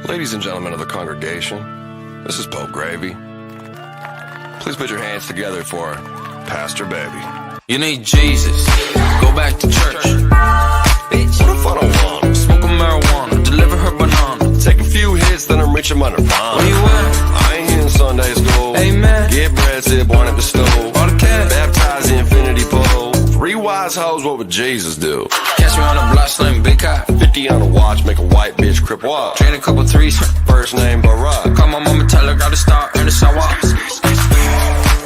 Ladies and gentlemen of the congregation, this is Pope Gravy. Please put your hands together for Pastor Baby. You need Jesus, go back to church. Bitch, what if I don't want him? Smoke a marijuana, deliver her banana. Take a few hits, then I'm reaching my nirvana. Where you at? I ain't here in Sunday school. Amen. Get bread, sip, one at the stove. All the cat. Baptize the infinity pole. 3 wise hoes, what would Jesus do? Catch me on the block, slim big cop. 50 on a watch, make a white bitch crip walk. Drain a couple threes. First name Barack. Call my mama, tell her gotta start in the sidewalk.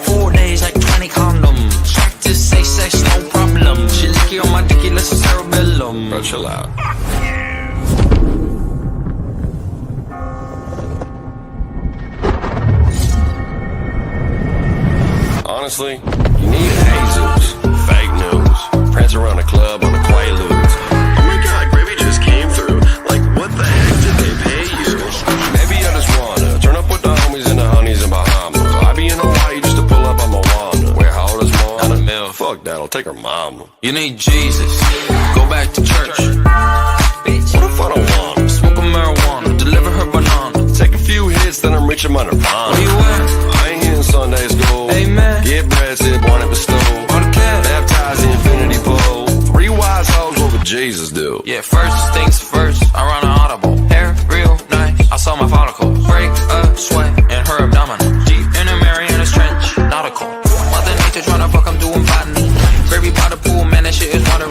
4 days like 20 condoms. Practice safe sex, no problem. She licky on my dicky, let's cerebellum. Bro, chill out. Honestly, you need Jesus. Fake news. Prance around the club on the Quaaludes. Oh my god, Gravy just came through. Like, what the heck did they pay you? Maybe I just wanna turn up with the homies and the honeys in Bahamas. I be in Hawaii just to pull up on Moana. Where how old is mom? Not a mil. Fuck that, I'll take her mama. You need Jesus, go back to church. Bitch, what if I don't want him? Smoke a marijuana, deliver her banana. Take a few hits, then I'm reaching my nirvana. Where you at? I ain't here in Sunday school. Amen. Get bread, sip, one at the stove. All the cat. Baptize the infinity pole. 3 wise hoes, what would Jesus do? Yeah, first things first, I run an audible. Hair real nice, I saw my follicle. Break a sweat in her abdominal. Deep in a Mariana's trench, nautical. Mother nature tryna fuck, I'm doing botany. Gravy by the pool, man, that shit is watery.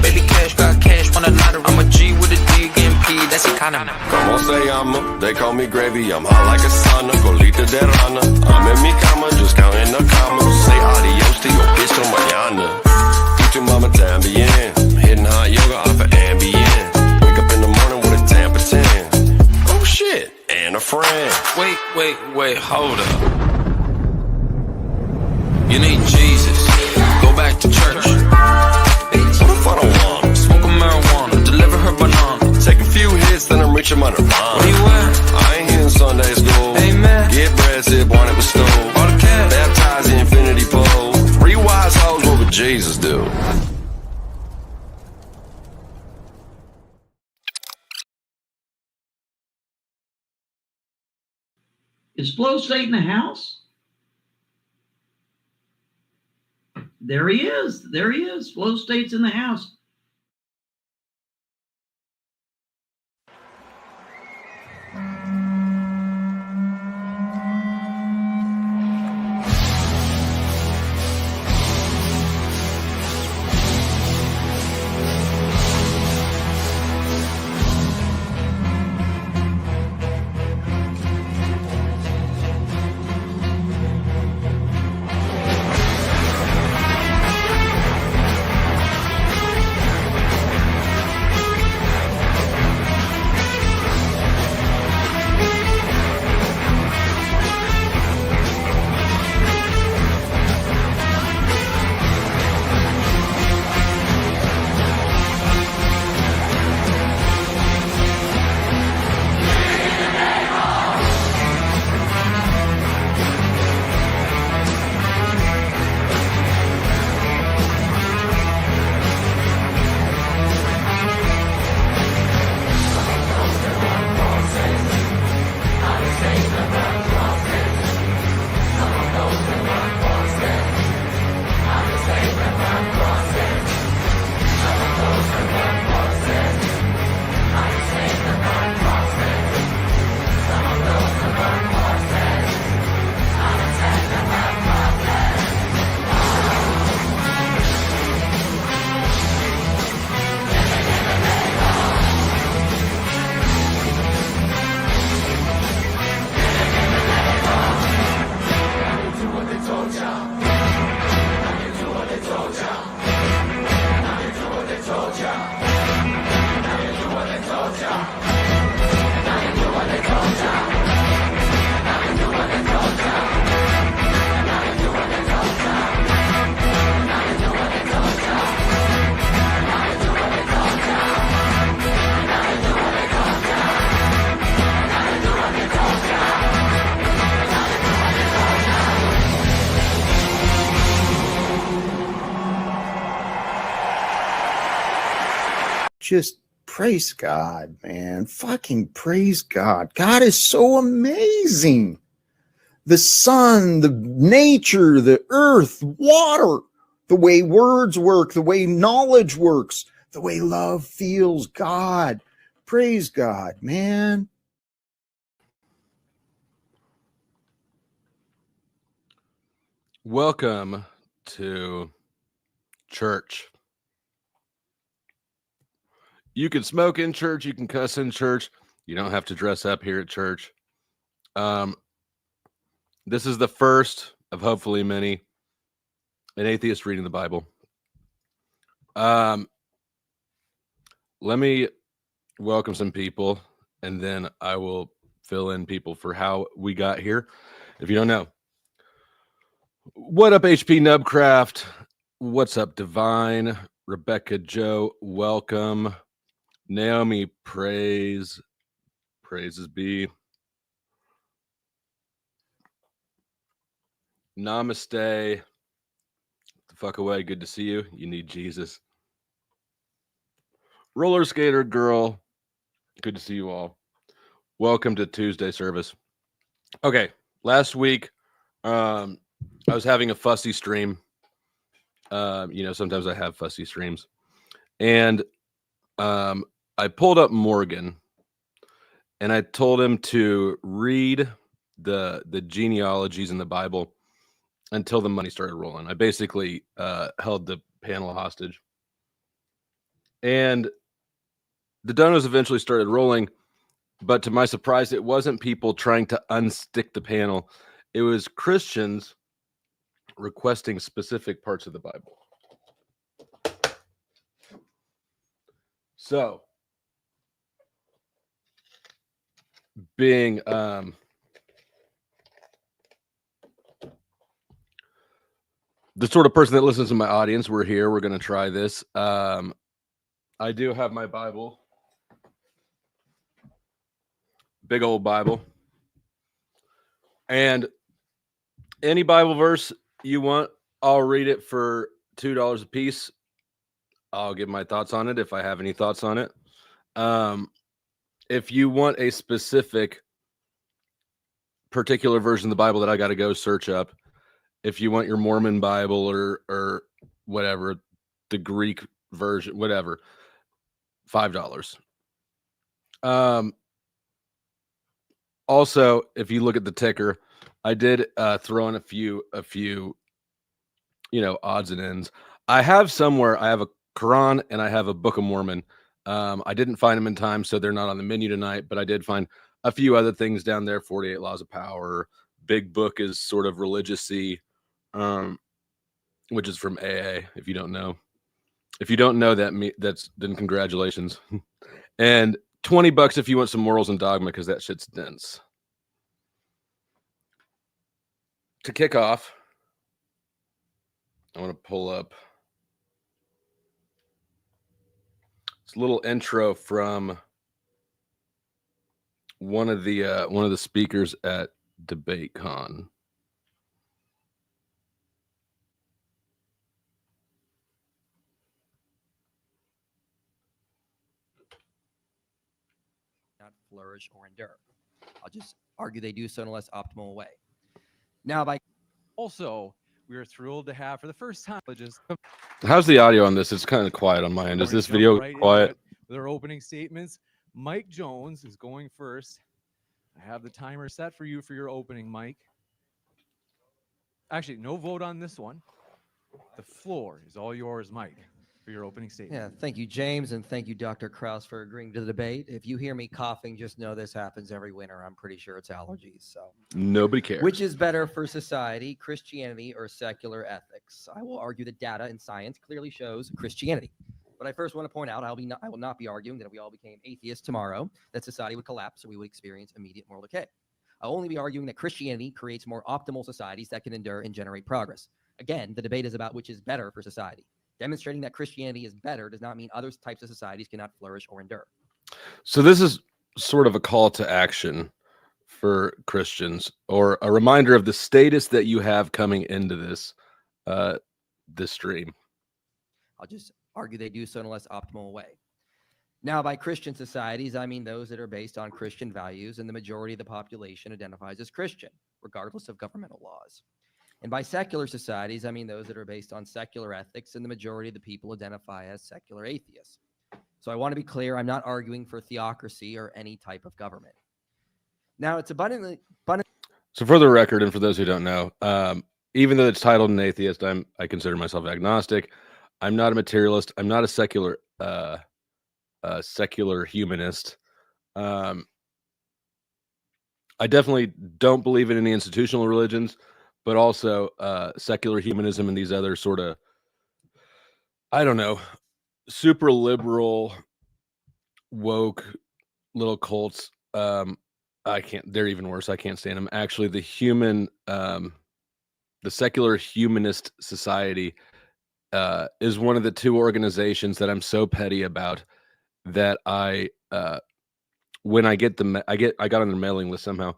Baby cash, got cash, won a lottery. I'm a G with a D, again P, that's economy. Como se llama? They call me Gravy, I'm hot like a sauna. Golita de rana, I'm in mi cama, just counting the commas. Say adios to your bitch till mañana. Eat your mama también. Hitting hot yoga off of Ambien. Wake up in the morning with a Tampa 10. Oh shit, and a friend. Wait, hold up. You need Jesus, go back to church. Bitch, what if I don't want him? Smoke a marijuana, deliver her banana. Take a few hits, then I'm reaching my nirvana. Where you at? I ain't here in Sunday school. Amen. Get bread, sip, one at the stove. All the cat. Baptize the infinity pole. 3 wise hoes, what would Jesus do? Is Flow State in the house? There he is. There he is. Flow State's in the house. just Praise God, man. Fucking praise God. God is so amazing. The sun, the nature, the earth, water, the way words work, the way knowledge works, the way love feels. God. Praise God, man. Welcome to church. You can smoke in church. You can cuss in church. You don't have to dress up here at church. This is the first of hopefully many an atheist reading the Bible. Let me welcome some people, and then I will fill in people for how we got here. If you don't know, what up, HP Nubcraft? What's up, Divine? Rebecca Joe, welcome. Naomi, praises be. Namaste. The fuck away. Good to see you. You need Jesus. Roller skater girl. Good to see you all. Welcome to Tuesday service. Okay, last week, I was having a fussy stream. Sometimes I have fussy streams, and I pulled up Morgan, and I told him to read the genealogies in the Bible until the money started rolling. I basically held the panel hostage, and the donos eventually started rolling. But to my surprise, it wasn't people trying to unstick the panel. It was Christians requesting specific parts of the Bible. So, being the sort of person that listens to my audience, we're here. We're going to try this. I do have my Bible. Big old Bible. And any Bible verse you want, I'll read it for $2 a piece. I'll give my thoughts on it if I have any thoughts on it. If you want a specific particular version of the Bible that I got to go search up, if you want your Mormon Bible or whatever, the Greek version, whatever, $5. Also, if you look at the ticker, I did throw in a few, odds and ends. I have somewhere, I have a Quran and I have a Book of Mormon. I didn't find them in time, so they're not on the menu tonight, but I did find a few other things down there. 48 Laws of Power. Big Book is sort of religious-y, which is from AA, if you don't know. If you don't know that, then congratulations. And $20 if you want some morals and dogma, because that shit's dense. To kick off, I want to pull up this little intro from one of the speakers at DebateCon. Not flourish or endure. I'll just argue they do so in a less optimal way. Now, Also, we are thrilled to have for the first time. How's the audio on this? It's kind of quiet on my end. Is this video quiet? With our opening statements, Mike Jones is going first. I have the timer set for you for your opening, Mike. Actually, no vote on this one. The floor is all yours, Mike, for your opening statement. yeah, thank you, James, and thank you, Dr. Krause, for agreeing to the debate. If you hear me coughing, just know this happens every winter. I'm pretty sure it's allergies. So, Nobody cares. which is better for society, Christianity or secular ethics? I will argue that data and science clearly shows Christianity. But I first want to point out, I will not be arguing that if we all became atheists tomorrow, that society would collapse or we would experience immediate moral decay. I'll only be arguing that Christianity creates more optimal societies that can endure and generate progress. Again, the debate is about which is better for society. Demonstrating that Christianity is better does not mean other types of societies cannot flourish or endure. So this is sort of a call to action for Christians, or a reminder of the status that you have coming into this stream. I'll just argue they do so in a less optimal way. Now, by Christian societies, I mean those that are based on Christian values, and the majority of the population identifies as Christian, regardless of governmental laws. And by secular societies, I mean those that are based on secular ethics, and the majority of the people identify as secular atheists. So I want to be clear, I'm not arguing for theocracy or any type of government. Now, it's abundantly So for the record, and for those who don't know, even though it's titled an atheist, I consider myself agnostic. I'm not a materialist. I'm not a secular humanist. I definitely don't believe in any institutional religions, but also secular humanism and these other sort of, I don't know, super liberal, woke little cults. I can't, they're even worse. I can't stand them. Actually, the secular humanist society is one of the two organizations that I'm so petty about that when I got on their mailing list somehow.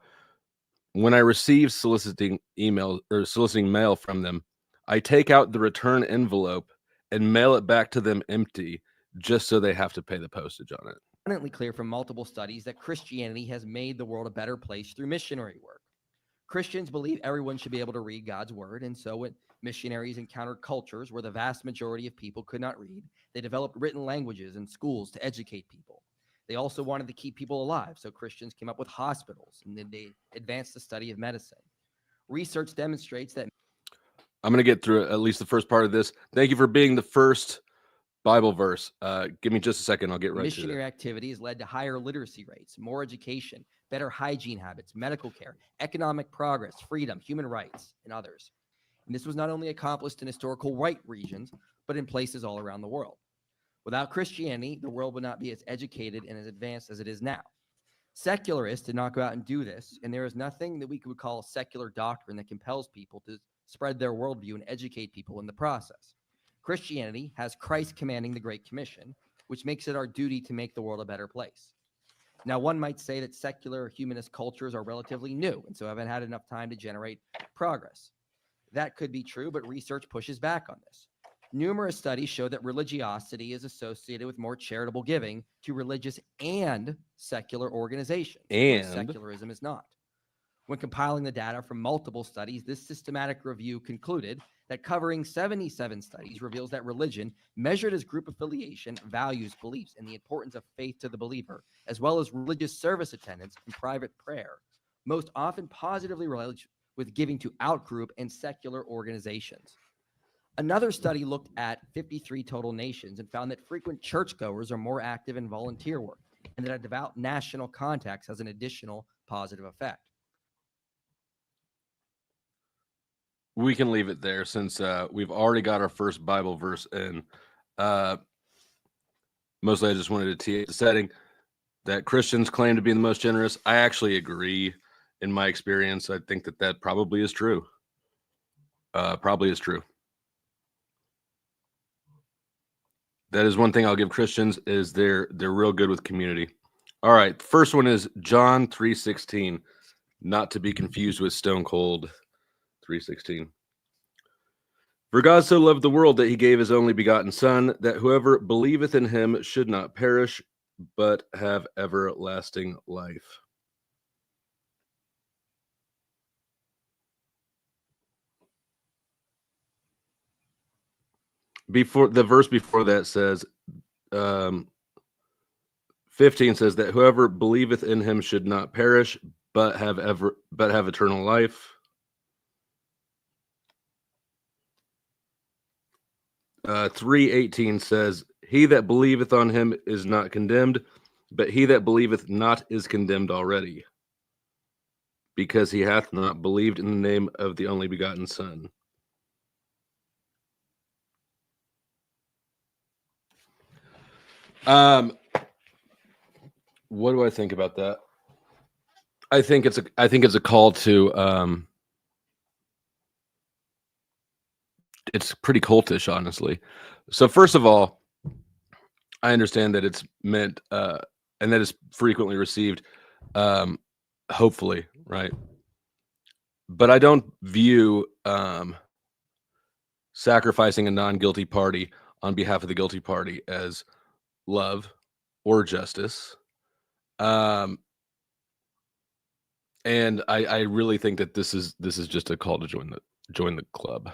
When I receive soliciting mail from them, I take out the return envelope and mail it back to them empty, just so they have to pay the postage on it. abundantly clear from multiple studies that Christianity has made the world a better place through missionary work. Christians believe everyone should be able to read God's word, and so when missionaries encountered cultures where the vast majority of people could not read, they developed written languages and schools to educate people. They also wanted to keep people alive, so Christians came up with hospitals, and then they advanced the study of medicine. Research demonstrates that. I'm going to get through at least the first part of this. Thank you for being the first Bible verse. Give me just a second. I'll get right to it. Missionary activity has led to higher literacy rates, more education, better hygiene habits, medical care, economic progress, freedom, human rights, and others. And this was not only accomplished in historical white regions, but in places all around the world. Without Christianity, the world would not be as educated and as advanced as it is now. Secularists did not go out and do this, and there is nothing that we could call secular doctrine that compels people to spread their worldview and educate people in the process. Christianity has Christ commanding the Great Commission, which makes it our duty to make the world a better place. Now, one might say that secular humanist cultures are relatively new, and so haven't had enough time to generate progress. That could be true, but research pushes back on this. Numerous studies show that religiosity is associated with more charitable giving to religious and secular organizations. And secularism is not. When compiling the data from multiple studies, this systematic review concluded that covering 77 studies reveals that religion, measured as group affiliation, values, beliefs, and the importance of faith to the believer, as well as religious service attendance and private prayer, most often positively relates with giving to outgroup and secular organizations. Another study looked at 53 total nations and found that frequent churchgoers are more active in volunteer work, and that a devout national context has an additional positive effect. We can leave it there since we've already got our first Bible verse in. Mostly I just wanted to tee the setting that Christians claim to be the most generous. I actually agree. In my experience, I think that probably is true. Probably is true. That is one thing I'll give Christians is they're real good with community. All right, first one is John 3:16, not to be confused with Stone Cold 3:16. For God so loved the world that he gave his only begotten Son, that whoever believeth in him should not perish, but have everlasting life. Before the verse before that says, 15 says that whoever believeth in him should not perish, but have eternal life. 3:18 says, he that believeth on him is not condemned, but he that believeth not is condemned already, because he hath not believed in the name of the only begotten Son. What do I think about that? I think it's a call to it's pretty cultish, honestly. So first of all, I understand that it's meant and that it's frequently received, hopefully, right? But I don't view sacrificing a non-guilty party on behalf of the guilty party as love. or justice. And I really think that this is just a call to join the club.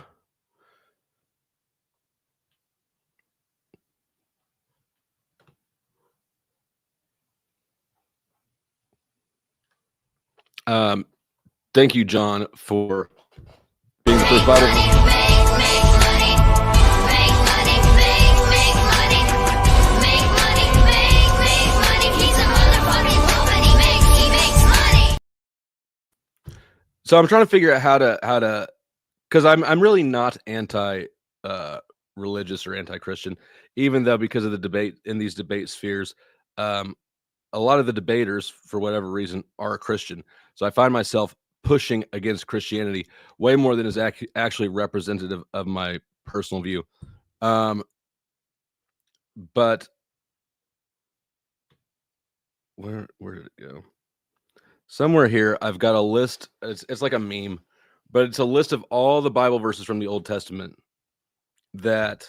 Thank you, John, for being the first Bible. So I'm trying to figure out how to, because I'm really not anti religious or anti-Christian, even though because of the debate in these debate spheres, a lot of the debaters, for whatever reason, are Christian. So I find myself pushing against Christianity way more than is actually representative of my personal view. But where did it go? Somewhere here, I've got a list. It's like a meme, but it's a list of all the Bible verses from the Old Testament that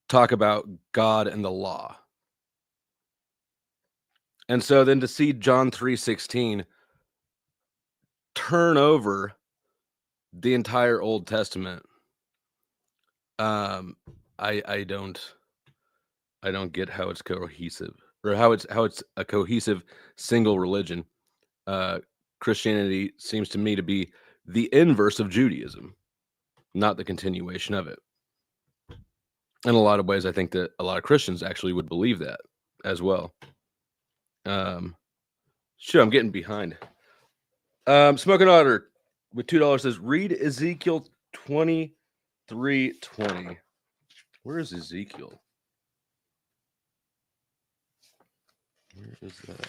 talk about God and the law. And so then to see John 3:16 turn over the entire Old Testament, I don't get how it's cohesive, or how it's a cohesive single religion. Christianity seems to me to be the inverse of Judaism, not the continuation of it. In a lot of ways, I think that a lot of Christians actually would believe that as well. Sure, I'm getting behind. Smoking Otter with $2 says, read Ezekiel 23:20. Where is Ezekiel? Where is that?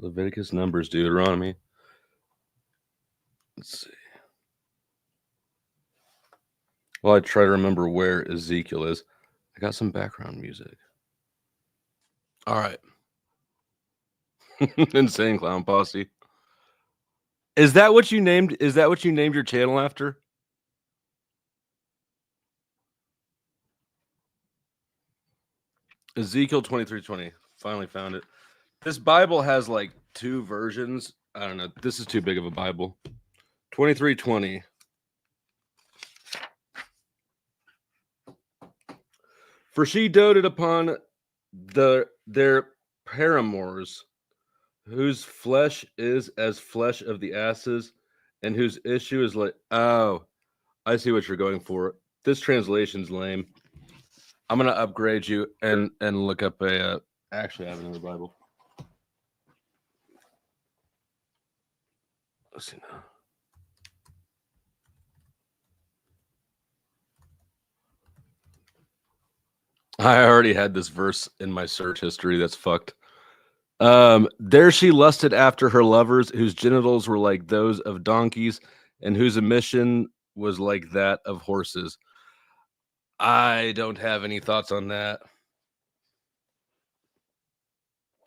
Leviticus, Numbers, Deuteronomy. Let's see. Well, I try to remember where Ezekiel is. I got some background music. All right. Insane Clown Posse. Is that what you named? Is that what you named your channel after? Ezekiel 23:20. Finally found it. This Bible has like 2 versions. I don't know. This is too big of a Bible. 23:20. For she doted upon their paramours, whose flesh is as flesh of the asses, and whose issue is like. Oh, I see what you're going for. This translation's lame. I'm gonna upgrade you and look up a. Actually, I have another Bible. Let's see now. I already had this verse in my search history. That's fucked. There she lusted after her lovers, whose genitals were like those of donkeys, and whose emission was like that of horses. I don't have any thoughts on that.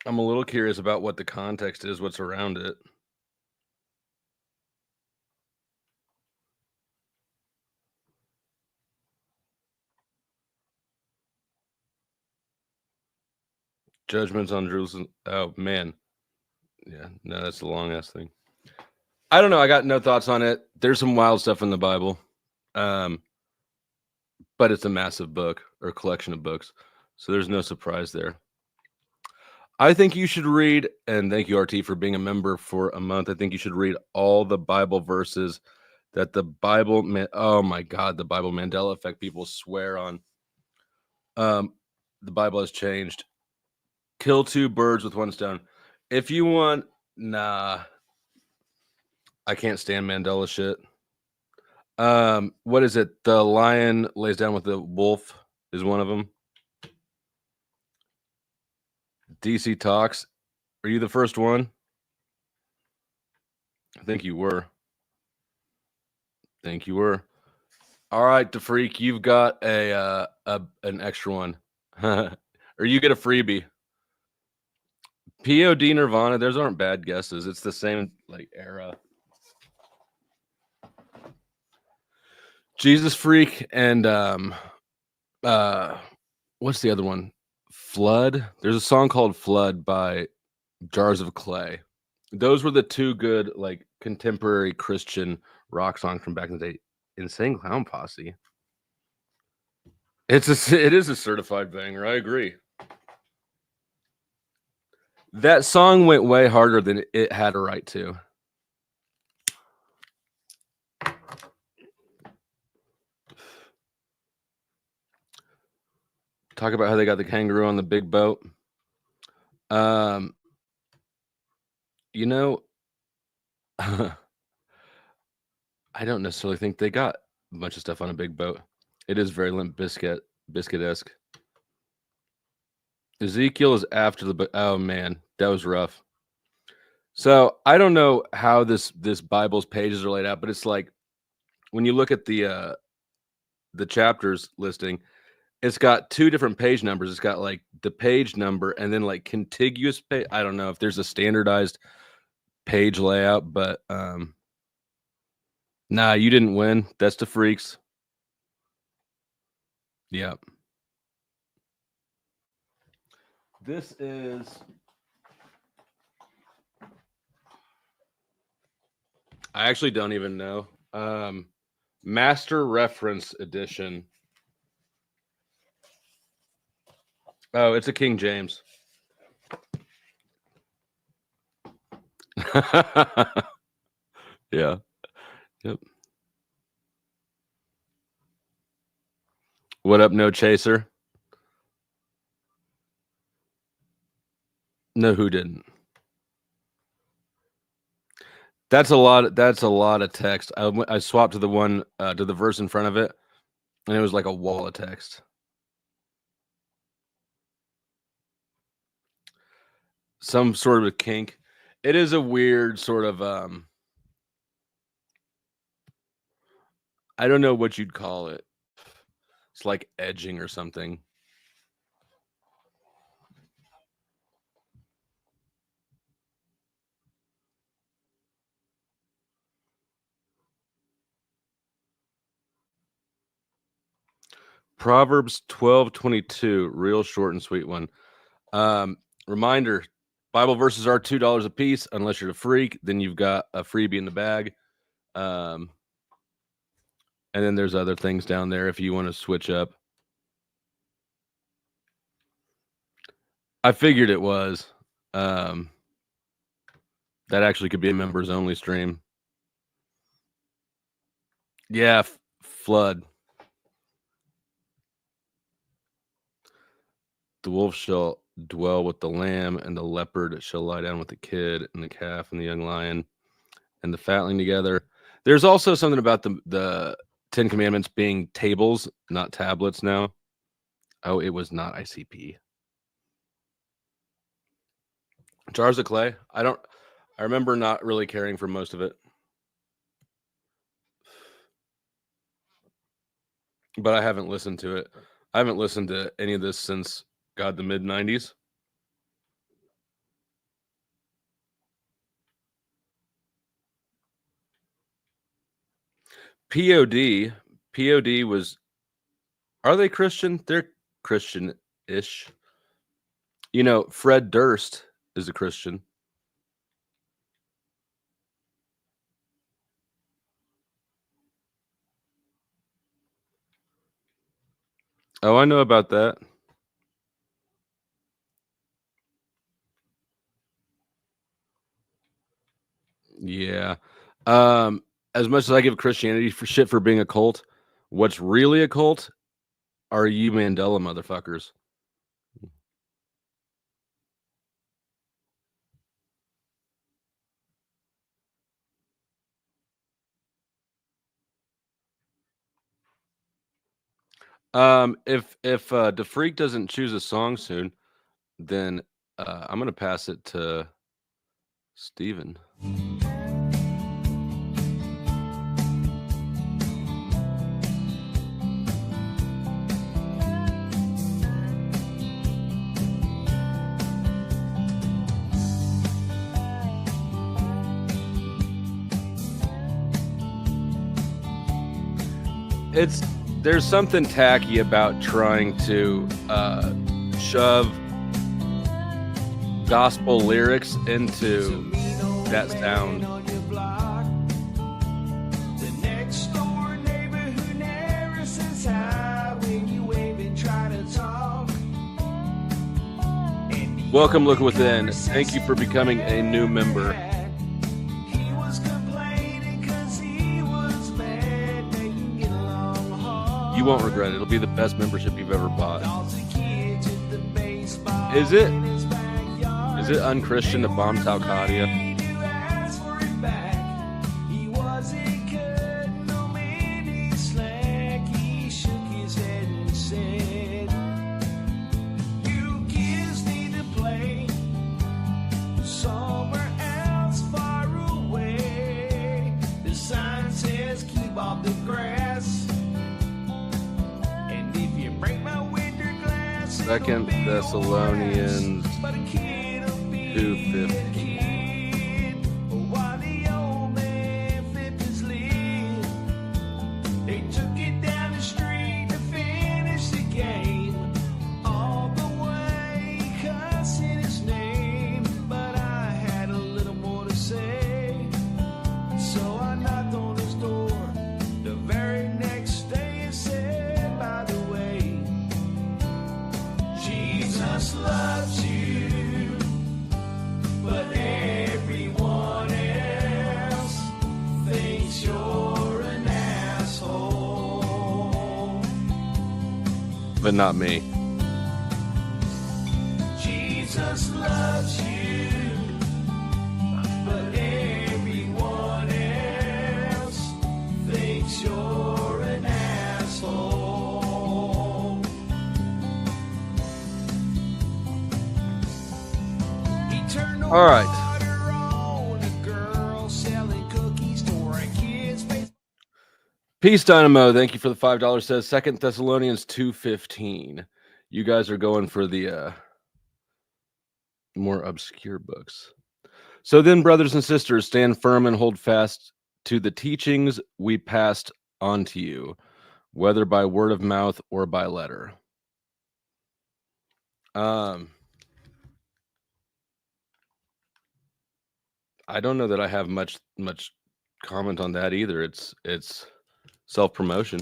I'm a little curious about what the context is, what's around it. Judgments on Jerusalem. Oh, man. Yeah, no, that's a long ass thing. I don't know. I got no thoughts on it. There's some wild stuff in the Bible. But it's a massive book or collection of books. So there's no surprise there. I think you should read, and thank you, RT, for being a member for a month. I think you should read all the Bible verses that the Bible, oh my God, the Bible Mandela effect people swear on. The Bible has changed. Kill 2 birds with 1 stone. If you want, nah, I can't stand Mandela shit. What is it? The lion lays down with the wolf is one of them. DC Talks. Are you the first one? I think you were. All right, the freak, you've got an extra one. or you get a freebie. POD Nirvana, those aren't bad guesses. It's the same like era. Jesus Freak and what's the other one? Flood. There's a song called Flood by Jars of Clay. Those were the two good like contemporary Christian rock songs from back in the day. Insane Clown Posse. It is a certified banger. I agree. That song went way harder than it had a right to. Talk about how they got the kangaroo on the big boat. You know, I don't necessarily think they got a bunch of stuff on a big boat. It is very Limp Bizkit-esque. Ezekiel is after the book. Oh man, that was rough. So I don't know how this Bible's pages are laid out, but it's like when you look at the chapters listing, it's got two different page numbers. It's got like the page number and then like contiguous page. I don't know if there's a standardized page layout, but nah, you didn't win. That's the freaks. Yeah. This is I actually don't even know. Master Reference Edition. Oh, it's a King James. Yeah. Yep. What up, No Chaser? No, who didn't? That's a lot of text. I swapped to the one to the verse in front of it, and it was like a wall of text. Some sort of a kink. It is a weird sort of I don't know what you'd call it. It's like edging or something. Proverbs 12:22, real short and sweet one. Reminder, Bible verses are $2 a piece. Unless you're a freak, then you've got a freebie in the bag. And then there's other things down there if you want to switch up. I figured it was. That actually could be a members only stream. Yeah, flood. The wolf shall dwell with the lamb, and the leopard shall lie down with the kid, and the calf and the young lion, and the fatling together. There's also something about the Ten Commandments being tables, not tablets now. Oh, it was not ICP. Jars of Clay. I remember not really caring for most of it. But I haven't listened to it. I haven't listened to any of this since, God, the mid-90s. POD was, are they Christian? They're Christian-ish. You know, Fred Durst is a Christian. Oh, I know about that. Yeah. As much as I give Christianity for shit for being a cult, what's really a cult are you Mandela motherfuckers. If DeFreak doesn't choose a song soon, then I'm gonna pass it to Steven. there's something tacky about trying to shove gospel lyrics into that sound. Welcome, Look Within. Thank you for becoming a new member. You won't regret it. It'll be the best membership you've ever bought. Is it unchristian to bomb Talcadia? Second Thessalonians 2:15. But not me. Jesus loves you, but everyone else thinks you're an asshole. All right. Peace Dynamo, thank you for the $5. Says 2 Thessalonians 2:15. You guys are going for the more obscure books. So then, brothers and sisters, stand firm and hold fast to the teachings we passed on to you, whether by word of mouth or by letter. I don't know that I have much comment on that either. It's self-promotion.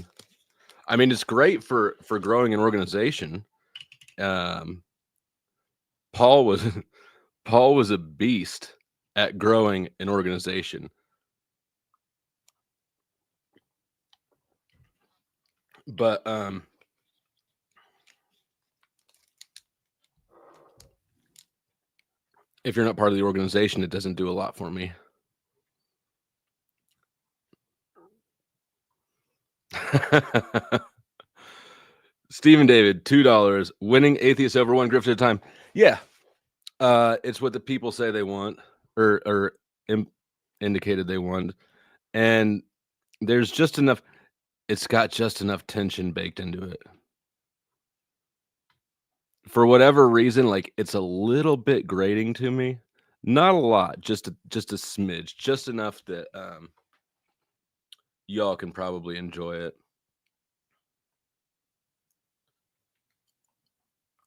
I mean, it's great for growing an organization. Paul was a beast at growing an organization. But if you're not part of the organization, it doesn't do a lot for me. Stephen David, $2. Winning atheists over one grift at a time. Yeah. It's what the people say they want or indicated they want. And there's just enough. It's got just enough tension baked into it. For whatever reason, like it's a little bit grating to me. Not a lot, just a smidge, just enough that y'all can probably enjoy it.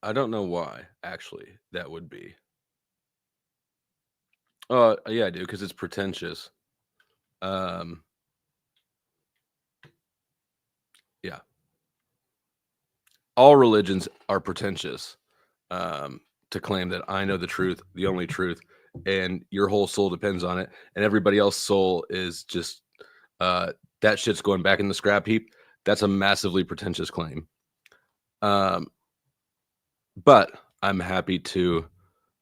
I don't know why, actually, that would be. Yeah, I do, because it's pretentious. Yeah. All religions are pretentious to claim that I know the truth, the only truth, and your whole soul depends on it, and everybody else's soul is just that shit's going back in the scrap heap. That's a massively pretentious claim. But I'm happy to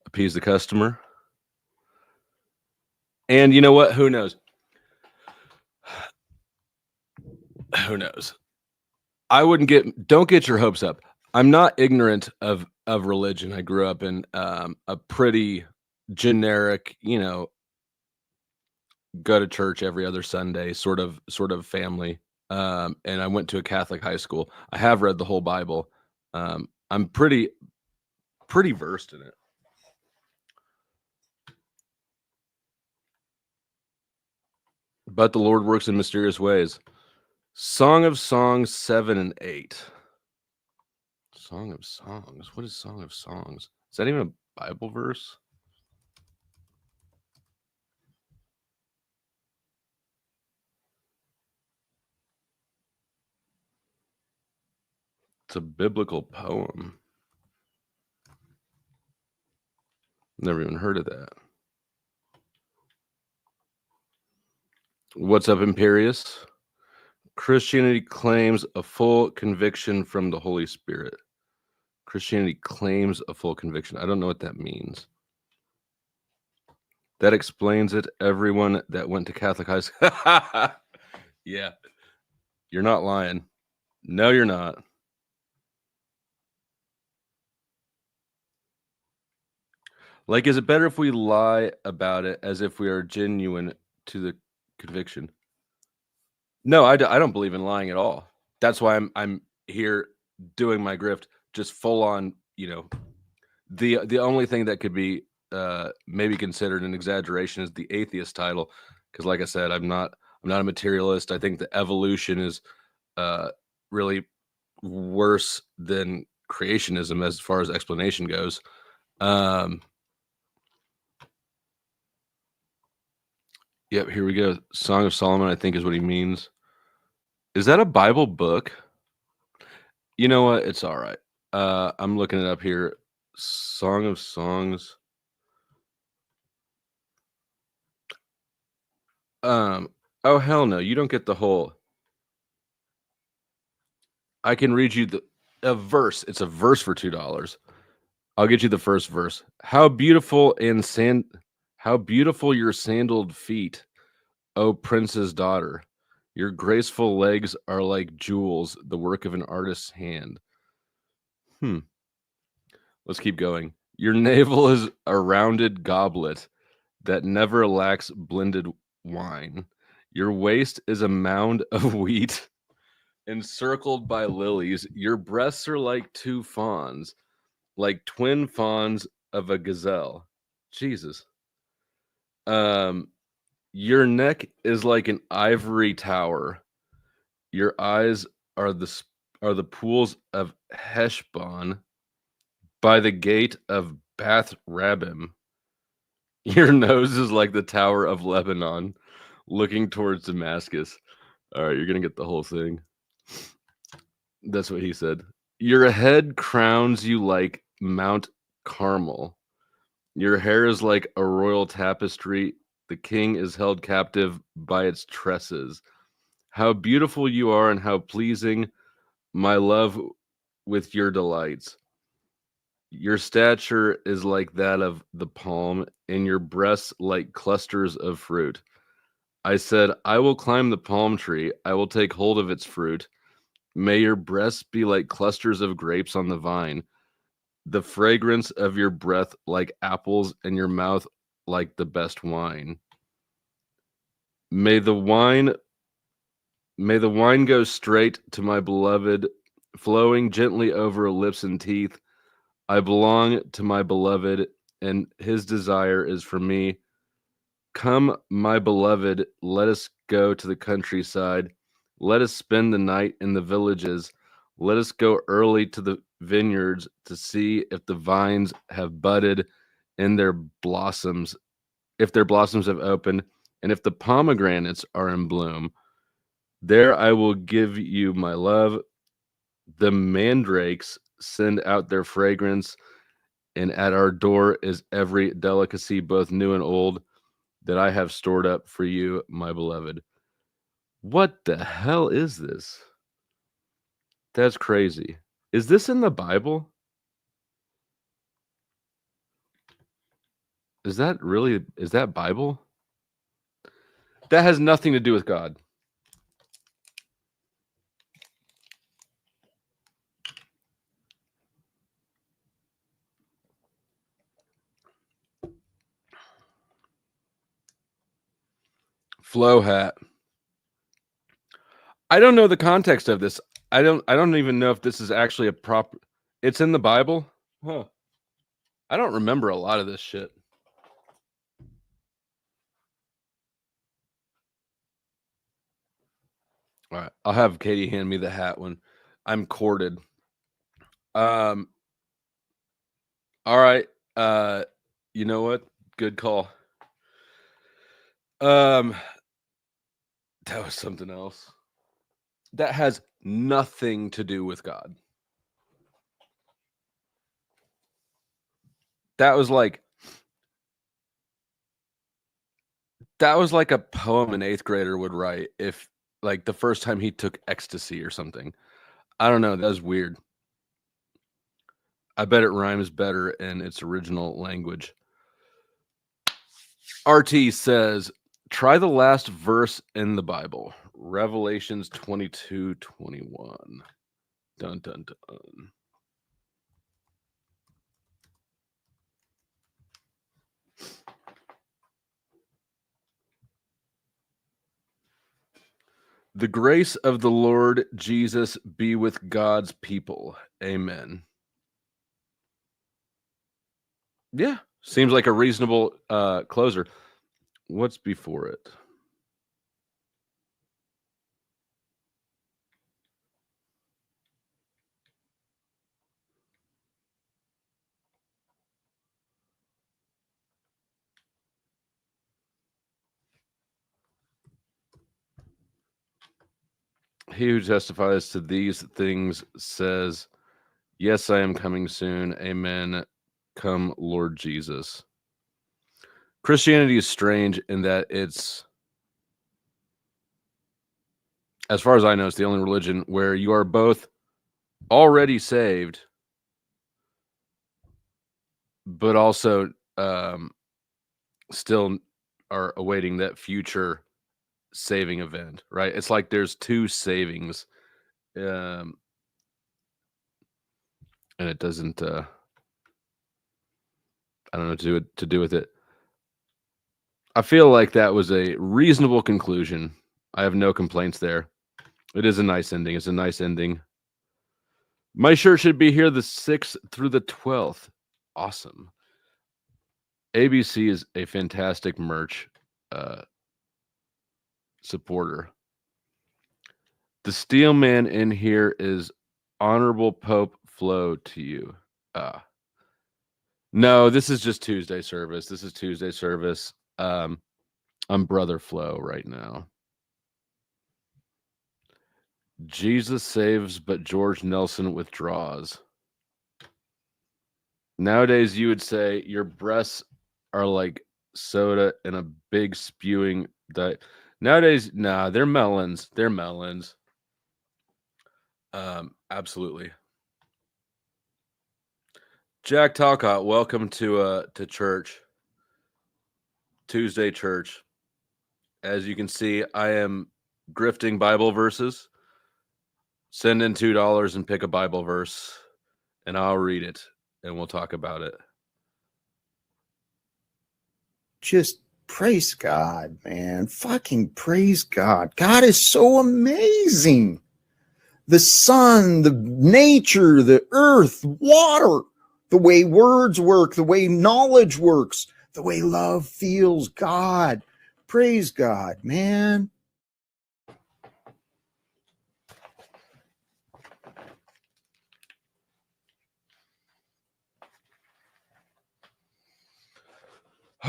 appease the customer. And you know what? Who knows? Who knows? Don't get your hopes up. I'm not ignorant of religion. I grew up in a pretty generic, go to church every other Sunday sort of family. And I went to a Catholic high school. I have read the whole Bible. I'm pretty versed in it. But the Lord works in mysterious ways. Song of Songs 7 and 8. Song of Songs. What is Song of Songs? Is that even a Bible verse? It's a biblical poem. Never even heard of that. What's up, Imperious? Christianity claims a full conviction from the Holy Spirit. Christianity claims a full conviction. I don't know what that means. That explains it. Everyone that went to Catholic high school. Yeah. You're not lying. No, you're not. Like, is it better if we lie about it as if we are genuine to the conviction? No, I don't believe in lying at all. That's why I'm here doing my grift, just full on, you know. The only thing that could be maybe considered an exaggeration is the atheist title, because like I said, I'm not a materialist. I think the evolution is really worse than creationism as far as explanation goes. Yep, here we go. Song of Solomon, I think, is what he means. Is that a Bible book? You know what? It's all right. I'm looking it up here. Song of Songs. Oh hell no, you don't get the whole. I can read you a verse. It's a verse for $2. I'll get you the first verse. How beautiful your sandaled feet, O prince's daughter. Your graceful legs are like jewels, the work of an artist's hand. Let's keep going. Your navel is a rounded goblet that never lacks blended wine. Your waist is a mound of wheat encircled by lilies. Your breasts are like two fawns, like twin fawns of a gazelle. Jesus. Your neck is like an ivory tower. Your eyes are the pools of Heshbon by the gate of Bath Rabbim. Your nose is like the Tower of Lebanon, looking towards Damascus. All right, you're gonna get the whole thing. That's what he said. Your head crowns you like Mount Carmel. Your hair is like a royal tapestry. The king is held captive by its tresses. How beautiful you are and how pleasing, my love, with your delights. Your stature is like that of the palm, and your breasts like clusters of fruit. I said, I will climb the palm tree. I will take hold of its fruit. May your breasts be like clusters of grapes on the vine, the fragrance of your breath like apples, and your mouth like the best wine. May the wine go straight to my beloved, flowing gently over lips and teeth. I belong to my beloved, and his desire is for me. Come, my beloved, let us go to the countryside. Let us spend the night in the villages. Let us go early to the vineyards to see if the vines have budded and their blossoms, if their blossoms have opened, and if the pomegranates are in bloom. There I will give you my love. The mandrakes send out their fragrance, and at our door is every delicacy, both new and old, that I have stored up for you, my beloved. What the hell is this? That's crazy. Is this in the Bible? Is that Bible? That has nothing to do with God. Flow hat. I don't know the context of this. I don't even know if this is actually a proper. It's in the Bible? Huh. I don't remember a lot of this shit. All right. I'll have Katie hand me the hat when I'm courted. All right. You know what? Good call. That was something else. That has nothing to do with God. That was like a poem an 8th grader would write if like the first time he took ecstasy or something. I don't know. That was weird. I bet it rhymes better in its original language. RT says, try the last verse in the Bible. Revelations 22:21. Dun, dun, dun. The grace of the Lord Jesus be with God's people. Amen. Yeah, seems like a reasonable closer. What's before it? He who testifies to these things says, yes, I am coming soon. Amen. Come, Lord Jesus. Christianity is strange in that it's, as far as I know, it's the only religion where you are both already saved, but also still are awaiting that future saving event, right? It's like there's two savings, and it doesn't. I don't know what to do with it. I feel like that was a reasonable conclusion. I have no complaints there. It is a nice ending. It's a nice ending. My shirt should be here the 6th through the 12th. Awesome. ABC is a fantastic merch supporter. The steel man in here is Honorable Pope Flo to you. No, this is just Tuesday service. This is Tuesday service. I'm Brother Flo right now. Jesus saves, but George Nelson withdraws. Nowadays, you would say your breasts are like soda in a big spewing diet. Nowadays, nah, they're melons. They're melons. Absolutely. Jack Talcott, welcome to church. Tuesday church. As you can see, I am grifting Bible verses. Send in $2 and pick a Bible verse, and I'll read it, and we'll talk about it. Just praise God, man. Fucking praise God. God is so amazing. The sun, the nature, the earth, water, the way words work, the way knowledge works, the way love feels. God. Praise God, man.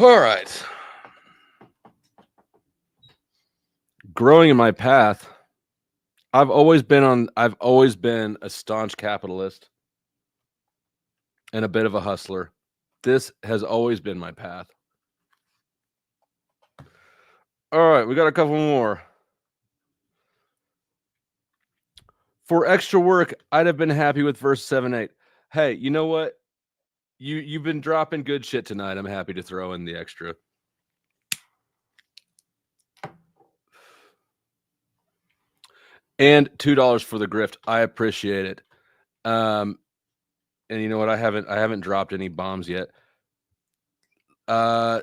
All right. Growing in my path, I've always been a staunch capitalist and a bit of a hustler. This has always been my path. All right, we got a couple more. For extra work, I'd have been happy with verse 7-8. Hey, you know what? You've been dropping good shit tonight. I'm happy to throw in the extra. And $2 for the grift. I appreciate it. And you know what? I haven't dropped any bombs yet. We're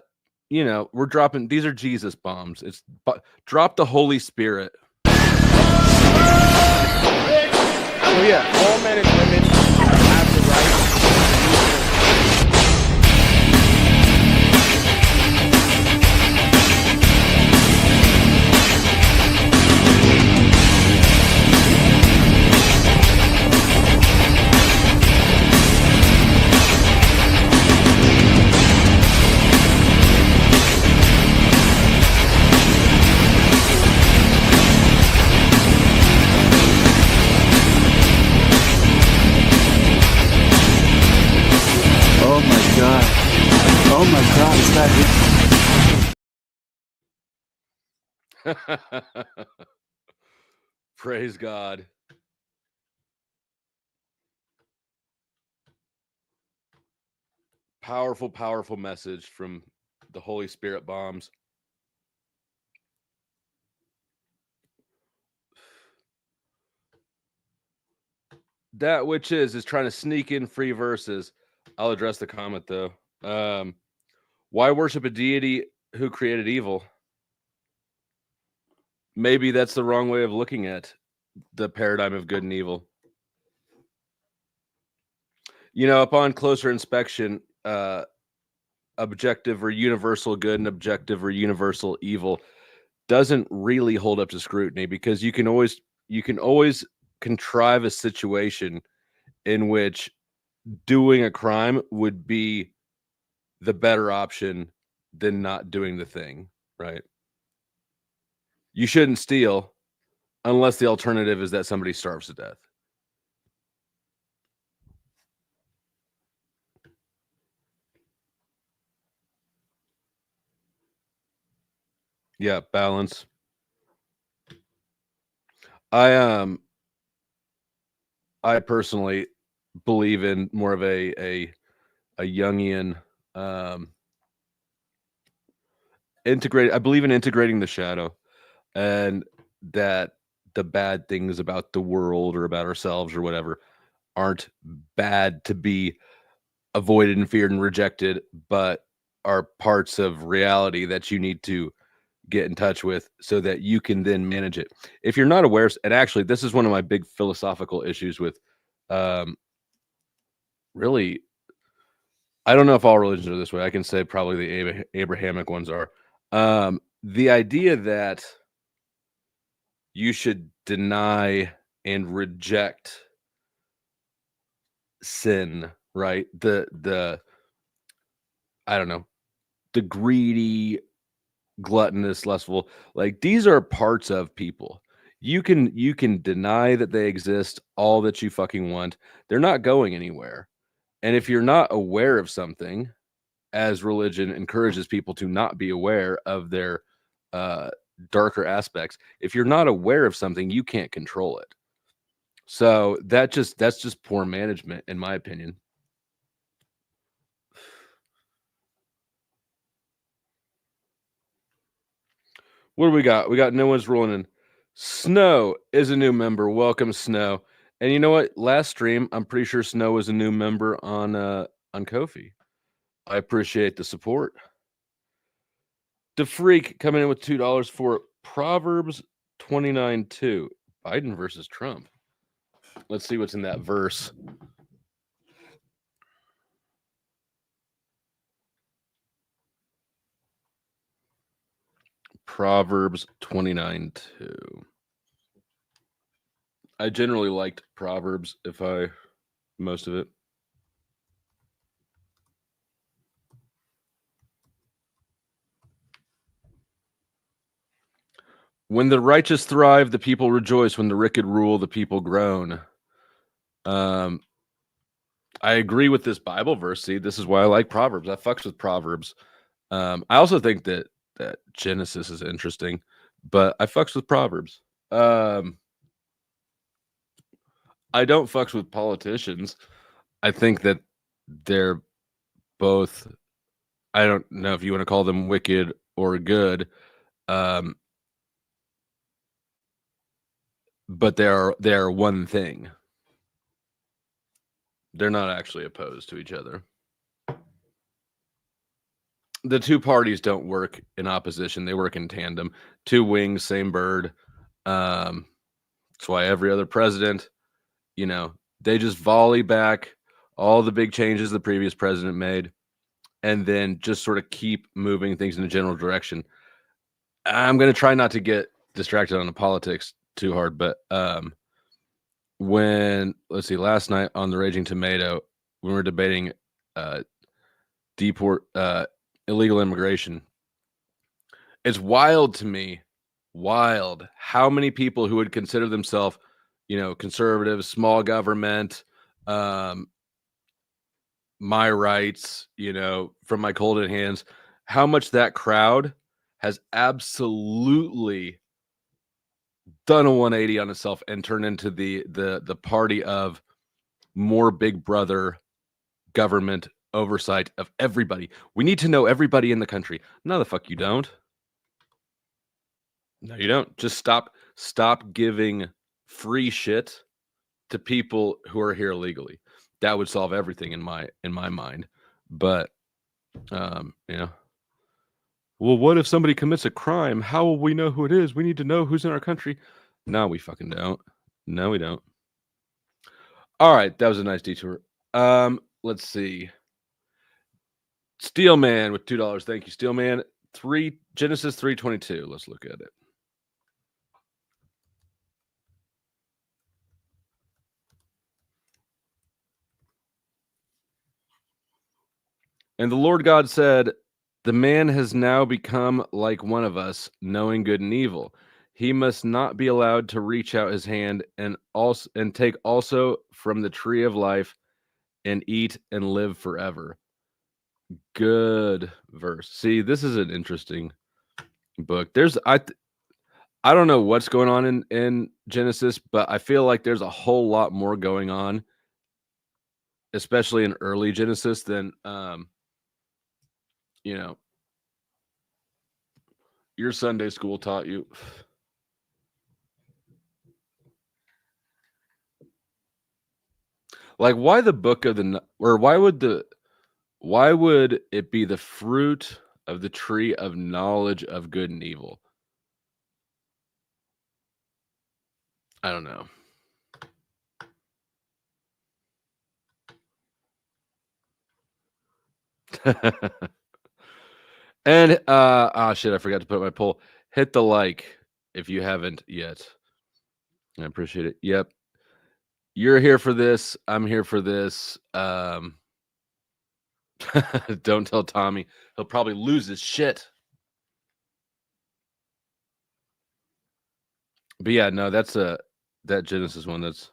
dropping. These are Jesus bombs. Drop the Holy Spirit. Oh yeah, all men and women have the right. Oh my God, is that it? Praise God. Powerful, powerful message from the Holy Spirit bombs. That which is trying to sneak in free verses. I'll address the comment though. Why worship a deity who created evil? Maybe that's the wrong way of looking at the paradigm of good and evil. You know, upon closer inspection, objective or universal good and objective or universal evil doesn't really hold up to scrutiny, because you can always contrive a situation in which doing a crime would be the better option than not doing the thing, right? You shouldn't steal unless the alternative is that somebody starves to death. Yeah, balance. I personally believe in more of a Jungian integrate. I believe in integrating the shadow, and that the bad things about the world or about ourselves or whatever aren't bad to be avoided and feared and rejected, but are parts of reality that you need to get in touch with so that you can then manage it. If you're not aware, and actually this is one of my big philosophical issues with really, I don't know if all religions are this way. I can say probably the Abrahamic ones are. The idea that you should deny and reject sin, right? The I don't know, the greedy, gluttonous, lustful, like these are parts of people. You can deny that they exist all that you fucking want. They're not going anywhere. And if you're not aware of something, as religion encourages people to not be aware of their darker aspects, if you're not aware of something, you can't control it. So that's just poor management, in my opinion. What do we got? We got no one's rolling in. Snow is a new member. Welcome, Snow. And you know what? Last stream, I'm pretty sure Snow was a new member on Ko-fi. I appreciate the support. The Freak coming in with $2 for Proverbs 29:2. Biden versus Trump. Let's see what's in that verse. Proverbs 29:2. I generally liked Proverbs, most of it. When the righteous thrive, the people rejoice. When the wicked rule, the people groan. I agree with this Bible verse. See, this is why I like Proverbs. I fucks with Proverbs. I also think that Genesis is interesting, but I fucks with Proverbs. I don't fucks with politicians. I think that they're both, I don't know if you want to call them wicked or good, but they are one thing. They're not actually opposed to each other. The two parties don't work in opposition. They work in tandem. Two wings, same bird. That's why every other president, they just volley back all the big changes the previous president made and then just sort of keep moving things in a general direction. I'm going to try not to get distracted on the politics too hard, but last night on the Raging Tomato, when we were debating illegal immigration, it's wild to me, how many people who would consider themselves, conservative, small government, my rights, you know, from my cold hands, how much that crowd has absolutely done a 180 on itself and turned into the party of more Big Brother government oversight of everybody. We need to know everybody in the country. No, the fuck you don't. No, you don't. Just stop giving free shit to people who are here illegally. That would solve everything in my mind. But you know, well, what if somebody commits a crime? How will we know who it is? We need to know who's in our country. No, we fucking don't. No, we don't. All right, that was a nice detour. Let's see. Steelman with $2. Thank you, Steelman. Genesis 3:22. Let's look at it. And the Lord God said, the man has now become like one of us, knowing good and evil. He must not be allowed to reach out his hand and take also from the tree of life and eat and live forever. Good verse. See, this is an interesting book. I don't know what's going on in Genesis, but I feel like there's a whole lot more going on, especially in early Genesis than you know, your Sunday school taught you. Like, why the book of the, or why would it be the fruit of the tree of knowledge of good and evil? I don't know. And shit, I forgot to put my poll. Hit the like if you haven't yet. I appreciate it. Yep. You're here for this. I'm here for this. Don't tell Tommy. He'll probably lose his shit. But yeah, no, that's that Genesis one. That's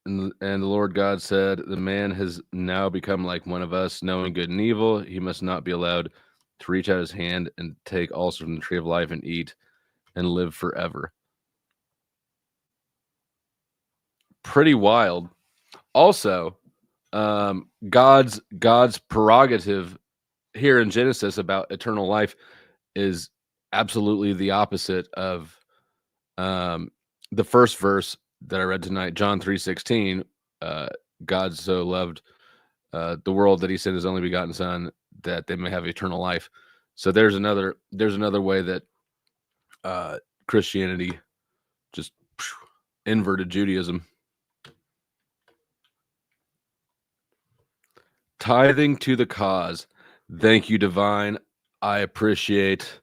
and the Lord God said, the man has now become like one of us, knowing good and evil. He must not be allowed to reach out his hand and take also from the tree of life and eat and live forever. Pretty wild. Also, God's prerogative here in Genesis about eternal life is absolutely the opposite of the first verse that I read tonight, John 3:16. God so loved the world that he sent his only begotten son that they may have eternal life. So there's another way that Christianity just inverted Judaism. Tithing to the cause. Thank you, Divine. I appreciate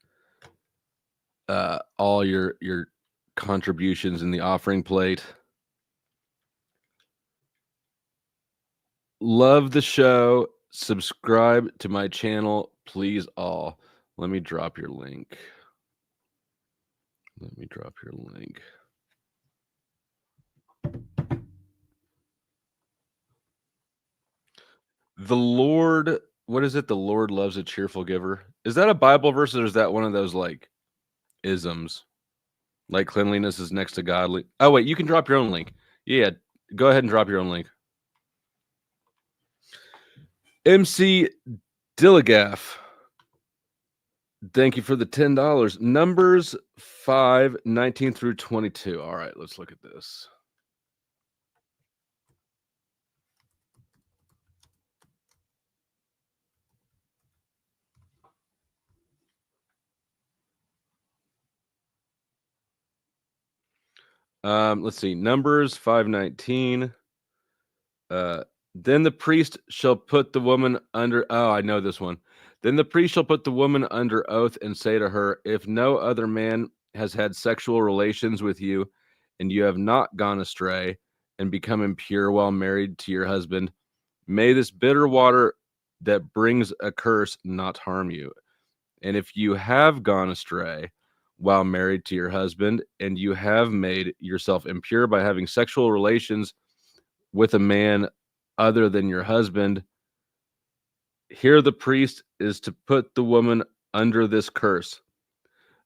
all your contributions in the offering plate. Love the show. Subscribe to my channel, please all. Let me drop your link. The Lord, what is it? The Lord loves a cheerful giver. Is that a Bible verse, or is that one of those like isms? Like cleanliness is next to godly. Oh, wait, you can drop your own link. Yeah, go ahead and drop your own link. MC Dilligaff, thank you for the $10. Numbers 5:19 through 22. All right, let's look at this. Let's see. Numbers 5:19. Then the priest shall put the woman under. Oh, I know this one. Then the priest shall put the woman under oath and say to her, if no other man has had sexual relations with you, and you have not gone astray and become impure while married to your husband, may this bitter water that brings a curse not harm you. And if you have gone astray while married to your husband, and you have made yourself impure by having sexual relations with a man other than your husband. Here the priest is to put the woman under this curse.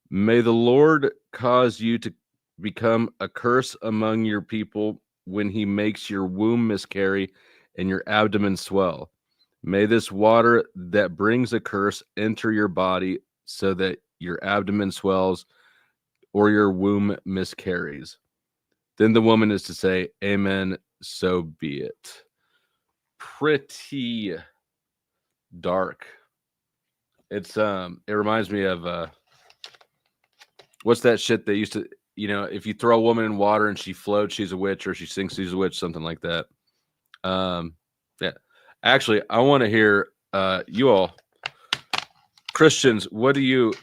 May the Lord cause you to become a curse among your people when he makes your womb miscarry and your abdomen swell. May this water that brings a curse enter your body so that your abdomen swells or your womb miscarries. Then the woman is to say, Amen, so be it. Pretty dark. It's it reminds me of what's that shit they used to, if you throw a woman in water and she floats, she's a witch, or she sinks, she's a witch, something like that. Yeah. Actually, I want to hear you all Christians, how do you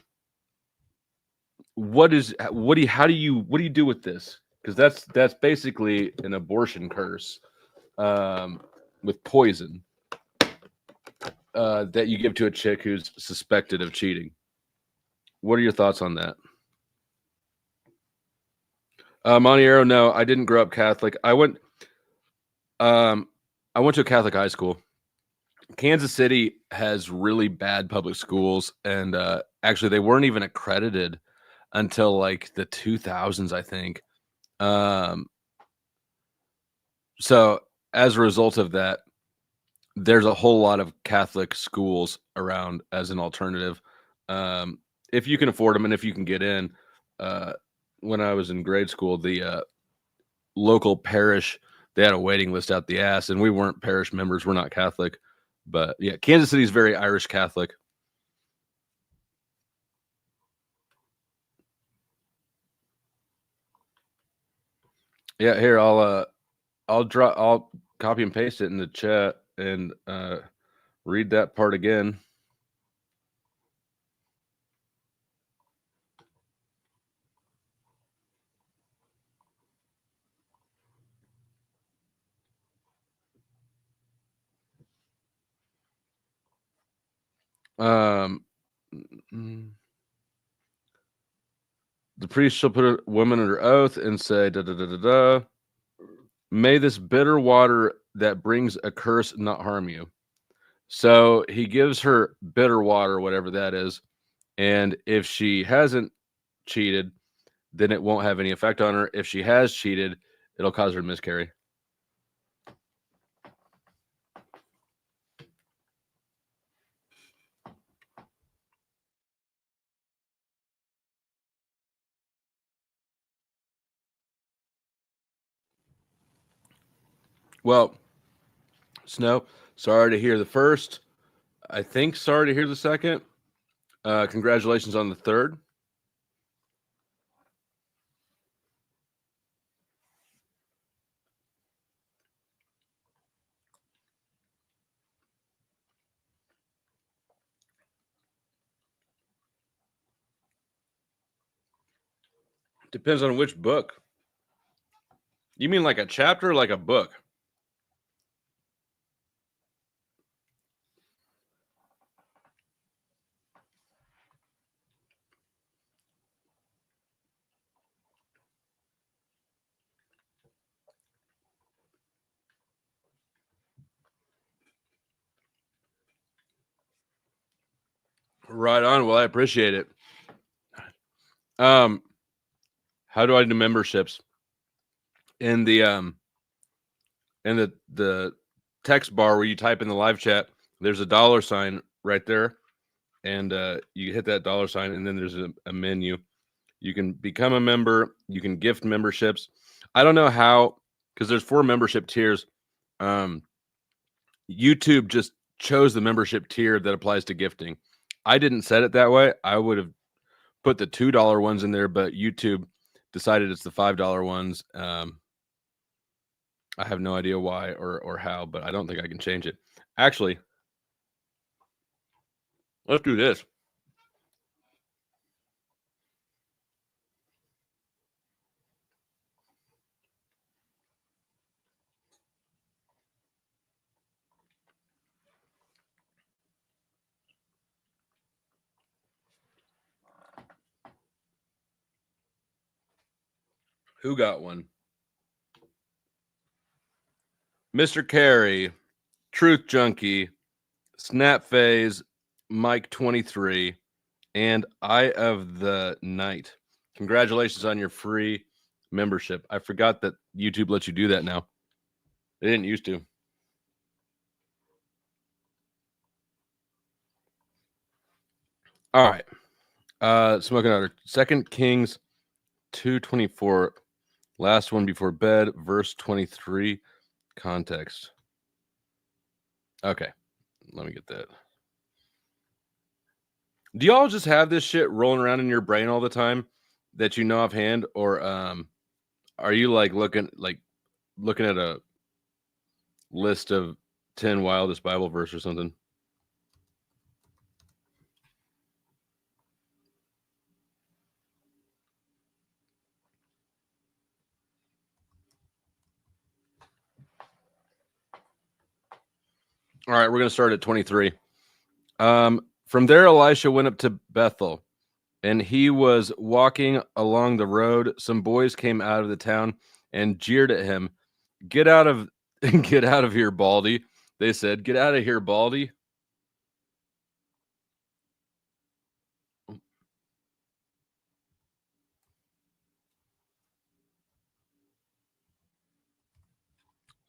do with this? Because that's basically an abortion curse with poison that you give to a chick who's suspected of cheating. What are your thoughts on that? Montiero, no, I didn't grow up Catholic. I went to a Catholic high school. Kansas City has really bad public schools, and actually they weren't even accredited until like the 2000s, I think. So as a result of that, there's a whole lot of Catholic schools around as an alternative. If you can afford them and if you can get in. When I was in grade school, the local parish, they had a waiting list out the ass, and we weren't parish members. We're not Catholic. But yeah, Kansas City is very Irish Catholic. Yeah, here I'll copy and paste it in the chat and read that part again. The priest shall put a woman under oath and say, da, da, da, da, da. May this bitter water that brings a curse not harm you. So he gives her bitter water, whatever that is. And if she hasn't cheated, then it won't have any effect on her. If she has cheated, it'll cause her to miscarry. Well, Snow, sorry to hear the first. I think sorry to hear the second. Congratulations on the third. Depends on which book. You mean like a chapter or like a book? Right on. Well, I appreciate it. How do I do memberships? In the text bar where you type in the live chat, there's a $sign right there, and you hit that $sign, and then there's a menu. You can become a member. You can gift memberships. I don't know how, because there's 4 membership tiers. YouTube just chose the membership tier that applies to gifting. I didn't set it that way. I would have put the $2 ones in there, but YouTube decided it's the $5 ones. I have no idea why or how, but I don't think I can change it. Actually, let's do this. Who got one? Mr. Carey. Truth Junkie, Snap Phase, Mike 23, and Eye of the Night. Congratulations on your free membership. I forgot that YouTube lets you do that now. They didn't used to. All right. Smoking Outer. 2 Kings 2:24. Last one before bed. Verse 23. Context. Okay. Let me get that. Do y'all just have this shit rolling around in your brain all the time that you know offhand, or are you like looking at a list of 10 wildest Bible verse or something? All right, we're going to start at 23. From there, Elisha went up to Bethel, and he was walking along the road. Some boys came out of the town and jeered at him. Get out of here, Baldy. They said, get out of here, Baldy.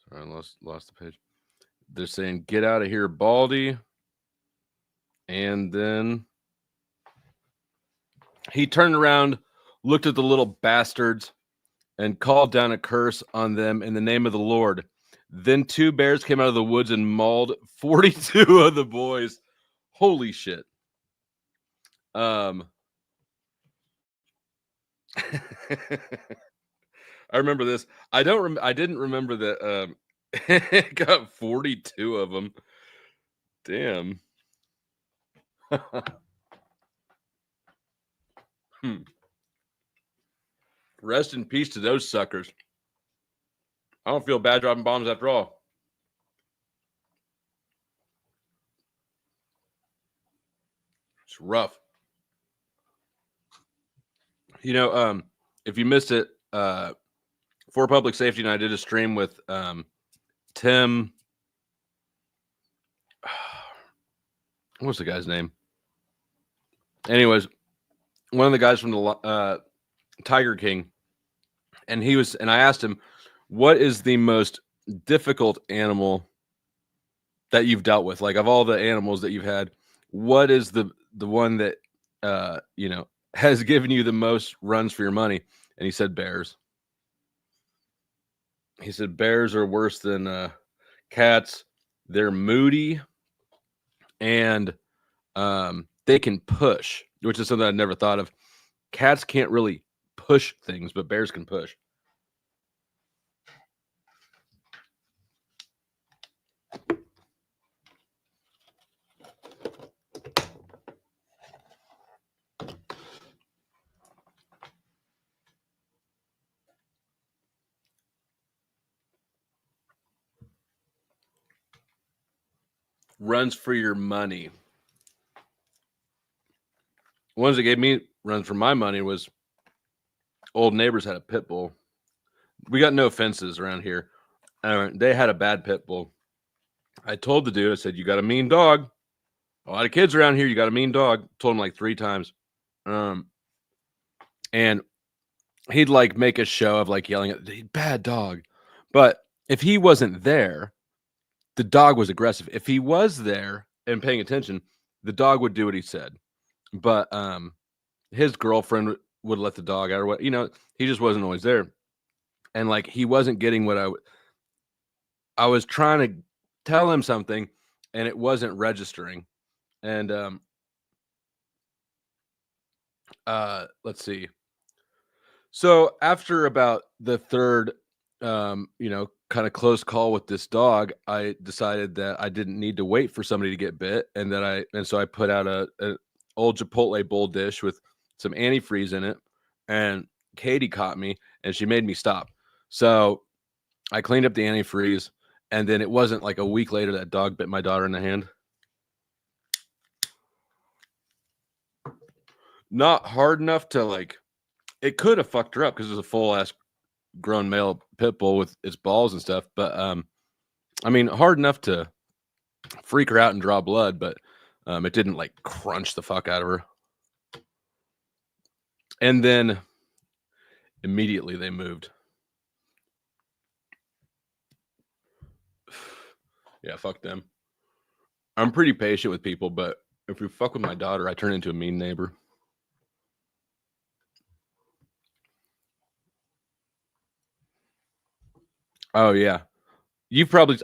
Sorry, I lost the page. They're saying, get out of here, Baldy. And then he turned around, looked at the little bastards, and called down a curse on them in the name of the Lord. Then 2 bears came out of the woods and mauled 42 of the boys. Holy shit. I remember this. I didn't remember that it got 42 of them. Damn. Rest in peace to those suckers. I don't feel bad dropping bombs after all. It's rough. You know, if you missed it, for Public Safety, and I did a stream with Tim. What's the guy's name? Anyways, one of the guys from the Tiger King, and I asked him, what is the most difficult animal that you've dealt with? Like, of all the animals that you've had, what is the one that has given you the most runs for your money? And he said bears. He said bears are worse than cats. They're moody, and they can push, which is something I'd never thought of. Cats can't really push things, but bears can push. Runs for your money. Ones that gave me runs for my money was old neighbors had a pit bull. We got no fences around here. They had a bad pit bull. I told the dude, I said, you got a mean dog. A lot of kids around here, you got a mean dog. Told him like 3 times. And he'd like make a show of like yelling at the bad dog. But if he wasn't there, the dog was aggressive. If he was there and paying attention, the dog would do what he said. But his girlfriend would let the dog out or what, he just wasn't always there. And like, he wasn't getting what I was trying to tell him something and it wasn't registering. And let's see. So after about the third, kind of close call with this dog, I decided that I didn't need to wait for somebody to get bit, and so I put out an old Chipotle bowl dish with some antifreeze in it, and Katie caught me and she made me stop. So I cleaned up the antifreeze, and then it wasn't like a week later that dog bit my daughter in the hand. Not hard enough to like, it could have fucked her up because it was a full ass grown male pit bull with its balls and stuff. But I mean, hard enough to freak her out and draw blood, but it didn't like crunch the fuck out of her. And then immediately they moved. Yeah, fuck them. I'm pretty patient with people, but if you fuck with my daughter, I turn into a mean neighbor. Oh yeah.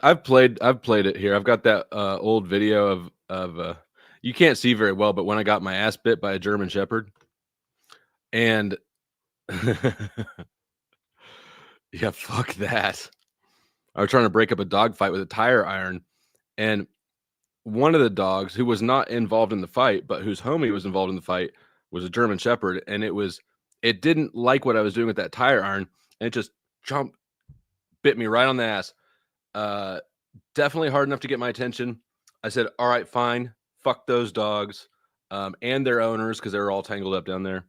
I've played it here. I've got that old video of you can't see very well, but when I got my ass bit by a German Shepherd. And yeah, fuck that. I was trying to break up a dog fight with a tire iron, and one of the dogs who was not involved in the fight, but whose homie was involved in the fight, was a German Shepherd, and it didn't like what I was doing with that tire iron, and it just bit me right on the ass. Definitely hard enough to get my attention. I said, all right, fine. Fuck those dogs and their owners, because they were all tangled up down there.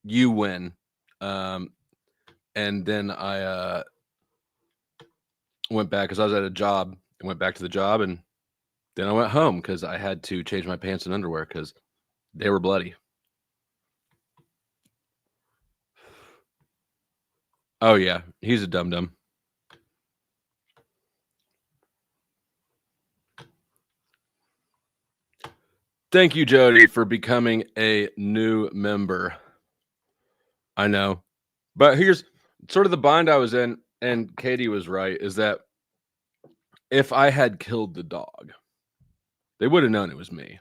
You win. And then I went back because I was at a job and went back to the job, and then I went home because I had to change my pants and underwear because they were bloody. Oh yeah, he's a dum-dum. Thank you, Jody, for becoming a new member. I know. But here's sort of the bind I was in, and Katie was right, is that if I had killed the dog, they would have known it was me.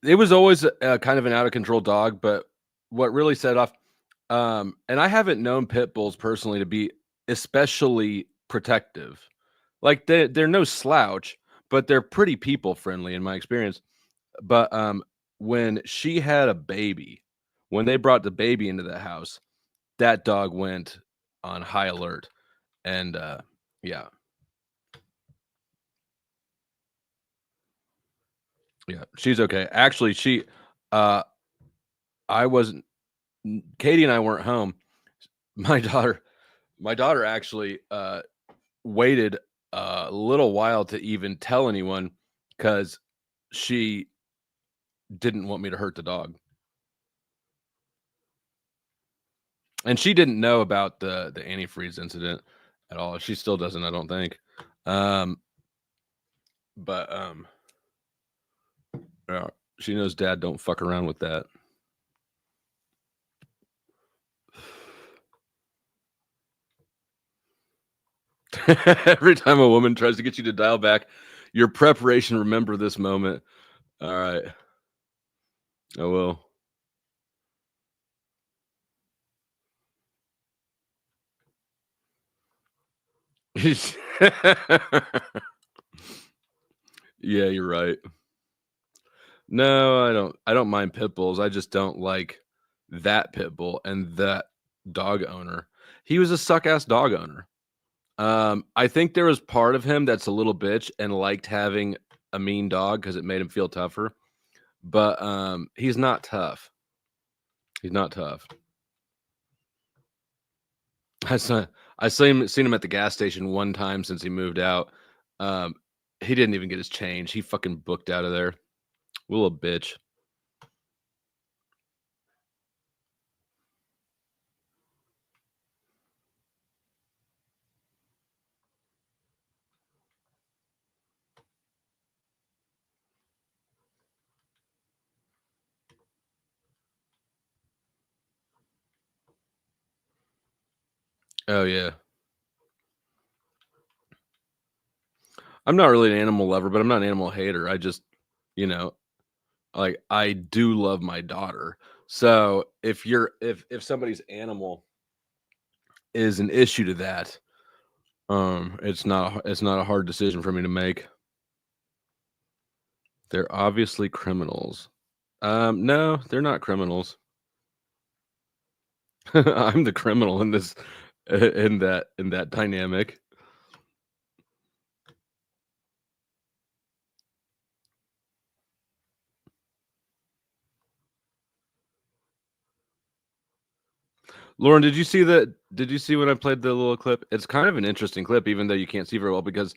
It was always a kind of an out-of-control dog, but what really set off, and I haven't known pit bulls personally to be especially protective. Like they're no slouch, but they're pretty people friendly in my experience. But when she had a baby, when they brought the baby into the house, that dog went on high alert. And yeah. Yeah, she's okay. Actually, I wasn't, Katie and I weren't home. My daughter actually waited a little while to even tell anyone because she didn't want me to hurt the dog. And she didn't know about the antifreeze incident at all. She still doesn't, I don't think. But yeah, she knows Dad don't fuck around with that. Every time a woman tries to get you to dial back your preparation, remember this moment. All right. I will. Yeah, you're right. No, I don't mind pit bulls. I just don't like that pit bull and that dog owner. He was a suck-ass dog owner. I think there was part of him that's a little bitch and liked having a mean dog because it made him feel tougher. But he's not tough. He's not tough. I seen him at the gas station one time since he moved out. He didn't even get his change. He fucking booked out of there. Little bitch. Oh yeah. I'm not really an animal lover, but I'm not an animal hater. I just, like I do love my daughter. So if somebody's animal is an issue to that, it's not a hard decision for me to make. They're obviously criminals. No, they're not criminals. I'm the criminal in this in that dynamic. Lauren, did you see that? Did you see when I played the little clip? It's kind of an interesting clip, even though you can't see very well, because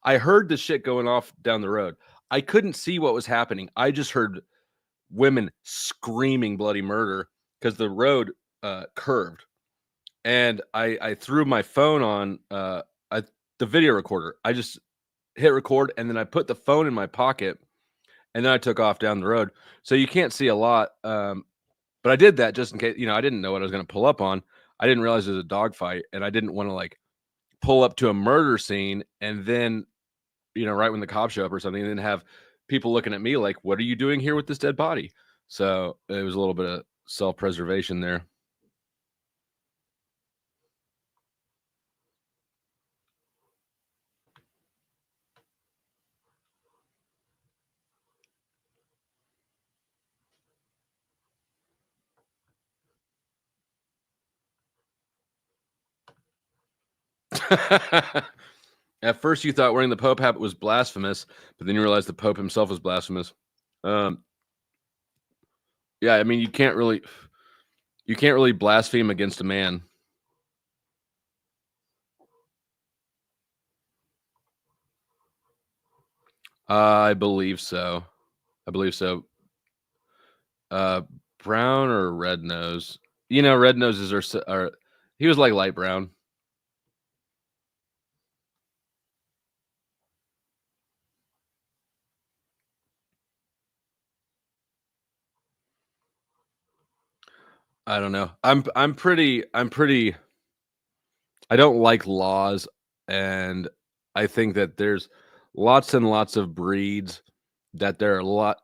I heard the shit going off down the road. I couldn't see what was happening. I just heard women screaming bloody murder because the road curved. And I threw my phone on the video recorder. I just hit record, and then I put the phone in my pocket, and then I took off down the road. So you can't see a lot. But I did that just in case, I didn't know what I was going to pull up on. I didn't realize it was a dog fight, and I didn't want to like pull up to a murder scene and then, right when the cops show up or something, and then have people looking at me like, what are you doing here with this dead body? So it was a little bit of self-preservation there. At first, you thought wearing the Pope hat was blasphemous, but then you realized the Pope himself was blasphemous. Yeah, I mean, you can't really blaspheme against a man. I believe so. Brown or red nose? Red noses are. He was like light brown. I don't know. I'm pretty I don't like laws, and I think that there's lots and lots of breeds that there are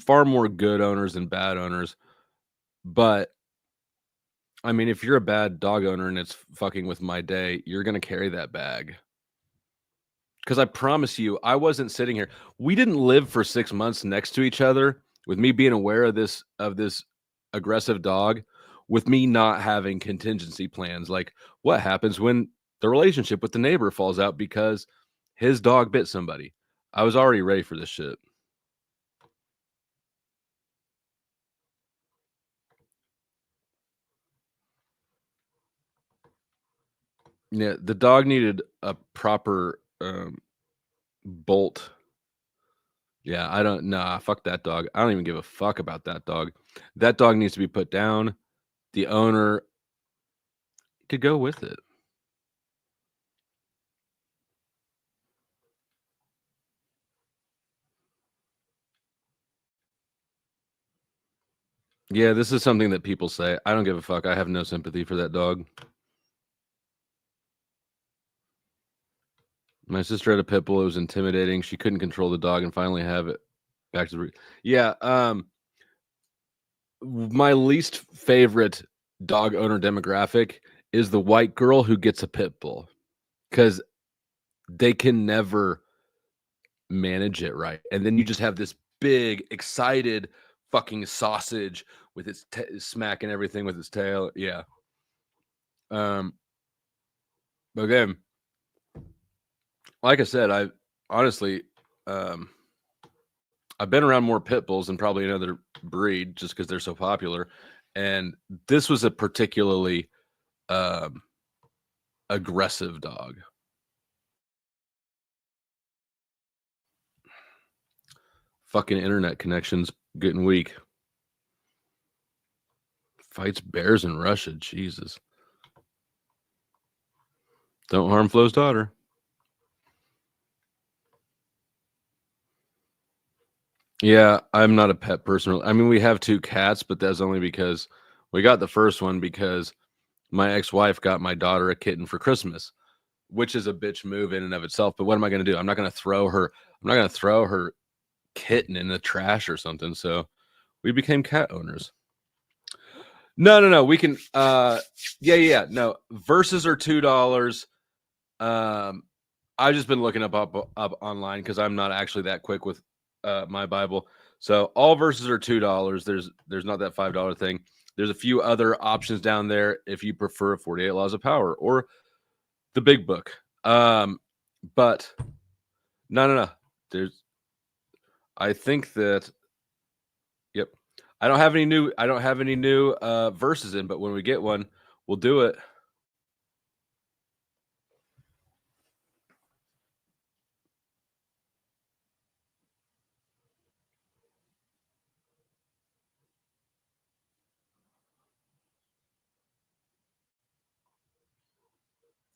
far more good owners than bad owners. But I mean, if you're a bad dog owner and it's fucking with my day, you're going to carry that bag. Because I promise you, I wasn't sitting here. We didn't live for 6 months next to each other with me being aware of this aggressive dog, with me not having contingency plans. Like, what happens when the relationship with the neighbor falls out because his dog bit somebody? I was already ready for this shit. Yeah, the dog needed a proper bolt. Yeah, fuck that dog. I don't even give a fuck about that dog. That dog needs to be put down. The owner could go with it. Yeah, this is something that people say. I don't give a fuck. I have no sympathy for that dog. My sister had a pit bull. It was intimidating. She couldn't control the dog and finally have it back to the... Yeah. My least favorite dog owner demographic is the white girl who gets a pit bull, because they can never manage it right. And then you just have this big, excited fucking sausage with its smacking everything with its tail. Yeah. Again, like I said, I honestly, I've been around more pit bulls than probably another breed just because they're so popular. And this was a particularly aggressive dog. Fucking internet connections getting weak. Fights bears in Russia. Jesus. Don't harm Flo's daughter. Yeah, I'm not a pet person. I mean, we have 2 cats, but that's only because we got the first one because my ex-wife got my daughter a kitten for Christmas, which is a bitch move in and of itself. But what am I going to do? I'm not going to throw her kitten in the trash or something. So we became cat owners. No. We can. Yeah. No, verses are $2. I've just been looking up online because I'm not actually that quick with my Bible. So all verses are $2. There's not that $5 thing. There's a few other options down there if you prefer 48 Laws of Power or the Big Book. But no. I think that. Yep. I don't have any new verses in, but when we get one, We'll do it.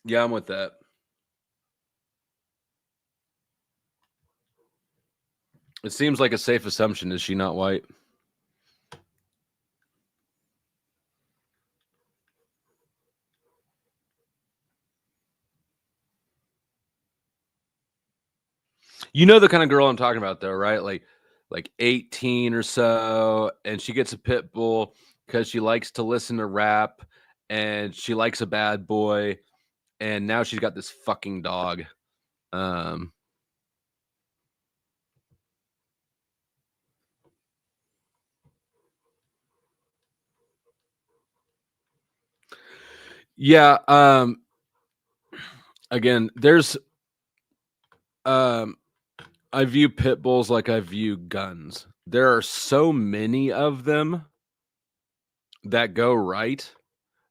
Yeah, I'm with that. It seems like a safe assumption. Is she not white? You know the kind of girl I'm talking about, though, right? Like 18 or so, and she gets a pit bull because she likes to listen to rap, and she likes a bad boy, and now she's got this fucking dog. Yeah. Again, there's I view pit bulls like I view guns. There are so many of them that go right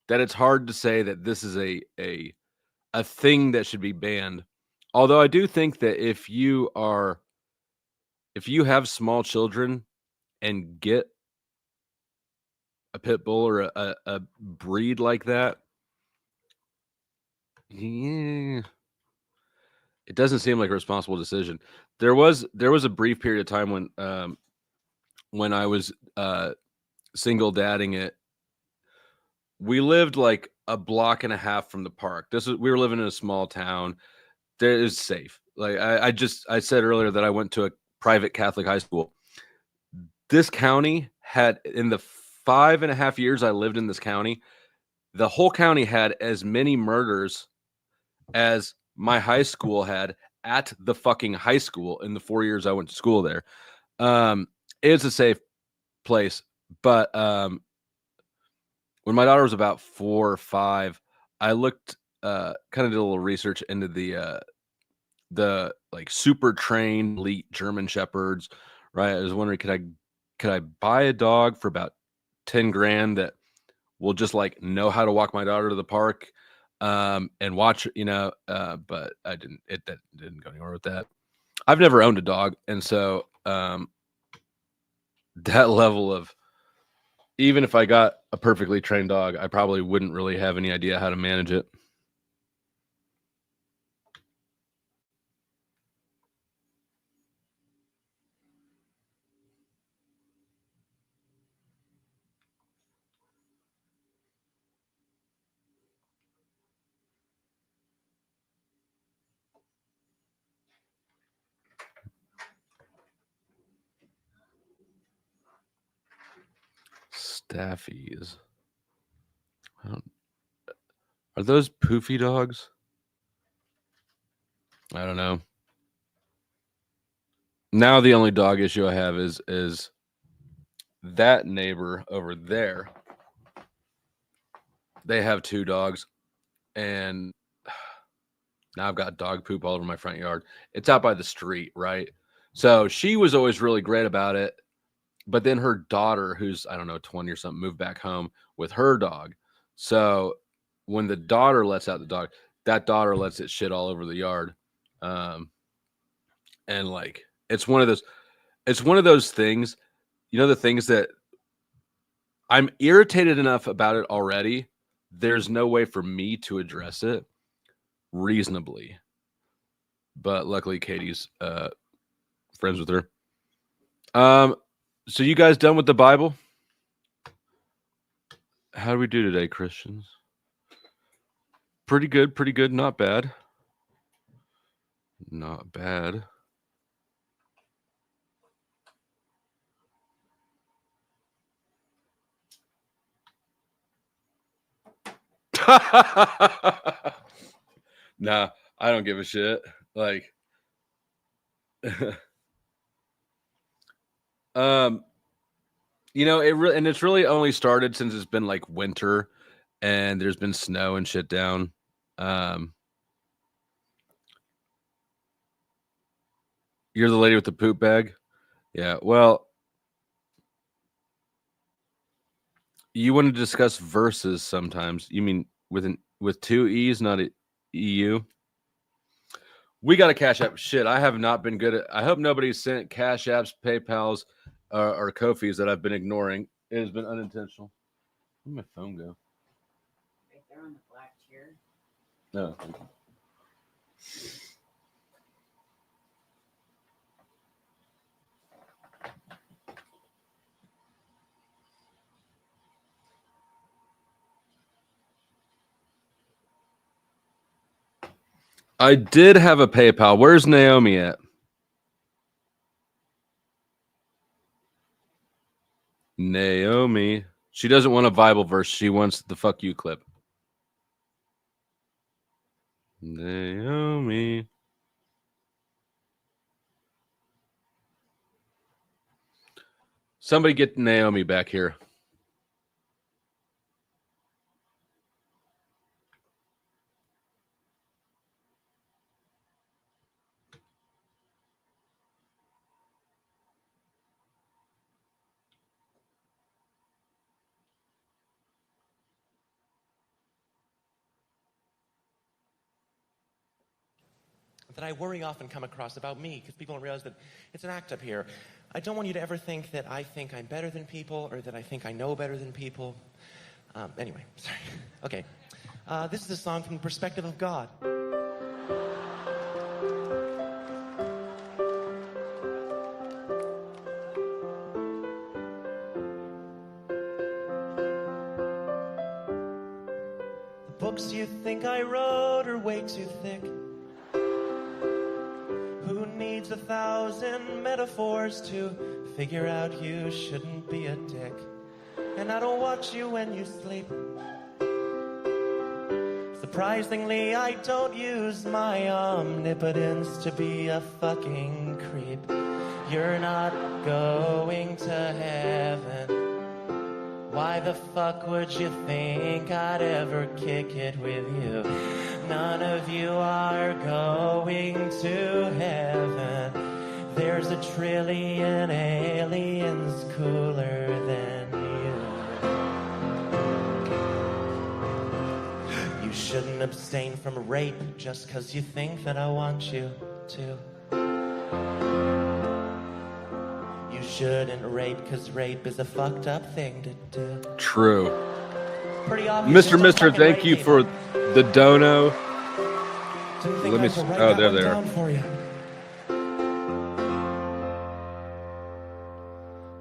that it's hard to say that this is a thing that should be banned. Although I do think that if you have small children and get a pit bull or a breed like that, yeah, it doesn't seem like a responsible decision. There was a brief period of time when I was single dadding it. We lived like a block and a half from the park. We were living in a small town. There is safe. Like I said earlier that I went to a private Catholic high school. This county had, in the 5.5 years I lived in this county, the whole county had as many murders as my high school had at the fucking high school in the 4 years I went to school there. It's a safe place, but when my daughter was about 4 or 5, I looked, kind of did a little research into the like super trained elite German shepherds, right? I was wondering, could I buy a dog for about 10 grand that will just like know how to walk my daughter to the park, and watch, but that didn't go anywhere with that. I've never owned a dog. And so, that level of, even if I got a perfectly trained dog, I probably wouldn't really have any idea how to manage it. Staffies. Are those poofy dogs? I don't know. Now the only dog issue I have is that neighbor over there. They have 2 dogs, and now I've got dog poop all over my front yard. It's out by the street, right? So she was always really great about it. But then her daughter, who's, I don't know, 20 or something, moved back home with her dog. So when the daughter lets out the dog, that daughter lets it shit all over the yard. And like, it's one of those things, the things that I'm irritated enough about it already. There's no way for me to address it reasonably. But luckily Katie's friends with her. So you guys done with the Bible? How do we do today, Christians? Pretty good, not bad. Not bad. Nah, I don't give a shit. Like, it's really only started since it's been like winter and there's been snow and shit down. You're the lady with the poop bag? Yeah. Well, You want to discuss verses sometimes. You mean with two E's, not a EU? We got a Cash App. Shit, I have not been good at. I hope nobody's sent Cash Apps, PayPals, or Ko-fis that I've been ignoring. It has been unintentional. Where'd my phone go? Right there on the black chair. No. I did have a PayPal. Where's Naomi at? Naomi. She doesn't want a Bible verse. She wants the fuck you clip. Naomi. Somebody get Naomi back here. that I worry often come across about me, because people don't realize that it's an act up here. I don't want you to ever think that I think I'm better than people or that I think I know better than people. Anyway, sorry. Okay. This is a song from the perspective of God. The books you think I wrote are way too thick. Who needs 1,000 metaphors to figure out you shouldn't be a dick? And I don't watch you when you sleep. Surprisingly, I don't use my omnipotence to be a fucking creep. You're not going to heaven. Why the fuck would you think I'd ever kick it with you? None of you are going to heaven. There's 1 trillion aliens cooler than you. You shouldn't abstain from rape just because you think that I want you to. You shouldn't rape because rape is a fucked up thing to do. True. Pretty obvious. Mr. Thank you for the dono. Let me. Oh, there they are.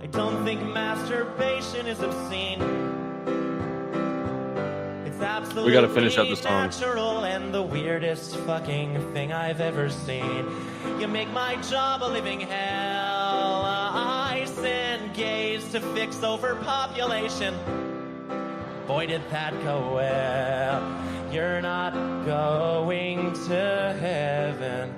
I don't think masturbation is obscene. It's absolutely We got to finish up the song. natural and the weirdest fucking thing I've ever seen. You make my job a living hell. I send gays to fix overpopulation. Boy, did that go well. You're not going to heaven.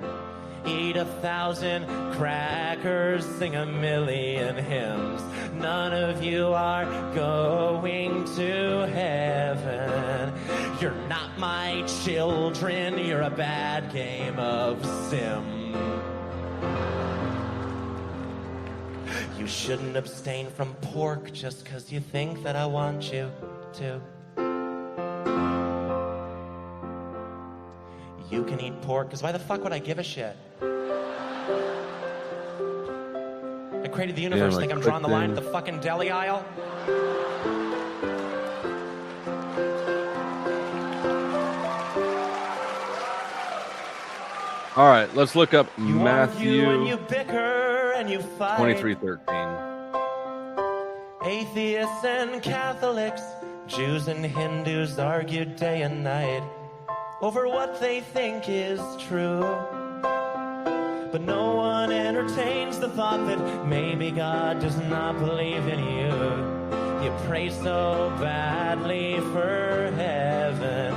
Eat 1,000 crackers, sing 1,000,000 hymns. None of you are going to heaven. You're not my children. You're a bad game of sim. You shouldn't abstain from pork just because you think that I want you to. You can eat pork, because why the fuck would I give a shit? I created the universe, think I'm drawing the line at the fucking deli aisle? All right, let's look up You Matthew argue and you bicker and you fight. 23:13. Atheists and Catholics, Jews and Hindus argue day and night over what they think is true. But no one entertains the thought that maybe God does not believe in you. You pray so badly for heaven,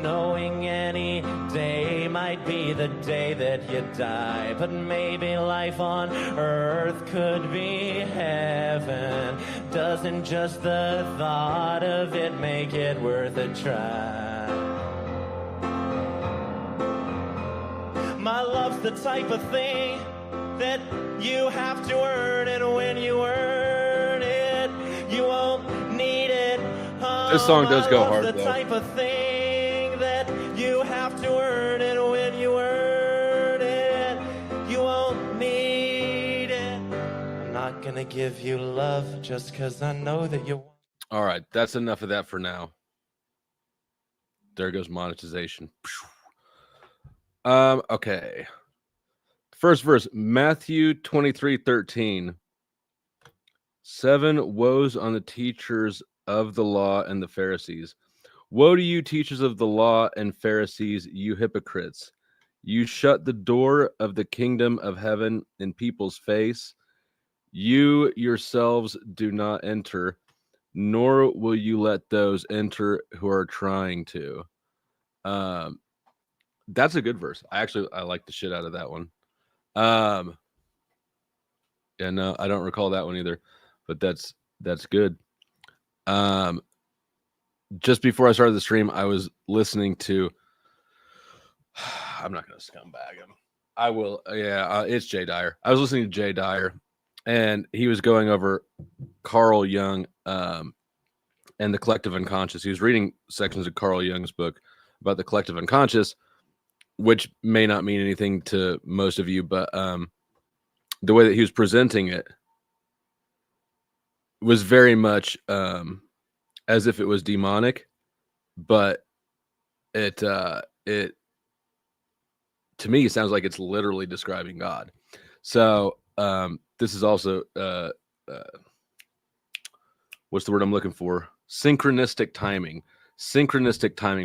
knowing any day might be the day that you die. But maybe life on earth could be heaven. Doesn't just the thought of it make it worth a try? My love's the type of thing that you have to earn, and when you earn it, you won't need it This song does go hard, the though. type of thing that you have to earn, and when you earn it, you won't need it. I'm not gonna give you love just because I know that you want. All right, that's enough of that for now. There goes monetization. Okay. First verse, Matthew 23:13. 7 woes on the teachers of the law and the Pharisees. Woe to you, teachers of the law and Pharisees, you hypocrites! You shut the door of the kingdom of heaven in people's face. You yourselves do not enter, nor will you let those enter who are trying to. That's a good verse. I like the shit out of that one. Yeah, no, I don't recall that one either, but that's good. Just before I started the stream, I was listening to. I'm not going to scumbag him. I will. Yeah, it's Jay Dyer. I was listening to Jay Dyer, and he was going over Carl Jung and the collective unconscious. He was reading sections of Carl Jung's book about the collective unconscious, which may not mean anything to most of you, but the way that he was presenting it was very much as if it was demonic, but it to me sounds like it's literally describing God. So this is also what's the word I'm looking for? Synchronistic timing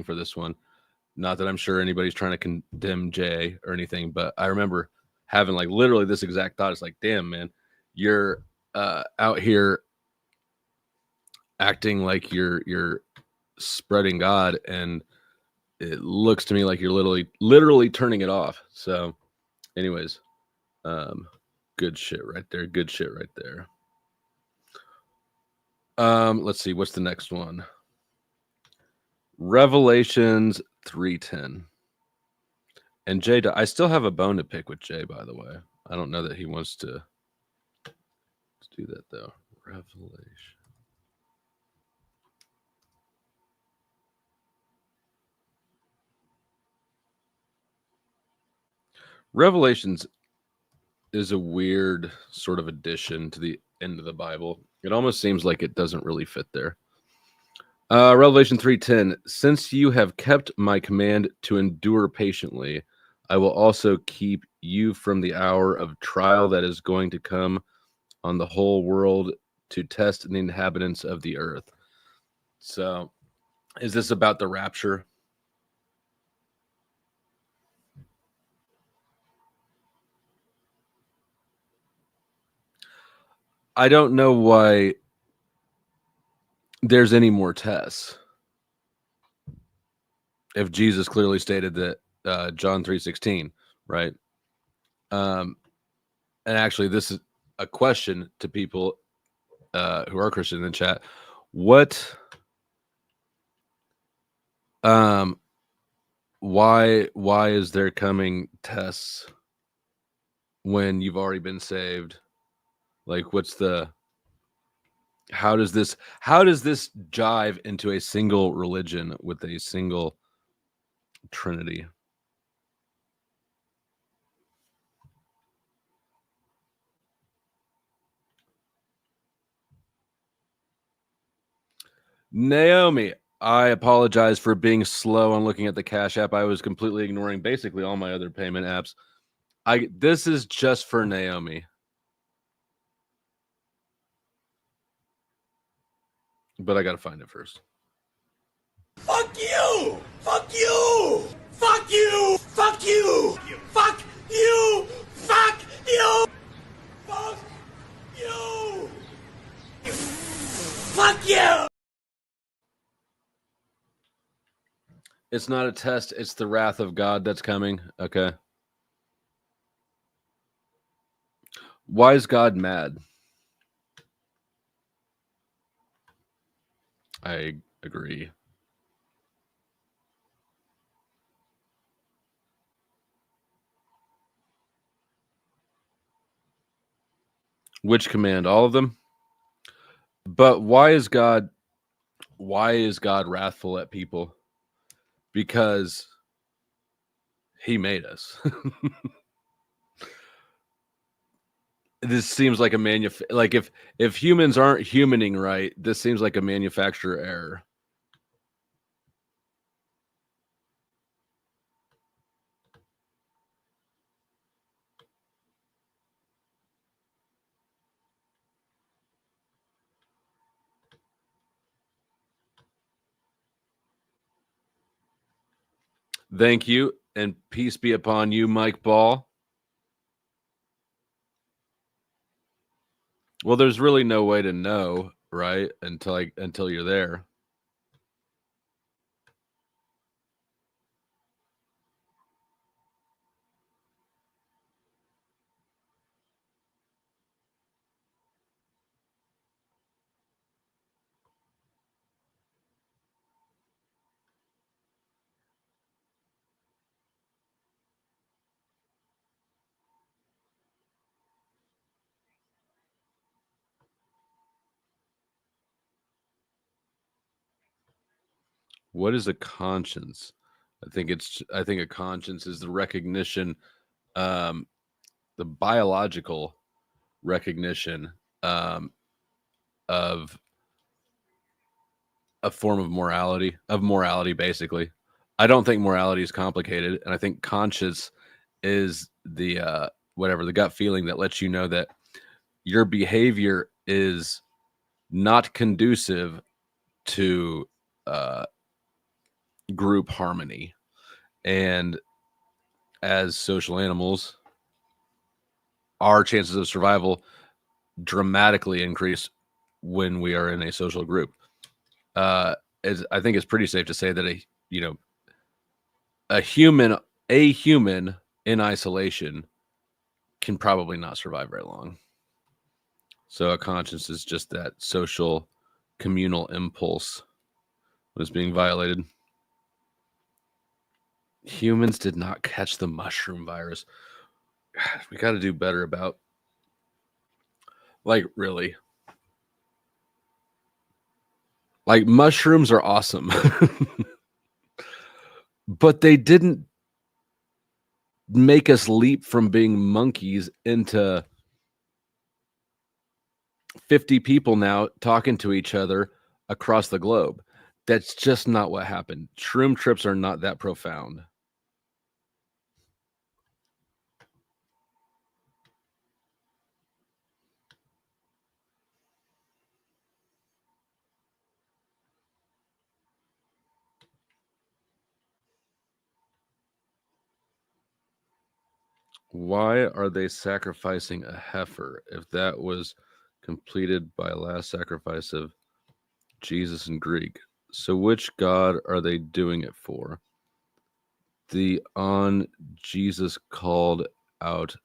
for this one. Not that I'm sure anybody's trying to condemn Jay or anything, but I remember having like literally this exact thought. It's like, damn, man, you're out here acting like you're spreading God, and it looks to me like you're literally turning it off. So anyways, good shit right there. Let's see, what's the next one? Revelations 3:10. And Jay, I still have a bone to pick with Jay, by the way. I don't know that he wants to do that, though. Revelation. Revelations is a weird sort of addition to the end of the Bible. It almost seems like it doesn't really fit there. Revelation 3:10. Since you have kept my command to endure patiently, I will also keep you from the hour of trial that is going to come on the whole world to test the inhabitants of the earth. So, is this about the rapture? I don't know why there's any more tests. If Jesus clearly stated that John 3:16, right? And actually, this is a question to people who are Christian in the chat. What? Why is there coming tests when you've already been saved? Like, what's the? How does this jive into a single religion with a single Trinity? Naomi, I apologize for being slow on looking at the Cash App. I was completely ignoring basically all my other payment apps. This is just for Naomi. But I got to find it first. Fuck you! Fuck you! Fuck you! Fuck you! Fuck you! Fuck you! Fuck you! Fuck you! It's not a test. It's the wrath of God that's coming. Okay. Why is God mad? I agree. Which command? All of them? But why is God why is God wrathful at people? Because he made us. This seems like a like if humans aren't humaning right, this seems like a manufacturer error. Thank you, and peace be upon you, Mike Ball. Well, there's really no way to know, right? Until you're there. What is a conscience? I think a conscience is the recognition, the biological recognition of a form of morality, basically. I don't think morality is complicated, and I think conscience is the whatever, the gut feeling that lets you know that your behavior is not conducive to group harmony. And as social animals, our chances of survival dramatically increase when we are in a social group. I think it's pretty safe to say that a human in isolation can probably not survive very long. So a conscience is just that social communal impulse was being violated. Humans did not catch the mushroom virus. God, we got to do better about, like, really. Like, mushrooms are awesome. But they didn't make us leap from being monkeys into 50 people now talking to each other across the globe. That's just not what happened. Shroom trips are not that profound. Why are they sacrificing a heifer if that was completed by last sacrifice of Jesus in Greek? So which God are they doing it for? The on Jesus called out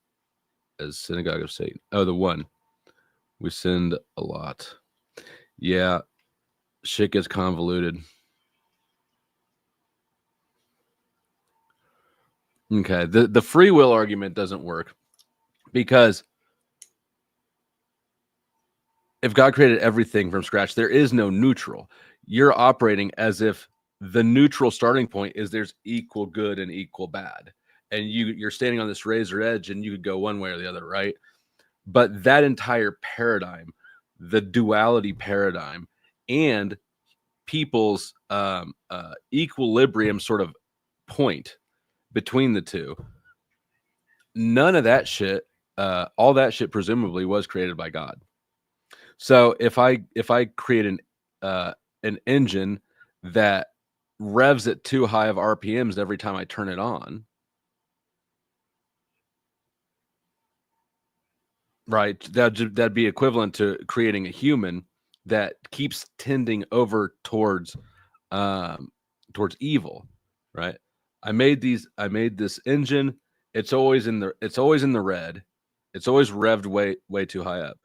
as synagogue of Satan. Oh, the one. We sinned a lot. Yeah, shit gets convoluted. Okay, the free will argument doesn't work because if God created everything from scratch, there is no neutral. You're operating as if the neutral starting point is there's equal good and equal bad. And you're standing on this razor edge and you could go one way or the other, right? But that entire paradigm, the duality paradigm, and people's equilibrium sort of point between the two, none of that shit, all that shit presumably was created by God. So if I create an engine that revs at too high of RPMs every time I turn it on, right? That'd be equivalent to creating a human that keeps tending over towards evil, right? I made this engine. It's always in the red. It's always revved way too high up.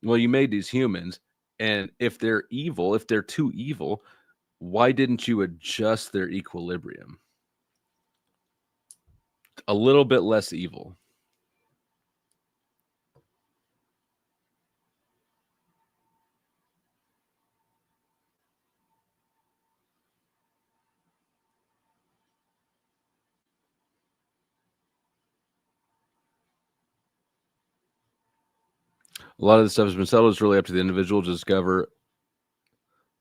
Well, you made these humans, and if they're evil, if they're too evil, why didn't you adjust their equilibrium? A little bit less evil. A lot of this stuff has been settled. It's really up to the individual to discover,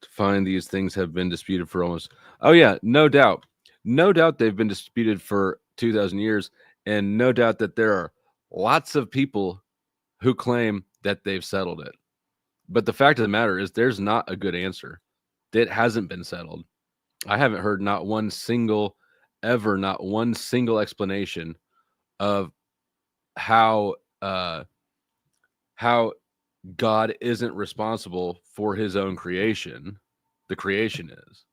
to find these things have been disputed for almost. Oh, yeah, no doubt. No doubt they've been disputed for 2,000 years. And no doubt that there are lots of people who claim that they've settled it. But the fact of the matter is there's not a good answer. It hasn't been settled. I haven't heard not one single explanation of how God isn't responsible for his own creation. The creation is.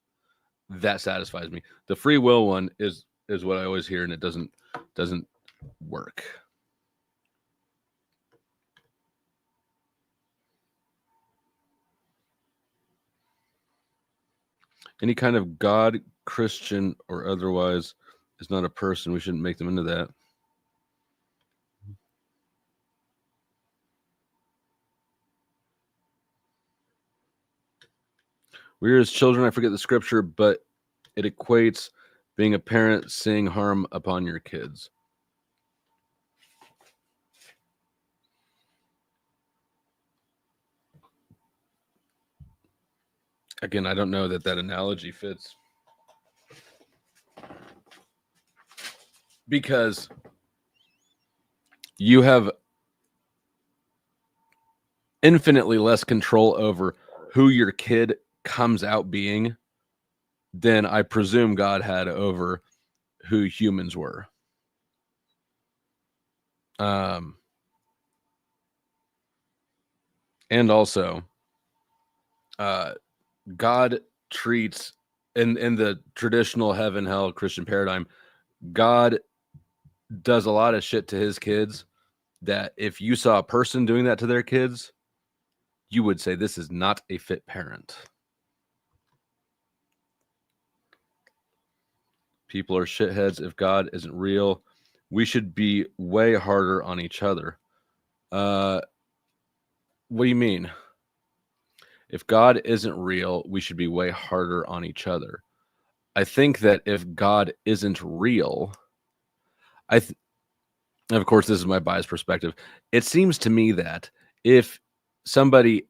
That satisfies me. The free will one is what I always hear, and it doesn't work. Any kind of God, Christian or otherwise, is not a person. We shouldn't make them into that. We are as children, I forget the scripture, but it equates being a parent seeing harm upon your kids. Again, I don't know that analogy fits. Because you have infinitely less control over who your kid comes out being than I presume God had over who humans were. And also, God treats, in the traditional heaven, hell, Christian paradigm, God does a lot of shit to his kids that if you saw a person doing that to their kids, you would say this is not a fit parent. People are shitheads. If God isn't real, we should be way harder on each other. What do you mean? If God isn't real, we should be way harder on each other. I think that if God isn't real, of course, this is my biased perspective. It seems to me that if somebody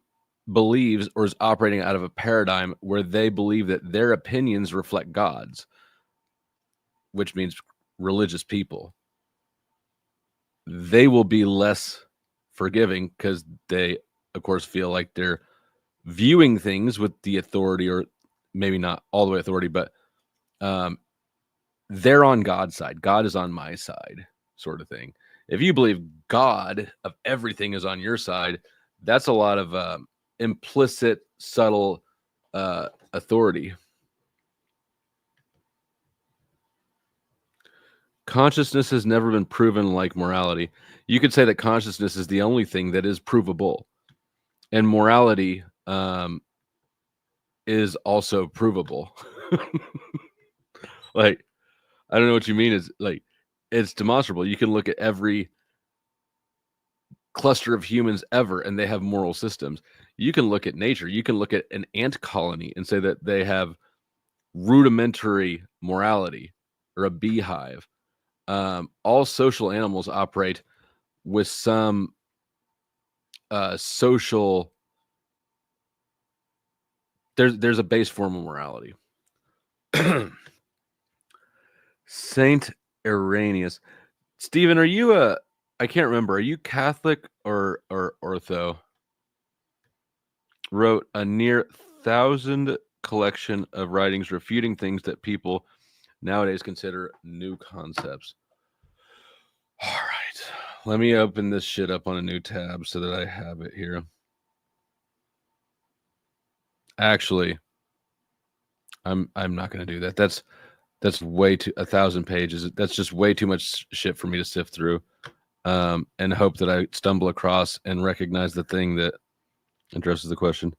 believes or is operating out of a paradigm where they believe that their opinions reflect God's, which means religious people, they will be less forgiving because they, of course, feel like they're viewing things with the authority, or maybe not all the way authority, but they're on God's side. God is on my side, sort of thing. If you believe God of everything is on your side, that's a lot of implicit, subtle authority. Consciousness has never been proven like morality. You could say that consciousness is the only thing that is provable, and morality is also provable. Like, I don't know what you mean. Is like, it's demonstrable. You can look at every cluster of humans ever, and they have moral systems. You can look at nature. You can look at an ant colony and say that they have rudimentary morality, or a beehive. All social animals operate with some social. There's a base form of morality. Saint Irenaeus. Stephen, are you I can't remember. Are you Catholic or Ortho? Wrote a near 1,000 collection of writings refuting things that people nowadays consider new concepts. All right. Let me open this shit up on a new tab so that I have it here. Actually, I'm not going to do that. That's way too 1,000 pages. That's just way too much shit for me to sift through, and hope that I stumble across and recognize the thing that addresses the question.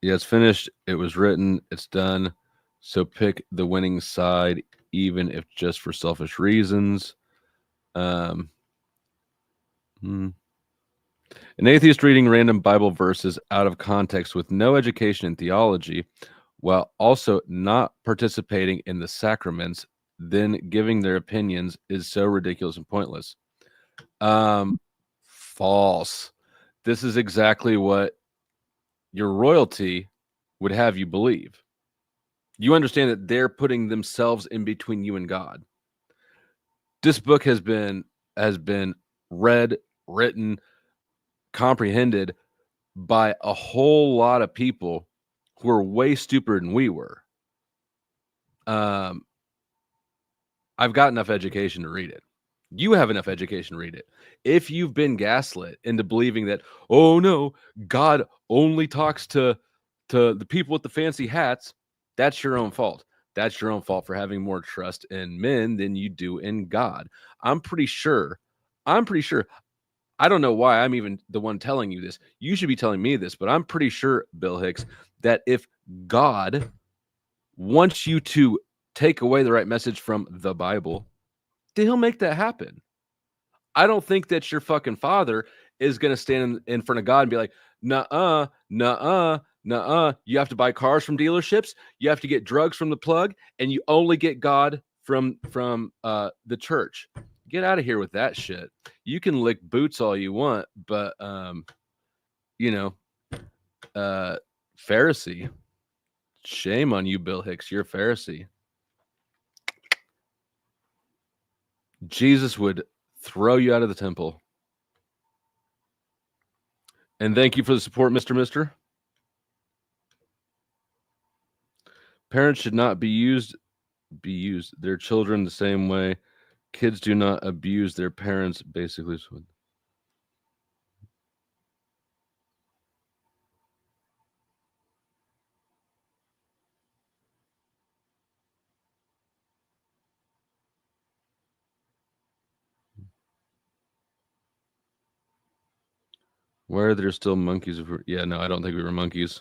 Yeah, it's finished. It was written. It's done. So pick the winning side, even if just for selfish reasons. An atheist reading random Bible verses out of context with no education in theology, while also not participating in the sacraments, then giving their opinions, is so ridiculous and pointless. False. this is exactly what your royalty would have you believe. You understand that they're putting themselves in between you and God. This book has been read, written, comprehended by a whole lot of people who are way stupider than we were. I've got enough education to read it. You have enough education to read it. If you've been gaslit into believing that, oh no, God only talks to the people with the fancy hats, that's your own fault. That's your own fault for having more trust in men than you do in God. I'm pretty sure. I don't know why I'm even the one telling you this. You should be telling me this, but I'm pretty sure, Bill Hicks, that if God wants you to take away the right message from the Bible, then he'll make that happen. I don't think that your fucking father is going to stand in front of God and be like, nuh-uh, nuh-uh, nuh-uh. You have to buy cars from dealerships. You have to get drugs from the plug, and you only get God from the church. Get out of here with that shit. You can lick boots all you want, but Pharisee. Shame on you, Bill Hicks. You're a Pharisee. Jesus would throw you out of the temple. And thank you for the support, Mr. Mister. Parents should not be used their children the same way. Kids do not abuse their parents, basically. Where are there still monkeys? Yeah, no, I don't think we were monkeys.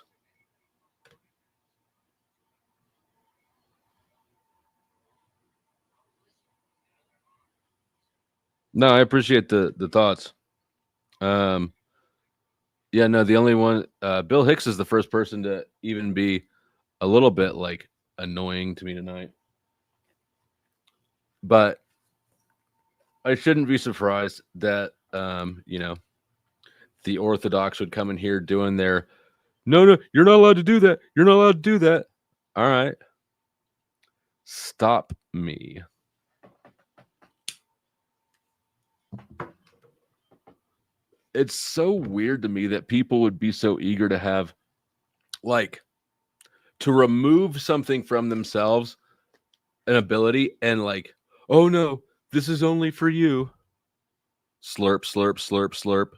No, I appreciate the thoughts. Yeah, no, the only one, Bill Hicks is the first person to even be a little bit like annoying to me tonight. But I shouldn't be surprised that, the Orthodox would come in here doing their, no, you're not allowed to do that. You're not allowed to do that. All right. Stop me. It's so weird to me that people would be so eager to have, like, to remove something from themselves, an ability, and like, oh no, this is only for you. Slurp, slurp, slurp, slurp.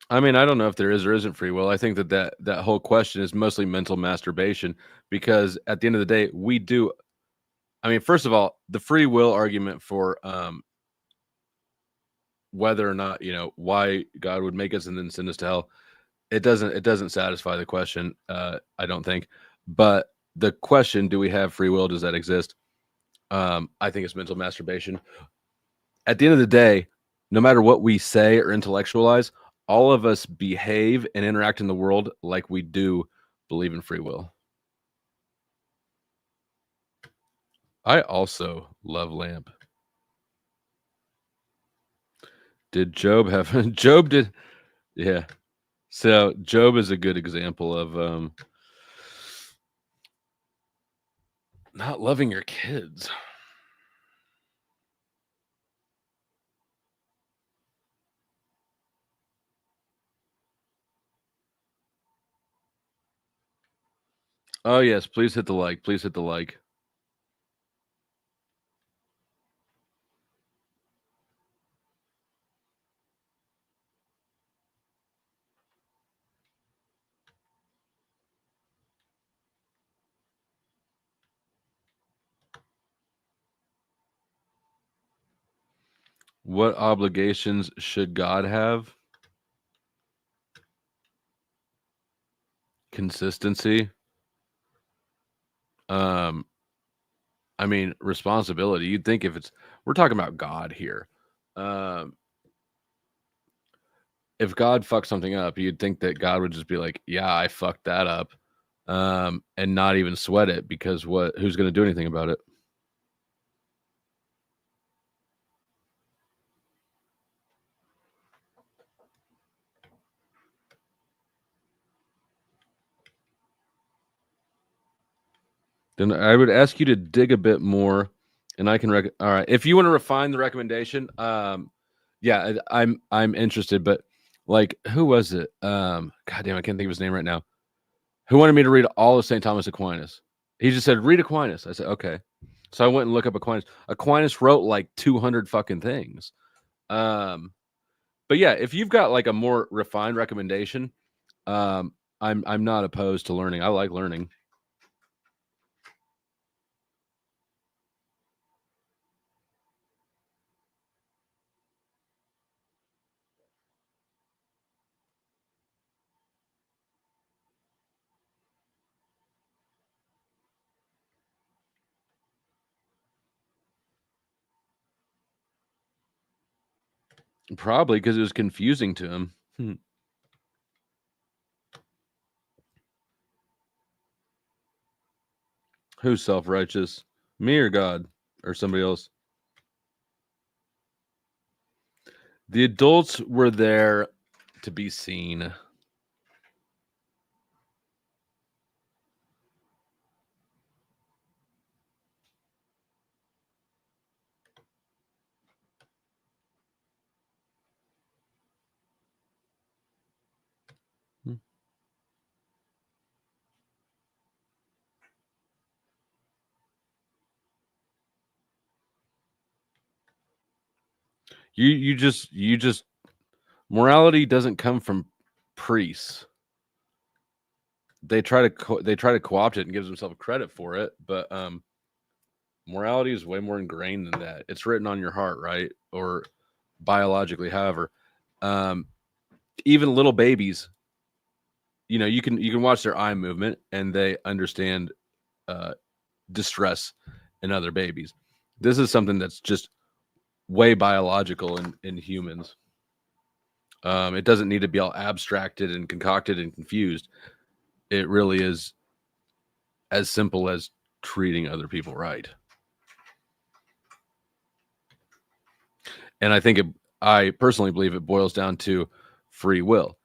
I mean, I don't know if there is or isn't free will. I think that whole question is mostly mental masturbation, because at the end of the day, we do. I mean, first of all, the free will argument for whether or not, why God would make us and then send us to hell, it doesn't satisfy the question. I don't think. But the question, do we have free will? Does that exist? I think it's mental masturbation. At the end of the day, no matter what we say or intellectualize, all of us behave and interact in the world like we do believe in free will. I also love lamp. Did Job have Job did yeah. So Job is a good example of not loving your kids. Oh yes, please hit the like. Please hit the like. What obligations should God have? Consistency. I mean, responsibility. You'd think if we're talking about God here. if God fucked something up, you'd think that God would just be like, yeah, I fucked that up, and not even sweat it, because who's going to do anything about it? Then I would ask you to dig a bit more, and I can all right. If you want to refine the recommendation, yeah, I'm interested. But like, who was it? God damn, I can't think of his name right now. Who wanted me to read all of St. Thomas Aquinas? He just said, read Aquinas. I said, okay. So I went and looked up Aquinas. Aquinas wrote like 200 fucking things. But yeah, if you've got like a more refined recommendation, I'm not opposed to learning. I like learning. Probably because it was confusing to him. Who's self-righteous? Me or God? Or somebody else? The adults were there to be seen. You just morality doesn't come from priests. They try to co-opt it and gives themselves credit for it, but morality is way more ingrained than that. It's written on your heart, right? Or biologically, however. Even little babies, you can watch their eye movement and they understand distress in other babies. This is something that's just way biological in humans. It doesn't need to be all abstracted and concocted and confused. It really is as simple as treating other people right. And I personally believe it boils down to free will.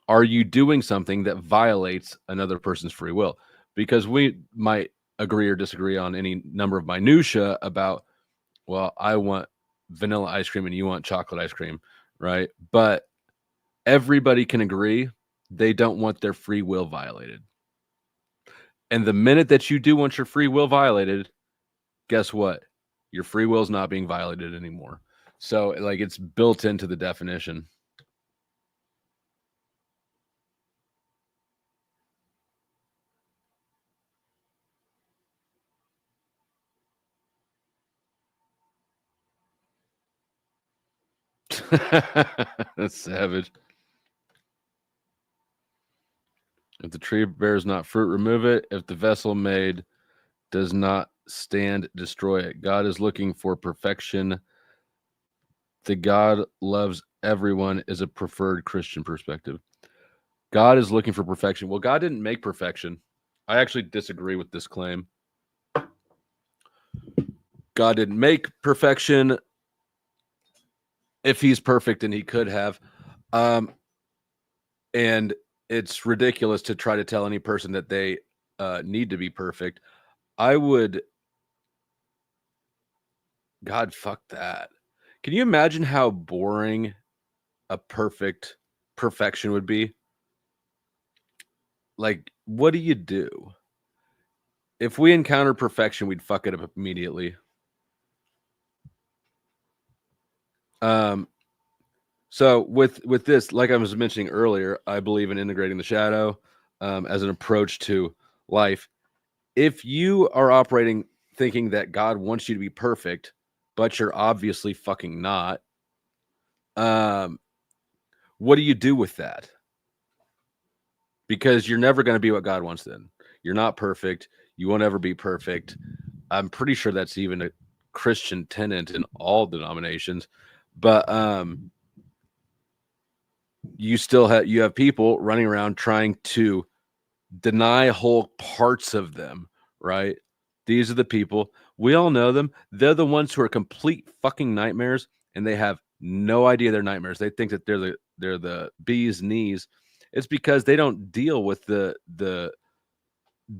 Are you doing something that violates another person's free will? Because we might agree or disagree on any number of minutia about, well, I want vanilla ice cream and you want chocolate ice cream, right? But everybody can agree they don't want their free will violated. And the minute that you do want your free will violated, guess what? Your free will is not being violated anymore. So like it's built into the definition. That's savage. If the tree bears not fruit, remove it. If the vessel made does not stand, destroy it. God is looking for perfection. The God loves everyone is a preferred Christian perspective. God is looking for perfection. Well, God didn't make perfection. I actually disagree with this claim. God didn't make perfection. If he's perfect, and he could have. And it's ridiculous to try to tell any person that they need to be perfect. God, fuck that. Can you imagine how boring a perfection would be? Like, what do you do? If we encounter perfection, we'd fuck it up immediately. So with this, like I was mentioning earlier, I believe in integrating the shadow as an approach to life. If you are operating thinking that God wants you to be perfect, but you're obviously fucking not, what do you do with that? Because you're never going to be what God wants then. You're not perfect. You won't ever be perfect. I'm pretty sure that's even a Christian tenet in all denominations. But you have people running around trying to deny whole parts of them, right? These are the people, we all know them. They're the ones who are complete fucking nightmares, and they have no idea they're nightmares. They think that they're the bee's knees. It's because they don't deal with the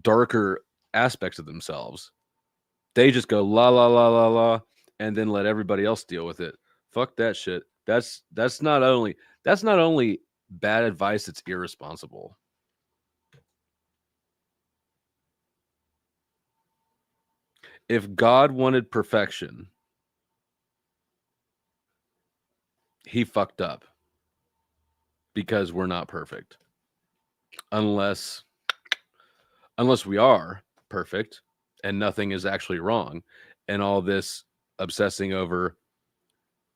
darker aspects of themselves. They just go la la la la la, and then let everybody else deal with it. Fuck that shit. That's not only bad advice, it's irresponsible. If God wanted perfection, he fucked up because we're not perfect. Unless we are perfect and nothing is actually wrong, and all this obsessing over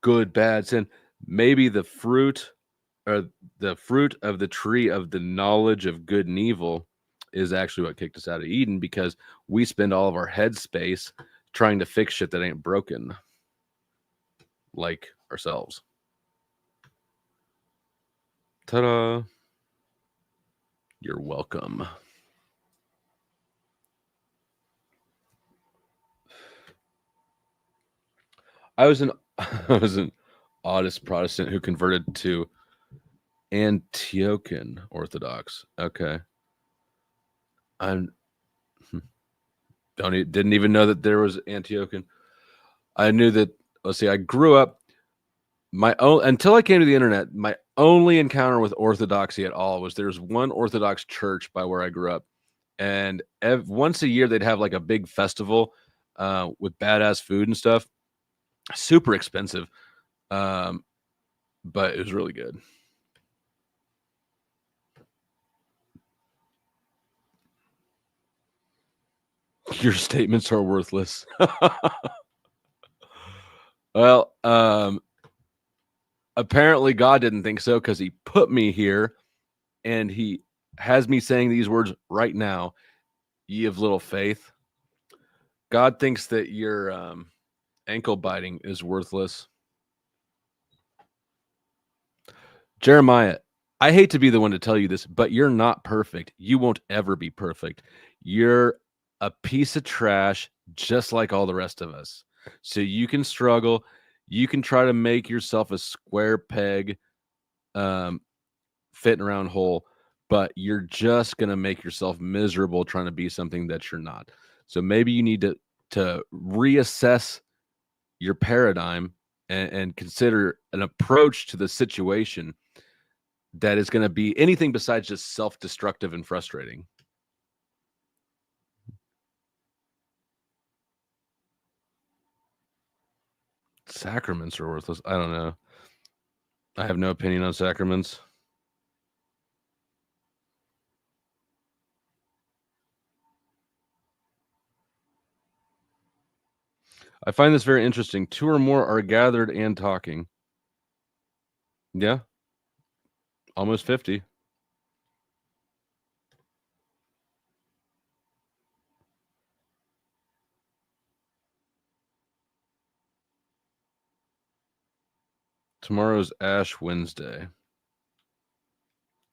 good, bad, sin, maybe the fruit of the tree of the knowledge of good and evil is actually what kicked us out of Eden, because we spend all of our head space trying to fix shit that ain't broken, like ourselves. Ta-da! You're welcome. I was an oddest Protestant who converted to Antiochian Orthodox. Okay. Didn't even know that there was Antiochian. I knew that. Let's see. I grew up until I came to the internet. My only encounter with Orthodoxy at all was there's one Orthodox church by where I grew up, and once a year they'd have like a big festival with badass food and stuff. Super expensive, but it was really good. Your statements are worthless. Well, apparently God didn't think so, because he put me here and he has me saying these words right now. Ye of little faith. God thinks that your ankle biting is worthless. Jeremiah, I hate to be the one to tell you this, but you're not perfect. You won't ever be perfect. You're a piece of trash, just like all the rest of us. So you can struggle. You can try to make yourself a square peg, fit in a round hole, but you're just going to make yourself miserable trying to be something that you're not. So maybe you need to reassess your paradigm and consider an approach to the situation that is going to be anything besides just self-destructive and frustrating. Sacraments are worthless. I don't know. I have no opinion on sacraments. I find this very interesting. 2 or more are gathered and talking. Yeah. Almost 50. Tomorrow's Ash Wednesday.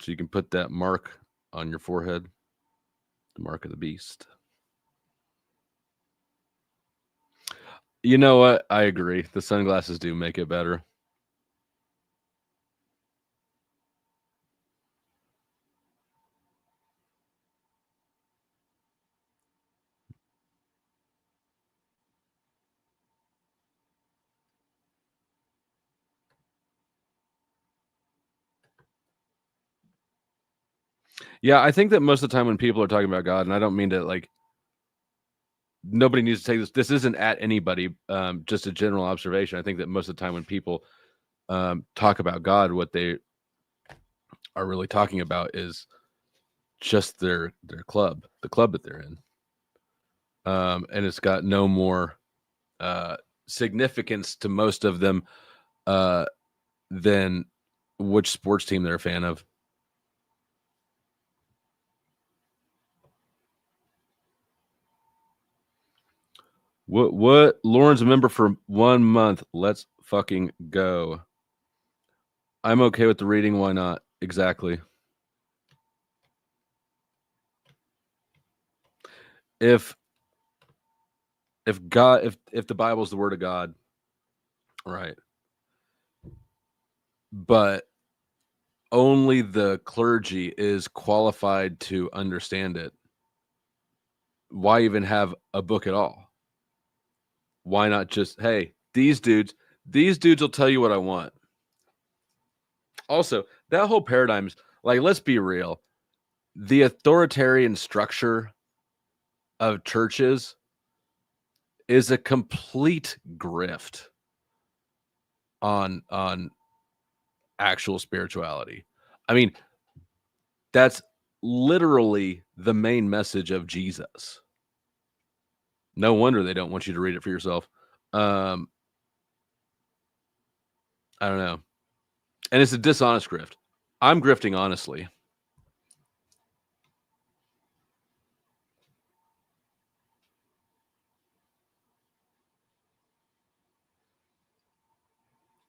So you can put that mark on your forehead. The mark of the beast. You know what? I agree. The sunglasses do make it better. Yeah, I think that most of the time when people are talking about God, and I don't mean to like, nobody needs to take this. This isn't at anybody, just a general observation. I think that most of the time when people talk about God, what they are really talking about is just their club, the club that they're in. And it's got no more significance to most of them than which sports team they're a fan of. What Lauren's a member for 1 month. Let's fucking go. I'm okay with the reading. Why not? Exactly. If God, if the Bible is the word of God, right? But only the clergy is qualified to understand it. Why even have a book at all? Why not just, hey, these dudes will tell you what I want. Also, that whole paradigm's like, let's be real. The authoritarian structure of churches is a complete grift on actual spirituality. I mean, that's literally the main message of Jesus. No wonder they don't want you to read it for yourself. I don't know. And it's a dishonest grift. I'm grifting honestly.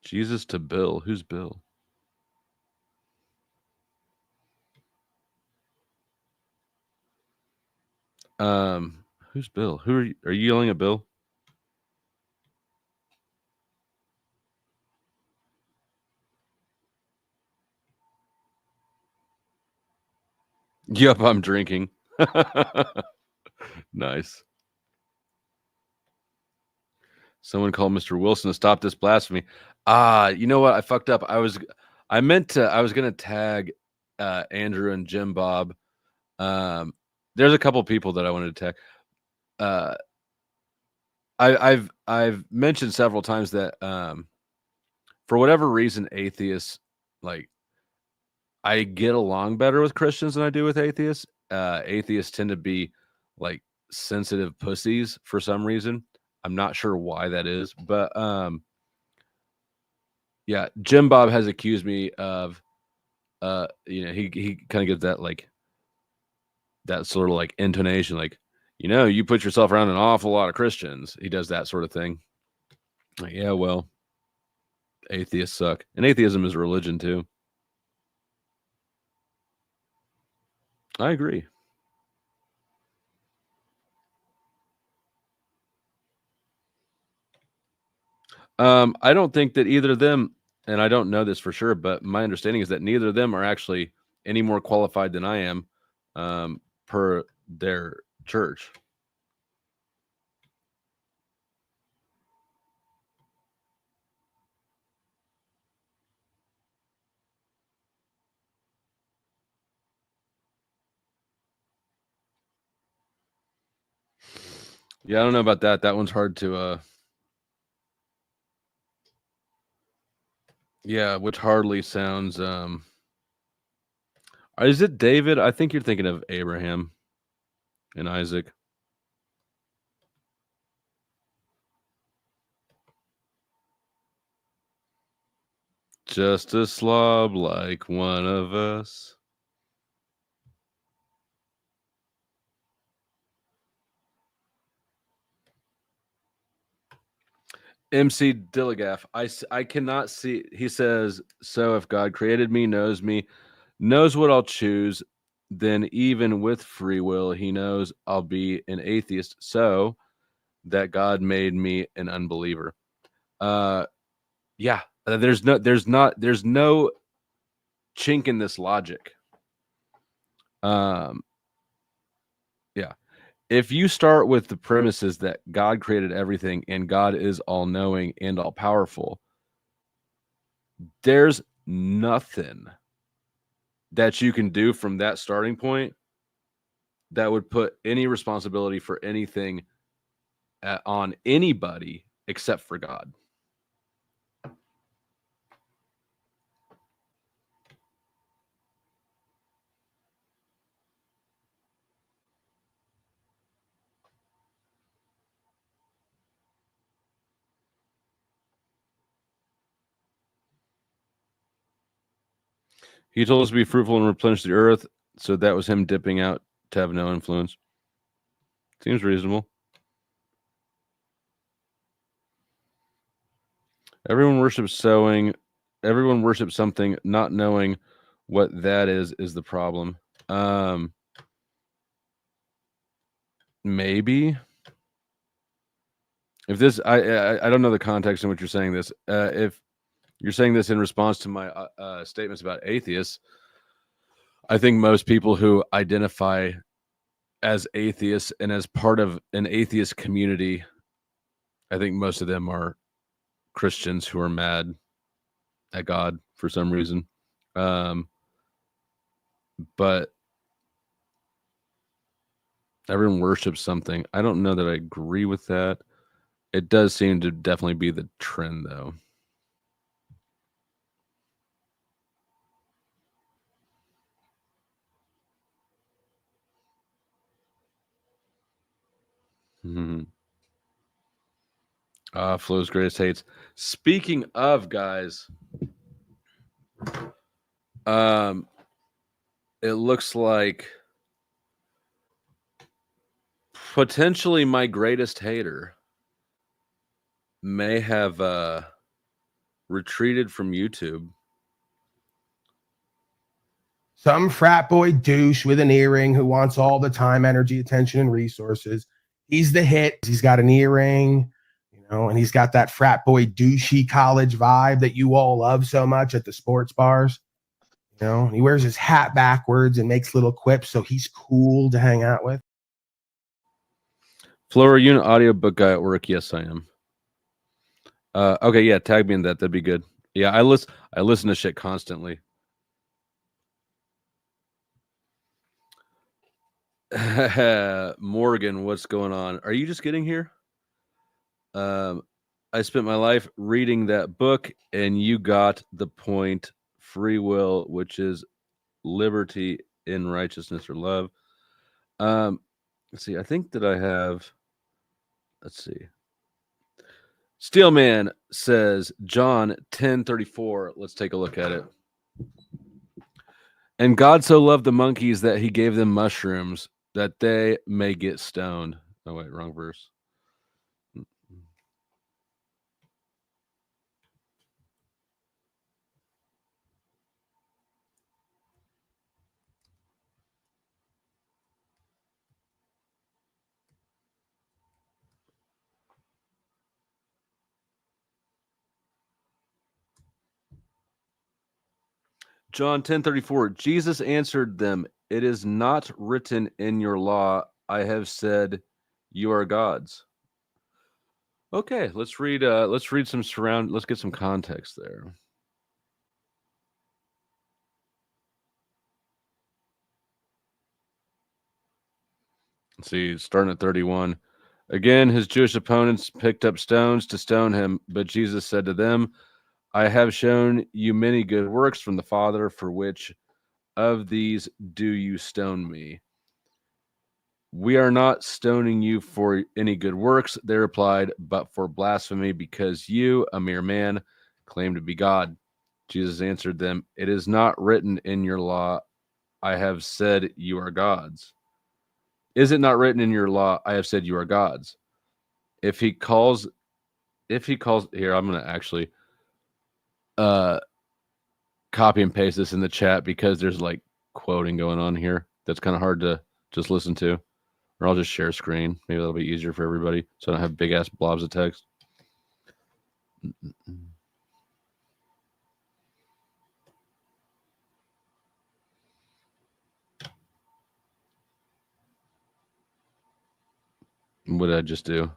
Jesus to Bill. Who's Bill? Who's Bill? Who are you yelling at Bill? Yep, I'm drinking. Nice. Someone called Mr. Wilson to stop this blasphemy. You know what? I fucked up. I was gonna tag Andrew and Jim Bob. There's a couple people that I wanted to tag. I've mentioned several times that for whatever reason, atheists, like, I get along better with Christians than I do with atheists. Atheists tend to be like sensitive pussies for some reason. I'm not sure why that is, but yeah, Jim Bob has accused me of he kind of gives that like that sort of like intonation, like, you put yourself around an awful lot of Christians. He does that sort of thing. Like, yeah, well, atheists suck. And atheism is a religion too. I agree. I don't think that either of them, and I don't know this for sure, but my understanding is that neither of them are actually any more qualified than I am per their church. Yeah, I don't know about that. That one's hard to yeah, which hardly sounds is it David? I think you're thinking of Abraham and Isaac. Just a slob like one of us. MC Dilligaff, I cannot see. He says, so if God created me, knows what I'll choose, then even with free will, he knows I'll be an atheist. So that God made me an unbeliever. Yeah, there's no chink in this logic. Yeah. If you start with the premises that God created everything and God is all knowing and all powerful, there's nothing that you can do from that starting point that would put any responsibility for anything on anybody except for God. He told us to be fruitful and replenish the earth, so that was him dipping out to have no influence. Seems reasonable. Everyone worships sowing. Everyone worships something, not knowing what that is the problem. Maybe. If this, I don't know the context in which you're saying this. If you're saying this in response to my statements about atheists, I think most people who identify as atheists and as part of an atheist community, I think most of them are Christians who are mad at God for some reason. But everyone worships something. I don't know that I agree with that. It does seem to definitely be the trend, though. Flo's greatest hates. Speaking of, guys, it looks like potentially my greatest hater may have retreated from YouTube. Some frat boy douche with an earring who wants all the time, energy, attention, and resources. He's the hit. He's got an earring, and he's got that frat boy douchey college vibe that you all love so much at the sports bars. And he wears his hat backwards and makes little quips, so he's cool to hang out with. Flo, are you an audiobook guy at work? Yes, I am. Okay, yeah, tag me in that. That'd be good. Yeah, I listen to shit constantly. Morgan, what's going on? Are you just getting here? I spent my life reading that book, and you got the point. Free will, which is liberty in righteousness or love. Let's see. I think that I have. Let's see. Steelman says John 10:34. Let's take a look at it. And God so loved the monkeys that he gave them mushrooms that they may get stoned. Oh, wait, wrong verse. John 10:34. Jesus answered them, "It is not written in your law, I have said you are gods." Okay, let's read some let's get some context there. Let's see, starting at 31. Again, his Jewish opponents picked up stones to stone him, but Jesus said to them, I have shown you many good works from the Father. For which of these do you stone me? We are not stoning you for any good works, they replied, but for blasphemy, because you, a mere man, claim to be God. Jesus answered them, It is not written in your law, I have said you are gods. Is it not written in your law, I have said you are gods? If he calls here, I'm going to actually copy and paste this in the chat because there's like quoting going on here. That's kind of hard to just listen to. Or I'll just share screen. Maybe that'll be easier for everybody so I don't have big ass blobs of text. What did I just do?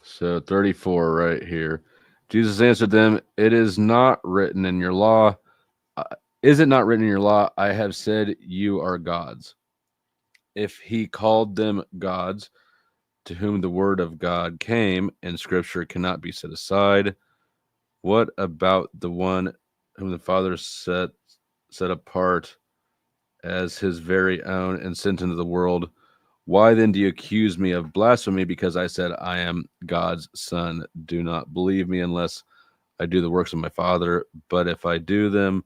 So 34 right here. Jesus answered them, It is not written in your law. Is it not written in your law? I have said you are gods. If he called them gods, to whom the word of God came, and scripture cannot be set aside, what about the one whom the Father set apart as his very own and sent into the world? Why then do you accuse me of blasphemy because I said I am God's son? Do not believe me unless I do the works of my Father. But if I do them,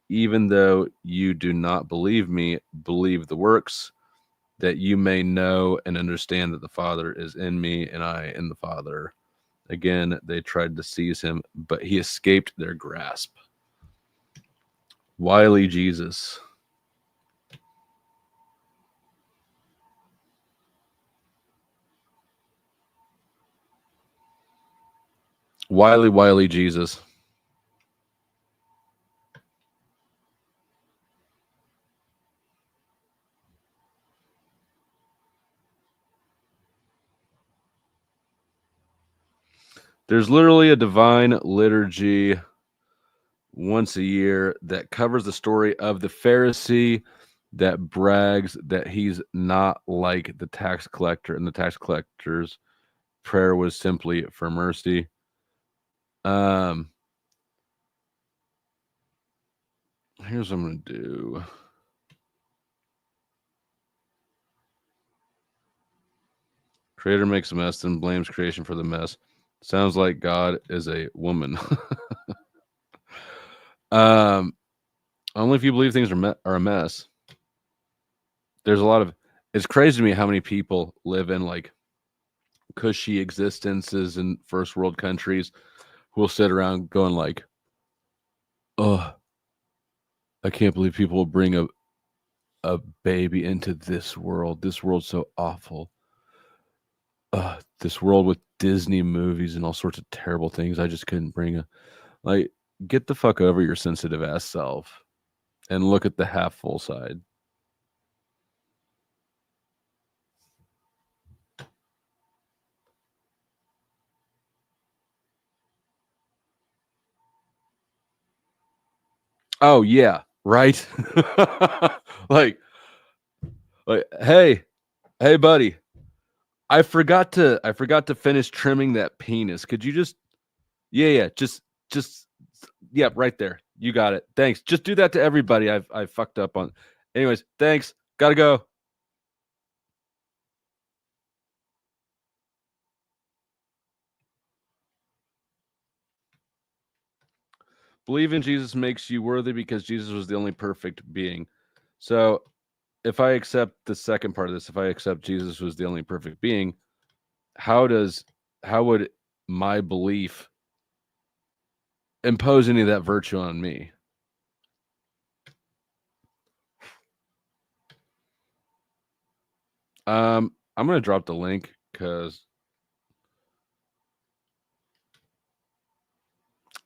even though you do not believe me, believe the works, that you may know and understand that the Father is in me and I in the Father. Again, they tried to seize him, but he escaped their grasp. Wily Jesus. Wily Jesus. There's literally a divine liturgy once a year that covers the story of the Pharisee that brags that he's not like the tax collector, and the tax collector's prayer was simply for mercy. Here's what I'm going to do. Creator makes a mess, then blames creation for the mess. Sounds like God is a woman. Only if you believe things are a mess. There's a lot of... It's crazy to me how many people live in like cushy existences in first world countries who will sit around going like, oh, I can't believe people will bring a baby into this world. This world's so awful. This world with Disney movies and all sorts of terrible things. I just couldn't bring like, get the fuck over your sensitive ass self and look at the half full side. Oh yeah, right. like, hey, buddy, I forgot to finish trimming that penis. Could you just, yeah, right there. You got it. Thanks. Just do that to everybody. I fucked up on. Anyways, thanks. Gotta go. Believe in Jesus makes you worthy because Jesus was the only perfect being. So if I accept the second part of this, if I accept Jesus was the only perfect being, how would my belief impose any of that virtue on me? I'm going to drop the link because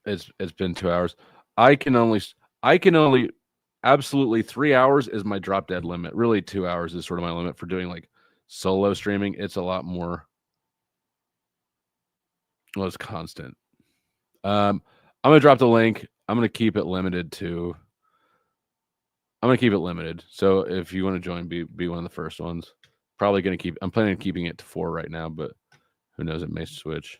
it's been 2 hours. I can only absolutely 3 hours is my drop dead limit. Really 2 hours is sort of my limit for doing like solo streaming. It's a lot more. Well, it's constant. I'm going to drop the link. I'm going to keep it limited. So if you want to join, be one of the first ones. Probably going to I'm planning on keeping it to 4 right now, but who knows, it may switch.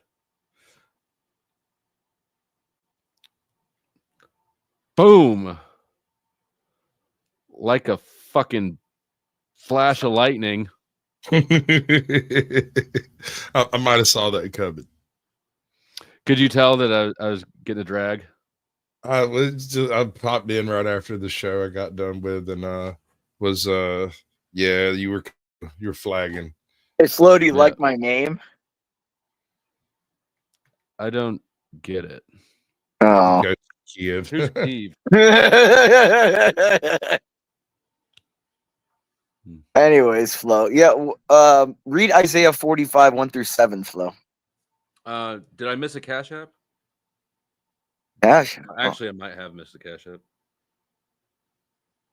Boom. Like a fucking flash of lightning. I might have saw that coming. Could you tell that I was getting a drag? I popped in right after the show I got done with, and yeah, you were flagging. Hey, Flo, do you like my name? I don't get it. Oh. Okay, Kiev. Who's Steve? Anyways, Flo. Yeah, read Isaiah 45, 1-7, Flo. Did I miss a Cash App? Cash? Actually, I might have missed a Cash App.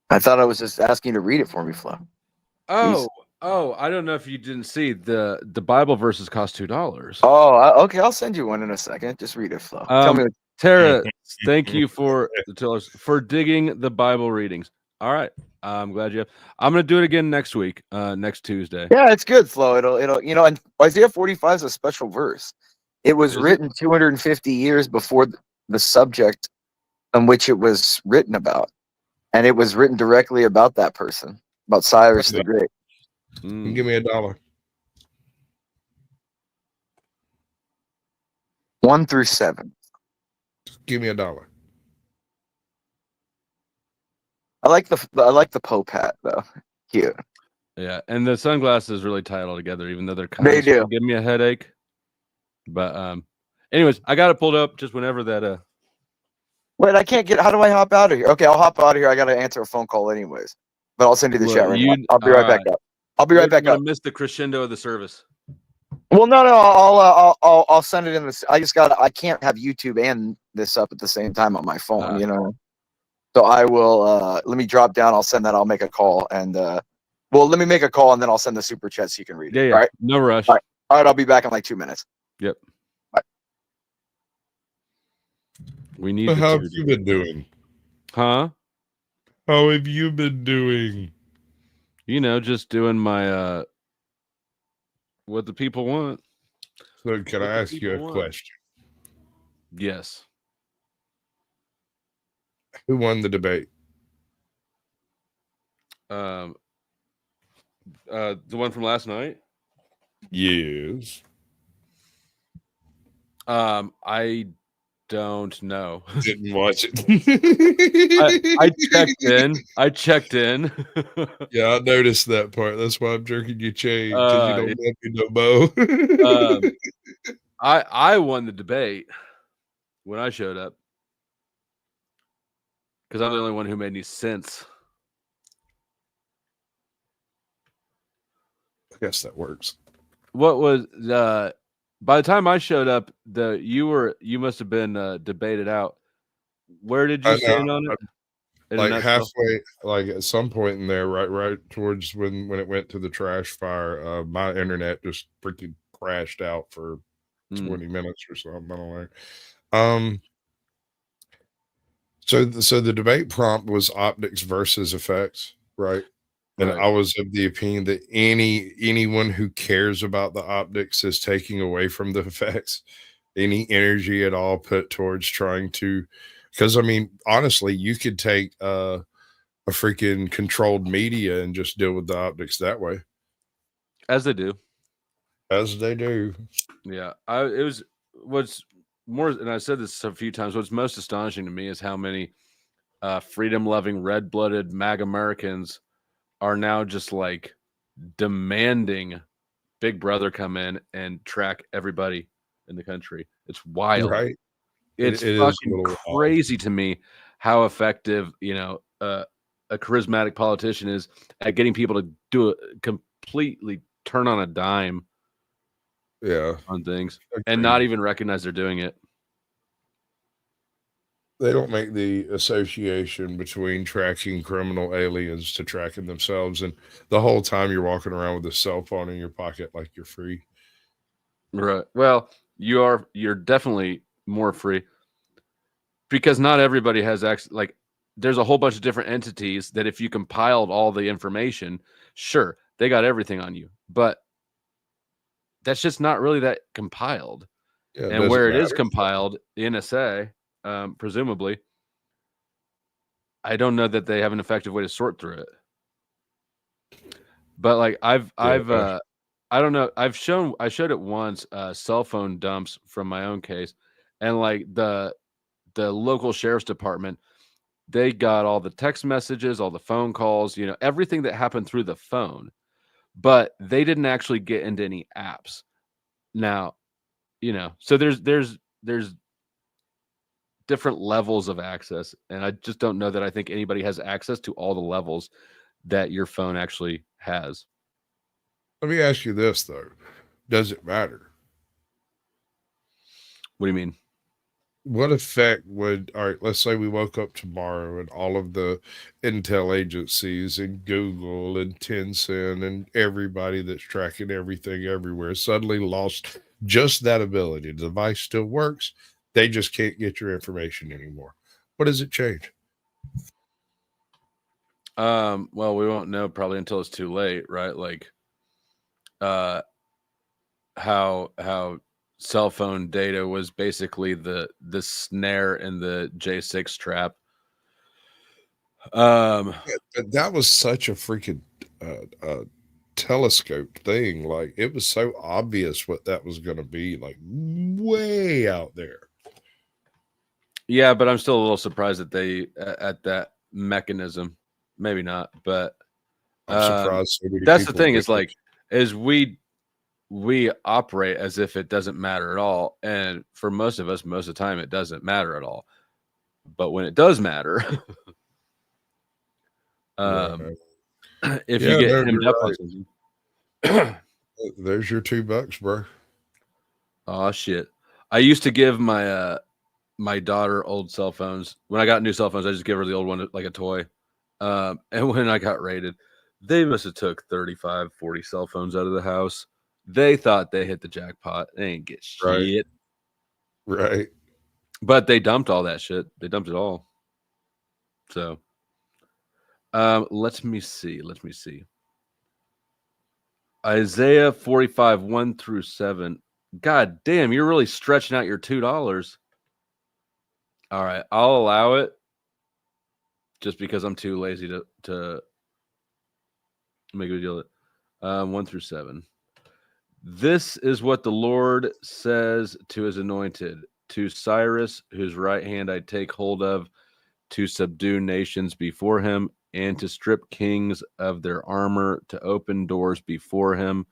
I thought I was just asking you to read it for me, Flo. Oh, I don't know if you didn't see the Bible verses cost $2. Oh, okay. I'll send you one in a second. Just read it, Flo. Tell me. Tara, thank you for digging the Bible readings. All right, I'm glad you have. I'm gonna do it again next week, next Tuesday. Yeah, it's good, Flo. It'll and Isaiah 45 is a special verse. It was written 250 years before the subject on which it was written about, and it was written directly about that person, about Cyrus the Great. Give me $1. 1-7. Give me $1. I like the Pope hat though. Cute. Yeah, and the sunglasses really tie it all together, even though they're They do. give me a headache. But anyways, I got it pulled up just whenever that Wait, I can't get. How do I hop out of here? Okay, I'll hop out of here. I gotta answer a phone call anyways. But I'll send you the chat right now. I'll be right back up. I'll be right back up. Miss the crescendo of the service. Well, no, I'll send it in this. I can't have YouTube and this up at the same time on my phone, you know. So I will. Let me drop down. I'll send that. I'll make a call and. Well, let me make a call and then I'll send the super chat so you can read it. Yeah. All right. No rush. All right. I'll be back in like 2 minutes. Yep. Bye. We need. How have you been doing? Huh? How have you been doing? You know, just doing my what the people want. So can I ask you a question? Yes. Who won the debate? The one from last night? Yes. I don't know. Didn't watch it. I checked in. Yeah, I noticed that part. That's why I'm jerking your chain because you don't love me no more. I won the debate when I showed up because I'm the only one who made any sense. I guess that works. What was by the time I showed up, you must have been debated out. Where did you stand on it? Like halfway, like at some point in there, right towards when it went to the trash fire, my internet just freaking crashed out for 20 minutes or something. I don't know. So the debate prompt was optics versus effects, right? And I was of the opinion that anyone who cares about the optics is taking away from the effects, any energy at all put towards trying to, because I mean, honestly, you could take a freaking controlled media and just deal with the optics that way. As they do. As they do. Yeah. What's more, and I said this a few times, what's most astonishing to me is how many freedom-loving, red-blooded MAGA Americans are now just like demanding Big Brother come in and track everybody in the country. It's wild. Right. It's fucking crazy to me how effective, a charismatic politician is at getting people to do it, completely turn on a dime. Yeah. On things and not even recognize they're doing it. They don't make the association between tracking criminal aliens to tracking themselves, and the whole time you're walking around with a cell phone in your pocket like you're free. Right. Well, you're definitely more free because not everybody has access. Like, there's a whole bunch of different entities that if you compiled all the information, sure, they got everything on you, but that's just not really that compiled. Yeah, and where it is compiled, the NSA, presumably, I don't know that they have an effective way to sort through it. But like I don't know. I showed it once, cell phone dumps from my own case, and like the local sheriff's department, they got all the text messages, all the phone calls, everything that happened through the phone, but they didn't actually get into any apps. Now, so there's different levels of access, and I just don't know that I think anybody has access to all the levels that your phone actually has. Let me ask you this though. Does it matter? What do you mean? What effect would, all right, let's say we woke up tomorrow and all of the intel agencies and Google and Tencent and everybody that's tracking everything everywhere suddenly lost just that ability. The device still works. They just can't get your information anymore. What does it change? Well, we won't know probably until it's too late, right? Like, how cell phone data was basically the snare in the J6 trap. But that was such a freaking telescope thing. Like, it was so obvious what that was going to be, like way out there. Yeah, but I'm still a little surprised that they at that mechanism. Maybe not, but I'm surprised so many that's the people thing. do Is like is we operate as if it doesn't matter at all, and for most of us, most of the time, it doesn't matter at all. But when it does matter, Right. if Yeah, you get no, hemmed you're up on right. something, There's your $2, bro. oh shit! I used to give my my daughter old cell phones. When I got new cell phones, I just give her the old one like a toy. And when I got raided, they must have took 35, 40 cell phones out of the house. They thought they hit the jackpot. They ain't get Right. shit. Right. But they dumped all that shit. They dumped it all. So let me see. Isaiah 45, 1-7. God damn, you're really stretching out your $2. All right, I'll allow it just because I'm too lazy to make a deal with it. 1-7. This is what the Lord says to his anointed, to Cyrus, whose right hand I take hold of, to subdue nations before him, and to strip kings of their armor, to open doors before him,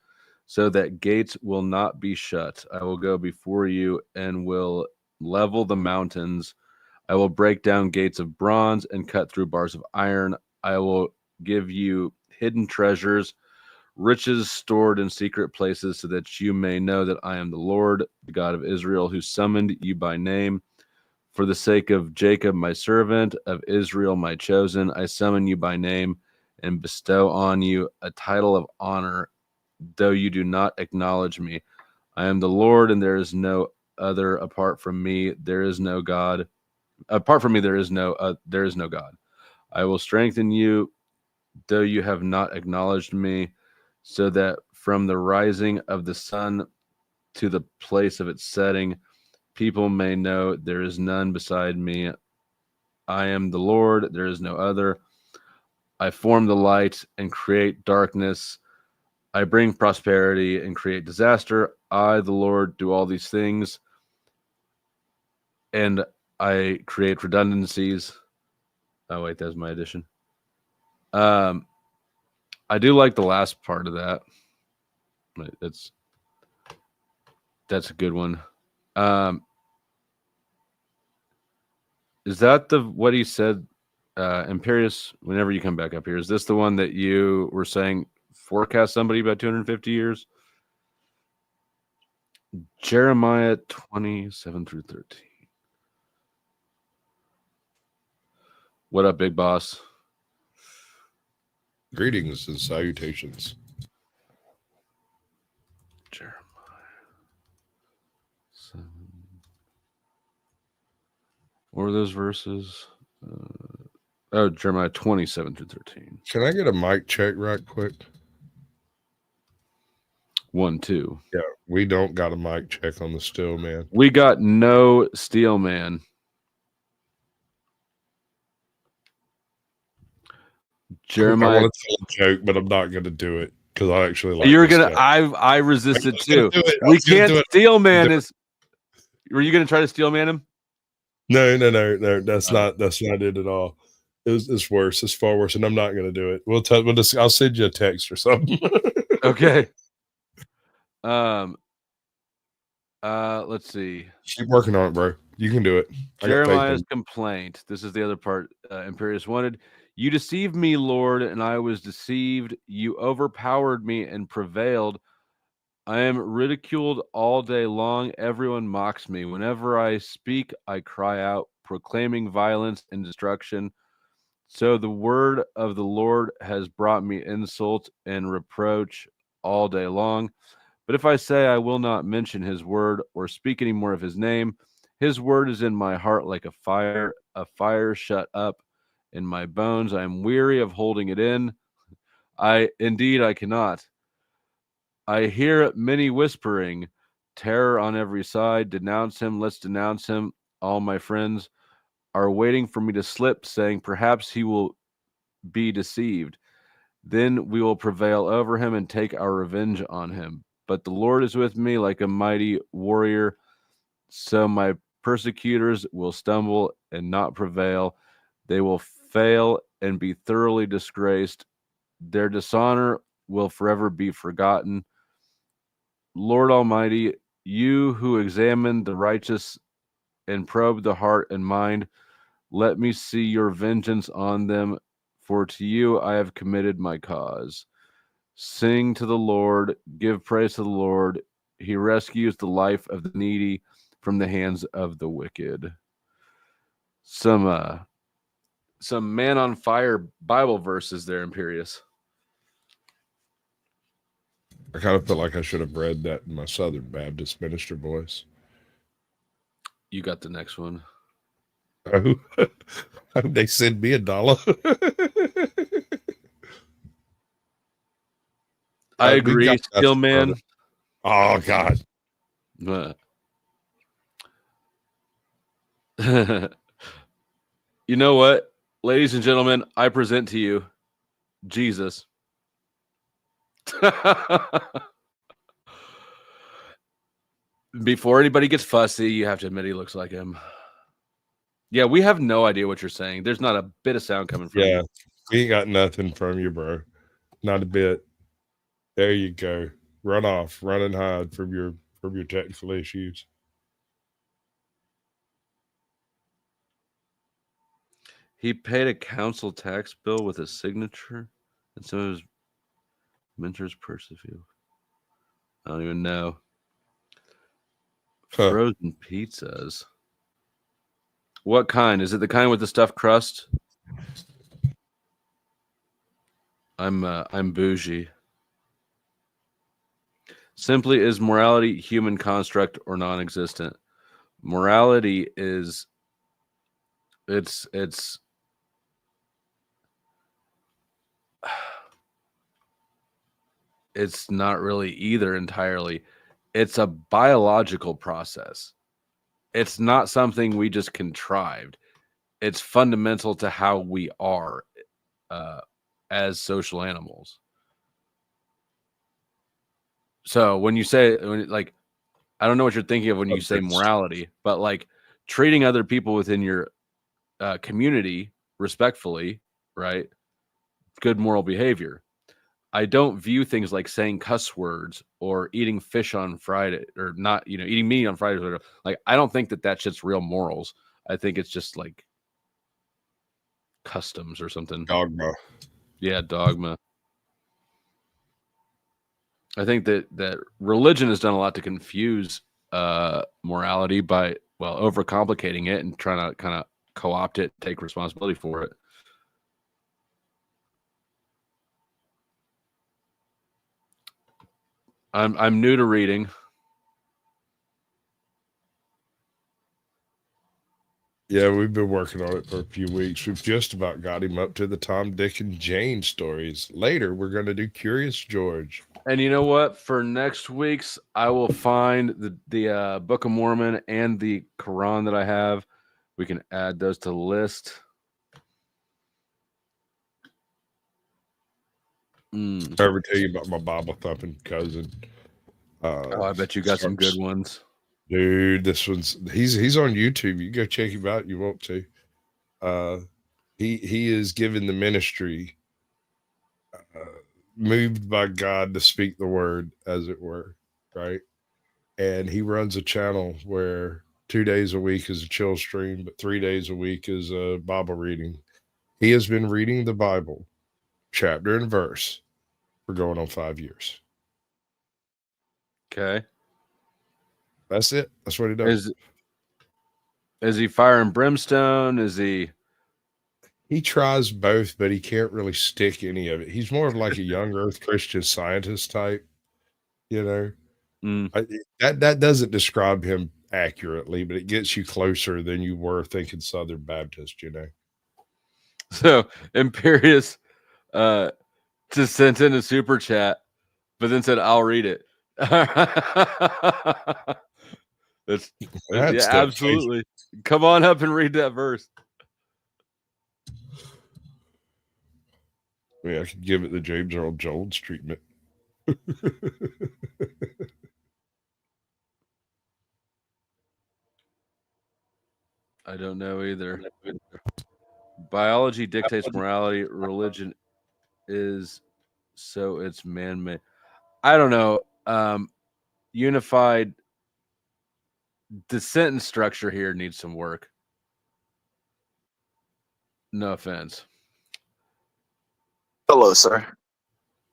so that gates will not be shut. I will go before you and will level the mountains. I will break down gates of bronze and cut through bars of iron. I will give you hidden treasures, riches stored in secret places, so that you may know that I am the Lord, the God of Israel, who summoned you by name. For the sake of Jacob, my servant, of Israel, my chosen, I summon you by name and bestow on you a title of honor, though you do not acknowledge me. I am the Lord, and there is no other. Apart from me, there is no God. Apart from me, there is no God. I will strengthen you, though you have not acknowledged me, so that from the rising of the sun to the place of its setting, people may know there is none beside me. I am the Lord, there is no other. I form the light and create darkness. I bring prosperity and create disaster. I, the Lord, do all these things, and I create redundancies. Oh, wait, that's my addition. I do like the last part of that. That's a good one. Is that what he said, Imperius, whenever you come back up here? Is this the one that you were saying forecast somebody about 250 years? Jeremiah 27-13. What up, big boss? Greetings and salutations. Jeremiah 7. What were those verses? Jeremiah 27-13. Can I get a mic check right quick? 1, 2. Yeah, we don't got a mic check on the still, man. We got no steel, man. Jeremiah. I want to tell a joke, but I'm not going to do it because I actually like. You're gonna. I resisted too. We can't steel man. Were you gonna try to steel man him? No. That's not it at all. It's worse. It's far worse, and I'm not going to do it. I'll send you a text or something. Okay. Let's see. Keep working on it, bro. You can do it. Jeremiah's complaint. This is the other part. Imperius wanted. You deceived me, Lord, and I was deceived. You overpowered me and prevailed. I am ridiculed all day long. Everyone mocks me. Whenever I speak, I cry out, proclaiming violence and destruction. So the word of the Lord has brought me insult and reproach all day long. But if I say I will not mention his word or speak any more of his name, his word is in my heart like a fire shut up in my bones. I am weary of holding it in. I cannot. I hear many whispering, terror on every side. Denounce him. Let's denounce him. All my friends are waiting for me to slip, saying, perhaps he will be deceived. Then we will prevail over him and take our revenge on him. But the Lord is with me like a mighty warrior. So my persecutors will stumble and not prevail. They will fail and be thoroughly disgraced. Their dishonor will forever be forgotten. Lord Almighty, you who examine the righteous and probe the heart and mind, let me see your vengeance on them, for to you I have committed my cause. Sing to the Lord, give praise to the Lord. He rescues the life of the needy from the hands of the wicked. Some man on fire Bible verses there, Imperious. I kind of feel like I should have read that in my Southern Baptist minister voice. You got the next one. Oh, they send me $1. I agree, Steel Man. Oh God. You know what, ladies and gentlemen, I present to you Jesus. Before anybody gets fussy, you have to admit he looks like him. Yeah, we have no idea what you're saying. There's not a bit of sound coming from you. We ain't got nothing from you, bro. Not a bit. There you go. Run off, run and hide from your technical issues. He paid a council tax bill with a signature, and some of his mentors persevered. I don't even know. Frozen pizzas. What kind? Is it the kind with the stuffed crust? I'm bougie. Simply, is morality human construct or non-existent? Morality is it's not really either entirely. It's a biological process. It's not something we just contrived. It's fundamental to how we are as social animals. So when you say, like, I don't know what you're thinking of when you say morality, but like treating other people within your community respectfully, right? Good moral behavior. I don't view things like saying cuss words or eating fish on Friday or not, eating meat on Friday. Like, I don't think that shit's real morals. I think it's just like customs or something. Dogma. Yeah, dogma. I think that religion has done a lot to confuse morality by, overcomplicating it and trying to kind of co-opt it, take responsibility for it. I'm new to reading. Yeah, we've been working on it for a few weeks. We've just about got him up to the Tom, Dick, and Jane stories. Later, we're going to do Curious George. And you know what? For next week's, I will find the Book of Mormon and the Quran that I have. We can add those to the list. I ever tell you about my Bible thumping cousin? I bet you got some good ones. Dude, this one's he's on YouTube. You go check him out. You want to. He is given the ministry, moved by God to speak the word, as it were, right? And he runs a channel where 2 days a week is a chill stream, but 3 days a week is a Bible reading. He has been reading the Bible, chapter and verse, for going on 5 years. Okay. That's it. That's what he does. Is he fire and brimstone? Is he? He tries both, but he can't really stick any of it. He's more of like a young Earth Christian Scientist type, That doesn't describe him accurately, but it gets you closer than you were thinking Southern Baptist, So Imperious just sent in a super chat, but then said, "I'll read it." That's yeah, absolutely. Come on up and read that verse. I could give it the James Earl Jones treatment. I don't know either. Biology dictates morality. Religion is so it's man-made. I don't know. Unified. The sentence structure here needs some work. No offense. Hello, sir.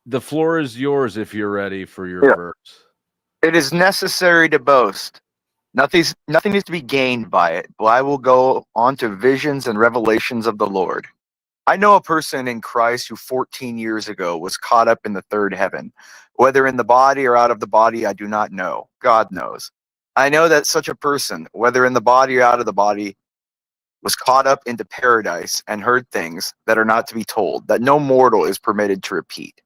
The floor is yours if you're ready for your verse. It is necessary to boast. Nothing is to be gained by it, but I will go on to visions and revelations of the Lord. I know a person in Christ who 14 years ago was caught up in the third heaven. Whether in the body or out of the body, I do not know. God knows. I know that such a person, whether in the body or out of the body, was caught up into paradise and heard things that are not to be told, that no mortal is permitted to repeat.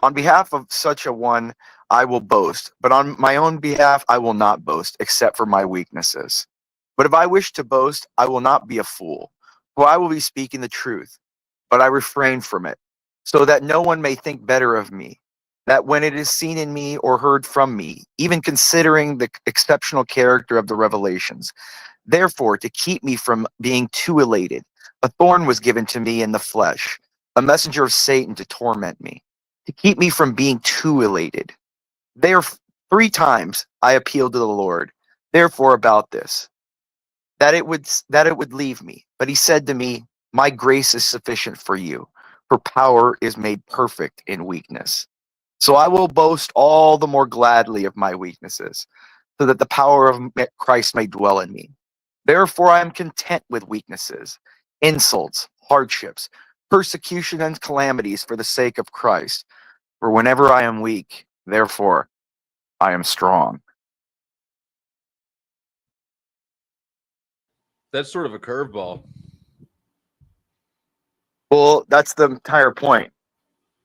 On behalf of such a one, I will boast, but on my own behalf, I will not boast, except for my weaknesses. But if I wish to boast, I will not be a fool, for I will be speaking the truth, but I refrain from it, so that no one may think better of me, that when it is seen in me or heard from me, even considering the exceptional character of the revelations. Therefore, to keep me from being too elated, a thorn was given to me in the flesh, a messenger of Satan to torment me, to keep me from being too elated. There 3 times I appealed to the Lord, therefore about this, that it would leave me. But he said to me, my grace is sufficient for you, for power is made perfect in weakness. So I will boast all the more gladly of my weaknesses, so that the power of Christ may dwell in me. Therefore I am content with weaknesses, insults, hardships, persecution, and calamities for the sake of Christ. For whenever I am weak, therefore I am strong. That's sort of a curveball. Well, that's the entire point.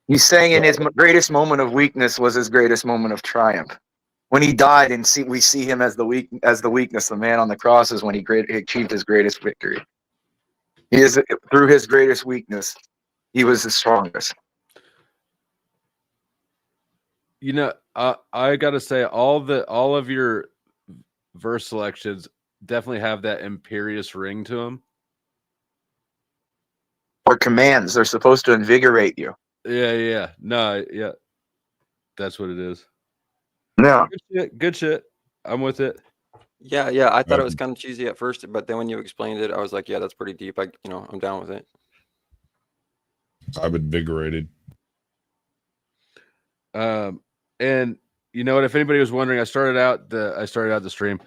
He's saying in his greatest moment of weakness was his greatest moment of triumph. When he died, and we see him as the weakness. The man on the cross is when he achieved his greatest victory. He is through his greatest weakness, he was the strongest. You know, I gotta say, all of your verse selections definitely have that imperious ring to them. Or commands. They're supposed to invigorate you. Yeah. No, yeah. That's what it is. No. Good shit. I'm with it. Yeah. I thought it was kind of cheesy at first, but then when you explained it, I was like, yeah, that's pretty deep. I'm down with it. I'm invigorated. And you know what? If anybody was wondering, I started out the stream,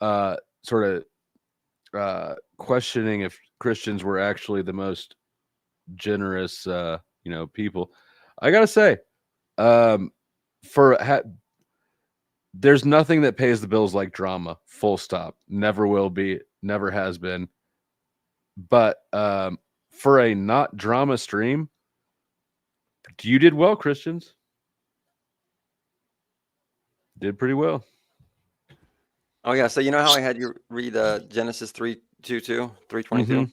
sort of questioning if Christians were actually the most generous, people. I gotta say, there's nothing that pays the bills like drama. Full stop. Never will be. Never has been. But for a not drama stream, you did well, Christians. Did pretty well. Oh yeah, so you know how I had you read Genesis 3:22, 3:22? Mm-hmm.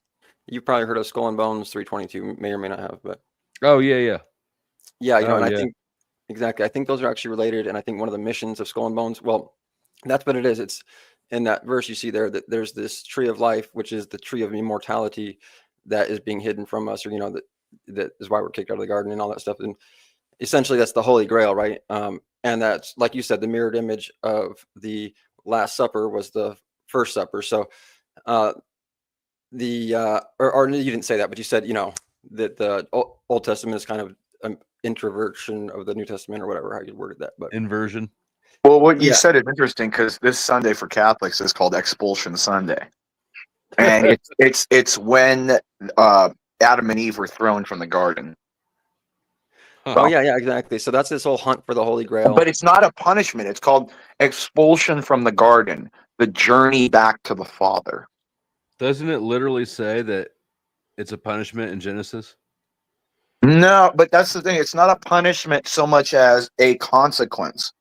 You probably heard of Skull and Bones 3:22, may or may not have, but oh yeah. I think exactly. I think those are actually related, and I think one of the missions of Skull and Bones, well, that's what it is. It's in that verse you see there that there's this tree of life, which is the tree of immortality that is being hidden from us, or that is why we're kicked out of the garden and all that stuff. And essentially that's the Holy Grail, right? And that's, like you said, the mirrored image of the Last Supper was the First Supper. So or you didn't say that, but you said, that the Old Testament is kind of an introversion of the New Testament, or whatever, how you worded that. But inversion. Well, what you said is interesting, because this Sunday for Catholics is called Expulsion Sunday. And it's when Adam and Eve were thrown from the garden. Oh yeah, exactly. So that's this whole hunt for the Holy Grail. But it's not a punishment. It's called expulsion from the garden, the journey back to the Father. Doesn't it literally say that it's a punishment in Genesis? No, but that's the thing. It's not a punishment so much as a consequence.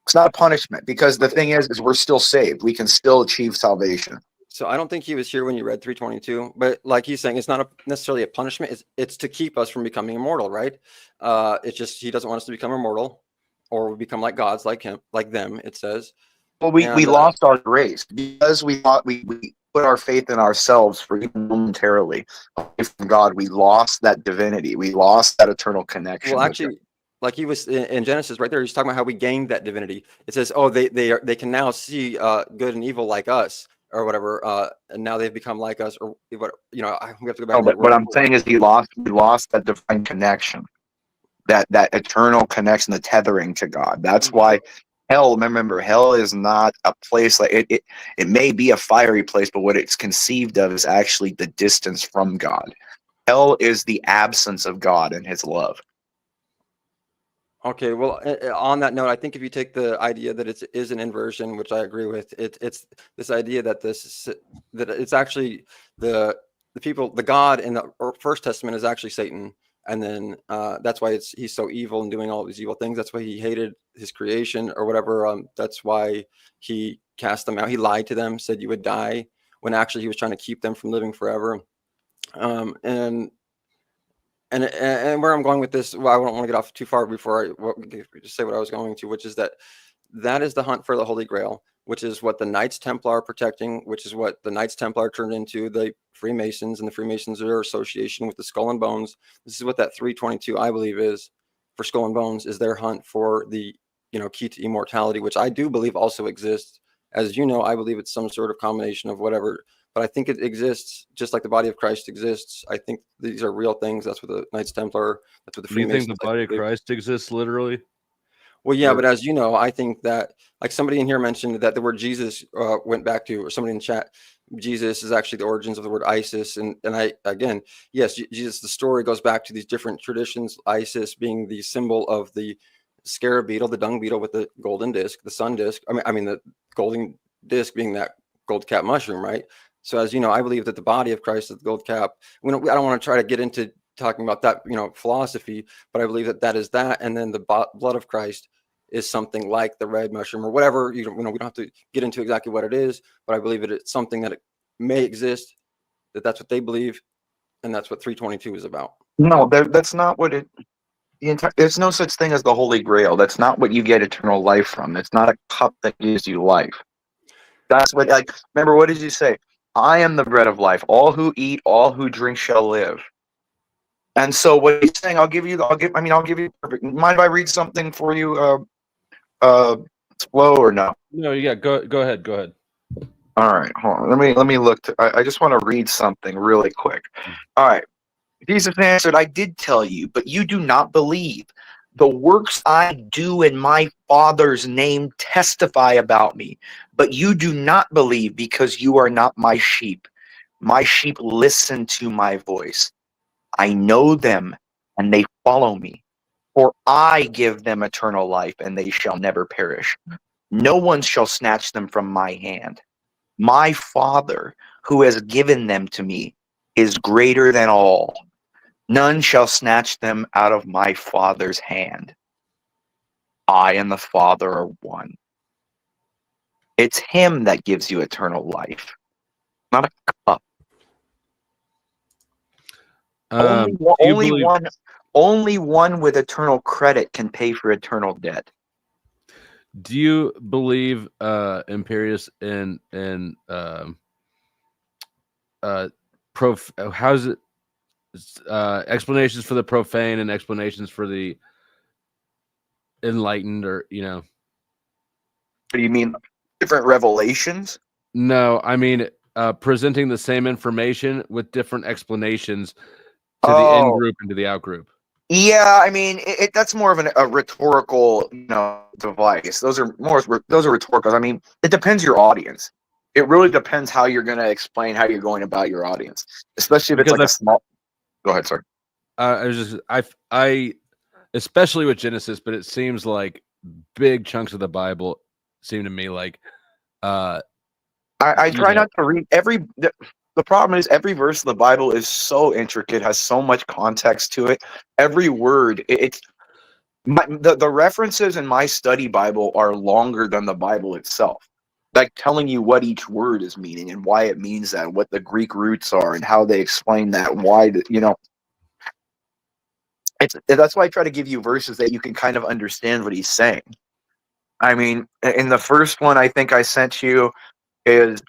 It's not a punishment, because the thing is we're still saved. We can still achieve salvation. So I don't think he was here when you read 3:22, but like he's saying, it's not necessarily a punishment. It's to keep us from becoming immortal, right? It's just he doesn't want us to become immortal, or we become like gods, like them. It says. Well, we lost our grace because we thought we put our faith in ourselves for even momentarily away from God, we lost that divinity. We lost that eternal connection. Well, with Him. actually, like he was in Genesis right there, he's talking about how we gained that divinity. It says, oh, they can now see good and evil like us or whatever, and now they've become like us or what, we have to go back. No, but what I'm saying is we lost that divine connection, that eternal connection, the tethering to God. That's why hell, remember, hell is not a place like it may be a fiery place, but what it's conceived of is actually the distance from God. Hell is the absence of God and His love. Okay, well, on that note, I think if you take the idea that it is an inversion, which I agree with, it's this idea that that it's actually the people, the God in the First Testament is actually Satan, and then that's why he's so evil and doing all these evil things. That's why he hated his creation or whatever. That's why he cast them out. He lied to them, said you would die, when actually he was trying to keep them from living forever. And where I'm going with this, well, I don't want to get off too far before I just say what I was going to, which is that is the hunt for the Holy Grail, which is what the Knights Templar are protecting, which is what the Knights Templar turned into the Freemasons, and the Freemasons are association with the Skull and Bones. This is what that 322, I believe, is for Skull and Bones, is their hunt for the key to immortality, which I do believe also exists. As you know, I believe it's some sort of combination of whatever. But I think it exists just like the body of Christ exists. I think these are real things. That's what the Knights Templar, that's what the Freemasons. You think the body of Christ exists literally? Well, yeah, but as you know, I think that, like somebody in here mentioned that the word Jesus went back to, or somebody in chat, Jesus is actually the origins of the word Isis. And I, again, yes, Jesus, the story goes back to these different traditions, Isis being the symbol of the scarab beetle, the dung beetle with the golden disc, the sun disc. I mean the golden disc being that gold cap mushroom, right? So as you know, I believe that the body of Christ is the gold cap. I don't want to try to get into talking about that, philosophy, but I believe that is that. And then the blood of Christ is something like the red mushroom or whatever. We don't have to get into exactly what it is, but I believe that it's something that it may exist, that's what they believe. And that's what 322 is about. No, that's not what it. There's no such thing as the Holy Grail. That's not what you get eternal life from. It's not a cup that gives you life. That's what, remember, what did you say? I am the bread of life. All who eat, all who drink shall live. And so what he's saying, I'll give you perfect. Mind if I read something for you, slow or no? No, yeah, go ahead. All right, hold on. Let me look. I just want to read something really quick. All right. Jesus answered, I did tell you, but you do not believe. The works I do in my Father's name testify about me, but you do not believe because you are not my sheep. My sheep listen to my voice. I know them and they follow me, for I give them eternal life and they shall never perish. No one shall snatch them from my hand. My Father, who has given them to me, is greater than all. None shall snatch them out of my Father's hand. I and the Father are one. It's Him that gives you eternal life, not a cup. Only one with eternal credit can pay for eternal debt. Do you believe Imperius in how's it explanations for the profane and explanations for the enlightened, or What do you mean? Different revelations? No, I mean presenting the same information with different explanations to the in group and to the out group. Yeah, I mean that's more of a rhetorical, device. Those are rhetoricals. I mean, it depends your audience. It really depends how you're going to explain how you're going about your audience, especially if it's like a small. Go ahead, sir. I especially with Genesis, but it seems like big chunks of the Bible seem to me like I try not to read the problem is every verse of the Bible is so intricate, has so much context to it. Every word, the references in my study Bible are longer than the Bible itself, like telling you what each word is meaning and why it means that, what the Greek roots are and how they explain that, why that's why I try to give you verses that you can kind of understand what he's saying. I mean, in the first one I think I sent you is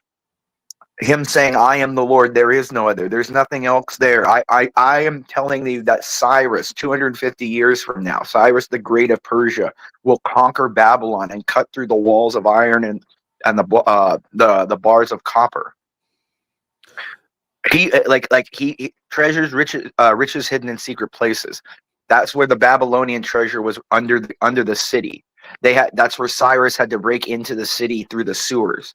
him saying, I am the Lord, there is no other. There's nothing else there. I am telling you that Cyrus, 250 years from now, Cyrus the Great of Persia, will conquer Babylon and cut through the walls of iron and the bars of copper. He he treasures riches hidden in secret places. That's where the Babylonian treasure was, under the city. That's where Cyrus had to break into the city through the sewers.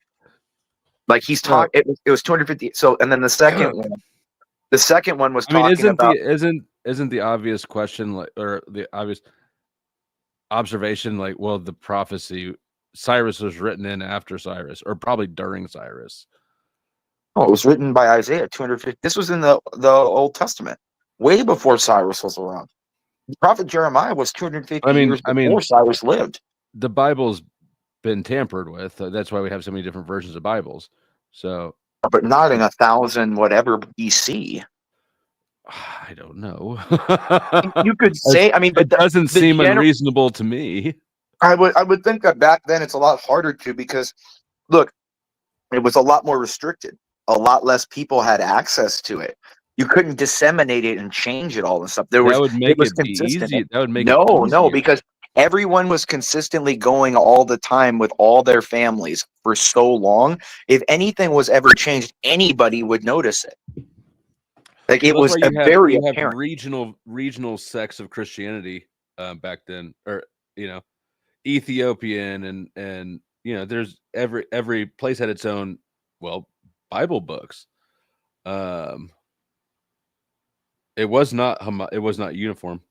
Like he's talking, it was 250. So, and then the second one was talking about. Isn't the obvious question, like, or the obvious observation, like, well, the prophecy, Cyrus was written in after Cyrus, or probably during Cyrus. Oh, it was written by Isaiah 250. This was in the Old Testament, way before Cyrus was around. The prophet Jeremiah was 250 years before Cyrus lived. The Bible's been tampered with. That's why we have so many different versions of Bibles. So, but not in 1000 whatever BC. I don't know. You could say, I mean, but it doesn't seem unreasonable to me. I would think that back then it's a lot harder to, because look, it was a lot more restricted. A lot less people had access to it. You couldn't disseminate it and change it all and stuff. That would make it easy. That would make no, because everyone was consistently going all the time with all their families for so long. If anything was ever changed, anybody would notice it. Like it was very apparent. Regional sects of Christianity back then, or Ethiopian and there's every place had its own Bible books. It was not uniform.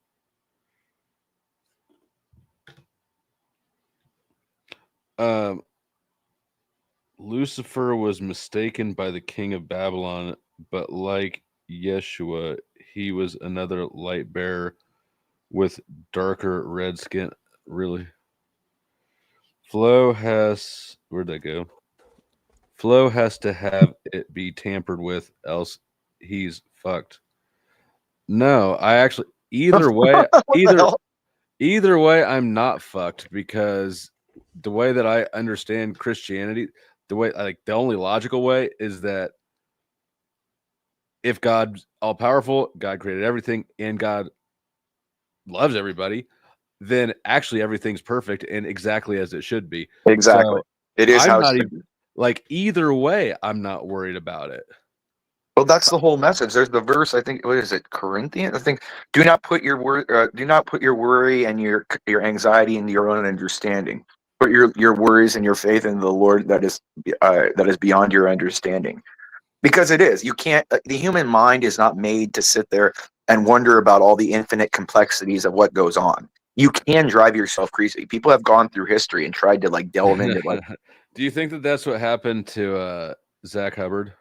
Lucifer was mistaken by the king of Babylon, but like Yeshua, he was another light bearer with darker red skin. Really? Flo has, where'd that go? Flo has to have it be tampered with, else he's fucked. No, I actually, either way, either way, I'm not fucked, because the way that I understand Christianity, the only logical way is that if God's all powerful, God created everything, and God loves everybody, then actually everything's perfect and exactly as it should be. Exactly. So it is I'm how not even, like, either way, I'm not worried about it. Well, that's the whole message. There's the verse, I think, what is it, Corinthians? I think, do not put your worry and your anxiety into your own understanding. Put your worries and your faith in the Lord that is beyond your understanding. Because it is. You can't, the human mind is not made to sit there and wonder about all the infinite complexities of what goes on. You can drive yourself crazy. People have gone through history and tried to delve into Do you think that that's what happened to Zach Hubbard?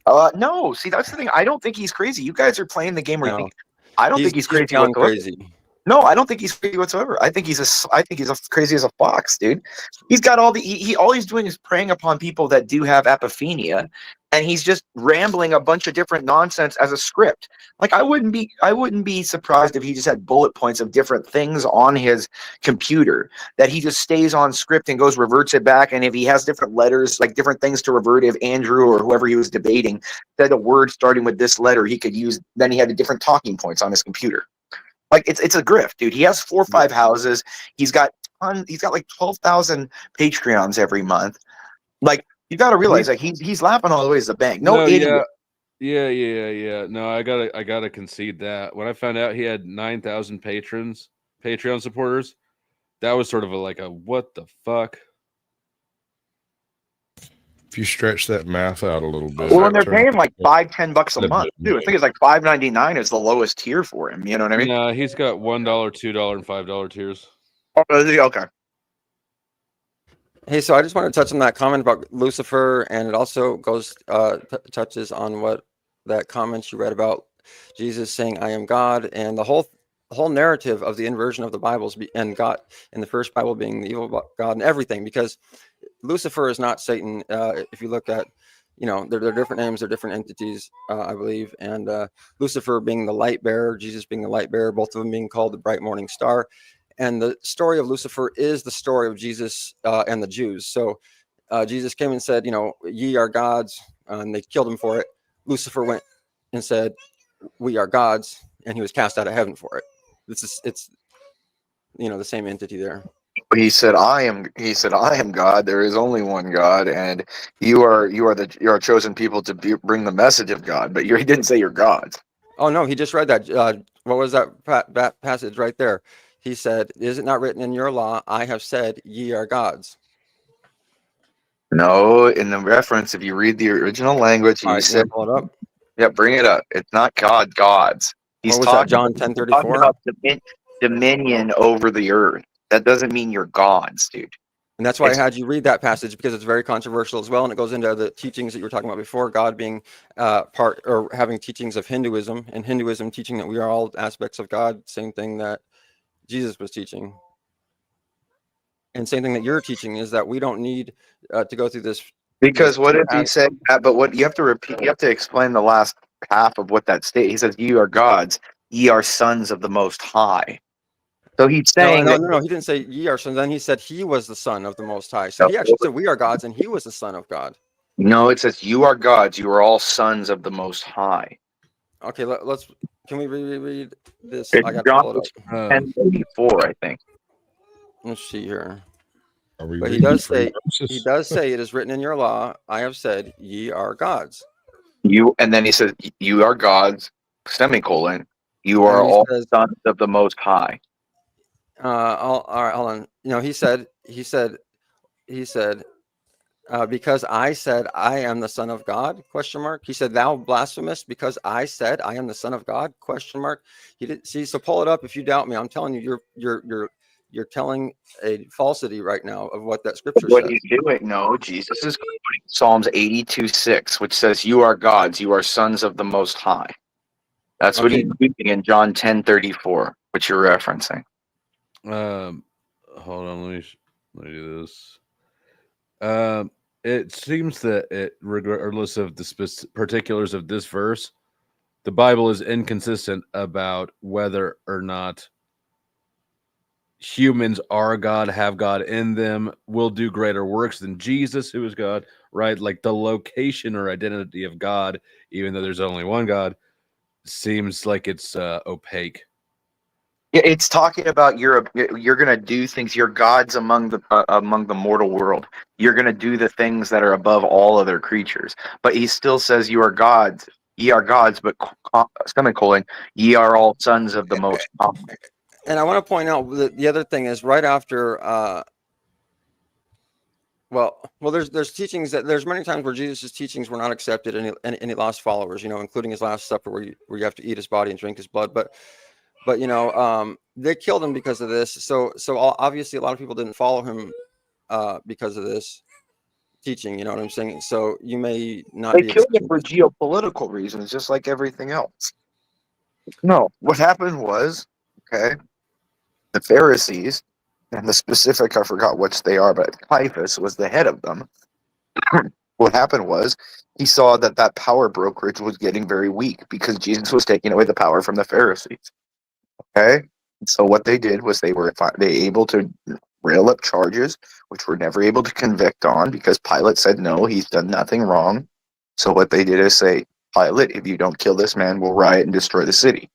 No. See, that's the thing. I don't think he's crazy. You guys are playing the game where you think. I don't think he's crazy young whatsoever. crazy. No, I don't think he's crazy whatsoever. I think he's as crazy as a fox, dude. He's got all he's doing is preying upon people that do have apophenia, and he's just rambling a bunch of different nonsense as a script. Like I wouldn't be surprised if he just had bullet points of different things on his computer that he just stays on script and reverts it back. And if he has different letters, like different things to revert, if Andrew or whoever he was debating said a word starting with this letter, he could use. Then he had the different talking points on his computer. Like it's a grift, dude. He has 4 or 5 houses. He's got like 12,000 Patreons every month. Like you got to realize, like he's laughing all the way to the bank. No idiot. Yeah. No, I gotta concede that. When I found out he had 9,000 Patreon supporters, that was sort of a what the fuck. If you stretch that math out a little bit. Well, and they're paying like $5-10 a month, dude. I think it's like $5.99 is the lowest tier for him. You know what I mean? Yeah, he's got $1, $2, and $5 tiers. Oh, okay. Hey, so I just want to touch on that comment about Lucifer, and it also goes touches on what that comment you read about Jesus saying, "I am God," and the whole narrative of the inversion of the Bibles and God in the first Bible being the evil God and everything, because Lucifer is not Satan. If you look at, they're different names, they're different entities, I believe. And Lucifer being the light bearer, Jesus being the light bearer, both of them being called the bright morning star. And the story of Lucifer is the story of Jesus and the Jews. So Jesus came and said, ye are gods, and they killed him for it. Lucifer went and said, "We are gods," and he was cast out of heaven for it. It's the same entity there. He said, "I am." He said, "I am God. There is only one God, and you are chosen people to bring the message of God." But he didn't say you're gods. Oh no, he just read that. What was that passage right there? He said, "Is it not written in your law? I have said, ye are gods." No, in the reference, if you read the original language, he said, pull it up. Yeah, bring it up. It's not gods. He's What was that, talking, John 10:34? talking about dominion over the earth. That doesn't mean you're gods, dude. And that's why I had you read that passage, because it's very controversial as well, and it goes into the teachings that you were talking about before. God being part or having teachings of Hinduism, and Hinduism teaching that we are all aspects of God. Same thing that Jesus was teaching, and same thing that you're teaching is that we don't need to go through this. Because what if he said that? But what you have to repeat, you have to explain the last half of what that state. He says, "You are gods, ye are sons of the Most High." So he's saying no, he didn't say ye are sons. Then he said he was the son of the Most High. So he actually said we are gods, and he was the son of God. No, it says you are gods. You are all sons of the Most High. Okay, let's. Can we reread this? It's I got John to pull it up. 10:34, I think. Let's see here. Are we But he reading does from say Moses? it is written in your law. I have said ye are gods. And then he says you are gods. Semicolon. You are And he all says, sons of the Most High. all right, hold on. He said, because I said I am the Son of God? Question mark. He said, "Thou blasphemous, because I said I am the Son of God?" Question mark. He didn't see. So pull it up if you doubt me. I'm telling you, you're telling a falsity right now of what that scripture What says. he's doing, no, Jesus is quoting Psalms 82:6, which says, "You are gods, you are sons of the Most High." That's what he's reading in John 10:34, which you're referencing. Hold on, let me do this. It seems that regardless of the particulars of this verse, the Bible is inconsistent about whether or not humans are God, have God in them, will do greater works than Jesus, who is God, right? Like the location or identity of God, even though there's only one God, seems like it's opaque. Yeah, it's talking about you're gonna do things. You're gods among the mortal world. You're gonna do the things that are above all other creatures. But he still says you are gods. Ye are gods, but semicolon, ye are all sons of the Most High. And I want to point out that the other thing is right after. There's teachings that there's many times where Jesus' teachings were not accepted, and he lost followers. Including his Last Supper, where you have to eat his body and drink his blood. But they killed him because of this. So obviously a lot of people didn't follow him because of this teaching. You know what I'm saying? So you may not. They killed him for geopolitical reasons, just like everything else. No, what happened was, the Pharisees, and the specific, I forgot which they are, but Caiaphas was the head of them. What happened was he saw that power brokerage was getting very weak because Jesus was taking away the power from the Pharisees. Okay, so what they did was they able to rail up charges, which were never able to convict on because Pilate said no, he's done nothing wrong. So what they did is say, "Pilate, if you don't kill this man, we'll riot and destroy the city."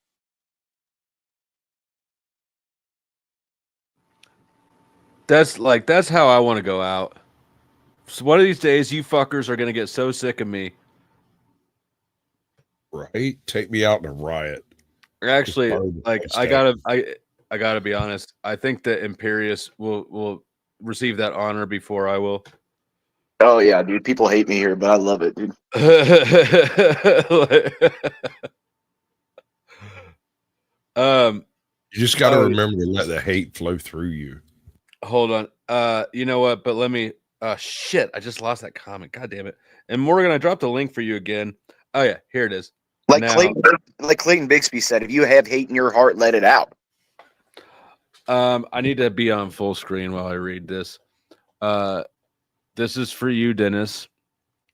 That's how I want to go out. So one of these days, you fuckers are gonna get so sick of me. Right? Take me out in a riot. Actually, I gotta be honest. I think that Imperius will receive that honor before I will. Oh yeah, dude. People hate me here, but I love it, dude. You just got to remember to let the hate flow through you. Hold on. You know what? But let me. Shit! I just lost that comment. God damn it! And Morgan, I dropped a link for you again. Oh yeah, here it is. Like Clayton Bixby said, if you have hate in your heart, let it out. I need to be on full screen while I read this. This is for you, Dennis.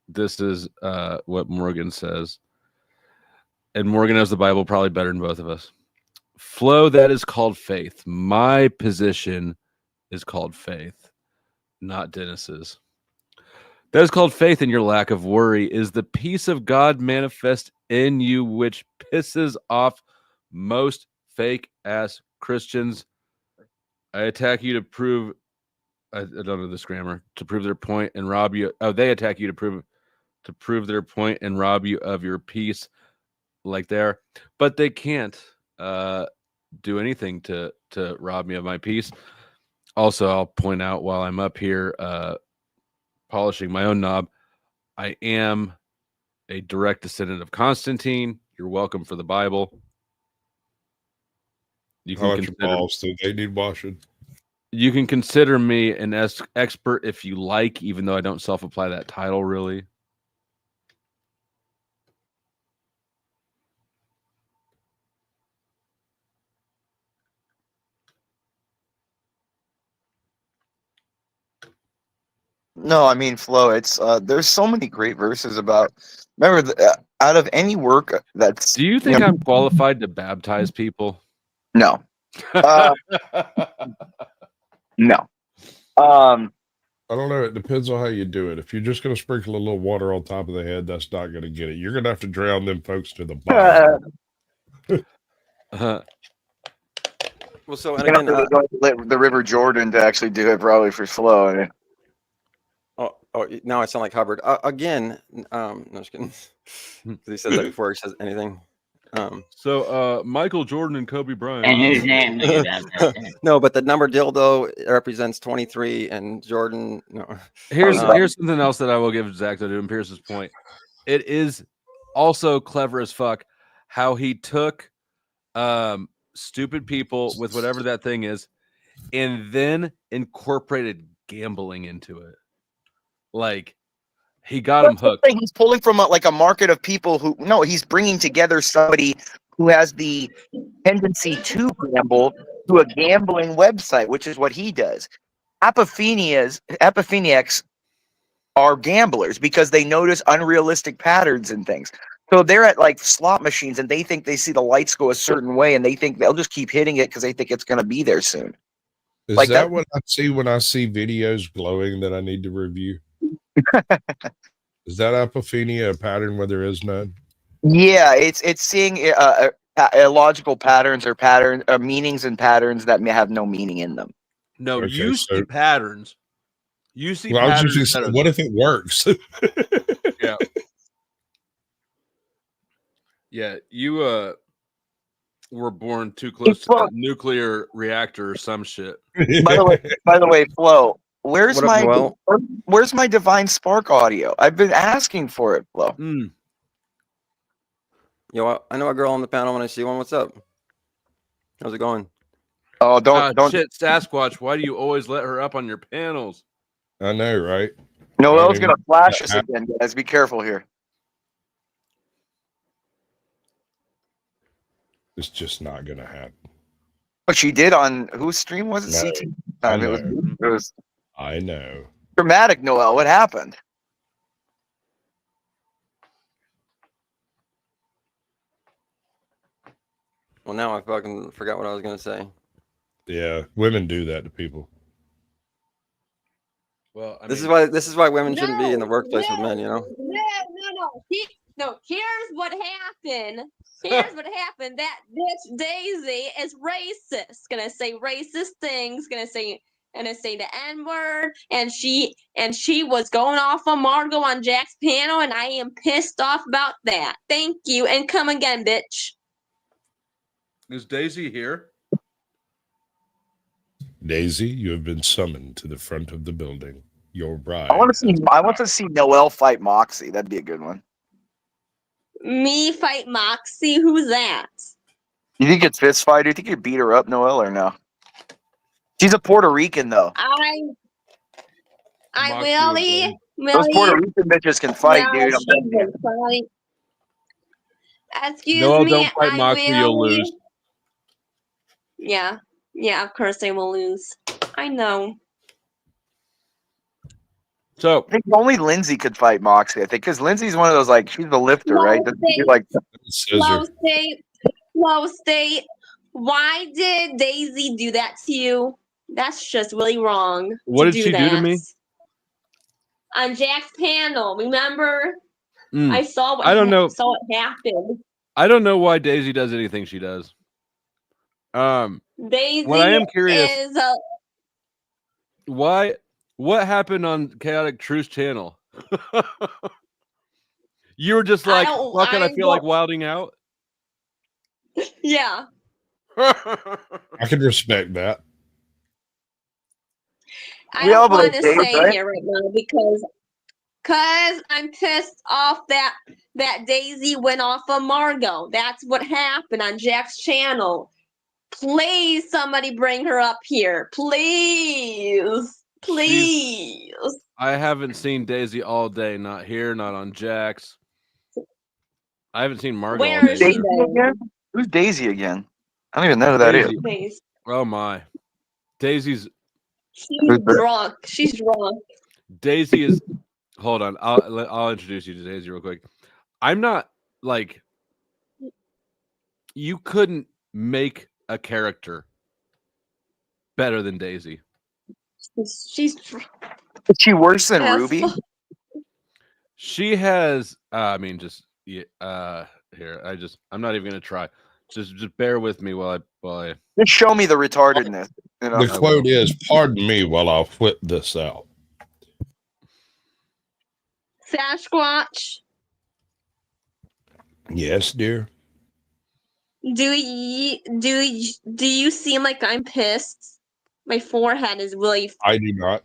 This is what Morgan says. And Morgan knows the Bible probably better than both of us. Flow, that is called faith. My position is called faith, not Dennis's. That is called faith, and your lack of worry is the peace of God manifest in you, which pisses off most fake ass Christians. I attack you to prove, I don't know this grammar, to prove their point and rob you. Oh, they attack you to prove their point and rob you of your peace, like there, but they can't do anything to rob me of my peace. Also, I'll point out while I'm up here polishing my own knob, I am a direct descendant of Constantine. You're welcome for the Bible. You can consider balls, do they need washing? You can consider me an expert if you like, even though I don't self-apply that title really. No, I mean, Flo, it's there's so many great verses about. Remember, out of any work that's. Do you think I'm qualified to baptize people? No. No. I don't know. It depends on how you do it. If you're just going to sprinkle a little water on top of the head, that's not going to get it. You're going to have to drown them folks to the bottom. Well, so and You're again, gonna have to let the River Jordan to actually do it, probably for Flo. I mean. oh, now I sound like Hubbard again. No, just kidding. He said that before he says anything. So Michael Jordan and Kobe Bryant. And his name is no, but the number dildo represents 23, and Jordan. No. Here's something else that I will give Zach to do Pierce's point. It is also clever as fuck how he took stupid people with whatever that thing is, and then incorporated gambling into it. Like he got him hooked. He's pulling from like a market of people who he's bringing together somebody who has the tendency to gamble to a gambling website, which is what he does. Epiphaniacs are gamblers because they notice unrealistic patterns and things. So they're at like slot machines and they think they see the lights go a certain way and they think they'll just keep hitting it because they think it's going to be there soon. Is like that what I see when I see videos glowing that I need to review? Is that apophenia a pattern where there is none? Yeah, it's seeing illogical patterns or meanings and patterns that may have no meaning in them. No, okay, you see patterns. You see well, patterns. I was just what if it works? Yeah. Yeah, you were born too close to a nuclear reactor or some shit. By the way, Flo, where's my Divine Spark audio? I've been asking for it, Flo. Yo, I know a girl on the panel when I see one. What's up? How's it going? Oh, don't shit, Sasquatch. Why do you always let her up on your panels? I know, right? Noel's gonna flash us again, guys. Be careful here. It's just not gonna happen. What she did on whose stream was it? No, CT. it was I know. dramatic, Noel. What happened? Well, now I fucking forgot what I was gonna say. Yeah, women do that to people. Well, this is why women shouldn't be in the workplace with men. You know. No. Here's what happened. That bitch Daisy is racist. Gonna say racist things. Gonna say the N-word. And she was going off on Margot on Jack's panel, and I am pissed off about that. Thank you, and come again, bitch. Is Daisy here? Daisy, you have been summoned to the front of the building. Your bride. I want to see Noel fight Moxie. That'd be a good one. Me fight Moxie? Who's that? You think it's fist fight? Do you think you beat her up, Noel, or no? She's a Puerto Rican, though. Those Puerto Rican bitches can fight, dude. Excuse Noel, me. don't fight Moxie, you'll lose. Yeah, of course they will lose. I know. So I think only Lindsay could fight Moxie. I think because Lindsay's one of those she's the lifter, right? Low state. Why did Daisy do that to you? That's just really wrong. What did she do to me? on Jack's panel. Remember? Mm. I saw what I don't know. saw what happened. I don't know why Daisy does anything she does. Daisy what I am curious is what happened on Chaotic Truth's channel? You were just like, fuck it, I feel like wilding out. Yeah. I can respect that. I don't want to say here right now because I'm pissed off that Daisy went off of Margot. That's what happened on Jack's channel. Please, somebody bring her up here. Please. I haven't seen Daisy all day. Not here, not on Jack's. I haven't seen Margot. Where is she then? Who's Daisy again? I don't even know who that is. Daisy. Oh my. Daisy's She's drunk. She's drunk. Daisy is. Hold on. I'll introduce you to Daisy real quick. I'm not like. You couldn't make a character better than Daisy. She's. Is she worse than Ruby? She has. I mean, just here. I'm not even gonna try. Just bear with me while I. Just show me the retardedness. You know? The quote is, "Pardon me while I whip this out." Sasquatch. Yes, dear. Do you seem like I'm pissed? My forehead is really. I do not.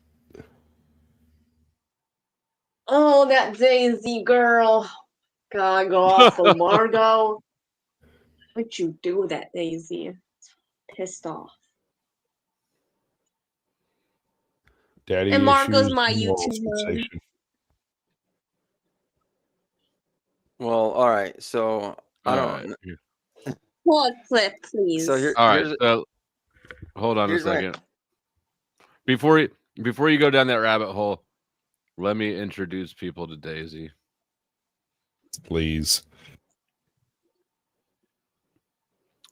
Oh, that Daisy girl. God, go off of Margot. What'd you do with that Daisy? Pissed off. Daddy And Margot's issues, my moral YouTube mom. sensation. Well, all right. So I don't. Pull a clip, please. So here, All right. here's, So hold on a here's my- second. Before you go down that rabbit hole, let me introduce people to Daisy. Please.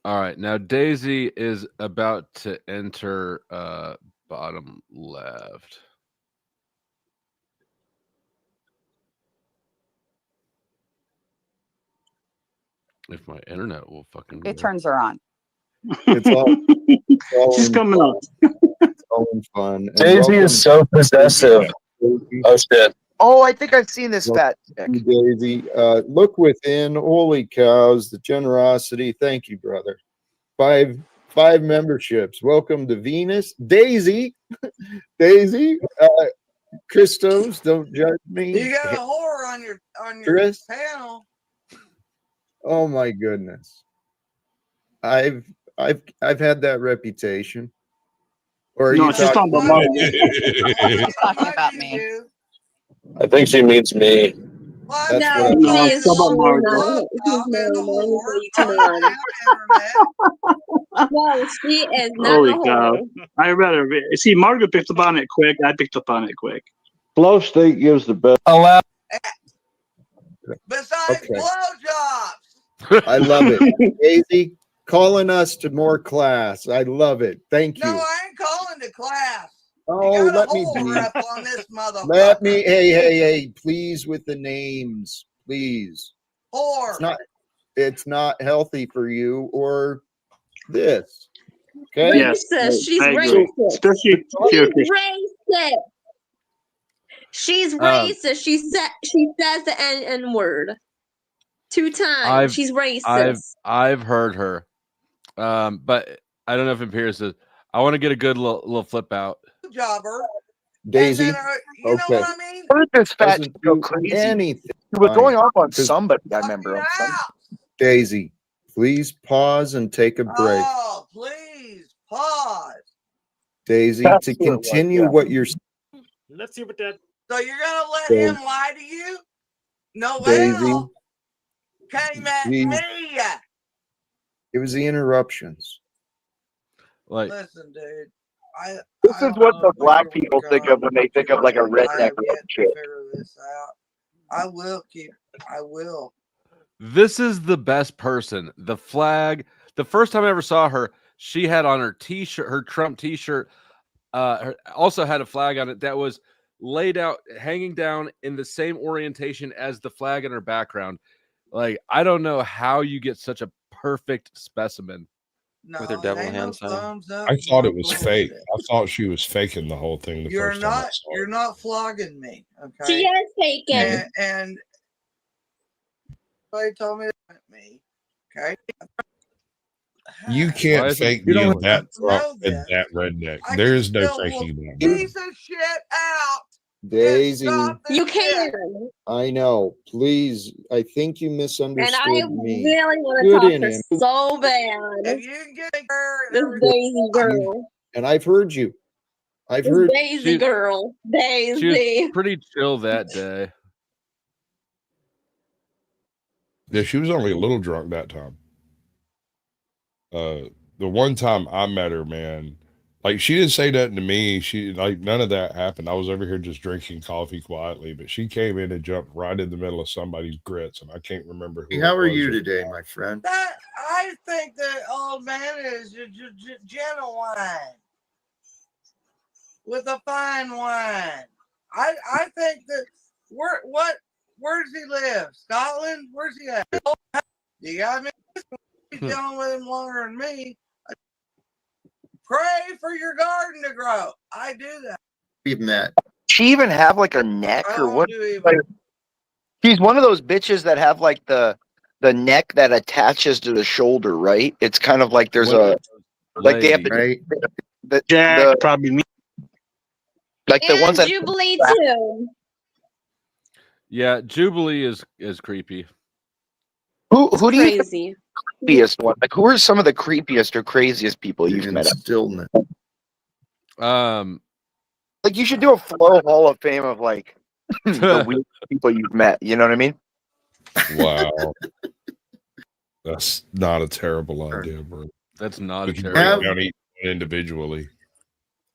All right. Now Daisy is about to enter bottom left. If my internet will fucking It turns her on. It's all She's in coming fun. up. It's all in fun. And Daisy welcome, is so possessive. Oh shit. Oh, I think I've seen this fat chick. Daisy. Look within. Holy cows! The generosity. Thank you, brother. Five memberships. Welcome to Venus. Daisy. Daisy. Christos, don't judge me. You got a whore on your Chris? panel. Oh my goodness. I've had that reputation. Or are No, you she's talking about Margot. She's talking about me. I think she means me. That's No, what No, please. it's about Margot. No, she is not Holy a cow. whore. I rather see Margaret picked up on it quick. I picked up on it quick. Flow State gives the best. Allow. Besides Okay. blowjobs. I love it. Daisy, calling us to more class. I love it. Thank No, you. I ain't calling to class. Oh, You got let a me whole be. rep on this motherfucker. Let me. Hey, please with the names, please. Whore. It's not healthy for you or this. Okay. Yes, Racist. She's I agree. racist. Especially She's Turkish. racist. She's racist. She says the N word 2 times. She's racist. I've heard her, but I don't know if Imperius is. I want to get a good little flip out. Jobber. Daisy. You know Okay. what I mean? Heard this fat Doesn't go do crazy. anything. He was going Fine. off on somebody. I remember. Daisy, please pause and take a break. Oh, please pause. Daisy, That's to what it was, continue yeah. what you're Let's see what that. So you're gonna let Yeah. him lie to you? No, Daisy, well, came at please. me. It was the interruptions. Like, Listen, dude. This is what the black people think of when they think of like a redneck chick. Figure this out. I will. this is the best person. The flag. The first time I ever saw her, she had on her T-shirt, her Trump T-shirt. Also had a flag on it that was laid out, hanging down in the same orientation as the flag in her background. Like, I don't know how you get such a perfect specimen. No, with her devil ain't hand no sign. thumbs up. I thought no it was bullshit. fake. I thought she was faking the whole thing the You're first time I not. saw You're it. not flogging me. Okay. She is taken. And they told me that me. Okay. You Why can't isn't fake you being don't that know drunk and this. that redneck. I There can is no still faking pull that. piece of shit out. Daisy, Stop this You shit. can. I know. Please, I think you And I misunderstood me. really want to Good talk in her him. so bad. If you can get her and This everything, Daisy girl. And I've heard you. I've This heard. Daisy She- girl. She was Daisy. pretty chill that day. Yeah, she was only a little drunk that time. The one time I met her, man, like she didn't say nothing to me. She like none of that happened. I was over here just drinking coffee quietly, but she came in and jumped right in the middle of somebody's grits, and I can't remember who. How it are was you or- today, my friend? that I think that old man is genuine with a fine wine. I think that where does he live? Scotland? Where's he at? You got me. He's dealing with him longer than me. Pray for your garden to grow. I do that. We've met. She even have like a neck I or don't what? do even. Like, she's one of those bitches that have like the neck that attaches to the shoulder, right? It's kind of like there's What like they have lady? the, Right? Jack, the probably me. like the ones And that Jubilee too. Yeah, Jubilee is creepy. who do you think Crazy. is the creepiest one? Like who are some of the creepiest or craziest people you've In met? stillness. Like you should do a Flow Hall of Fame of like the weird people you've met. You know what I mean? Wow, that's not a terrible idea, bro. That's not We a can terrible. break down each one individually.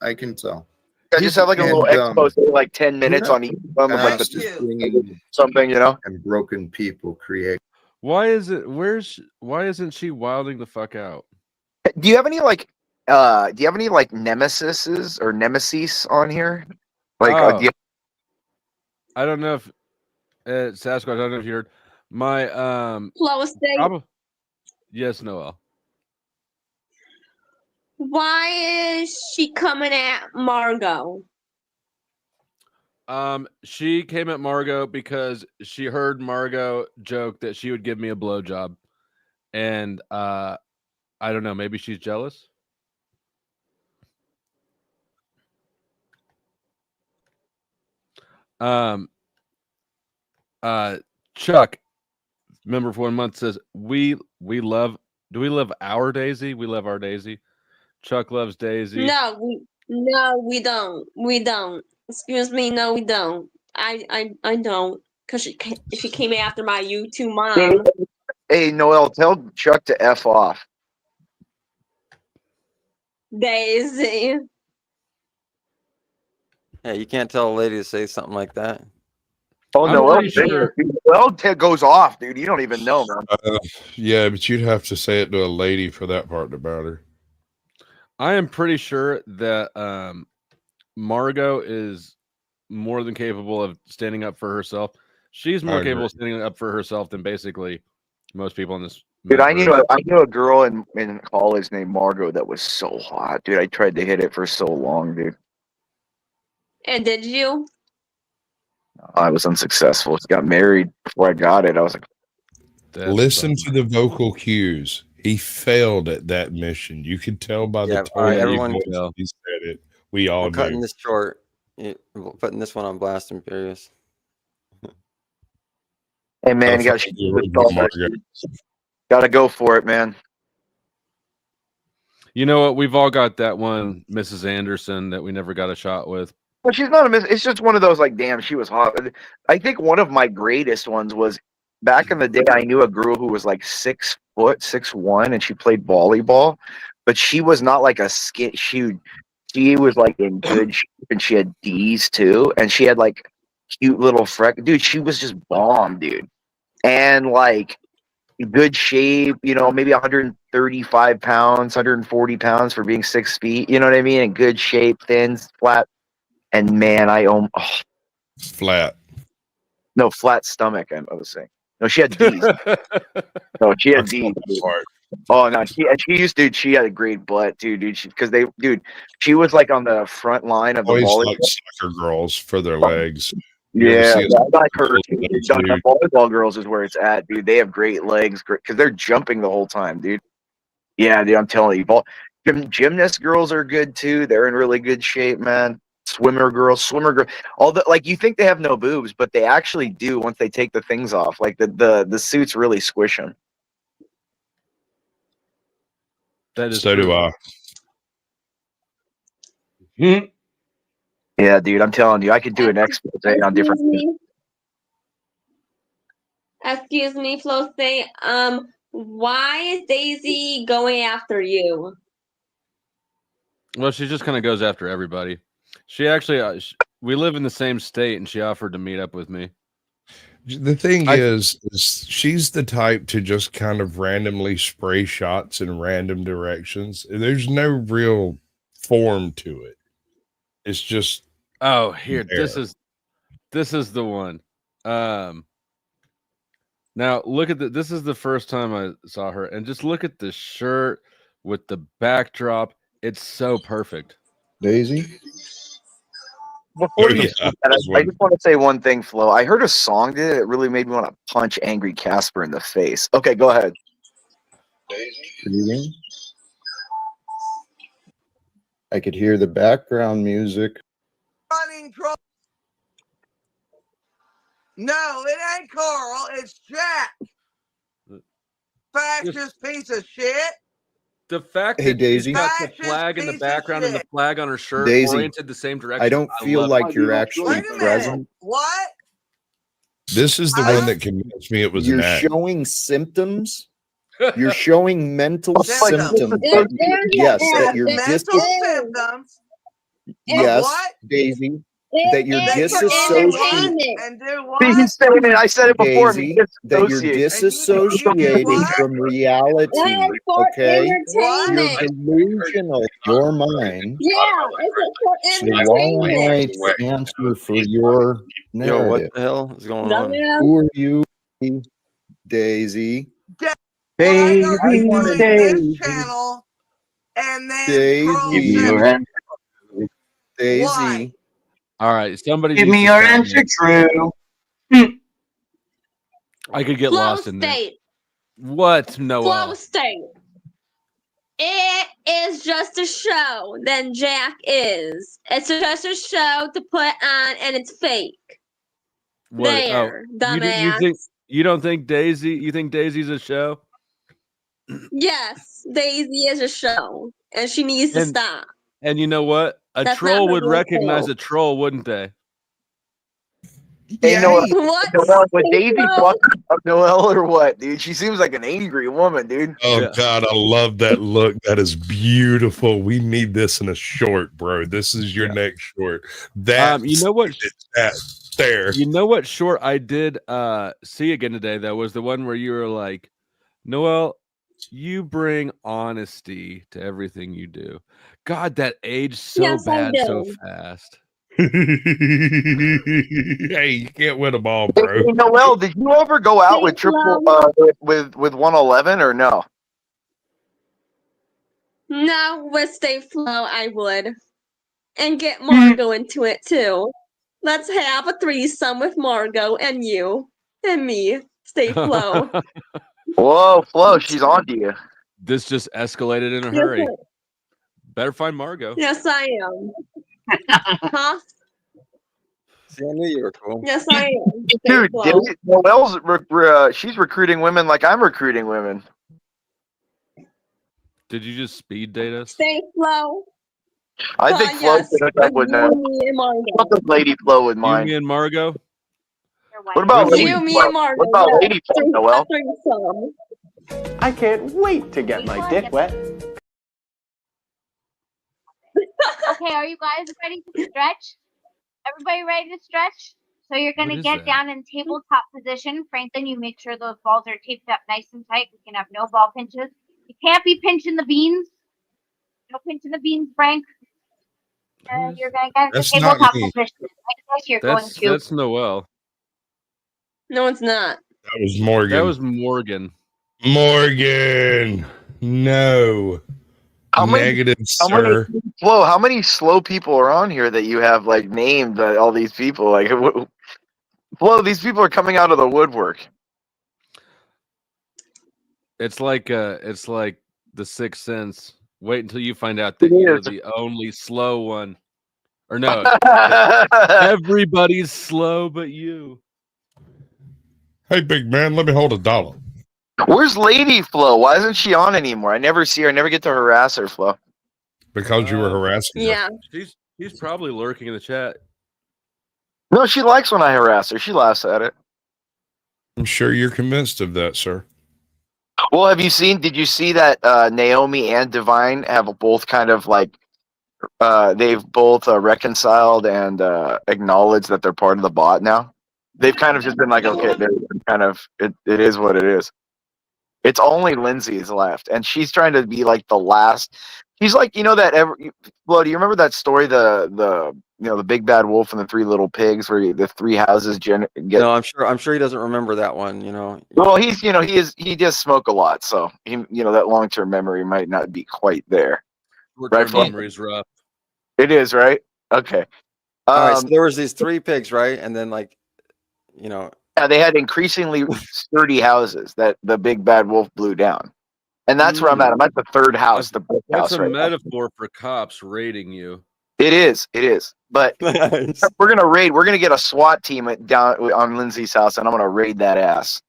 I can tell. I just have like a little And, expose, like 10 minutes on each of them, of like Past the is bringing something, you know. and broken people create. Why isn't she wilding the fuck out? Do you have any like nemesis or nemesis on here? Like Oh. do you, I don't know if Sasquatch, I don't know if you heard my Flow state. yes, Noel. Why is she coming at Margot? She came at Margot because she heard Margot joke that she would give me a blowjob, and I don't know, maybe she's jealous. Chuck, member for 1 month says we love. Do we love our Daisy? We love our Daisy. Chuck loves Daisy. No, we don't. We don't. Excuse me, no, we don't. I don't. Cause she came after my YouTube mom. hey Noel, tell Chuck to F off. Daisy. Yeah, you can't tell a lady to say something like that. Oh I'm Noel, pretty sure- Noel goes off, dude. You don't even know, man. Yeah, but you'd have to say it to a lady for that part to matter. I am pretty sure that Margot is more than capable of standing up for herself. She's more I agree. capable of standing up for herself than basically most people in this. Dude, I metaverse. knew a girl in college named Margot that was so hot, dude. I tried to hit it for so long, dude. And did you? I was unsuccessful. She got married before I got it. I was like, Listen to the vocal cues. He failed at that mission. You could tell by Yeah, the all right, tone everyone- he said it. We all We're cutting knew. this short. We're putting this one on blast and furious. hey man, you gotta go for it, man. You know what? We've all got that one, Mrs. Anderson, that we never got a shot with. Well, she's not a miss. It's just one of those like, damn, she was hot. I think one of my greatest ones was back in the day. I knew a girl who was like 6 foot, 6'1", and she played volleyball, but she was not like a skin. She was like in good shape, and she had D's too, and she had like cute little dude. She was just bomb, dude, and like good shape. You know, maybe 135 pounds, 140 pounds for being 6 feet. You know what I mean? In good shape, thin, flat. And man, flat. No, flat stomach. I was saying. No, she had D's. No, she had D's. Oh no, she used, dude. She had a great butt, dude. She was like on the front line of the Always volleyball. like soccer girls for their legs. Yeah, I like her. The volleyball girls is where it's at, dude. They have great legs because they're jumping the whole time, dude. Yeah, dude. I'm telling you, gymnast girls are good too. They're in really good shape, man. Swimmer girls, all the like. You think they have no boobs, but they actually do once they take the things off. Like the suits really squish them. That is so true. do I. Yeah, dude. I'm telling you, I could do an expose on different. Excuse me, Flo. Say, why is Daisy going after you? Well, she just kind of goes after everybody. She actually, we live in the same state, and she offered to meet up with me. The thing is she's the type to just kind of randomly spray shots in random directions. There's no real form to it. It's just here. This is the one. Now look at this is the first time I saw her, and just look at the shirt with the backdrop. It's so perfect. Daisy. Before you I just want to say one thing, Flo. I heard a song today that really made me want to punch Angry Casper in the face. Okay, go ahead. Daisy. I could hear the background music. Running troll. No, it ain't Carl. It's Jack. Fascist piece of shit. The fact Hey, that Daisy. she's got the flag in the background and the flag on her shirt Daisy, oriented the same direction. I don't feel love like it. you're actually present. What? This is the one that convinced me it was You're an act. showing symptoms. You're showing mental Symptoms. symptoms. Yes, that you're mental symptoms. Yes, What? Daisy. That you're That you disassociating. and do what? I said it before. Daisy, that you're disassociating from reality. Okay, you're delusional. Your mind. Yeah, it's for entertainment. Right answer for your Yo, what narrative. the hell is going on? Who are you, Daisy? Why are you doing this channel and then Daisy. Daisy. Why? All right, somebody Give needs me to your tell answer, true. I could get Flow lost in this. state. What, Noah? Flow state. It is just a show. Then Jack is. It's just a show to put on, and it's fake. What? There, You dumbass. you don't think Daisy? You think Daisy's a show? Yes, Daisy is a show, and she needs to stop. And you know what? A That's troll not would really a recognize show. a troll, wouldn't they? Hey, Noel, What? Noel, with Daisy fucking up Noel or what, dude? She seems like an angry woman, dude. Oh God, I love that look. That is beautiful. We need this in a short, bro. This is your next short. That You know what? That there. You know what short I did see again today, though, was the one where you were like, Noel, you bring honesty to everything you do. God, that aged so Yes, I bad so do. fast. Hey, you can't win them all, bro. Hey, Noel, did you ever go out with with 111 or no? No, with Stay Flow, I would. And get Margot into it too. Let's have a threesome with Margot and you and me. Stay Flow. Whoa, Flo, she's on to you. This just escalated in a Yes, hurry. I- Better find Margot. Yes, I am. Huh? See, I knew you were cool. Yes, I am. Stay Dude, Flow. Noel's she's recruiting women like I'm recruiting women. Did you just speed date us? Stay Flow. I think Flo yes, could hook up with you, me, and Margot. What the lady Flo would You, mind? me, and Margot? What about When's lady You, me, Flo? and Margot. What about yeah. lady Flo, Noel? Threesome. I can't wait to get my dick wet. Okay, are you guys ready to stretch? Everybody ready to stretch? So you're What gonna is get that? down in tabletop position. Franklin, you make sure those balls are taped up nice and tight. We can have no ball pinches. You can't be pinching the beans. No pinching the beans, Frank. You're going to get the That's not tabletop me. position. I guess you're going to. That's Noel. No, it's not. That was Morgan. That was Morgan. Morgan. No. How many? Negative, How many? sir. Whoa! How many slow people are on here that you have like named all these people? Like, whoa! These people are coming out of the woodwork. It's like the Sixth Sense. Wait until you find out that you're the only slow one. Or no, everybody's slow but you. Hey, big man, let me hold $1. Where's Lady Flo? Why isn't she on anymore? I never see her. I never get to harass her, Flo. Because you were harassing her. Yeah. She's probably lurking in the chat. No, she likes when I harass her. She laughs at it. I'm sure you're convinced of that, sir. Well, have you seen? Did you see that Naomi and Divine have both kind of like they've both reconciled and acknowledged that they're part of the bot now? They've kind of just been like, okay, they're kind of it is what it is. It's only Lindsay's left, and she's trying to be like the last. She's like, you know that Flo, do you remember that story, the big bad wolf and the 3 little pigs, where the 3 houses get? No, I'm sure he doesn't remember that one. Well, he does smoke a lot, so that long term memory might not be quite there. Short-term Flo? memory's rough. It is, right? Okay. All right, so there was these 3 pigs, right? And then Yeah, they had increasingly sturdy houses that the big bad wolf blew down. And that's where I'm at. I'm at the 3rd house, the brick That's house a right now. metaphor for cops raiding you. It is. But we're gonna raid. We're gonna get a SWAT team down on Lindsay's house, and I'm gonna raid that ass.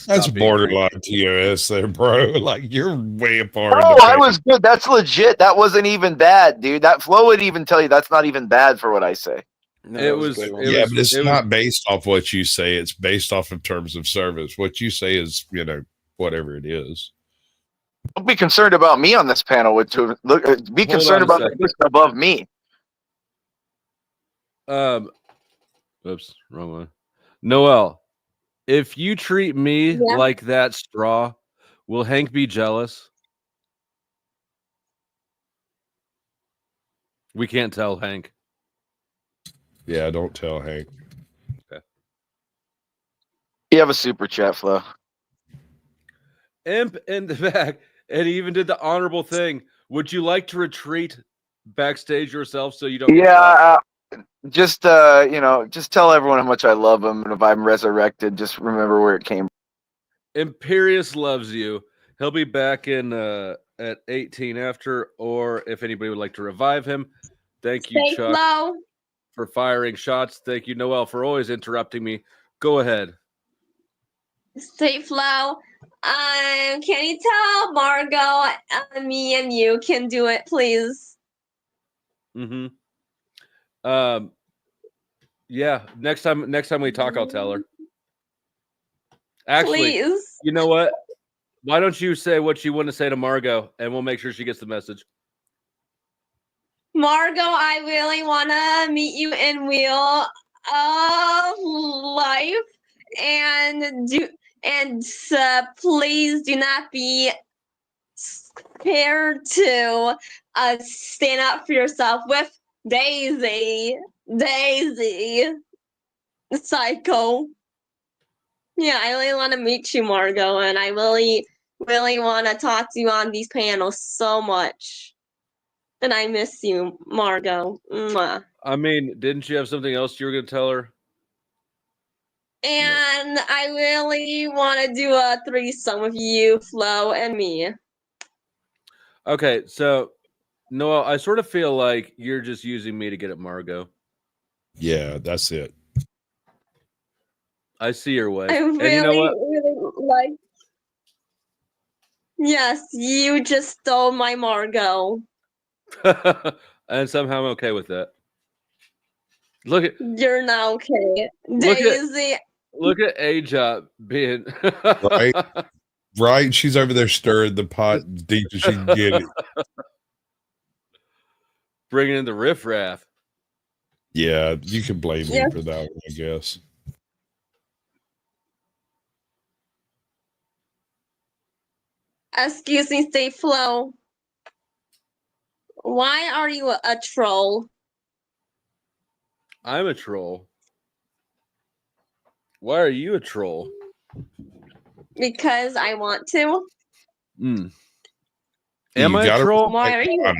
That's borderline TOS there, bro. Like, you're way apart. Oh, I was good. That's legit. That wasn't even bad, dude. That Flo would even tell you that's not even bad for what I say. No, but it's not based off what you say. It's based off of terms of service. What you say is, whatever it is. Don't be concerned about me on this panel. Be concerned about the person above me. Oops, wrong one. Noel, if you treat me like that straw, will Hank be jealous? We can't tell Hank. Yeah, don't tell Hank. Okay. You have a super chat, Flo. Imp in the back, and he even did the honorable thing. Would you like to retreat backstage yourself so you don't? Yeah, just tell everyone how much I love them, and if I'm resurrected, just remember where it came from. Imperius loves you. He'll be back in at 18 after, or if anybody would like to revive him. Thank you, Stay Chuck, slow. for firing shots. Thank you, Noel, for always interrupting me. Go ahead. Stay flow. Can you tell Margot, me and you can do it, please? Mm-hmm. Yeah. Next time we talk, I'll tell her. Actually, Please. You know what? Why don't you say what you want to say to Margot, and we'll make sure she gets the message. Margot, I really want to meet you in Wheel of Life, and please do not be scared to stand up for yourself with Daisy, psycho. Yeah, I really want to meet you, Margot, and I really want to talk to you on these panels so much. And I miss you, Margot. Mwah. I mean, didn't you have something else you were going to tell her? And I really want to do a threesome with you, Flo, and me. Okay, so Noel, I sort of feel like you're just using me to get at Margot. Yeah, that's it. I see your way. I And you know what? really like. Yes, you just stole my Margot. And somehow I'm okay with that. Look at You're not okay, Daisy. Look at A-Job being right. She's over there stirring the pot deep as she can get it. Bringing in the riffraff. Yeah, you can blame me for that one, I guess. Excuse me, stay Flo. Why are you a troll? I'm a troll. Why are you a troll? Because I want to. Am You I a gotta troll? Why are you?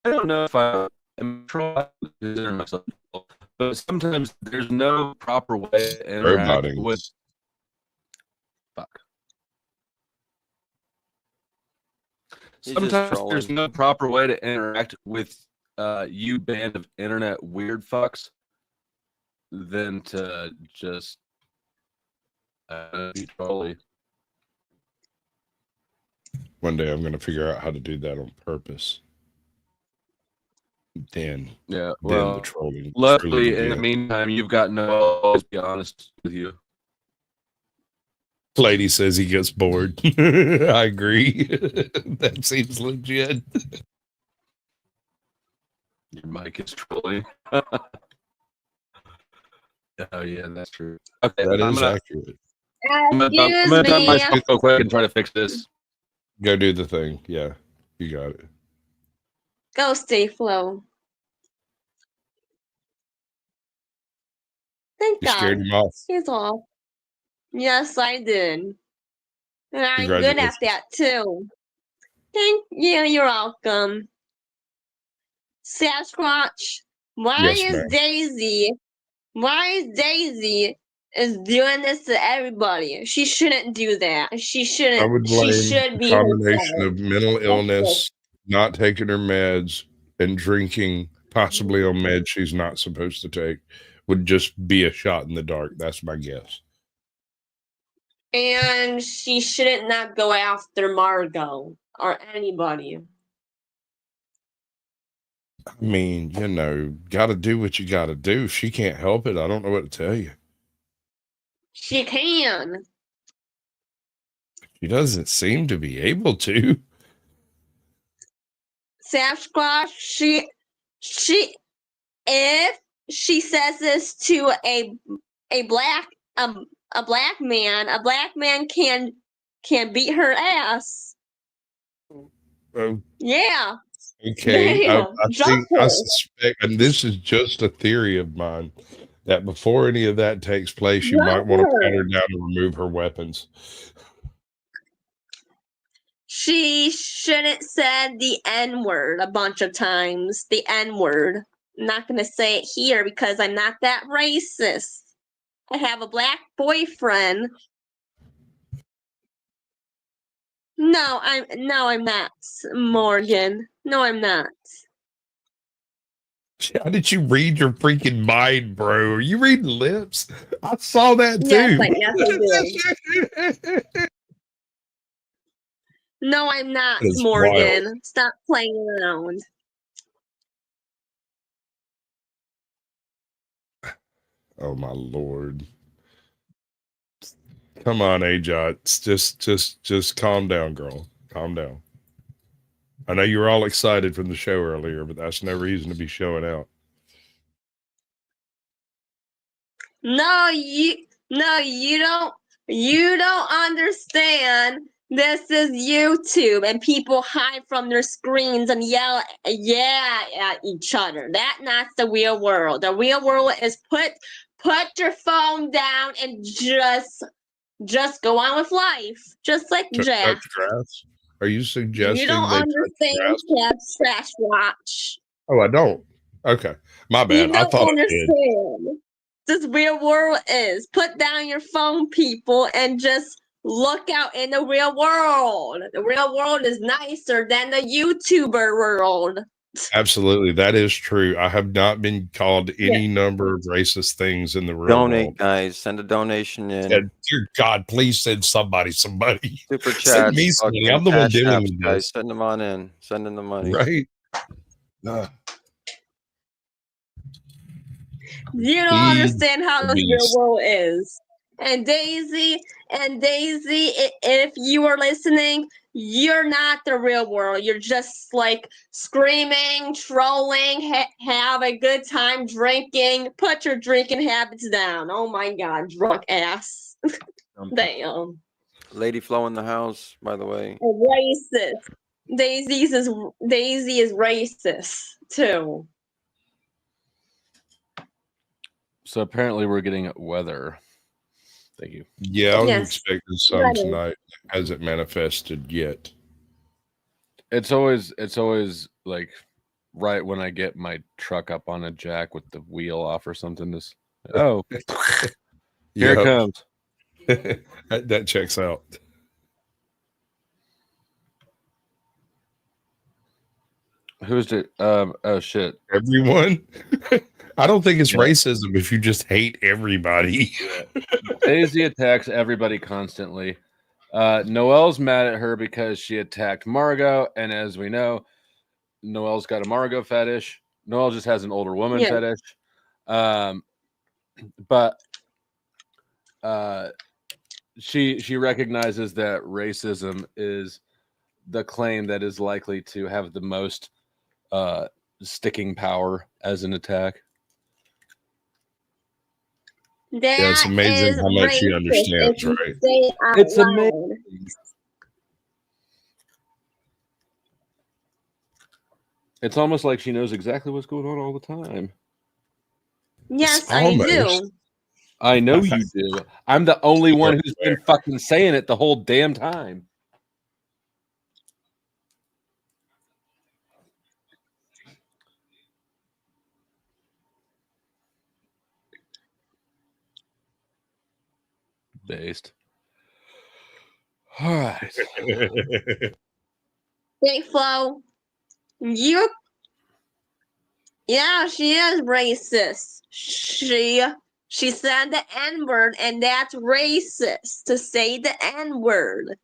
I don't know if I am a troll. I consider myself a troll, but sometimes there's no proper way to interact Roboting. with. Fuck. He's just Sometimes trolling. there's no proper way to interact with you band of internet weird fucks than to just be trolly. One day I'm going to figure out how to do that on purpose. Then the trolling. Luckily, truly in the begins. meantime, you've got no. I'll always be honest with you. Lady says he gets bored. I agree. That seems legit. Your mic is trolling. Oh yeah, that's true. Okay, That I'm is gonna, accurate. I'm gonna dump my shit real quick and try to fix this. Go do the thing. Yeah, you got it. Go stay flow. Thank You God. scared him off. He's off. Yes, I did. And I'm good at Congratulations. that too. Thank you. You're welcome. Sasquatch, why Yes, is ma'am. Daisy? Why is Daisy is doing this to everybody? She shouldn't do that. She I shouldn't. would She blame should a be combination herself. of mental illness, not taking her meds, and drinking, possibly on meds she's not supposed to take, would just be a shot in the dark. That's my guess. And she shouldn't not go after Margot or anybody. I mean, you know, got to do what you got to do. She can't help it. I don't know what to tell you. She can. She doesn't seem to be able to. Sasquatch, if she says this to a black man can beat her ass. Yeah. Okay, Damn, I suspect, and this is just a theory of mine, that before any of that takes place, you might want to pat her down and remove her weapons. She shouldn't said the N-word a bunch of times. The N-word. I'm not gonna say it here because I'm not that racist. I have a black boyfriend. No, I'm not, Morgan. No, I'm not. How did you read your freaking mind, bro? Are you reading lips? I saw that too. Yes, I did. No, I'm not, That is Morgan. wild. Stop playing around. Oh my lord! Come on, Ajots. Just calm down, girl. Calm down. I know you were all excited from the show earlier, but that's no reason to be showing out. No, you don't understand. This is YouTube and people hide from their screens and yell at each other. That's not the real world. The real world is put your phone down and just go on with life. Just like Jack. Touch grass? Are you suggesting You don't they touch understand grass? Trash Watch. Oh, I don't. Okay, my bad. You I don't thought I did. understand. This real world is. Put down your phone, people, and just look out in the real world. The real world is nicer than the YouTuber world. Absolutely, that is true. I have not been called any number of racist things in the real Donate, world. guys. Send a donation in. And dear God, please send somebody some money. Super Send chat. me some money. I'm the one dealing with guys. this. Send them on in. Send in the money. Right? You don't understand how this real world is. And Daisy, if you are listening, you're not the real world. You're just like screaming, trolling, have a good time drinking. Put your drinking habits down. Oh my God, drunk ass. Damn. Lady Flo in the house, by the way. Racist. Daisy is racist too. So apparently we're getting weather. Thank you. Yeah, I was Yes. expecting some Weather. tonight. Hasn't manifested yet. It's always like right when I get my truck up on a jack with the wheel off or something. Here it Yep. comes. That checks out. Who's it? Oh shit. Everyone. I don't think it's racism if you just hate everybody. Daisy attacks everybody constantly. Noelle's mad at her because she attacked Margot, and as we know, Noelle's got a Margot fetish. Noelle just has an older woman fetish. But she recognizes that racism is the claim that is likely to have the most sticking power as an attack. Yeah, it's amazing how much she understands, right? It's amazing. It's almost like she knows exactly what's going on all the time. Yes, I do. I know you do. I'm the only one who's been fucking saying it the whole damn time. Based. All right. Big Flo, yeah, she is racist. She said the N-word, and that's racist to say the N-word.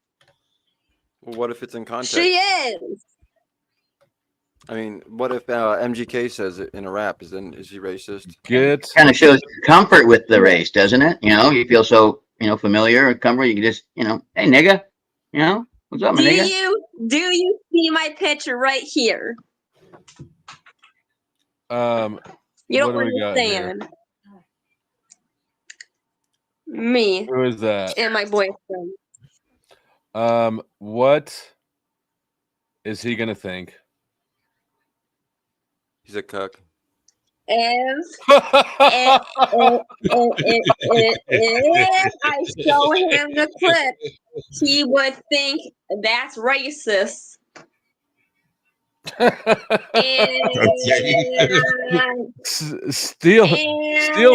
Well, what if it's in context? She is. I mean, what if MGK says it in a rap? Is he racist? Kind of shows comfort with the race, doesn't it? You know, you feel so, familiar or comfortable. You can just, hey, nigga, what's up, my nigga? Do you see my picture right here? You don't understand. Me. Who is that? And my boyfriend. What is he gonna think? He's a cuck. If I show him the clip, he would think that's racist. Steel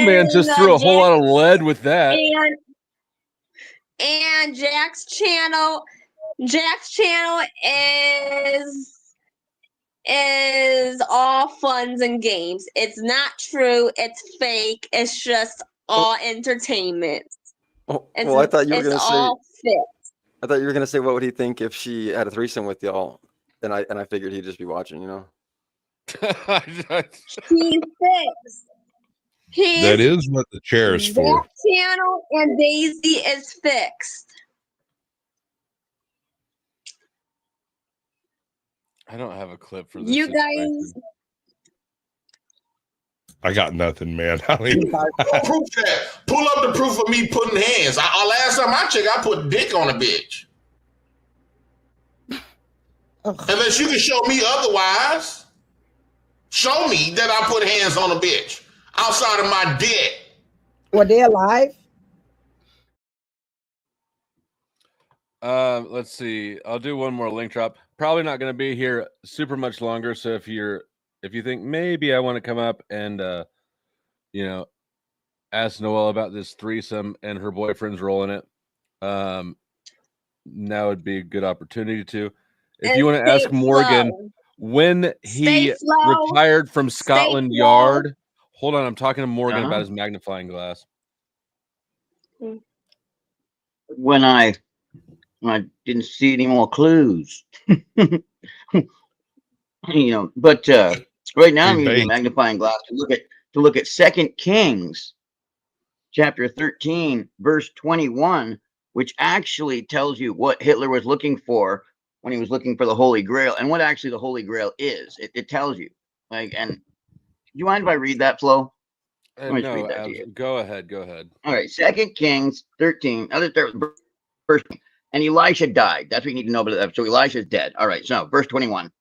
Man just threw a whole lot of lead with that. And Jack's channel is all funs and games. It's not true. It's fake. It's just all entertainment. Oh, well, I thought you were It's gonna all say. fit. I thought you were gonna say what would he think if she had a threesome with y'all, and I figured he'd just be watching, He's fixed. That is what the chair is for. That channel and Daisy is fixed. I don't have a clip for this. You guys. I got nothing, man. I mean, Proof that. Pull up the proof of me putting hands. Last time I checked, I put dick on a bitch. Unless you can show me otherwise. Show me that I put hands on a bitch outside of my dick. Were they alive? Let's see. I'll do one more link drop. Probably not going to be here super much longer. So if you think maybe I want to come up and ask Noelle about this threesome and her boyfriend's role in it, now would be a good opportunity to. If you want to ask Morgan when he retired from Scotland Yard, hold on, I'm talking to Morgan about his magnifying glass. When I didn't see any more clues, but right now I'm using a magnifying glass to look at 2 Kings chapter 13 verse 21, which actually tells you what Hitler was looking for when he was looking for the Holy Grail and what actually the Holy Grail is. It tells you. And do you mind if I read that, Flo? No, go ahead. All right, 2 Kings 13. I'll just start with verse. And Elisha died. That's what you need to know about that. So Elisha's dead. All right. So verse 21.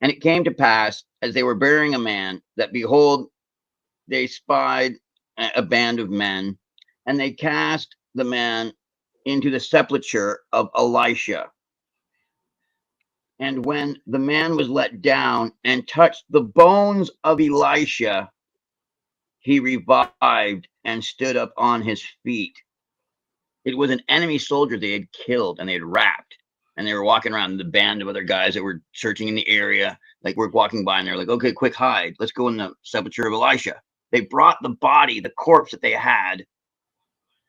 And it came to pass, as they were burying a man, that behold, they spied a band of men, and they cast the man into the sepulchre of Elisha. And when the man was let down and touched the bones of Elisha, he revived and stood up on his feet. It was an enemy soldier they had killed and they had wrapped, and they were walking around the band of other guys that were searching in the area. Like, we're walking by and they're like, okay, quick, hide. Let's go in the sepulchre of Elisha. They brought the body, the corpse that they had,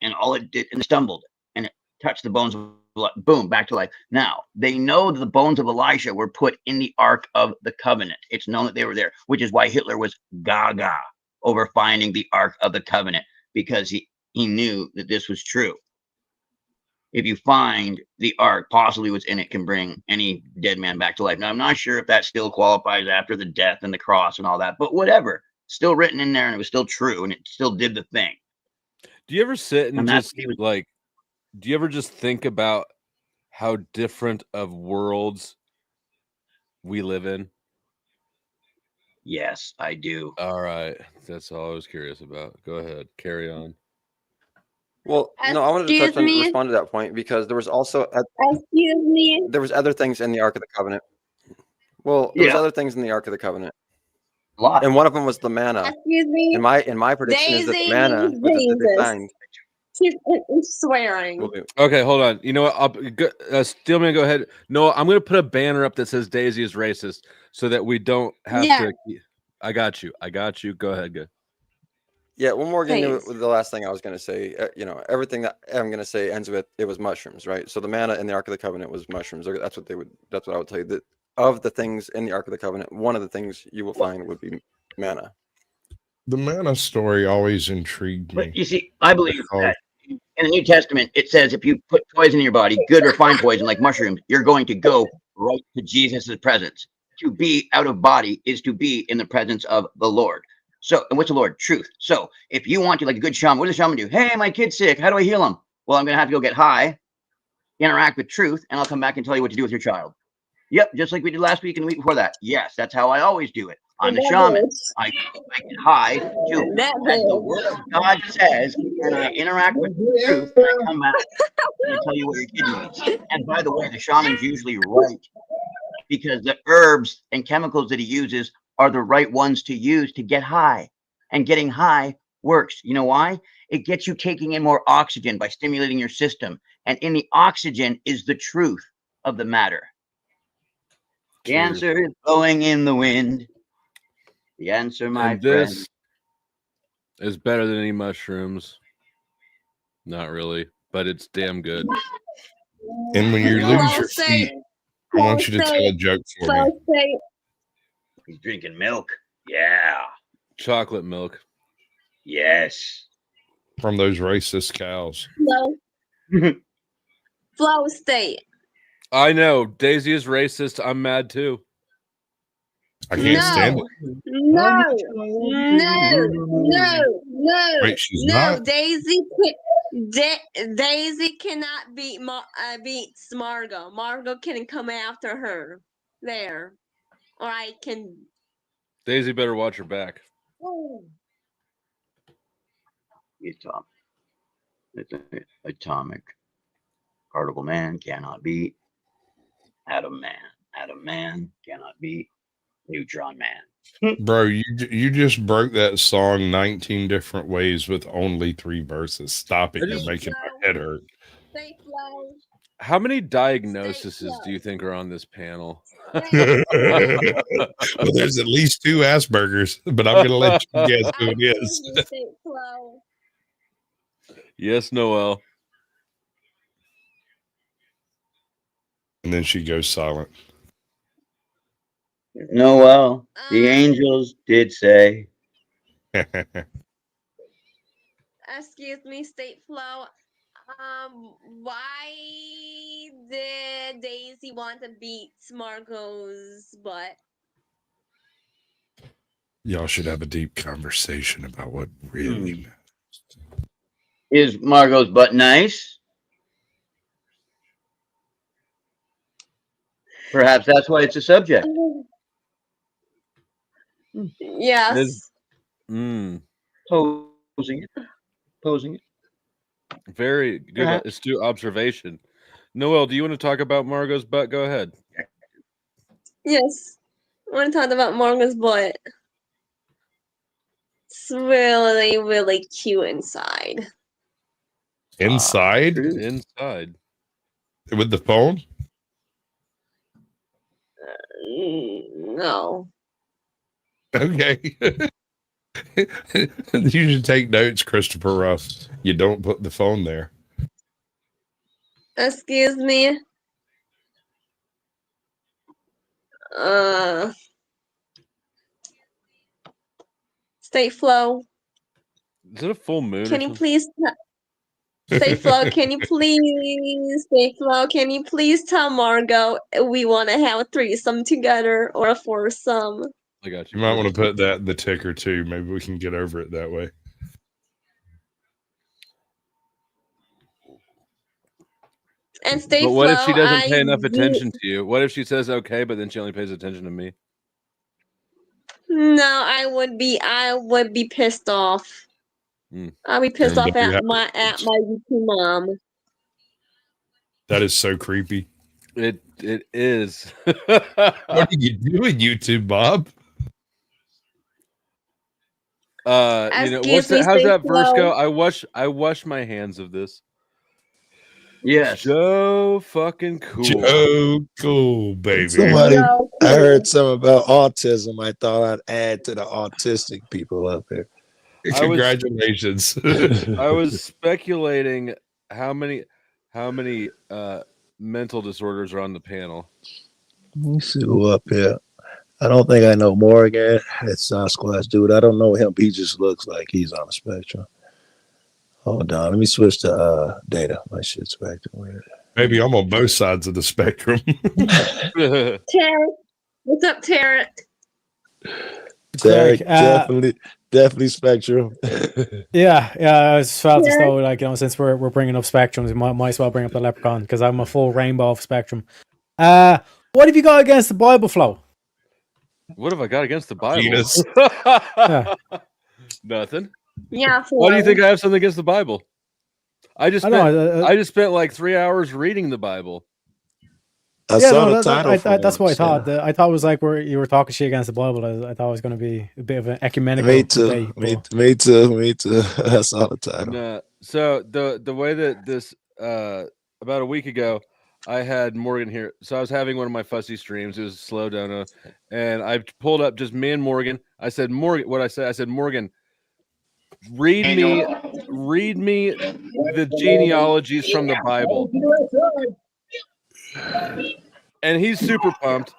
and all it did, and stumbled, and it touched the bones of, boom, back to life. Now, they know that the bones of Elisha were put in the Ark of the Covenant. It's known that they were there, which is why Hitler was gaga over finding the Ark of the Covenant, because he knew that this was true. If you find the Ark, possibly what's in it can bring any dead man back to life. Now, I'm not sure if that still qualifies after the death and the cross and all that, but whatever. Still written in there, and it was still true, and it still did the thing. Do you ever sit and just like, do you ever just think about how different of worlds we live in? Yes, I do. All right. That's all I was curious about. Go ahead. Carry on. Well, no, I wanted to touch on, respond to that point, because there was also, there was other things in the Ark of the Covenant. Well, there was other things in the Ark of the Covenant. And one of them was the manna. Excuse me. And my prediction is that the manna was that they found. She's swearing. Okay, hold on. You know what? Steelman, go ahead. No, I'm going to put a banner up that says Daisy is racist so that we don't have to. I got you. Go ahead. Good. Yeah, one more thing. The last thing I was going to say, everything that I'm going to say ends with it was mushrooms, right? So the manna in the Ark of the Covenant was mushrooms. That's what I would tell you. That of the things in the Ark of the Covenant, one of the things you will find would be manna. The manna story always intrigued me. But you see, I believe that in the New Testament, it says if you put poison in your body, good or fine poison like mushrooms, you're going to go right to Jesus' presence. To be out of body is to be in the presence of the Lord. So, and what's the Lord? Truth. So if you want to, like a good shaman, what does a shaman do? Hey, my kid's sick. How do I heal him? Well, I'm going to have to go get high, interact with truth, and I'll come back and tell you what to do with your child. Yep, just like we did last week and the week before that. Yes, that's how I always do it. I'm the shaman. I get high to as the word of God says, and I interact with truth, and I come back and tell you what your kid needs. And by the way, the shaman's usually right, because the herbs and chemicals that he uses are the right ones to use to get high. And getting high works. You know why? It gets you taking in more oxygen by stimulating your system. And in the oxygen is the truth of the matter. The answer is blowing in the wind. The answer, my friend, is better than any mushrooms. Not really, but it's damn good. And when you lose your feet, I want you to tell a joke for me. He's drinking milk. Yeah. Chocolate milk. Yes. From those racist cows. Flow state. I know. Daisy is racist. I'm mad too. I can't stand it. No. Wait, she's no. not? Daisy cannot beat Margot. Margot can come after her. There. Or I can. Daisy better watch her back. It's atomic. Particle man cannot beat atom man. Atom man cannot beat neutron man. Bro, you just broke that song 19 different ways with only 3 verses. Stop it. You're making my head hurt. How many diagnoses do you think are on this panel? Well, there's at least 2 Asperger's, but I'm going to let you guess who it is. Yes, Noel. And then she goes silent. Noel, the angels did say. Excuse me, State Flow. Why did Daisy want to beat Margot's butt? Y'all should have a deep conversation about what really matters. Is Margot's butt nice? Perhaps that's why it's a subject. Yes. Posing it. Very good, Perhaps. astute observation. Noel, do you want to talk about Margot's butt? Go ahead. Yes. I want to talk about Morgan's butt. It's really, really cute inside. Inside? Inside. With the phone? No. Okay. You should take notes, Christopher Ruff. You don't put the phone there. Excuse me. State Flow. Is it a full moon? Can you please State Flow? Can you please State Flow? Can you please tell Margot we want to have a threesome together or a foursome? I got You might want to put that in the ticker too. Maybe we can get over it that way. And State But what if Flow, she doesn't pay I enough do- attention to you? What if she says okay, but then she only pays attention to me? No, I would be pissed off. I'll be pissed And off then you at have- my YouTube mom. That is so creepy. It is. What are you doing, YouTube Bob? You know, what's that, how's that verse go? I wash my hands of this. Yes. Joe fucking cool. Joe cool, baby. Somebody, I heard something about autism. I thought I'd add to the autistic people up here. Congratulations. I was speculating how many mental disorders are on the panel. Let me see who up here. I don't think I know Morgan. It's Sasquatch dude. I don't know him. He just looks like he's on the spectrum. Hold on. Let me switch to data. My shit's back to weird. Maybe I'm on both sides of the spectrum. Tarek, what's up, Tarek? Derek, Greg, definitely spectrum. Yeah, I just felt as though, like, you know, since we're bringing up spectrums, we might as well bring up the leprechaun because I'm a full rainbow of spectrum. What have you got against the Bible flow? What have I got against the Bible? Penis. Nothing. Yeah. Why do you think I have something against the Bible? I just spent like 3 hours reading the Bible. I saw the title. That's what I thought. I thought it was like where you were talking shit against the Bible. I thought it was going to be a bit of an ecumenical Me too. debate, Me too. I saw the title. No. So the way that this about a week ago, I had Morgan here. So I was having one of my fussy streams. It was slow dono, and I pulled up just me and Morgan. I said, Morgan, what I said. I said, Morgan, read me the genealogies from the Bible. And he's super pumped.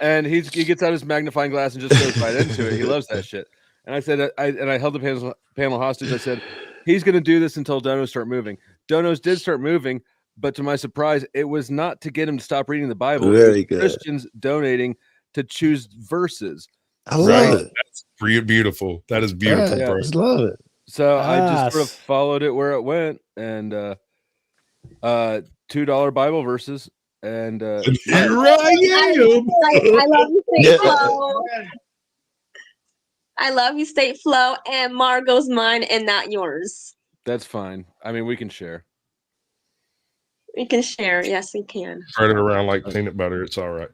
And he gets out his magnifying glass and just goes right into it. He loves that shit. And I said, I held the panel hostage. I said, he's going to do this until donos start moving. Donos did start moving, but to my surprise, it was not to get him to stop reading the Bible. Very good. Christians donating to choose verses. I love it. That's beautiful. That is beautiful, Yeah, bro. I love it. So I just sort of followed it where it went, and $2 Bible verses, and here I am. I love you, State Yeah. Flow. I love you, State Flow, and Margot's mine and not yours. that's fine. I mean, we can share. We can share. Yes, we can. Spread it around like peanut butter. It's all right.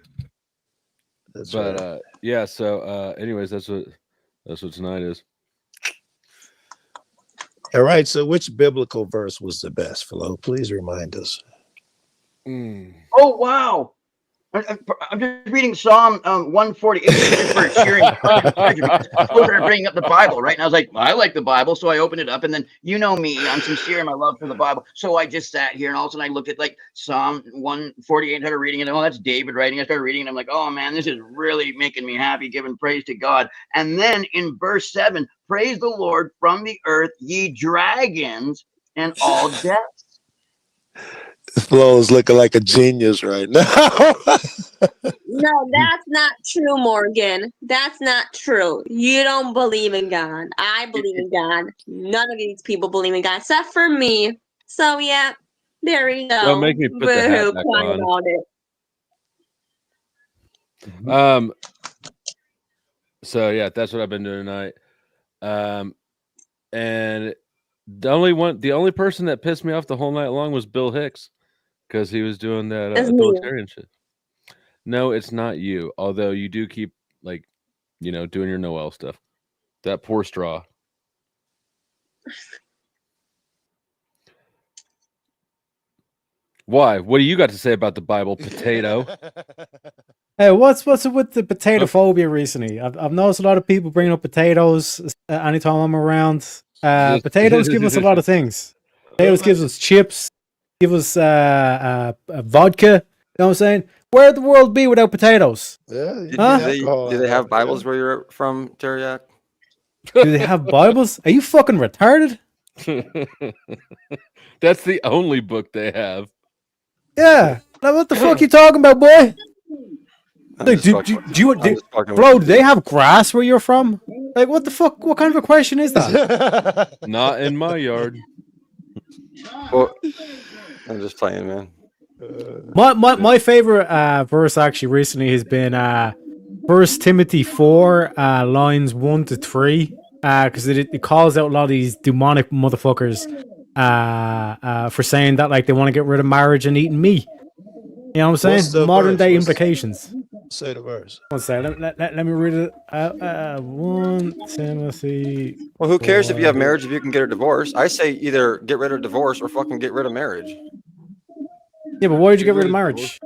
That's But right. yeah. So, anyways, that's what tonight is. All right. So, which biblical verse was the best, Flo? Please remind us. Oh, wow. I'm just reading Psalm 148 for cheering. We're bringing up the Bible, right? And I was like, well, I like the Bible. So I opened it up. And then, you know me, I'm sincere in my love for the Bible. So I just sat here and all of a sudden I looked at like Psalm 148, started reading it. Oh, that's David writing. I started reading it. I'm like, oh, man, this is really making me happy, giving praise to God. And then in verse 7, praise the Lord from the earth, ye dragons and all depths. Flo is looking like a genius right now. No, that's not true, Morgan. That's not true. You don't believe in God. I believe in God. None of these people believe in God, except for me. So yeah, there you go. Don't make me put the hat Boo-hoo, back crying on. about it. So yeah, that's what I've been doing tonight. And the only person that pissed me off the whole night long was Bill Hicks, because he was doing that authoritarian shit. No, it's not you. Although you do keep doing your Noel stuff. That poor straw. Why? What do you got to say about the Bible, potato? Hey, what's it with the potato phobia recently? I've noticed a lot of people bringing up potatoes anytime I'm around. Potatoes give us a lot of things. Potatoes gives us chips, give us vodka. You know what I'm saying? Where'd the world be without potatoes? Yeah. Do they have Bibles where you're from, Teriak? Do they have Bibles? Are you fucking retarded? That's the only book they have. Yeah. Now what the fuck you talking about, boy? Like, do they have grass where you're from? Like, what the fuck? What kind of a question is that? Not in my yard. Well, I'm just playing, man. My favorite verse actually recently has been 1 Timothy 4 lines 1 to 3, because it calls out a lot of these demonic motherfuckers for saying that like they want to get rid of marriage and eating meat. You know what I'm saying? Modern day implications. Say the verse. One second. Let me read it. 1 Timothy. Well, who cares if you have marriage if you can get a divorce? I say either get rid of divorce or fucking get rid of marriage. Yeah, but why would you get rid of marriage?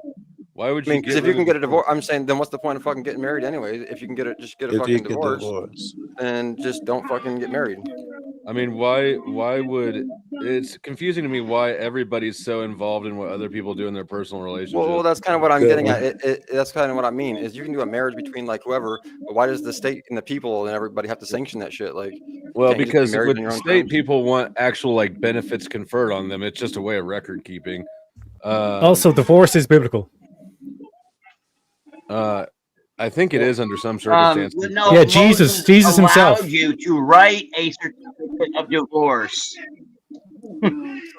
Why would you? Because if you can get a divorce, I'm saying, then what's the point of fucking getting married anyway? If you can just get a fucking divorce, and just don't fucking get married. I mean, why would it's confusing to me why everybody's so involved in what other people do in their personal relationships? Well, that's kind of what I'm getting at. That's kind of what I mean is you can do a marriage between like whoever, but why does the state and the people and everybody have to sanction that shit? Like, well, because with the state, people want actual like benefits conferred on them. It's just a way of record keeping. Also, divorce is biblical. I think it is under some circumstances. No, yeah, Jesus himself allowed you to write a certificate of divorce.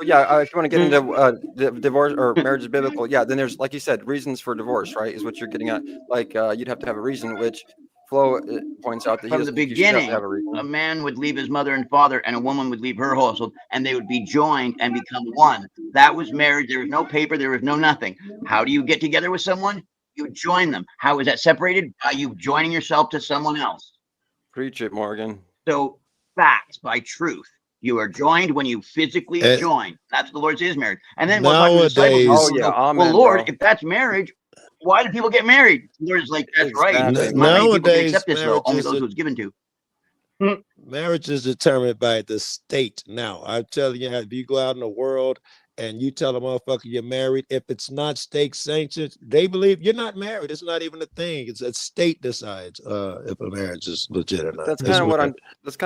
Yeah, if you want to get into divorce or marriage is biblical, yeah, then there's, like you said, reasons for divorce, right? Is what you're getting at. Like you'd have to have a reason, which Flo points out that from the beginning, a man would leave his mother and father, and a woman would leave her household, and they would be joined and become one. That was marriage. There was no paper. There was no nothing. How do you get together with someone? You join them. How is that separated? By you joining yourself to someone else. Preach it, Morgan. So facts by truth. You are joined when you physically join. That's what the Lord says marriage. And then nowadays, well, Lord, if that's marriage, why do people get married? The Lord's like, that's right. Nowadays, accept this though, only those who's given to. Marriage is determined by the state. Now, I'm telling you, if you go out in the world and you tell a motherfucker you're married, if it's not state sanctioned, they believe you're not married. It's not even a thing. It's a state decides if a marriage is legit or not. That's kind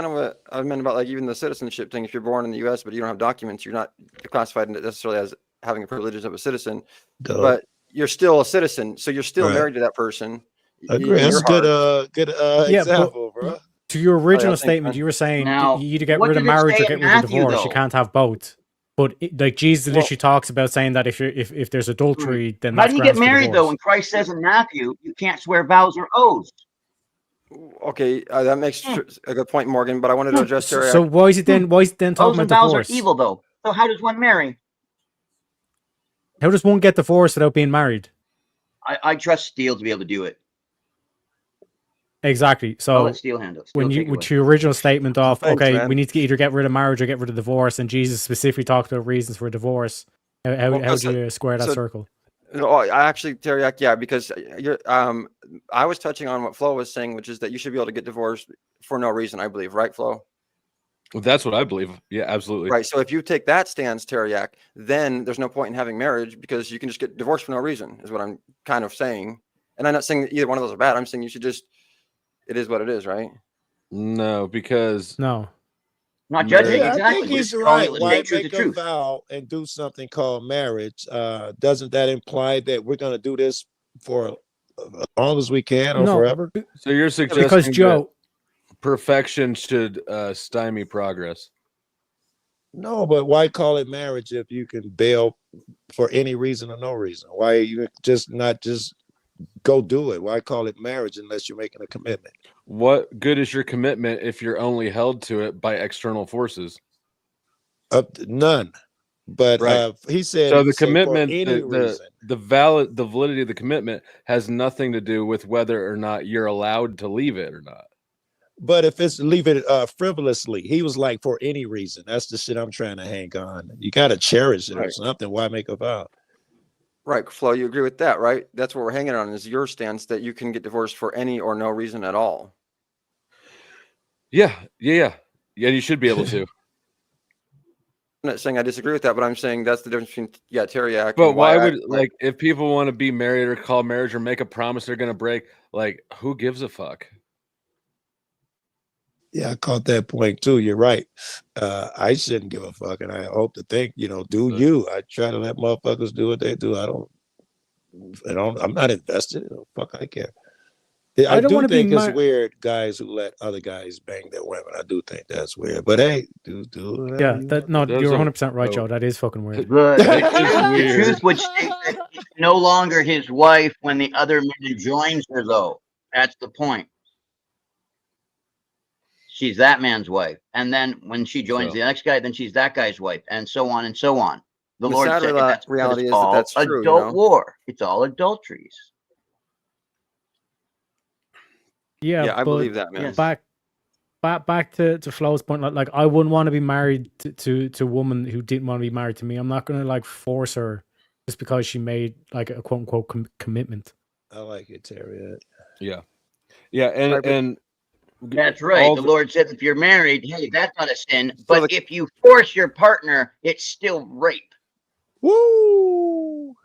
of what I meant about like even the citizenship thing. If you're born in the U.S. but you don't have documents, you're not classified necessarily as having the privileges of a citizen. Duh. But you're still a citizen, so you're still married to that person. I agree. That's a good example, bro. To your original statement, you were saying you either get rid of marriage or get rid of divorce. You can't have both. But like Jesus literally talks about saying that if there's adultery, then how do you get married though? When Christ says in Matthew, you can't swear vows or oaths. Okay, that makes a good point, Morgan. But I wanted to address. So why is it then? Why is it then talking about vows divorce? Are evil though. So how does one marry? How does one get divorced without being married? I trust Steele to be able to do it. Exactly. So when you with your original statement of we need to either get rid of marriage or get rid of divorce, and Jesus specifically talked about reasons for divorce. How do you square that circle? No, I actually, Teriak, yeah, because I was touching on what Flo was saying, which is that you should be able to get divorced for no reason. I believe, right, Flo? Well, that's what I believe. Yeah, absolutely. Right. So if you take that stance, Teriak, then there's no point in having marriage because you can just get divorced for no reason. Is what I'm kind of saying. And I'm not saying that either one of those are bad. I'm saying you should just. It is what it is, right? No, because not judging. Yeah, exactly. I think he's right. Why make a vow and do something called marriage? Doesn't that imply that we're going to do this for as long as we can or forever? So you're suggesting because Joe, perfection should stymie progress. No, but why call it marriage if you can bail for any reason or no reason? Why are you not just go do it. Why call it marriage unless you're making a commitment? What good is your commitment if you're only held to it by external forces? None. But Right. he said, So he the said for commitment, any reason. the validity of the commitment has nothing to do with whether or not you're allowed to leave it or not. But if it's leave it frivolously, he was like, for any reason. That's the shit I'm trying to hang on. You got to cherish it or Right. something. Why make a vow? Right, Flo, you agree with that, right? That's what we're hanging on, is your stance that you can get divorced for any or no reason at all. Yeah, you should be able to. I'm not saying I disagree with that, but I'm saying that's the difference between Teriac. But and why I- would like if people want to be married or call marriage or make a promise they're gonna break? Like, who gives a fuck? Yeah, I caught that point too. You're right. I shouldn't give a fuck, and I hope to think, do you? I try to let motherfuckers do what they do. I'm not invested. Fuck, I care. I don't do wanna be think it's mar- weird guys who let other guys bang their women. I do think that's weird. But hey, do whatever Yeah, you that want. no, you're 100% right, Joe. That is fucking weird. The truth would state that he's no longer his wife when the other man joins her, though. That's the point. She's that man's wife. And then when she joins the next guy, then she's that guy's wife, and so on and so on. The The Lord sad said that's what reality it's is that all that's true, adult war. It's all adulteries. Yeah, Yeah, I but believe that, man. Back to Flo's point. Like I wouldn't want to be married to a woman who didn't want to be married to me. I'm not going to like force her just because she made like a quote unquote commitment. I like it, Terry. Yeah, and That's right. all The Lord said if you're married, hey, that's not a sin. But if you force your partner, it's still rape. Woo!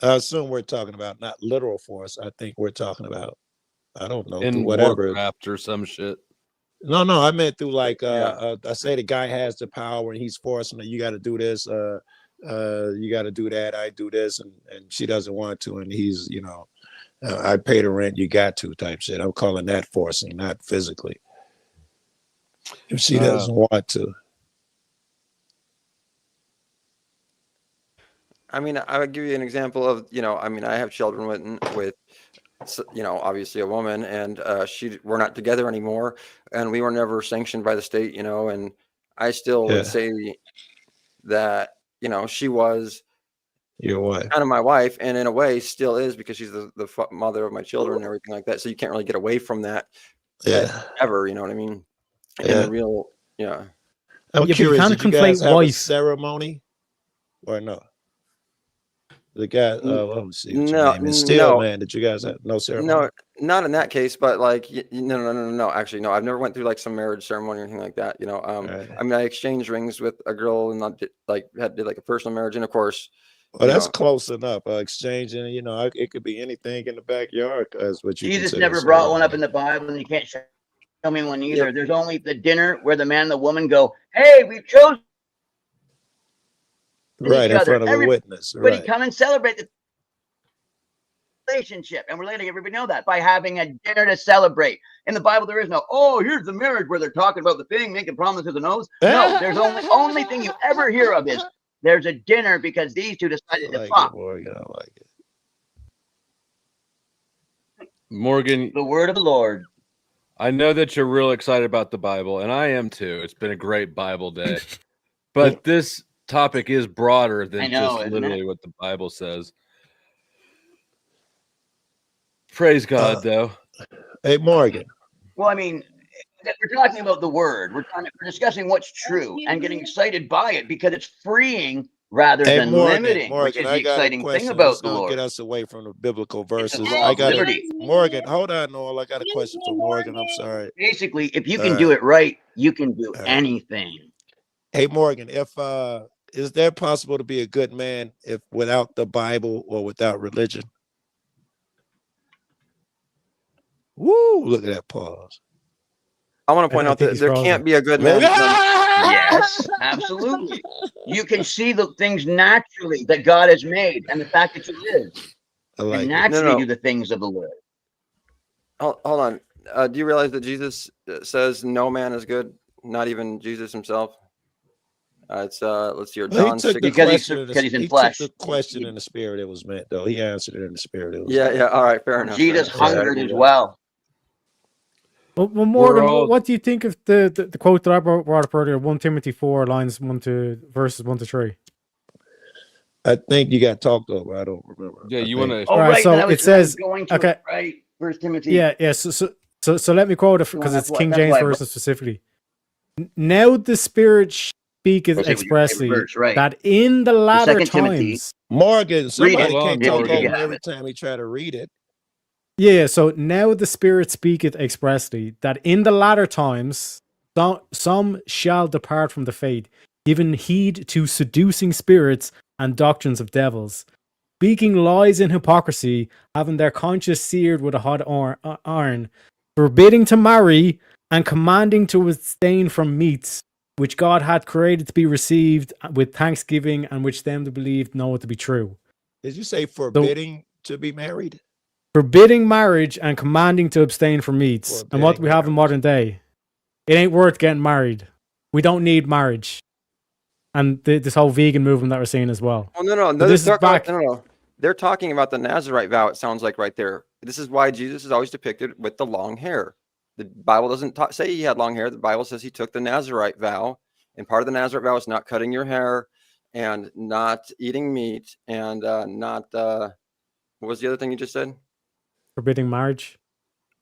I assume we're talking about not literal force. I think we're talking about, I don't know, through in whatever. Warcraft or some shit. No, I meant through like I say the guy has the power and he's forcing her, you got to do this, you got to do that, I do this, and she doesn't want to, and he's, I pay the rent, you got to type shit. I'm calling that forcing, not physically. If she doesn't want to. I mean, I would give you an example of, I have children with obviously a woman, and we're not together anymore, and we were never sanctioned by the state, and I still would say that, she was your wife, kind of my wife, and in a way still is, because she's the mother of my children and everything like that. So you can't really get away from that ever, you know what I mean? In the real, I'm curious, did you guys have a ceremony or no? The guy, let me see what your name is. Still, man, did you guys have no ceremony? No, not in that case, but like, no. Actually, no, I've never went through like some marriage ceremony or anything like that. I mean, I exchanged rings with a girl and did like a personal marriage, and of course. Well, that's close enough. Exchanging, it could be anything in the backyard. As what you Jesus never brought one up in the Bible, and you can't show me one either. Yep. There's only the dinner where the man and the woman go, "Hey, we've chosen." Right in front of a witness. Right. Come and celebrate the relationship, and we're letting everybody know that by having a dinner to celebrate. In the Bible, there is no, here's the marriage where they're talking about the thing, making promises and oaths. No, there's only thing you ever hear of is there's a dinner because these two decided to fuck. Morgan, I like it. Morgan, the word of the Lord. I know that you're real excited about the Bible, and I am too. It's been a great Bible day, but this topic is broader than just literally what the Bible says. Praise God, though. Hey, Morgan. Well, I mean, we're talking about the word. We're discussing what's true and getting excited by it because it's freeing rather than limiting, which is the exciting thing about the Lord. Get us away from the biblical verses. Morgan, hold on, Noel. I got a question for Morgan. I'm sorry. Basically, if you can do it right, you can do anything. Hey, Morgan, is there possible to be a good man if without the Bible or without religion? Woo! Look at that pause. I want to point out that there can't be a good man. Yes, absolutely. You can see the things naturally that God has made, and the fact that you live and naturally do the things of the Lord. Hold on. Do you realize that Jesus says no man is good, not even Jesus himself? It's let's see here. Well, he John took 6. the Because question. because he's in He flesh. took the question in the spirit it was meant, though. He answered it in the spirit it was Yeah, meant. yeah. All right, fair enough. Jesus fair enough. hungered as well. Well, Morgan, We're all- what do you think of the quote that I brought up earlier? 1 Timothy 4 lines 1 to verses 1 to 3. I think you got talked over. I don't remember. Yeah, I you think- want to? Oh, Right, right. so that was, it says- that was going to okay. it, right? First Timothy. Yeah. So let me quote it because Well, it's that's King why- James that's why I version specifically. Now the Spirit speaketh Because it was your expressly favorite verse, right. that in the latter 2 Timothy. times. Morgan, somebody Read it. can't Yeah, talk you can over have every it. time he try to read it. Yeah, so now the Spirit speaketh expressly that in the latter times some shall depart from the faith, giving heed to seducing spirits and doctrines of devils, speaking lies in hypocrisy, having their conscience seared with a hot iron, forbidding to marry, and commanding to abstain from meats, which God hath created to be received with thanksgiving, and which them that believe know it to be true. Did you say forbidding to be married? Forbidding marriage and commanding to abstain from meats. And what do we have in modern day? It ain't worth getting married. We don't need marriage. And this whole vegan movement that we're seeing as well. Oh no, But this is back. No. They're talking about the Nazarite vow. It sounds like right there. This is why Jesus is always depicted with the long hair. The Bible doesn't say he had long hair. The Bible says he took the Nazarite vow, and part of the Nazarite vow is not cutting your hair, and not eating meat, and not what was the other thing you just said? Forbidding marriage.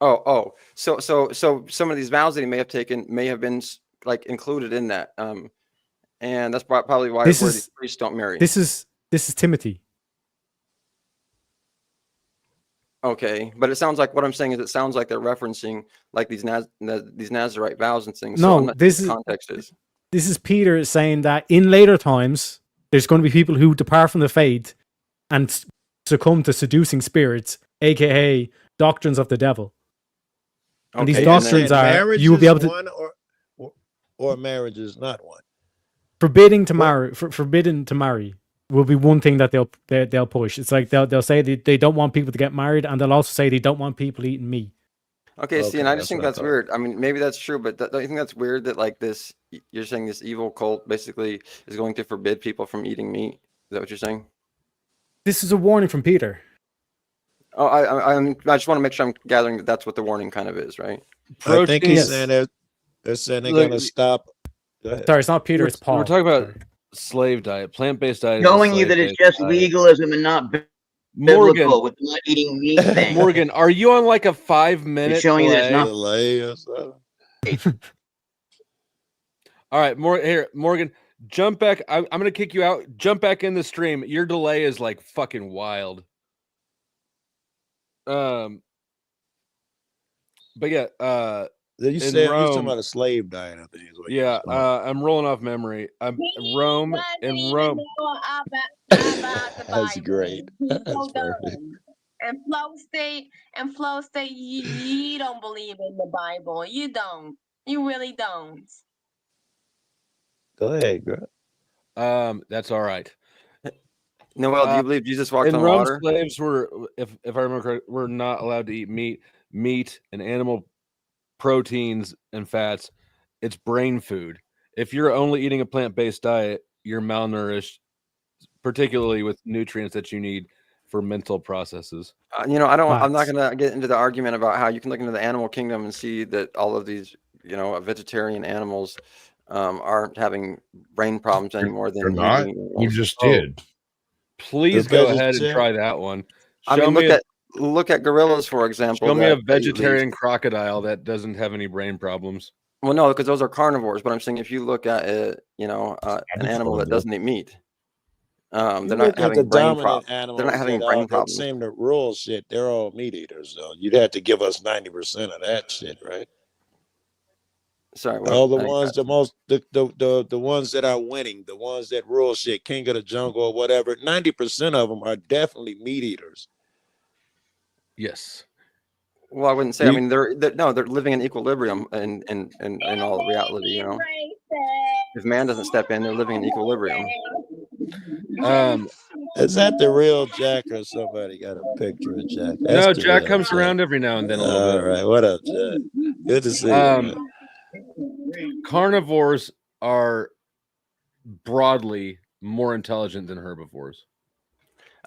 Oh. So some of these vows that he may have taken may have been like included in that. And that's probably why these priests don't marry. This is Timothy. Okay, but it sounds like what I'm saying is it sounds like they're referencing like these Nazarite vows and things. No, I'm not this sure is what the context is. This is Peter saying that in later times there's going to be people who depart from the faith and succumb to seducing spirits, aka doctrines of the devil. And these doctrines are you will be able to one or marriage is not one. Forbidden to marry will be one thing that they'll push. It's like they'll say they don't want people to get married, and they'll also say they don't want people eating meat. Okay, see, and I just think that's weird. I mean, maybe that's true, but don't you think that's weird that like this? You're saying this evil cult basically is going to forbid people from eating meat. Is that what you're saying? This is a warning from Peter. Oh, I just want to make sure I'm gathering that that's what the warning kind of is, right? I think he's saying they're saying they're going to stop. Sorry, it's not Peter. It's Paul. We're talking about slave diet, plant-based diet. Showing you that it's just legalism and not biblical with not eating meat thing. Morgan, are you on like a 5-minute? Showing you that it's not. All right, Morgan, jump back. I'm gonna kick you out. Jump back in the stream. Your delay is like fucking wild. But yeah, you said you're talking about a slave diet, I think. Yeah, I'm rolling off memory. Rome. That's great. That's perfect. And Flo State, you don't believe in the Bible. You don't. You really don't. Go ahead, girl. That's all right. Noel, do you believe Jesus walked on Rome, water? slaves were, if I remember correctly, were not allowed to eat meat and animal proteins and fats. It's brain food. If you're only eating a plant-based diet, you're malnourished, particularly with nutrients that you need for mental processes. I'm not going to get into the argument about how you can look into the animal kingdom and see that all of these, vegetarian animals aren't having brain problems anymore than They're not. animals. You just did. Please go ahead and try that one. Look at gorillas, for example. Show me a vegetarian crocodile that doesn't have any brain problems. Well, no, because those are carnivores. But I'm saying if you look at an animal that doesn't eat meat, they're not having brain problems. They're not having brain problems. Same the rules shit. They're all meat eaters, though. You'd have to give us 90% of that shit, right? Sorry, all the ones, the ones that are winning, the ones that rule shit, king of the jungle or whatever. 90% of them are definitely meat eaters. Yes. Well, I wouldn't say. I mean, they're living in equilibrium in all reality. If man doesn't step in, they're living in equilibrium. Is that the real Jack or somebody got a picture of Jack? No, Jack comes around every now and then. All right, what up, Jack? Good to see you. Carnivores are broadly more intelligent than herbivores.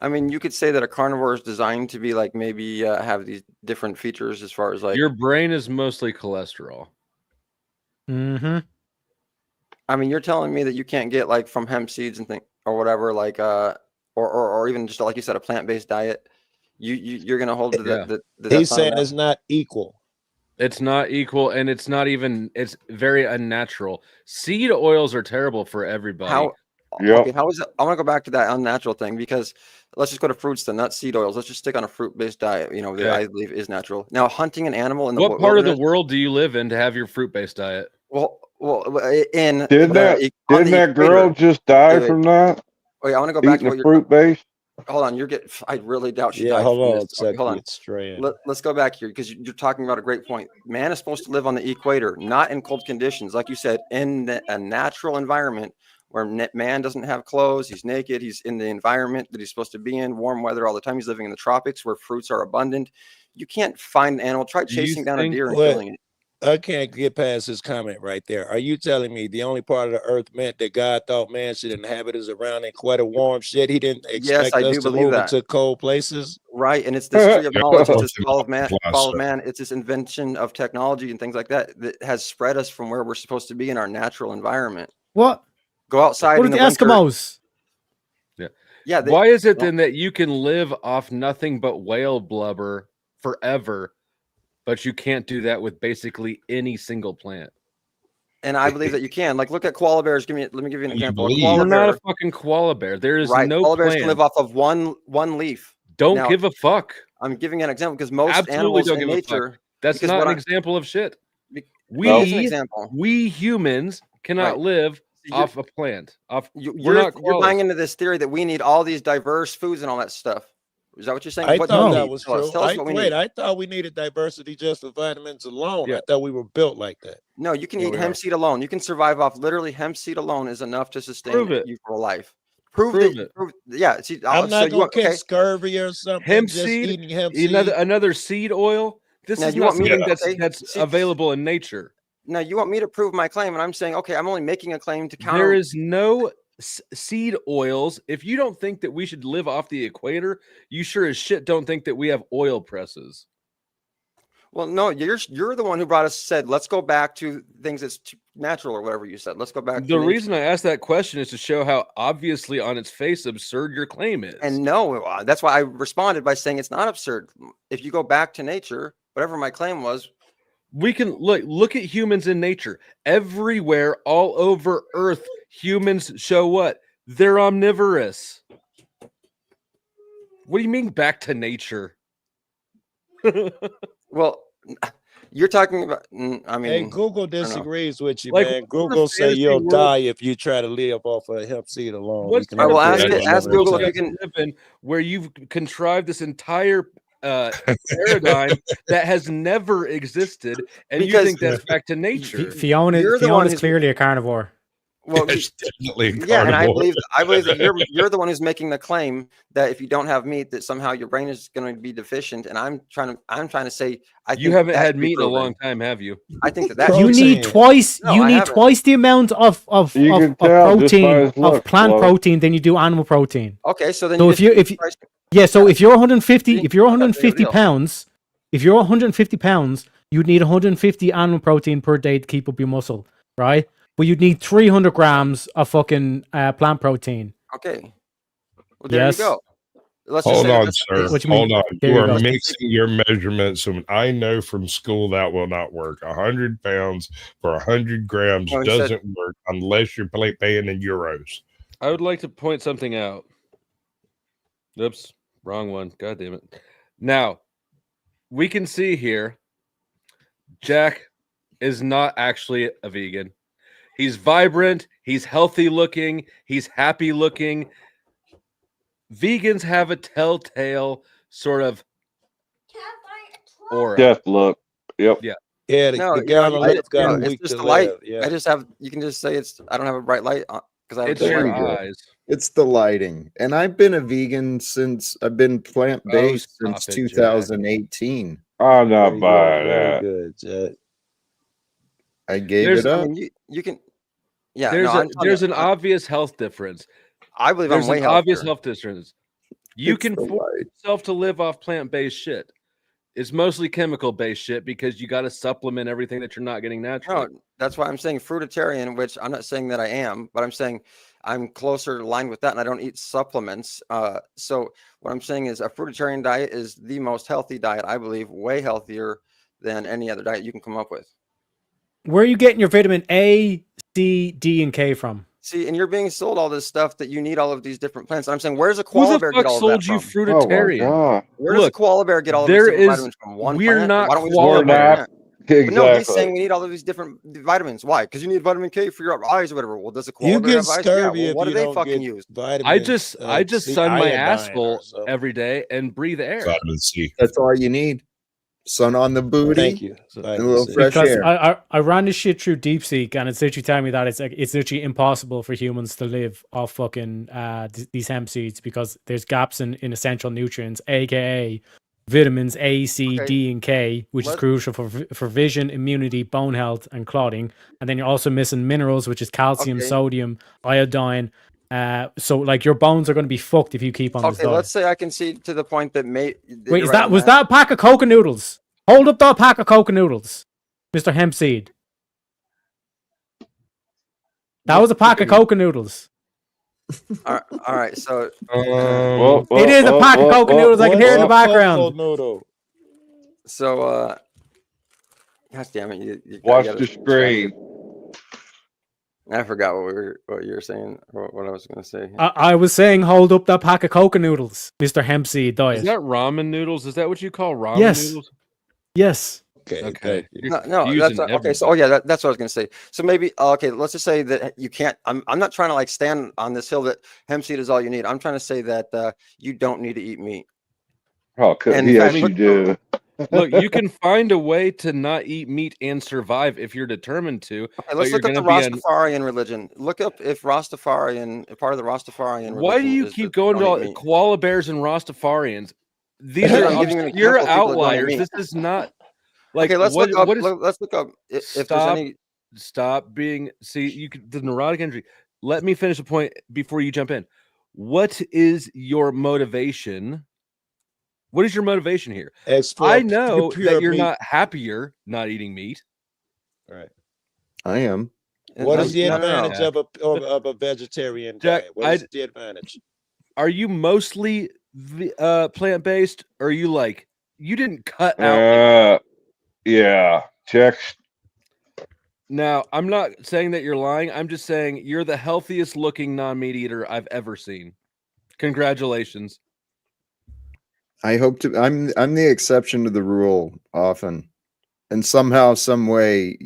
I mean, you could say that a carnivore is designed to be like maybe have these different features as far as like your brain is mostly cholesterol. Mm-hmm. I mean, you're telling me that you can't get like from hemp seeds and thing or whatever, like or even just like you said, a plant-based diet. You're gonna hold to that. He's saying it's not equal. It's not equal, and it's not even. It's very unnatural. Seed oils are terrible for everybody. How? Okay, how is it? I want to go back to that unnatural thing because let's just go to fruits then, not seed oils. Let's just stick on a fruit-based diet. You know, that I believe is natural. Now, hunting an animal in the what part of the world do you live in to have your fruit-based diet? Well, in Didn't that girl just die from that? Wait, I want to go back to Eating what the you're. fruit base. Hold on, you're getting. I really doubt she Yeah, died. hold from on, this. Okay, hold on. it's straying. Let's go back here because you're talking about a great point. Man is supposed to live on the equator, not in cold conditions, like you said, in a natural environment where man doesn't have clothes. He's naked. He's in the environment that he's supposed to be in, warm weather all the time. He's living in the tropics where fruits are abundant. You can't find an animal. Try chasing down a deer and killing it. I can't get past this comment right there. Are you telling me the only part of the earth meant that God thought man should inhabit is around in quite a warm shit? He didn't expect I us do to believe move that. into cold places? Right, and it's this tree of knowledge. It's this fall of man. It's this invention of technology and things like that that has spread us from where we're supposed to be in our natural environment. What? Go outside. What in are the winter. Eskimos? Yeah. Why is it then that you can live off nothing but whale blubber forever, but you can't do that with basically any single plant? And I believe that you can. Like, look at koala bears. Let me give you an example. You're not a fucking koala bear. There is no koala bears plan. can live off of one leaf. Don't give a fuck. I'm giving an example because most Absolutely animals don't in give a nature. fuck. That's because not what an example of shit. It's an example. We humans cannot live off a plant. You're buying into this theory that we need all these diverse foods and all that stuff. Is that what you're saying? I What thought do we that need? was Tell us. true. Tell us what we need. I thought we needed diversity just for vitamins alone. I thought we were built like that. No, you can eat hemp seed alone. You can survive off literally hemp seed alone is enough to sustain you for life. Prove it. Yeah. See, I'm not going to catch scurvy or something. Hemp just seed, eating hemp seed. another seed oil. This Now, is you not want me something to- that's available in nature. Now you want me to prove my claim, and I'm saying, okay, I'm only making a claim to counter. There is no seed oils. If you don't think that we should live off the equator, you sure as shit don't think that we have oil presses. Well, no, you're the one who brought us said, let's go back to things that's natural or whatever you said. Let's go back. The reason I asked that question is to show how obviously on its face absurd your claim is. And no, that's why I responded by saying it's not absurd. If you go back to nature, whatever my claim was, we can look at humans in nature everywhere, all over Earth. Humans show what? They're omnivorous. What do you mean back to nature? Well, you're talking about. I mean, hey, Google disagrees with you, Like, man. what Google the say fantasy you'll world- die if you try to live off a hemp seed alone. What's You can will never ask Google if you achieve can. live in where you've contrived this entire paradigm that has never existed, and you Because- think that's back to nature? You're the one Fiona's who's- clearly a carnivore. Well, It's definitely a yeah, and I carnivore. believe that you're the one who's making the claim that if you don't have meat, that somehow your brain is going to be deficient. And I'm trying to say, I think You haven't that had should be meat in a proven. long time, have you? I think that You need twice. No, you I need haven't. twice the amount of You can tell just by protein his of looks, plant Flo. protein than you do animal protein. Okay, so then So you if you're 150 pounds, if you're 150 pounds, you'd need 150 animal protein per day to keep up your muscle, right? But you'd need 300 grams of fucking plant protein. Okay, well there Yes. you go. Let's just Hold say on, that's- sir. What you mean? Hold on. There You you are go. mixing your measurements, and I know from school that will not work. 100 pounds for 100 grams No, he said- doesn't work unless you're paying in euros. I would like to point something out. Oops, wrong one. God damn it. Now, we can see here, Jack is not actually a vegan. He's vibrant. He's healthy looking. He's happy looking. Vegans have a telltale sort of aura. Death look. Yep. Yeah. Yeah, No, the guy on the left got a it's week just to the light. live. Yeah. I just have. You can just say it's. I don't have a bright light because I have It's a There your you go. eyes. It's the lighting. And I've been a vegan since I've been plant-based stop since it, Jack. 2018. I'm not Very buying good, very that. good, Jack. I gave There's- it I up. mean, you can. Yeah, there's no, there's an obvious health difference. I believe there's I'm way an obvious healthier. health difference. You It's can the force light. yourself to live off plant-based shit. It's mostly chemical-based shit because you got to supplement everything that you're not getting naturally. No, that's why I'm saying fruitarian, which I'm not saying that I am, but I'm saying I'm closer aligned with that, and I don't eat supplements. So what I'm saying is a fruitarian diet is the most healthy diet, I believe, way healthier than any other diet you can come up with. Where are you getting your vitamin A, C, D, and K from? See, and you're being sold all this stuff that you need all of these different plants. And I'm saying, where's a koala bear get all of that sold you from? fruitarian? Where does a koala bear get all of these different vitamins from? One we're plant? not Why don't we just koala grow one bears. plant? But no, he's Exactly. saying we need all of these different vitamins. Why? Because you need vitamin K for your eyes or whatever. Well, does a koala You bear get have eyes? Yeah. scurvy Well, if what do you they don't fucking get use? vitamin. I just C, sun my iodine asshole or something. every day and breathe air. Vitamin C. That's all you need. Sun on the booty. Thank you. And a little C. fresh Because air. I ran this shit through DeepSeek, and it's literally telling me that it's literally impossible for humans to live off fucking these hemp seeds because there's gaps in essential nutrients, aka vitamins A, C, D, and K, which is crucial for vision, immunity, bone health, and clotting. And then you're also missing minerals, which is calcium, sodium, iodine. So like your bones are going to be fucked if you keep on this Okay, diet. let's say I can see to the point that Wait, was that a pack of coca noodles? Hold up that pack of coca noodles, Mr. Hempseed. That was a pack of coca noodles. All right, so It is a pack of coca noodles. I can hear it in the background. Noodle. So, gosh damn it! You Watch gotta the screen. I forgot what you were saying, or what I was going to say. I was saying, hold up that pack of coca noodles, Mr. Hempseed diet. Is that ramen noodles? Is that what you call ramen Yes. noodles? Yes. Okay. No, that's okay. So, that's what I was going to say. So maybe, okay, let's just say that you can't. I'm not trying to like stand on this hill that hemp seed is all you need. I'm trying to say that you don't need to eat meat. Oh, And yes, in fact, you do. Look, you can find a way to not eat meat and survive if you're determined to. Okay, let's look up the Rastafarian religion. Look up if part of the Rastafarian religion. Why do you is keep that going don't to eat meat? koala bears and Rastafarians? These I'm are giving you an obscure example of people that don't eat outliers. meat. This is not like Okay, let's what, look up. what is, Let's look up if there's any. Stop being. See, you could the neurotic injury. Let me finish the point before you jump in. What is your motivation? What is your motivation here? I know that you're not happier not eating meat. Right. I am. What is the No, advantage Jack. of a vegetarian Jack, diet? What is the advantage? Are you mostly plant-based, or are you like you didn't cut out? Yeah. Checks. Now, I'm not saying that you're lying. I'm just saying you're the healthiest looking non-meat eater I've ever seen. Congratulations. I hope to. I'm the exception to the rule often, and somehow, some way.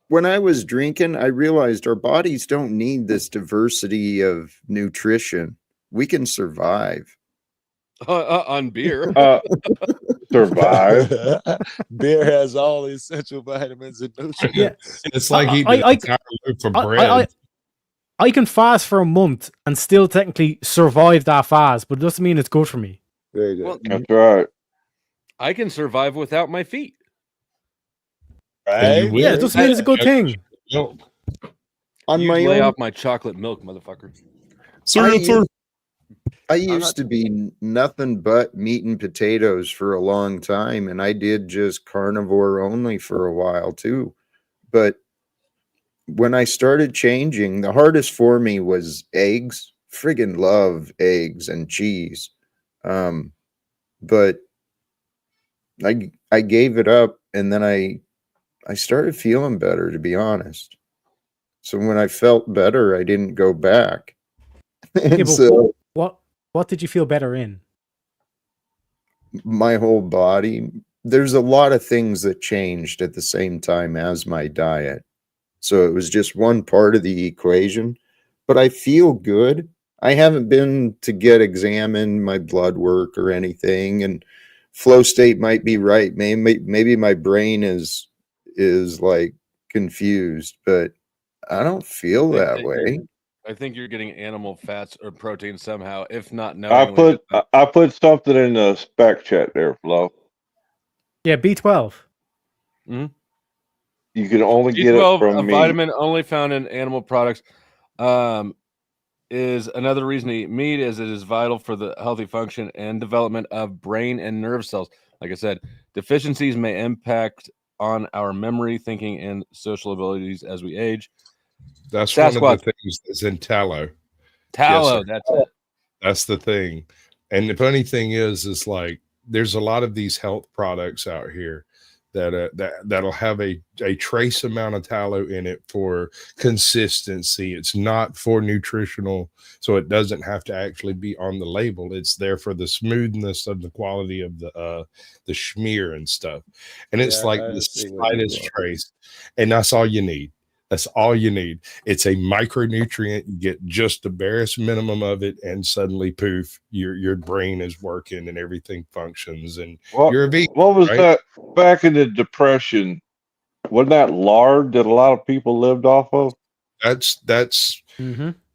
When I was drinking, I realized our bodies don't need this diversity of nutrition. We can survive on beer. Survive. Beer has all the essential vitamins and nutrients. Yeah. It's like eating an entire loaf of bread. I can fast for a month and still technically survive that fast, but it doesn't mean it's good for me. Very good. Well, That's right. I can survive without my feet. Right? Yeah, it doesn't mean it's a good thing. on You my lay own. off my chocolate milk, motherfucker. I used to be nothing but meat and potatoes for a long time, and I did just carnivore only for a while too. But when I started changing, the hardest for me was eggs. Friggin' love eggs and cheese. But I gave it up, and then I started feeling better, to be honest. So when I felt better, I didn't go back. Yeah, And but so what did you feel better in? my whole body, there's a lot of things that changed at the same time as my diet. So it was just one part of the equation, but I feel good. I haven't been to get examined, my blood work or anything, and flow state might be right. Maybe my brain is like confused, but I don't feel that way. I think you're getting animal fats or protein somehow, if not I knowingly. put something in the spec chat there, Flo. Yeah, B12. Mm-hmm. You can only get it B12, from a meat. vitamin only found in animal products, is another reason to eat meat, as it is vital for the healthy function and development of brain and nerve cells. Like I said, deficiencies may impact on our memory, thinking, and social abilities as we age. That's Sasquatch. one of the things that's in tallow. Tallow, Yes, that's it. That's the thing. And the funny thing is like there's a lot of these health products out here that'll have a trace amount of tallow in it for consistency. It's not for nutritional, so it doesn't have to actually be on the label. It's there for the smoothness of the quality of the schmear and stuff. And it's like the slightest trace, and that's all you need. That's all you need. It's a micronutrient. You get just the barest minimum of it, and suddenly, poof, your brain is working and everything functions. And you're a vegan. What was right? that back in the Depression? Wasn't that lard that a lot of people lived off of? That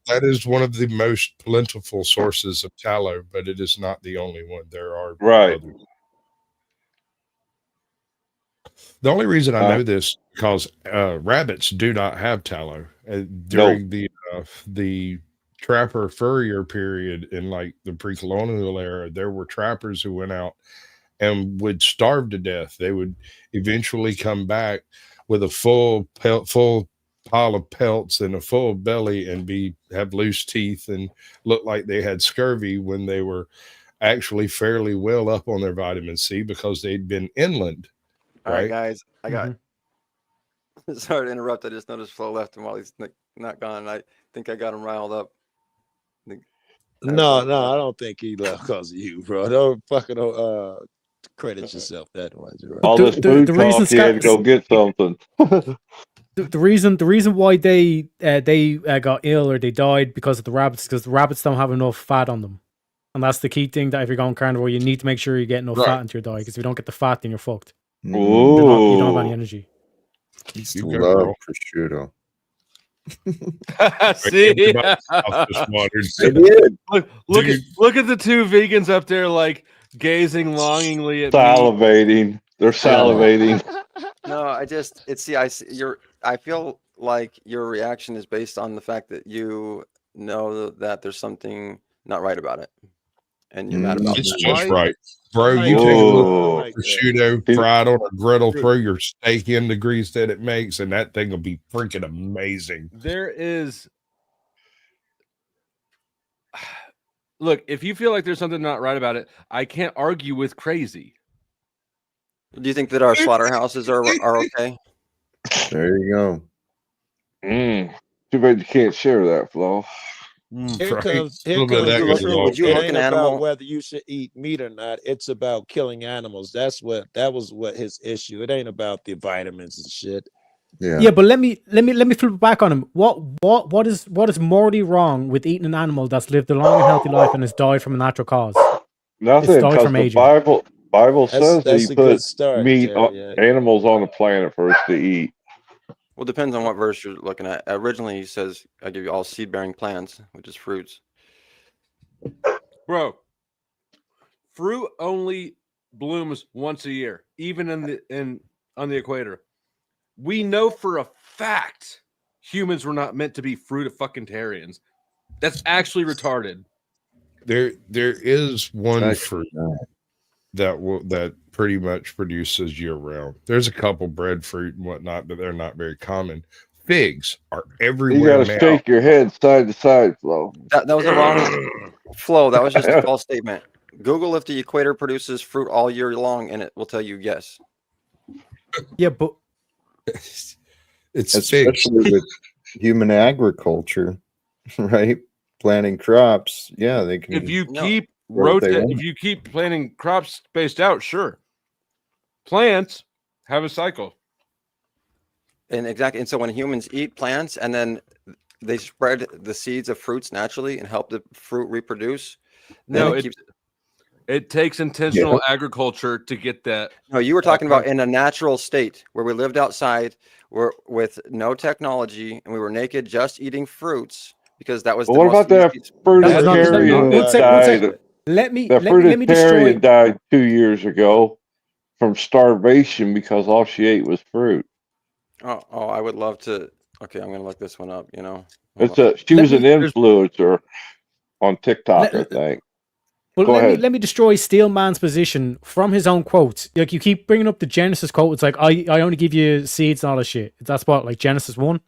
is one of the most plentiful sources of tallow, but it is not the only one. There are Right. others. The only reason I know this because rabbits do not have tallow. During the trapper furrier period in like the pre-colonial era, there were trappers who went out and would starve to death. They would eventually come back with a full pile of pelts and a full belly and have loose teeth and look like they had scurvy when they were actually fairly well up on their vitamin C because they'd been inland. All right, guys, I got sorry to interrupt. I just noticed Flo left him while he's not gone. I think I got him riled up. No, I don't think he left because of you, bro. Don't fucking credit yourself that way. All this food talk, he had to go get something. The reason why they got ill or they died because of the rabbits, because the rabbits don't have enough fat on them, and that's the key thing. That if you're going carnivore, you need to make sure you get enough fat into your diet, because if you don't get the fat, then you're fucked. You don't have any energy. Used to love prosciutto. See, look at the two vegans up there, like gazing longingly at salivating. Me. They're salivating. No, I feel like your reaction is based on the fact that you know that there's something not right about it, and you're mad about it. It's just right, bro. You take a look at prosciutto fried on a griddle, throw your steak in the grease that it makes, and that thing will be freaking amazing. There is, look, if you feel like there's something not right about it, I can't argue with crazy. Do you think that our slaughterhouses are okay? There you go. Too bad you can't share that, Flo. Here comes the truth. It ain't about whether you should eat meat or not. It's about killing animals. That was what his issue. It ain't about the vitamins and shit. Yeah, but let me flip it back on him. What is morally wrong with eating an animal that's lived a long and healthy life and has died from a natural cause? Nothing, because the Bible says that you put meat animals on the planet for us to eat. Well, it depends on what verse you're looking at. Originally, he says, "I give you all seed-bearing plants," which is fruits. Bro, fruit only blooms once a year, even on the equator. We know for a fact humans were not meant to be fruit-fucking-tarians. That's actually retarded. There is one fruit that pretty much produces year-round. There's a couple breadfruit and whatnot, but they're not very common. Figs are everywhere. You gotta shake your head side to side, Flo. That was the wrong Flo. That was just a false statement. Google if the equator produces fruit all year long, and it will tell you yes. Yeah, but it's especially with human agriculture, right? Planting crops, yeah, they can. If you keep if you keep planting crops spaced out, sure. Plants have a cycle. And exactly, and so when humans eat plants and then they spread the seeds of fruits naturally and help the fruit reproduce. No, it takes intentional agriculture to get that. No, you were talking about in a natural state where we lived outside, with no technology, and we were naked, just eating fruits because that was. What about that fruitarian that died? Let me fruitarian died 2 years ago from starvation because all she ate was fruit. Oh, I would love to. Okay, I'm gonna look this one up. She was an influencer on TikTok, I think. Well, Go ahead. let me destroy Steelman's position from his own quotes. Like, you keep bringing up the Genesis quote. It's like, I only give you seeds and all this shit. That's what, like, Genesis 1?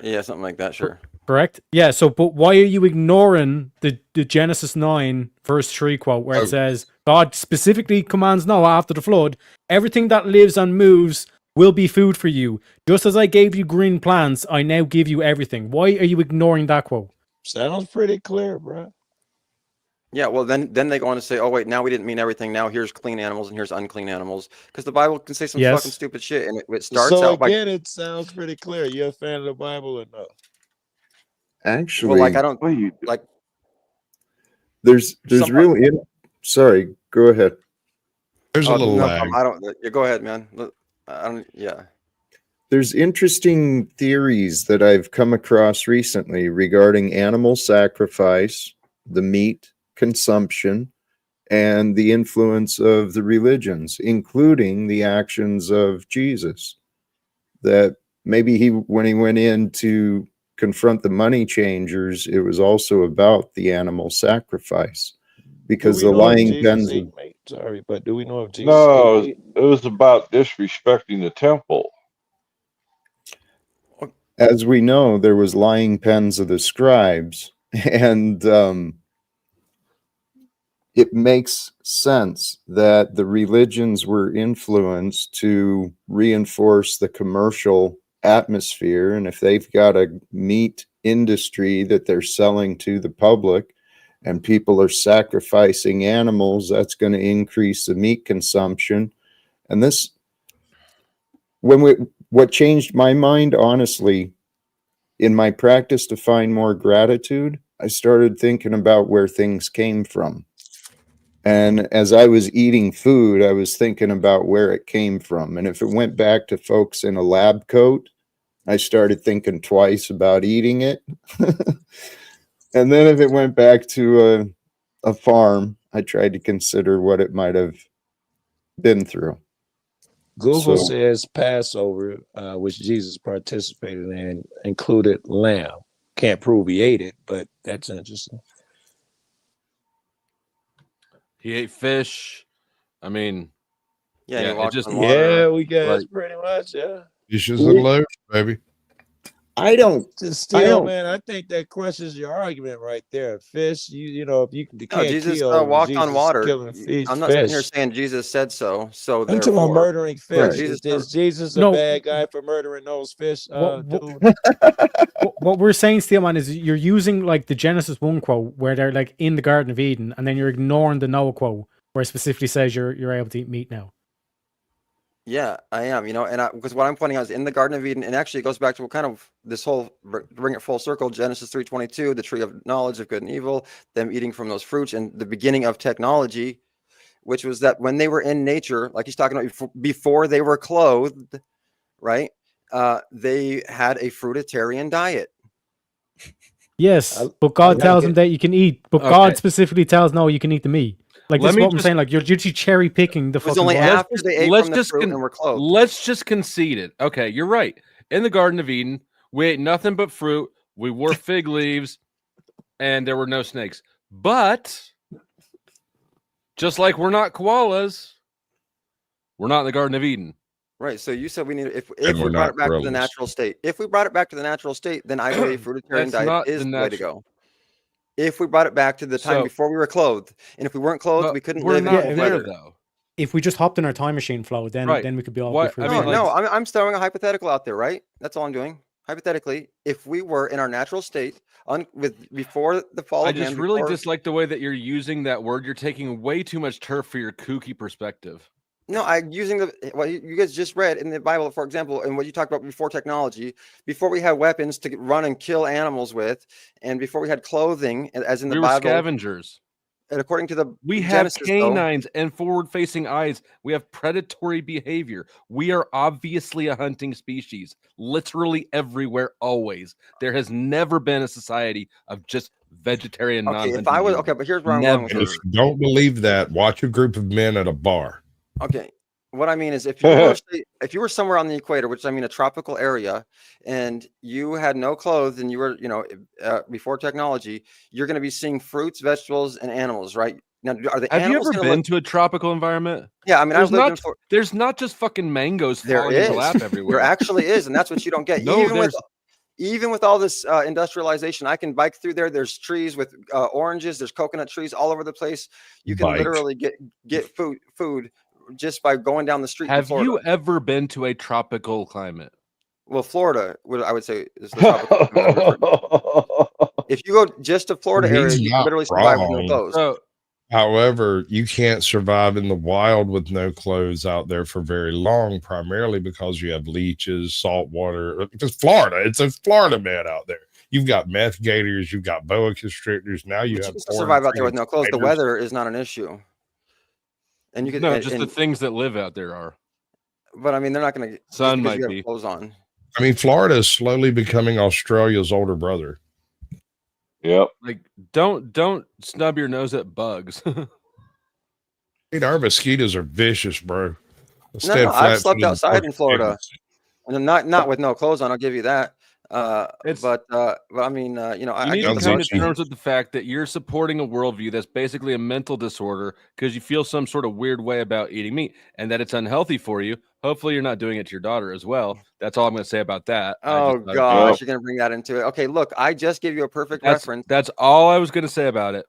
Yeah, something like that. Sure. Correct? Yeah, so, but why are you ignoring the Genesis 9 verse 3 quote where it says, God specifically commands Noah after the flood, everything that lives and moves will be food for you. Just as I gave you green plants, I now give you everything. Why are you ignoring that quote? Sounds pretty clear, bro. Yeah, well, then they go on to say, oh, wait, now we didn't mean everything. Now here's clean animals and here's unclean animals. Because the Bible can say some fucking stupid shit. And it starts so out by... again, it sounds pretty clear. You're a fan of the Bible or no? Actually, well, like, I don't... like. There's really... Sorry, go ahead. There's a little lag. I don't... Yeah, go ahead, man. Yeah. There's interesting theories that I've come across recently regarding animal sacrifice, the meat consumption, and the influence of the religions, including the actions of Jesus. That maybe when he went in to confront the money changers, it was also about the animal sacrifice, because the lying pens. Sorry, but do we know if Jesus? No, it was about disrespecting the temple. As we know, there was lying pens of the scribes, and it makes sense that the religions were influenced to reinforce the commercial atmosphere. And if they've got a meat industry that they're selling to the public and people are sacrificing animals, that's going to increase the meat consumption. And this, what changed my mind, honestly, in my practice to find more gratitude, I started thinking about where things came from. And as I was eating food, I was thinking about where it came from. And if it went back to folks in a lab coat, I started thinking twice about eating it. And then if it went back to a farm, I tried to consider what it might have been through. Google says Passover, which Jesus participated in, included lamb. Can't prove he ate it, but that's interesting. He ate fish. I mean, yeah, it just we guys pretty much, Fishes and loaves, baby. I don't. Man, I think that crushes your argument right there. Fish, you know, if you can't Jesus kill, walked Jesus on water. I'm not sitting here saying Jesus said so. So I'm talking about murdering fish. Right. Is Jesus a bad guy for murdering those fish? Dude? What we're saying, Steelman, is you're using like the Genesis 1 quote where they're like in the Garden of Eden, and then you're ignoring the Noah quote where it specifically says you're able to eat meat now. Yeah, I am, and because what I'm pointing out is in the Garden of Eden, and actually it goes back to kind of this whole, bring it full circle, Genesis 3:22, the tree of knowledge of good and evil, them eating from those fruits, and the beginning of technology, which was that when they were in nature, like he's talking about before they were clothed, right? They had a fruitarian diet. Yes, but God tells them that you can eat, but God specifically tells no, you can eat the meat. Like, this is what I'm saying. Like, you're literally cherry picking the fucking. Only after they ate from the fruit and were clothed. Let's just concede it. Okay, you're right. In the Garden of Eden, we ate nothing but fruit. We wore fig leaves, and there were no snakes. But just like we're not koalas, we're not in the Garden of Eden. Right. So you said we need if we brought it back to the natural state. If we brought it back to the natural state, then I believe fruitarian diet is the way to go. If we brought it back to the time before we were clothed, and if we weren't clothed, we couldn't live in there though. If we just hopped in our time machine flow, then we could be all free. I'm throwing a hypothetical out there, right? That's all I'm doing. Hypothetically, if we were in our natural state before the fall of man, I just really dislike the way that you're using that word. You're taking way too much turf for your kooky perspective. No, I'm using what you guys just read in the Bible, for example, and what you talked about before technology, before we had weapons to run and kill animals with, and before we had clothing, as in the Bible. We were scavengers. And according to we Genesis, have canines and forward-facing eyes. We have predatory behavior. We are obviously a hunting species, literally everywhere, always. There has never been a society of just vegetarian non-hunting. If I was but here's where I'm going with If you don't believe that, watch a group of men at a bar. Okay, What I mean is, if you were somewhere on the equator, which I mean a tropical area, and you had no clothes, and you were, before technology, you're going to be seeing fruits, vegetables, and animals, right? Now, are the Have you animals ever been to a tropical environment? Yeah, I mean, there's not just fucking mangoes There falling in your is. lap everywhere. There actually is, and that's what you don't get. No, Even with all this industrialization, I can bike through there. There's trees with oranges. There's coconut trees all over the place. You can literally get food just by going down the street. Have you ever been to a tropical climate? Well, Florida, I would say, is the tropical climate. If you go just to Florida He's areas, you can not literally survive with no wrong. clothes. However, you can't survive in the wild with no clothes out there for very long, primarily because you have leeches, salt water. It's Florida. It's a Florida man out there. You've got meth gators. You've got boa constrictors. Now you But have you can still survive out there with no clothes. The weather is not an issue. And you can the things that live out there are. But I mean, they're not going to. Sun might you be have clothes on. I mean, Florida is slowly becoming Australia's older brother. Yep. Like, don't snub your nose at bugs. Our mosquitoes are vicious, bro. No, I've slept outside in Florida, and not with no clothes on. I'll give you that. But I mean, I need to come to terms with the fact that you're supporting a worldview that's basically a mental disorder because you feel some sort of weird way about eating meat and that it's unhealthy for you. Hopefully, you're not doing it to your daughter as well. That's all I'm going to say about that. Oh gosh, you're going to bring that into it. Okay, look, I just gave you a perfect reference. That's all I was going to say about it.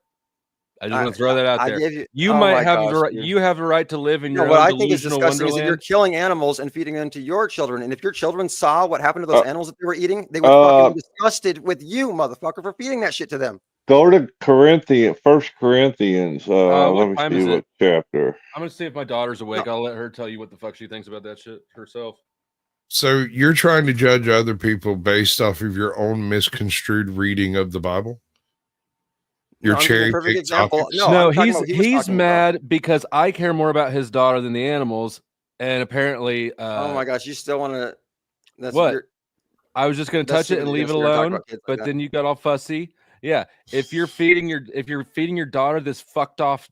I just want to throw that out there. You might have you have a right to live in your what own I think is delusional disgusting wonderland. is that you're killing animals and feeding them to your children. And if your children saw what happened to those animals that they were eating, they would fucking be disgusted with you, motherfucker, for feeding that shit to them. Go to First Corinthians. Let me time see is what it? chapter. I'm going to see if my daughter's awake. I'll let her tell you what the fuck she thinks about that shit herself. So you're trying to judge other people based off of your own misconstrued reading of the Bible? Your cherry picked example. topics? No, he's mad because I care more about his daughter than the animals, and apparently. Oh my gosh, you still want to? That's what? I was just going to touch it and leave it alone, but then you got all fussy. Yeah, if you're feeding your daughter this fucked off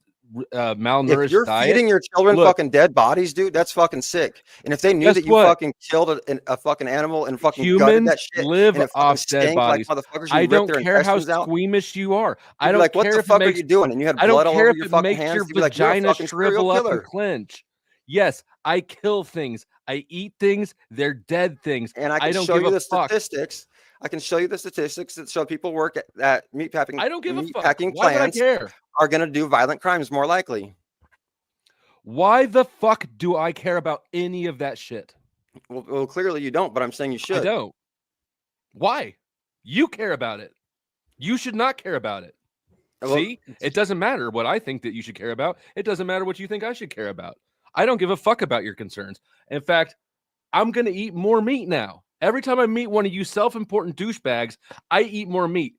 malnourished if you're diet, feeding your children fucking dead bodies, dude, that's fucking sick. And if they knew that you fucking killed a fucking animal and fucking gutted that shit, live and it off dead bodies. Like motherfuckers, I don't their care how intestines out, squeamish you are. I you'd be don't like, care what the if fuck it makes, are you doing? And you had I blood don't all care over if your it fucking makes hands. your You'd be like, you're a vagina fucking serial shrivel up killer. and clench. Yes, I kill things. I eat things. They're dead things. And I can don't show give you a the fuck. statistics. I can show you the statistics that show people work at meat packing. I don't give a fuck. Packing Why would I plants care? are going to do violent crimes more likely. Why the fuck do I care about any of that shit? Well, clearly you don't, but I'm saying you should. I don't. Why? You care about it. You should not care about it. Well, see, it doesn't matter what I think that you should care about. It doesn't matter what you think I should care about. I don't give a fuck about your concerns. In fact, I'm going to eat more meat now. Every time I meet one of you self-important douchebags, I eat more meat.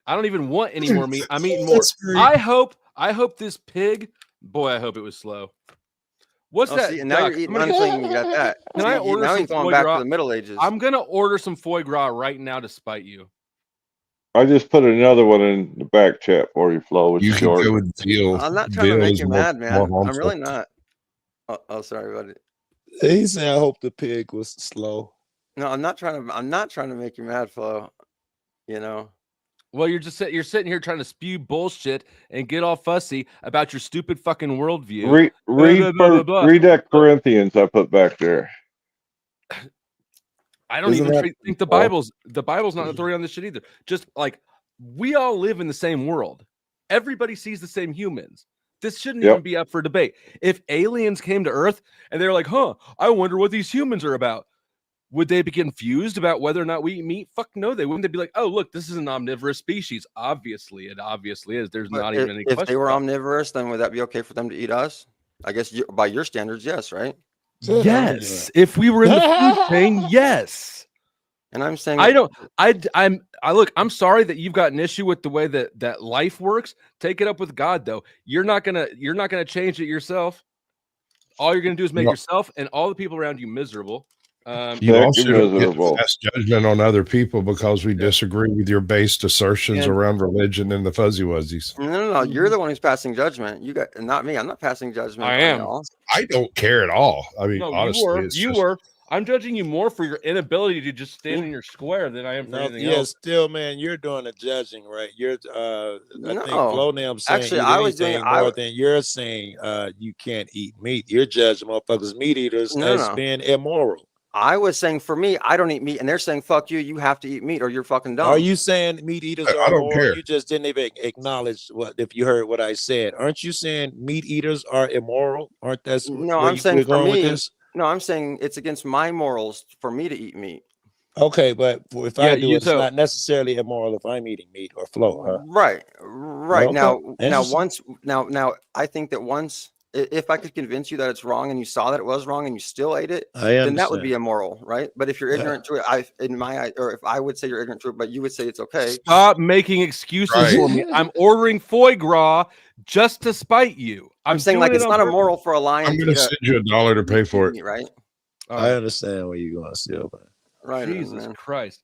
I don't even want any more meat. I'm eating more. I hope this pig, boy, I hope it was slow. What's that? See, and now you're eating unclean. You got that. Can I order now some you're going foie back gras? to the Middle Ages. I'm going to order some foie gras right now to spite you. I just put another one in the back chat for you, Flo. You can go with veal. I'm not trying to make you mad, man. I'm really not. Oh, sorry, buddy. He said, "I hope the pig was slow." No, I'm not trying to make you mad, Flo. You know. Well, you're sitting here trying to spew bullshit and get all fussy about your stupid fucking worldview. Read that Corinthians I put back there. I don't even think the Bible's not an authority on this shit either. Just like we all live in the same world. Everybody sees the same humans. This shouldn't even be up for debate. If aliens came to Earth and they're like, I wonder what these humans are about. Would they be confused about whether or not we eat meat? Fuck no, they wouldn't. They'd be like, oh, look, this is an omnivorous species. Obviously, it obviously is. There's not even any question. If they were omnivorous, then would that be okay for them to eat us? I guess by your standards, yes, right? Yes. If we were in the food chain, yes. And I'm saying I'm sorry that you've got an issue with the way that life works. Take it up with God, though. You're not gonna change it yourself. All you're gonna do is make yourself and all the people around you miserable. You also don't get to pass judgment on other people because we disagree with your based assertions around religion and the fuzzy wuzzies. No. You're the one who's passing judgment. You got, not me. I'm not passing judgment. I on am. y'all. I don't care at all. I mean, No, honestly, you were. I'm judging you more for your inability to just stand in your square than I am for anything else. Still, man, you're doing the judging, right? You're I think No. Flonam saying Actually, eat I was doing anything more than you're saying you can't eat meat. You're judging motherfuckers meat eaters as being immoral. I was saying for me, I don't eat meat, and they're saying fuck you. You have to eat meat, or you're fucking dumb. Are you saying meat eaters are don't immoral? care. You just didn't even acknowledge what if you heard what I said. Aren't you saying meat eaters are immoral? Aren't that No, where I'm saying for going with me. this? No, I'm saying it's against my morals for me to eat meat. Okay, but if I do, it's not necessarily immoral if I'm eating meat or flow, huh? Right. Okay. Now, I think that once, if I could convince you that it's wrong and you saw that it was wrong and you still ate it, then that would be immoral, right? But if you're ignorant to it, in my eye, or if I would say you're ignorant to it, but you would say it's okay. Stop making excuses for me. I'm ordering foie gras just to spite you. I'm saying like it's not immoral for a lion. I'm going to send you $1 to pay for it. Right. I understand where you're going still, man. Right. Jesus Christ.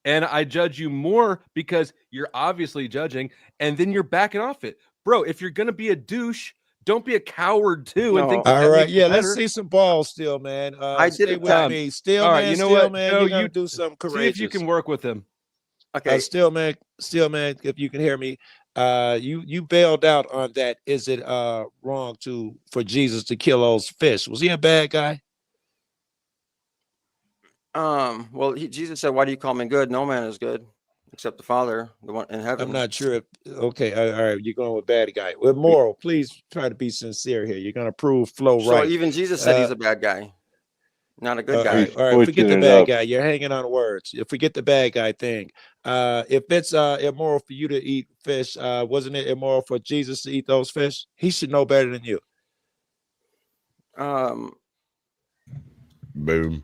And I judge you more because you're obviously judging, and then you're backing off it. Bro, if you're going to be a douche, don't be a coward too. And think all right, let's see some balls still, man. I stay did with me. Still, all man, right, you know still, what? man, Joe, you gotta do something courageous. See if you can work with him. Okay. Still, man, if you can hear me, you bailed out on that. Is it wrong for Jesus to kill those fish? Was he a bad guy? Well, Jesus said, "Why do you call me good? No man is good except the Father, the one in heaven." I'm not sure if okay. All right, you're going with bad guy. With moral, please try to be sincere here. You're gonna prove flow So right. even Jesus said he's a bad guy, not a good guy. All right, forget the bad guy. You're hanging on words. Forget the bad guy thing. If it's immoral for you to eat fish, wasn't it immoral for Jesus to eat those fish? He should know better than you. Boom.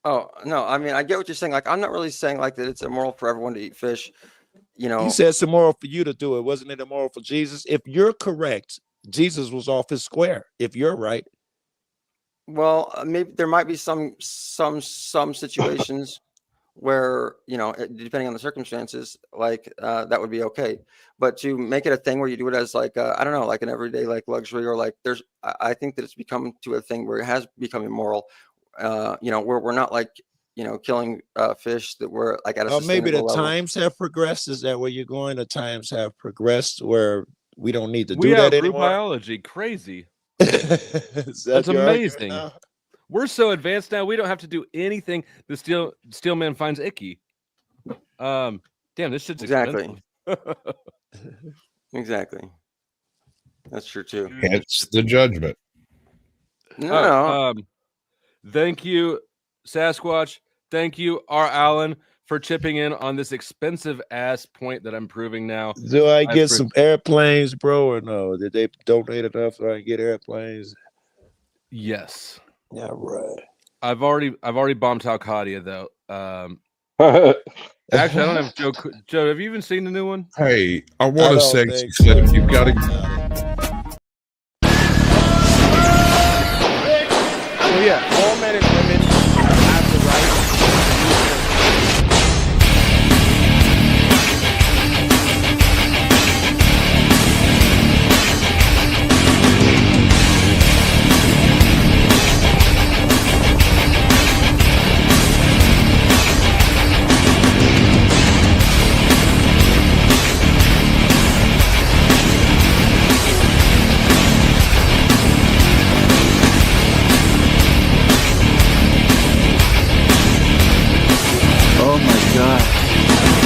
Oh no, I mean I get what you're saying. Like I'm not really saying like that it's immoral for everyone to eat fish. You know, he said it's immoral for you to do it. Wasn't it immoral for Jesus? If you're correct, Jesus was off his square. If you're right, well, maybe there might be some situations where depending on the circumstances, like that would be okay. But to make it a thing where you do it as like I don't know, like an everyday like luxury or like I think that it's become to a thing where it has become immoral. We're not like killing fish that we're like at a maybe the level. times have progressed. Is that where you're going? The times have progressed where we don't need to do that anymore. Biology, crazy. That's amazing. We're so advanced now. We don't have to do anything the steel man finds icky. Damn, this shit's exactly. Expensive. Exactly. That's true too. It's the judgment. No. Thank you, Sasquatch. Thank you, R. Allen, for chipping in on this expensive ass point that I'm proving now. Do I get some airplanes, bro, or no? Did they donate enough so I can get airplanes? Yes. Yeah, right. I've already bombed Talcadia though. Actually, I don't have Joe. Joe, have you even seen the new one? Hey, I want to say that you've got to. Oh yeah, all men and women have the right to use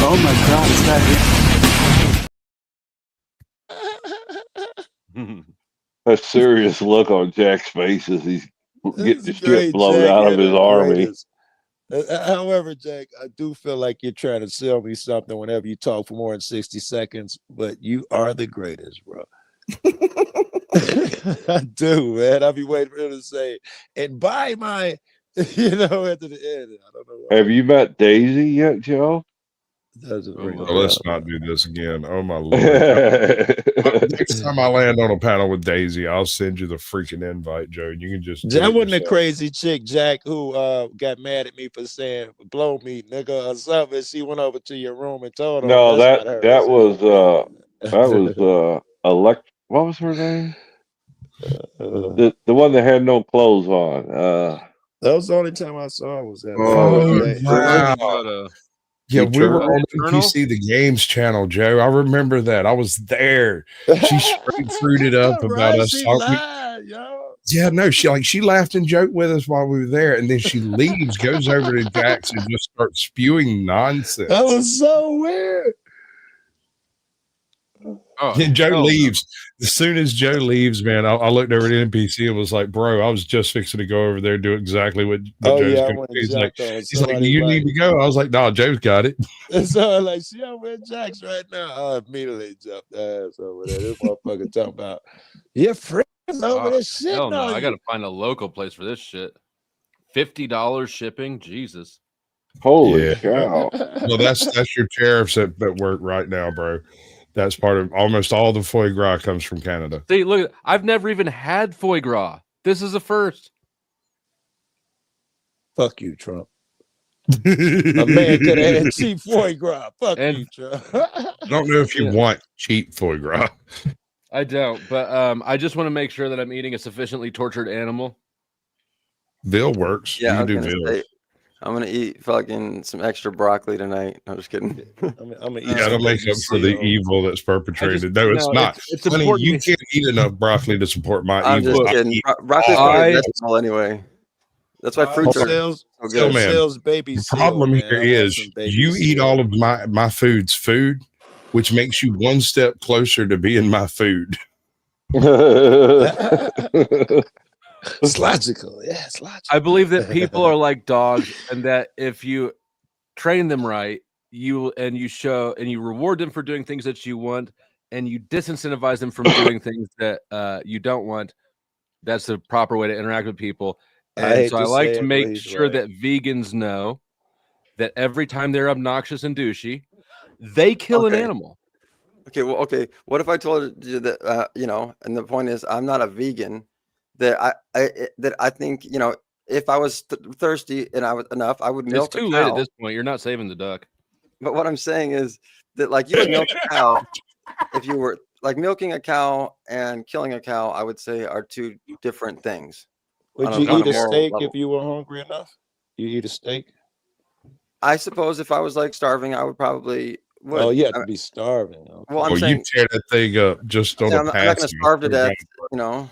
Oh my God, is that it? A serious look on Jack's face as he's getting the shit blown out of his army. However, Jack, I do feel like you're trying to sell me something whenever you talk for more than 60 seconds, but you are the greatest, bro. I do, man. I'll be waiting for him to say, and buy my, at the end. I don't know why. Have you met Daisy yet, Joe? Doesn't ring a Well, let's bell. not do this again. Oh my lord! Next time I land on a panel with Daisy, I'll send you the freaking invite, Joe. And you can just do That it wasn't a yourself. crazy chick, Jack, who got mad at me for saying blow me, nigga, or something. She went over to your room and told her. No, That's not her. that was elect. What was her name? The one that had no clothes on. That was the only time I saw her was that. Wow. Yeah, we were on NPC, the games channel, Joe. I remember that. I was there. She straight fruited up about us She talking. lied, yo. Yeah, no, she laughed and joked with us while we were there, and then she leaves, goes over to Jax, and just starts spewing nonsense. That was so weird. And Joe leaves. As soon as Joe leaves, man, I looked over at NPC and was like, "Bro, I was just fixing to go over there and do exactly what Joe's going to do." He's like, "Do you need to go?" I was like, "No, Joe's got it." And so I'm like, see, I'm with Jax right now. I immediately jumped ass over there. This motherfucker talking about your friends over there shit. Hell no, I gotta find a local place for this shit. $50 shipping, Jesus. Holy cow! Well, that's your tariffs at work right now, bro. That's part of almost all the foie gras comes from Canada. See, look, I've never even had foie gras. This is a first. Fuck you, Trump. A man could have had cheap foie gras. Fuck you, Trump. I don't know if you want cheap foie gras. I don't, but I just want to make sure that I'm eating a sufficiently tortured animal. Veal works. Yeah, you can do veal. I'm gonna eat fucking some extra broccoli tonight. I'm just kidding. I'm gonna eat. You gotta make up for the evil that's perpetrated. No, it's not. It's Honey, important. you can't eat enough broccoli to support my I'm evil. just kidding. Broccoli's not a vegetable anyway. That's why fruits are so Still, good. man, baby the problem here is you eat all of my food's food, which makes you one step closer to being my food. It's logical. Yeah, it's logical. I believe that people are like dogs, and that if you train them right, you reward them for doing things that you want, and you disincentivize them from doing things that you don't want. That's the proper way to interact with people. And so I like to make sure that vegans know that every time they're obnoxious and douchey, they kill an animal. Okay, well, okay. What if I told you that and the point is, I'm not a vegan. That I think, if I was thirsty and I was enough, I would milk. It's too late at this point. You're not saving the duck. But what I'm saying is that, like, you would milk a cow. If you were like milking a cow and killing a cow, I would say are two different things. Would you eat a steak if you were hungry enough? You eat a steak? I suppose if I was like starving, I would probably. Oh, you have to be starving. Well, I'm saying you tear that thing up just on I'm not going to starve to death.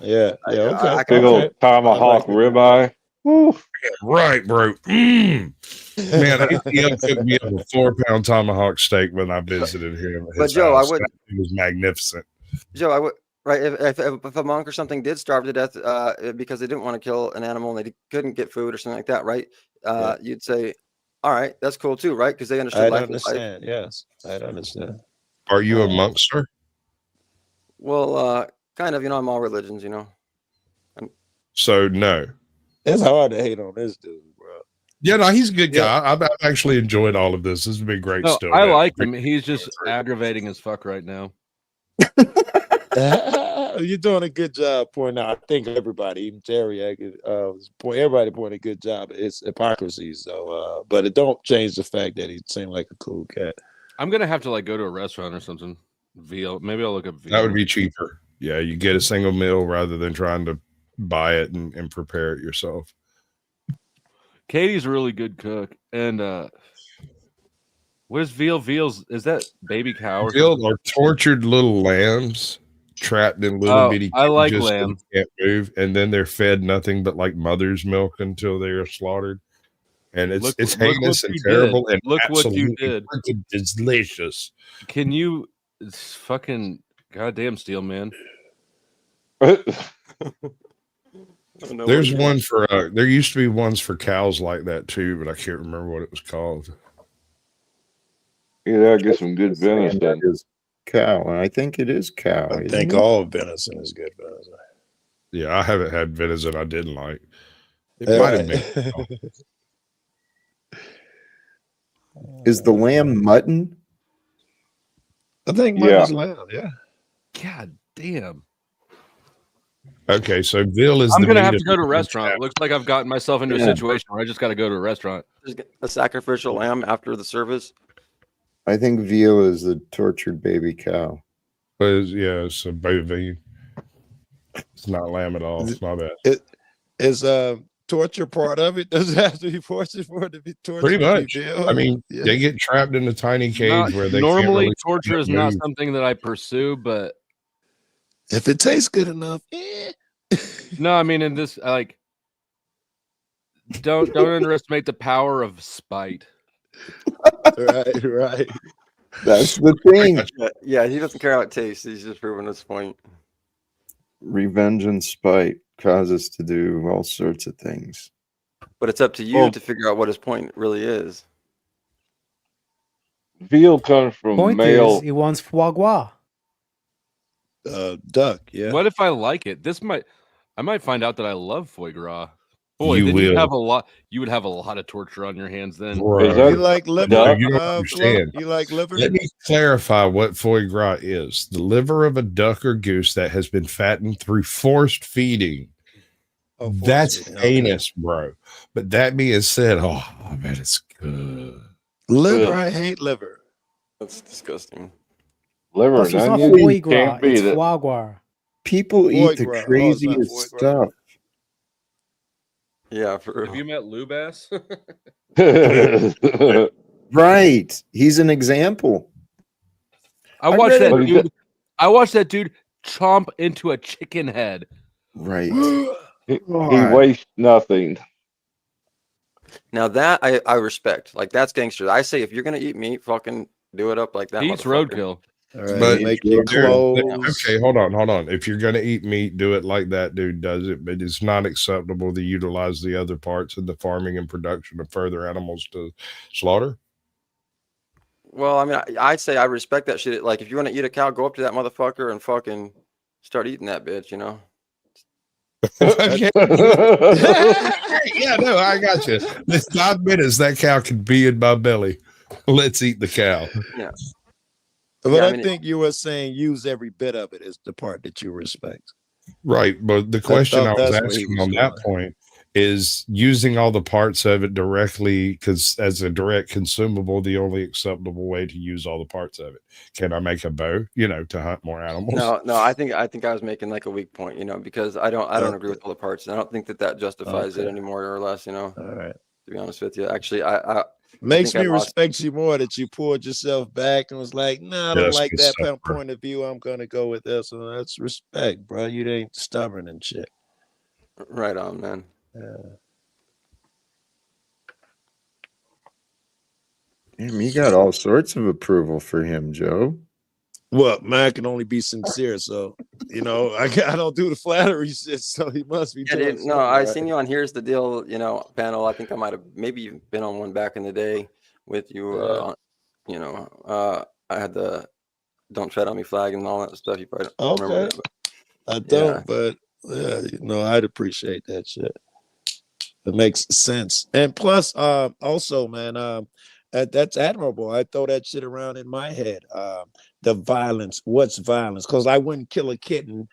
Yeah. Okay. Big old tomahawk ribeye. Woo. Right, bro. Man, he cooked me up a 4-pound tomahawk steak when I visited him. But Joe, I would. It was magnificent. Joe, I would. Right, if a monk or something did starve to death because they didn't want to kill an animal and they couldn't get food or something like that, right? You'd say, all right, that's cool too, right? Because they understood life. I understand. Yes, I understand. Are you a monk, sir? Well, kind of. I'm all religions. So no. It's hard to hate on this dude, bro. Yeah, no, he's a good guy. I've actually enjoyed all of this. This has been great. No, Still, I like him. He's just aggravating as fuck right now. You're doing a good job pointing out. I think everybody, even Terry, everybody pointed a good job. It's hypocrisy. So, but it don't change the fact that he seemed like a cool cat. I'm gonna have to go to a restaurant or something. Veal. Maybe I'll look up veal. That would be cheaper. Yeah, you get a single meal rather than trying to buy it and prepare it yourself. Katie's a really good cook, and what is veal? Is that baby cow? Veal are tortured little lambs trapped in little bitty cages. I like lamb. Can't move, and then they're fed nothing but like mother's milk until they are slaughterd. And it's heinous and terrible. And look what you did. It's delicious. Can you fucking goddamn steel man? There's one for there used to be ones for cows like that too, but I can't remember what it was called. Yeah, get some good venison. Cow. I think it is cow. I think all venison is good venison. Yeah, I haven't had venison I didn't like. It might have been. Is the lamb mutton? I think mutton's lamb. Yeah. God damn. Okay, so veal is I'm the gonna meat have of to go to a the restaurant. Looks like I've gotten myself into a situation where I just got to go to a restaurant. Just get a sacrificial lamb after the service. I think veal is the tortured baby cow. Yeah, it's a baby. It's not lamb at all. It's my bad. It is torture part of it. Does it have to be tortured for it to be torture? Pretty much. I mean, yeah. they get trapped in a tiny cage where they normally can't really torture is not something that I pursue, but if it tastes good enough, no, I mean, in this, like, don't underestimate the power of spite. Right. That's the thing. Yeah, he doesn't care how it tastes. He's just proving his point. Revenge and spite cause us to do all sorts of things. But it's up to you to figure out what his point really is. Veal comes from Point male. is, he wants foie gras. Duck. Yeah. What if I like it? I might find out that I love foie gras. Boy, You then will. you have a lot. You would have a lot of torture on your hands then. You like liver? No, you don't understand. You like liver? Let me clarify what foie gras is. The liver of a duck or goose that has been fattened through forced feeding. That's heinous, bro. But that being said, oh man, it's good. Liver, I hate liver. That's disgusting. Liver It's not and foie onions gras. can't beat It's it. foie gras. People Foie eat the gras. craziest Oh, it's not foie gras. stuff. Yeah, for Have you met Lubass? Right. He's an example. I watched read that it. dude. I watched that dude chomp into a chicken head. Right. he wastes nothing. Now that I respect. Like, that's gangster. I say if you're gonna eat meat, fucking do it up like that. He eats motherfucker. roadkill. All right. But Make your clothes. okay, hold on. If you're gonna eat meat, do it like that dude does it. But it's not acceptable to utilize the other parts of the farming and production of further animals to slaughter. Well, I mean, I'd say I respect that shit. Like, if you want to eat a cow, go up to that motherfucker and fucking start eating that bitch, you know? Okay. Yeah, no, I got you. This 5 minutes, that cow can be in my belly. Let's eat the cow. Yeah. But Yeah, I I mean, think you were saying use every bit of it is the part that you respect. Right. But the question I thought was that's where he asking was on that going. point is using all the parts of it directly, because as a direct consumable, the only acceptable way to use all the parts of it. Can I make a bow, to hunt more animals? no, I think I was making like a weak point, because I don't agree with all the parts. And I don't think that justifies it Okay. any more or less, All right. to be honest with you. Actually, I Makes think me I lost- respect you more that you pulled yourself back and was like, "No, I don't That's like good that stuff, bro. point of view. I'm gonna go with this." And that's respect, bro. You ain't stubborn and shit. right on, man. Damn, you got all sorts of approval for him, Joe. Well, man can only be sincere, so I don't do the flattery shit. So he must be. Yeah, doing dude, no, something I right. seen you on Here's the Deal, panel. I think I might have maybe even been on one back in the day with you. I had the "Don't Tread on Me" flag and all that stuff. You probably don't remember Okay, that. I don't, but yeah, I'd appreciate that shit. It makes sense, and plus, also, man, that's admirable. I throw that shit around in my head. The violence. What's violence? Because I wouldn't kill a kitten.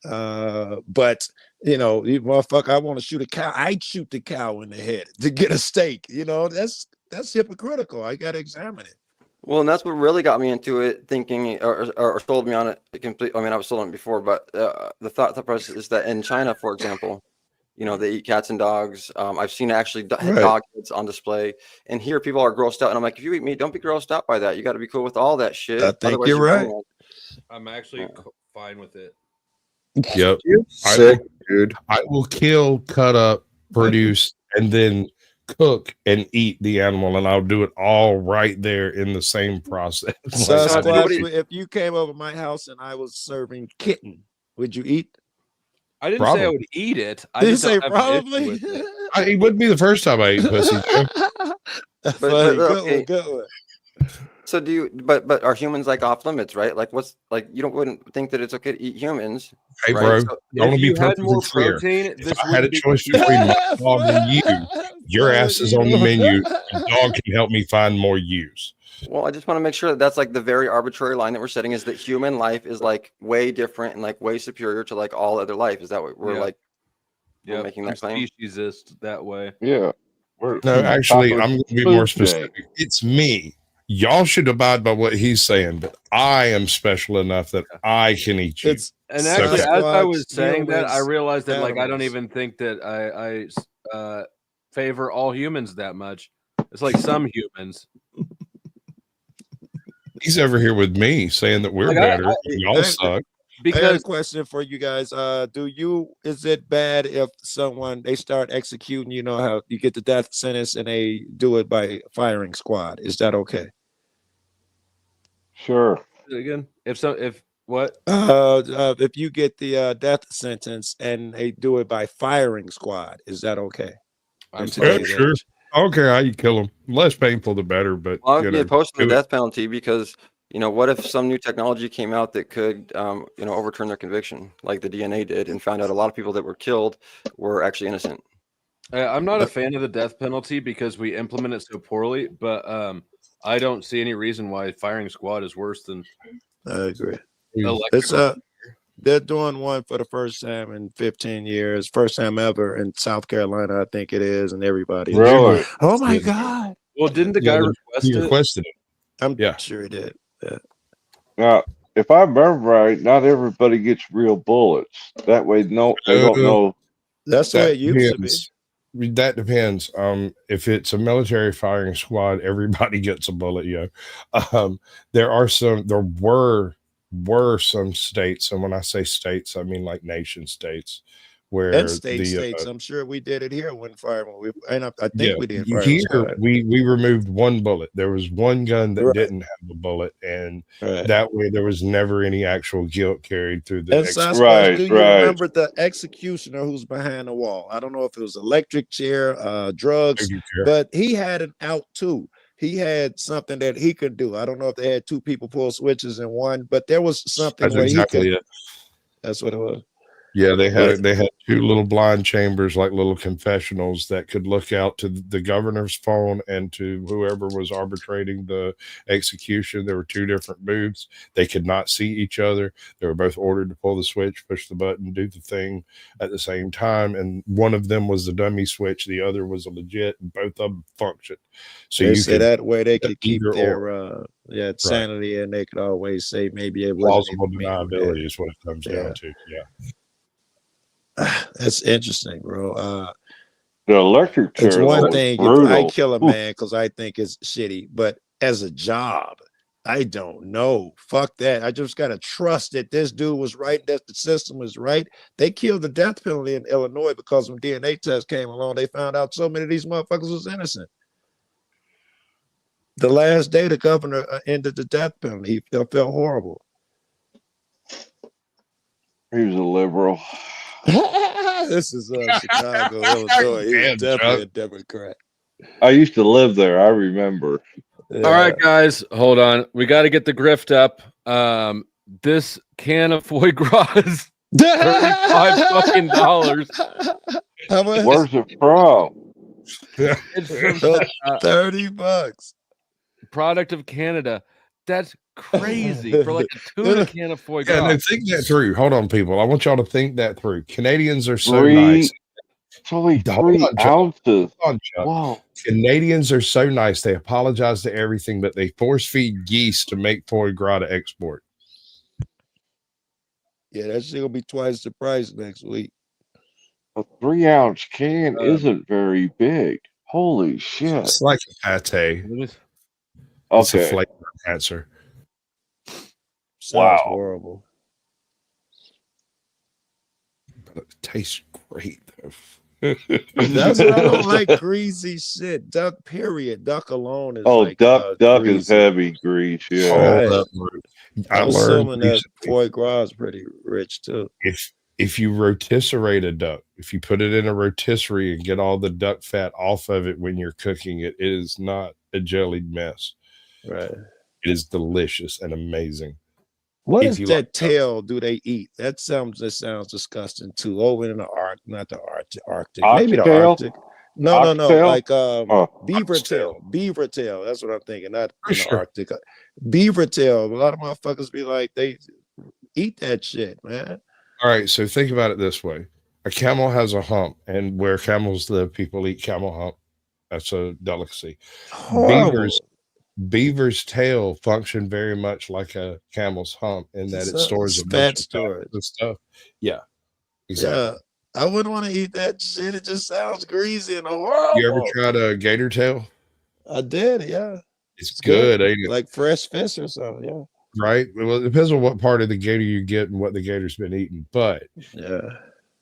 But you motherfucker, I want to shoot a cow. I'd shoot the cow in the head to get a steak. That's hypocritical. I gotta examine it. Well, and that's what really got me into it, thinking or sold me on it completely. I mean, I was sold on it before, but the thought process is that in China, for example, they eat cats and dogs. I've seen actually dog heads on display, and here people are grossed out. And I'm like, if you eat meat, don't be grossed out by that. You got to be cool with all that shit. I think Otherwise, you're right. I'm actually fine with it. Yep. Sick, dude. I will kill, cut up, produce, and then cook and eat the animal, and I'll do it all right there in the same process. Sasquatch, if you came over my house and I was serving kitten, would you eat? I didn't say I would eat it. I Did you just don't say have an issue probably? with it. It wouldn't be the first time I ate pussy. Joe. Funny. okay. Good one. So do you? But are humans like off limits, right? Like what's like you wouldn't think that it's okay to eat humans? Hey, right? bro, So, I want to be you had perfectly more clear. protein, If this I had a wouldn't be choice between my dog and you, your ass is on the menu. The dog can help me find more use. well, I just want to make sure that that's like the very arbitrary line that we're setting is that human life is like way different and like way superior to like all other life. Is that what we're like? We're making that claim. Speciesist that way. Yeah. No, actually, I'm going to be more specific. It's me. Y'all should abide by what he's saying, but I am special enough that I can eat you. And actually, as I was saying that, I realized that like I don't even think that I favor all humans that much. It's like some humans. He's over here with me saying that we're better. Y'all suck. I got a question for you guys. Is it bad if they start executing, you know how you get the death sentence and they do it by firing squad? Is that okay? Sure. Again, if what? If you get the death sentence and they do it by firing squad, is that okay? Sure. Okay, how you kill them? Less painful, the better. But Well, I would be opposed to the death penalty because what if some new technology came out that could overturn their conviction, like the DNA did, and found out a lot of people that were killed were actually innocent. I'm not a fan of the death penalty because we implement it so poorly, but I don't see any reason why firing squad is worse than. I agree. They're doing one for the first time in 15 years, first time ever in South Carolina, I think it is, and everybody. Really? Oh my God! Well, didn't the guy requested it? I'm sure he did. Yeah. Now, if I remember right, not everybody gets real bullets. That way, they don't know. That's the way it used to be. That depends. If it's a military firing squad, everybody gets a bullet. There were some states, and when I say states, I mean like nation states, where and states. I'm sure we did it here when firing. I think we did fire. Here we removed one bullet. There was one gun that didn't have a bullet, and that way there was never any actual guilt carried through the. Do you remember the executioner who's behind the wall? I don't know if it was electric chair, drugs, but he had an out too. He had something that he could do. I don't know if they had two people pull switches in one, but there was something where he could. That's what it was. Yeah, they had two little blind chambers, like little confessionals that could look out to the governor's phone and to whoever was arbitrating the execution. There were two different booths. They could not see each other. They were both ordered to pull the switch, push the button, do the thing at the same time. And one of them was the dummy switch. The other was a legit, and both of them functioned. So they say that way they could keep their sanity, and they could always say maybe it was plausible deniability is what it comes down to. Yeah. That's interesting, bro. The electric chair. It's one thing if I kill a man because I think it's shitty, but as a job, I don't know. Fuck that. I just gotta trust that this dude was right, that the system was right. They killed the death penalty in Illinois because when DNA tests came along, they found out so many of these motherfuckers was innocent. The last day the governor ended the death penalty, he felt horrible. He was a liberal. This is Chicago, Illinois. He was definitely a Democrat. I used to live there. I remember. All right, guys, hold on. We got to get the grift up. This can of foie gras is $35 fucking. How much? Where's it from? It's from $30. Product of Canada. That's crazy for like a tuna can of foie gras. Yeah, no, think that through. Hold on, people. I want y'all to think that through. Canadians are so nice. It's only 3 ounces. Wow. Canadians are so nice. They apologize to everything, but they force feed geese to make foie gras to export. Yeah, that's gonna be twice the price next week. A 3-ounce can isn't very big. Holy shit! It's like a pate. It's a flavor enhancer. Sounds horrible. But it tastes great though. That's what I don't like greasy shit. Duck, period. Duck alone is duck is heavy grease. Yeah. I'm assuming that foie gras is pretty rich too. If you rotisserate a duck, if you put it in a rotisserie and get all the duck fat off of it when you're cooking it, it is not a jellied mess. Right. It is delicious and amazing. What If is you that like tail do they eat? That sounds disgusting too. Over in the not the Arctic, maybe the Oxtail? Arctic. No, Oxtail? like beaver Oxtail. tail. Beaver tail. That's what I'm thinking. Not For in the sure. Arctic. Beaver tail. A lot of motherfuckers be like, they eat that shit, man. All right, so think about it this way. A camel has a hump, and where camels live, people eat camel hump. That's a delicacy. Horrible. Beaver's tail function very much like a camel's hump in that it stores a bunch fat of storage and stuff. Yeah, exactly. Yeah, I wouldn't want to eat that shit. It just sounds greasy and horrible. You ever tried a gator tail? I did, yeah. It's good, ain't it? Like fresh fish or something, yeah. Right? Well, it depends on what part of the gator you get and what the gator's been eating. But yeah,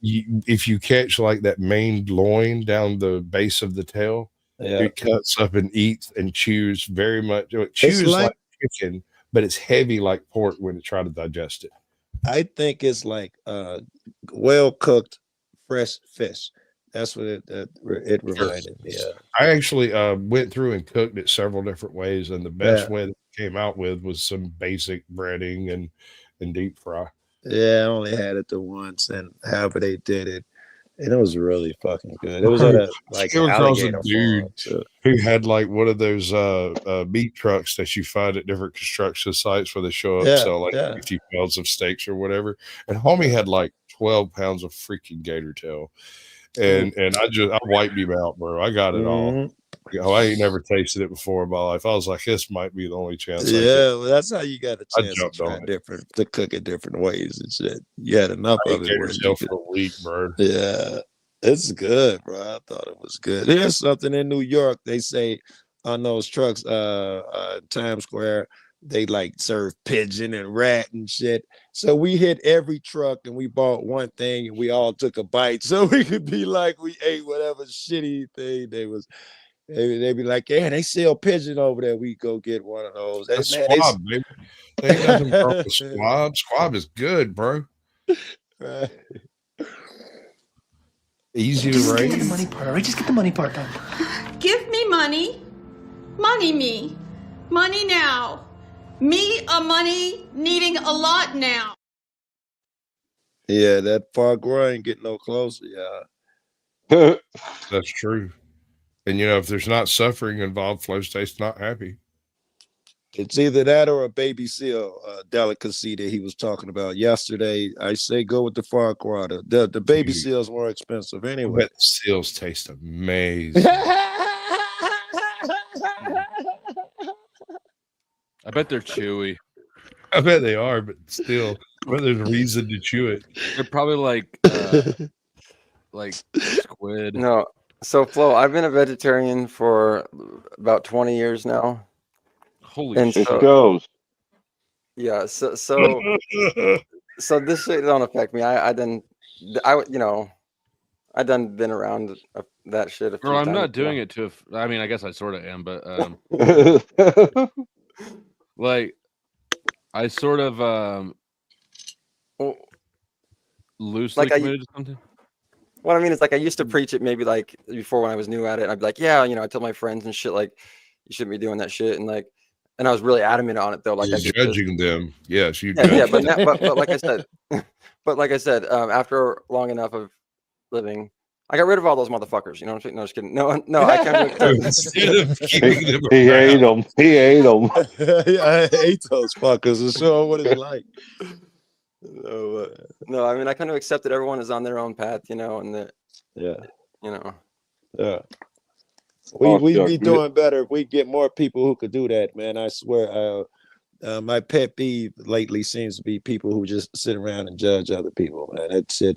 if you catch like that main loin down the base of the tail, it cuts up and eats and chews very much. It chews like chicken, but it's heavy like pork when it tries to digest it. I think it's like well cooked fresh fish. That's what it reminded me of. I actually went through and cooked it several different ways, and the best way that it came out with was some basic breading and deep fry. Yeah, I only had it the once, and however they did it, and it was really fucking good. It was at a alligator dude farm, who had like one of those meat trucks that you find at different construction sites where they show up sell like 50 pounds of steaks or whatever. And homie had like 12 pounds of freaking gator tail. And I wiped him out, bro. I got it all. You know, I ain't never tasted it before in my life. I was like, this might be the only chance. Well, that's how you got a chance to jumped try on it. to cook it different ways and shit. You had enough I of ate it. gator tail for a week, bro. Yeah, it's good, bro. I thought it was good. There's something in New York. They say on those trucks, Times Square, they like serve pigeon and rat and shit. So we hit every truck and we bought one thing and we all took a bite so we could be like we ate whatever shitty thing they was. They be like, yeah, they sell pigeon over there. We go get one of those. That's squab, baby. There ain't nothing wrong with squab. Squab is good, bro. Right. Easy to raise. Get the money part. All right, just get the money part done. Give me money. Money me. Money now. Me a money needing a lot now. Yeah, that far groin ain't getting no closer. Yeah. That's true. And you know, if there's not suffering involved, Flow State's not happy. It's either that or a baby seal delicacy that he was talking about yesterday. I say go with the far cry. The baby seal's more expensive anyway. But seals taste amazing. I bet they're chewy. I bet they are, but still, but there's a reason to chew it. They're probably like squid. No. So, Flo, I've been a vegetarian for about 20 years now. Holy shit. It goes. Yeah. So this shit don't affect me. I done been around that shit a few Girl, I'm times, not doing it to. I mean, I guess I sort of am, but like, I sort of loosely committed to something. What I mean is, like, I used to preach it maybe like before when I was new at it. And I'd be like, yeah, I tell my friends and shit, like, you shouldn't be doing that shit. And like, and I was really adamant on it though. Like, you're judging them. Yes, you. Yeah, but like I said, after long enough of living, I got rid of all those motherfuckers. You know what I'm saying? No, just kidding. No, I can't. He ate them. He ate them. I ate those fuckers. And so what it's like. No, I mean, I kind of accept that everyone is on their own path, and that, yeah. We'd be doing better if we get more people who could do that, man. I swear. My pet peeve lately seems to be people who just sit around and judge other people, man. That's it.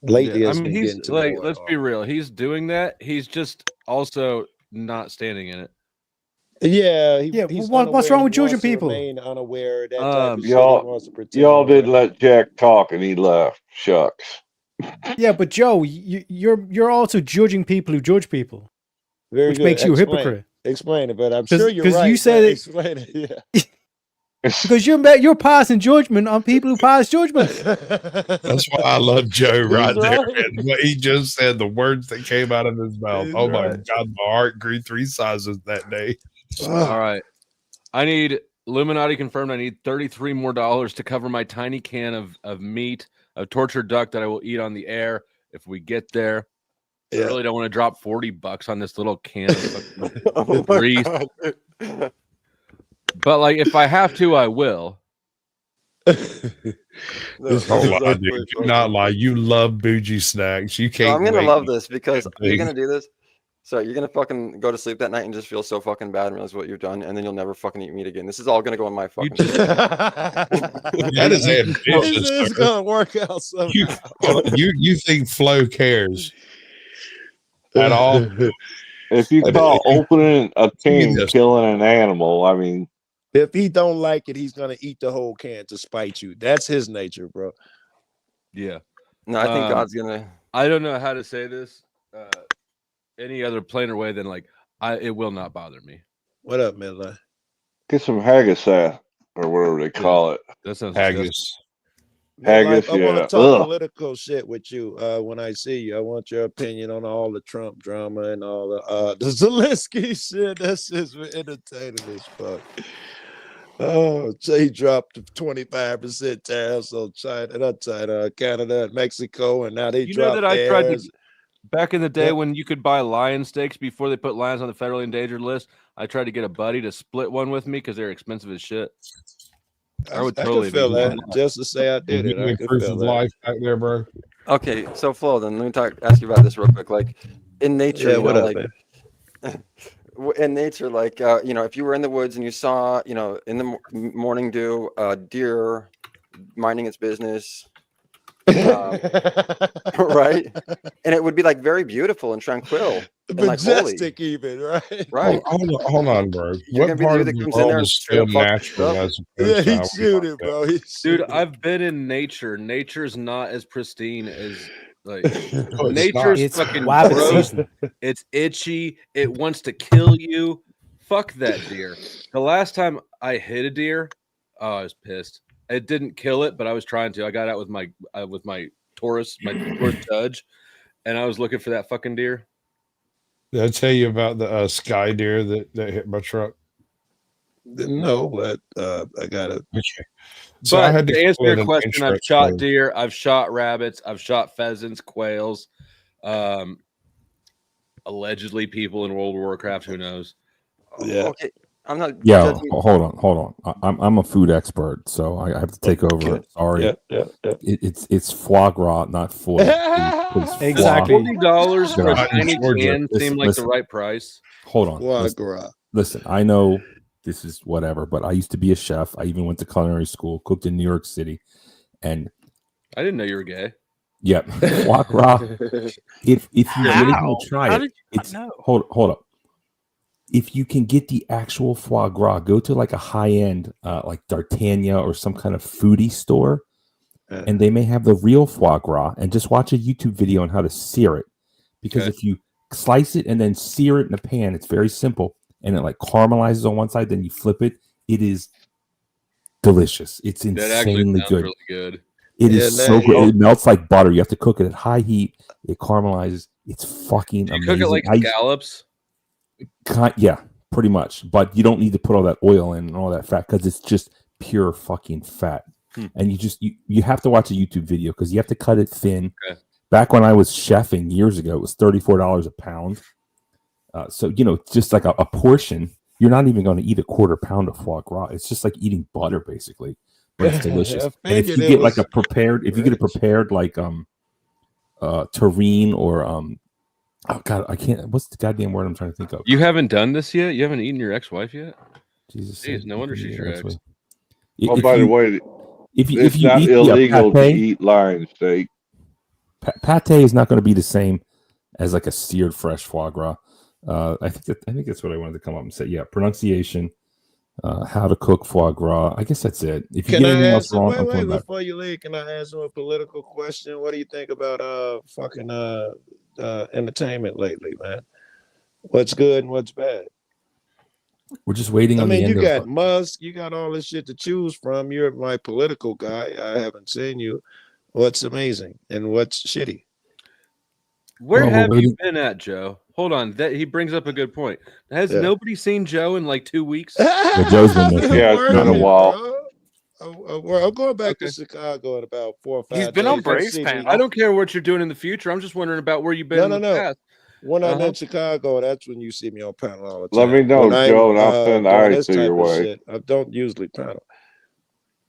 Lately, I mean, he's like, let's be real. He's doing that. He's just also not standing in it. Yeah, what's wrong with judging people? Unaware that y'all didn't let Jack talk, and he left. Shucks. Yeah, but Joe, you're also judging people who judge people, which good. makes you a hypocrite. Explain it, but I'm sure you're right. Because you said it. Explain it. Yeah. Because you're passing judgment on people who pass judgment. That's why I love Joe right there. And what he just said, the words that came out of his mouth. My God, my heart grew 3 sizes that day. All right. I need Illuminati confirmed I need $33 more to cover my tiny can of meat, a tortured duck that I will eat on the air if we get there. I really don't want to drop $40 on this little can of grease. But like, if I have to, I will. Don't lie, dude. Do not lie. You love bougie snacks. You can't. I'm gonna wait. love this because you're gonna do this. So you're gonna fucking go to sleep that night and just feel so fucking bad and realize what you've done, and then you'll never fucking eat meat again. This is all gonna go in my fucking. That is ambitious. It's gonna work out somehow. You think Flo cares at all? If you call opening a can killing an animal, I mean, if he don't like it, he's gonna eat the whole can to spite you. That's his nature, bro. Yeah. No, I think God's gonna. I don't know how to say this any other plainer way than like it will not bother me. What up, Midland? get some haggis or whatever they call it. That sounds haggis. Haggis, I want yeah. to talk Ugh. political shit with you when I see you. I want your opinion on all the Trump drama and all the Zelensky shit. That's just entertaining as fuck. Oh, he dropped 25% tariffs on China, not China, Canada, and Mexico, and now they dropped know that I tried to back in the day Yeah. when you could buy lion steaks before they put lions on the federally endangered list. I tried to get a buddy to split one with me because they're expensive as shit. I would totally could feel do that. Just to say I did it, I could proof feel of that. life back there, bro. Okay, so Flo, then let me ask you about this real quick. Like in nature, Yeah, you what know, up, like in nature, like you know, if you were in the woods and you saw, you know, in the morning dew, deer minding its business, right? And it would be like very beautiful and tranquil, and like holy. Majestic, even, right? Right. Hold on, bro. You're What gonna be part the of dude the that comes in there world and is straight still up fucks natural up? as Yeah, opposed to he how we chewed fucked it, up? bro. He Dude, chewed it. I've been in nature. Nature's not as pristine as like it's nature's It's fucking wabbit gross. season. It's itchy. It wants to kill you. Fuck that deer. The last time I hit a deer, oh, I was pissed. It didn't kill it, but I was trying to. I got out with my Taurus, my Taurus Judge, and I was looking for that fucking deer. Did I tell you about the sky deer that hit my truck? No, but I got it. Okay. So But I had to answer call it your an question, I've insurance shot claim. deer, I've shot rabbits, I've shot pheasants, quails. Allegedly, people in World of Warcraft. Who knows? Yeah. Okay, I'm not. Yo, judging- hold on. I'm a food expert, so I have to take over. Okay. Sorry, Yeah. it's foie gras, not foie. Exactly. $40 for a Not in tiny Georgia. can Listen, seemed like listen. the right price. Hold on. Foie Listen, gras. listen, I know this is whatever, but I used to be a chef. I even went to culinary school, cooked in New York City, and I didn't know you were gay. yep, foie gras. If you really want to try How it, did it's hold up. If you can get the actual foie gras, go to like a high end, like D'Artagnan or some kind of foodie store, and they may have the real foie gras. And just watch a YouTube video on how to sear it, because Okay. if you slice it and then sear it in a pan, it's very simple, and it like caramelizes on one side. Then you flip it. It is delicious. It's That actually insanely sounds good. really good. It Yeah, is man, so good. you- It melts like butter. You have to cook it at high heat. It caramelizes. It's fucking Do you amazing. cook it like scallops? Yeah, pretty much. But you don't need to put all that oil in and all that fat because it's just pure fucking fat. And you have to watch a YouTube video because you have to cut it thin. Okay. Back when I was chefing years ago, it was $34 a pound. So just like a portion, you're not even going to eat a quarter pound of foie gras. It's just like eating butter, basically. But it's delicious. I And if figured you it get like was a prepared, if you get a prepared like terrine or oh god, I can't. What's the goddamn word I'm trying to think of? You haven't done this yet? You haven't eaten your ex-wife yet? Jesus, Jeez, no wonder she's your ex. Oh, by the way, if you it's eat not illegal to pate, eat lion steak. pate is not going to be the same as like a seared fresh foie gras. I think that's what I wanted to come up and say. Yeah, pronunciation, how to cook foie gras. I guess that's it. If you Can get I anything else ask him? wrong, Wait, I'm coming back. before you leave, can I ask him a political question? What do you think about fucking entertainment lately, man? What's good and what's bad? We're just waiting I on mean, the you end got of. Musk, you got all this shit to choose from. You're my political guy. I haven't seen you. What's amazing and what's shitty? Where Well, have we're you waiting- been at, Joe? Hold on. That he brings up a good point. Has Yeah. nobody seen Joe in like 2 weeks? Well, Joe's been missing. Yeah, it's been a Working, while. bro. I'm going back to Chicago in about 4 or 5 He's been days. on You'll Braves see me- panel. I don't care what you're doing in the future. I'm just wondering about where you've been in the past. When I'm Uh-huh. in Chicago, that's when you see me on panel all the Let time. me know, When I'm, Joe, and I'll send doing Ari this to your type of way. shit, I don't usually panel.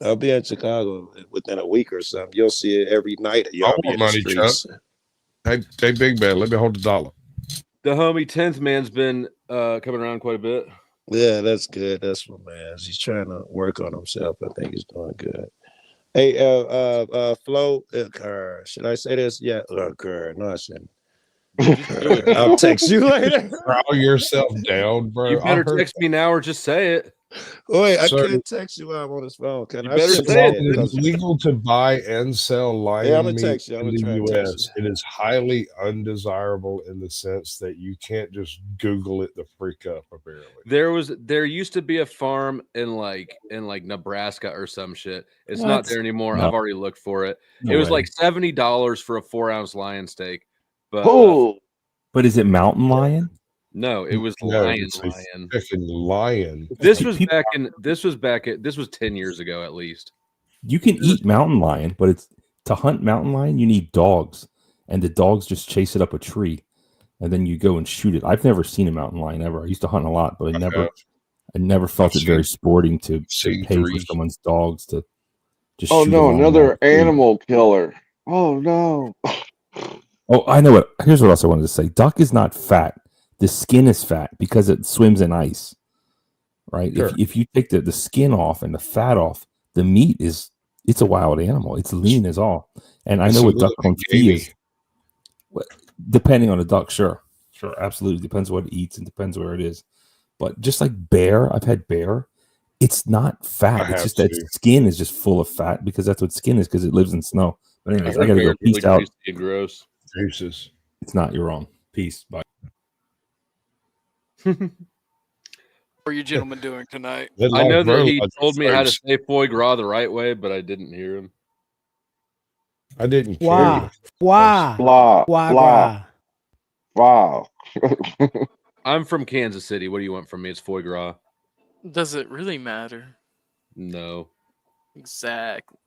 I'll be in Chicago within a week or something. You'll see it every night. I Y'all be want in the money, Chuck. streets. Hey, Big Man, let me hold the dollar. The homie 10th man's been coming around quite a bit. Yeah, that's good. That's my man. He's trying to work on himself. I think he's doing good. Hey, Flo, should I say this? Yeah, no, I shouldn't. I'll text you later. Throw yourself down, bro. You better I heard text me now or just say it. Wait, I Sir. can't text you while I'm on this phone. Can You I? better should say it, it, 'cause- it's legal to buy and sell lion Yeah, I'm gonna meat text you. I'm in gonna the try to text U.S. It is highly undesirable in the sense that you can't just Google it to freak up. Apparently, There used to be a farm in like Nebraska or some shit. It's What? not there anymore. No. I've already looked for it. No It was way. like $70 for a 4-ounce lion steak. But But is it mountain lion? no, it was No, lion. it's a freaking lion. This was 10 years ago at least. You can eat mountain lion, but it's to hunt mountain lion, you need dogs, and the dogs just chase it up a tree, and then you go and shoot it. I've never seen a mountain lion ever. I used to hunt a lot, but I never felt it very sporting to pay for someone's dogs to just. Oh shoot no, along another that tree. animal killer. Oh no. Oh, I know what. Here's what else I wanted to say. Duck is not fat. The skin is fat because it swims in ice, right? Sure. If you take the skin off and the fat off, the meat it's a wild animal. It's lean as all. And I know what duck confit is. Depending on the duck, sure, absolutely depends what it eats and depends where it is. But just like bear, I've had bear. It's not fat. It's just that skin is just full of fat because that's what skin is because it lives in snow. But anyways, I gotta go. Peace out. Gross. Deuces. It's not. You're wrong. Peace. Bye. What are you gentlemen doing tonight? I know that he told me how to say foie gras the right way, but I didn't hear him. I didn't Wow. Wow. Blah, Wow. blah. Wow. I'm from Kansas City. What do you want from me? It's foie gras. Does it really matter? No. Exactly.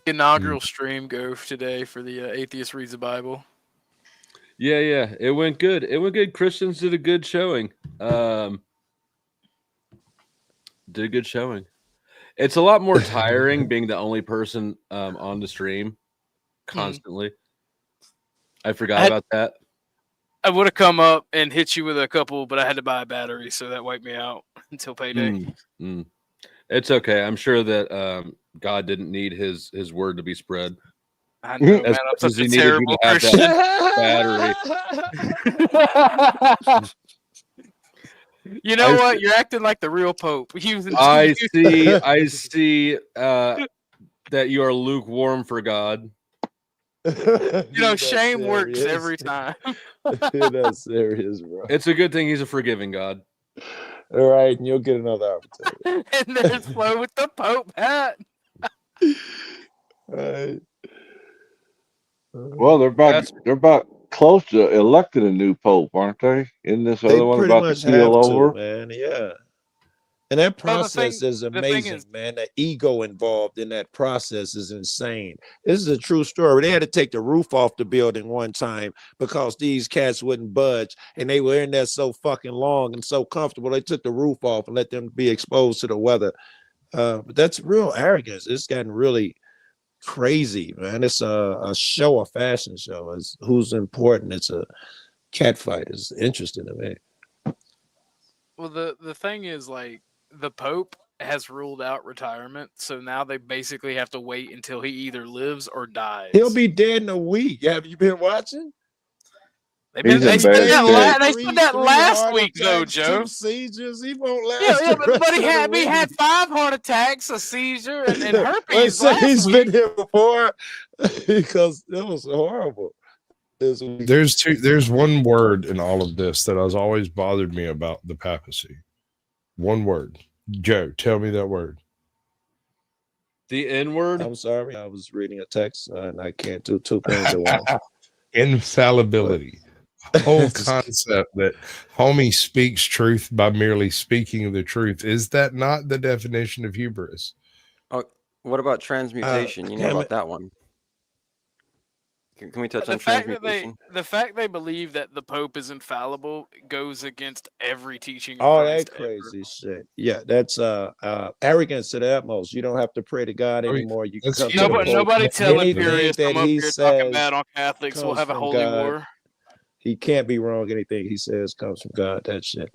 Inaugural stream go today for the Atheist Reads the Bible. Yeah. It went good. Christians did a good showing. It's a lot more tiring being the only person on the stream constantly. I forgot about that. I would have come up and hit you with a couple, but I had to buy a battery, so that wiped me out until payday. It's okay. I'm sure that God didn't need his word to be spread. I know, man. I'm such a terrible Christian. Battery. You know what? You're acting like the real Pope. I see that you are lukewarm for God. Shame works every time. You're not serious, bro. It's a good thing he's a forgiving God. All right, and you'll get another opportunity. And there's Flo with the Pope hat. Right. Well, they're about close to electing a new pope, aren't they? Isn't this other one about to seal over? Man, yeah. And that process is amazing, man. The ego involved in that process is insane. This is a true story. They had to take the roof off the building one time because these cats wouldn't budge, and they were in there so fucking long and so comfortable. They took the roof off and let them be exposed to the weather. But that's real arrogance. It's gotten really crazy, man. It's a show, a fashion show. It's who's important. It's a cat fight. It's interesting to me. Well, the thing is, like, the Pope has ruled out retirement, so now they basically have to wait until he either lives or dies. He'll be dead in a week. Have you been watching? They said that last week, though, Joe. 2 seizures. He won't last. Yeah, but he had 5 heart attacks, a seizure, and herpes. He's been here before because it was horrible. There's one word in all of this that has always bothered me about the papacy. One word, Joe, tell me that word. The N word. I'm sorry, I was reading a text and I can't do two things at once. Infallibility. Whole concept that homie speaks truth by merely speaking the truth. Is that not the definition of hubris? Oh, what about transmutation? You know about that one? Can we touch on transmutation? The fact they believe that the Pope is infallible goes against every teaching. All that crazy shit. Yeah, that's arrogance to the utmost. You don't have to pray to God anymore. You can come to the Pope. Nobody tell Imperius that come up he here talking says bad on Catholics. We'll have a holy war. He can't be wrong. Anything he says comes from God. That shit.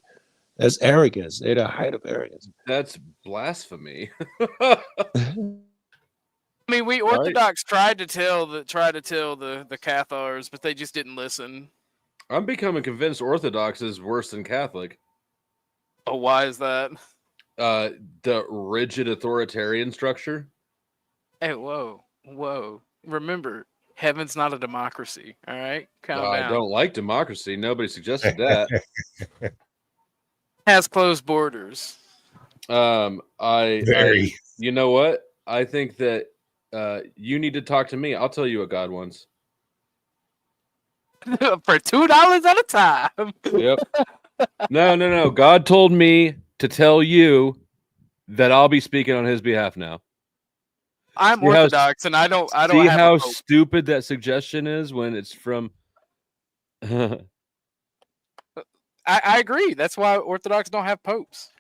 That's arrogance. They're the height of arrogance. That's blasphemy. I mean, we Orthodox tried to tell the Cathars, but they just didn't listen. I'm becoming convinced Orthodox is worse than Catholic. Oh, why is that? The rigid authoritarian structure. Hey, whoa. Remember, heaven's not a democracy. All right, calm down. I don't like democracy. Nobody suggested that. Has closed borders. You know what? I think that you need to talk to me. I'll tell you what God wants. For $2 at a time. Yep. No. God told me to tell you that I'll be speaking on his behalf now. I'm Orthodox, and I don't see have how stupid that suggestion is when it's from. I agree. That's why Orthodox don't have popes.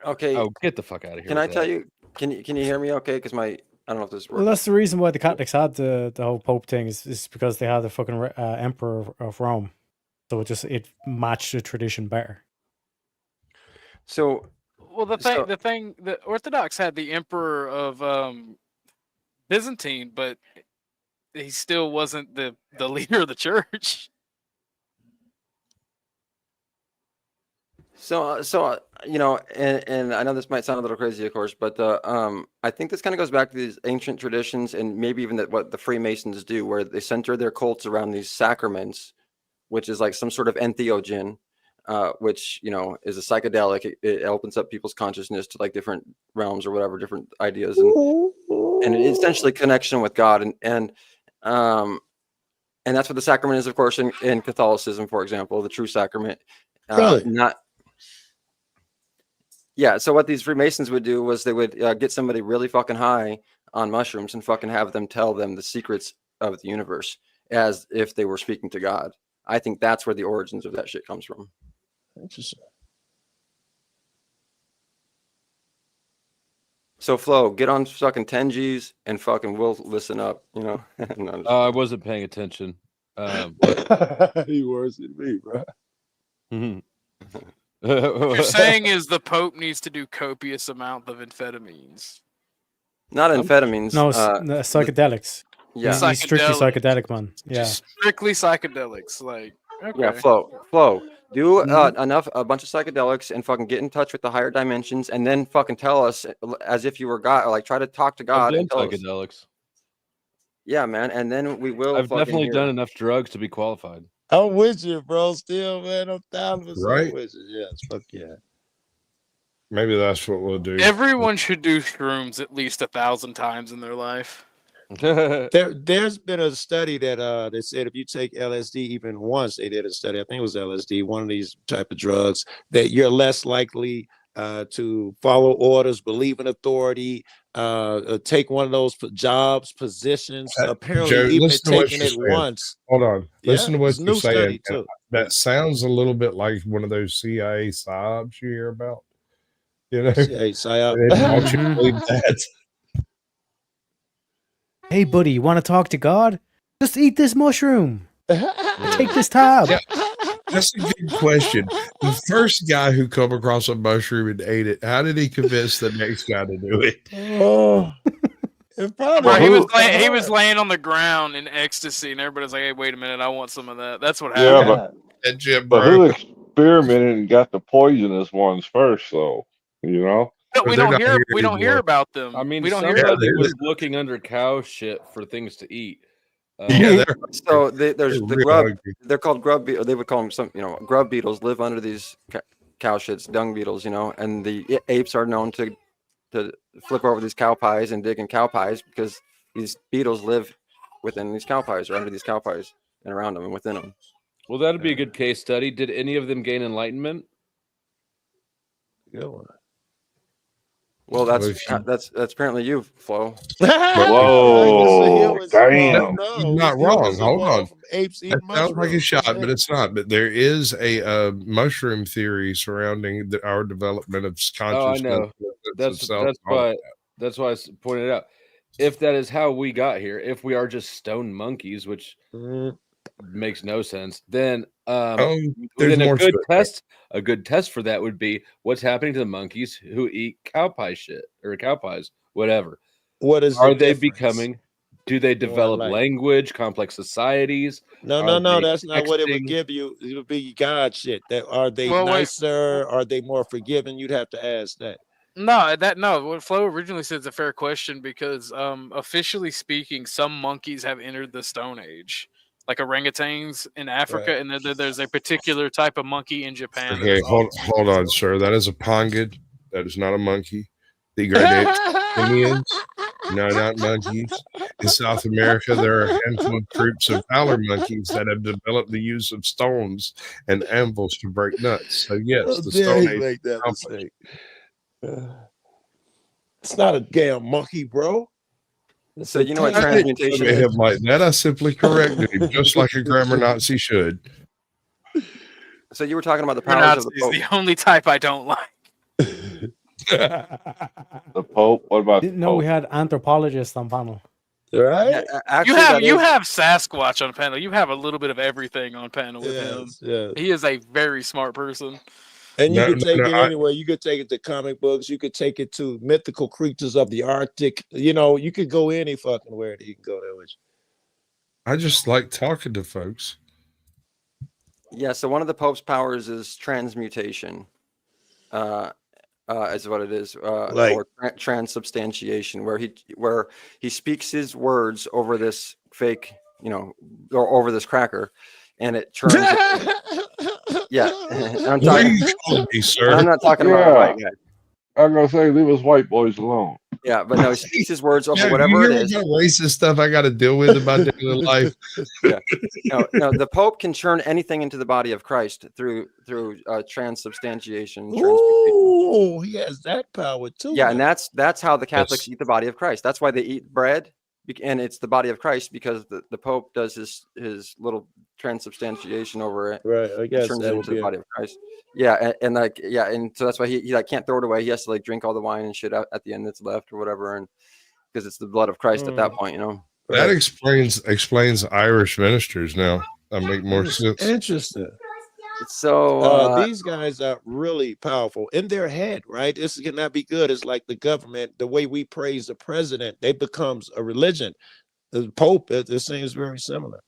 Okay. Oh, get the fuck out of here. Can I tell you? Can you hear me? Okay, because I don't know if this works. Well, that's the reason why the Catholics had the whole Pope thing is because they had the fucking Emperor of Rome, so it matched the tradition better. So, well, the Orthodox had the Emperor of Byzantine, but he still wasn't the leader of the church. So you know, and I know this might sound a little crazy, of course, but I think this kind of goes back to these ancient traditions, and maybe even what the Freemasons do, where they center their cults around these sacraments, which is like some sort of entheogen, which, you know, is a psychedelic. It opens up people's consciousness to like different realms or whatever, different ideas, and it's essentially connection with God, and that's what the sacrament is, of course, in Catholicism, for example, the true sacrament. Yeah, so what these Freemasons would do was they would get somebody really fucking high on mushrooms and fucking have them tell them the secrets of the universe as if they were speaking to God. I think that's where the origins of that shit comes from. Interesting. So Flo, get on fucking 10 G's and fucking we'll listen up, you know? No, I wasn't paying attention. He worse than me, bro. What you're saying is the Pope needs to do copious amount of amphetamines. Not amphetamines. No, psychedelics. Yeah, he's strictly psychedelic, man. Yeah, Strictly psychedelics. Like, okay. Yeah, Flo. Do a bunch of psychedelics and fucking get in touch with the higher dimensions, and then fucking tell us as if you were God, or like try to talk to God. I've and done tell psychedelics. Us. Yeah, man, and then we will. I've definitely done enough drugs to be qualified. I'm with you, bro. Still, man. I'm 1,000% Right? with you. Yes, fuck yeah. Maybe that's what we'll do. Everyone should do shrooms at least 1,000 times in their life. There's been a study that they said if you take LSD even once, they did a study, I think it was LSD, one of these type of drugs, that you're less likely to follow orders, believe in authority, take one of those jobs, positions. Apparently, Joe, even listen to what taking you're it saying. once. Hold on. Listen to what it's a you're new study, saying. too. That sounds a little bit like one of those CIA psyops you hear about. You know, CIA psyop. They don't want you to believe that. Hey, buddy, you want to talk to God? Just eat this mushroom. Take this tab. Yeah, that's a good question. The first guy who come across a mushroom and ate it, how did he convince the next guy to do it? Oh, Bro, he was laying on the ground in ecstasy, and everybody's like, "Hey, wait a minute, I want some of that." That's what happened. But who experimented and got the poisonous ones first, though? You know, we don't hear about them. I mean, we don't somebody hear was looking under cow shit for things to eat. So there's the grub. They're called grub beetles. They would call them grub beetles live under these cow shits, dung beetles, you know, and the apes are known to flip over these cow pies and dig in cow pies because these beetles live within these cow pies or under these cow pies and around them and within them. Well, that'd be a good case study. Did any of them gain enlightenment? Good one. Well, that's apparently you, Flo. Whoa, damn. You're not wrong. Hold on. That sounds like a shot, but it's not. But there is a mushroom theory surrounding our development of consciousness. Oh, I know. That's why I pointed out. If that is how we got here, if we are just stone monkeys, which makes no sense, then then a good test for that would be what's happening to the monkeys who eat cow pie shit or cow pies, whatever. What is are they becoming? Do they develop language, complex societies? No, that's not what it would give you. It would be God shit. That are they nicer? Are they more forgiving? You'd have to ask that. No. What Flo originally said is a fair question because, officially speaking, some monkeys have entered the Stone Age, like orangutans in Africa, and there's a particular type of monkey in Japan. Okay, hold on, sir. That is a pangid. That is not a monkey. The great Indians, no, not monkeys. In South America, there are a handful of groups of howler monkeys that have developed the use of stones and anvils to break nuts. So yes, the Stone Age. Make that mistake. It's not a damn monkey, bro. So you know what transmutation is? Him like that, I simply corrected him, just like a grammar Nazi should. So you were talking about the powers of the Pope. The only type I don't like. The Pope. What about the Didn't know Pope? we had anthropologists on panel. Right? You have Sasquatch on panel. You have a little bit of everything on panel with him. Yes. He is a very smart person. And you could take it anywhere. You could take it to comic books. You could take it to mythical creatures of the Arctic. You know, you could go any fucking where you can go there with you. I just like talking to folks. Yeah, so one of the Pope's powers is transmutation. Is what it is, or transubstantiation, where he speaks his words over this fake, or over this cracker, and it turns. Yeah, I'm talking. I'm not talking about a white guy. I'm gonna say leave us white boys alone. Yeah, but no, he speaks his words over whatever it is. Racist stuff I got to deal with in my daily life. Yeah, no, the Pope can turn anything into the body of Christ through transubstantiation. Oh, he has that power too. Yeah, and that's how the Catholics eat the body of Christ. That's why they eat bread, and it's the body of Christ because the Pope does his little transubstantiation over it. Right, I guess turns that it would into be the body of Christ. Yeah, and so that's why he like can't throw it away. He has to like drink all the wine and shit out at the end that's left or whatever, and because it's the blood of Christ at that point, That explains Irish ministers now. That make more sense. Interesting. So these guys are really powerful in their head, right? This cannot be good. It's like the government, the way we praise the president, they becomes a religion. The Pope, it seems very similar.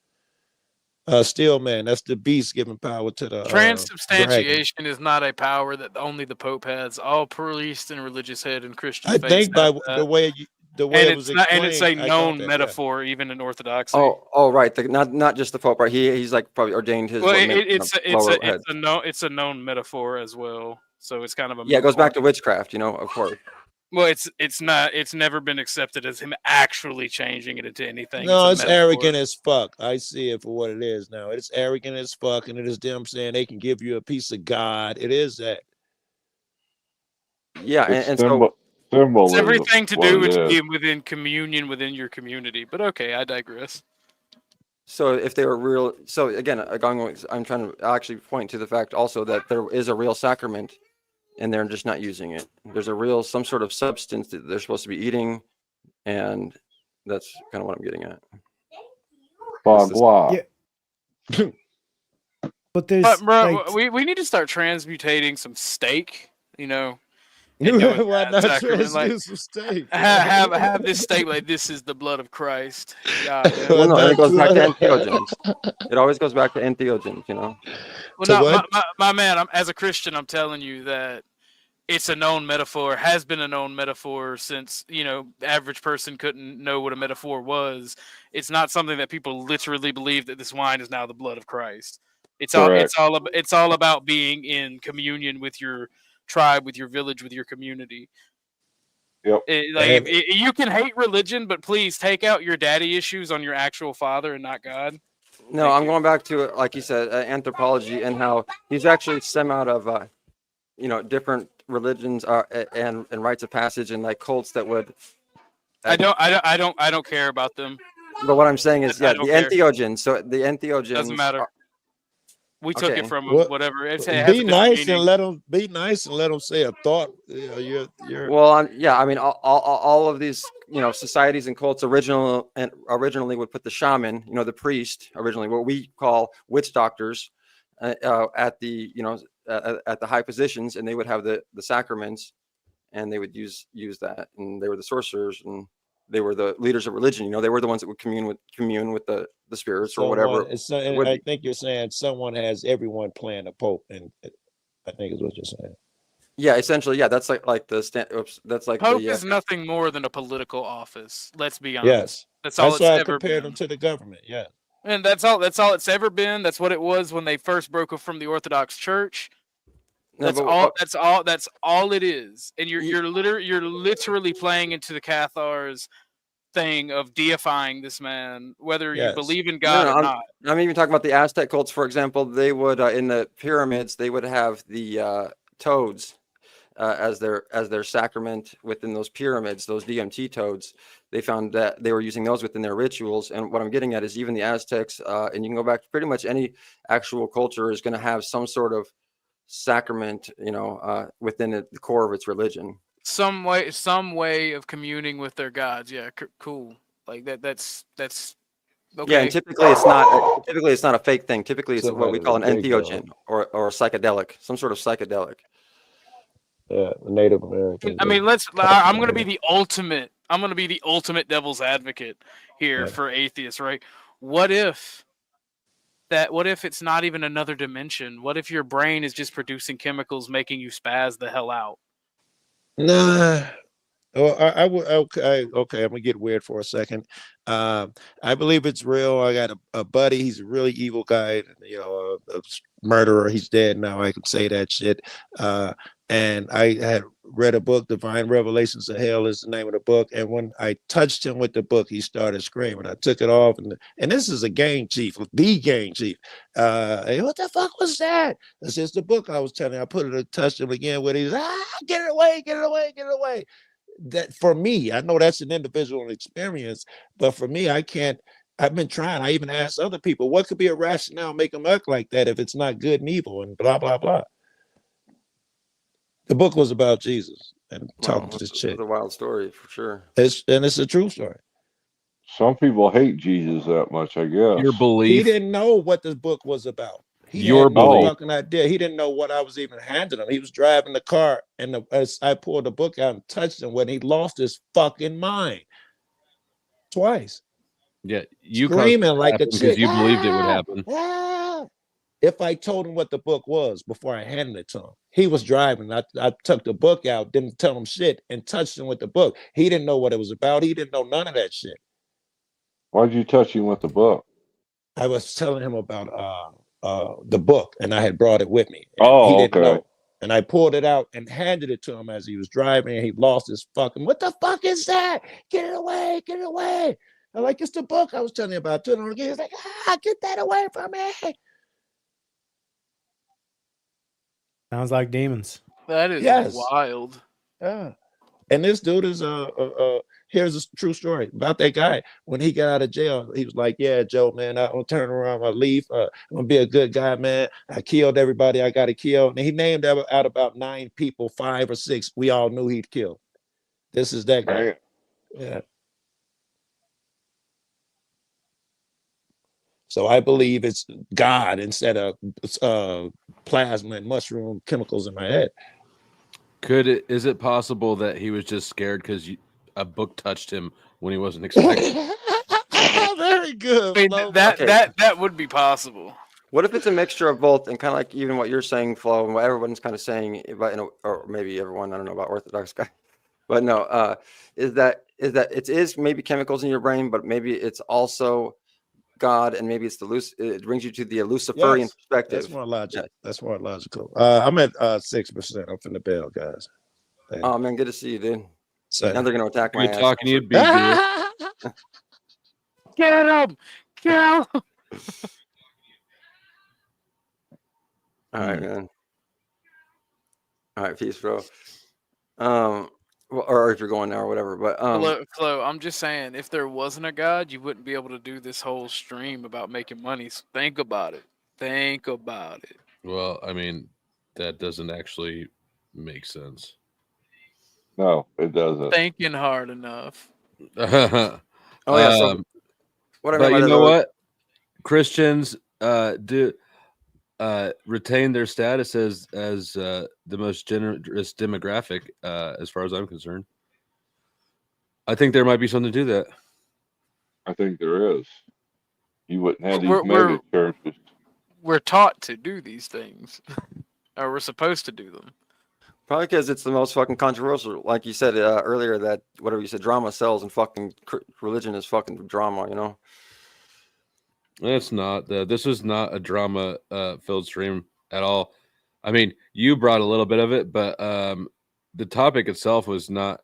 Still, man, that's the beast giving power to the transubstantiation is not a power that only the Pope has. All priests and religious head and Christian. I think by the way it was explained, and it's a known metaphor even in Orthodoxy. Oh, right. Not just the Pope, right? He's like probably ordained his. Well, it's a known metaphor as well. So it's kind of a it goes back to witchcraft, of course. Well, it's never been accepted as him actually changing it into anything. No, it's arrogant as fuck. I see it for what it is now. It's arrogant as fuck, and it is them saying they can give you a piece of God. It is that. Yeah, and so it's everything to do with being within communion within your community. But okay, I digress. So if they were real, so again, I'm trying to actually point to the fact also that there is a real sacrament. And they're just not using it. There's some sort of substance that they're supposed to be eating, and that's kind of what I'm getting at. Yeah. But there's we need to start transmutating some steak, Why not transmute some steak? Have this steak like this is the blood of Christ. Well, no, it goes back to entheogens. It always goes back to entheogens, Well, no, my man, as a Christian, I'm telling you that it's a known metaphor, has been a known metaphor since, the average person couldn't know what a metaphor was. It's not something that people literally believe that this wine is now the blood of Christ. It's all about being in communion with your tribe, with your village, with your community. Yep. You can hate religion, but please take out your daddy issues on your actual father and not God. No, I'm going back to, like you said, anthropology, and how he's actually stem out of, different religions and rites of passage and like cults that would. I don't care about them. But what I'm saying is, the entheogens. So the entheogens doesn't matter. We took it from whatever. Be nice and let them say a thought. You're Well, I mean, all of these, societies and cults originally would put the shaman, the priest, originally what we call witch doctors, at the at the high positions, and they would have the sacraments, and they would use that, and they were the sorcerers, and they were the leaders of religion. They were the ones that would commune with the spirits or whatever. I think you're saying someone has everyone playing the Pope, and I think is what you're saying. Yeah, essentially, yeah. That's like that's like Pope is nothing more than a political office. Let's be honest. Yes, that's all. That's why I compared them to the government. Yeah, and that's all it's ever been. That's what it was when they first broke up from the Orthodox Church. That's all it is. And you're literally playing into the Cathars thing of deifying this man, whether you believe in God or not. I'm even talking about the Aztec cults, for example. They would in the pyramids, they would have the toads as their sacrament within those pyramids, those DMT toads. They found that they were using those within their rituals. And what I'm getting at is even the Aztecs, and you can go back to pretty much any actual culture is going to have some sort of sacrament, within the core of its religion. Some way of communing with their gods. Yeah, cool. Like that's okay. Yeah, and typically it's not a fake thing. Typically it's what we call an entheogen or a psychedelic, some sort of psychedelic. Yeah, Native American. I mean, I'm going to be the ultimate devil's advocate here for atheists, right? What if it's not even another dimension? What if your brain is just producing chemicals making you spaz the hell out? Nah. Well, I would. Okay. I'm gonna get weird for a second. I believe it's real. I got a buddy. He's a really evil guy. A murderer. He's dead now. I can say that shit. And I had read a book, Divine Revelations of Hell is the name of the book. And when I touched him with the book, he started screaming. I took it off, and this is a gang chief, the gang chief. Hey, what the fuck was that? This is the book I was telling you. I put it and touched him again with his get it away, get it away, get it away. That for me, I know that's an individual experience, but for me, I can't. I've been trying. I even asked other people, what could be a rationale make them act like that if it's not good and evil and blah blah blah. The book was about Jesus and talking to this chick. It's a wild story for sure. It's a true story. Some people hate Jesus that much, I guess. Your belief. He didn't know what this book was about. Your belief. Fucking idea. He didn't know what I was even handing him. He was driving the car, and as I pulled the book out and touched him, when he lost his fucking mind twice. Yeah, you screaming like a chick because you believed it would happen. If I told him what the book was before I handed it to him, he was driving. I took the book out, didn't tell him shit, and touched him with the book. He didn't know what it was about. He didn't know none of that shit. Why'd you touch him with the book? I was telling him about the book, and I had brought it with me. He didn't know. And I pulled it out and handed it to him as he was driving, and he lost his fucking, what the fuck is that? Get it away, get it away. I'm like, it's the book I was telling you about. Turn it on again. He's like, get that away from me. Sounds like demons. That is wild. Yeah. And this dude is here's a true story about that guy. When he got out of jail, he was like, yeah, Joe, man, I'm gonna turn around, I leave. I'm gonna be a good guy, man. I killed everybody I gotta kill. And he named out about 9 people, 5 or 6 we all knew he'd kill. This is that guy. Yeah. So I believe it's God instead of plasma and mushroom chemicals in my head. Is it possible that he was just scared because a book touched him when he wasn't expecting? Very good. I mean, that would be possible. What if it's a mixture of both, and kind of like even what you're saying, Flo, and what everyone's kind of saying, or maybe everyone, I don't know about Orthodox guy, but no, is that it is maybe chemicals in your brain, but maybe it's also God, and maybe it's it brings you to the Luciferian perspective. That's more logical. Yeah. That's more logical. I'm at 6%. I'm from the bell, guys. Oh man, good to see you, dude. So, now they're gonna attack my Good ass. talking to you, big dude. Get him! Get him! All right, man. All right, peace, bro. Or if you're going now or whatever, but Flo, I'm just saying, if there wasn't a God, you wouldn't be able to do this whole stream about making money. So think about it. Think about it. Well, I mean, that doesn't actually make sense. No, it doesn't. Thinking hard enough. Oh yeah. So what I but mean you by know what? Christians do retain their status as the most generous demographic, as far as I'm concerned. I think there might be something to that. I think there is. You wouldn't have these mega churches. We're taught to do these things, or we're supposed to do them. Probably because it's the most fucking controversial. Like you said earlier, that whatever you said, drama sells, and fucking religion is fucking drama. You know. It's not. This was not a drama filled stream at all. I mean, you brought a little bit of it, but the topic itself was not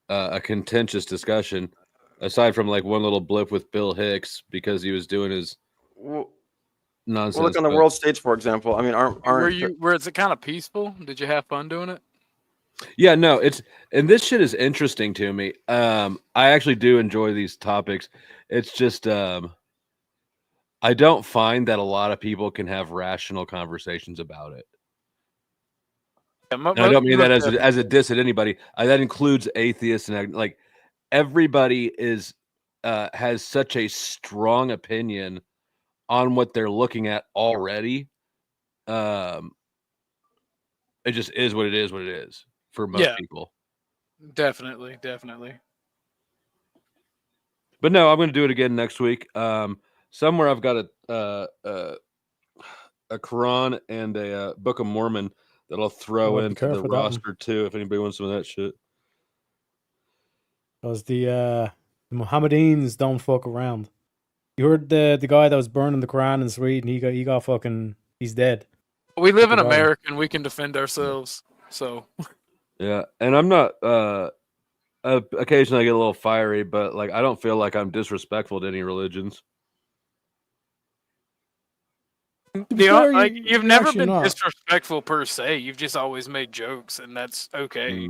a contentious discussion, aside from like one little blip with Bill Hicks because he was doing his nonsense. Well, look on the world stage, for example. I mean, was it kind of peaceful? Did you have fun doing it? Yeah, no, and this shit is interesting to me. I actually do enjoy these topics. It's just I don't find that a lot of people can have rational conversations about it. And I don't mean that as a diss at anybody. That includes atheists and like everybody has such a strong opinion on what they're looking at already. It just is what it is. What it is for most people. Definitely. But no, I'm going to do it again next week. Somewhere I've got a Quran and a Book of Mormon that I'll throw into the roster too, if anybody wants some of that shit. Because the Mohammedans don't fuck around. You heard the guy that was burning the Quran in Sweden? He got fucking. He's dead. We live in America and we can defend ourselves. So. Yeah, and I'm not. Occasionally I get a little fiery, but like I don't feel like I'm disrespectful to any religions. You've never been disrespectful per se. You've just always made jokes, and that's okay.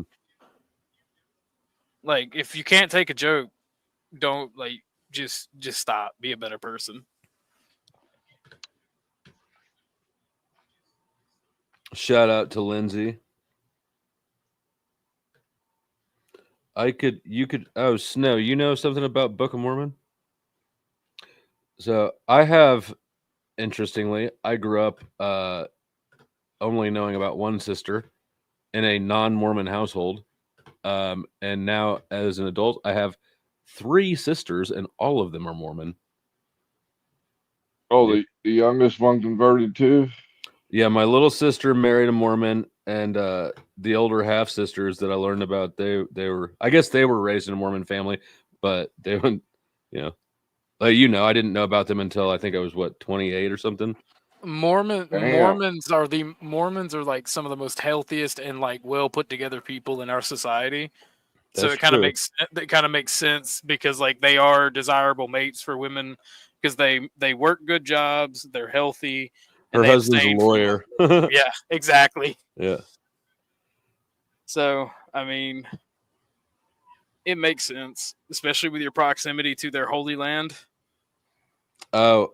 Like, if you can't take a joke, don't just stop. Be a better person. Shout out to Lindsay. You could. Oh, Snow, you know something about Book of Mormon? So I have. Interestingly, I grew up only knowing about one sister in a non-Mormon household. And now as an adult, I have 3 sisters and all of them are Mormon. Oh, the youngest one converted too? Yeah, my little sister married a Mormon, and the older half sisters that I learned about, they were, I guess they were raised in a Mormon family, but they wouldn't, I didn't know about them until I think I was 28 or something. Mormons are like some of the most healthiest and like well put together people in our society. So it kind of makes sense because like they are desirable mates for women because they work good jobs, they're healthy. Her husband's a lawyer. Yeah, exactly. Yeah. So I mean, it makes sense, especially with your proximity to their holy land. Oh,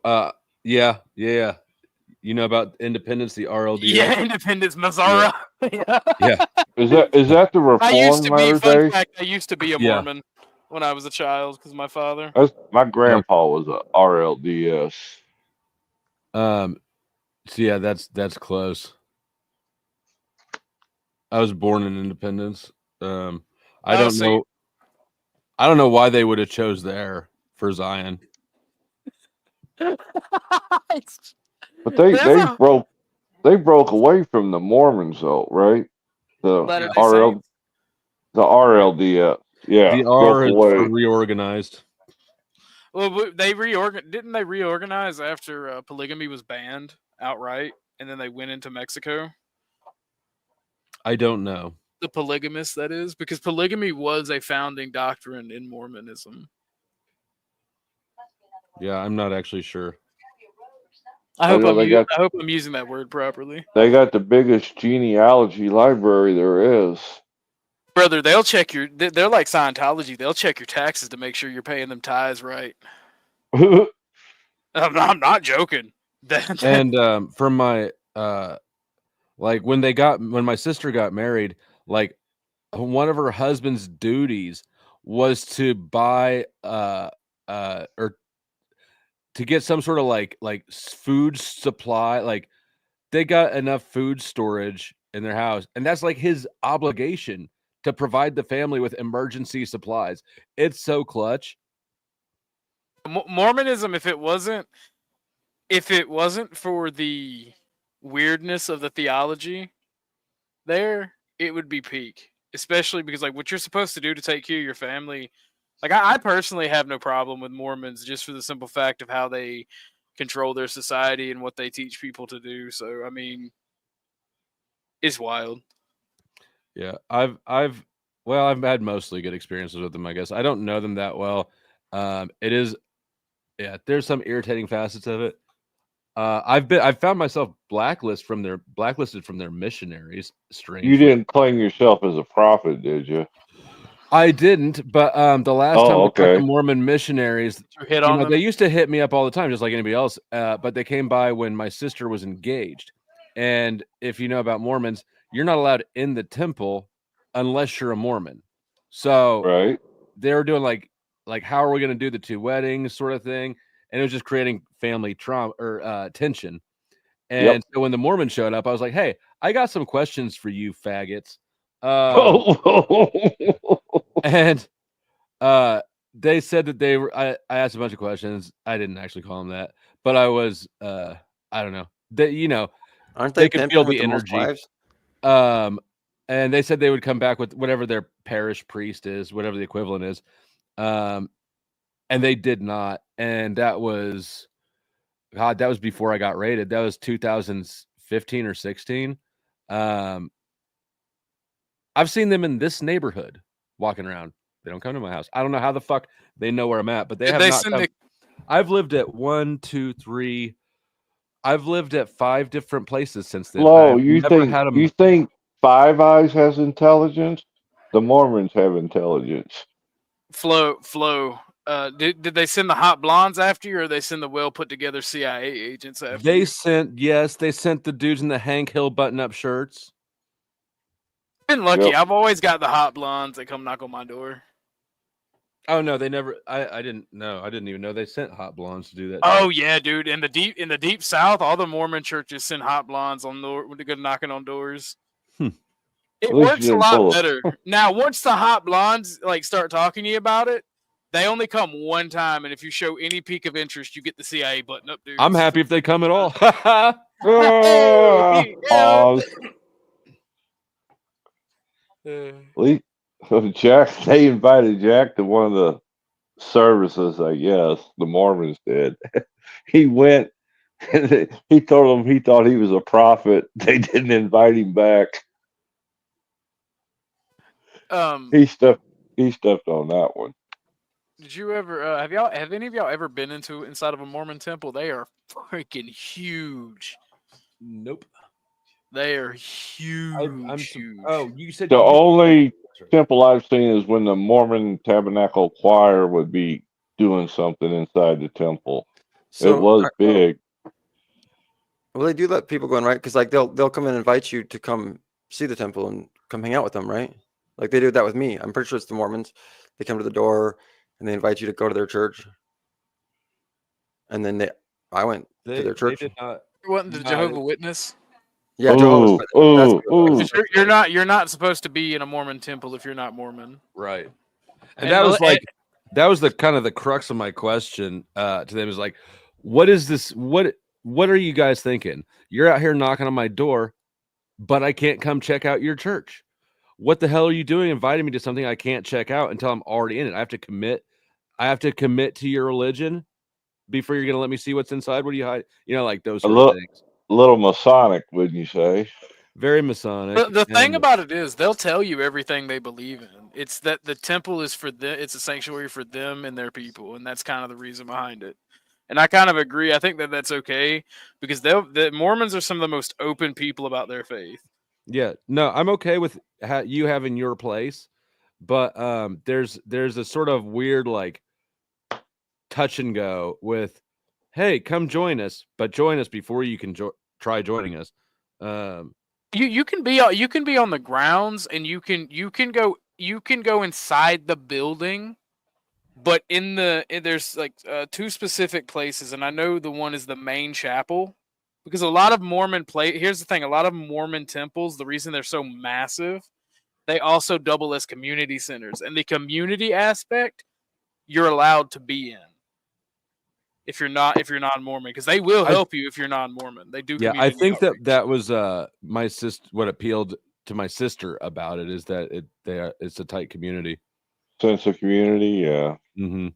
yeah. You know about Independence, the RLD? Yeah, Independence, Missouri. Yeah. Is that the Reformed Latter-day? I used to be a Mormon when I was a child because my father. My grandpa was a RLDS. So yeah, that's close. I was born in Independence. I don't know why they would have chose there for Zion. But they broke away from the Mormons though, right? The RLDS. Yeah. The R is reorganized. Well, didn't they reorganize after polygamy was banned outright, and then they went into Mexico? I don't know. The polygamists, that is, because polygamy was a founding doctrine in Mormonism. Yeah, I'm not actually sure. I hope I'm using that word properly. They got the biggest genealogy library there is. Brother, they'll check they're like Scientology. They'll check your taxes to make sure you're paying them tithes right. I'm not joking. And for my like when my sister got married, like one of her husband's duties was to buy or to get some sort of like food supply. Like they got enough food storage in their house, and that's like his obligation to provide the family with emergency supplies. It's so clutch. Mormonism, if it wasn't for the weirdness of the theology there, it would be peak. Especially because like what you're supposed to do to take care of your family. Like I personally have no problem with Mormons just for the simple fact of how they control their society and what they teach people to do. So I mean, it's wild. Yeah, I've had mostly good experiences with them, I guess. I don't know them that well. There's some irritating facets of it. I've found myself blacklisted from their missionaries stream. You didn't claim yourself as a prophet, did you? I didn't, but the last time we talked to okay. Mormon missionaries, they used to hit me up all the time, just like anybody else. But they came by when my sister was engaged. And if you know about Mormons, you're not allowed in the temple unless you're a Mormon. So they were doing like how are we going to do the two weddings sort of thing, and it was just creating family trauma or tension. And so when the Mormon showed up, I was like, "Hey, I got some questions for you, faggots." And they said that they were. I asked a bunch of questions. I didn't actually call them that, but I was. I don't know. Aren't they they could feel with the most energy. wives? And they said they would come back with whatever their parish priest is, whatever the equivalent is. And they did not. And that was before I got raided. That was 2015 or 16. I've seen them in this neighborhood walking around. They don't come to my house. I don't know how the fuck they know where I'm at, but they have not come. I've lived at 1, 2, 3. I've lived at 5 different places since then. Flo, you think Five Eyes has intelligence? The Mormons have intelligence. Flo. Did they send the hot blondes after you, or they send the well put together CIA agents after they you? sent the dudes in the Hank Hill button up shirts. Been lucky. I've always got the hot blondes that come knock on my door. Oh no, they never. I didn't know. I didn't even know they sent hot blondes to do that. Oh yeah, dude. In the deep South, all the Mormon churches send hot blondes on door when they go knocking on doors. It works a lot better. Now, once the hot blondes start talking to you about it, they only come one time, and if you show any peak of interest, you get the CIA button up, dude. I'm happy if they come at all. Jack, they invited Jack to one of the services, I guess. The Mormons did. He went. He told them he thought he was a prophet. They didn't invite him back. He stuffed on that one. Did you ever have any of y'all ever been inside of a Mormon temple? They are freaking huge. Nope. They are huge. Huge. Oh, you said the only temple I've seen is when the Mormon Tabernacle Choir would be doing something inside the temple. So, it was big. Well, they do let people go in, right? Because they'll come and invite you to come see the temple and come hang out with them, right? Like they did that with me. I'm pretty sure it's the Mormons. They come to the door and they invite you to go to their church. And then I went to their church. They did not. You went to the Jehovah's Witness? Yeah, Jehovah's Witness. You're not supposed to be in a Mormon temple if you're not Mormon. Right. And that was the kind of the crux of my question to them is like, what is this? What are you guys thinking? You're out here knocking on my door, but I can't come check out your church. What the hell are you doing inviting me to something I can't check out until I'm already in it? I have to commit. I have to commit to your religion before you're going to let me see what's inside. What do you hide? Like those A sort of things. little Masonic, wouldn't you say? Very Masonic. The thing about it is, they'll tell you everything they believe in. It's that the temple is for them. It's a sanctuary for them and their people, and that's kind of the reason behind it. And I kind of agree. I think that that's okay because the Mormons are some of the most open people about their faith. Yeah, no, I'm okay with you having your place, but there's a sort of weird like touch and go with, hey, come join us, but join us before you can try joining us. You can be on the grounds, and you can go inside the building, but there's like two specific places, and I know the one is the main chapel, because a lot of here's the thing, a lot of Mormon temples, the reason they're so massive, they also double as community centers, and the community aspect you're allowed to be in if you're non-Mormon, because they will help you if you're non-Mormon. They do. Yeah, I think that was my sister. What appealed to my sister about it is that it's a tight community, sense of community. Yeah. Mm-hmm.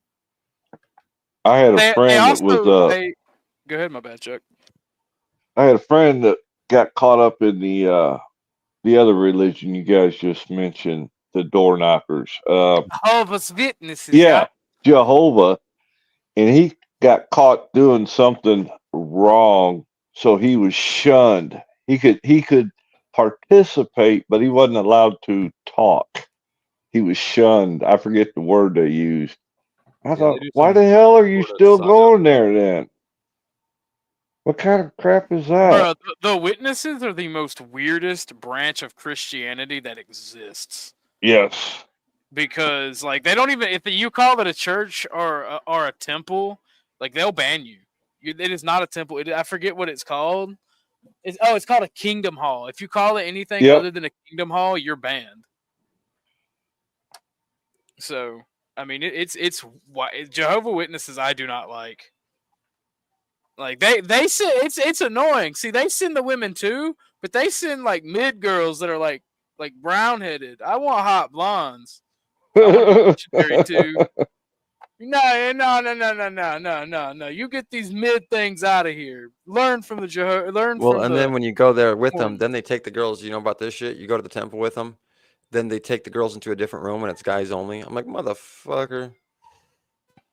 I had a friend that was. Go ahead, my bad, Chuck. I had a friend that got caught up in the other religion you guys just mentioned, the door knockers. Jehovah's Witnesses. Yeah, Jehovah, and he got caught doing something wrong, so he was shunned. He could participate, but he wasn't allowed to talk. He was shunned. I forget the word they used. I thought, why the hell are you still going there then? What kind of crap is that? Bro, the Witnesses are the most weirdest branch of Christianity that exists. Yes. Because like they don't even, if you call it a church or a temple, like they'll ban you. It is not a temple. I forget what it's called. It's called a kingdom hall. If you call it anything other than a kingdom hall, you're banned. So I mean, it's Jehovah's Witnesses. I do not like. Like they send, it's annoying. See, they send the women too, but they send like mid girls that are like brown headed. I want hot blondes. I want missionary too. No. You get these mid things out of here. Learn from the Jehovah. Then when you go there with them, then they take the girls. You know about this shit? You go to the temple with them, then they take the girls into a different room and it's guys only. I'm like, motherfucker.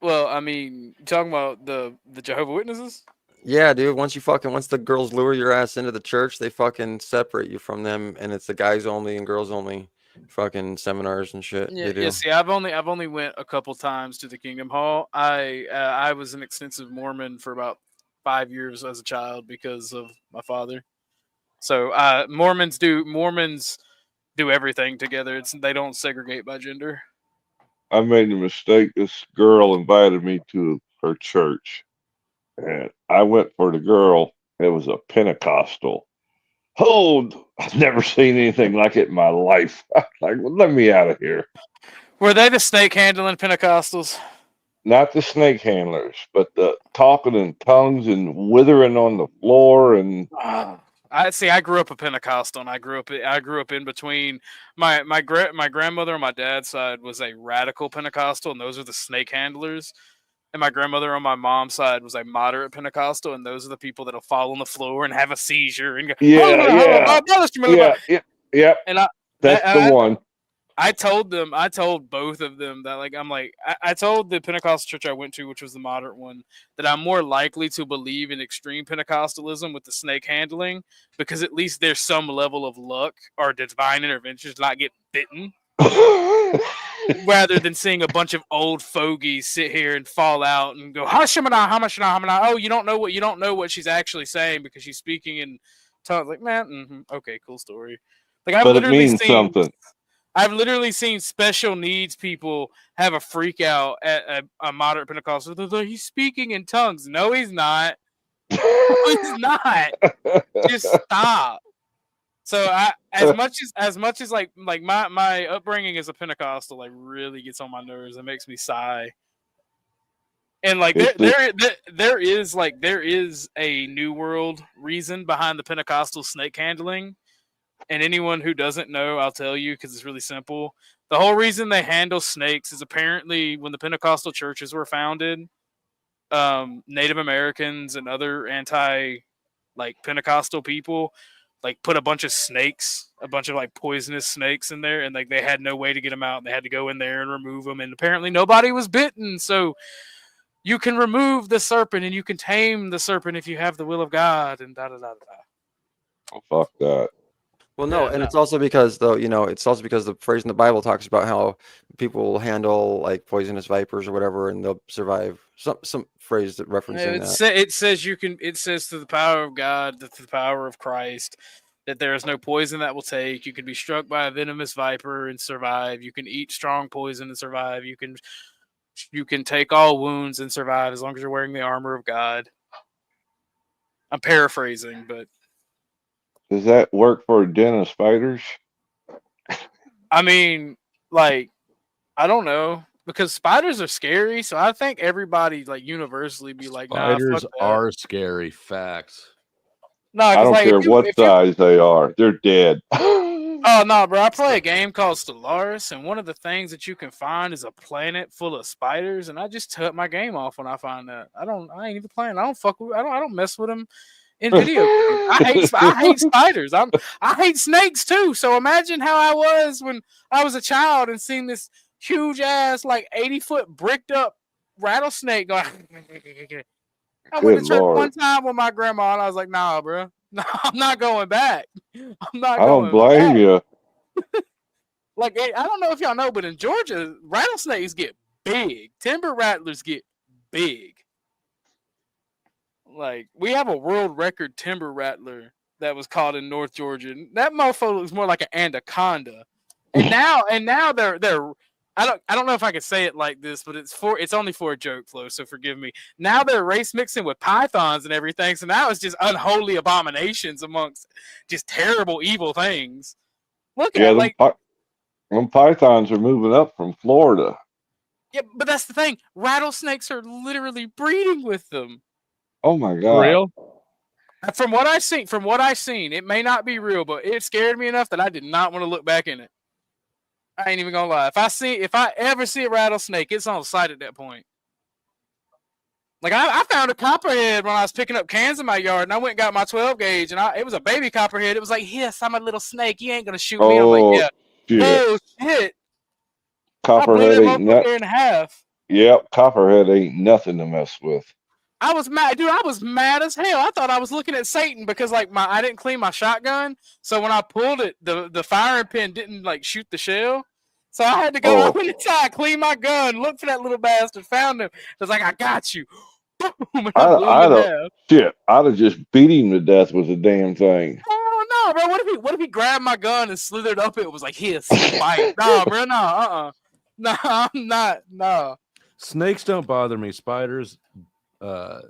Well, I mean, you talking about the Jehovah's Witnesses? Yeah, dude. Once the girls lure your ass into the church, they fucking separate you from them, and it's the guys only and girls only fucking seminars and shit. Yeah. See, I've only went a couple times to the Kingdom Hall. I was an extensive Mormon for about 5 years as a child because of my father. So Mormons do everything together. They don't segregate by gender. I made a mistake. This girl invited me to her church, and I went for the girl. It was a Pentecostal. Oh, I've never seen anything like it in my life. Like, well, let me out of here. Were they the snake handling Pentecostals? Not the snake handlers, but the talking in tongues and withering on the floor. And I grew up a Pentecostal, and I grew up in between. My grandmother on my dad's side was a radical Pentecostal, and those are the snake handlers. And my grandmother on my mom's side was a moderate Pentecostal, and those are the people that'll fall on the floor and have a seizure and go, yeah. And that's the one. I told both of them that I told the Pentecostal church I went to, which was the moderate one, that I'm more likely to believe in extreme Pentecostalism with the snake handling, because at least there's some level of luck or divine intervention to not get bitten. Rather than seeing a bunch of old fogies sit here and fall out and go, oh, you don't know what she's actually saying because she's speaking in tongues. Like, man, okay, cool story. Like, but it means something. I've literally seen special needs people have a freak out at a moderate Pentecostal. He's speaking in tongues. No, he's not. No, he's not. Just stop. So as much as like my upbringing as a Pentecostal like really gets on my nerves. It makes me sigh. And like there is a New World reason behind the Pentecostal snake handling. And anyone who doesn't know, I'll tell you because it's really simple. The whole reason they handle snakes is apparently when the Pentecostal churches were founded, Native Americans and other Pentecostal people put a bunch of snakes, a bunch of poisonous snakes in there, and they had no way to get them out. And they had to go in there and remove them, and apparently nobody was bitten. So you can remove the serpent and you can tame the serpent if you have the will of God, and da da da da. Oh, fuck that. Well, no, and it's also because the phrase in the Bible talks about how people will handle poisonous vipers or whatever, and they'll survive. Some phrase that referencing that. It says It says through the power of God, through the power of Christ, that there is no poison that will take. You can be struck by a venomous viper and survive. You can eat strong poison and survive. You can take all wounds and survive as long as you're wearing the armor of God. I'm paraphrasing, but. Does that work for a den of spiders? I mean, I don't know, because spiders are scary, so I think everybody universally be like, nah, spiders fuck that. are scary. Facts. No, I don't care what size they are. They're dead. Oh no, bro! I play a game called Stellaris, and one of the things that you can find is a planet full of spiders, and I just cut my game off when I find that. I ain't even playing. I don't mess with them. In video games. I hate spiders. I hate snakes too. So imagine how I was when I was a child and seen this huge ass 80-foot bricked up rattlesnake going. I went to church one time with my grandma and I was like, nah, bro. No, I'm not going back. I don't blame you. I don't know if y'all know, but in Georgia, rattlesnakes get big. Timber rattlers get big. We have a world record timber rattler that was caught in North Georgia. That motherfucker looks more like an anaconda. And now they're I don't know if I can say it like this, but it's only for a joke, Flo, so forgive me. Now they're race mixing with pythons and everything, so now it's just unholy abominations amongst just terrible, evil things. Look at them pythons are moving up from Florida. Yeah, but that's the thing. Rattlesnakes are literally breeding with them. Oh my god! Real? From what I've seen, it may not be real, but it scared me enough that I did not want to look back in it. I ain't even gonna lie. If I ever see a rattlesnake, it's on sight at that point. I found a copperhead when I was picking up cans in my yard, and I went and got my 12 gauge, and it was a baby copperhead. It was like, yes, I'm a little snake. You ain't gonna shoot me. I'm like, yeah. Shit. Oh shit! Copperhead ain't nothing. In half. Yep, copperhead ain't nothing to mess with. I was mad, dude. I was mad as hell. I thought I was looking at Satan because I didn't clean my shotgun. So when I pulled it, the firing pin didn't shoot the shell. So I had to go out inside, clean my gun, look for that little bastard, found him. I was like, I got you. I'd have just beat him to death with the damn thing. Oh no, bro! What if he grabbed my gun and slithered up? It was like his bite. No, bro, no, no, I'm not. No, snakes don't bother me. Spiders. I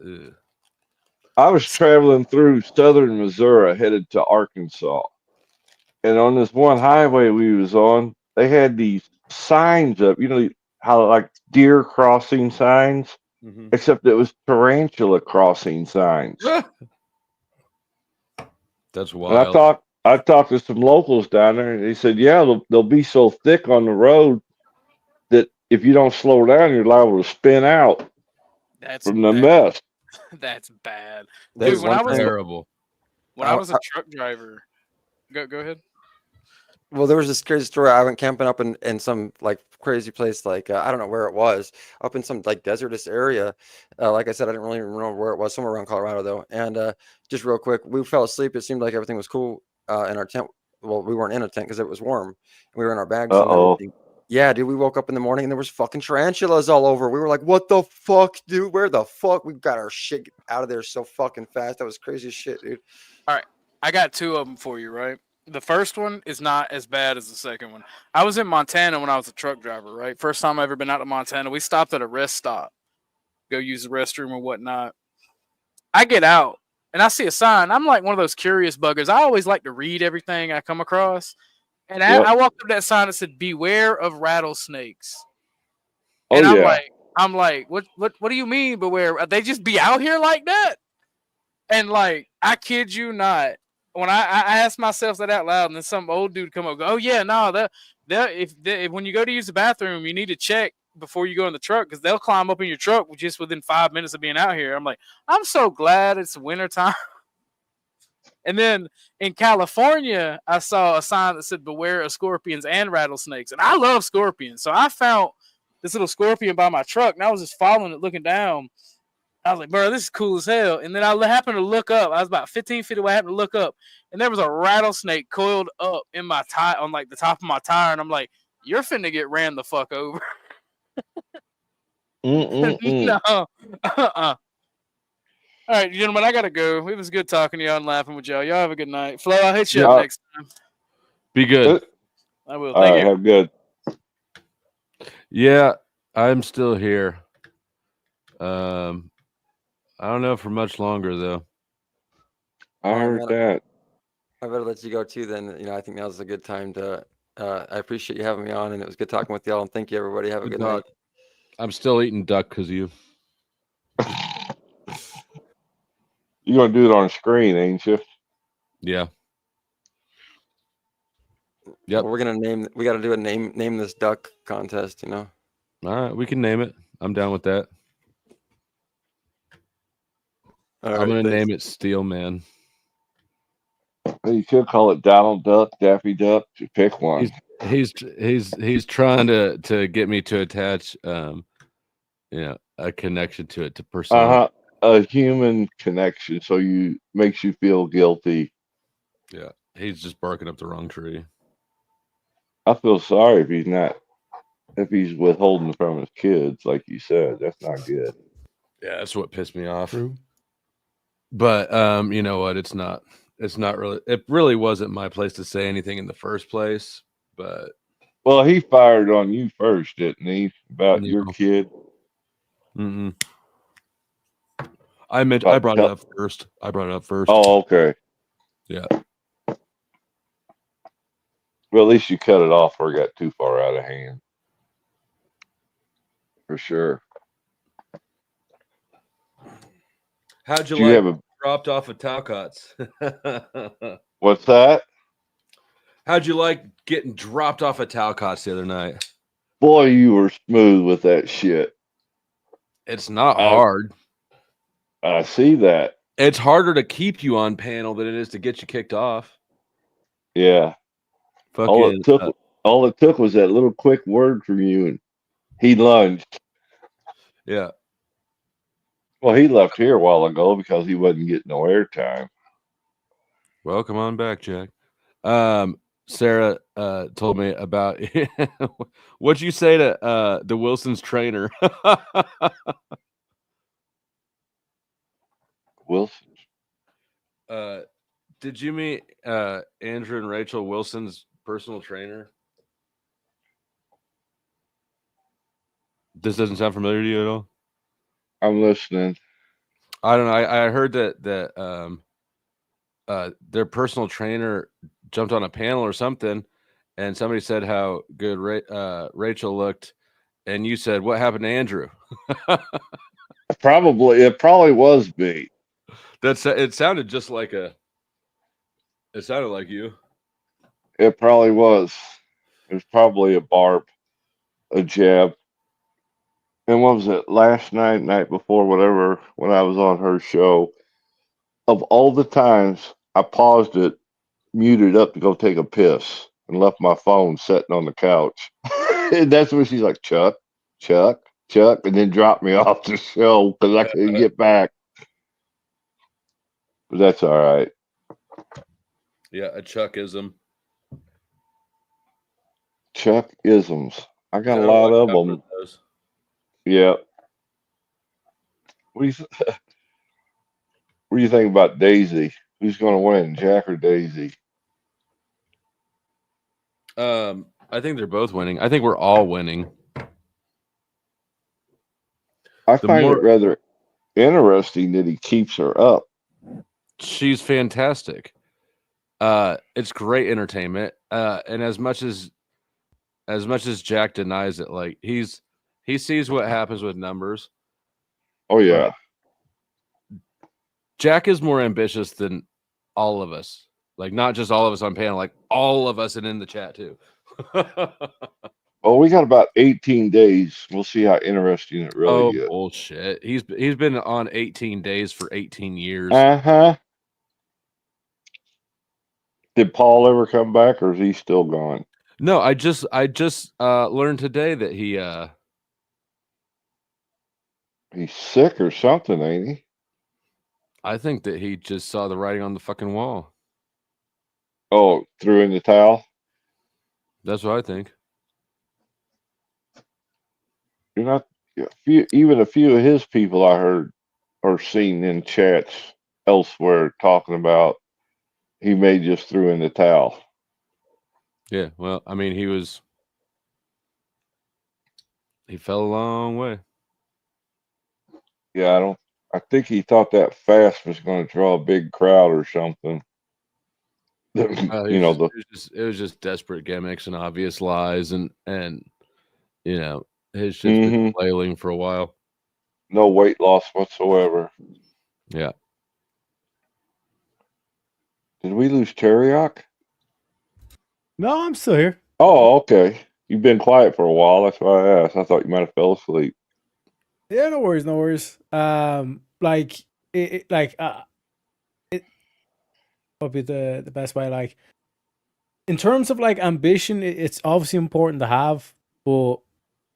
was traveling through southern Missouri headed to Arkansas, and on this one highway we was on, they had these signs up. You know how deer crossing signs, except it was tarantula crossing signs. That's wild. And I talked to some locals down there, and they said, yeah, they'll be so thick on the road that if you don't slow down, you're liable to spin out. From the mess. That's bad. That's Dude, when I was terrible. When I was a truck driver, go ahead. Well, there was this crazy story. I went camping up in some crazy place, I don't know where it was, up in some desertous area. Like I said, I didn't really remember where it was, somewhere around Colorado though. And just real quick, we fell asleep. It seemed like everything was cool in our tent. Well, we weren't in a tent because it was warm. We were in our bags and everything. Yeah, dude, we woke up in the morning and there was fucking tarantulas all over. We were like, what the fuck, dude? Where the fuck? We got our shit out of there so fucking fast. That was crazy as shit, dude. All right. I got two of them for you, right? The first one is not as bad as the second one. I was in Montana when I was a truck driver, right? First time I ever been out to Montana. We stopped at a rest stop, go use the restroom or whatnot. I get out and I see a sign. I'm like one of those curious buggers. I always like to read everything I come across. And I walked up that sign that said, beware of rattlesnakes. And I'm like, what do you mean beware? They just be out here like that? And I kid you not, when I asked myself that out loud, and then some old dude come up and go, oh yeah, no, if when you go to use the bathroom, you need to check before you go in the truck because they'll climb up in your truck just within 5 minutes of being out here. I'm like, I'm so glad it's wintertime. And then in California, I saw a sign that said beware of scorpions and rattlesnakes. And I love scorpions. So I found this little scorpion by my truck and I was just following it, looking down. I was like, bro, this is cool as hell. And then I happened to look up. I was about 15 feet away. I happened to look up and there was a rattlesnake coiled up in my tire on like the top of my tire. And I'm like, you're finna get ran the fuck over. No. All right, gentlemen, I gotta go. It was good talking to y'all and laughing with y'all. Y'all have a good night. Flo, I'll hit you up next time. Be good. I will. All Thank right, you. have good. Yeah, I'm still here. I don't know for much longer though. I heard that. I better let you go too. Then I think now's a good time to. I appreciate you having me on, and it was good talking with y'all. And thank you, everybody. Have a good night. I'm still eating duck because of you. You're gonna do it on screen, ain't you? Yeah. Yep. Well, we're gonna name. We got to do a name this duck contest. All right, we can name it. I'm down with that. All I'm right, gonna thanks. name it Steel Man. You could call it Donald Duck, Daffy Duck. You pick one. He's trying to get me to attach a connection to it to persona. A human connection, so makes you feel guilty. Yeah, he's just barking up the wrong tree. I feel sorry if he's withholding from his kids, like you said. That's not good. Yeah, that's what pissed me off. But you know what? It's not really. It really wasn't my place to say anything in the first place. But well, he fired on you first, didn't he? About your kid. Mm-mm. I brought it up first. Oh, okay. Yeah. Well, at least you cut it off or got too far out of hand. For sure. How'd you Do you like have dropped off of Talcott's? What's that? How'd you like getting dropped off of Talcott's the other night? Boy, you were smooth with that shit. It's not hard. I see that. It's harder to keep you on panel than it is to get you kicked off. Yeah. All it took was that little quick word from you, and he lunged. Yeah. Well, he left here a while ago because he wasn't getting no airtime. Well, come on back, Jack. Sarah told me about what'd you say to the Wilson's trainer? Wilson. Did you meet Andrew and Rachel Wilson's personal trainer? This doesn't sound familiar to you at all? I'm listening. I don't know. I heard that their personal trainer jumped on a panel or something, and somebody said how good Rachel looked, and you said, "What happened to Andrew?" It probably was me. It sounded just like it sounded like you. It probably was. It was probably a jab. And what was it, last night before, whatever, when I was on her show, of all the times I paused it, muted up to go take a piss, and left my phone sitting on the couch. And that's when she's like, Chuck, and then dropped me off the show because I couldn't get back. But that's all right. Yeah, a Chuckism. Chuck-isms. I got a lot of them. Yeah. What do you think about Daisy? Who's going to win, Jack or Daisy? I think they're both winning. I think we're all winning. I find it rather interesting that he keeps her up. She's fantastic. It's great entertainment. And as much as Jack denies it, like he sees what happens with numbers. Oh yeah. Jack is more ambitious than all of us. Like not just all of us on panel, like all of us and in the chat too. Well, we got about 18 days. We'll see how interesting it really Oh, gets. bullshit. He's been on 18 days for 18 years. Uh-huh. Did Paul ever come back, or is he still gone? No, I just learned today that he's sick or something, ain't he? I think that he just saw the writing on the fucking wall. Oh, threw in the towel? That's what I think. You're not even a few of his people I heard or seen in chats elsewhere talking about he may just threw in the towel. Yeah, well, I mean, he fell a long way. Yeah, I think he thought that fast was going to draw a big crowd or something. It was just desperate gimmicks and obvious lies, and his shit's been flailing for a while. No weight loss whatsoever. Yeah. Did we lose Teriak? No, I'm still here. Oh, okay. You've been quiet for a while. That's why I asked. I thought you might have fell asleep. Yeah, no worries, no worries. It would be the best way. Like, in terms of like ambition, it's obviously important to have, but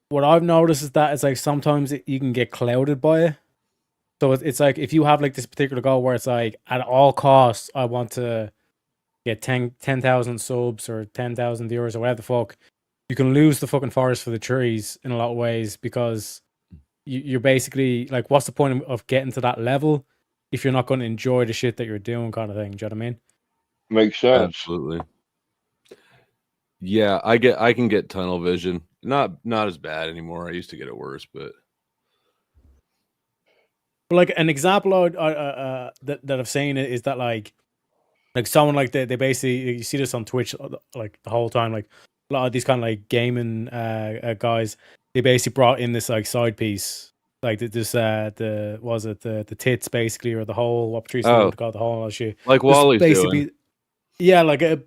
what I've noticed is that it's like sometimes you can get clouded by it. So it's like if you have like this particular goal where it's like at all costs, I want to get 10,000 subs or 10,000 viewers or whatever the fuck, you can lose the fucking forest for the trees in a lot of ways because you're basically like, what's the point of getting to that level if you're not going to enjoy the shit that you're doing, kind of thing? Do you know what I mean? Makes sense. Absolutely. Yeah, I can get tunnel vision. Not as bad anymore. I used to get it worse, but like an example that I've seen is that like someone like they basically, you see this on Twitch like the whole time, like a lot of these kind of like gaming guys, they basically brought in this like side piece, like this the tits basically, or the whole, what Patrice would call the whole shit, like Wally's basically doing. Yeah, like a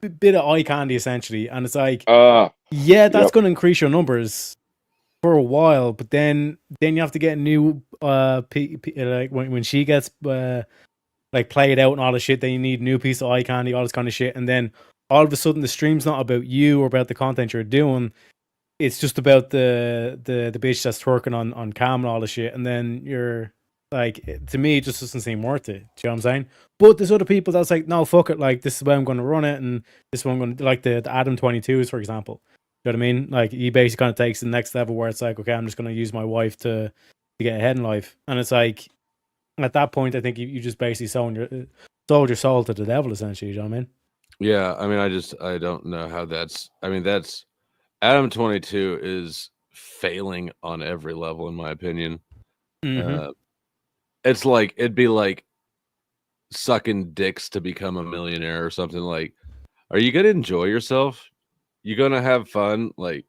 bit of eye candy essentially, and it's like that's yep. going to increase your numbers for a while, but then you have to get new like when she gets like played out and all this shit, then you need new piece of eye candy, all this kind of shit, and then all of a sudden the stream's not about you or about the content you're doing, it's just about the bitch that's twerking on cam and all this shit, and then you're like, to me it just doesn't seem worth it. Do you know what I'm saying? But there's other people that's like, no, fuck it, like this is where I'm going to run it, and this is what I'm going to, like the Adam 22s, for example. You know what I mean? Like he basically kind of takes the next level where it's like, okay, I'm just going to use my wife to get ahead in life, and it's like, at that point, I think you just basically sold your soul to the devil, essentially. You know what I mean? Yeah, I mean, I don't know how that's. I mean, that's Adam 22 is failing on every level, in my opinion. It's like it'd be like sucking dicks to become a millionaire or something. Like, are you gonna enjoy yourself? You gonna have fun? Like,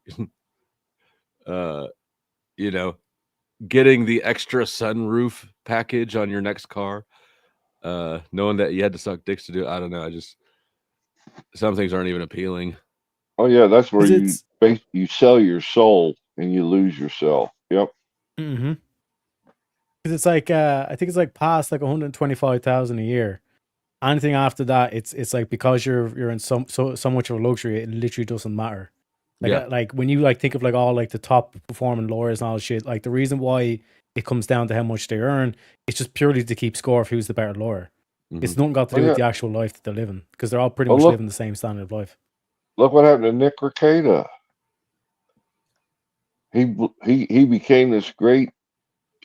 getting the extra sunroof package on your next car, knowing that you had to suck dicks to do it. I don't know. Some things aren't even appealing. Oh yeah, that's where you sell your soul and you lose yourself. Yep. Because it's like I think it's like past like 125,000 a year. Anything after that, it's like, because you're in so much of a luxury, it literally doesn't matter. Like, like when you like think of like all like the top performing lawyers and all this shit, like the reason why it comes down to how much they earn, it's just purely to keep score of who's the better lawyer. It's nothing got to do with the actual life that they're living, because they're all pretty much living the same standard of life. Look what happened to Nick Rekieta. He became this great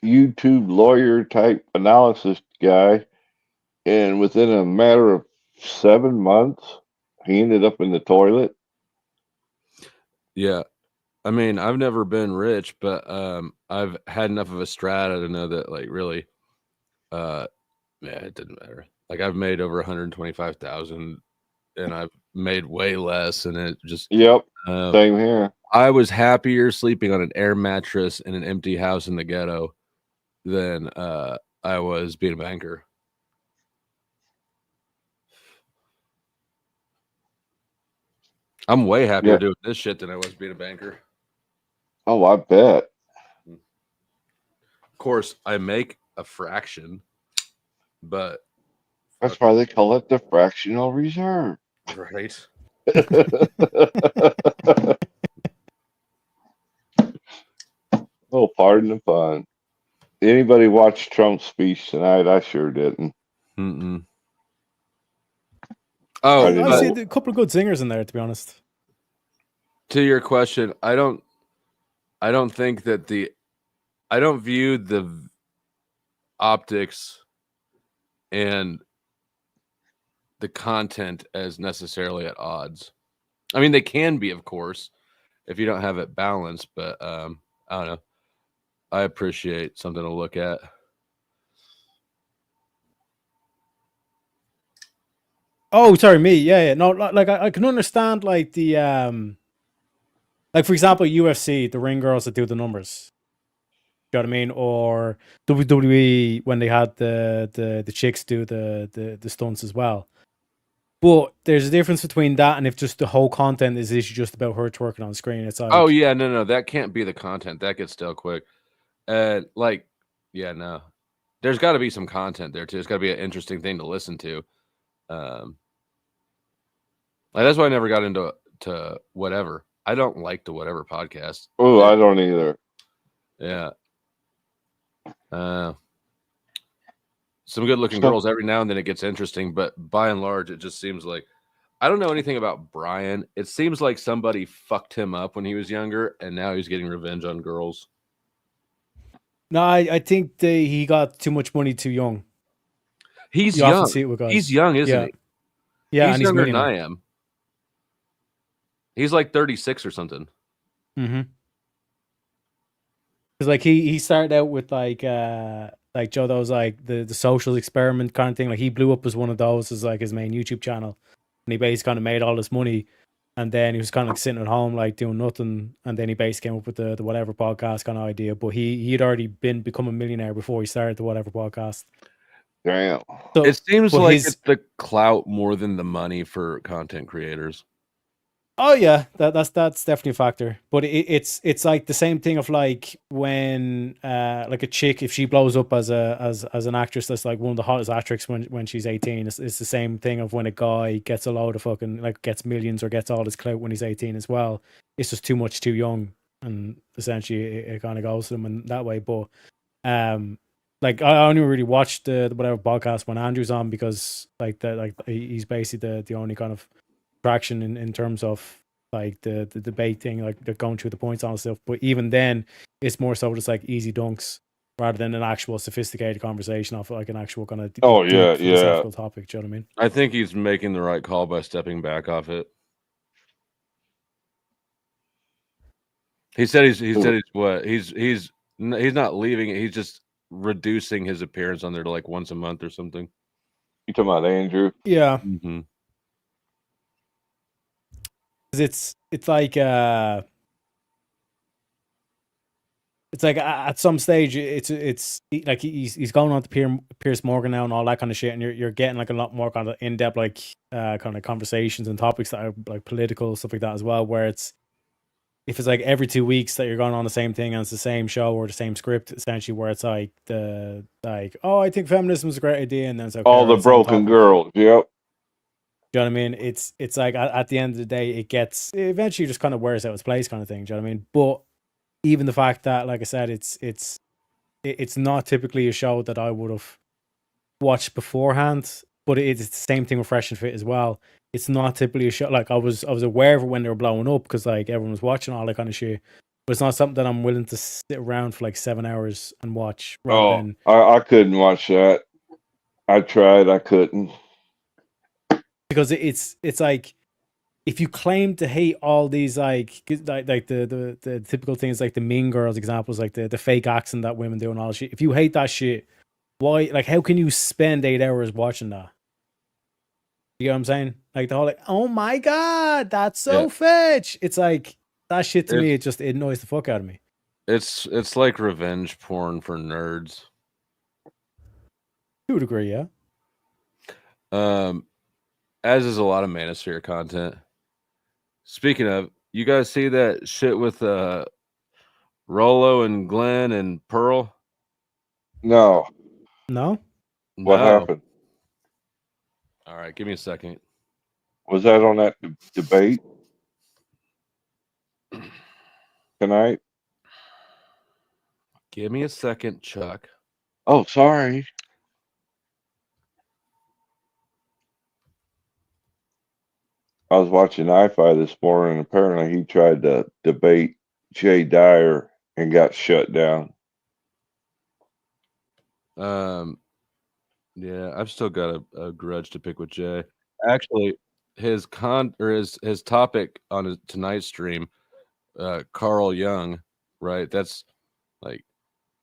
YouTube lawyer type analysis guy, and within a matter of 7 months, he ended up in the toilet. Yeah, I mean, I've never been rich, but I've had enough of a strata to know that, like, really, it didn't matter. Like, I've made over 125,000, and I've made way less, and it just same here. I was happier sleeping on an air mattress in an empty house in the ghetto than I was being a banker. I'm way happier doing this shit than I was being a banker. Oh, I bet. Of course, I make a fraction, but That's why they call it the fractional reserve. right. Oh, pardon the pun. Anybody watch Trump's speech tonight? I sure didn't. Mm-mm. I see a couple of good singers in there, to be honest. To your question, I don't think that I don't view the optics and the content as necessarily at odds. I mean, they can be, of course, if you don't have it balanced, but I don't know. I appreciate something to look at. Oh, sorry, me. Yeah. No, like I can understand like the like for example, UFC, the ring girls that do the numbers. You know what I mean? Or WWE when they had the chicks do the stunts as well. But there's a difference between that and if just the whole content is just about her twerking on screen. It's like, Oh yeah, no, that can't be the content. That gets stale quick. Like, yeah, no. There's got to be some content there too. It's got to be an interesting thing to listen to. Like that's why I never got into whatever. I don't like the whatever podcast. Oh, I don't either. Yeah. Some good looking girls every now and then it gets interesting, but by and large, it just seems like I don't know anything about Brian. It seems like somebody fucked him up when he was younger, and now he's getting revenge on girls. no, I think he got too much money too young. He's You often young. see it with guys. He's young, isn't he? Yeah, he's and younger than I millionaire. am. He's like 36 or something. Mm-hmm. Because like he started out with like Joe, those like the social experiment kind of thing. Like he blew up as one of those as like his main YouTube channel, and he basically kind of made all this money, and then he was kind of like sitting at home like doing nothing, and then he basically came up with the whatever podcast kind of idea. But he had already become a millionaire before he started the whatever podcast. Damn. So, It seems but like his- it's the clout more than the money for content creators. Oh yeah, that's definitely a factor. But it's like the same thing of like when like a chick, if she blows up as an actress that's like one of the hottest actresses when she's 18, it's the same thing of when a guy gets a load of fucking like gets millions or gets all this clout when he's 18 as well. It's just too much too young, and essentially it kind of goes to them in that way. But like I only really watched the whatever podcast when Andrew's on because like he's basically the only kind of traction in terms of like the debate thing, like they're going through the points on stuff. But even then, it's more so just like easy dunks rather than an actual sophisticated conversation of like an actual kind of philosophical topic. Do you know what I mean? I think he's making the right call by stepping back off it. He said he's not leaving it. He's just reducing his appearance on there to like once a month or something. You talking about Andrew? Yeah. Mm-hmm. It's like at some stage it's like he's going on to Piers Morgan now and all that kind of shit, and you're getting like a lot more kind of in-depth like kind of conversations and topics that are like political stuff like that as well, where it's if it's like every 2 weeks that you're going on the same thing and it's the same show or the same script essentially, where it's like oh, I think feminism is a great idea, and then it's like all the broken girls. Yep. Do you know what I mean? It's like at the end of the day, it eventually just kind of wears out its place, kind of thing. Do you know what I mean? But even the fact that, like I said, it's not typically a show that I would have watched beforehand, but it's the same thing with Fresh and Fit as well. It's not typically a show like I was aware of it when they were blowing up because like everyone was watching all that kind of shit. But it's not something that I'm willing to sit around for like 7 hours and watch. I couldn't watch that. I tried, I couldn't. Because it's like if you claim to hate all these like the typical things like the Mean Girls examples, like the fake accent that women do and all that shit. If you hate that shit, why? Like, how can you spend 8 hours watching that? You know what I'm saying? Like the whole like, oh my god, that's so fetch. It's like that shit to me. It annoys the fuck out of me. It's like revenge porn for nerds. To a degree, yeah. As is a lot of Manosphere content. Speaking of, you guys see that shit with Rolo and Glenn and Pearl? No. No. What happened? All right, give me a second. Was that on that debate tonight? Give me a second, Chuck. Oh, sorry. I was watching iFi this morning, and apparently he tried to debate Jay Dyer and got shut down. Yeah, I've still got a grudge to pick with Jay. Actually, his topic on his tonight's stream, Carl Jung, right? That's like,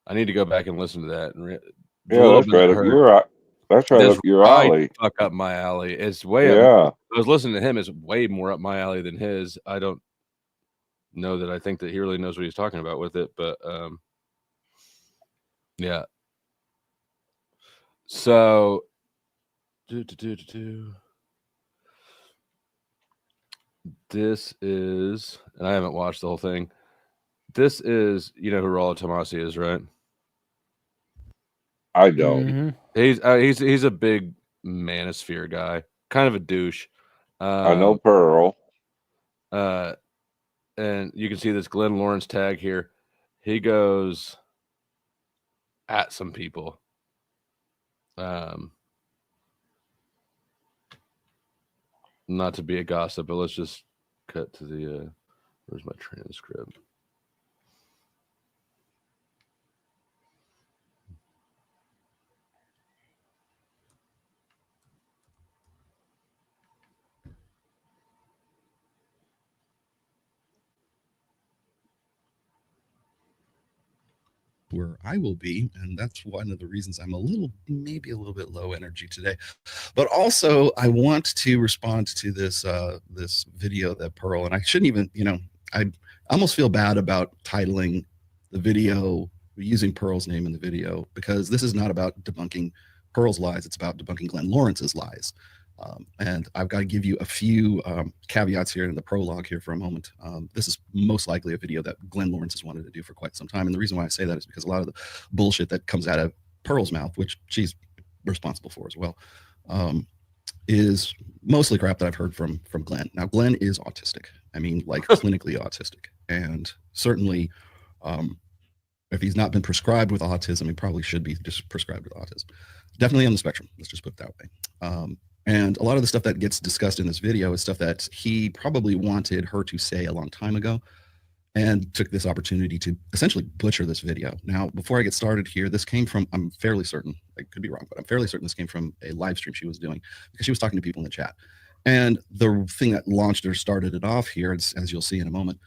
I need to go back and listen to that. And Yeah, that's right up your that's right up your alley. Fuck up my alley. It's way Yeah. up. I was listening to him. It's way more up my alley than his. I don't know that I think that he really knows what he's talking about with it, but yeah. So this is, and I haven't watched the whole thing. This is, you know who Rollo Tomasi is, right? I don't. He's a big manosphere guy, kind of a douche. I know Pearl. And you can see this Glenn Lawrence tag here. He goes at some people. Not to be a gossip, but let's just cut to the where's my transcript? Where I will be, and that's one of the reasons I'm maybe a little bit low energy today. But also, I want to respond to this this video that Pearl, and I shouldn't even, I almost feel bad about titling the video using Pearl's name in the video, because this is not about debunking Pearl's lies; it's about debunking Glenn Lawrence's lies. And I've got to give you a few caveats here in the prologue here for a moment. This is most likely a video that Glenn Lawrence has wanted to do for quite some time. And the reason why I say that is because a lot of the bullshit that comes out of Pearl's mouth, which she's responsible for as well, is mostly crap that I've heard from Glenn. Now, Glenn is autistic. I mean, like clinically autistic. And certainly, if he's not been prescribed with autism, he probably should be just prescribed with autism. Definitely on the spectrum. Let's just put it that way. And a lot of the stuff that gets discussed in this video is stuff that he probably wanted her to say a long time ago, and took this opportunity to essentially butcher this video. Now, before I get started here, this came from, I'm fairly certain, I could be wrong, but I'm fairly certain this came from a live stream she was doing, because she was talking to people in the chat. And the thing that launched or started it off here, as you'll see in a moment,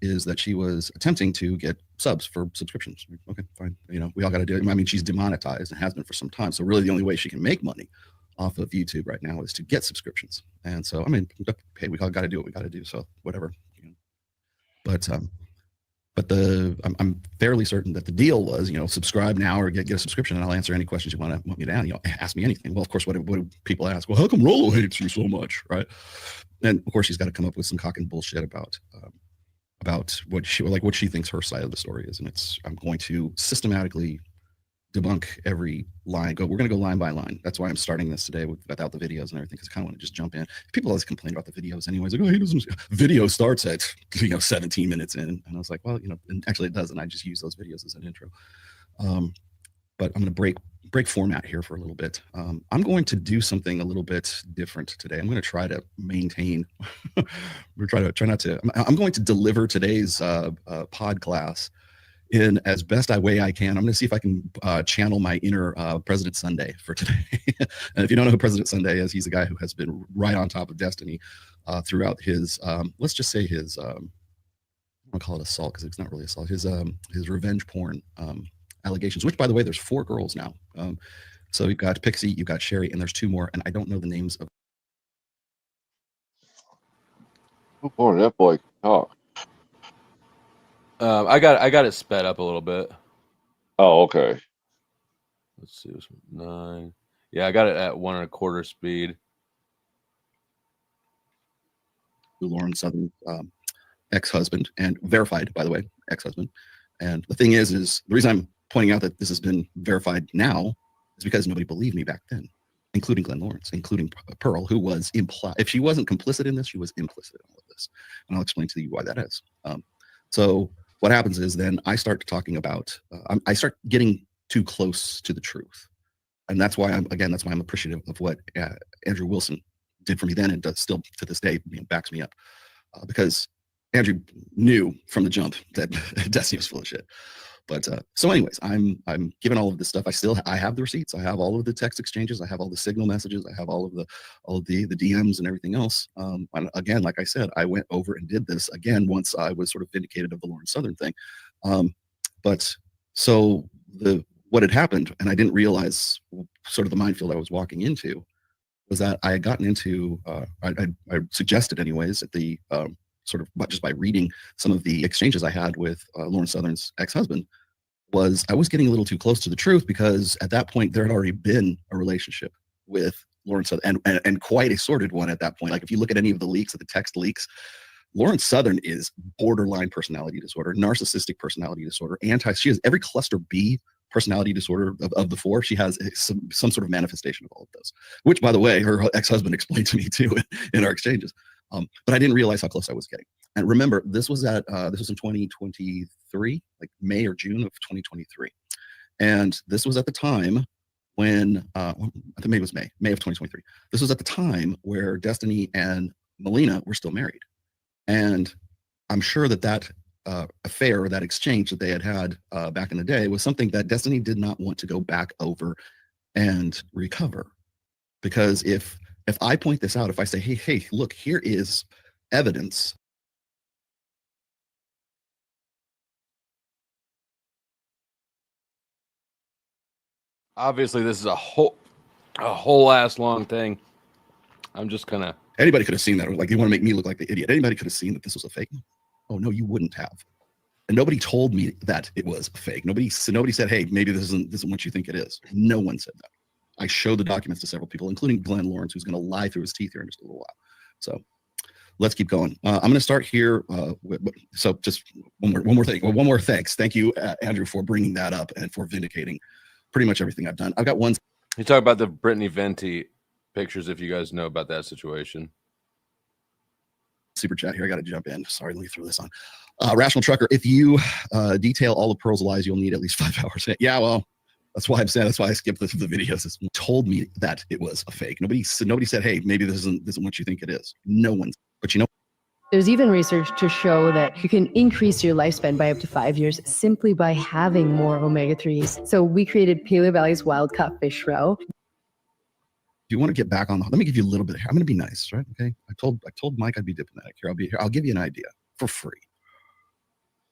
is that she was attempting to get subs for subscriptions. Okay, fine. We all got to do it. I mean, she's demonetized and has been for some time. So really the only way she can make money off of YouTube right now is to get subscriptions. And so, I mean, hey, we all got to do what we got to do. So whatever. But I'm fairly certain that the deal was, subscribe now or get a subscription, and I'll answer any questions you want me to ask me anything. Well, of course, what do people ask? Well, how come Rolo hates you so much, right? And of course, she's got to come up with some cock and bullshit about what she thinks her side of the story is, and I'm going to systematically debunk every line. We're going to go line by line. That's why I'm starting this today without the videos and everything, because I kind of want to just jump in. People always complain about the videos anyways. Like, oh, he doesn't. Video starts at 17 minutes in, and I was like, well, and actually it doesn't. I just use those videos as an intro. But I'm going to break format here for a little bit. I'm going to do something a little bit different today. I'm going to try to maintain. I'm going to deliver today's pod class in as best way I can. I'm going to see if I can channel my inner President Sunday for today. And if you don't know who President Sunday is, he's a guy who has been right on top of Destiny throughout his, let's just say his, I'm going to call it assault because it's not really assault, his revenge porn allegations, which, by the way, there's 4 girls now. So you've got Pixie, you've got Sherry, and there's 2 more, and I don't know the names of. Oh boy, that boy can talk. I got it sped up a little bit. Oh, okay. Let's see, it was 9. Yeah, I got it at 1 1/4 speed. Lauren Southern ex-husband, and verified, by the way, ex-husband. And the thing is the reason I'm pointing out that this has been verified now is because nobody believed me back then, including Glenn Lawrence, including Pearl, who was implied. If she wasn't complicit in this, she was implicit in all of this. And I'll explain to you why that is. So what happens is then I start talking about, I start getting too close to the truth. And that's why that's why I'm appreciative of what Andrew Wilson did for me then, and does still to this day, backs me up. Because Andrew knew from the jump that Destiny was full of shit. But so anyways, I'm given all of this stuff. I have the receipts. I have all of the text exchanges. I have all the signal messages. I have all of the DMs and everything else. And again, like I said, I went over and did this again once I was sort of vindicated of the Lauren Southern thing. But so what had happened, and I didn't realize sort of the minefield I was walking into, was that I had gotten into, I suggested anyways at the sort of just by reading some of the exchanges I had with Lauren Southern's ex-husband, was I was getting a little too close to the truth, because at that point there had already been a relationship with Lauren Southern, and quite a sordid one at that point. Like if you look at any of the leaks, of the text leaks, Lauren Southern is borderline personality disorder, narcissistic personality disorder, she has every cluster B personality disorder of the four. She has some sort of manifestation of all of those, which, by the way, her ex-husband explained to me too in our exchanges. But I didn't realize how close I was getting. And remember, this was in 2023, like May or June of 2023. And this was at the time when, I think maybe it was May of 2023. This was at the time where Destiny and Melina were still married. And I'm sure that affair, or that exchange that they had back in the day, was something that Destiny did not want to go back over and recover. Because if I point this out, if I say, hey, look, here is evidence. Obviously, this is a whole ass long thing. I'm just gonna. Anybody could have seen that. Like, you want to make me look like the idiot. Anybody could have seen that this was a fake. Oh no, you wouldn't have. And nobody told me that it was fake. Nobody said, hey, maybe this isn't what you think it is. No one said that. I showed the documents to several people, including Glenn Lawrence, who's going to lie through his teeth here in just a little while. So let's keep going. I'm going to start here. So just one more thing. Well, one more thanks. Thank you, Andrew, for bringing that up and for vindicating pretty much everything I've done. I've got one. You talk about the Brittany Venti pictures, if you guys know about that situation. Super chat here. I got to jump in. Sorry, let me throw this on. Rational Trucker, if you detail all of Pearl's lies, you'll need at least 5 hours. Yeah, well, that's why I'm saying, that's why I skipped the videos. It's told me that it was a fake. Nobody said, hey, maybe this isn't what you think it is. No one. But you know, there's even research to show that you can increase your lifespan by up to 5 years simply by having more omega-3s. So we created Paleo Valley's Wild Caught Fish Roe. If you want to get back on let me give you a little bit here. I'm going to be nice, right? Okay. I told Mike I'd be diplomatic here. I'll be here. I'll give you an idea for free.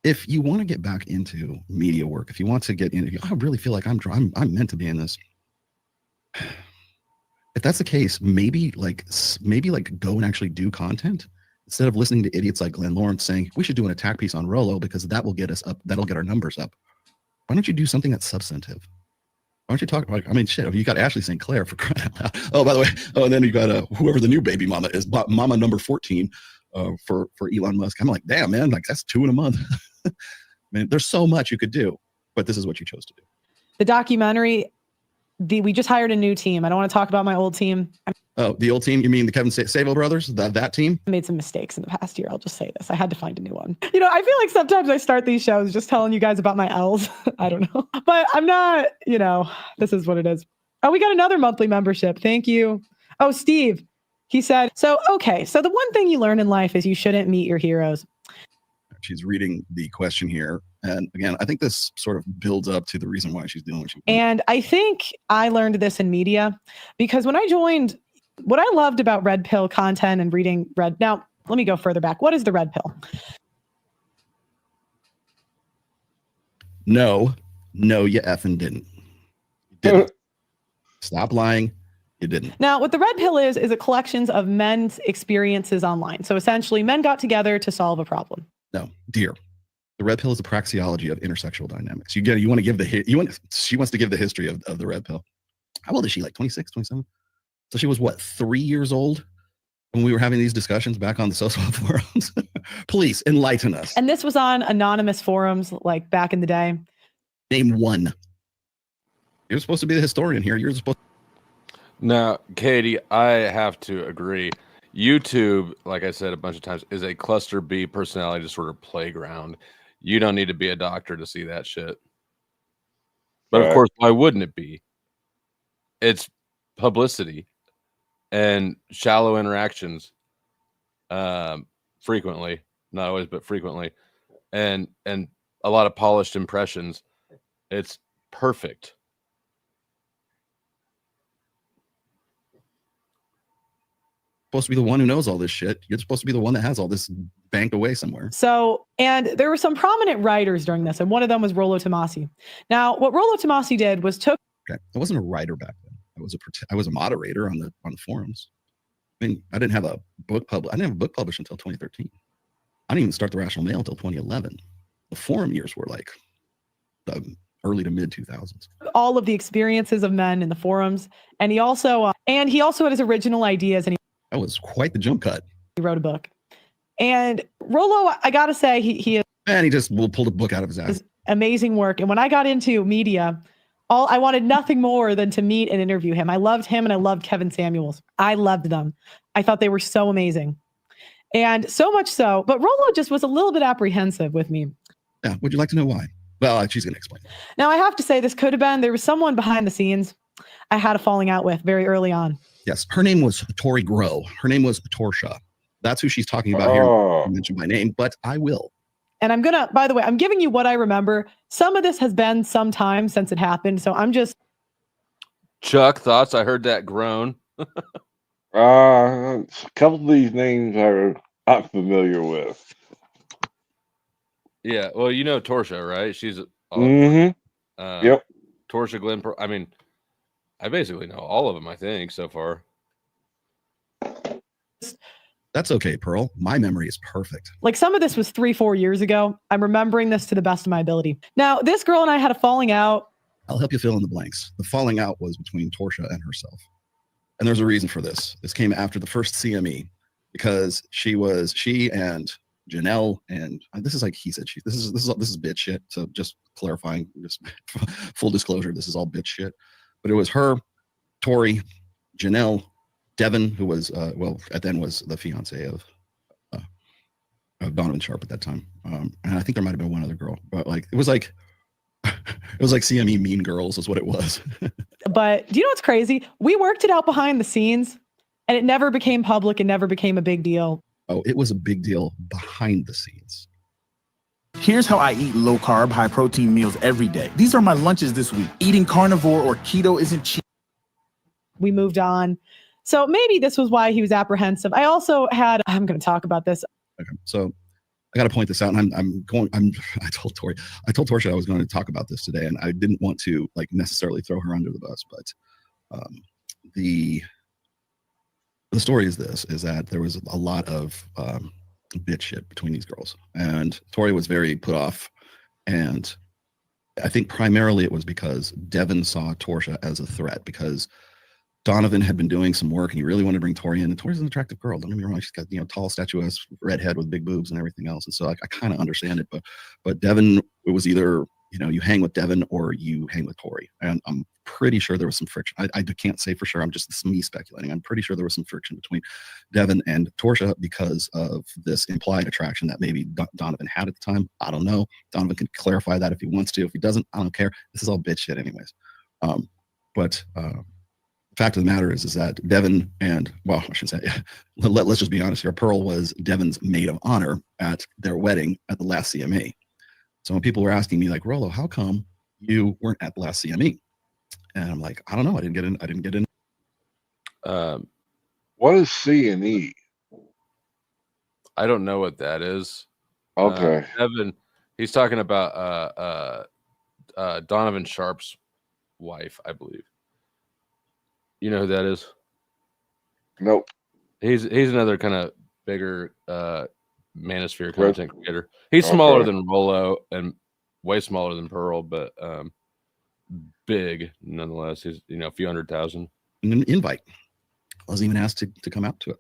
If you want to get back into media work, if you want to get into, I really feel like I'm meant to be in this. If that's the case, maybe go and actually do content instead of listening to idiots like Glenn Lawrence saying we should do an attack piece on Rollo because that will get us up. That'll get our numbers up. Why don't you do something that's substantive? Why don't you talk about, shit, you got Ashley St. Clair for crying out loud. Oh, by the way, and then you got whoever the new baby mama is, mama number 14 for Elon Musk. I'm like, damn, man, like that's 2 in a month. Man, there's so much you could do, but this is what you chose to do. The documentary, we just hired a new team. I don't want to talk about my old team. Oh, the old team? You mean the Kevin Savo brothers? That team? I made some mistakes in the past year. I'll just say this. I had to find a new one. I feel like sometimes I start these shows just telling you guys about my L's. I don't know. But I'm not, this is what it is. Oh, we got another monthly membership. Thank you. Oh, Steve. He said, so the one thing you learn in life is you shouldn't meet your heroes. She's reading the question here. And again, I think this sort of builds up to the reason why she's doing what she's doing. And I think I learned this in media because when I joined, what I loved about Red Pill content and reading now, let me go further back. What is the Red Pill? No, you effing didn't. You didn't. Stop lying. You didn't. Now, what the Red Pill is a collection of men's experiences online. So essentially, men got together to solve a problem. No, dear. The Red Pill is a praxeology of intersexual dynamics. She wants to give the history of the Red Pill. How old is she? Like 26, 27? So she was what, 3 years old when we were having these discussions back on the social forums? Please enlighten us. And this was on anonymous forums, like back in the day. Name one. You're supposed to be the historian here. You're supposed. Now, Katie, I have to agree. YouTube, like I said a bunch of times, is a cluster B personality disorder playground. You don't need to be a doctor to see that shit. But of course, why wouldn't it be? It's publicity and shallow interactions, frequently, not always, but frequently, and a lot of polished impressions. It's perfect. Supposed to be the one who knows all this shit. You're supposed to be the one that has all this banked away somewhere. So, and there were some prominent writers during this, and one of them was Rollo Tomasi. Now, what Rollo Tomasi did was took. Okay, I wasn't a writer back then. I was a moderator on the forums. I mean, I didn't have a book published. I didn't have a book published until 2013. I didn't even start the Rational Mail until 2011. The forum years were like the early to mid 2000s. All of the experiences of men in the forums, and he also had his original ideas, and that was quite the jump cut. He wrote a book, and Rollo, I gotta say, he is. And he just pulled a book out of his ass. Amazing work. And when I got into media, I wanted nothing more than to meet and interview him. I loved him, and I loved Kevin Samuels. I loved them. I thought they were so amazing, and so much so. But Rollo just was a little bit apprehensive with me. Yeah. Would you like to know why? Well, she's going to explain. Now, I have to say, this could have been, there was someone behind the scenes I had a falling out with very early on. Yes. Her name was Tori Grow. Her name was Torsha. That's who she's talking about here. I mentioned my name, but I will. And I'm going to, by the way, I'm giving you what I remember. Some of this has been some time since it happened. So I'm just. Chuck, thoughts? I heard that groan. A couple of these names I'm familiar with. Yeah, well, you know Torsha, right? She's Yep. Torsha Glenn. I mean, I basically know all of them, I think, so far. That's okay, Pearl. My memory is perfect. Like, some of this was 3-4 years ago. I'm remembering this to the best of my ability. Now, this girl and I had a falling out. I'll help you fill in the blanks. The falling out was between Torsha and herself. And there's a reason for this. This came after the first CME because she and Janelle, and this is like he said she. This is bitch shit. So just clarifying, just full disclosure, this is all bitch shit. But it was her, Tori, Janelle, Devin, who was then was the fiance of Donovan Sharp at that time, and I think there might have been one other girl, but like it was like CME Mean Girls is what it was. But do you know what's crazy? We worked it out behind the scenes, and it never became public. It never became a big deal. Oh, it was a big deal behind the scenes. Here's how I eat low-carb, high-protein meals every day. These are my lunches this week. Eating carnivore or keto isn't cheap. We moved on. So maybe this was why he was apprehensive. I also had, I'm going to talk about this. Okay, so I got to point this out, and I told Torsha I was going to talk about this today, and I didn't want to like necessarily throw her under the bus, but the story is that there was a lot of bitch shit between these girls, and Tori was very put off, and I think primarily it was because Devin saw Torsha as a threat because Donovan had been doing some work and he really wanted to bring Tori in, and Tori's an attractive girl. Don't get me wrong. She's got, tall, statuesque redhead with big boobs and everything else. And so I kind of understand it, but Devin, it was either, you hang with Devin or you hang with Tori. And I'm pretty sure there was some friction. I can't say for sure. This is me speculating. I'm pretty sure there was some friction between Devin and Torsha because of this implied attraction that maybe Donovan had at the time. I don't know. Donovan can clarify that if he wants to. If he doesn't, I don't care. This is all bitch shit anyways. But fact of the matter is that Devin and, well, I should say, let's just be honest here. Pearl was Devin's maid of honor at their wedding at the last CME. So when people were asking me like, Rollo, how come you weren't at the last CME? And I'm like, I don't know. I didn't get in. What is CME? I don't know what that is. Okay. Devin, he's talking about Donovan Sharp's wife, I believe. You know who that is? Nope. He's another kind of bigger manosphere content creator. He's smaller than Rollo and way smaller than Pearl, but big nonetheless. He's a few 100,000. An invite. I wasn't even asked to come out to it.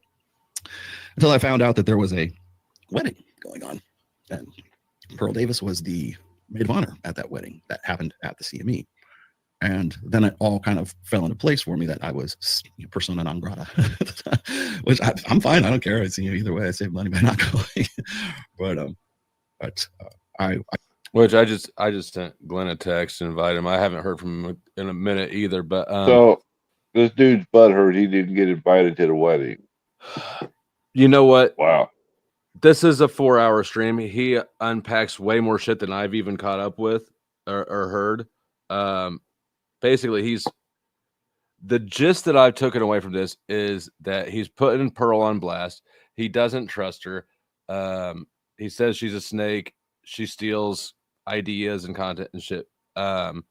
until I found out that there was a wedding going on, and Pearl Davis was the maid of honor at that wedding that happened at the CME. And then it all kind of fell into place for me that I was persona non grata, which I'm fine. I don't care. It's, either way, I save money by not going. but which I just sent Glenn a text and invited him. I haven't heard from him in a minute either. But so this dude's butthurt he didn't get invited to the wedding. You know what? Wow. This is a 4-hour stream. He unpacks way more shit than I've even caught up with or heard. Basically, the gist that I've taken away from this is that he's putting Pearl on blast. He doesn't trust her. He says she's a snake. She steals ideas and content and shit. And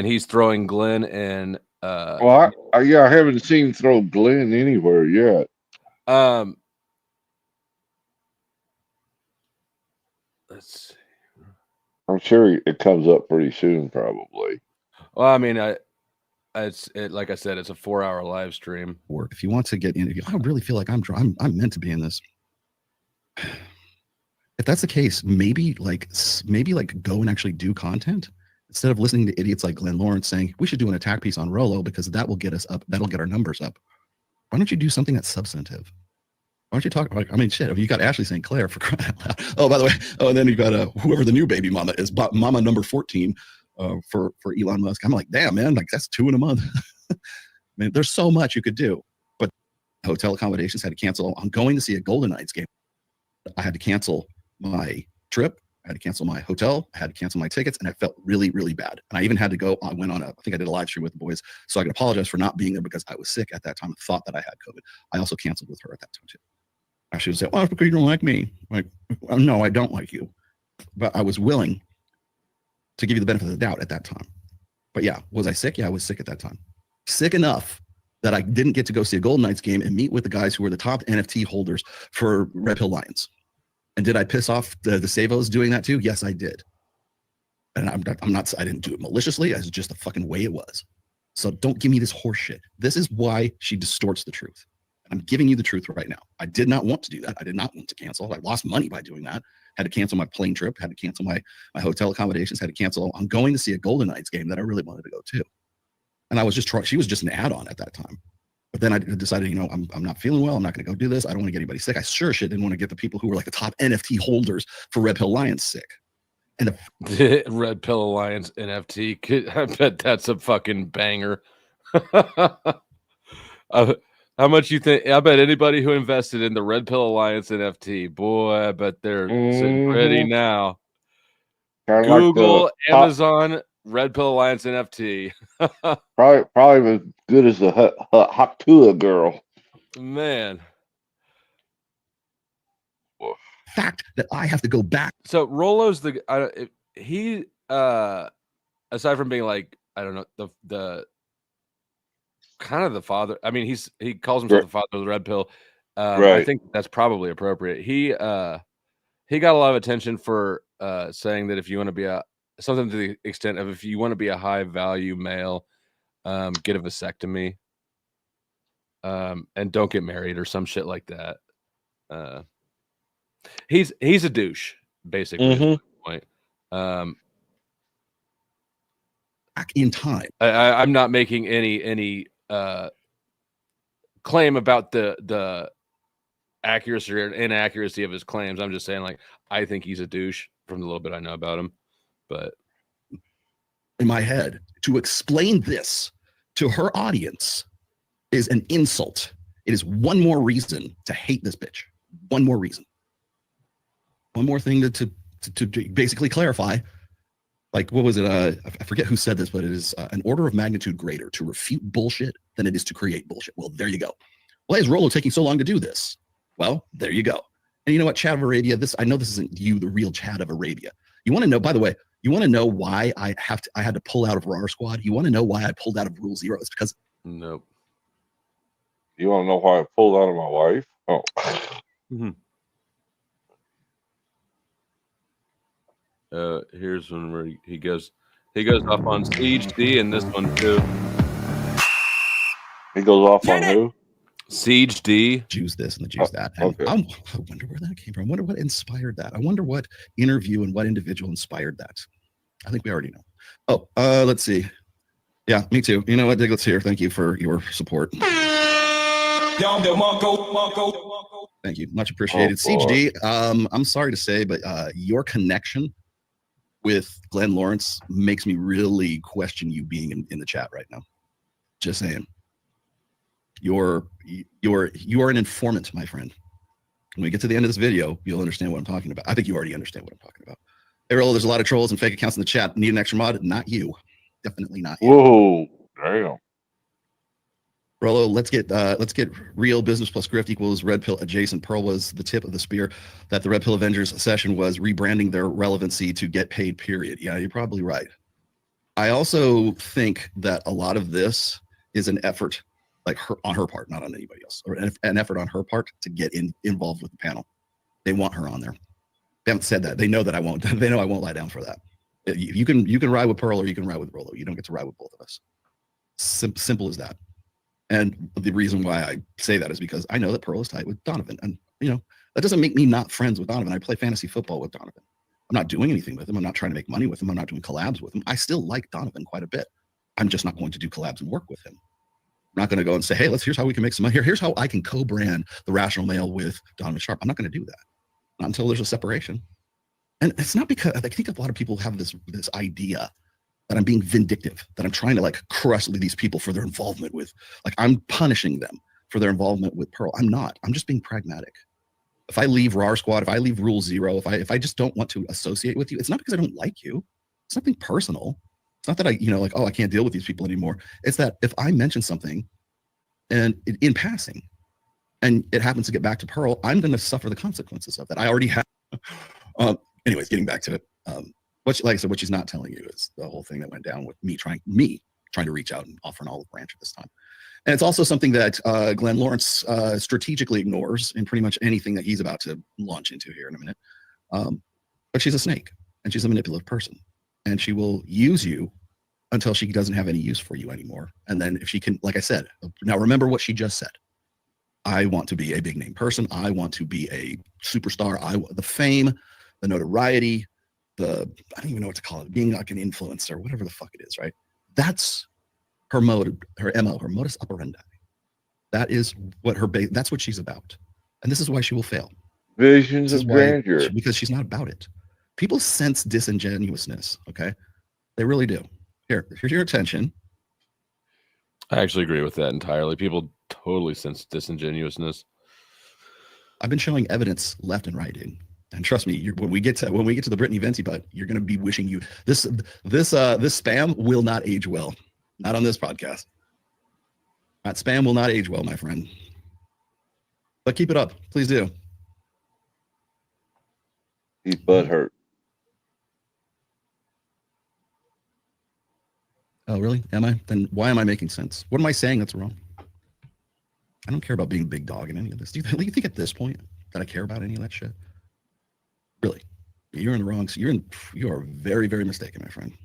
he's throwing Glenn and well, I haven't seen him throw Glenn anywhere yet. Let's see. I'm sure it comes up pretty soon, probably. Well, I mean, like I said, it's a 4-hour live stream. Or if you want to get in, I really feel like I'm meant to be in this. If that's the case, maybe go and actually do content instead of listening to idiots like Glenn Lawrence saying we should do an attack piece on Rollo because that will get us up. That'll get our numbers up. Why don't you do something that's substantive? Why don't you talk about? I mean, shit. If you got Ashley St. Clair for crying out loud. Oh, by the way. Oh, and then you got whoever the new baby mama is, mama number 14. For Elon Musk. I'm like, damn, man, like that's 2 in a month. I mean, there's so much you could do, but hotel accommodations had to cancel. I'm going to see a Golden Knights game. I had to cancel my trip. I had to cancel my hotel. I had to cancel my tickets, and I felt really, really bad. And I even had to go. I went on I think I did a live stream with the boys, so I could apologize for not being there because I was sick at that time and thought that I had COVID. I also canceled with her at that time too. She would say, well, because you don't like me. Like, well, no, I don't like you. But I was willing to give you the benefit of the doubt at that time. But yeah, was I sick? Yeah, I was sick at that time. Sick enough that I didn't get to go see a Golden Knights game and meet with the guys who were the top NFT holders for Red Pill Lions. And did I piss off the Savos doing that too? Yes, I did. And I didn't do it maliciously. It's just the fucking way it was. So don't give me this horse shit. This is why she distorts the truth. I'm giving you the truth right now. I did not want to do that. I did not want to cancel. I lost money by doing that. Had to cancel my plane trip, had to cancel my hotel accommodations, had to cancel. I'm going to see a Golden Knights game that I really wanted to go to. And I was just she was just an add-on at that time. But then I decided, I'm not feeling well. I'm not going to go do this. I don't want to get anybody sick. I sure shit didn't want to get the people who were like the top NFT holders for Red Pill Alliance sick. And the Red Pill Alliance NFT, I bet that's a fucking banger. How much you think? I bet anybody who invested in the Red Pill Alliance NFT, boy, I bet they're sitting pretty now. Google, like Amazon, Red Pill Alliance NFT. probably as good as the Haktua girl. Man. Fact that I have to go back. So Rollo's he aside from being like, I don't know, the kind of the father. I mean, he calls himself the father of the Red Pill. Right. I think that's probably appropriate. He got a lot of attention for saying that if you want to be something to the extent of if you want to be a high value male, get a vasectomy, and don't get married or some shit like that. He's a douche, basically. Mm-hmm. Point. Back in time. I'm not making any claim about the accuracy or inaccuracy of his claims. I'm just saying, like, I think he's a douche from the little bit I know about him. But in my head, to explain this to her audience is an insult. It is one more reason to hate this bitch. One more reason. One more thing to basically clarify. Like, what was it? I forget who said this, but it is an order of magnitude greater to refute bullshit than it is to create bullshit. Well, there you go. Why is Rollo taking so long to do this? Well, there you go. And you know what, Chad of Arabia, I know this isn't you, the real Chad of Arabia. You want to know, by the way, you want to know why I had to pull out of RAR Squad? You want to know why I pulled out of Rule Zero? It's because... Nope. You want to know why I pulled out of my wife? Oh. Mm-hmm. Here's one where he goes off on Siege D and this one too. He goes off on who? Siege D. Jews this and the Jews that. And I wonder where that came from. I wonder what inspired that. I wonder what interview and what individual inspired that. I think we already know. Oh, let's see. Yeah, me too. You know what, Diglett's here. Thank you for your support. Thank you. Much appreciated. Siege D, I'm sorry to say, but your connection with Glenn Lawrence makes me really question you being in the chat right now. Just saying. You are an informant, my friend. When we get to the end of this video, you'll understand what I'm talking about. I think you already understand what I'm talking about. Ariel, there's a lot of trolls and fake accounts in the chat. Need an extra mod? Not you. Definitely not you. Whoa, damn. Rolo, let's get real. Business plus grift equals red pill adjacent. Pearl was the tip of the spear that the Red Pill Avengers session was rebranding their relevancy to get paid, period. Yeah, you're probably right. I also think that a lot of this is an effort on her part, not on anybody else, or an effort on her part to get involved with the panel. They want her on there. They haven't said that. They know that I won't. They know I won't lie down for that. You can ride with Pearl or you can ride with Rolo. You don't get to ride with both of us. Simple as that. And the reason why I say that is because I know that Pearl is tight with Donovan, and that doesn't make me not friends with Donovan. I play fantasy football with Donovan. I'm not doing anything with him. I'm not trying to make money with him. I'm not doing collabs with him. I still like Donovan quite a bit. I'm just not going to do collabs and work with him. I'm not going to go and say, hey, here's how we can make some money. Here's how I can co-brand the Rational Male with Donovan Sharp. I'm not going to do that. Not until there's a separation. And it's not because I think a lot of people have this idea that I'm being vindictive, that I'm trying to crush these people for their involvement with, I'm punishing them for their involvement with Pearl. I'm not. I'm just being pragmatic. If I leave RAR Squad, if I leave Rule Zero, if I just don't want to associate with you, it's not because I don't like you. It's nothing personal. It's not that I can't deal with these people anymore. It's that if I mention something and in passing, and it happens to get back to Pearl, I'm going to suffer the consequences of that. I already have. Anyways, getting back to it. Like I said, what she's not telling you is the whole thing that went down with me trying to reach out and offer an olive branch at this time. And it's also something that Glenn Lawrence strategically ignores in pretty much anything that he's about to launch into here in a minute. But she's a snake, and she's a manipulative person. And she will use you until she doesn't have any use for you anymore. And then if she can, like I said, now remember what she just said. I want to be a big name person. I want to be a superstar. I want the fame, the notoriety, I don't even know what to call it, being like an influencer, whatever the fuck it is, right? That's her mode, her MO, her modus operandi. That is what that's what she's about. And this is why she will fail. Visions of grandeur. Because she's not about it. People sense disingenuousness, okay? They really do. Here's your attention. I actually agree with that entirely. People totally sense disingenuousness. I've been showing evidence left and right, dude. And trust me, when we get to the Brittany Venti butt, you're going to be wishing this spam will not age well. Not on this podcast. That spam will not age well, my friend. But keep it up, please do. He's butthurt. Oh, really? Am I? Then why am I making sense? What am I saying that's wrong? I don't care about being big dog in any of this. Do you think at this point that I care about any of that shit? Really? You're in the wrong. You are very, very mistaken, my friend.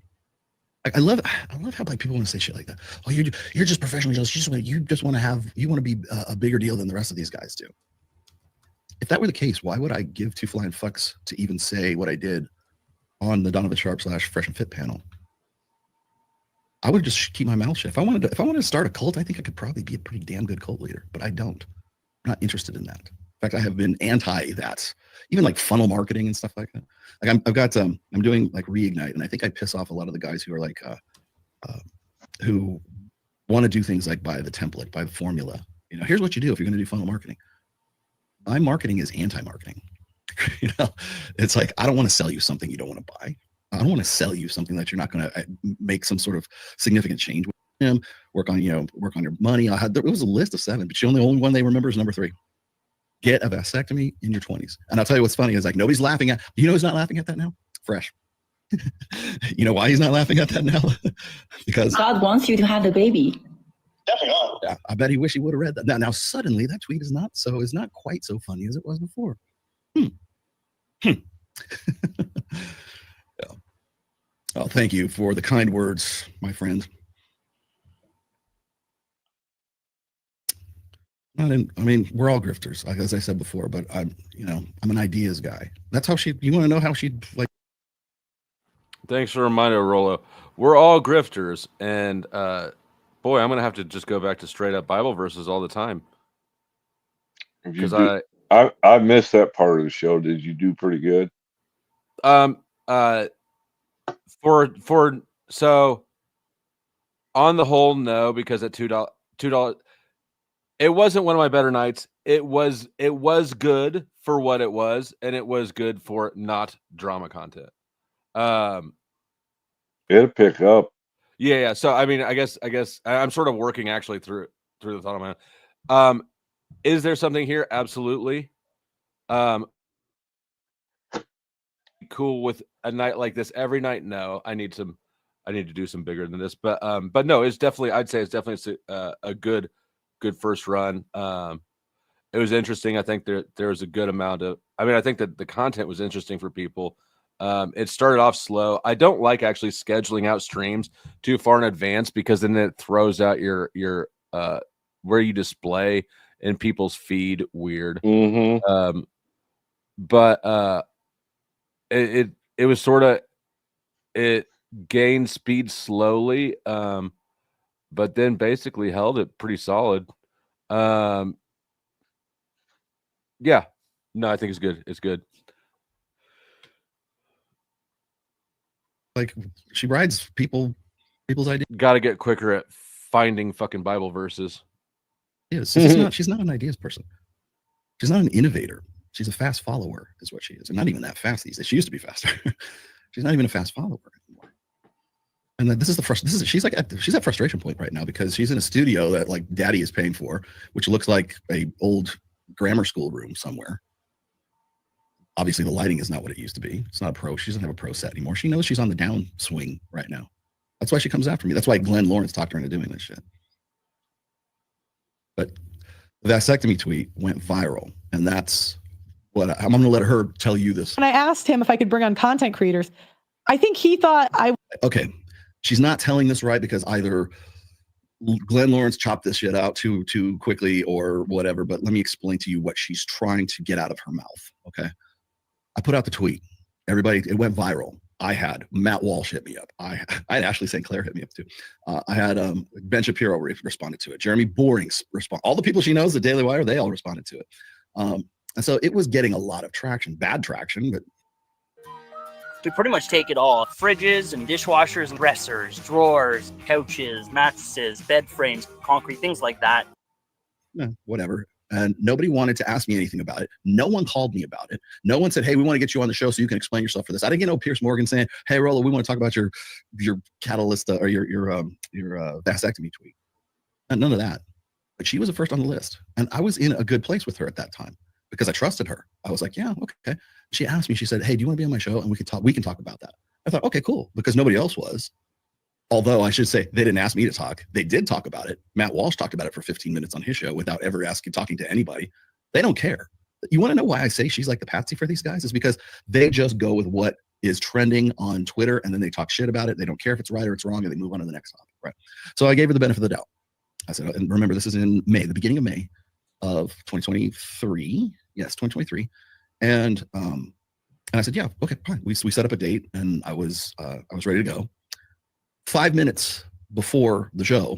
I love how people want to say shit like that. Oh, you're just professional journalists. You want to be a bigger deal than the rest of these guys do. If that were the case, why would I give two flying fucks to even say what I did on the Donovan Sharp / Fresh and Fit panel? I would just keep my mouth shut. If I wanted to start a cult, I think I could probably be a pretty damn good cult leader, but I don't. I'm not interested in that. In fact, I have been anti that, even like funnel marketing and stuff like that. Like I'm doing like Reignite, and I think I piss off a lot of the guys who are like, who want to do things like by the template, by the formula. Here's what you do if you're going to do funnel marketing. My marketing is anti-marketing. It's like, I don't want to sell you something you don't want to buy. I don't want to sell you something that you're not going to make some sort of significant change with him. Work on your money. There was a list of 7, but the only one they remember is number 3. Get a vasectomy in your 20s. And I'll tell you what's funny is like nobody's laughing at. You know who's not laughing at that now? Fresh. You know why he's not laughing at that now? Because God wants you to have the baby. Definitely not. Yeah, I bet he wish he would have read that. Now suddenly that tweet is not quite so funny as it was before. Yeah. Oh, thank you for the kind words, my friend. Not in, I mean, we're all grifters, like, as I said before, but I'm an ideas guy. That's how you want to know how she like. Thanks for the reminder, Rolo. We're all grifters, and boy, I'm gonna have to just go back to straight up Bible verses all the time. Because I missed that part of the show. Did you do pretty good? So on the whole, no, because at $2, it wasn't one of my better nights. It was good for what it was, and it was good for not drama content. It'll pick up. Yeah. So I mean, I guess I'm sort of working actually through the thought of my own. Is there something here? Absolutely. Cool with a night like this every night? No, I need to do some bigger than this, but no, it's definitely, I'd say it's definitely a good first run. It was interesting. I think there was a good amount of, I think that the content was interesting for people. It started off slow. I don't like actually scheduling out streams too far in advance, because then it throws out your where you display in people's feed weird. But it was sort of, it gained speed slowly, but then basically held it pretty solid. Yeah, no, I think it's good. It's good. Like, she rides people's ideas. Got to get quicker at finding fucking Bible verses. Yeah, she's not an ideas person. She's not an innovator. She's a fast follower, is what she is, and not even that fast these days. She used to be faster. She's not even a fast follower anymore. And then she's at frustration point right now, because she's in a studio that like daddy is paying for, which looks like a old grammar school room somewhere. Obviously, the lighting is not what it used to be. It's not a pro. She doesn't have a pro set anymore. She knows she's on the downswing right now. That's why she comes after me. That's why Glenn Lawrence talked her into doing this shit. But the vasectomy tweet went viral, and that's what I'm going to let her tell you this. And I asked him if I could bring on content creators. I think he thought okay, she's not telling this right, because either Glenn Lawrence chopped this shit out too quickly or whatever, but let me explain to you what she's trying to get out of her mouth, okay? I put out the tweet. Everybody, it went viral. I had Matt Walsh hit me up. I had Ashley St. Clair hit me up too. I had Ben Shapiro responded to it. Jeremy Boring's respond. All the people she knows, the Daily Wire, they all responded to it. And so it was getting a lot of traction, bad traction, but we pretty much take it all. Fridges and dishwashers and dressers, drawers, couches, mattresses, bed frames, concrete, things like that. Whatever. And nobody wanted to ask me anything about it. No one called me about it. No one said, hey, we want to get you on the show so you can explain yourself for this. I didn't get no Pierce Morgan saying, hey, Rollo, we want to talk about your catalyst or your vasectomy tweet. None of that. But she was the first on the list. And I was in a good place with her at that time because I trusted her. I was like, yeah, okay. She asked me, she said, hey, do you want to be on my show? And we can talk about that. I thought, okay, cool. Because nobody else was. Although I should say they didn't ask me to talk. They did talk about it. Matt Walsh talked about it for 15 minutes on his show without ever talking to anybody. They don't care. You want to know why I say she's like the patsy for these guys? Is because they just go with what is trending on Twitter, and then they talk shit about it. They don't care if it's right or it's wrong, and they move on to the next topic. Right. So I gave her the benefit of the doubt. I said, and remember, this is in May, the beginning of May of 2023. Yes, 2023. And I said, yeah, okay, fine. We set up a date, and I was ready to go. 5 minutes before the show,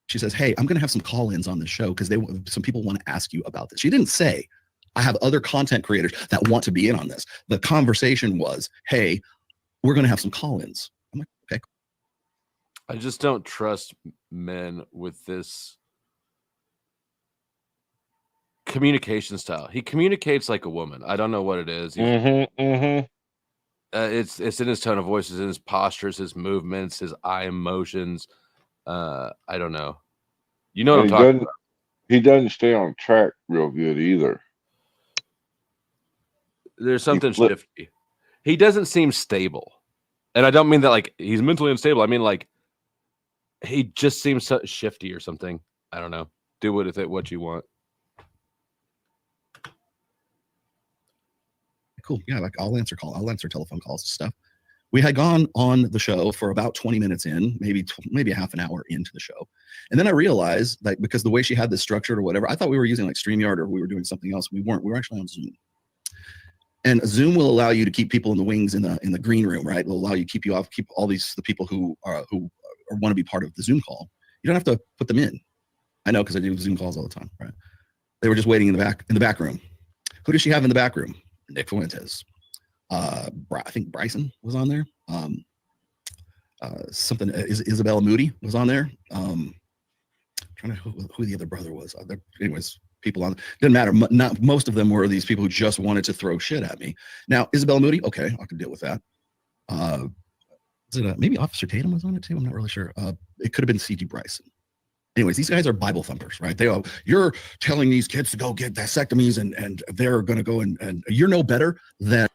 she says, hey, I'm going to have some call-ins on this show because some people want to ask you about this. She didn't say, I have other content creators that want to be in on this. The conversation was, hey, we're going to have some call-ins. I'm like, okay. I just don't trust men with this communication style. He communicates like a woman. I don't know what it is. It's in his tone of voice, it's in his postures, his movements, his eye emotions. I don't know. You know what I'm talking about. He doesn't stay on track real good either. There's something shifty. He doesn't seem stable. And I don't mean that like he's mentally unstable. I mean like he just seems so shifty or something. I don't know. Do with it what you want. Cool. Yeah, like I'll answer telephone calls and stuff. We had gone on the show for about 20 minutes in, maybe a half an hour into the show. And then I realized that because the way she had this structured or whatever, I thought we were using like StreamYard or we were doing something else. We weren't. We were actually on Zoom. And Zoom will allow you to keep people in the wings in the green room, right? It will allow you keep all the people who want to be part of the Zoom call. You don't have to put them in. I know because I do Zoom calls all the time, right? They were just waiting in the back room. Who does she have in the back room? Nick Fuentes. I think Bryson was on there. Isabella Moody was on there. Trying to who the other brother was. Anyways, people on. Didn't matter. Not most of them were these people who just wanted to throw shit at me. Now Isabella Moody, okay, I can deal with that. Maybe Officer Tatum was on it too? I'm not really sure. It could have been C.G. Bryson. Anyways, these guys are Bible thumpers, right? You're telling these kids to go get vasectomies and they're going to go and you're no better than.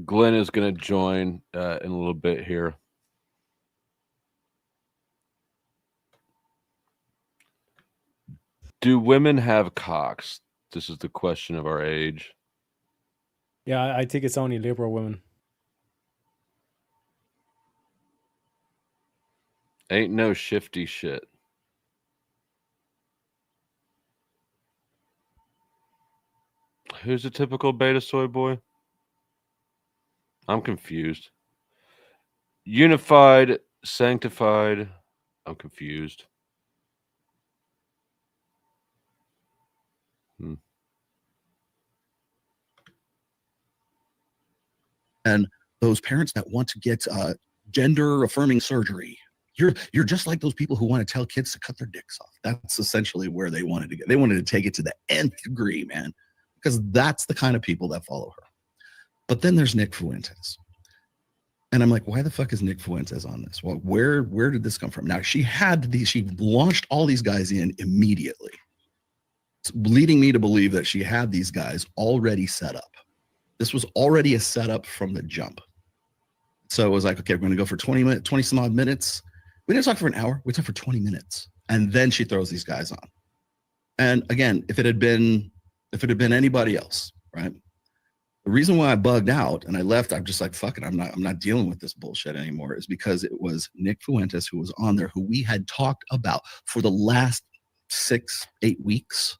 Glenn is going to join in a little bit here. Do women have cocks? This is the question of our age. Yeah, I think it's only liberal women. Ain't no shifty shit. Who's a typical beta soy boy? I'm confused. Unified, sanctified. I'm confused. And those parents that want to get gender affirming surgery, you're just like those people who want to tell kids to cut their dicks off. That's essentially where they wanted to get. They wanted to take it to the nth degree, man, because that's the kind of people that follow her. But then there's Nick Fuentes. And I'm like, why the fuck is Nick Fuentes on this? Well, where did this come from? Now, she launched all these guys in immediately, leading me to believe that she had these guys already set up. This was already a setup from the jump. So it was like, okay, we're going to go for 20 some odd minutes. We didn't talk for an hour. We talked for 20 minutes. And then she throws these guys on. And again, if it had been anybody else, right? The reason why I bugged out and I left, I'm just like, fuck it, I'm not dealing with this bullshit anymore, is because it was Nick Fuentes who was on there, who we had talked about for the last 6-8 weeks,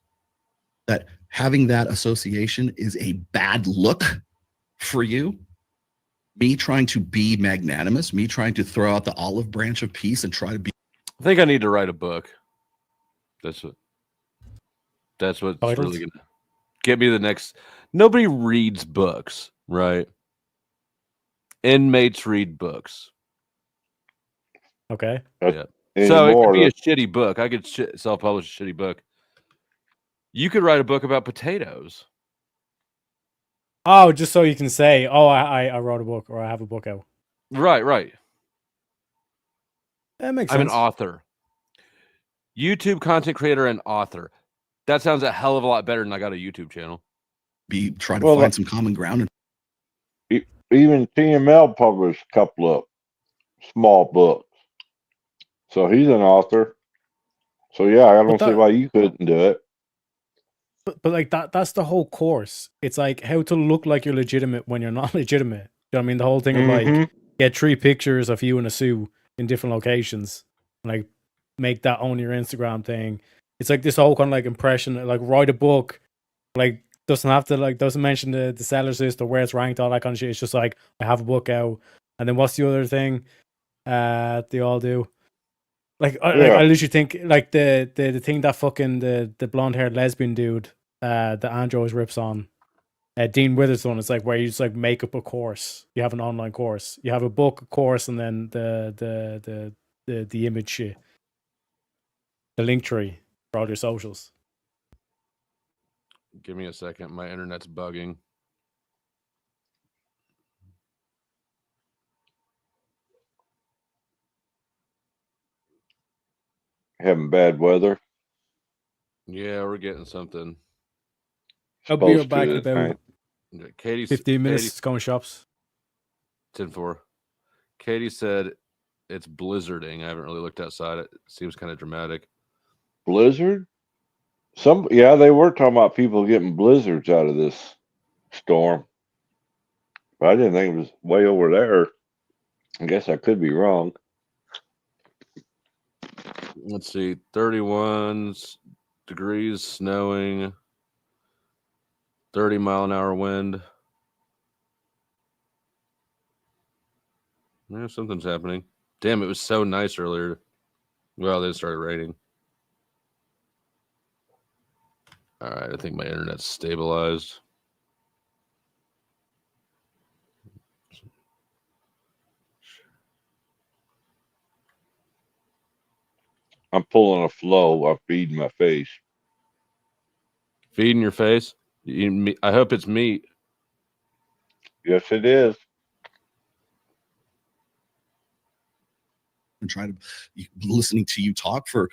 that having that association is a bad look for you. Me trying to be magnanimous, me trying to throw out the olive branch of peace and try to be. I think I need to write a book. That's what's really gonna get me the next. Nobody reads books, right? Inmates read books. Okay. Yeah. So it could be a shitty book. I could self-publish a shitty book. You could write a book about potatoes. Oh, just so you can say, oh, I wrote a book or I have a book out. Right. That makes I'm sense. an author. YouTube content creator and author. That sounds a hell of a lot better than I got a YouTube channel. Try to find some common ground. Even TML published a couple of small books. So he's an author. So yeah, I don't see why you couldn't do it. But like that's the whole course. It's like how to look like you're legitimate when you're not legitimate. You know what I mean? The whole thing of like get 3 pictures of you in a suit in different locations, and like make that on your Instagram thing. It's like this whole kind of like impression, like write a book, like doesn't mention the sellers list or where it's ranked, all that kind of shit. It's just like I have a book out, and then what's the other thing they all do? Like I literally think like the thing that fucking the blonde haired lesbian dude that Andrew always rips on, Dean Witherspoon. It's like where you just like make up a course. You have an online course. You have a book, a course, and then the image shit, the link tree for all your socials. Give me a second. My internet's bugging. Having bad weather. Yeah, we're getting something. I'll be right back in about Katie, 15 minutes. Going shops. 10-4. Katie said it's blizzarding. I haven't really looked outside. It seems kind of dramatic. Blizzard? They were talking about people getting blizzards out of this storm. But I didn't think it was way over there. I guess I could be wrong. Let's see, 31 degrees, snowing, 30-mile-an-hour wind. Yeah, something's happening. Damn, it was so nice earlier. Well, then it started raining. All right, I think my internet's stabilized. I'm pulling a flow. I'm feeding my face. Feeding your face? I hope it's meat. Yes, it is. And try to listening to you talk for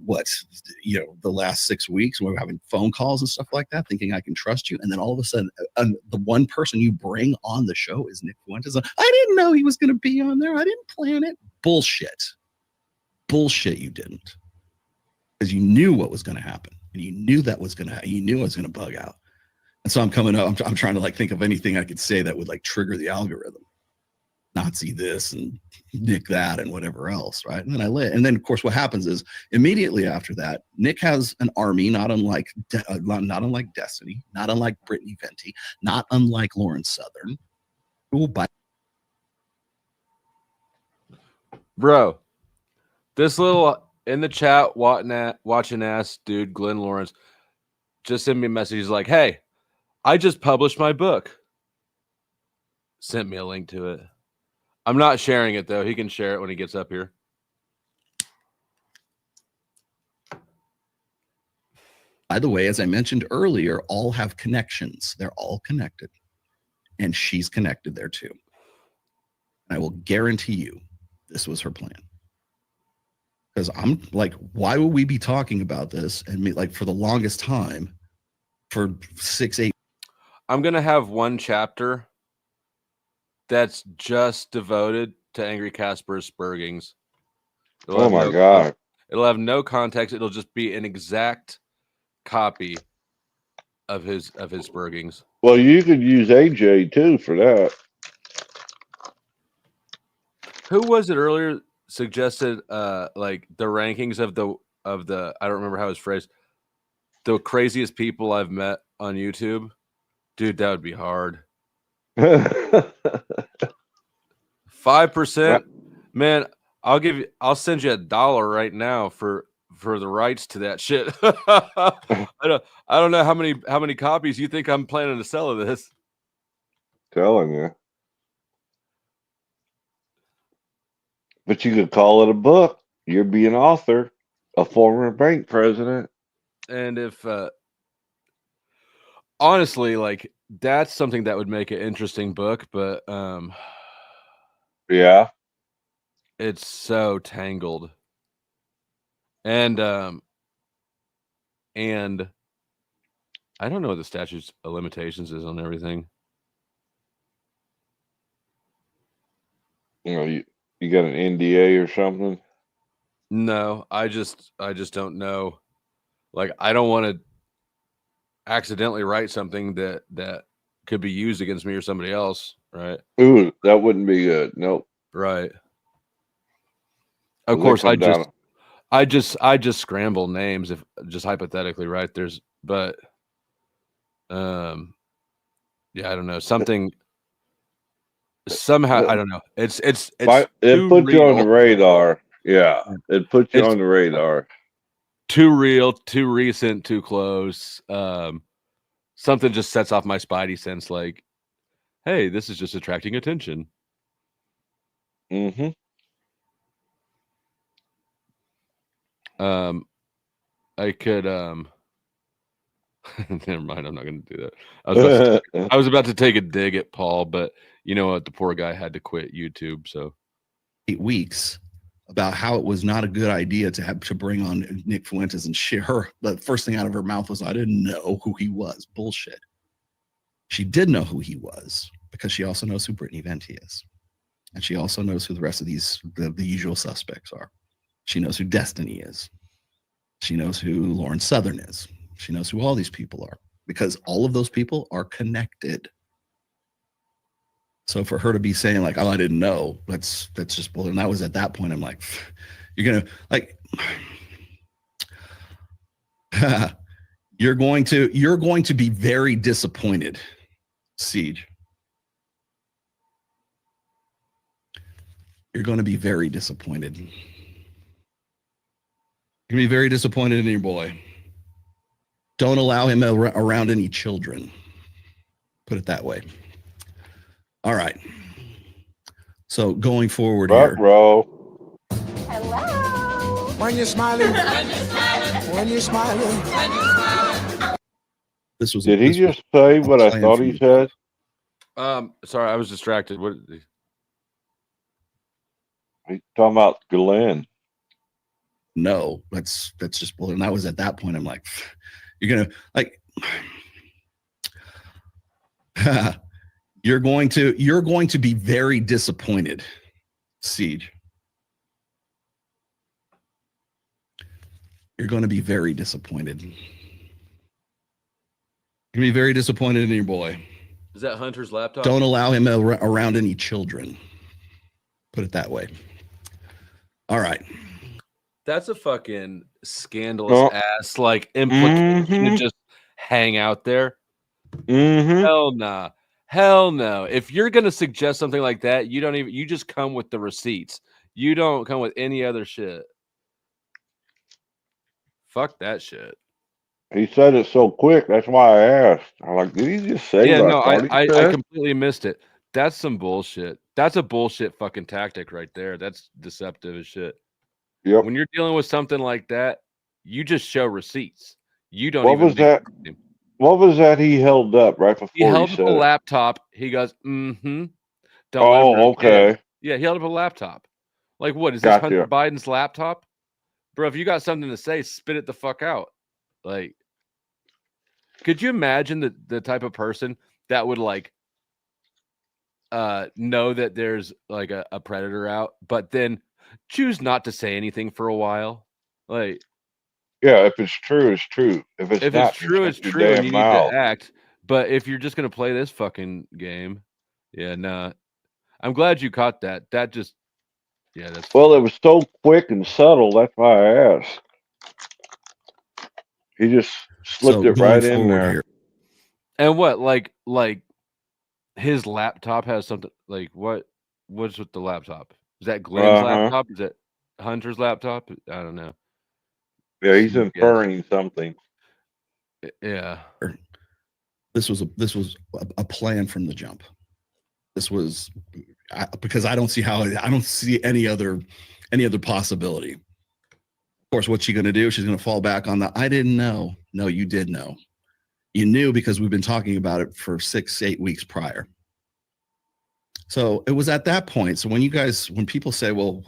what, the last 6 weeks when we're having phone calls and stuff like that, thinking I can trust you, and then all of a sudden the one person you bring on the show is Nick Fuentes. I didn't know he was going to be on there. I didn't plan it. Bullshit, you didn't, because you knew what was going to happen, and you knew that was going to happen. You knew I was going to bug out, and so I'm coming up. I'm trying to think of anything I could say that would trigger the algorithm. Nazi this and Nick that and whatever else, right? And then and then of course what happens is immediately after that, Nick has an army not unlike Destiny, not unlike Brittany Venti, not unlike Lauren Southern, who will buy. Bro, this little in the chat watching ass dude, Glenn Lawrence, just sent me a message. He's like, "Hey, I just published my book." Sent me a link to it. I'm not sharing it, though. He can share it when he gets up here. By the way, as I mentioned earlier, all have connections. They're all connected. And she's connected there too. And I will guarantee you this was her plan. Because I'm like, why would we be talking about this? And for the longest time, for 6-8. I'm going to have one chapter that's just devoted to Angry Casper's Spurgings. Oh my God. It'll have no context. It'll just be an exact copy of his Spurgings. Well, you could use AJ too for that. Who was it earlier suggested the rankings of the I don't remember how it was phrased, the craziest people I've met on YouTube? Dude, that would be hard. 5%, man. I'll send you $1 right now for the rights to that shit. I don't know how many copies you think I'm planning to sell of this. Telling you. But you could call it a book. You'd be an author, a former bank president. And if honestly, that's something that would make an interesting book, but yeah, it's so tangled. And I don't know what the statute of limitations is on everything. You got an NDA or something? No, I just don't know. I don't want to accidentally write something that could be used against me or somebody else, right? Ooh, that wouldn't be good. Nope. Right. Of course, I just scramble names if just hypothetically, right? Yeah, I don't know. Somehow I don't know. It puts you on the radar. Yeah, it puts you on the radar. Too real, too recent, too close. Something just sets off my spidey sense, like, hey, this is just attracting attention. Mm-hmm. I could never mind, I'm not gonna do that. I was about to take a dig at Paul, but you know what? The poor guy had to quit YouTube, so 8 weeks about how it was not a good idea to bring on Nick Fuentes and share her. The first thing out of her mouth was, I didn't know who he was. Bullshit. She did know who he was because she also knows who Brittany Venti is. And she also knows who the rest of the usual suspects are. She knows who Destiny is. She knows who Lauren Southern is. She knows who all these people are because all of those people are connected. So for her to be saying like, "Oh, I didn't know," that's just bull. And that was at that point, I'm like, you're gonna like, you're going to be very disappointed, Siege. You're going to be very disappointed. You're going to be very disappointed in your boy. Don't allow him around any children. Put it that way. All right. So going forward here. Bro. Hello. When you're smiling. When you're smiling. This was. Did he just say what I thought he said? Sorry, I was distracted. What? He's talking about Glenn. No, that's just bull. And that was at that point. I'm like, you're gonna like. You're going to be very disappointed, Siege. You're going to be very disappointed. You're going to be very disappointed in your boy. Is that Hunter's laptop? Don't allow him around any children. Put it that way. All right. That's a fucking scandalous ass like implication to just hang out there. Hell nah. Hell no. If you're gonna suggest something like that, you just come with the receipts. You don't come with any other shit. Fuck that shit. He said it so quick. That's why I asked. I'm like, did he just say? Yeah, what no, I I completely missed it. That's some bullshit. That's a bullshit fucking tactic right there. That's deceptive as shit. Yep. When you're dealing with something like that, you just show receipts. You don't. What even was that? What was that he held up right before he held said up a it? laptop. He goes, mm-hmm. Oh, okay. Yeah, he held up a laptop. Like, what is Gotcha. this Hunter Biden's laptop? Bro, if you got something to say, spit it the fuck out. Like, could you imagine the type of person that would like know that there's like a predator out, but then choose not to say anything for a while? Like, yeah, if it's true, it's true. If it's not, true, it's shut your true, and damn you mouth. need to act. But if you're just gonna play this fucking game, yeah, nah. I'm glad you caught that. That just, yeah, that's. Well, it was so quick and subtle. That's why I asked. He just slipped it right in there. Here. And what, like his laptop has something like what's with the laptop? Is that Glenn's laptop? Is that Hunter's laptop? I don't know. Yeah, he's inferring something. Yeah. This was a plan from the jump. This was because I don't see any other possibility. Of course, what's she going to do? She's going to fall back on the I didn't know. No, you did know. You knew because we've been talking about it for 6-8 weeks prior. So it was at that point. So when people say, well,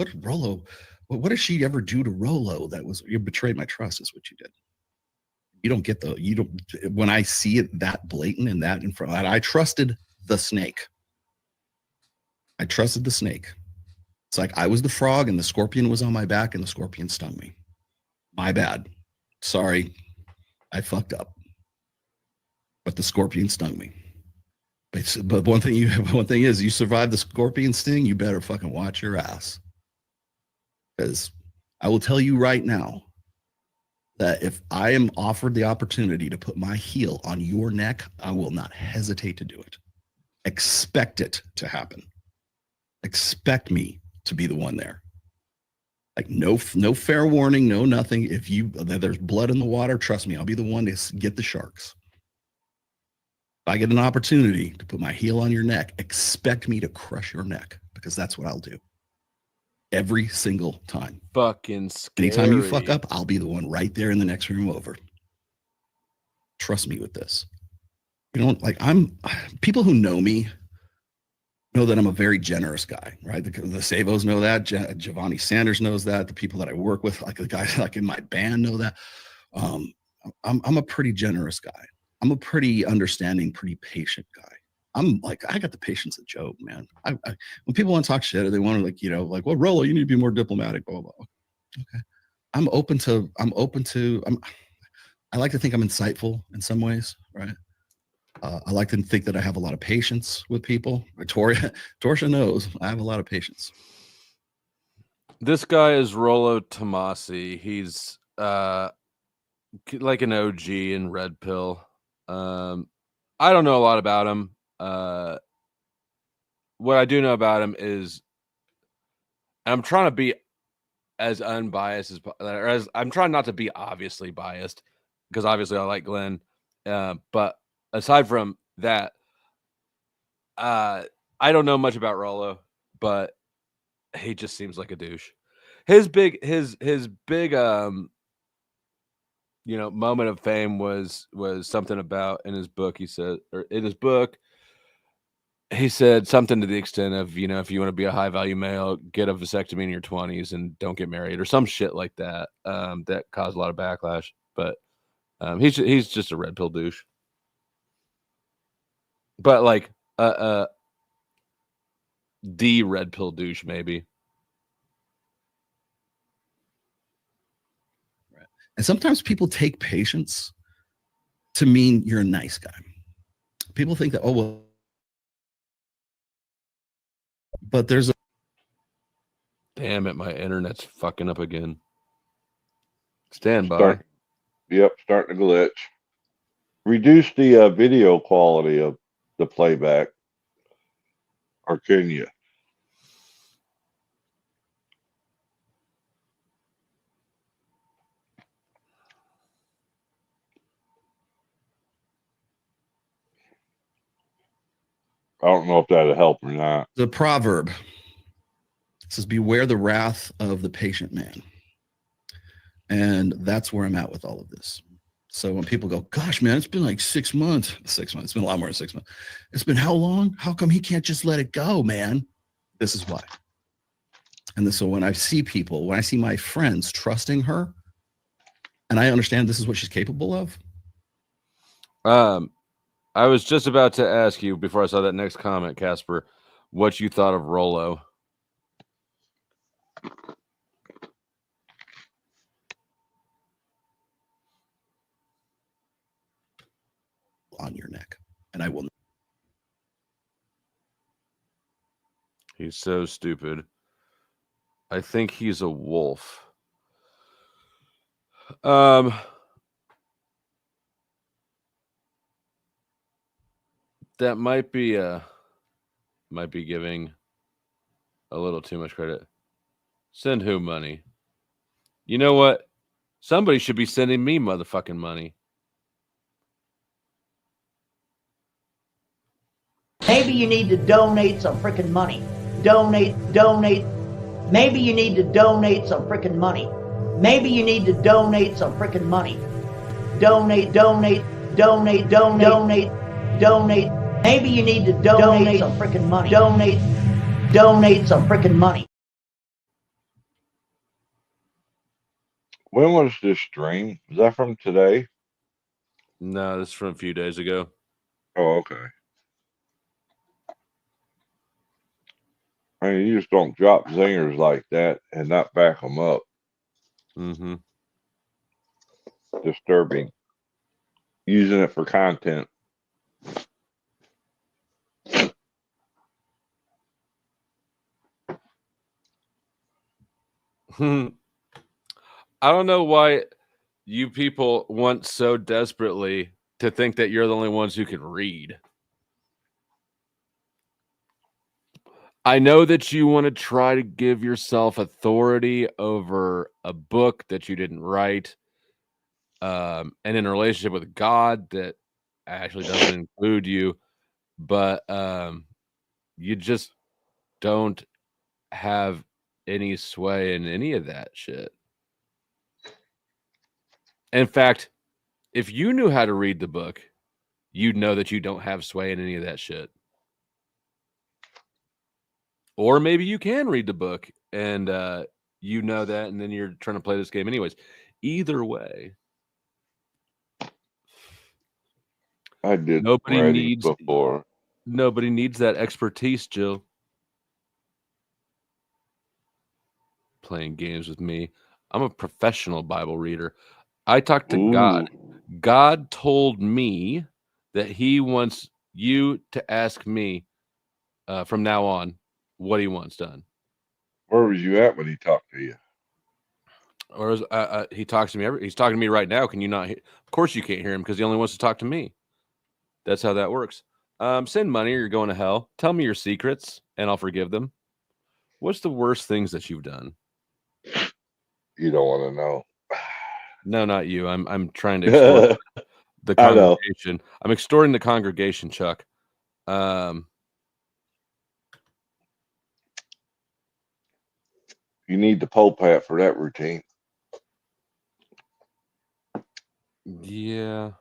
what did she ever do to Rolo? You betrayed my trust is what you did. You don't get when I see it that blatant and that in front, I trusted the snake. I trusted the snake. It's like I was the frog and the scorpion was on my back and the scorpion stung me. My bad. Sorry. I fucked up. But the scorpion stung me. But one thing is you survived the scorpion sting, you better fucking watch your ass. Because I will tell you right now that if I am offered the opportunity to put my heel on your neck, I will not hesitate to do it. Expect it to happen. Expect me to be the one there. Like no fair warning, no nothing. If there's blood in the water, trust me, I'll be the one to get the sharks. If I get an opportunity to put my heel on your neck, expect me to crush your neck because that's what I'll do. Every single time. Fucking scary. Anytime you fuck up, I'll be the one right there in the next room over. Trust me with this. You know, like people who know me know that I'm a very generous guy, right? The Savos know that. Giovanni Sanders knows that. The people that I work with, like the guys like in my band know that. I'm a pretty generous guy. I'm a pretty understanding, pretty patient guy. I'm like, I got the patience of Job, man. When people want to talk shit or they want to like, well, Rolo, you need to be more diplomatic, blah, blah, blah. Okay. I like to think I'm insightful in some ways, right? I like to think that I have a lot of patience with people. Torsha knows I have a lot of patience. This guy is Rollo Tomasi. He's like an OG in Red Pill. I don't know a lot about him. What I do know about him is I'm trying to be as unbiased as I'm trying not to be obviously biased, because obviously I like Glenn. But aside from that, I don't know much about Rollo, but he just seems like a douche. His big moment of fame was something about in his book. He said something to the extent of, if you want to be a high value male, get a vasectomy in your 20s and don't get married, or some shit like that. That caused a lot of backlash. But he's just a red pill douche. But like the red pill douche, maybe. And sometimes people take patience to mean you're a nice guy. People think that, oh, well, but there's a... Damn it, my internet's fucking up again. Stand by. Starting to glitch. Reduce the video quality of the playback. Or can you? I don't know if that'll help or not. The proverb says, beware the wrath of the patient man. And that's where I'm at with all of this. So when people go, gosh, man, it's been like 6 months. 6 months. It's been a lot more than 6 months. It's been how long? How come he can't just let it go, man? This is why. And so when I see people, when I see my friends trusting her, and I understand this is what she's capable of. I was just about to ask you before I saw that next comment, Casper, what you thought of Rollo. On your neck, and I will. He's so stupid. I think he's a wolf. That might be giving a little too much credit. Send who money? You know what? Somebody should be sending me motherfucking money. Maybe you need to donate some freaking money. Donate. Maybe you need to donate some freaking money. Maybe you need to donate some freaking money. Donate. Maybe you need to donate some freaking money. Donate some freaking money. When was this stream? Is that from today? No, this is from a few days ago. Oh, okay. I mean, you just don't drop zingers like that and not back them up. Mm-hmm. Disturbing. Using it for content. I don't know why you people want so desperately to think that you're the only ones who can read. I know that you want to try to give yourself authority over a book that you didn't write, and in a relationship with God that actually doesn't include you, but you just don't have any sway in any of that shit. In fact, if you knew how to read the book, you'd know that you don't have sway in any of that shit. Or maybe you can read the book and you know that, and then you're trying to play this game anyways. Either way, I did nobody needs before. Nobody needs that expertise, Jill. Playing games with me. I'm a professional Bible reader. I talked to God. God told me that he wants you to ask me from now on what he wants done. Where was you at when he talked to you? Or he talks to me. He's talking to me right now. Can you not hear? Of course you can't hear him because he only wants to talk to me. That's how that works. Send money or you're going to hell. Tell me your secrets and I'll forgive them. What's the worst things that you've done? You don't want to know. No, not you. I'm trying to extort the congregation. I'm extorting the congregation, Chuck. You need the Pope hat for that routine. Yeah.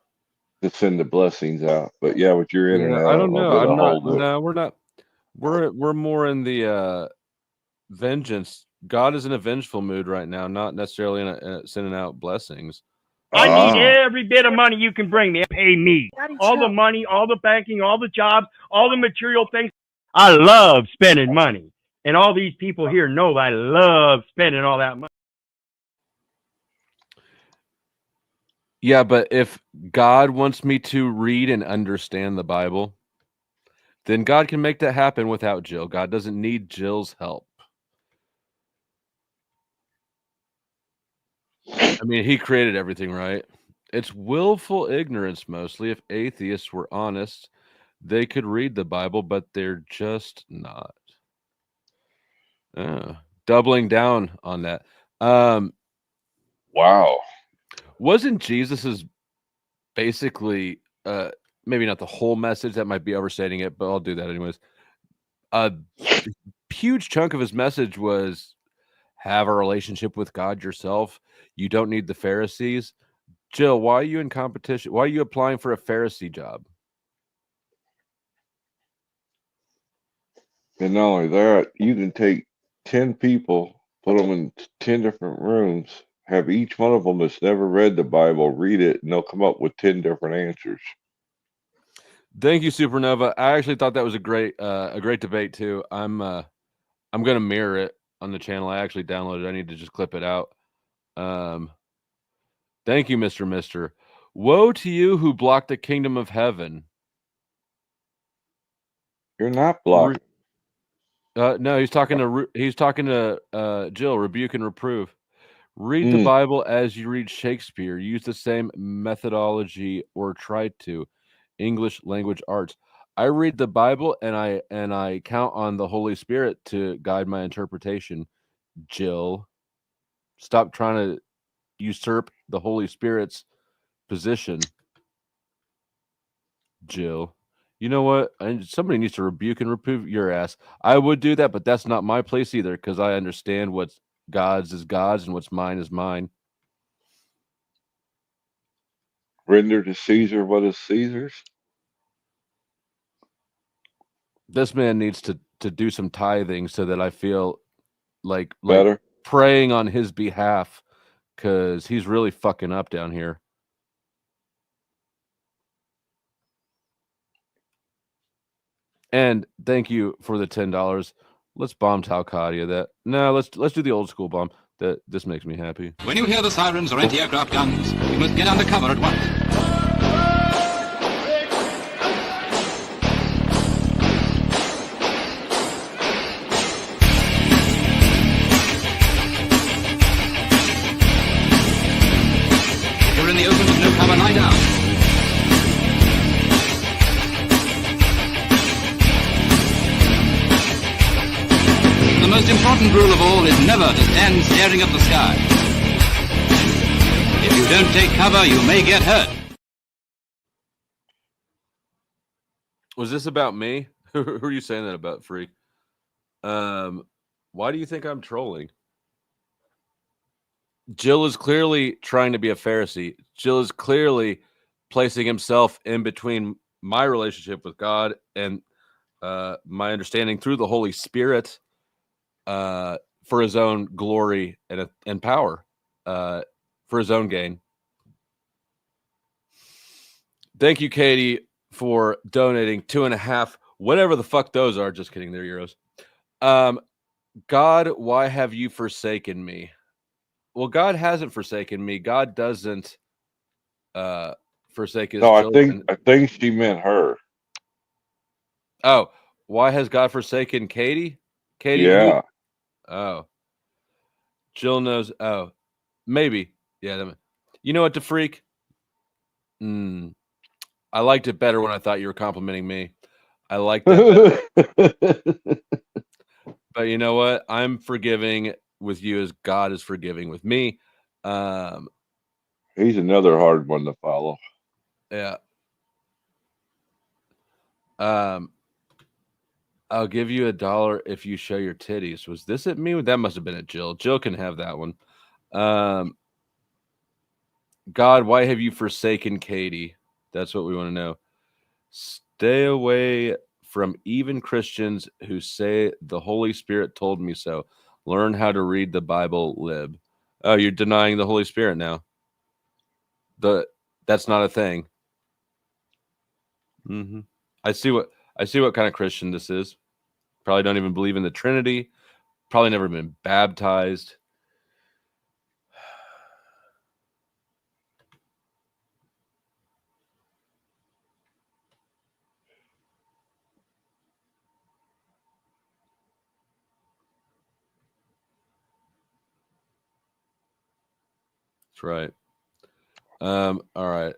To send the blessings out. But yeah, with your internet, I don't know. I'm not. hold it. No, we're not. We're more in the vengeance. God is in a vengeful mood right now, not necessarily in sending out blessings. I need every bit of money you can bring me. Pay me. All the money, all the banking, all the jobs, all the material things. I love spending money. And all these people here know I love spending all that money. Yeah, but if God wants me to read and understand the Bible, then God can make that happen without Jill. God doesn't need Jill's help. I mean, he created everything, right? It's willful ignorance mostly. If atheists were honest, they could read the Bible, but they're just not. Doubling down on that. Wow. Wasn't Jesus's basically maybe not the whole message, that might be overstating it, but I'll do that anyways. A huge chunk of his message was have a relationship with God yourself. You don't need the Pharisees. Jill, why are you in competition? Why are you applying for a Pharisee job? And not only that, you can take 10 people, put them in 10 different rooms, have each one of them that's never read the Bible read it, and they'll come up with 10 different answers. Thank you, Supernova. I actually thought that was a great debate too. I'm gonna mirror it on the channel. I actually downloaded it. I need to just clip it out. Thank you, Mr. Mister. Woe to you who block the kingdom of heaven. You're not blocking. No, he's talking to Jill. Rebuke and reprove. Read the Bible as you read Shakespeare. Use the same methodology or try to. English language arts. I read the Bible and I count on the Holy Spirit to guide my interpretation. Jill, stop trying to usurp the Holy Spirit's position. Jill, you know what? Somebody needs to rebuke and reprove your ass. I would do that, but that's not my place either, because I understand what's God's is God's and what's mine is mine. Render to Caesar what is Caesar's. This man needs to do some tithing so that I feel like better praying on his behalf, because he's really fucking up down here. And thank you for the $10. Let's bomb Talcadia. That no, let's do the old school bomb. That this makes me happy. When you hear the sirens or anti-aircraft guns, you must get under cover at once. If you're in the open with no cover, lie down. The most important rule of all is never to stand staring at the sky. If you don't take cover, you may get hurt. Was this about me? Who are you saying that about, freak? Why do you think I'm trolling? Jill is clearly trying to be a Pharisee. Jill is clearly placing himself in between my relationship with God and my understanding through the Holy Spirit for his own glory and power, for his own gain. Thank you, Katie, for donating 2.5, whatever the fuck those are. Just kidding, they're euros. God, why have you forsaken me? Well, God hasn't forsaken me. God doesn't forsake his No, children. I think she meant her. Oh, why has God forsaken Katie? Katie, Yeah. Oh, Jill knows. Oh, maybe. Yeah. You know what, the freak? I liked it better when I thought you were complimenting me. I like that better. But you know what? I'm forgiving with you as God is forgiving with me. He's another hard one to follow. Yeah. I'll give you $1 if you show your titties. Was this at me? That must have been at Jill. Jill can have that one. God, why have you forsaken Katie? That's what we want to know. Stay away from even Christians who say the Holy Spirit told me so. Learn how to read the Bible, lib. Oh, you're denying the Holy Spirit now. That's not a thing. I see what kind of Christian this is. Probably don't even believe in the Trinity. Probably never been baptized. That's right. All right.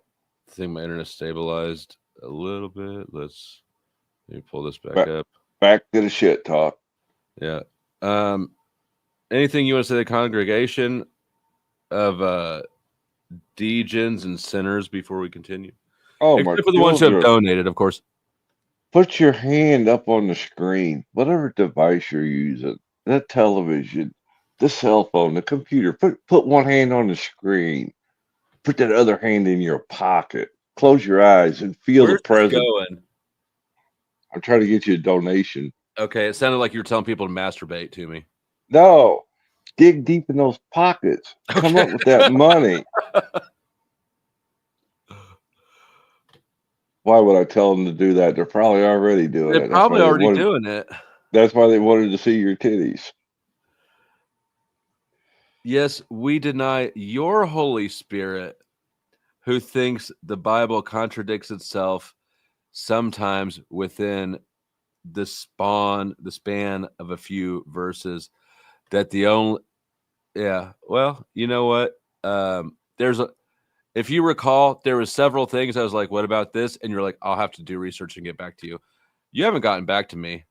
I think my internet stabilized a little bit. Let me pull this back up. Back to the shit talk. Yeah. Anything you want to say to the congregation of degens and sinners before we continue? Oh, except for the ones who have donated, of course. Put your hand up on the screen, whatever device you're using, the television, the cell phone, the computer. Put one hand on the screen. Put that other hand in your pocket. Close your eyes and feel Where's the presence. going? I'm trying to get you a donation. Okay, it sounded like you were telling people to masturbate to me. No, dig deep in those pockets. Come up with that money. Why would I tell them to do that? They're probably already doing it. They're probably already doing it. That's why they wanted to see your titties. Yes, we deny your Holy Spirit, who thinks the Bible contradicts itself sometimes within the span of a few verses. That the only, yeah. Well, you know what? If you recall, there was several things I was like, "What about this?" And you're like, "I'll have to do research and get back to you." You haven't gotten back to me.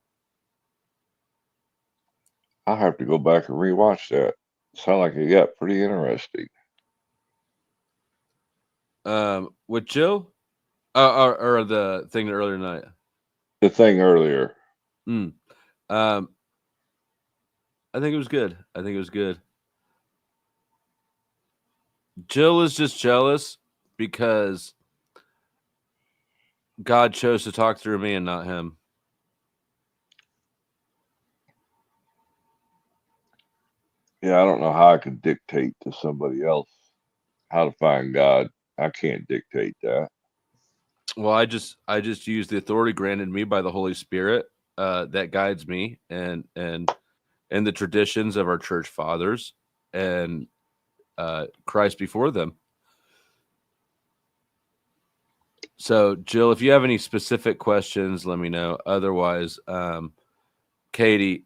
I'll have to go back and rewatch that. Sound like it got pretty interesting. With Jill, or the thing earlier tonight. The thing earlier. I think it was good. Jill is just jealous because God chose to talk through me and not him. Yeah, I don't know how I could dictate to somebody else how to find God. I can't dictate that. Well, I just use the authority granted me by the Holy Spirit that guides me and the traditions of our church fathers and Christ before them. So, Jill, if you have any specific questions, let me know. Otherwise, Katie,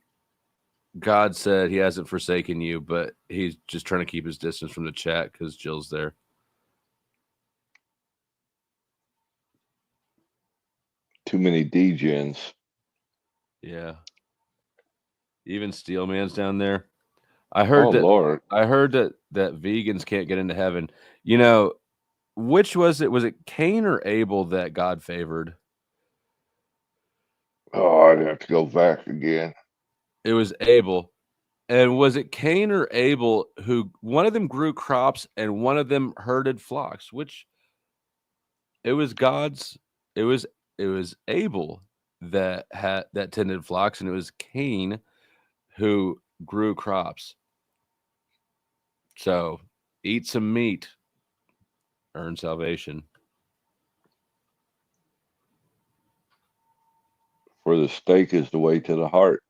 God said he hasn't forsaken you, but he's just trying to keep his distance from the chat because Jill's there. Too many degens. Yeah. Even Steelman's down there. I heard Lord. I heard that vegans can't get into heaven. You know, which was it? Was it Cain or Abel that God favored? Oh, I'd have to go back again. It was Abel. And was it Cain or Abel who one of them grew crops and one of them herded flocks? Which it was Abel that tended flocks, and it was Cain who grew crops. So eat some meat, earn salvation. For the steak is the way to the heart.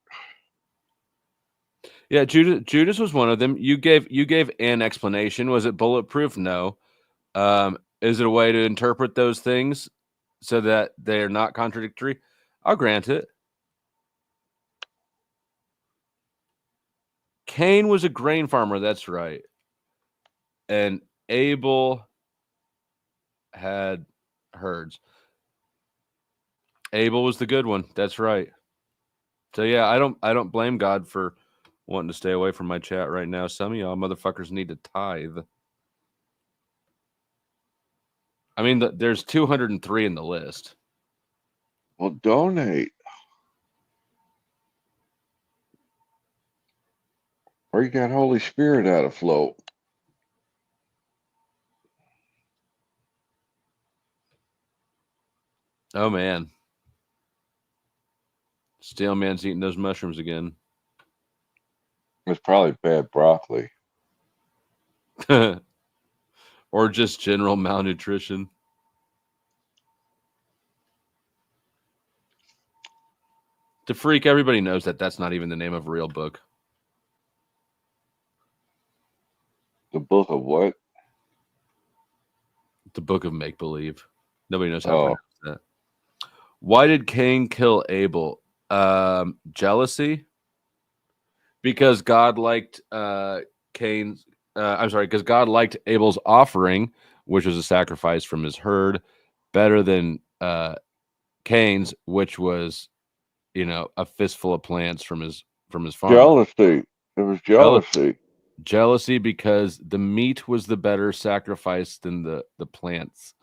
Yeah, Judas was one of them. You gave an explanation. Was it bulletproof? No. Is it a way to interpret those things so that they're not contradictory? I'll grant it. Cain was a grain farmer. That's right. And Abel had herds. Abel was the good one. That's right. So yeah, I don't blame God for wanting to stay away from my chat right now. Some of y'all motherfuckers need to tithe. I mean, there's 203 in the list. Well, donate. Or you got Holy Spirit out of float. Oh man. Steel man's eating those mushrooms again. It's probably bad broccoli. Or just general malnutrition. To freak, everybody knows that that's not even the name of a real book. The book of what? The book of make-believe. Nobody knows how to pronounce that. Why did Cain kill Abel? Jealousy? Because God liked because God liked Abel's offering, which was a sacrifice from his herd, better than Cain's, which was, a fistful of plants from his farm. Jealousy. It was jealousy. Jealousy because the meat was the better sacrifice than the plants.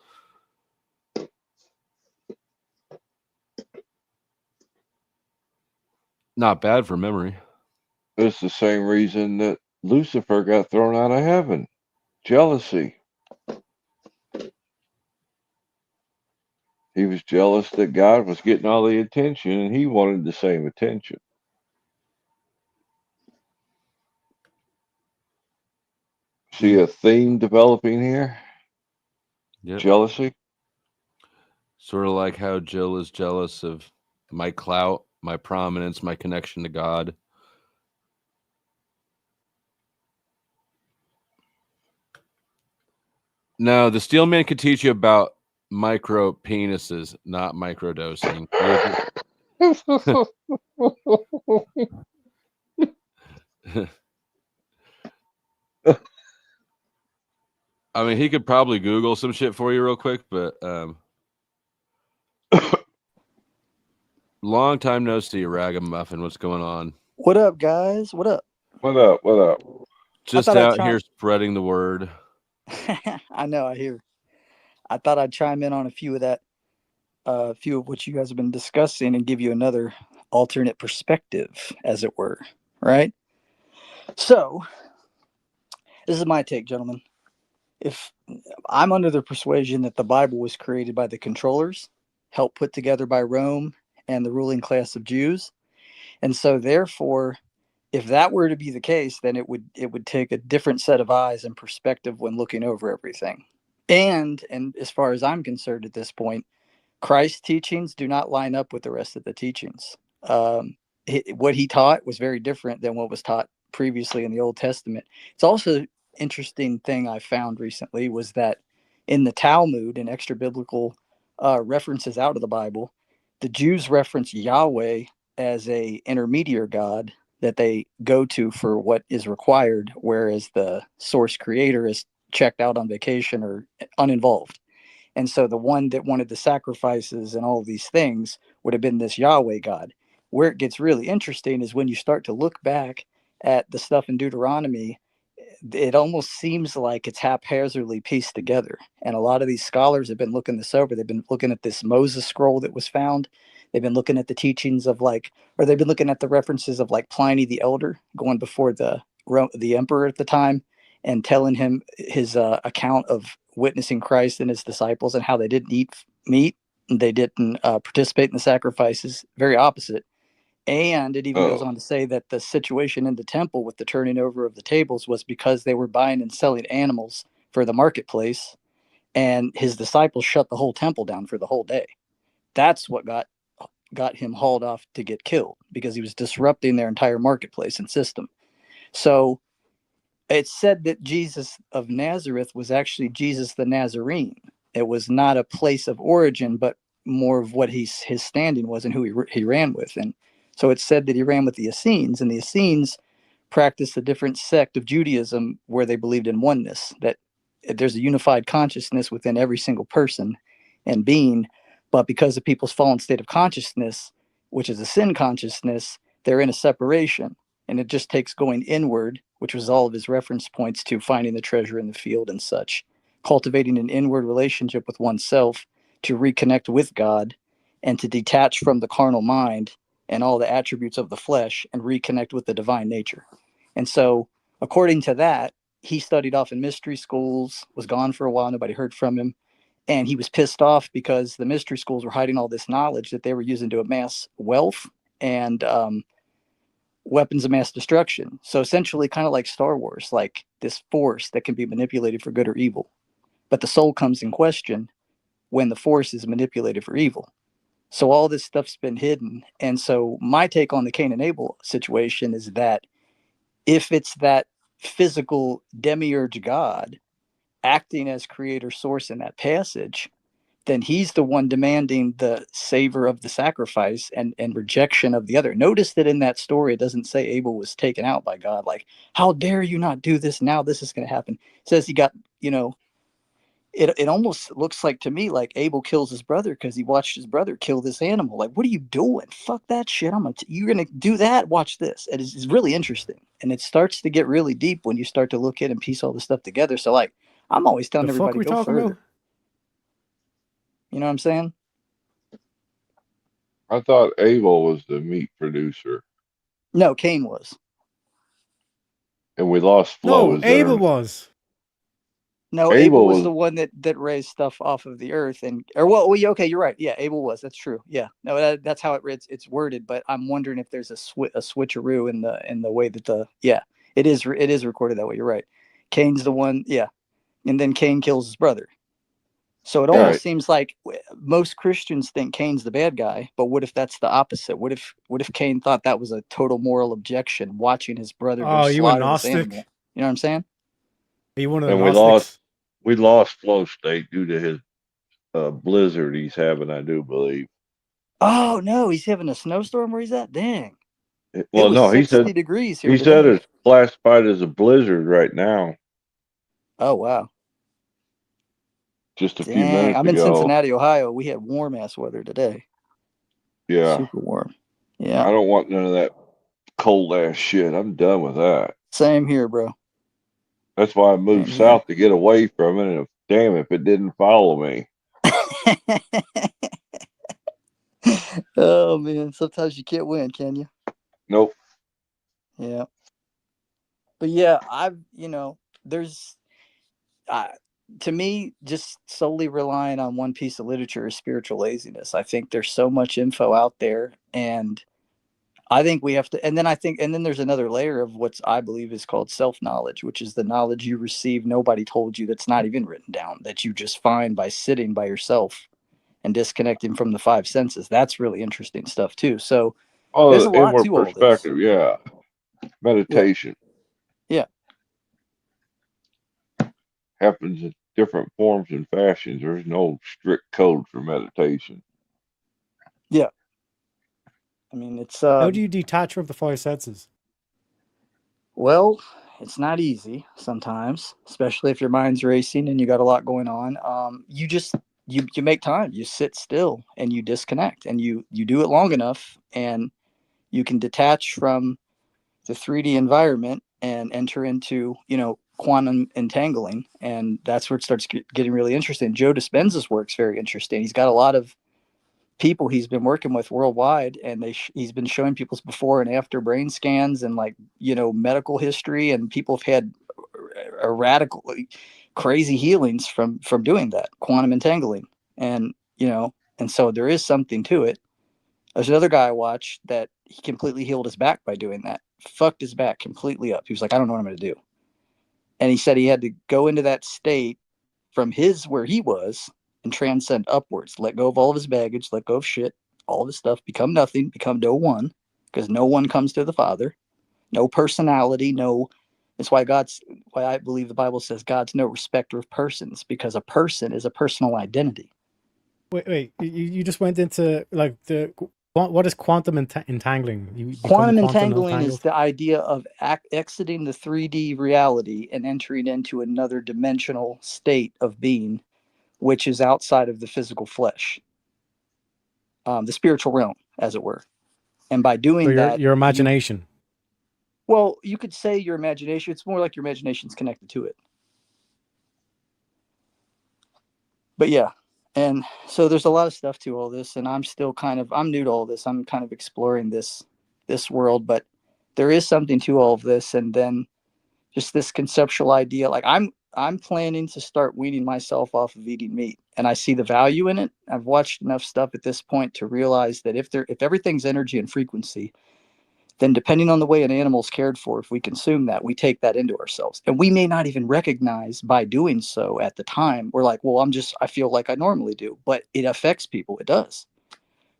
Not bad for memory. It's the same reason that Lucifer got thrown out of heaven. Jealousy. He was jealous that God was getting all the attention and he wanted the same attention. See a theme developing here? Yep. Jealousy. Sort of like how Jill is jealous of my clout, my prominence, my connection to God. No, the steel man could teach you about micro penises, not microdosing. I mean, he could probably Google some shit for you real quick, but long time no see, Ragamuffin. What's going on? What up, guys? What up? What up? What up? Just out here spreading the word. I know, I hear. I thought I'd chime in on a few of what you guys have been discussing and give you another alternate perspective, as it were, right? So, this is my take, gentlemen. If I'm under the persuasion that the Bible was created by the controllers, helped put together by Rome and the ruling class of Jews, and so therefore, if that were to be the case, then it would take a different set of eyes and perspective when looking over everything. And as far as I'm concerned at this point, Christ's teachings do not line up with the rest of the teachings. What he taught was very different than what was taught previously in the Old Testament. It's also interesting thing I found recently was that in the Talmud and extra biblical references out of the Bible, the Jews reference Yahweh as a intermediary God that they go to for what is required, whereas the source creator is checked out on vacation or uninvolved. And so the one that wanted the sacrifices and all of these things would have been this Yahweh God. Where it gets really interesting is when you start to look back at the stuff in Deuteronomy, it almost seems like it's haphazardly pieced together. And a lot of these scholars have been looking this over. They've been looking at this Moses scroll that was found. They've been looking at the teachings of they've been looking at the references of Pliny the Elder going before the emperor at the time and telling him his account of witnessing Christ and his disciples and how they didn't eat meat. And they didn't participate in the sacrifices. Very opposite. And it even goes on to say that the situation in the temple with the turning over of the tables was because they were buying and selling animals for the marketplace, and his disciples shut the whole temple down for the whole day. That's what got him hauled off to get killed, because he was disrupting their entire marketplace and system. So It's said that Jesus of Nazareth was actually Jesus the Nazarene. It was not a place of origin, but more of what his standing was and who he ran with. And so it's said that he ran with the Essenes, and the Essenes practiced a different sect of Judaism where they believed in oneness, that there's a unified consciousness within every single person and being, but because of people's fallen state of consciousness, which is a sin consciousness, they're in a separation. And it just takes going inward, which was all of his reference points to finding the treasure in the field and such, cultivating an inward relationship with oneself to reconnect with God and to detach from the carnal mind and all the attributes of the flesh and reconnect with the divine nature. And so, according to that, he studied off in mystery schools, was gone for a while, nobody heard from him. And he was pissed off because the mystery schools were hiding all this knowledge that they were using to amass wealth and weapons of mass destruction. So essentially kind of like Star Wars, like this force that can be manipulated for good or evil. But the soul comes in question when the force is manipulated for evil. So all this stuff's been hidden. And so my take on the Cain and Abel situation is that if it's that physical demiurge God acting as creator source in that passage, then he's the one demanding the savor of the sacrifice and rejection of the other. Notice that in that story, it doesn't say Abel was taken out by God. Like, how dare you not do this? Now this is going to happen. It says he got, it almost looks like to me like Abel kills his brother because he watched his brother kill this animal. Like, what are you doing? Fuck that shit. You're going to do that. Watch this. It's really interesting. And it starts to get really deep when you start to look at and piece all this stuff together. So like, I'm always telling The fuck everybody we go talking further. about? You know what I'm saying? I thought Abel was the meat producer, No, Cain was. and we lost Flo. No, Is Abel there? was. No, Abel Abel was was. the one that raised stuff off of the earth, okay, you're right. Yeah, Abel was. That's true. Yeah, no, that's how it's worded. But I'm wondering if there's a switcheroo in the way that it is recorded that way. You're right. Cain's the one. Yeah, and then Cain kills his brother. So it almost seems like most Christians think Cain's the bad guy. But what if that's the opposite? What if Cain thought that was a total moral objection, watching his brother go Oh, you a slaughter this Gnostic? animal? You know what I'm saying? Are you one of the And Gnostics? we lost Flow State due to his blizzard he's having, I do believe. Oh no, he's having a snowstorm where he's at. Dang. Well, It was no, 60 degrees here he today. said it's classified as a blizzard right now. Oh wow. Just a few Dang. minutes I'm in ago. Cincinnati, Ohio. We had warm ass weather today. Yeah. Super warm. Yeah. I don't want none of that cold ass shit. I'm done with that. Same here, bro. That's why I moved south to get away from it. And damn, if it didn't follow me. Oh man, sometimes you can't win, can you? Nope. Yeah. But yeah, there's to me, just solely relying on one piece of literature is spiritual laziness. I think there's so much info out there, and I think we have to, and then there's another layer of what I believe is called self-knowledge, which is the knowledge you receive nobody told you, that's not even written down, that you just find by sitting by yourself and disconnecting from the five senses. That's really interesting stuff too. So there's a lot inward to all this. perspective, yeah. Meditation. Yeah. Happens in different forms and fashions. There's no strict code for meditation. Yeah. I mean, it's How do you detach from the five senses? Well, it's not easy sometimes, especially if your mind's racing and you got a lot going on. You just you make time. You sit still and you disconnect, and you do it long enough, and you can detach from the 3D environment and enter into quantum entangling, and that's where it starts getting really interesting. Joe Dispenza's work's very interesting. He's got a lot of people he's been working with worldwide, and he's been showing people's before and after brain scans and medical history, and people have had a radically crazy healings from doing that quantum entangling, and so there is something to it. There's another guy I watched that he completely healed his back by doing that. Fucked his back completely up. He was like, I don't know what I'm going to do. And he said he had to go into that state from where he was and transcend upwards, let go of all of his baggage, let go of shit, all of his stuff, become nothing, become no one, because no one comes to the Father, no personality, no It's why I believe the Bible says God's no respecter of persons, because a person is a personal identity. Wait, you just went into like what is quantum entangling? You become Quantum quantum entangling is entangled? the idea of exiting the 3D reality and entering into another dimensional state of being, which is outside of the physical flesh, the spiritual realm, as it were. And by doing So that, your imagination. well, you could say your imagination. It's more like your imagination's connected to it. But yeah, and so there's a lot of stuff to all this, and I'm new to all this. I'm kind of exploring this world, but there is something to all of this. And then just this conceptual idea, like I'm planning to start weaning myself off of eating meat, and I see the value in it. I've watched enough stuff at this point to realize that if everything's energy and frequency, then depending on the way an animal's cared for, if we consume that, we take that into ourselves. And we may not even recognize by doing so at the time. We're like, well, I feel like I normally do, but it affects people. It does.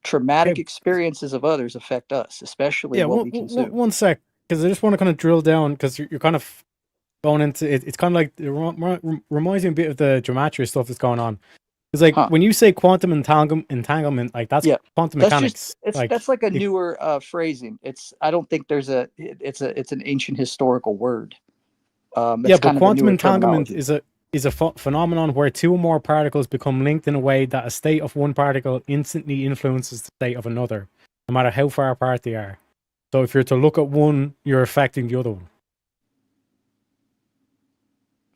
Traumatic experiences of others affect us, especially what we consume. One sec, because I just want to kind of drill down, because you're kind of going into it. It's kind of like, it reminds me a bit of the gematria stuff that's going on. It's like when you say quantum entanglement, like that's quantum mechanics. That's like a newer phrasing. I don't think there's it's an ancient historical word. But quantum entanglement is a phenomenon where two or more particles become linked in a way that a state of one particle instantly influences the state of another, no matter how far apart they are. So if you're to look at one, you're affecting the other one.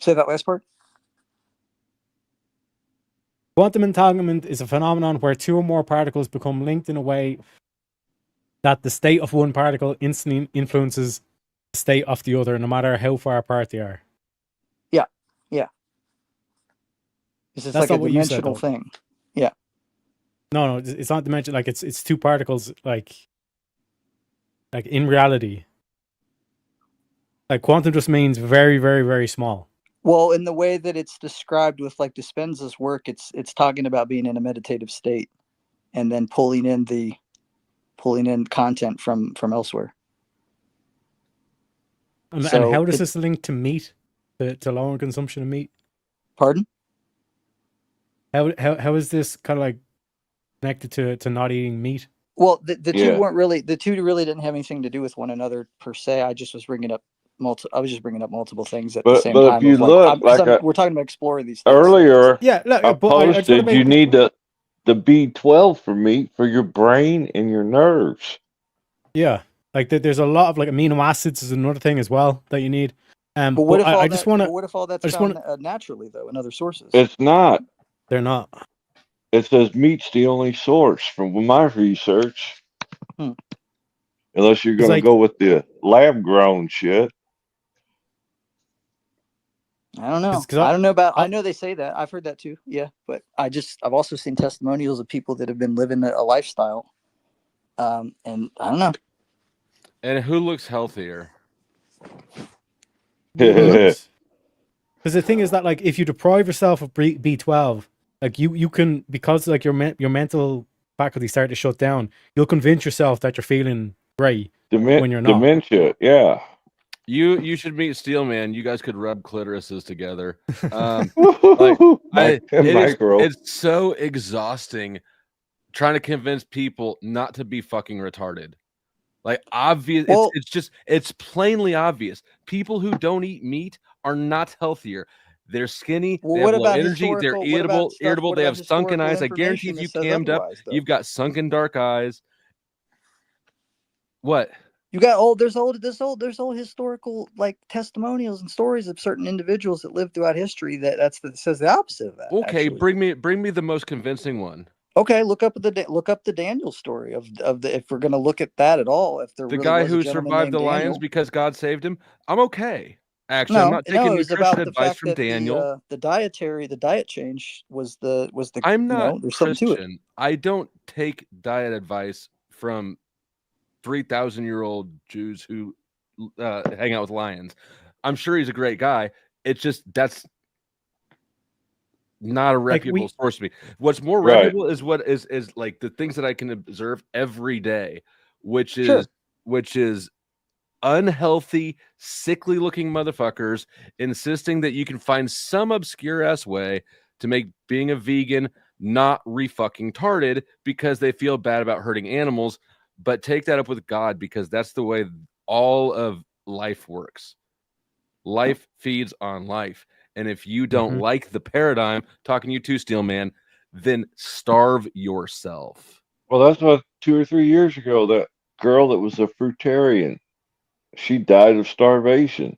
Say that last part. Quantum entanglement is a phenomenon where two or more particles become linked in a way that the state of one particle instantly influences the state of the other, no matter how far apart they are. Yeah. It's just That's like a not what you said, dimensional though. thing. Yeah. No, it's not dimension. Like it's two particles. Like in reality, like quantum just means very, very, very small. Well, in the way that it's described with like Dispenza's work, it's talking about being in a meditative state and then pulling in content from elsewhere. And how does this link to meat, to lower consumption of meat? Pardon? How is this kind of like connected to not eating meat? Well, the two really didn't have anything to do with one another per se. I just was bringing up multiple things at the same time. But if you look, we're talking about exploring these things. Earlier, I posted you need the B12 for meat for your brain and your nerves. Yeah, like there's a lot of like amino acids is another thing as well that you need. But what if all that's found naturally though in other sources? It's not. They're not. It says meat's the only source from my research. Unless you're going to go with the lab grown shit. I don't know. I know they say that. I've heard that too. Yeah, but I've also seen testimonials of people that have been living a lifestyle, and I don't know. And who looks healthier? Because the thing is that like if you deprive yourself of B12, like you can, because like your mental faculty start to shut down, you'll convince yourself that you're feeling great when you're not. Dementia, yeah. You should meet Steelman. You guys could rub clitorises together. It's so exhausting trying to convince people not to be fucking retarded. Like obvious, it's plainly obvious. People who don't eat meat are not healthier. They're skinny. They have low energy. They're irritable. They have sunken eyes. I guarantee if you cammed up, you've got sunken dark eyes. What? You got there's old historical like testimonials and stories of certain individuals that lived throughout history that says the opposite of that. Okay, actually. bring me the most convincing one. Okay, look up the Daniel story of the if we're gonna look at that at all. If there the really guy was a who gentleman survived the named lions Daniel. because God saved him, I'm okay. Actually, I'm not taking nutrition advice from Daniel. The diet change was the. I'm not there's Christian. something to it. I don't take diet advice from 3,000-year-old Jews who hang out with lions. I'm sure he's a great guy. It's just that's not a reputable source to me. What's more reputable is what is like the things that I can observe every day, which is unhealthy, sickly looking motherfuckers insisting that you can find some obscure ass way to make being a vegan not re-fucking tarded because they feel bad about hurting animals. But take that up with God, because that's the way all of life works. Life feeds on life. And if you don't like the paradigm, talking you to Steelman, then starve yourself. Well, that's what 2 or 3 years ago, that girl that was a fruitarian, she died of starvation.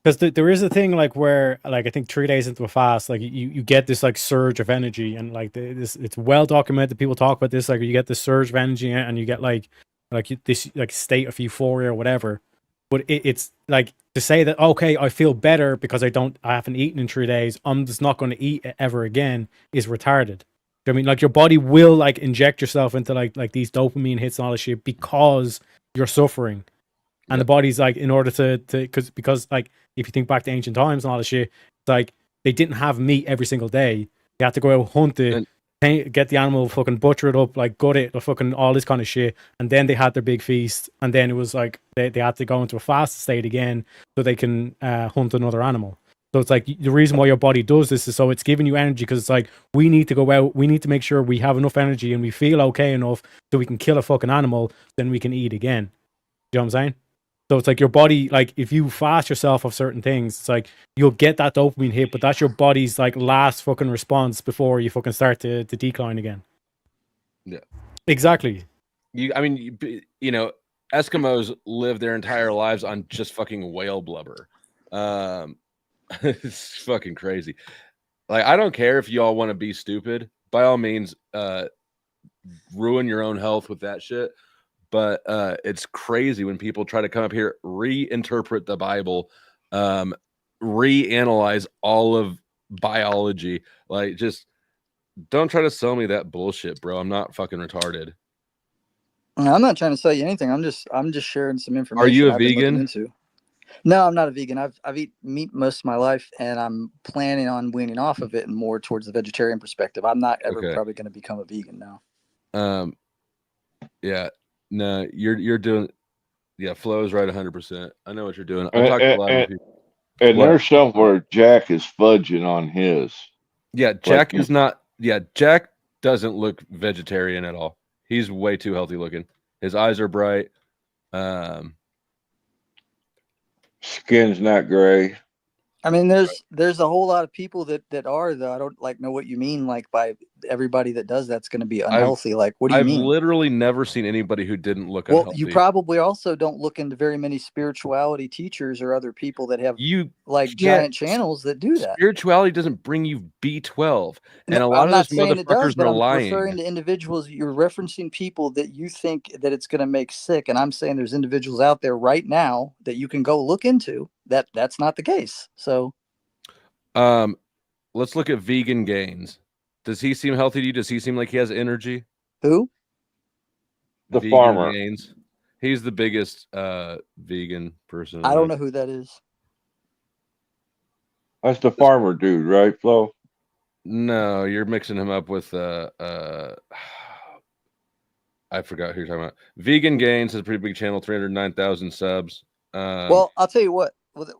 Because there is a thing like where, like, I think 3 days into a fast, like you get this like surge of energy, and like this, it's well documented. People talk about this, like you get this surge of energy, and you get like this like state of euphoria or whatever. But it's like to say that, okay, I feel better because I haven't eaten in 3 days, I'm just not going to eat ever again, is retarded. I mean, like your body will like inject yourself into like these dopamine hits and all this shit because you're suffering. And the body's like, in order to because like if you think back to ancient times and all this shit, it's like they didn't have meat every single day. They had to go out hunt it, get the animal, fucking butcher it up, like gut it, or fucking all this kind of shit, and then they had their big feast, and then it was like they had to go into a fast state again so they can hunt another animal. So it's like the reason why your body does this is so it's giving you energy, because it's like we need to go out, we need to make sure we have enough energy and we feel okay enough so we can kill a fucking animal, then we can eat again. You know what I'm saying? So it's like your body, like if you fast yourself of certain things, it's like you'll get that dopamine hit, but that's your body's like last fucking response before you fucking start to decline again. Yeah, exactly. I mean, you know, Eskimos live their entire lives on just fucking whale blubber. It's fucking crazy. Like, I don't care if y'all want to be stupid. By all means, ruin your own health with that shit. But it's crazy when people try to come up here, reinterpret the Bible, reanalyze all of biology. Like, just don't try to sell me that bullshit, bro. I'm not fucking retarded. I'm not trying to sell you anything. I'm just sharing some information. Are you a I've been vegan? looking into. No, I'm not a vegan. I've eaten meat most of my life, and I'm planning on weaning off of it and more towards the vegetarian perspective. I'm not ever probably going to become a vegan now. Yeah. No, you're doing. Yeah, Flo's right 100%. I know what you're doing. I talked to a lot of people. And there's somewhere Jack is fudging on his. Yeah, Jack is not. Yeah, Jack doesn't look vegetarian at all. He's way too healthy looking. His eyes are bright. Skin's not gray. I mean, there's a whole lot of people that are, though. I don't like know what you mean, like by everybody that does that's going to be unhealthy. Like, what do you mean? I've literally never seen anybody who didn't look Well, unhealthy. you probably also don't look into very many spirituality teachers or other people that have giant channels that do that. Spirituality doesn't bring you B12, and No, a lot I'm of not those saying it does, motherfuckers but are I'm lying. referring to individuals. You're referencing people that you think that it's going to make sick, and I'm saying there's individuals out there right now that you can go look into that's not the case. So, let's look at Vegan Gains. Does he seem healthy to you? Does he seem like he has energy? Who? The Vegan farmer. Gains. He's the biggest vegan person. I don't know who that is. That's the farmer dude, right, Flo? No, you're mixing him up with I forgot who you're talking about. Vegan Gains has a pretty big channel, 309,000 subs. Well, I'll tell you what.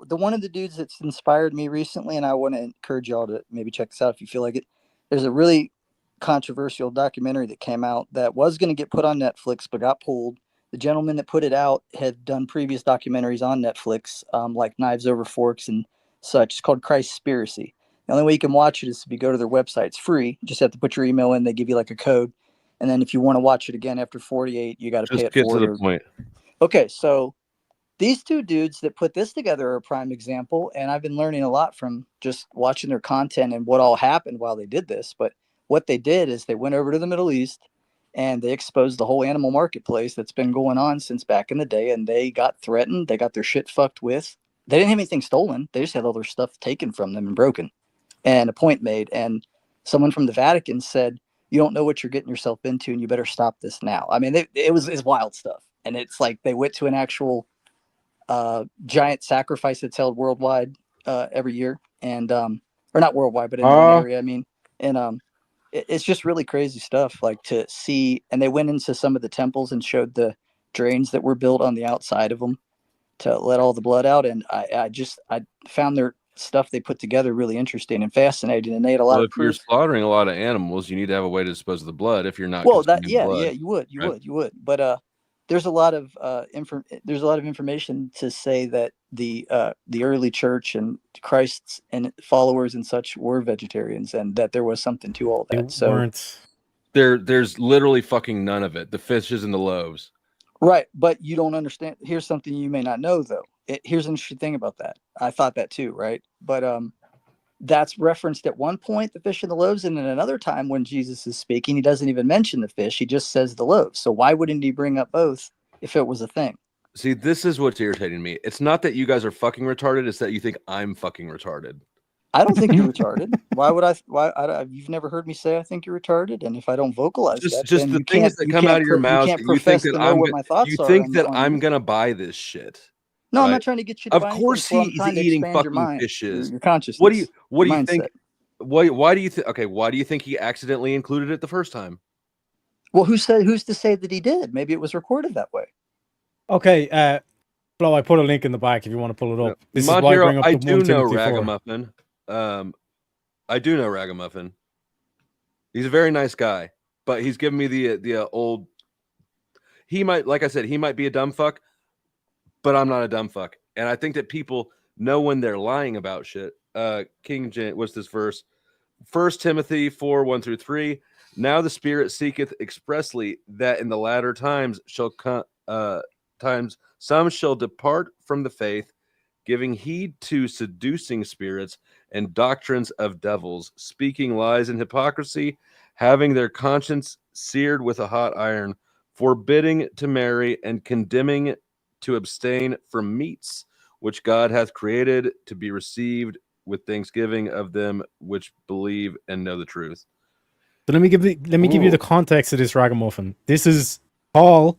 The one of the dudes that's inspired me recently, and I want to encourage y'all to maybe check this out if you feel like it. There's a really controversial documentary that came out that was going to get put on Netflix but got pulled. The gentleman that put it out had done previous documentaries on Netflix, like Knives Over Forks and such. It's called Christspiracy. The only way you can watch it is if you go to their website. It's free. You just have to put your email in. They give you like a code. And then if you want to watch it again after 48, you got to pay it get for to it. the point. Okay, so these two dudes that put this together are a prime example, and I've been learning a lot from just watching their content and what all happened while they did this. But what they did is they went over to the Middle East and they exposed the whole animal marketplace that's been going on since back in the day, and they got threatened. They got their shit fucked with. They didn't have anything stolen. They just had all their stuff taken from them and broken, and a point made. And someone from the Vatican said, you don't know what you're getting yourself into, and you better stop this now. I mean, it's wild stuff. And it's like they went to an actual giant sacrifice that's held worldwide every year, and or not worldwide, but in one area. I mean, and it's just really crazy stuff. Like to see, and they went into some of the temples and showed the drains that were built on the outside of them to let all the blood out. And I found their stuff they put together really interesting and fascinating. And they had a lot Well, of if you're proof. slaughtering a lot of animals, you need to have a way to dispose of the blood. If you're not, Well, that consuming blood, yeah, you right? would. But there's a lot of there's a lot of information to say that the early church and Christ's and followers and such were vegetarians, and that there was something to all that. So weren't. There's literally fucking none of it. The fishes and the loaves. right, but you don't understand. Here's something you may not know, though. Here's an interesting thing about that. I thought that too, right? But that's referenced at one point, the fish and the loaves, and then another time when Jesus is speaking, he doesn't even mention the fish. He just says the loaves. So why wouldn't he bring up both if it was a thing? See, this is what's irritating me. It's not that you guys are fucking retarded. It's that you think I'm fucking retarded. I don't think you're retarded. Why would I? You've never heard me say I think you're retarded, and if I don't vocalize that, Just then the you things can't, that you come can't out of your you mouth can't that you think profess that to know I'm what my thoughts you are think on- that on I'm you. gonna buy this shit. No, I'm right? not trying to get you to Of buy course anything. Well, I'm he's trying to eating expand your fucking mind, fishes. your consciousness. What do you your think? mindset. Why do you think? Okay, why do you think he accidentally included it the first time? Well, who's to say that he did? Maybe it was recorded that way. Okay, Flo, I put a link in the back if you want to pull it up. This is why I Montero, bring up I the do 1 know Timothy 4. Ragamuffin. I do know Ragamuffin. He's a very nice guy, but he's giving me the old. He might, like I said, he might be a dumb fuck, but I'm not a dumb fuck, and I think that people know when they're lying about shit. King James, what's this verse? 1 Timothy 4:1-3. Now the Spirit seeketh expressly that in the latter times shall come some shall depart from the faith, giving heed to seducing spirits and doctrines of devils, speaking lies and hypocrisy, having their conscience seared with a hot iron, forbidding to marry, and condemning to abstain from meats which God hath created to be received with thanksgiving of them which believe and know the truth. So let me give you the context of this ragamuffin. This is Paul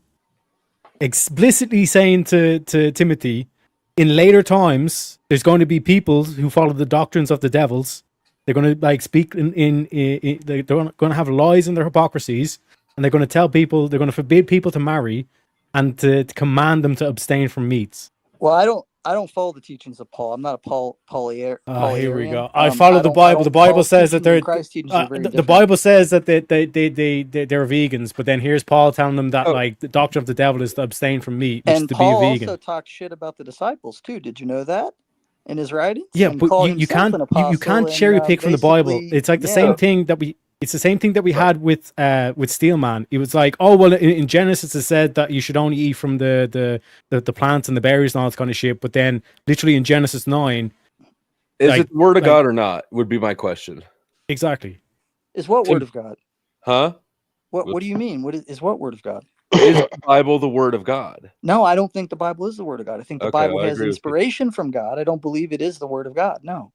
explicitly saying to Timothy, in later times, there's going to be people who follow the doctrines of the devils. They're going to like speak they're going to have lies in their hypocrisies, and they're going to tell people, they're going to forbid people to marry, and to command them to abstain from meats. Well, I don't follow the teachings of Paul. I'm not a Paulian. Here we go. I follow the Bible. The Bible says that they're the Bible says that they're vegans, but then here's Paul telling them that like the doctrine of the devil is to abstain from meat, which is And to Paul be a vegan. also talks shit about the disciples too. Did you know that in his writings? Yeah, And but called you himself can't an apostle you can't and, cherry pick from the Bible. basically- It's like the yeah. same thing that we had with Steelman. It was like, oh well, in Genesis it said that you should only eat from the plants and the berries and all this kind of shit. But then, literally in Genesis 9, Is like- it the word of like- God or not? Would be my question. Exactly. Is what word of God? Huh? What do you mean? What is what word of God? Is the Bible the word of God? No, I don't think the Bible is the word of God. I think the Okay, Bible I has agree with you. inspiration from God. I don't believe it is the word of God. No.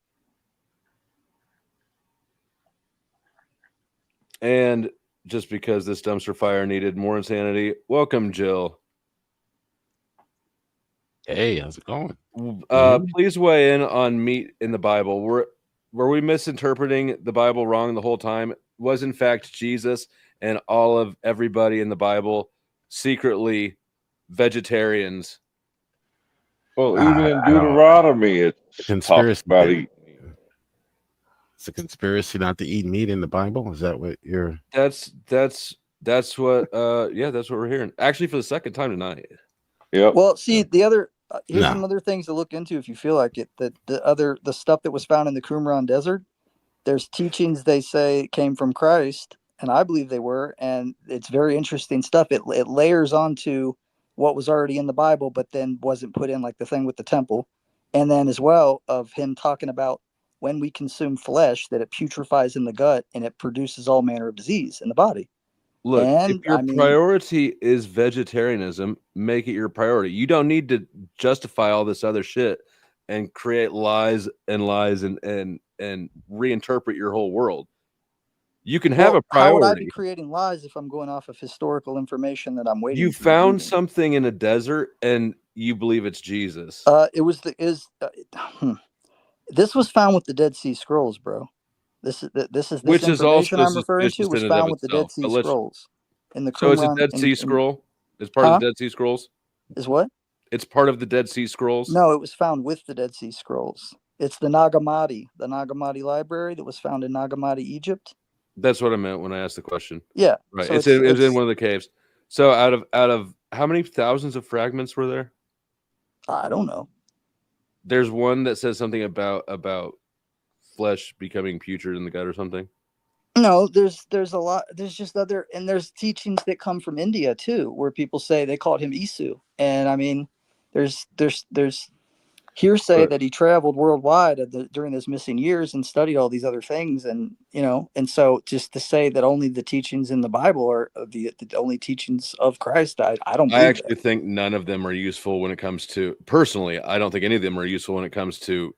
And just because this dumpster fire needed more insanity, welcome, Jill. Hey, how's it going? Please weigh in on meat in the Bible. Were we misinterpreting the Bible wrong the whole time? Was in fact Jesus and all of everybody in the Bible secretly vegetarians? Well, even in Deuteronomy, it talks Conspiracy about theory. eating. It's a conspiracy not to eat meat in the Bible. Is that what you're? That's what that's what we're hearing. Actually, for the second time tonight. Yep. Well, see, the other here's No. some other things to look into if you feel like it. The stuff that was found in the Qumran Desert, there's teachings they say came from Christ, and I believe they were, and it's very interesting stuff. It layers onto what was already in the Bible, but then wasn't put in, like the thing with the temple, and then as well of him talking about when we consume flesh that it putrefies in the gut and it produces all manner of disease in the body. Look, And, if your I mean- priority is vegetarianism, make it your priority. You don't need to justify all this other shit and create lies and reinterpret your whole world. You can have Well, a how would I priority. be creating lies if I'm going off of historical information that I'm waiting? You to be found reading? something in a desert and you believe it's Jesus. It was this was found with the Dead Sea Scrolls, bro. This Which is also information I'm referring to suspicious was in and of found with the Dead itself, Sea but let's- Scrolls in the So it's a Qumran Dead Sea Scroll? It's part of the Dead Sea Scrolls. Is what? It's part of the Dead Sea Scrolls. No, it was found with the Dead Sea Scrolls. It's the Nag Hammadi library that was found in Nag Hammadi, Egypt. That's what I meant when I asked the question. Yeah, right. so It was in one of the caves. So out of how many thousands of fragments were there? I don't know. There's one that says something about flesh becoming putrid in the gut or something. No, there's a lot. There's just other, and there's teachings that come from India too, where people say they called him Isu, and I mean, there's hearsay that he traveled worldwide during those missing years and studied all these other things, and and so just to say that only the teachings in the Bible are the only teachings of Christ, I don't. I actually think none of them are useful when it comes to, personally, I don't think any of them are useful when it comes to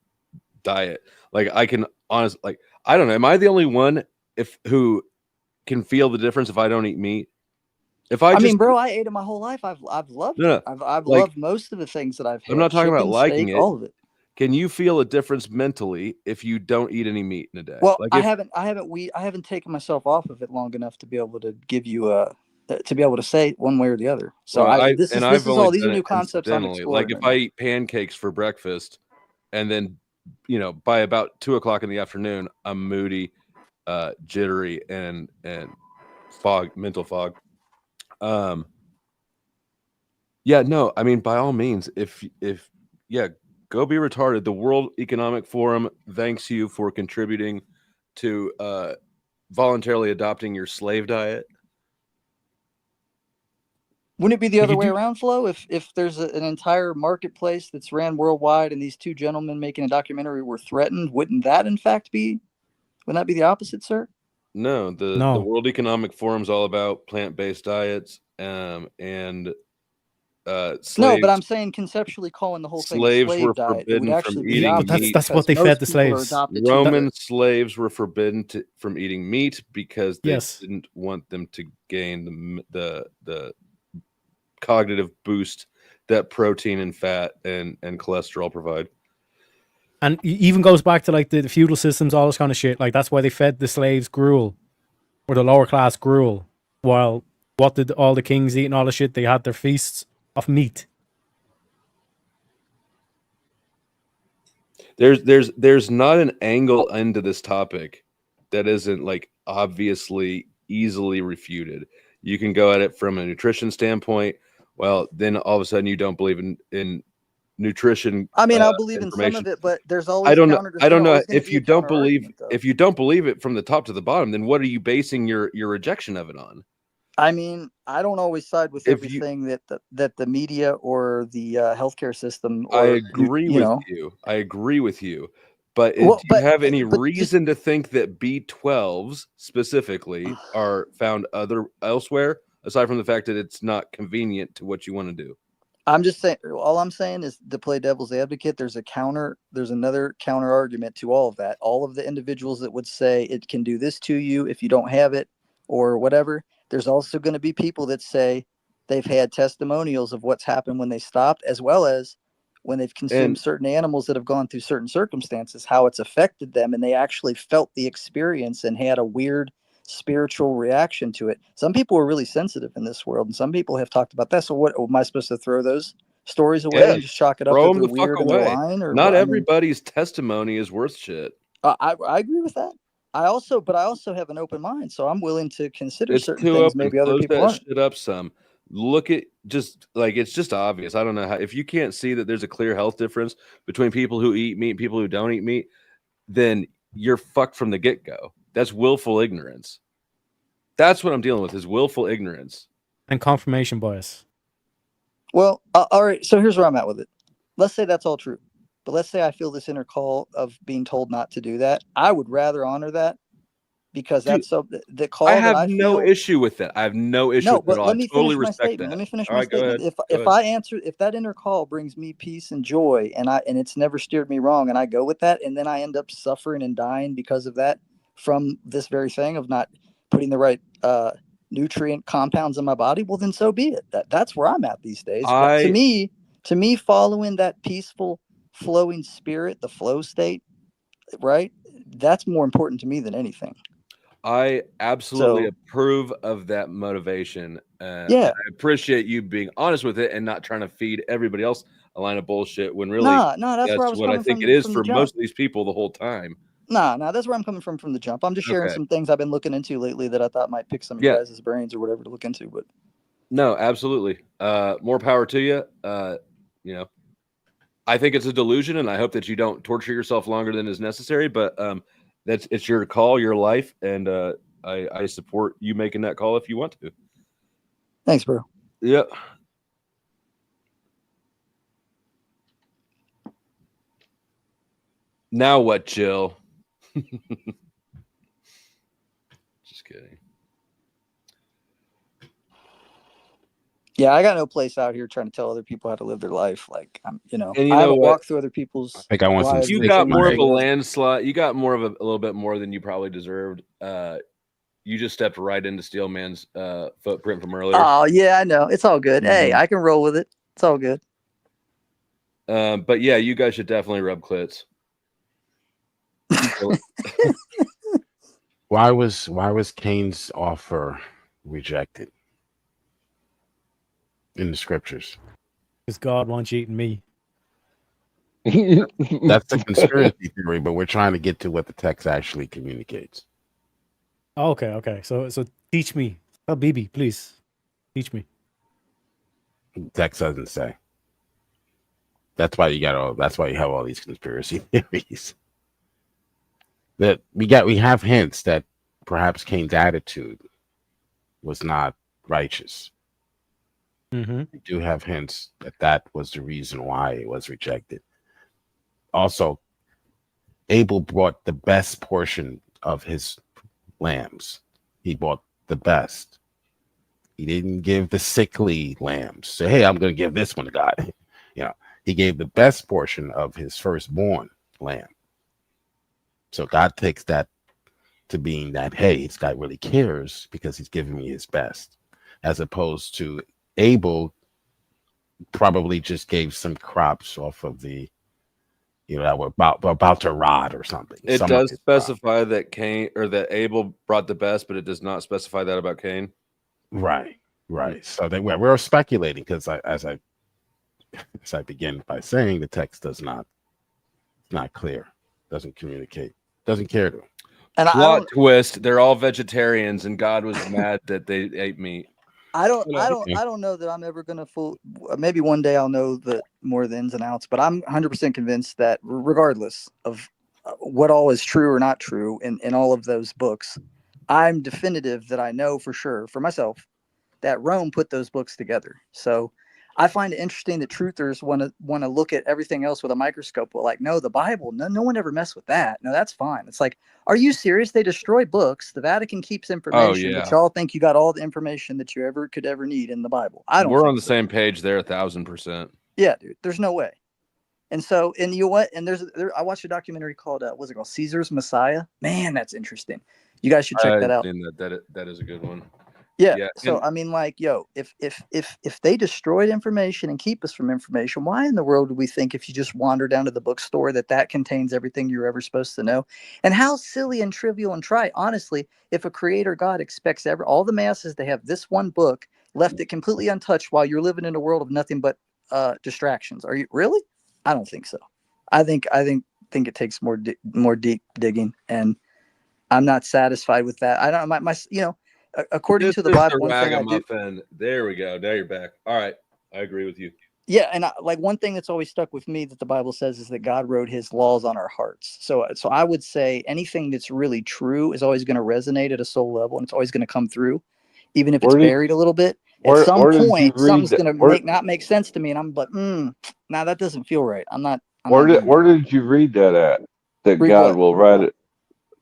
diet. Like I can honestly, like, I don't know. Am I the only one who can feel the difference if I don't eat meat? I mean, bro, I ate it my whole life. I've loved it. I've loved most of the things that I've had. I'm not talking about liking steak, it. all of it. Can you feel a difference mentally if you don't eat any meat in a day? Well, I haven't taken myself off of it long enough to be able to give you to be able to say one way or the other. So these are new concepts I'm exploring. Like if I eat pancakes for breakfast, and then by about 2 o'clock in the afternoon, I'm moody, jittery, and mental fog. Yeah, no, I mean, by all means, if go be retarded. The World Economic Forum thanks you for contributing to voluntarily adopting your slave diet. Wouldn't it be the other way around, Flo? If there's an entire marketplace that's ran worldwide and these two gentlemen making a documentary were threatened, wouldn't that in fact be the opposite, sir? No, the World Economic Forum's all about plant-based diets and slaves. No, but I'm saying conceptually calling the whole thing slaves slave were diet, forbidden it would actually from be eating the meat. That's what they fed the slaves. Roman slaves were forbidden from eating meat because they Yes. didn't want them to gain the cognitive boost that protein and fat and cholesterol provide. And it even goes back to like the feudal systems, all this kind of shit. Like that's why they fed the slaves gruel, or the lower class gruel. While what did all the kings eat and all the shit? They had their feasts of meat. There's not an angle into this topic that isn't like obviously easily refuted. You can go at it from a nutrition standpoint. Well, then all of a sudden you don't believe in nutrition. I mean, I'll believe in some of it, but there's always I don't know if you don't believe it from the top to the bottom, then what are you basing your rejection of it on? I mean, I don't always side with everything that the media or the healthcare system. Or, I agree with you. But do you have any reason to think that B12s specifically are found elsewhere, aside from the fact that it's not convenient to what you want to do? I'm just saying, all I'm saying is to play devil's advocate, there's another counter argument to all of that. All of the individuals that would say it can do this to you if you don't have it or whatever. There's also going to be people that say they've had testimonials of what's happened when they stopped, as well as when they've consumed certain animals that have gone through certain circumstances, how it's affected them. And they actually felt the experience and had a weird spiritual reaction to it. Some people are really sensitive in this world, and some people have talked about that. So what am I supposed to throw those stories away and just chalk it up Throw to them the weird and the line? Or not everybody's testimony is worth shit. I agree with that. I also have an open mind, so I'm willing to consider certain things maybe other people aren't. Shit up some. Look at it's just obvious. I don't know how, if you can't see that there's a clear health difference between people who eat meat and people who don't eat meat, then you're fucked from the get-go. That's willful ignorance. That's what I'm dealing with, is willful ignorance and confirmation bias. Well, all right. So here's where I'm at with it. Let's say that's all true. But let's say I feel this inner call of being told not to do that. I would rather honor that because that's the call. I have no issue with that. I have no issue with it at all. Let me totally finish my respect statement. that. Let me finish All my right, go statement. ahead. If that inner call brings me peace and joy, and it's never steered me wrong, and I go with that, and then I end up suffering and dying because of that from this very thing of not putting the right nutrient compounds in my body, well, then so be it. That's where I'm at these days. But to me, following that peaceful, flowing spirit, the flow state, right? That's more important to me than anything. I absolutely So approve of that motivation. yeah, I appreciate you being honest with it and not trying to feed everybody else a line of bullshit when really no, that's where I that's was what I coming think it is from the for jump. most of these people the whole time. No, that's where I'm coming from the jump. I'm just sharing Okay. some things I've been looking into lately that I thought might pick some of Yeah. you guys' brains or whatever to look into. But No, absolutely. More power to you. You know, I think it's a delusion, and I hope that you don't torture yourself longer than is necessary. But it's your call, your life, and I support you making that call if you want to. thanks, bro. Yep. Now what, Jill? Just kidding. Yeah, I got no place out here trying to tell other people how to live their life. Like I'm, And I you know haven't what? walked through other people's I think I want some lives. You steak got in more my of a landslide. You got more of a little bit more than you probably deserved. You just stepped right into Steelman's footprint from earlier. Oh yeah, I know. It's all good. Hey, I can roll with it. It's all good. But yeah, you guys should definitely rub clits. Why was Cain's offer rejected in the scriptures? Because God wants you eating me. That's the conspiracy theory, but we're trying to get to what the text actually communicates. Okay. So teach me. Oh, Bibi, please teach me. The text doesn't say. That's why you have all these conspiracy theories. That we have hints that perhaps Cain's attitude was not righteous. Mm-hmm. We do have hints that was the reason why it was rejected. Also, Abel brought the best portion of his lambs. He brought the best. He didn't give the sickly lambs. Say, hey, I'm going to give this one to God. He gave the best portion of his firstborn lamb. So God takes that to being that, hey, this guy really cares because he's giving me his best, as opposed to Abel probably just gave some crops off of the, that were about to rot or something. It does specify that Cain or that Abel brought the best, but it does not specify that about Cain. Right. So we're speculating because as I begin by saying the text does not clear, doesn't communicate, doesn't care to. And Plot twist: they're all vegetarians, and God was mad that they ate meat. I don't know that I'm ever gonna maybe one day I'll know more of the ins and outs, but I'm 100% convinced that regardless of what all is true or not true in all of those books, I'm definitive that I know for sure for myself that Rome put those books together. So I find it interesting that truthers want to look at everything else with a microscope. Well, like, no, the Bible, no one ever messed with that. No, that's fine. It's like, are you serious? They destroy books. The Vatican keeps information, but y'all think you got all the information that you could ever need in the Bible. I don't. We're on the same page there, 1,000%. Yeah, dude. There's no way. And so, and you know what? And I watched a documentary called what's it called? Caesar's Messiah. Man, that's interesting. You guys should check that out. That is a good one. Yeah. So I mean, like, if they destroyed information and keep us from information, why in the world do we think if you just wander down to the bookstore that contains everything you're ever supposed to know? And how silly and trivial and trite, honestly, if a creator God expects all the masses to have this one book, left it completely untouched while you're living in a world of nothing but distractions. Are you really? I don't think so. I think it takes more deep digging, and I'm not satisfied with that. I don't my according to the Bible, one thing I do. There we go. Now you're back. All right, I agree with you. Yeah, and one thing that's always stuck with me that the Bible says is that God wrote His laws on our hearts. So I would say anything that's really true is always going to resonate at a soul level, and it's always going to come through, even if it's buried a little bit. At some point, something's going to not make sense to me, and I'm like, now that doesn't feel right. I'm not. Where did you read that at? That God will write it.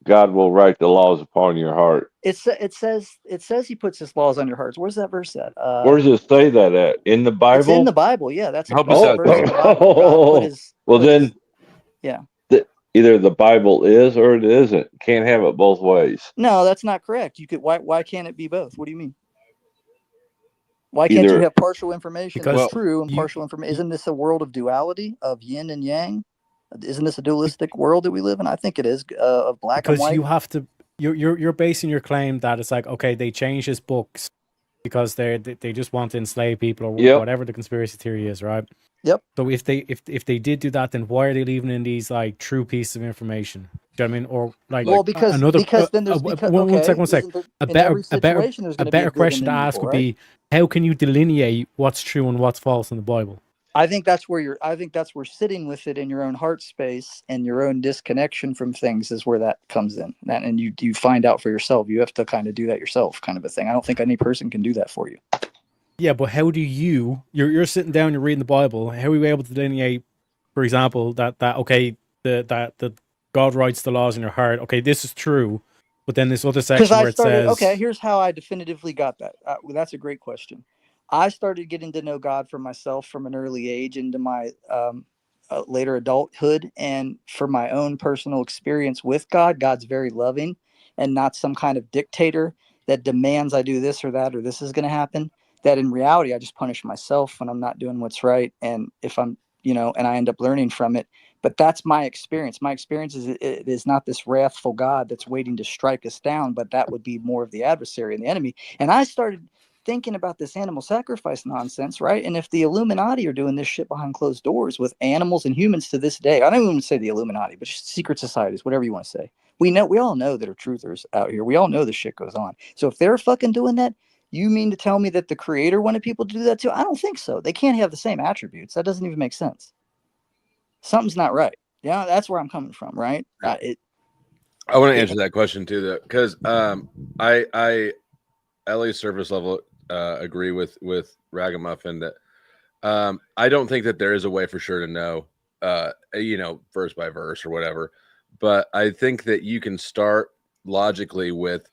God will write the laws upon your heart. It says He puts His laws on your hearts. Where's that verse at? Where does it say that at? In the Bible? It's in the Bible. Yeah, that's a verse. Either the Bible is or it isn't. Can't have it both ways. No, that's not correct. You could. Why can't it be both? What do you mean? Why can't you have partial information that's true and partial information? Isn't this a world of duality, of yin and yang? Isn't this a dualistic world that we live in? I think it is, of black and white. Because you're basing your claim that it's like, okay, they changed his books because they just want to enslave people or Yep. whatever the conspiracy theory is, right? Yep. So if they did do that, then why are they leaving in these like true pieces of information? Do you know what I mean? Or like, Well, because then there's one sec. isn't there, in every situation there's A going to be a better good question and to an ask evil, would right? be, how can you delineate what's true and what's false in the Bible? I think that's where sitting with it in your own heart space and your own disconnection from things is where that comes in. And you find out for yourself. You have to kind of do that yourself, kind of a thing. I don't think any person can do that for you. Yeah, but how do you're sitting down, you're reading the Bible, how are you able to delineate, for example, that okay, that God writes the laws in your heart, okay, this is true, but then this other section where it says, okay, here's how I definitively got that. Well, that's a great question. I started getting to know God for myself from an early age into my later adulthood, and for my own personal experience with God, God's very loving and not some kind of dictator that demands I do this or that or this is going to happen. That in reality, I just punish myself when I'm not doing what's right, and if I'm, and I end up learning from it. But that's my experience. My experience is it is not this wrathful God that's waiting to strike us down, but that would be more of the adversary and the enemy. And I started thinking about this animal sacrifice nonsense, right? And if the Illuminati are doing this shit behind closed doors with animals and humans to this day, I don't even say the Illuminati, but just secret societies, whatever you want to say. We all know that are truthers out here. We all know this shit goes on. So if they're fucking doing that, you mean to tell me that the creator wanted people to do that too? I don't think so. They can't have the same attributes. That doesn't even make sense. Something's not right. Yeah, that's where I'm coming from, right? I want to answer that question too, though, because I at least surface level agree with Ragamuffin that I don't think that there is a way for sure to know, verse by verse or whatever, but I think that you can start logically with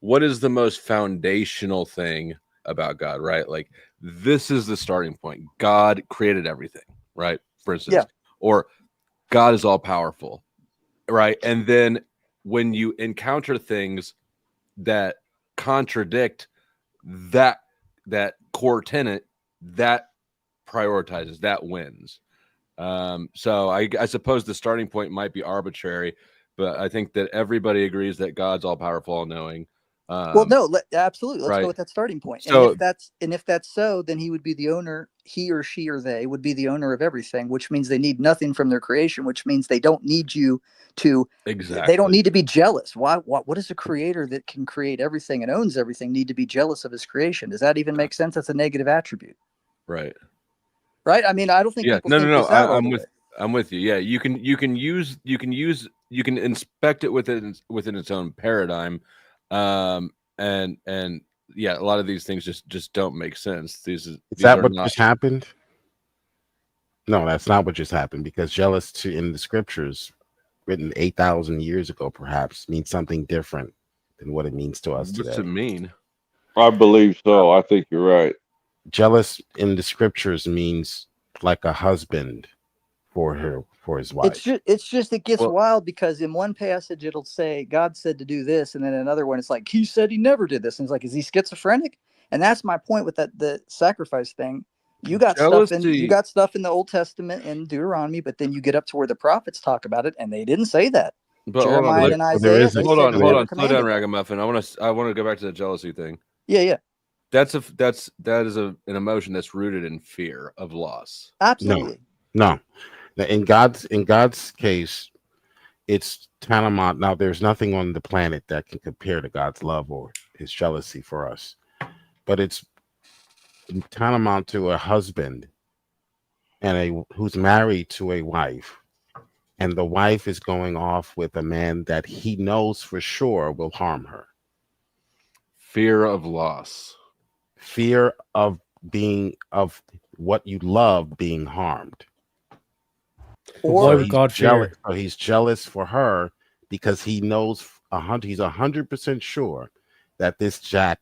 what is the most foundational thing about God, right? Like, this is the starting point. God created everything, right? For instance, or God is all powerful, right? And then when you encounter things that contradict that core tenet, that prioritizes, that wins. So I suppose the starting point might be arbitrary, but I think that everybody agrees that God's all powerful, all knowing. Well, no, absolutely. Let's go with that starting point. So, and if that's so, then he would be the owner. He or she or they would be the owner of everything, which means they need nothing from their creation, which means they don't need you to. Exactly. They don't need to be jealous. What does a creator that can create everything and owns everything need to be jealous of his creation? Does that even make sense? That's a negative attribute. Right. Right. I mean, I don't think people think this out all the way. I'm with you. Yeah, you can inspect it within its own paradigm. And yeah, a lot of these things just don't make sense. Is that what just happened? No, that's not what just happened, because jealousy in the scriptures, written 8,000 years ago, perhaps means something different than what it means to us today. What's it mean? I believe so. I think you're right. Jealous in the scriptures means like a husband for his wife. It gets wild, because in one passage it'll say God said to do this, and then another one it's like he said he never did this, and it's like, is he schizophrenic? And that's my point with the sacrifice thing. You got stuff in the Old Testament and Deuteronomy, but then you get up to where the prophets talk about it, and they didn't say that. But Jeremiah and Isaiah. Hold on, slow down, Ragamuffin. I want to go back to the jealousy thing. Yeah. That is an emotion that's rooted in fear of loss. Absolutely. No. In God's case, it's tantamount. Now, there's nothing on the planet that can compare to God's love or his jealousy for us, but it's tantamount to a husband who's married to a wife, and the wife is going off with a man that he knows for sure will harm her. Fear of loss. Fear of what you love being harmed. Or God fear? So he's jealous for her because he knows he's 100% sure that this Jack,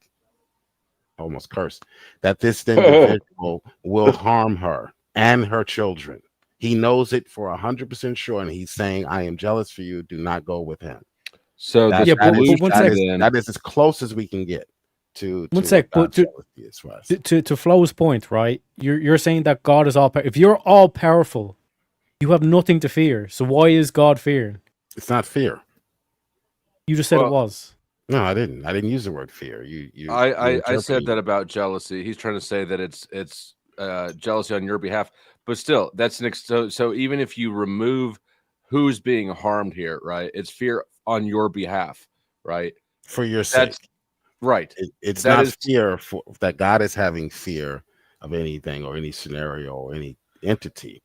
almost cursed, that this individual will harm her and her children. He knows it for 100% sure, and he's saying, "I am jealous for you. Do not go with him." So that is as close as we can get to. One sec, but to Flo's point, right? You're saying that God is all. If you're all powerful, you have nothing to fear. So why is God feared? It's not fear. You just said it Well, was. No, I didn't. I didn't use the word fear. You I said interpreting that it. about jealousy. He's trying to say that it's jealousy on your behalf, but still, that's so even if you remove who's being harmed here, right? It's fear on your behalf, right? For your That's sake. right. It's That not is fear for that God is having fear of anything or any scenario or any entity.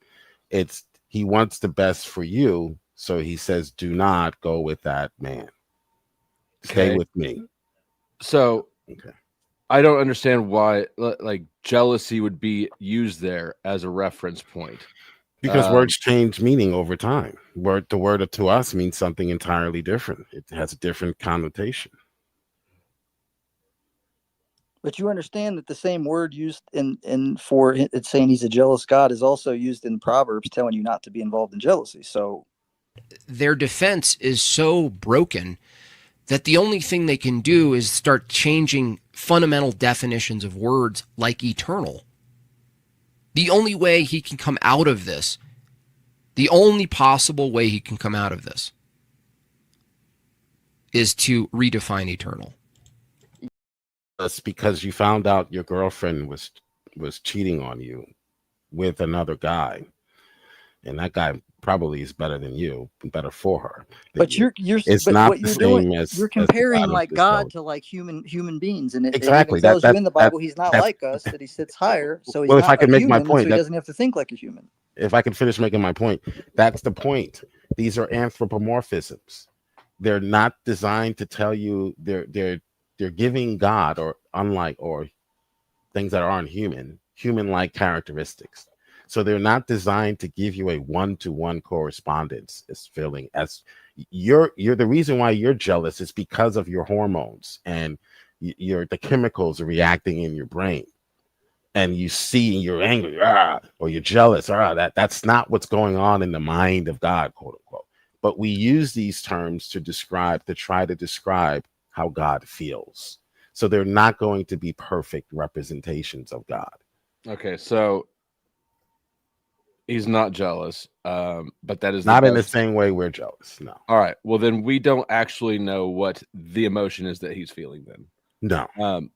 It's he wants the best for you, so he says, "Do not go with that man. Stay okay. with me." So Okay. I don't understand why like jealousy would be used there as a reference point. Because words change meaning over time. The word to us means something entirely different. It has a different connotation. But you understand that the same word used in for it's saying he's a jealous God is also used in Proverbs telling you not to be involved in jealousy. So their defense is so broken that the only thing they can do is start changing fundamental definitions of words like eternal. The only way he can come out of this, the only possible way he can come out of this is to redefine eternal. That's because you found out your girlfriend was cheating on you with another guy, and that guy probably is better than you, better for her. but you're It's but not what the you're doing, same as you're the comparing God of like this God world. to like human beings, and it even Exactly. tells you in the That Bible he's not that's like us, that he sits higher, so he's well. If not I a can make my human, and so point, he doesn't have to think like a human. if I can finish making my point, that's the point. These are anthropomorphisms. They're not designed to tell you they're giving God or unlike or things that aren't human-like characteristics. So they're not designed to give you a one-to-one correspondence. It's feeling as you're the reason why you're jealous is because of your hormones and the chemicals are reacting in your brain. And you see you're angry, or you're jealous, that's not what's going on in the mind of God, quote unquote. But we use these terms to try to describe how God feels. So they're not going to be perfect representations of God. Okay, so he's not jealous, but that is Not in the best. same way we're jealous. No. All right. Well, then we don't actually know what the emotion is that he's feeling. Then no.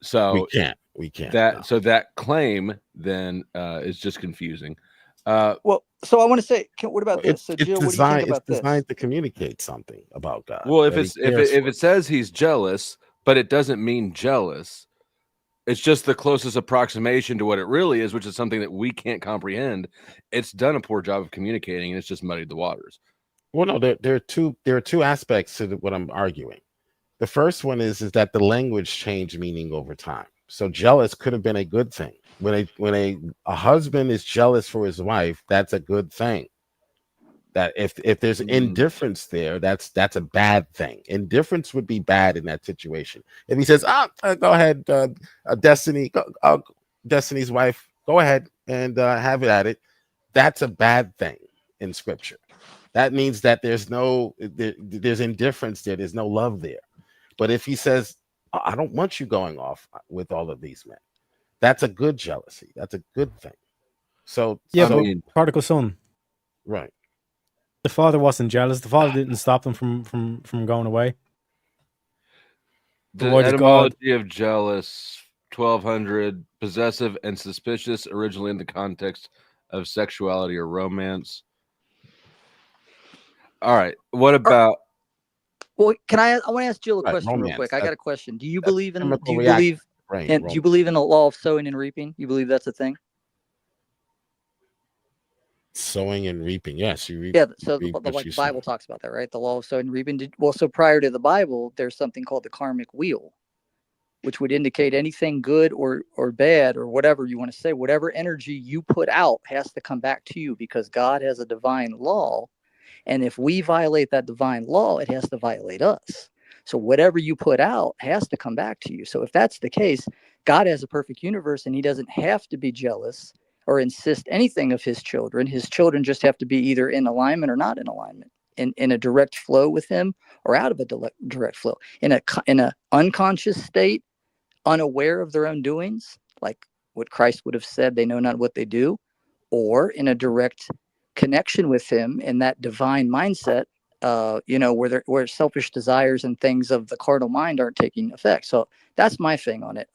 So we can't. That no. so that claim then is just confusing. Well, so I want to say, what about this? So Jill, what do you think about It's this? designed to communicate something about God. Well, if that he it's cares if for. it says he's jealous, but it doesn't mean jealous. It's just the closest approximation to what it really is, which is something that we can't comprehend. It's done a poor job of communicating, and it's just muddied the waters. Well, no, there are two aspects to what I'm arguing. The first one is that the language changed meaning over time. So jealous could have been a good thing. When a husband is jealous for his wife, that's a good thing. That if there's indifference there, that's a bad thing. Indifference would be bad in that situation. If he says, go ahead, Destiny's wife, go ahead and have it at it, that's a bad thing in scripture. That means that there's indifference there. There's no love there. But if he says, I don't want you going off with all of these men, that's a good jealousy. That's a good thing. So yeah, but prodigal son, right? The father wasn't jealous. The father didn't stop them from going away. The etymology of jealous, 1200, possessive and suspicious, originally in the context of sexuality or romance. All right. What about? Well, I want to ask Jill a Right, question real romance. quick. I got a question. Do you That's believe in? chemical Do you reaction. believe? Right, Do you believe in the law of sowing and reaping? You believe that's a thing? Sowing and reaping. Yes, you reap. Yeah. So reap the what you Bible sow. talks about that, right? The law of sowing and reaping. So prior to the Bible, there's something called the karmic wheel, which would indicate anything good or bad or whatever you want to say. Whatever energy you put out has to come back to you because God has a divine law. And if we violate that divine law, it has to violate us. So whatever you put out has to come back to you. So if that's the case, God has a perfect universe and he doesn't have to be jealous or insist anything of his children. His children just have to be either in alignment or not in alignment, in a direct flow with him or out of a direct flow. In a unconscious state, unaware of their own doings, like what Christ would have said, they know not what they do, or in a direct connection with him in that divine mindset, where selfish desires and things of the carnal mind aren't taking effect. So that's my thing on it.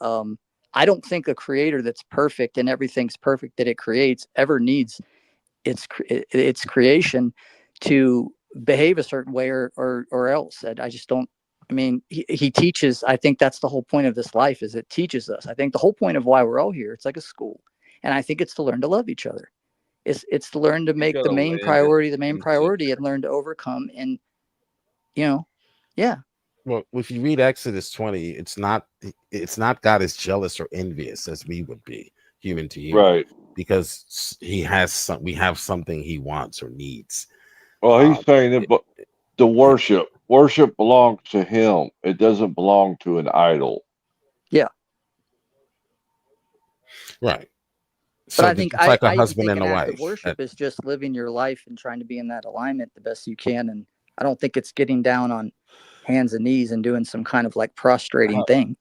I don't think a creator that's perfect and everything's perfect that it creates ever needs its creation to behave a certain way or else. I just don't. I mean, he teaches. I think that's the whole point of this life, is it teaches us. I think the whole point of why we're all here, it's like a school, and I think it's to learn to love each other. It's to learn to make the main priority and learn to overcome. And yeah. Well, if you read Exodus 20, it's not God is jealous or envious as we would be human to human, right? Because we have something he wants or needs. Well, he's saying that, but the worship belongs to him. It doesn't belong to an idol. Yeah. Right. But I think it's like a husband and a act wife. of worship is just living your life and trying to be in that alignment the best you can. And I don't think it's getting down on hands and knees and doing some kind of like prostrating thing.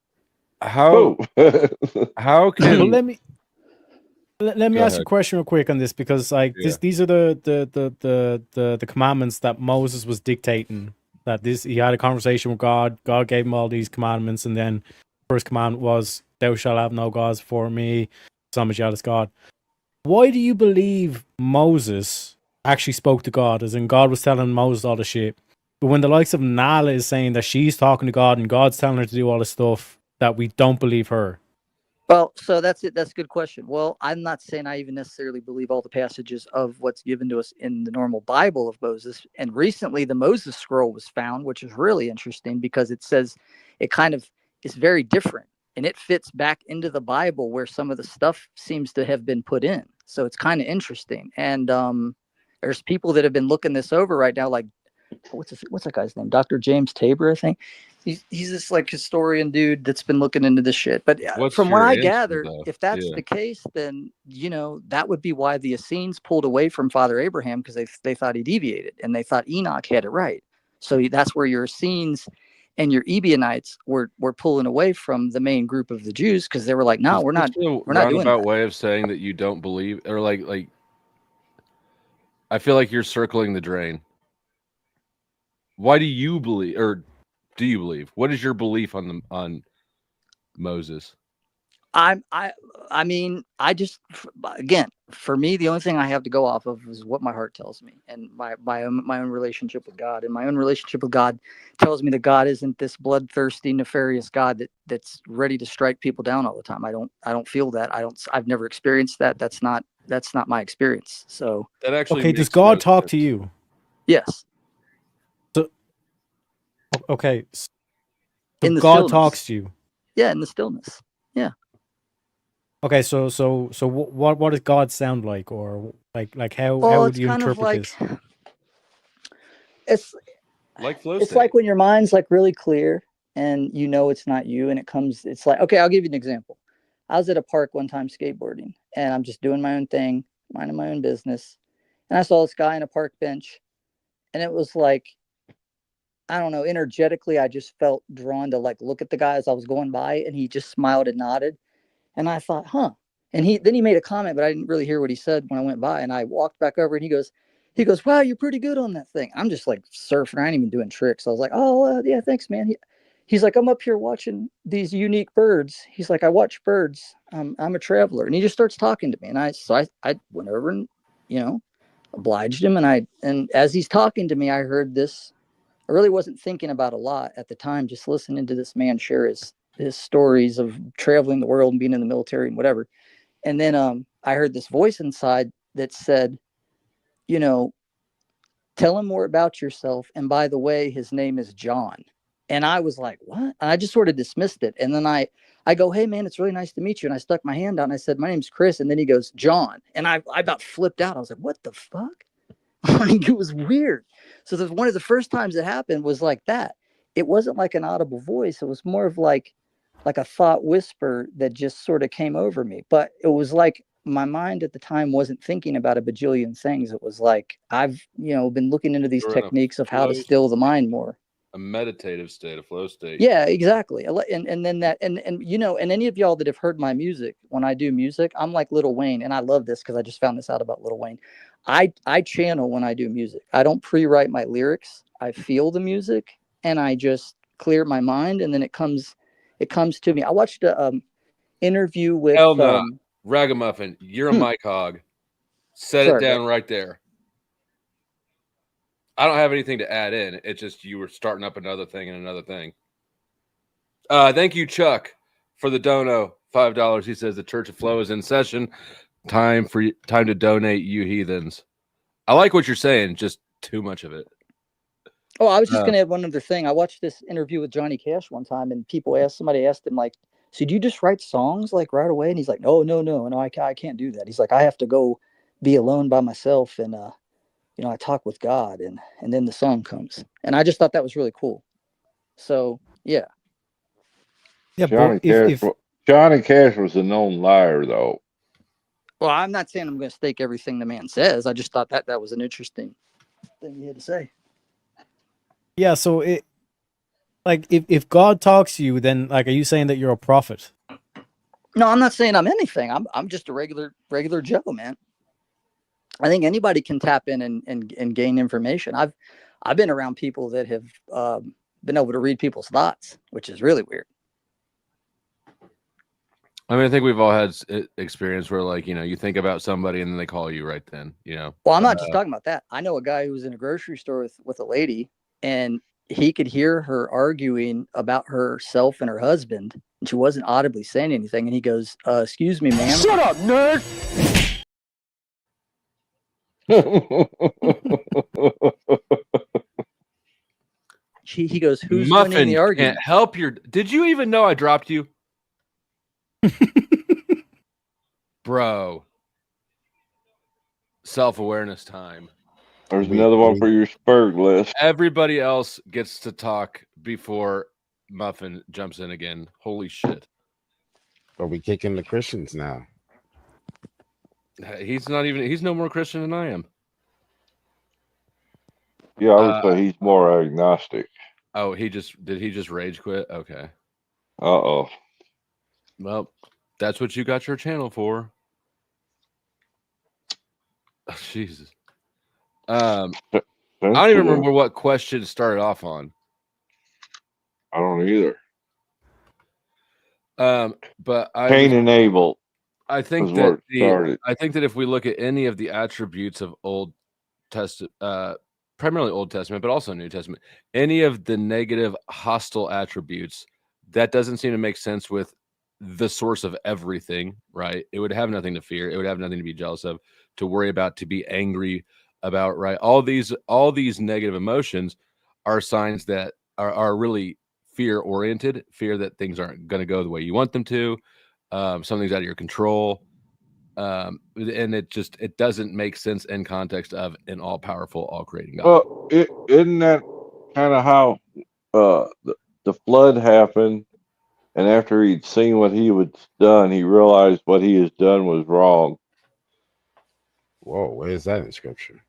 How can let me ask you a question real quick on this, because these are the commandments that Moses was dictating. He had a conversation with God. God gave him all these commandments, and then first commandment was, "Thou shalt have no gods before me, some as jealous God." Why do you believe Moses actually spoke to God, as in God was telling Moses all the shit? But when the likes of Nala is saying that she's talking to God and God's telling her to do all this stuff, that we don't believe her? Well, so that's it. That's a good question. Well, I'm not saying I even necessarily believe all the passages of what's given to us in the normal Bible of Moses. And recently the Moses scroll was found, which is really interesting because it says it kind of is very different and it fits back into the Bible where some of the stuff seems to have been put in. So it's kind of interesting. And there's people that have been looking this over right now, like what's that guy's name? Dr. James Tabor, I think. He's this like historian dude that's been looking into this shit. But from what I gather, if that's the case, then that would be why the Essenes pulled away from Father Abraham, because they thought he deviated and they thought Enoch had it right. So that's where your Essenes and your Ebionites were pulling away from the main group of the Jews, because they were like, no, we're not doing that. Way of saying that you don't believe, or like I feel like you're circling the drain. Why do you believe, or do you believe? What is your belief on Moses? I mean, I just, again, for me, the only thing I have to go off of is what my heart tells me, and my own relationship with God. And my own relationship with God tells me that God isn't this bloodthirsty, nefarious God that's ready to strike people down all the time. I don't feel that. I've never experienced that. That's not my experience. So that actually okay. Does God talk to you? Yes. Okay. So in the God stillness. talks to you. Yeah, in the stillness. Yeah. Okay, so what does God sound like, or like how do you interpret this? It's like flow it's state. like when your mind's like really clear and it's not you, and it's like, okay, I'll give you an example. I was at a park one time skateboarding, and I'm just doing my own thing, minding my own business, and I saw this guy on a park bench, and it was like, I don't know, energetically, I just felt drawn to like look at the guy as I was going by, and he just smiled and nodded. And I thought, huh. And he made a comment, but I didn't really hear what he said when I went by. And I walked back over, and he goes, wow, you're pretty good on that thing. I'm just like surfing. I ain't even doing tricks. I was like, oh, yeah, thanks, man. He's like, I'm up here watching these unique birds. He's like, I watch birds. I'm a traveler. And he just starts talking to me. And I went over and, obliged him. And as he's talking to me, I heard this. I really wasn't thinking about a lot at the time, just listening to this man share his stories of traveling the world and being in the military and whatever. And then I heard this voice inside that said, tell him more about yourself. And by the way, his name is John. And I was like, what? And I just sort of dismissed it. And then I go, hey, man, it's really nice to meet you. And I stuck my hand out and I said, my name's Chris. And then he goes, John. And I about flipped out. I was like, what the fuck? It was weird. So one of the first times it happened was like that. It wasn't like an audible voice. It was more of like a thought whisper that just sort of came over me. But it was like my mind at the time wasn't thinking about a bajillion things. It was like, I've, been looking into these techniques of how to still the mind more. A meditative state, a flow state. Yeah, exactly. And then that, and you know, and any of y'all that have heard my music, when I do music, I'm like Lil Wayne, and I love this because I just found this out about Lil Wayne. I channel when I do music. I don't pre-write my lyrics. I feel the music and I just clear my mind, and then it comes to me. I watched a interview with Hell no. Ragamuffin, you're a mic hog. Set Sorry, it down bro. right there. I don't have anything to add in. It's just you were starting up another thing and another thing. Thank you, Chuck, for the dono. $5. He says the Church of Flow is in session. Time to donate, you heathens. I like what you're saying, just too much of it. Oh, I was just gonna add one other thing. I watched this interview with Johnny Cash one time, and somebody asked him, like, so do you just write songs like right away? And he's like, no, I can't do that. He's like, I have to go be alone by myself, and you know, I talk with God, and then the song comes. And I just thought that was really cool. So yeah. Yeah, Johnny Cash was a known liar, though. Well, I'm not saying I'm going to stake everything the man says. I just thought that was an interesting thing he had to say. Yeah, so if God talks to you, then like, are you saying that you're a prophet? No, I'm not saying I'm anything. I'm just a regular Joe, man. I think anybody can tap in and gain information. I've been around people that have been able to read people's thoughts, which is really weird. I mean, I think we've all had experience where, like, you know, you think about somebody and then they call you right then, you know. Well, I'm not just talking about that. I know a guy who was in a grocery store with a lady, and he could hear her arguing about herself and her husband, and she wasn't audibly saying anything. And he goes, "Excuse me, ma'am." Shut up, nerd. He goes, "Who's Muffin winning the argument?" can't help your. Did you even know I dropped you, bro? Self-awareness time. There's another one for your Spurg list. Everybody else gets to talk before Muffin jumps in again. Holy shit! Are we kicking the Christians now? He's no more Christian than I am. Yeah, I would say he's more agnostic. Oh, did he just rage quit? Okay. Uh-oh. Well, that's what you got your channel for. Oh, Jesus. I don't even remember what question started off on. I don't either. But Cain and Abel. I think that if we look at any of the attributes of Old Testament, primarily Old Testament, but also New Testament, any of the negative, hostile attributes, that doesn't seem to make sense with the source of everything, right? It would have nothing to fear. It would have nothing to be jealous of, to worry about, to be angry about, right? All these negative emotions are signs that are really fear-oriented, fear that things aren't going to go the way you want them to. Something's out of your control. And it doesn't make sense in context of an all-powerful, all-creating God. Well, isn't that kind of how the flood happened? And after he'd seen what he had done, he realized what he has done was wrong. Whoa, where is that in Scripture?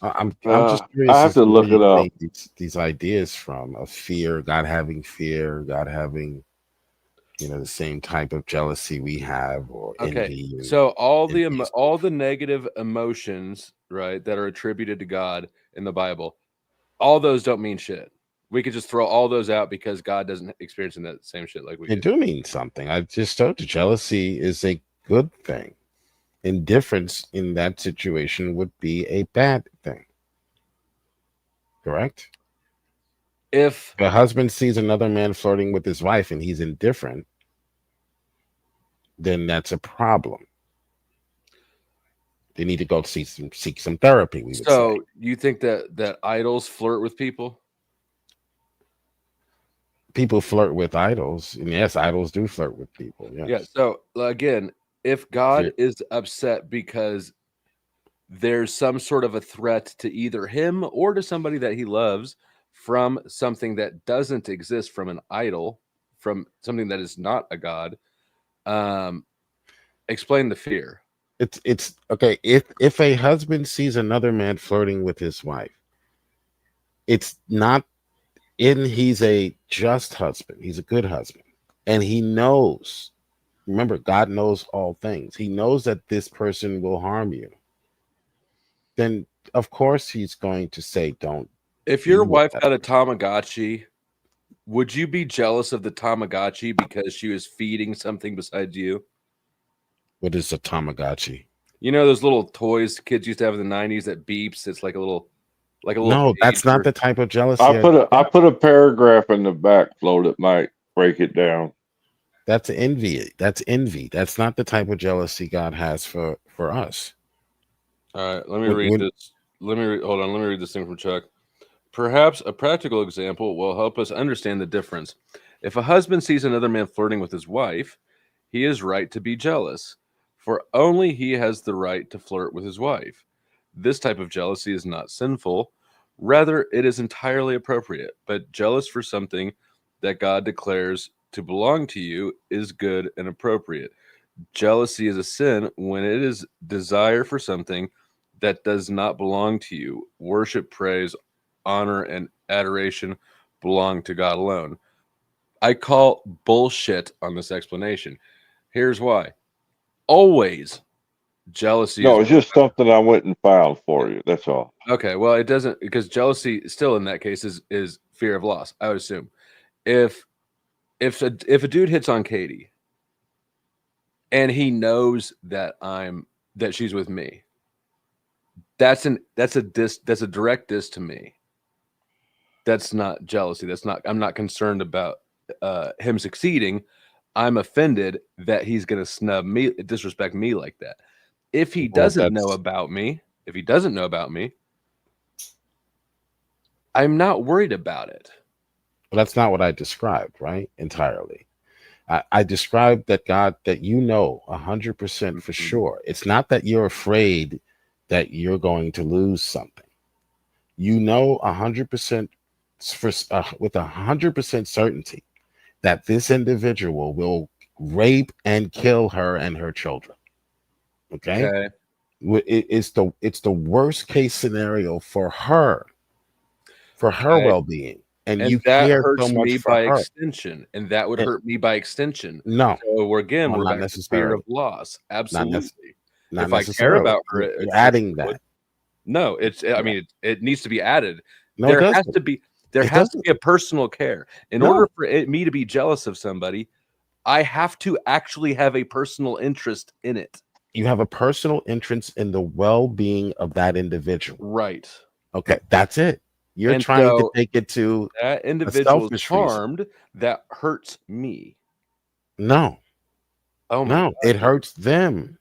I'm just curious. I have to look it up. These ideas from of fear, God having fear, God having, you know, the same type of jealousy we have, or envy. So all the negative emotions, right, that are attributed to God in the Bible, all those don't mean shit. We could just throw all those out because God doesn't experience that same shit like we do. They do mean something. I just told you, jealousy is a good thing. Indifference in that situation would be a bad thing. Correct? If a husband sees another man flirting with his wife and he's indifferent, then that's a problem. They need to go seek some therapy. We would say. You think that idols flirt with people? People flirt with idols, and yes, idols do flirt with people. Yes. Yeah. So again, if God is upset because there's some sort of a threat to either him or to somebody that he loves from something that doesn't exist, from an idol, from something that is not a God, explain the fear. It's okay. If a husband sees another man flirting with his wife, it's not He's a just husband. He's a good husband. And he knows, remember, God knows all things. He knows that this person will harm you. Then, of course, he's going to say, don't. If your wife got a Tamagotchi, would you be jealous of the Tamagotchi because she was feeding something besides you? What is a Tamagotchi? You know those little toys kids used to have in the 90s that beeps? It's like a little No, that's not the type of jealousy. I put a paragraph in the back, Flo, that might break it down. That's envy. That's envy. That's not the type of jealousy God has for us. All right, let me read this. Hold on. Let me read this thing from Chuck. Perhaps a practical example will help us understand the difference. If a husband sees another man flirting with his wife, he is right to be jealous, for only he has the right to flirt with his wife. This type of jealousy is not sinful. Rather, it is entirely appropriate. But jealous for something that God declares to belong to you is good and appropriate. Jealousy is a sin when it is desire for something that does not belong to you. Worship, praise, honor, and adoration belong to God alone. I call bullshit on this explanation. Here's why. Always jealousy. No, it's just something I went and found for you. That's all. Okay, well, it doesn't, because jealousy still in that case is fear of loss, I would assume. If a dude hits on Katie and he knows that she's with me, that's a direct diss to me. That's not jealousy. I'm not concerned about him succeeding. I'm offended that he's going to snub me, disrespect me like that. If he doesn't know about me, I'm not worried about it. But that's not what I described, right? Entirely. I described that God, that 100% for sure. It's not that you're afraid that you're going to lose something. 100% with 100% certainty that this individual will rape and kill her and her children. Okay. It's the worst case scenario for her well-being. And you that care hurts so much me for by her. extension, and that would hurt me by extension. No. So we're not back to fear of loss. Absolutely. Not if I care about her, you're adding that. No, I mean, it needs to be added. No, there it has to be a personal care. In order for me to be jealous of somebody, I have to actually have a personal interest in it. You have a personal interest in the well-being of that individual. Right. Okay, that's it. You're trying to take it to that individual is harmed. That hurts me. No. Oh my God. It hurts them.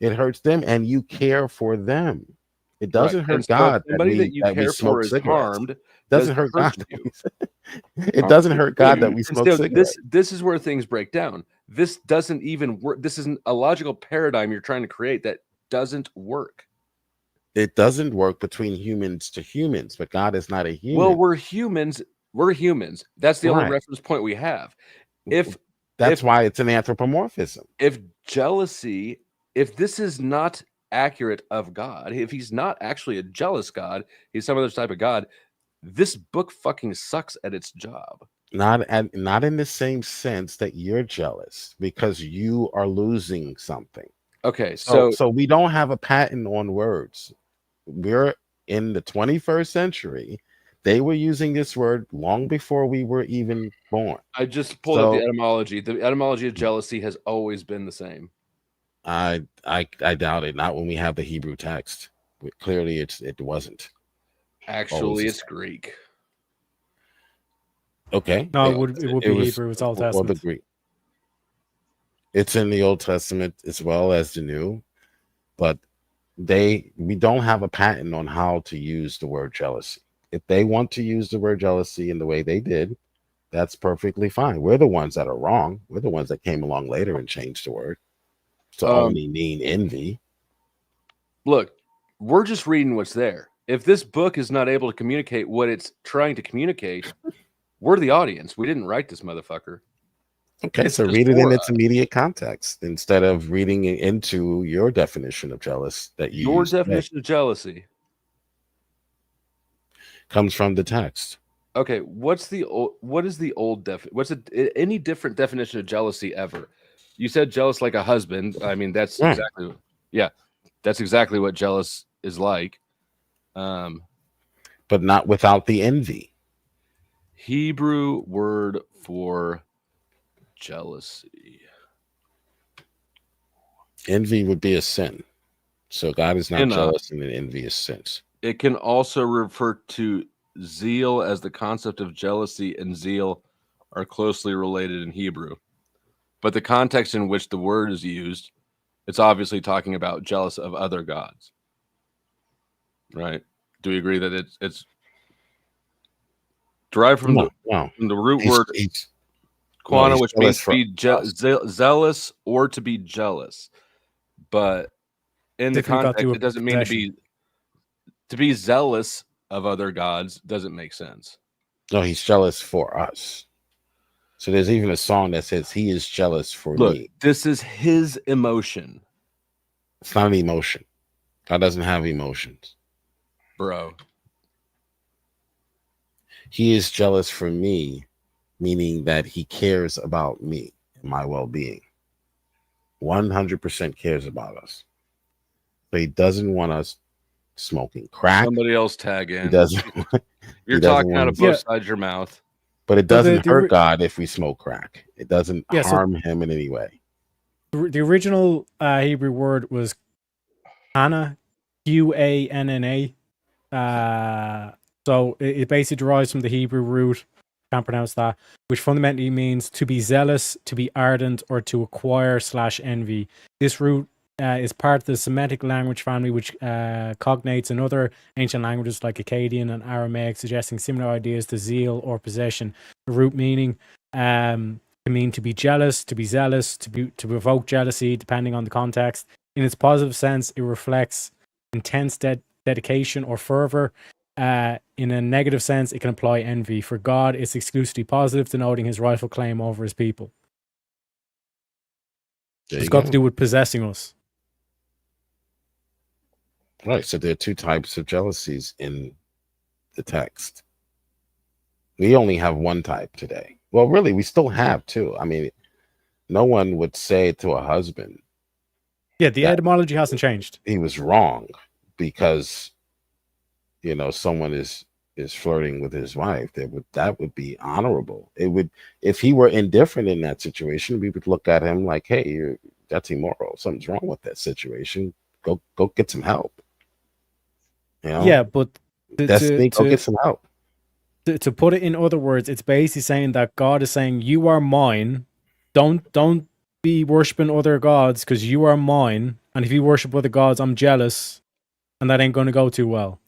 It hurts them, and you care for them. It doesn't hurt God that we smoke cigarettes. Harmed. Doesn't hurt God. It doesn't hurt God that we smoke cigarettes. This is where things break down. This doesn't even work. This isn't a logical paradigm you're trying to create that doesn't work. It doesn't work between humans to humans, but God is not a human. Well, we're humans. That's the only reference point we have. That's why it's an anthropomorphism. If jealousy, if this is not accurate of God, if he's not actually a jealous God, he's some other type of God, this book fucking sucks at its job. Not in the same sense that you're jealous because you are losing something. Okay, so we don't have a patent on words. We're in the 21st century. They were using this word long before we were even born. I just pulled up the etymology. The etymology of jealousy has always been the same. I doubt it. Not when we have the Hebrew text. Clearly, it wasn't. Actually, it's Greek. Okay. No, it would be Hebrew. It's Old Testament. Or the Greek. It's in the Old Testament as well as the New, but we don't have a patent on how to use the word jealousy. If they want to use the word jealousy in the way they did, that's perfectly fine. We're the ones that are wrong. We're the ones that came along later and changed the word to only mean envy. Look, we're just reading what's there. If this book is not able to communicate what it's trying to communicate, we're the audience. We didn't write this motherfucker. Okay, so read it in its immediate context instead of reading it into your definition of jealous your definition of jealousy comes from the text. Okay, what is the old any different definition of jealousy ever? You said jealous like a husband. I mean, that's Right. that's exactly what jealous is like. But not without the envy. Hebrew word for jealousy. Envy would be a sin. So God is not And, jealous in an envious sense. It can also refer to zeal, as the concept of jealousy and zeal are closely related in Hebrew. But the context in which the word is used, it's obviously talking about jealous of other gods. Right? Do we agree that it's derived from the root word quana, which means to be zealous or to be jealous? But in the context, it doesn't mean to be zealous of other gods. Doesn't make sense. No, he's jealous for us. So there's even a song that says he is jealous for me. This is his emotion. It's not an emotion. God doesn't have emotions. Bro. He is jealous for me, meaning that he cares about me and my well-being. 100% cares about us. But he doesn't want us smoking crack. Somebody else tag in. He doesn't. You're talking out of both sides of your mouth. But it doesn't hurt God if we smoke crack. It doesn't so harm him in any way. The original Hebrew word was Qanna, Quanna. So it basically derives from the Hebrew root, can't pronounce that, which fundamentally means to be zealous, to be ardent, or to acquire / envy. This root is part of the Semitic language family, which cognates in other ancient languages like Akkadian and Aramaic, suggesting similar ideas to zeal or possession. The root meaning can mean to be jealous, to be zealous, to provoke jealousy, depending on the context. In its positive sense, it reflects intense dedication or fervor. In a negative sense, it can imply envy. For God, it's exclusively positive, denoting his rightful claim over his people. It's got to do with possessing us. Right. So there are two types of jealousies in the text. We only have one type today. Well, really, we still have two. I mean, no one would say to a husband. Yeah, the etymology hasn't changed. He was wrong because, someone is flirting with his wife. That would be honorable. It would, if he were indifferent in that situation, we would look at him like, hey, that's immoral. Something's wrong with that situation. Go get some help. Yeah, but go get some help. To put it in other words, it's basically saying that God is saying, you are mine. Don't be worshiping other gods because you are mine. And if you worship other gods, I'm jealous. And that ain't going to go too well.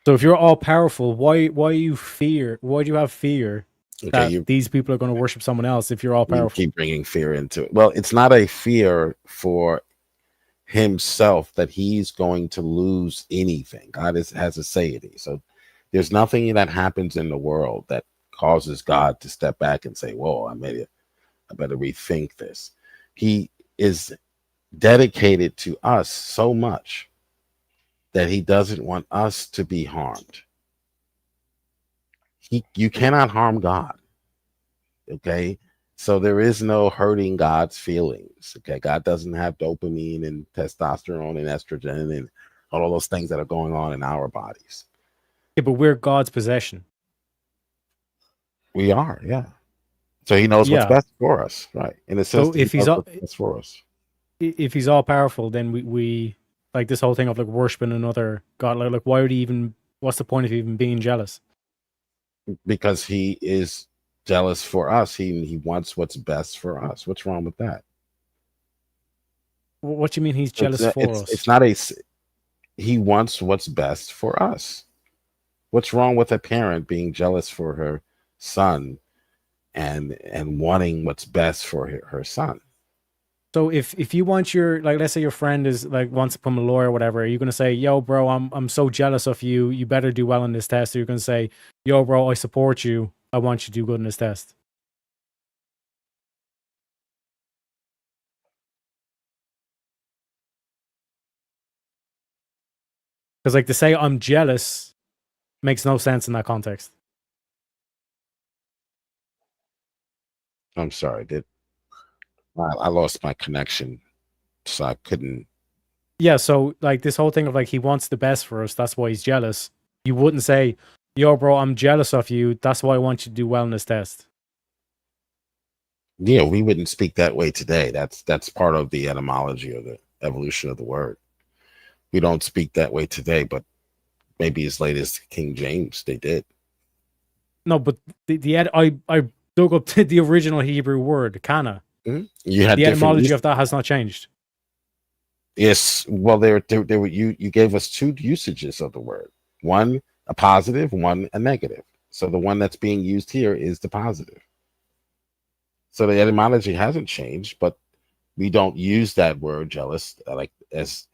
So if you're all powerful, why do you have fear that these people are going to worship someone else if you're all powerful? You keep bringing fear into it. Well, it's not a fear for himself that he's going to lose anything. God has a satiety. So there's nothing that happens in the world that causes God to step back and say, whoa, I better rethink this. He is dedicated to us so much that he doesn't want us to be harmed. You cannot harm God. Okay. So there is no hurting God's feelings. Okay. God doesn't have dopamine and testosterone and estrogen and all those things that are going on in our bodies. Yeah, but we're God's possession. We are, yeah. So he knows what's best for us, right? In a sense, so if he's all, best for us. If he's all powerful, then we like this whole thing of like worshiping another god. Like why would he even? What's the point of even being jealous? Because he is jealous for us. He wants what's best for us. What's wrong with that? What do you mean he's jealous for us? It's not he wants what's best for us. What's wrong with a parent being jealous for her son and wanting what's best for her son? So if you want your, like, let's say your friend is like wants to become a lawyer or whatever, are you gonna say, yo, bro, I'm so jealous of you. You better do well in this test. Or you're gonna say, yo, bro, I support you. I want you to do good in this test. Because like to say I'm jealous Makes no sense in that context. I'm sorry, I lost my connection, so I couldn't. Yeah, so like this whole thing of like he wants the best for us, that's why he's jealous. You wouldn't say, "Yo, bro, I'm jealous of you. That's why I want you to do well in this test." Yeah, we wouldn't speak that way today. That's part of the etymology or the evolution of the word. We don't speak that way today, but maybe as late as King James, they did. No, but I dug up the original Hebrew word, kana. You had The different etymology of that has not changed. Yes, well, there were you gave us two usages of the word. One a positive, one a negative. So the one that's being used here is the positive. So the etymology hasn't changed, but we don't use that word jealous like as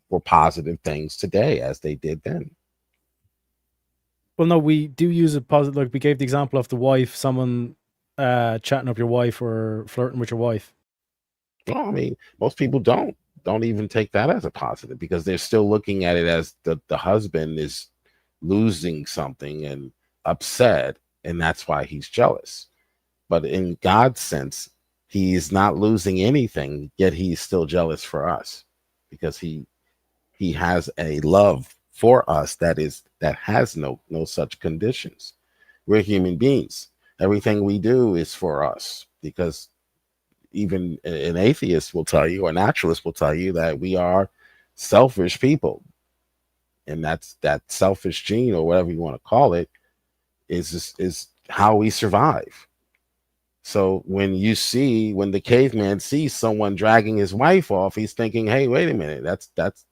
for positive things today as they did then. Well, no, we do use it positive. Like we gave the example of the wife, someone chatting up your wife or flirting with your wife. Well, I mean, most people don't even take that as a positive because they're still looking at it as the husband is losing something and upset, and that's why he's jealous. But in God's sense, he is not losing anything, yet he's still jealous for us because he has a love for us that has no such conditions. We're human beings. Everything we do is for us because even an atheist will tell you, or naturalist will tell you that we are selfish people. And that's that selfish gene or whatever you want to call it is how we survive. So when the caveman sees someone dragging his wife off, he's thinking, hey, wait a minute, that's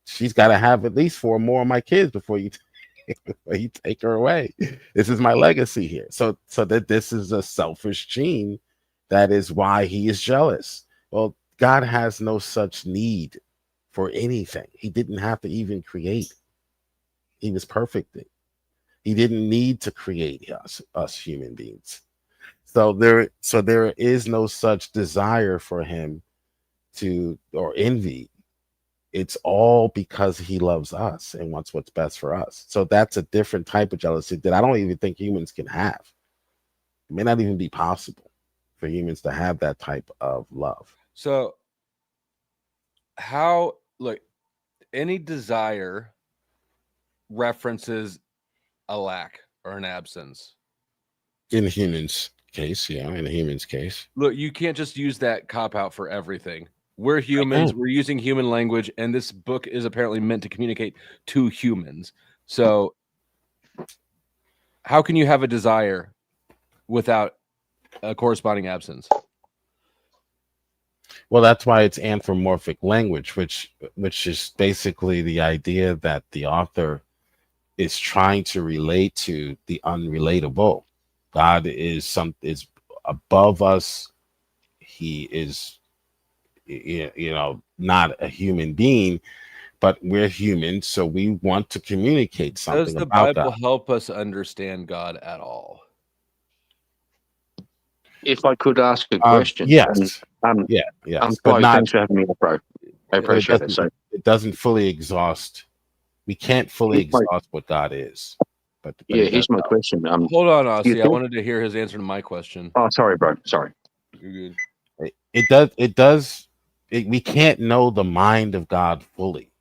she's got to have at least 4 more of my kids before you take her away. This is my legacy here. So that this is a selfish gene. That is why he is jealous. Well, God has no such need for anything. He didn't have to even create. He was perfect. He didn't need to create us human beings. So there is no such desire for him or envy. It's all because he loves us and wants what's best for us. So that's a different type of jealousy that I don't even think humans can have. It may not even be possible for humans to have that type of love. So any desire references a lack or an absence. In the human's case, yeah, in the human's case. Look, you can't just use that cop out for everything. We're humans, we're using human language, and this book is apparently meant to communicate to humans. So how can you have a desire without a corresponding absence? Well, that's why it's anthropomorphic language, which is basically the idea that the author is trying to relate to the unrelatable. God is above us. He is, not a human being, but we're human, so we want to communicate something. Does the about Bible God. help us understand God at all? If I could ask a question. Yes. Yes. But thanks for having me on, bro. I appreciate it. So it doesn't fully exhaust. We can't fully exhaust what God is. But here's my question. Hold on, Aussie. I wanted to hear his answer to my question. Oh, sorry, bro. Sorry. You're good. It does. We can't know the mind of God fully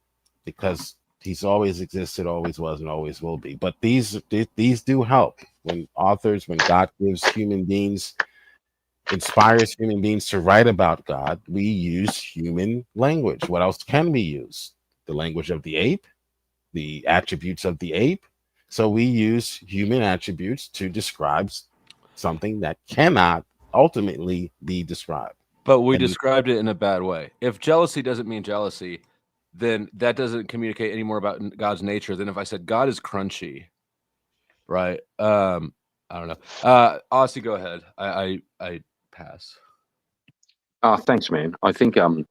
because he's always existed, always was, and always will be. But these do help when God inspires human beings to write about God. We use human language. What else can we use? The language of the ape, the attributes of the ape. So we use human attributes to describe something that cannot ultimately be described. But we described it in a bad way. If jealousy doesn't mean jealousy, then that doesn't communicate any more about God's nature than if I said God is crunchy, right? I don't know. Aussie, go ahead. I pass. Thanks, man. I think I've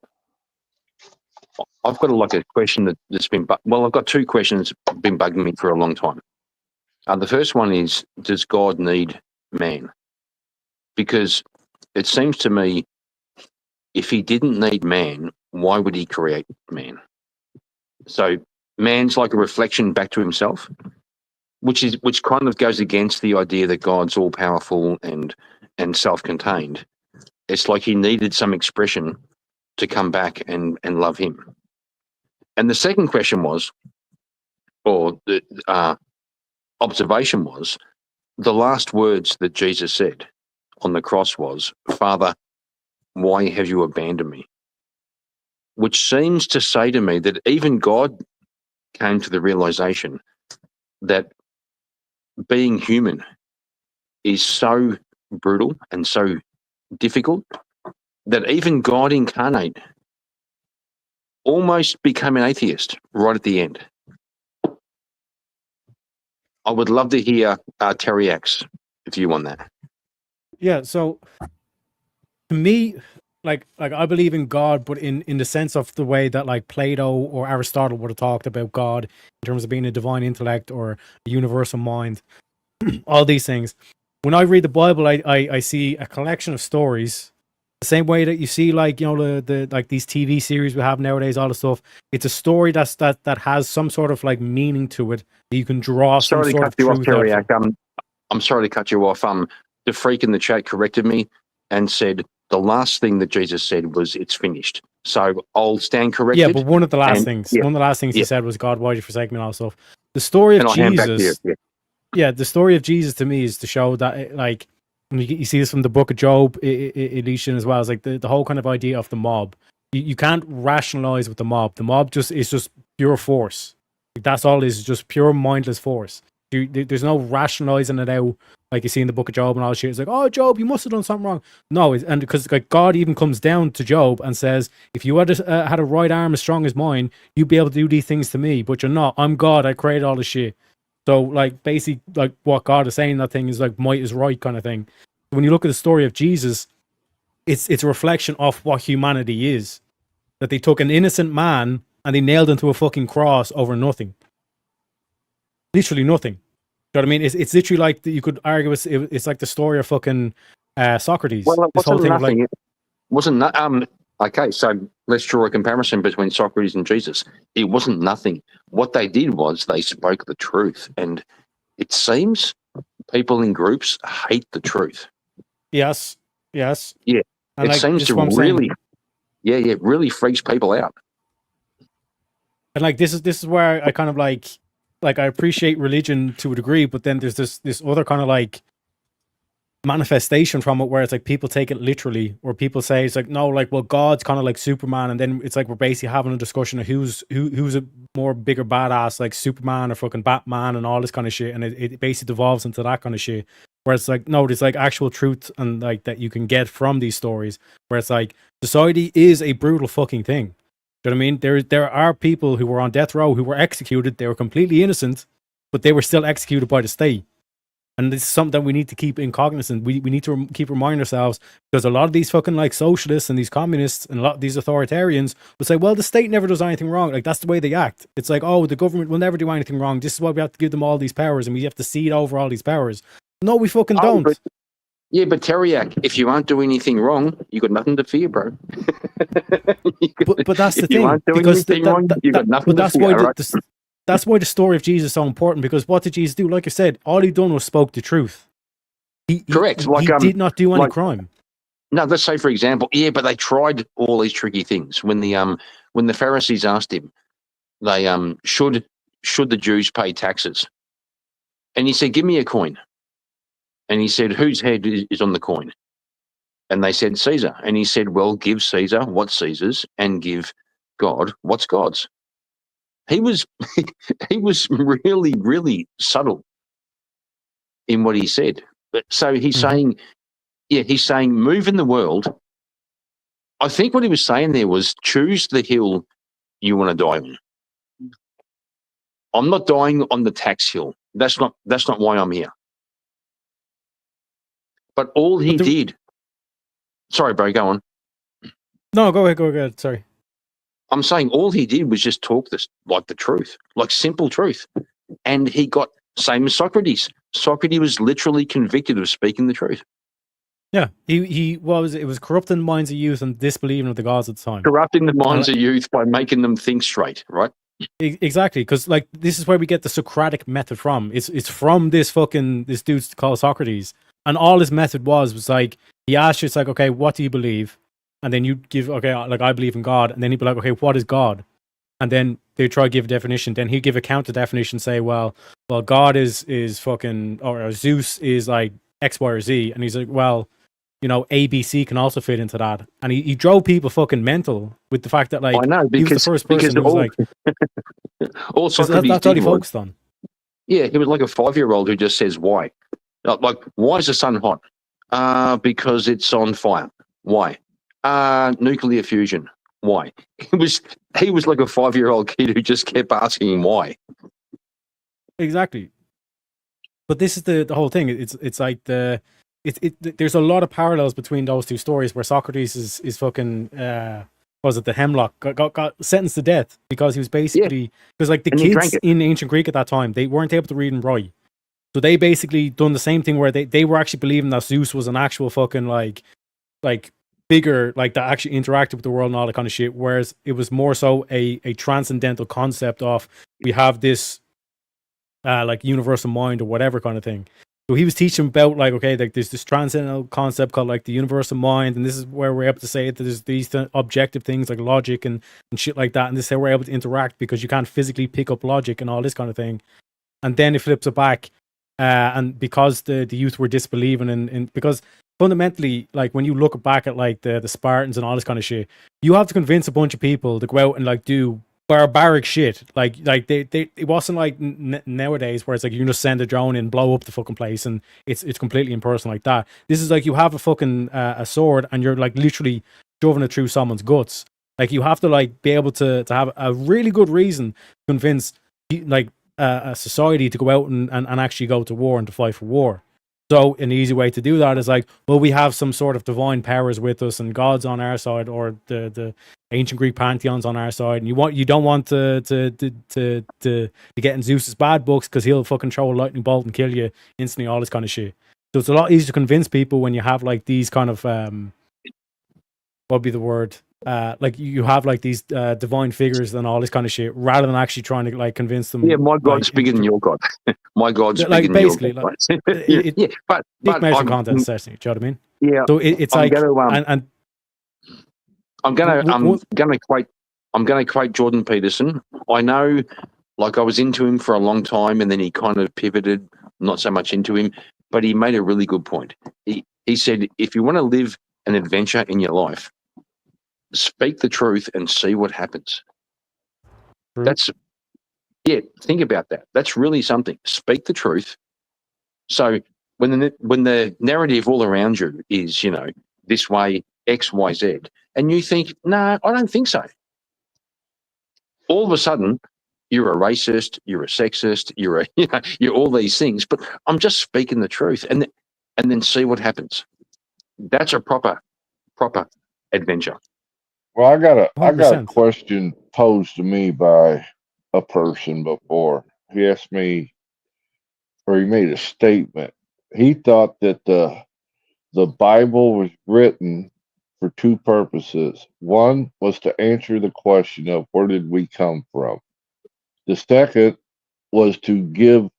got a question that's been I've got 2 questions that have been bugging me for a long time. The first one is, does God need man? Because it seems to me, if he didn't need man, why would he create man? So man's like a reflection back to himself. which kind of goes against the idea that God's all powerful and self-contained. It's like he needed some expression to come back and love him. And the second question was, or the observation was, the last words that Jesus said on the cross was, "Father, why have you abandoned me?" Which seems to say to me that even God came to the realization that being human is so brutal and so difficult that even God incarnate almost became an atheist right at the end. I would love to hear Teriak's view on that. Yeah, so to me, like I believe in God, but in the sense of the way that like Plato or Aristotle would have talked about God in terms of being a divine intellect or a universal mind, all these things. When I read the Bible, I see a collection of stories, the same way that you see like, you know, the like these TV series we have nowadays, all the stuff. It's a story that has some sort of like meaning to it that you can draw some Sorry to sort cut of you off, truth out of. Teriak. I'm sorry to cut you off. The freak in the chat corrected me and said the last thing that Jesus said was, "It's finished." So I'll stand corrected. Yeah, but one of the last and- things, yeah, one of the last things he yeah. said was, "God, why did you forsake me?" and all that stuff. The story of And I'll hand back to you, Jesus, yeah. yeah, the story of Jesus to me is to show that, like, you see this from the Book of Job, Elisha as well. It's like the whole kind of idea of the mob. You can't rationalize with the mob. The mob is just pure force. That's all it is, just pure mindless force. There's no rationalizing it out like you see in the Book of Job and all that shit. It's like, oh, Job, you must have done something wrong. No, and because like God even comes down to Job and says, if you had a right arm as strong as mine, you'd be able to do these things to me, but you're not. I'm God. I created all this shit. So like basically like what God is saying in that thing is like might is right kind of thing. When you look at the story of Jesus, it's a reflection of what humanity is. That they took an innocent man and they nailed him to a fucking cross over nothing. Literally nothing. You know what I mean? It's literally like you could argue it's like the story of fucking Socrates. Well, it This whole wasn't thing of nothing. like, Wasn't that okay? So let's draw a comparison between Socrates and Jesus. It wasn't nothing. What they did was they spoke the truth, and it seems people in groups hate the truth. yes, Yeah, and it like seems this to is what I'm saying. really, it really freaks people out. And like this is where I kind of like I appreciate religion to a degree, but then there's this other kind of like manifestation from it where it's like people take it literally, or people say it's like, no, like, well, God's kind of like Superman, and then it's like we're basically having a discussion of who's a more bigger badass, like Superman or fucking Batman and all this kind of shit, and it basically devolves into that kind of shit where it's like, no, there's like actual truth and like that you can get from these stories where it's like society is a brutal fucking thing. Do you know what I mean? There are people who were on death row who were executed. They were completely innocent, but they were still executed by the state. And this is something that we need to keep in cognizance. We need to keep reminding ourselves, because a lot of these fucking like socialists and these communists and a lot of these authoritarians will say, well, the state never does anything wrong. Like, that's the way they act. It's like, oh, the government will never do anything wrong. This is why we have to give them all these powers and we have to cede over all these powers. No, we fucking don't. But Teriak, if you aren't doing anything wrong, you got nothing to fear, bro. But that's the If you thing, aren't doing because anything wrong, you got nothing to fear. Right? That's why the story of Jesus is so important, because what did Jesus do? Like I said, all he done was spoke the truth. Correct. He did not do any crime. No, let's say for example, but they tried all these tricky things. When the Pharisees asked him, they should the Jews pay taxes? And he said, give me a coin. And he said, whose head is on the coin? And they said, Caesar. And he said, well, give Caesar what's Caesar's and give God what's God's. He was he was really, really subtle in what he said. But so he's saying, he's saying move in the world. I think what he was saying there was choose the hill you want to die on. I'm not dying on the tax hill. That's not why I'm here. But all he did. Sorry, bro, go on. No, go ahead. Sorry. I'm saying all he did was just talk this like the truth, like simple truth. And he got, same as Socrates. Socrates was literally convicted of speaking the truth. Yeah, it was corrupting the minds of youth and disbelieving of the gods at the time. Corrupting the minds of youth by making them think straight, right? Exactly, because like this is where we get the Socratic method from. It's from this dude called Socrates, and all his method was like he asked you, it's like, okay, what do you believe? And then you give, okay, like I believe in God, and then he'd be like, okay, what is God? And then they try to give a definition. Then he'd give a counter definition, say, well, God is fucking, or Zeus is like X, Y, or Z, and he's like, well, you know, A, B, C can also fit into that. And he drove people fucking mental with the fact that like I know, he was the first person who was like, all Socrates that's all he did was, focused on. yeah, he was like a 5-year-old who just says why. Like, why is the sun hot? Because it's on fire. Why? Nuclear fusion. Why? He was like a 5-year-old kid who just kept asking why. Exactly. But this is the whole thing. It's like there's a lot of parallels between those two stories where Socrates is fucking was it the hemlock got sentenced to death because he was basically because like the kids in ancient Greek at that time, they weren't able to read and write. So they basically done the same thing where they were actually believing that Zeus was an actual fucking like figure like that actually interacted with the world and all that kind of shit, whereas it was more so a transcendental concept of we have this like universal mind or whatever kind of thing. So he was teaching about like, okay, like there's this transcendental concept called like the universal mind, and this is where we're able to say that there's these objective things like logic and shit like that, and this is how we're able to interact because you can't physically pick up logic and all this kind of thing. And then it flips it back, and because the youth were disbelieving and because fundamentally, like when you look back at like the Spartans and all this kind of shit, you have to convince a bunch of people to go out and like do barbaric shit. Like they it wasn't like nowadays where it's like you can just send a drone and blow up the fucking place and it's completely impersonal like that. This is like you have a fucking a sword and you're like literally shoving it through someone's guts. Like you have to like be able to have a really good reason to convince like a society to go out and actually go to war and to fight for war. So an easy way to do that is like, well, we have some sort of divine powers with us and God's on our side, or the ancient Greek pantheon's on our side, and you don't want to get in Zeus's bad books because he'll fucking throw a lightning bolt and kill you instantly, all this kind of shit. So it's a lot easier to convince people when you have like these kind of what would be the word? Like you have like these divine figures and all this kind of shit, rather than actually trying to like convince them. Yeah, my God's bigger than your God. My God's bigger than your God. Yeah, but measuring contest testing. Do you know what I mean? Yeah. So it's I'm like, gonna, I'm gonna quote Jordan Peterson. I know, like I was into him for a long time, and then he kind of pivoted, not so much into him, but he made a really good point. He said, if you want to live an adventure in your life, speak the truth and see what happens. That's, yeah, think about that. That's really something. Speak the truth. So when the narrative all around you is, you know, this way, X, Y, Z, and you think, no, I don't think so. All of a sudden, you're a racist, you're a sexist, you're all these things, but I'm just speaking the truth and then see what happens. That's a proper adventure. Well, I got a 100%. question posed to me by a person before. He asked me, or he made a statement. He thought that the Bible was written for two purposes. One was to answer the question of where did we come from. The second was to give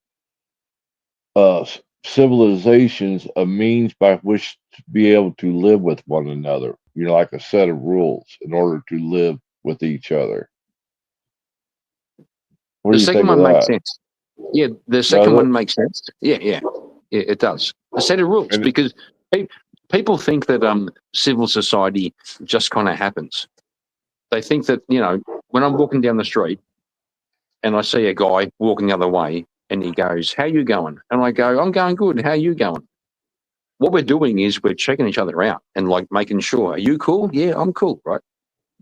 civilizations a means by which to be able to live with one another, you know, like a set of rules in order to live with each other. What The do you second think one of makes that? sense. Yeah, the second one makes sense. Yeah, it does. A set of rules, because people think that civil society just kind of happens. They think that, you know, when I'm walking down the street and I see a guy walking the other way and he goes, "How you going?" And I go, "I'm going good. How you going?" What we're doing is we're checking each other out and like making sure, are you cool? Yeah, I'm cool, right?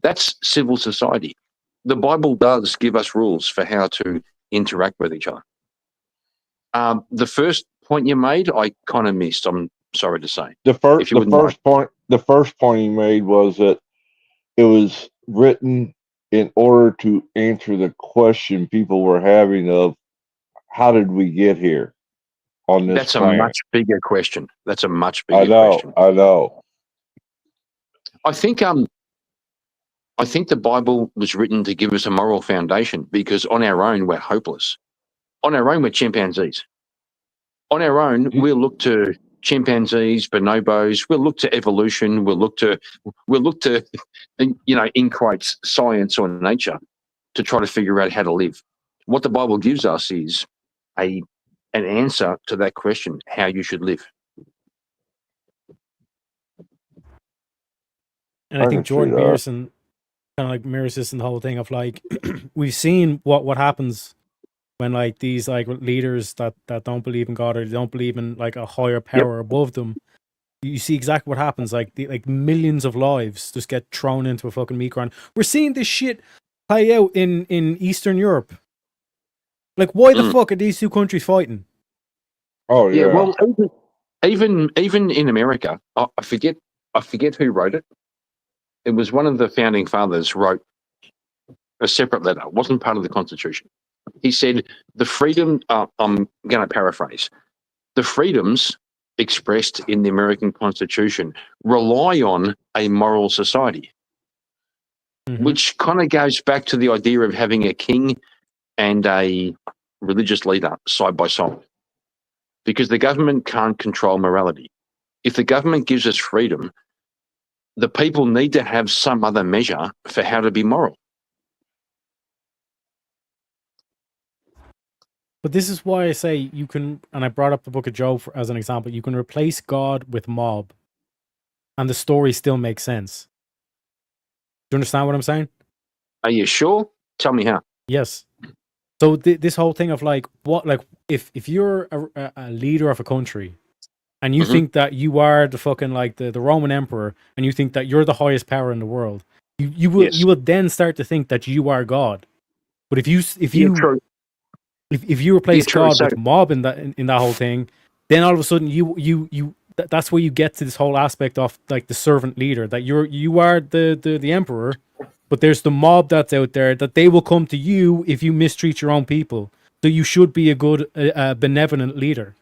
That's civil society. The Bible does give us rules for how to interact with each other. The first point you made, I kind of missed. I'm sorry to say. The first point he made was that it was written in order to answer the question people were having of how did we get here on this That's planet? a much bigger question. That's a much bigger question. I know. I think I think the Bible was written to give us a moral foundation, because on our own, we're hopeless. On our own, we're chimpanzees. On our own, we'll look to chimpanzees, bonobos. We'll look to evolution. We'll look to, in quotes, science or nature to try to figure out how to live. What the Bible gives us is an answer to that question, how you should live. And I think Jordan Peterson kind of like mirrors this in the whole thing of like, we've seen what happens when like these like leaders that don't believe in God, or they don't believe in like a higher power above them. You see exactly what happens. Like millions of lives just get thrown into a fucking meat grind. We're seeing this shit play out in Eastern Europe. Like, why the fuck are these two countries fighting? Oh yeah. Well, even in America, I forget who wrote it. It was one of the founding fathers wrote a separate letter. It wasn't part of the Constitution. He said, the freedom, I'm going to paraphrase, the freedoms expressed in the American Constitution rely on a moral society, which kind of goes back to the idea of having a king and a religious leader side by side, because the government can't control morality. If the government gives us freedom, the people need to have some other measure for how to be moral. But this is why I say you can, and I brought up the Book of Job as an example, you can replace God with mob, and the story still makes sense. Do you understand what I'm saying? Are you sure? Tell me how. Yes. So this whole thing of like, what, like if you're a leader of a country, and you think that you are the fucking like the Roman emperor, and you think that you're the highest power in the world, you will then start to think that you are God. But if you replace God with mob in that whole thing, then all of a sudden that's where you get to this whole aspect of like the servant leader, that you are the emperor, but there's the mob that's out there that they will come to you if you mistreat your own people. So you should be a good benevolent leader.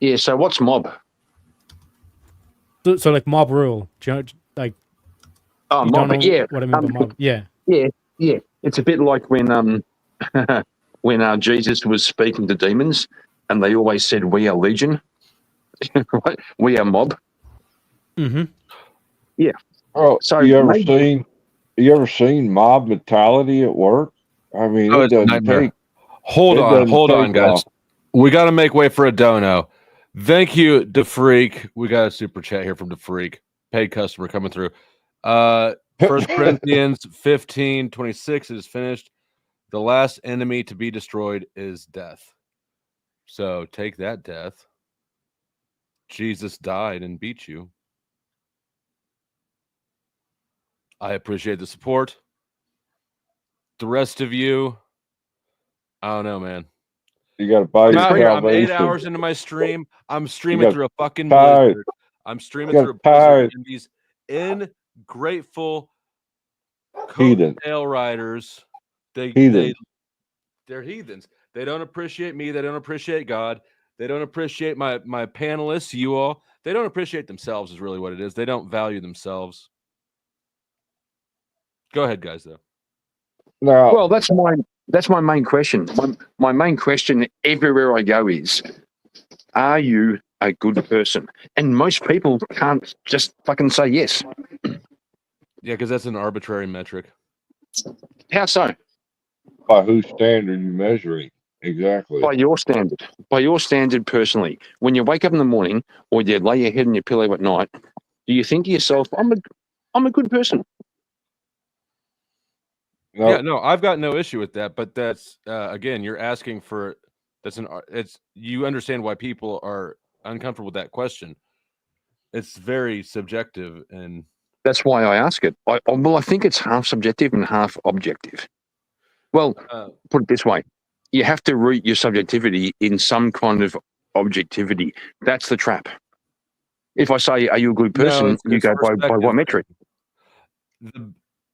Yeah, so what's mob? So like mob rule. Do you know, like, mob, don't know yeah. what I mean by mob. Yeah. Yeah. It's a bit like when when Jesus was speaking to demons, and they always said, "We are legion," right? We are mob. Mm-hmm. Yeah. Oh, so you ever seen mob mentality at work? I mean, it doesn't take. Hold on, guys. We got to make way for a dono. Thank you, DeFreak. We got a super chat here from DeFreak, paid customer coming through. 1 Corinthians 15:26 is finished. The last enemy to be destroyed is death. So take that, death. Jesus died and beat you. I appreciate the support. The rest of you, I don't know, man. You got to buy your salvation. I'm 8 hours into my stream. I'm streaming through a fucking blizzard. I'm streaming through a blizzard. And these ingrateful coattail riders, they're heathens. They don't appreciate me. They don't appreciate God. They don't appreciate my panelists, you all. They don't appreciate themselves is really what it is. They don't value themselves. Go ahead, guys, though. No. Well, that's my main question. My main question everywhere I go is, are you a good person? And most people can't just fucking say yes. Yeah, because that's an arbitrary metric. How so? By whose standard you measuring? Exactly. By your standard. By your standard personally. When you wake up in the morning or you lay your head on your pillow at night, do you think to yourself, I'm a good person? Nope. Yeah, no, I've got no issue with that, but that's again, you're asking for you understand why people are uncomfortable with that question. It's very subjective, and that's why I ask it. I think it's half subjective and half objective. Well, put it this way: you have to root your subjectivity in some kind of objectivity. That's the trap. If I say, "Are you a good person?" you go by what metric?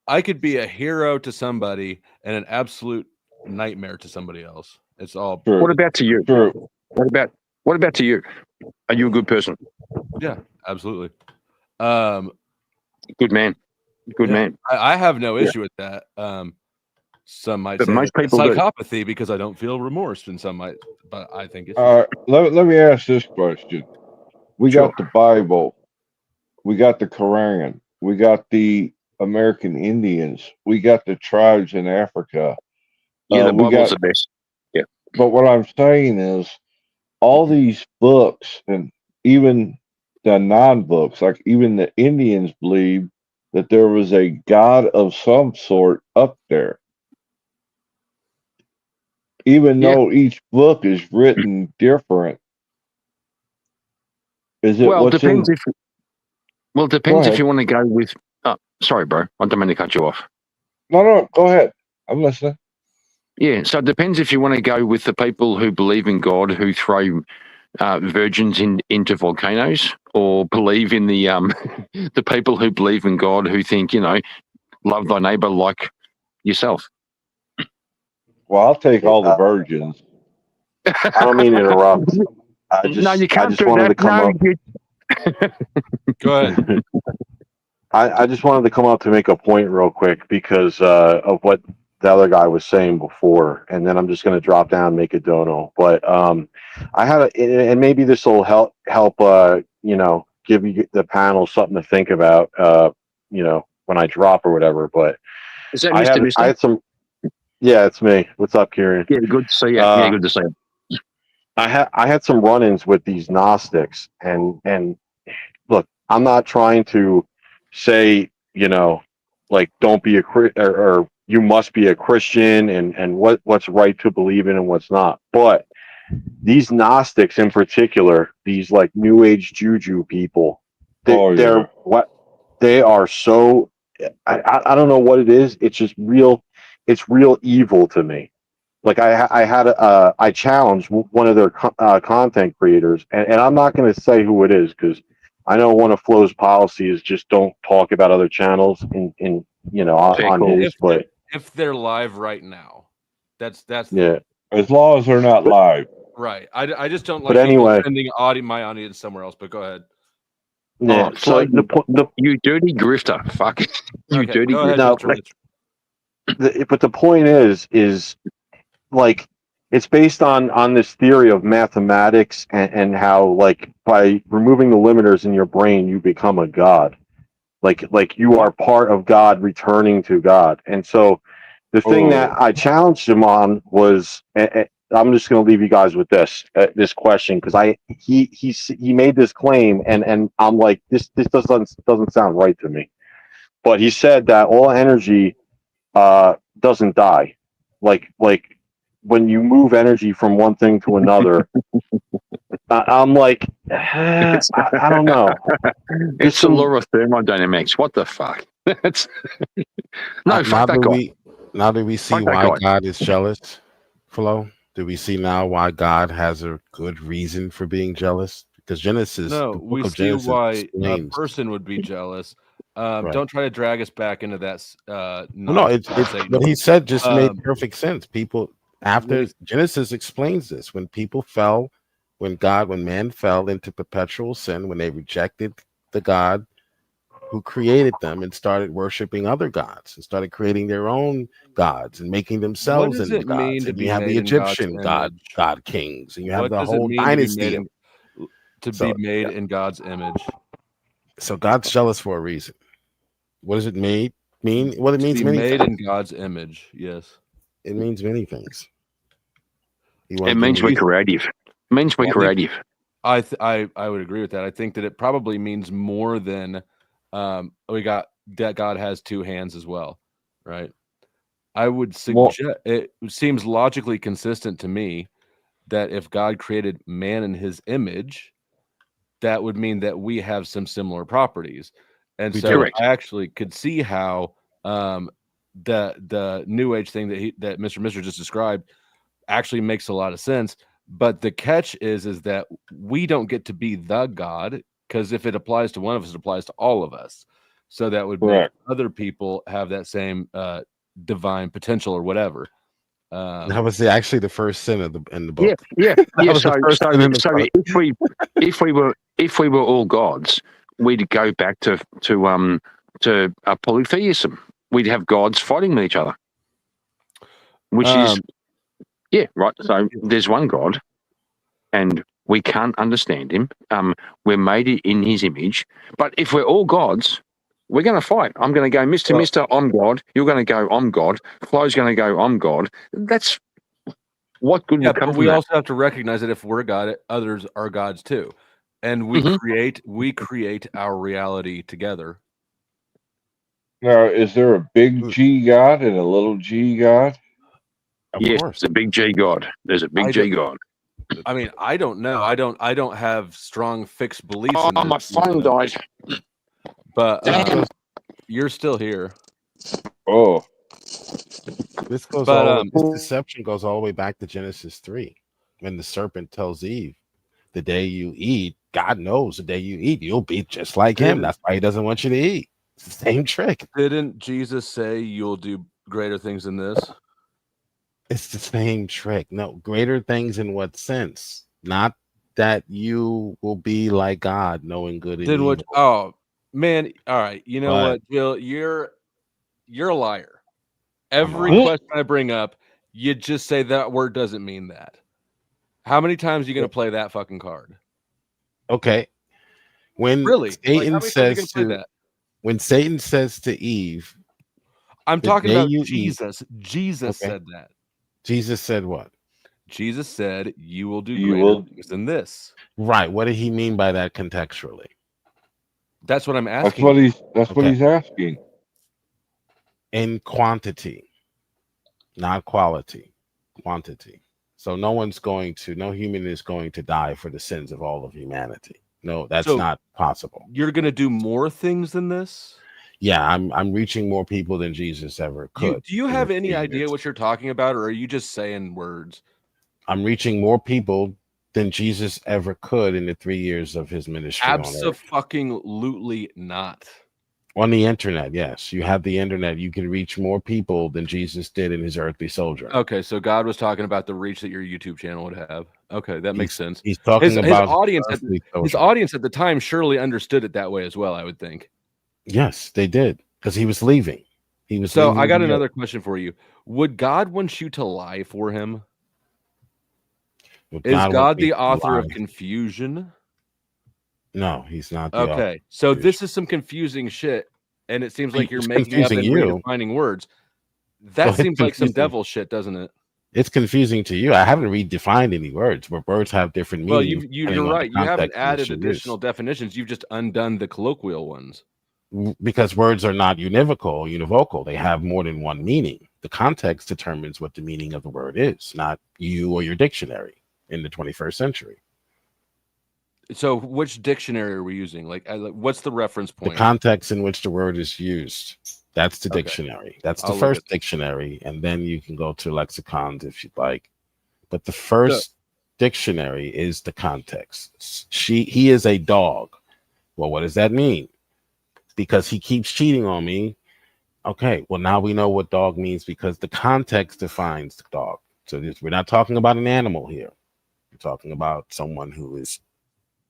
I could be a hero to somebody and an absolute nightmare to somebody else. It's all. True. What about to you? True. What about to you? Are you a good person? Yeah, absolutely. Good man. Good man. I have no issue with that. Some might But say most it's people do. psychopathy because I don't feel remorse, and some might, but I think it's let me ask this question. We Sure. got the Bible, we got the Quran, we got the American Indians, we got the tribes in Africa. Yeah, the we Bible's got, the best. Yeah. but what I'm saying is, all these books and even the non-books, like even the Indians believe that there was a God of some sort up there. Even though each book is written different. Is it Well, what's depends in? if. Well, it depends if you want to go with. Sorry, bro. I don't mean to cut you off. No, go ahead. I'm listening. Yeah, so it depends if you want to go with the people who believe in God who throw virgins into volcanoes, or believe in the the people who believe in God who think, love thy neighbor like yourself. Well, I'll take all the virgins. I don't mean to interrupt. No, you can't I just do wanted that. to come up. Go ahead. I just wanted to come up to make a point real quick because of what the other guy was saying before, and then I'm just going to drop down and make a dono. But I had and maybe this will help give you the panel something to think about, when I drop or whatever. But Is that Mr. I had some. Yeah, it's me. What's up, Kieran? Yeah, good to see you. Yeah, good to see you. I had some run-ins with these Gnostics, and look, I'm not trying to say, like don't be a or you must be a Christian and what's right to believe in and what's not. But these Gnostics in particular, these like New Age Juju people, they are so I don't know what it is. It's just real. It's real evil to me. Like I challenged one of their content creators, and I'm not going to say who it is because I know one of Flo's policies just don't talk about other channels on his. But if they're live right now, that's yeah. As long as they're not live, right. I just don't like But anyway, sending my audience somewhere else. But go ahead. Yeah. So you dirty grifter, fuck it. You dirty grifter. No, but the point is like it's based on this theory of mathematics and how like by removing the limiters in your brain you become a god, like you are part of God returning to God. And so the thing that I challenged him on was, I'm just going to leave you guys with this question because he made this claim and I'm like this doesn't sound right to me, but he said that all energy doesn't die, like when you move energy from one thing to another. I'm like, I don't know. It's the law of thermodynamics. What the fuck? Fuck that guy. Now that we see why God is jealous, Flo, do we see now why God has a good reason for being jealous? Because Genesis, No, the book we of see Genesis why explains. a person would be jealous. Right. Don't try to drag us back into that. No, it's what he said just made perfect sense. People after Genesis explains this, when people fell, when man fell into perpetual sin, when they rejected the God who created them and started worshiping other gods and started creating their own gods and making themselves into gods. And you have the Egyptian god kings, and you have the whole dynasty to be made in God's image. So God's jealous for a reason. What does it mean? Well, it means many made things. in God's image. Yes, it means many things. It means we're creative. It means we're creative. I would agree with that. I think that it probably means more than we got that God has two hands as well, right? I would suggest it seems logically consistent to me that if God created man in his image, that would mean that we have some similar properties. And so I actually could see how the New Age thing that Mr. Mister just described actually makes a lot of sense. But the catch is that we don't get to be the God, because if it applies to one of us, it applies to all of us. So that would make other people have that same divine potential or whatever. That was actually the first sin in the book. Yeah. So if we were all gods, we'd go back to to polytheism. We'd have gods fighting with each other, which is, yeah, right. So there's one God, and we can't understand him. We're made in his image. But if we're all gods, we're going to fight. I'm going to go, Mister, I'm God. You're going to go, I'm God. Flo's going to go, I'm God. That's what good will come but from we that. also have to recognize that if we're God, others are gods too, and we create our reality together. Now, is there a big G God and a little G God? Yes, there's a big G God. There's a big G God. I mean, I don't know. I don't have strong fixed beliefs. Oh, in this, my phone died. But you're still here. Oh, this goes But, all. This deception goes all the way back to Genesis 3, when the serpent tells Eve, "The day you eat, God knows the day you eat, you'll be just like him. That's why he doesn't want you to eat." It's the same trick. Didn't Jesus say you'll do greater things than this? It's the same trick. No, greater things in what sense? Not that you will be like God, knowing good and Then evil. what? Oh man! All right. You know But- what, Jill? You're a liar. Every not. question I bring up, you just say that word doesn't mean that. How many times are you going to play that fucking card? Okay. When Really? Like, Satan how many times are you says gonna play that? when Satan says to Eve, I'm "The talking day about you eat-" Jesus. Jesus Okay. said that. Jesus said what? Jesus said, "You will do You greater will- things than this." Right. What did he mean by that contextually? That's what I'm that's asking. what what Okay. he's asking. In quantity, not quality. Quantity. So no human is going to die for the sins of all of humanity. No, that's So- not possible. You're going to do more things than this? Yeah, I'm reaching more people than Jesus ever could. Do you in have the any 3 idea years. what you're talking about, or are you just saying words? I'm reaching more people than Jesus ever could in the 3 years of his ministry on earth. Absolutely not. On the internet, yes. You have the internet. You can reach more people than Jesus did in his earthly sojourn. Okay, so God was talking about the reach that your YouTube channel would have. Okay, that makes sense. He's talking his about audience. earthly His sojourn. audience at the time surely understood it that way as well. I would think. Yes, they did, because he was leaving. He was So leaving I got the another earth. question for you. Would God want you to lie for him? Would Is want God me the to author of lie? confusion? No, he's not the author. Okay, so this is some confusing shit, and it seems like you're It's making up confusing and you. redefining words. That Well, it's seems like some confusing. devil shit, doesn't it? It's confusing to you. I haven't redefined any words, but words have different Well, meanings. depending you're on the right. You haven't context in which added they're additional definitions. You've just undone the colloquial ones. used. Because words are not univocal. They have more than one meaning. The context determines what the meaning of the word is, not you or your dictionary in the 21st century. So, which dictionary are we using? Like, what's the reference The point? context in which the word is used. That's the Okay. dictionary. That's the I'll look first at- dictionary, and then you can go to lexicons if you'd like. But the first dictionary is the context. He is a dog. Well, what does that mean? Because he keeps cheating on me. Okay, well, now we know what dog means because the context defines the dog. So we're not talking about an animal here. We're talking about someone who is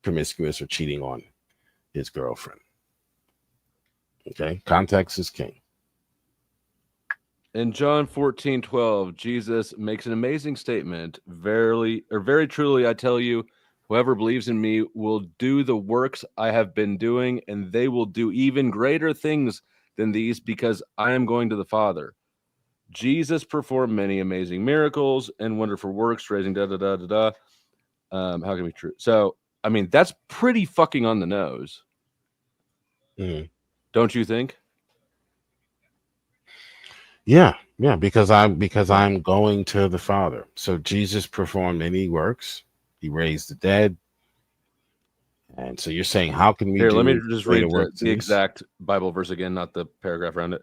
promiscuous or cheating on his girlfriend. Okay, context is king. In John 14:12, Jesus makes an amazing statement. Very truly, I tell you, whoever believes in me will do the works I have been doing, and they will do even greater things than these because I am going to the Father. Jesus performed many amazing miracles and wonderful works, raising How can it be true? So, I mean, that's pretty fucking on the nose. Don't you think? Yeah, because I'm going to the Father. So Jesus performed many works. He raised the dead. And so you're saying, how can we Here, do let me just greater read works the than these? exact Bible verse again, not the paragraph around it.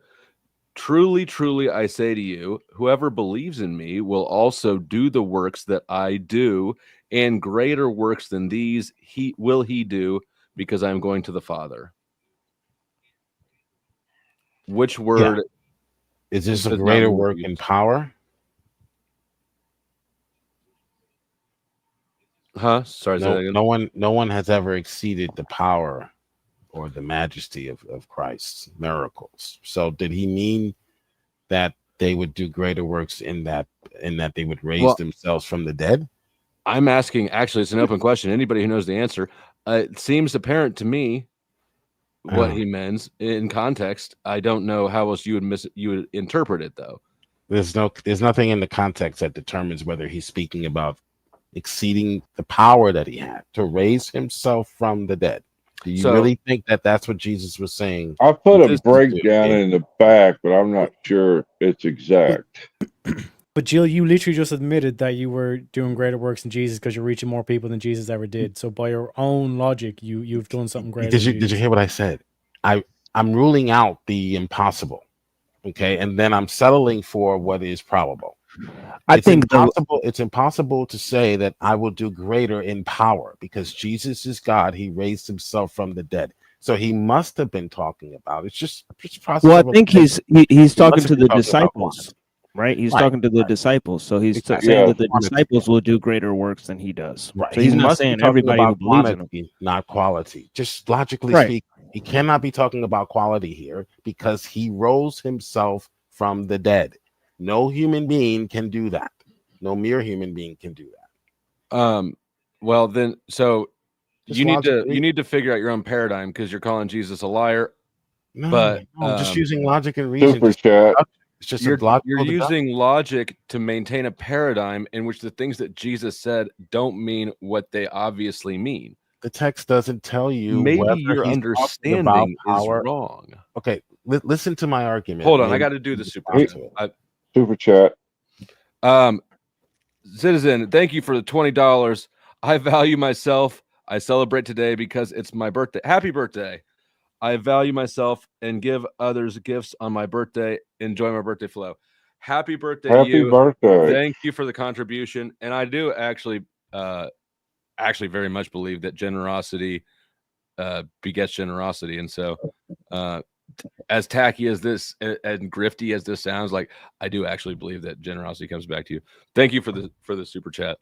Truly, truly, I say to you, whoever believes in me will also do the works that I do, and greater works than these he do, because I am going to the Father. Which word is this a does not greater mean work use? in power? Huh? Sorry, say that again. No one has ever exceeded the power or the majesty of Christ's miracles. So did he mean that they would do greater works in that they would raise themselves from the dead? I'm asking, actually, it's an open question. Anybody who knows the answer, it seems apparent to me what he means in context. I don't know how else you would interpret it, though. There's nothing in the context that determines whether he's speaking about exceeding the power that he had to raise himself from the dead. Do you really think that that's what Jesus was saying? I put a breakdown in the back, but I'm not sure it's exact. But Jill, you literally just admitted that you were doing greater works than Jesus because you're reaching more people than Jesus ever did. So by your own logic, you've done something greater. Did you hear what I said? I'm ruling out the impossible, okay, and then I'm settling for what is probable. It's impossible to say that I will do greater in power because Jesus is God. He raised himself from the dead. So he must have been talking about it's just process. Well, I think he's talking to the disciples, right? He's talking to the disciples. So he's saying that the disciples will do greater works than he does. Right. So he's not saying everybody who believes in him. Not quality. Just logically speaking, he cannot be talking about quality here because he rose himself from the dead. No human being can do that. No mere human being can do that. Well, then, so you need to figure out your own paradigm because you're calling Jesus a liar. No, just using logic and reason. Super chat. It's just you're using logic to maintain a paradigm in which the things that Jesus said don't mean what they obviously mean. The text doesn't tell you. Maybe your understanding is wrong. Okay, listen to my argument. Hold on, I got to do the super chat. Citizen, thank you for the $20. I value myself. I celebrate today because it's my birthday. Happy birthday. I value myself and give others gifts on my birthday. Enjoy my birthday flow. Happy birthday to you. Happy birthday. Thank you for the contribution. And I do actually very much believe that generosity begets generosity. And so as tacky as this and grifty as this sounds, like I do actually believe that generosity comes back to you. Thank you for the super chat.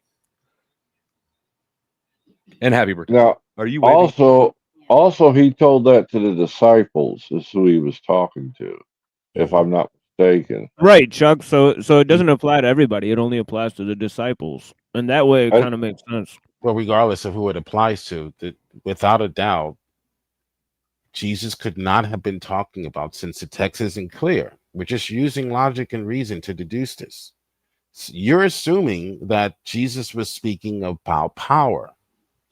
And happy birthday. Now, are you also he told that to the disciples, is who he was talking to, if I'm not mistaken. Right, Chuck. So it doesn't apply to everybody. It only applies to the disciples. And that way it kind of makes sense. Well, regardless of who it applies to, without a doubt, Jesus could not have been talking about, since the text isn't clear. We're just using logic and reason to deduce this. So you're assuming that Jesus was speaking about power.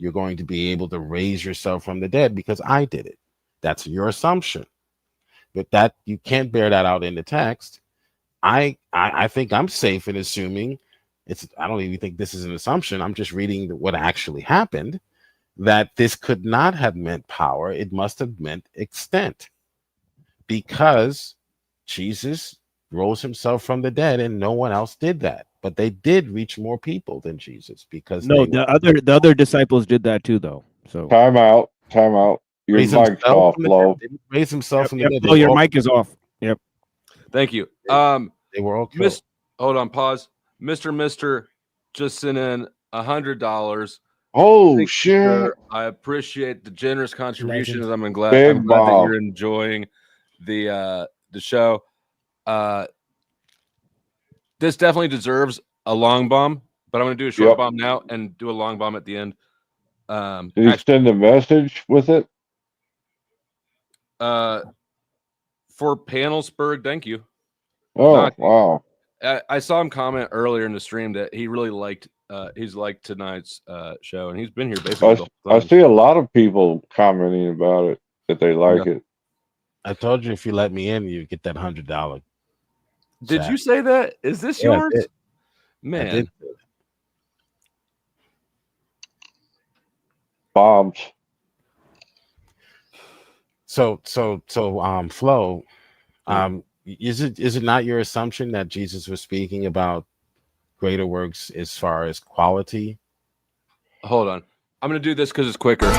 You're going to be able to raise yourself from the dead because I did it. That's your assumption. But that you can't bear that out in the text. I think I'm safe in assuming I don't even think this is an assumption. I'm just reading what actually happened, that this could not have meant power. It must have meant extent, because Jesus rose himself from the dead and no one else did that. But they did reach more people than Jesus because the other disciples did that too, though. So time out. Your mic's off, Flo. Raise himself from the dead. Oh, your mic is off. Yep. Thank you. They were all killed. Hold on, pause. Mr. just sent in $100. Oh shit! I appreciate the generous contributions. I'm glad that you're enjoying the show. This definitely deserves a long bomb, but I'm going to do a short bomb now and do a long bomb at the end. Did you send a message with it? For Panelsberg, thank you. Oh, wow. I saw him comment earlier in the stream that he really liked tonight's show, and he's been here basically. I see a lot of people commenting about it, that they like it. I told you if you let me in, you get that $100. Did you say that? Is this yours? Man. Bombs. So, Flo, is it not your assumption that Jesus was speaking about greater works as far as quality? Hold on. I'm going to do this because it's quicker.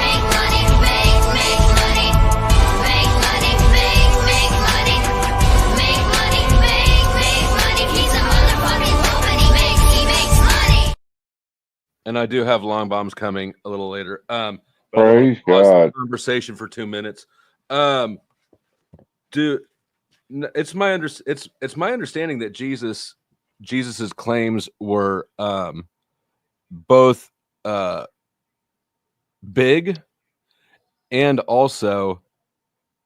And I do have long bombs coming a little later. Praise Pause the God. conversation for 2 minutes. It's my understanding that Jesus's claims were both big and also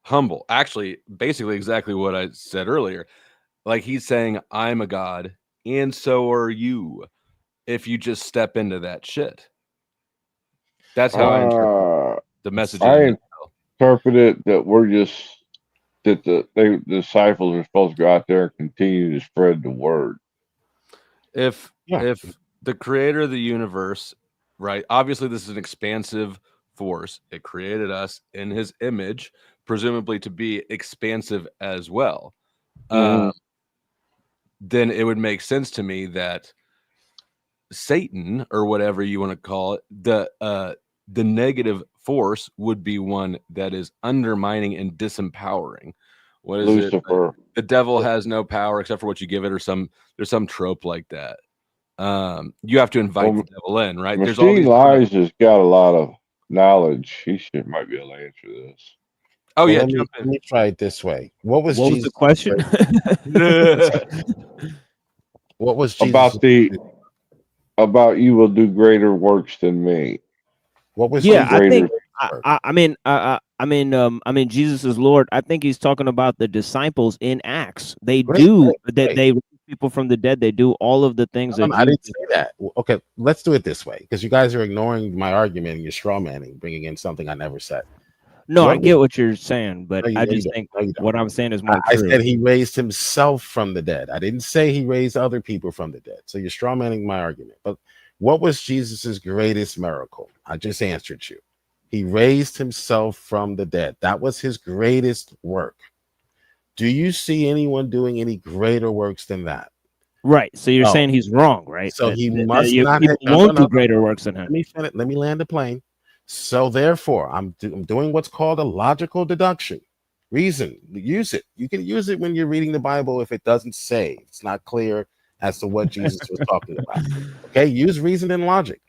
humble. Actually, basically exactly what I said earlier. Like he's saying, I'm a god, and so are you. If you just step into that shit. That's how I interpret the message. I interpret it that the disciples are supposed to go out there and continue to spread the word. If the creator of the universe, right? Obviously, this is an expansive force. It created us in his image, presumably to be expansive as well. Then it would make sense to me that Satan, or whatever you want to call it, the negative force would be one that is undermining and disempowering. What is Lucifer. it? The devil has no power except for what you give it, or there's some trope like that. You have to invite the devil in, right? There's all these Lies has got a lot of knowledge. He might be able to answer this. Oh, yeah, Let me try it this way. What was the question? What was Jesus about you will do greater works than me? What was I think I mean Jesus is Lord. I think he's talking about the disciples in Acts. They they raise people from the dead. They do all of the things that I didn't say that. Okay, let's do it this way, because you guys are ignoring my argument and you're straw manning, bringing in something I never said. No, I get what you're saying, but I just think you don't. what I'm saying is more I true. said he raised himself from the dead. I didn't say he raised other people from the dead. So you're straw manning my argument. But what was Jesus's greatest miracle? I just answered you. He raised himself from the dead. That was his greatest work. Do you see anyone doing any greater works than that? Right. So you're saying he's wrong, right? So he must not people won't do greater works than him. Let me land the plane. So therefore, I'm doing what's called a logical deduction. Reason, use it. You can use it when you're reading the Bible if it doesn't say, it's not clear as to what Jesus was talking about. Okay, use reason and logic.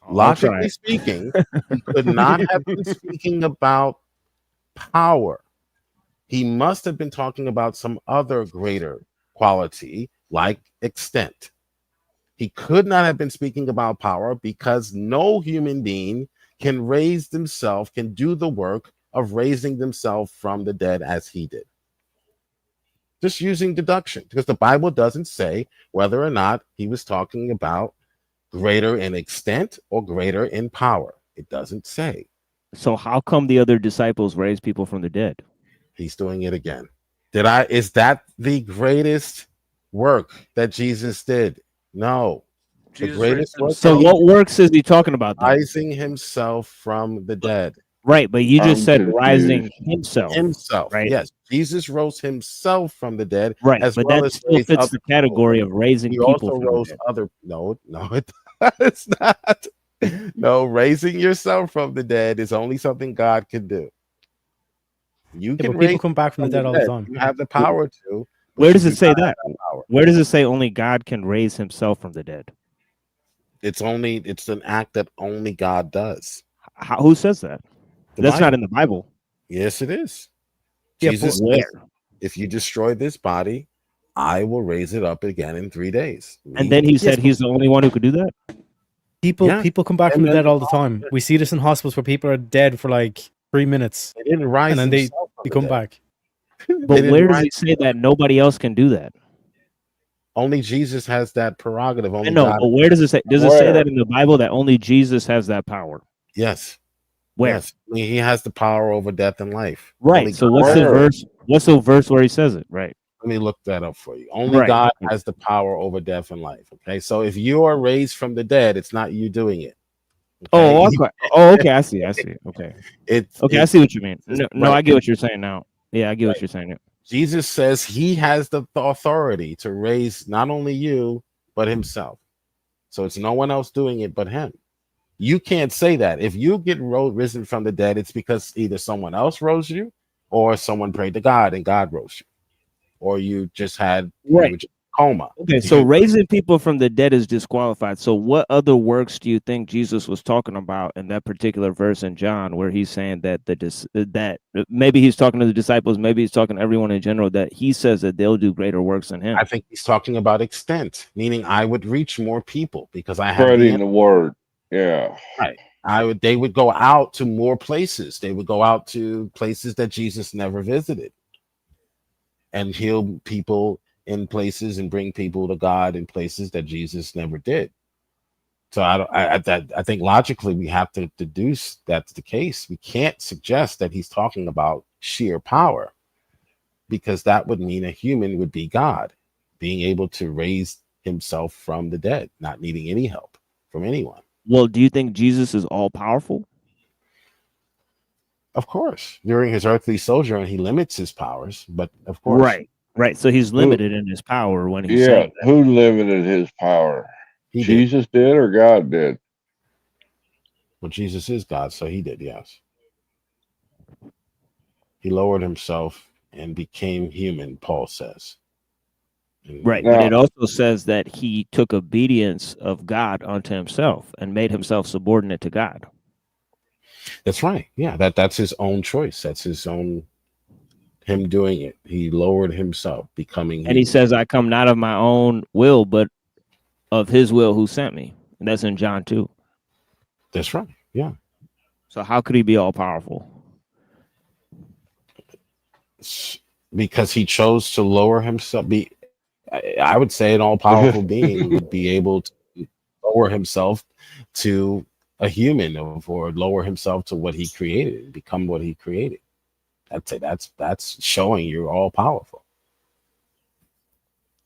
Logically speaking, he could not have been speaking about power. He must have been talking about some other greater quality, like extent. He could not have been speaking about power because no human being can do the work of raising themselves from the dead as he did. Just using deduction, because the Bible doesn't say whether or not he was talking about greater in extent or greater in power. It doesn't say. So how come the other disciples raised people from the dead? He's doing it again. Is that the greatest work that Jesus did? No. The greatest work. So what works is he talking about? Then? Rising himself from the dead. Right, but you just said rising himself. Himself, right? Yes, Jesus rose himself from the dead. Right, as but well that as still raised fits other the category of raising He people also from the rose dead. other. No, it's not. No, raising yourself from the dead is only something God can do. You can but people raise come back from the dead all the time. You have the power to. Where does it say that? Where does it say only God can raise himself from the dead? It's an act that only God does. Who says that? That's Bible. not in the Bible. Yes, it is. Yeah, Jesus but where? says, if you destroy this body, I will raise it up again in 3 days. And then he said he's the only one who could do that? People come back from the dead all the time. We see this in hospitals where people are dead for like 3 minutes. They didn't rise and then they themselves from the come dead. back. But where does he say that nobody else can do that? Only Jesus has that prerogative. I know, but where does it say? Does it say that in the Bible that only Jesus has that power? Yes. Where? Yes. I mean, he has the power over death and life. Right. Only So God- what's the verse? What's the verse where he says it? Right. Let me look that up for you. Only Right. God has the power over death and life. Okay. So if you are raised from the dead, it's not you doing it. Oh, okay. Oh, okay. I see. Okay. Okay, I see what you mean. No, right. I get what you're saying now. Yeah, I get what you're saying. Yeah. Jesus says he has the authority to raise not only you, but himself. So it's no one else doing it but him. You can't say that. If you get risen from the dead, it's because either someone else rose you or someone prayed to God and God rose you. Or you just had Right. coma. Okay, so raising people from the dead is disqualified. So what other works do you think Jesus was talking about in that particular verse in John, where he's saying that that maybe he's talking to the disciples, maybe he's talking to everyone in general, that he says that they'll do greater works than him? I think he's talking about extent, meaning I would reach more people because I have Spreading the word. Yeah. right. They would go out to more places. They would go out to places that Jesus never visited and heal people in places and bring people to God in places that Jesus never did. So I think logically we have to deduce that's the case. We can't suggest that he's talking about sheer power, because that would mean a human would be God, being able to raise himself from the dead, not needing any help from anyone. Well, do you think Jesus is all powerful? Of course, during his earthly sojourn, he limits his powers, but of course, Right. So he's limited in his power when he's Yeah. saying that. Who limited his power? He Jesus did or God did? Well, Jesus is God, so he did, yes. He lowered himself and became human, Paul says. Right. But it also says that he took obedience of God unto himself and made himself subordinate to God. That's right. Yeah, that's his own choice. That's his own, him doing it. He lowered himself, becoming And he says, I come not of my own will, but of his will who sent me. And that's in John 2. That's right. Yeah. So how could he be all powerful? Because he chose to lower himself. I would say an all-powerful being would be able to lower himself to a human, or lower himself to what he created, become what he created. I'd say that's showing you're all powerful.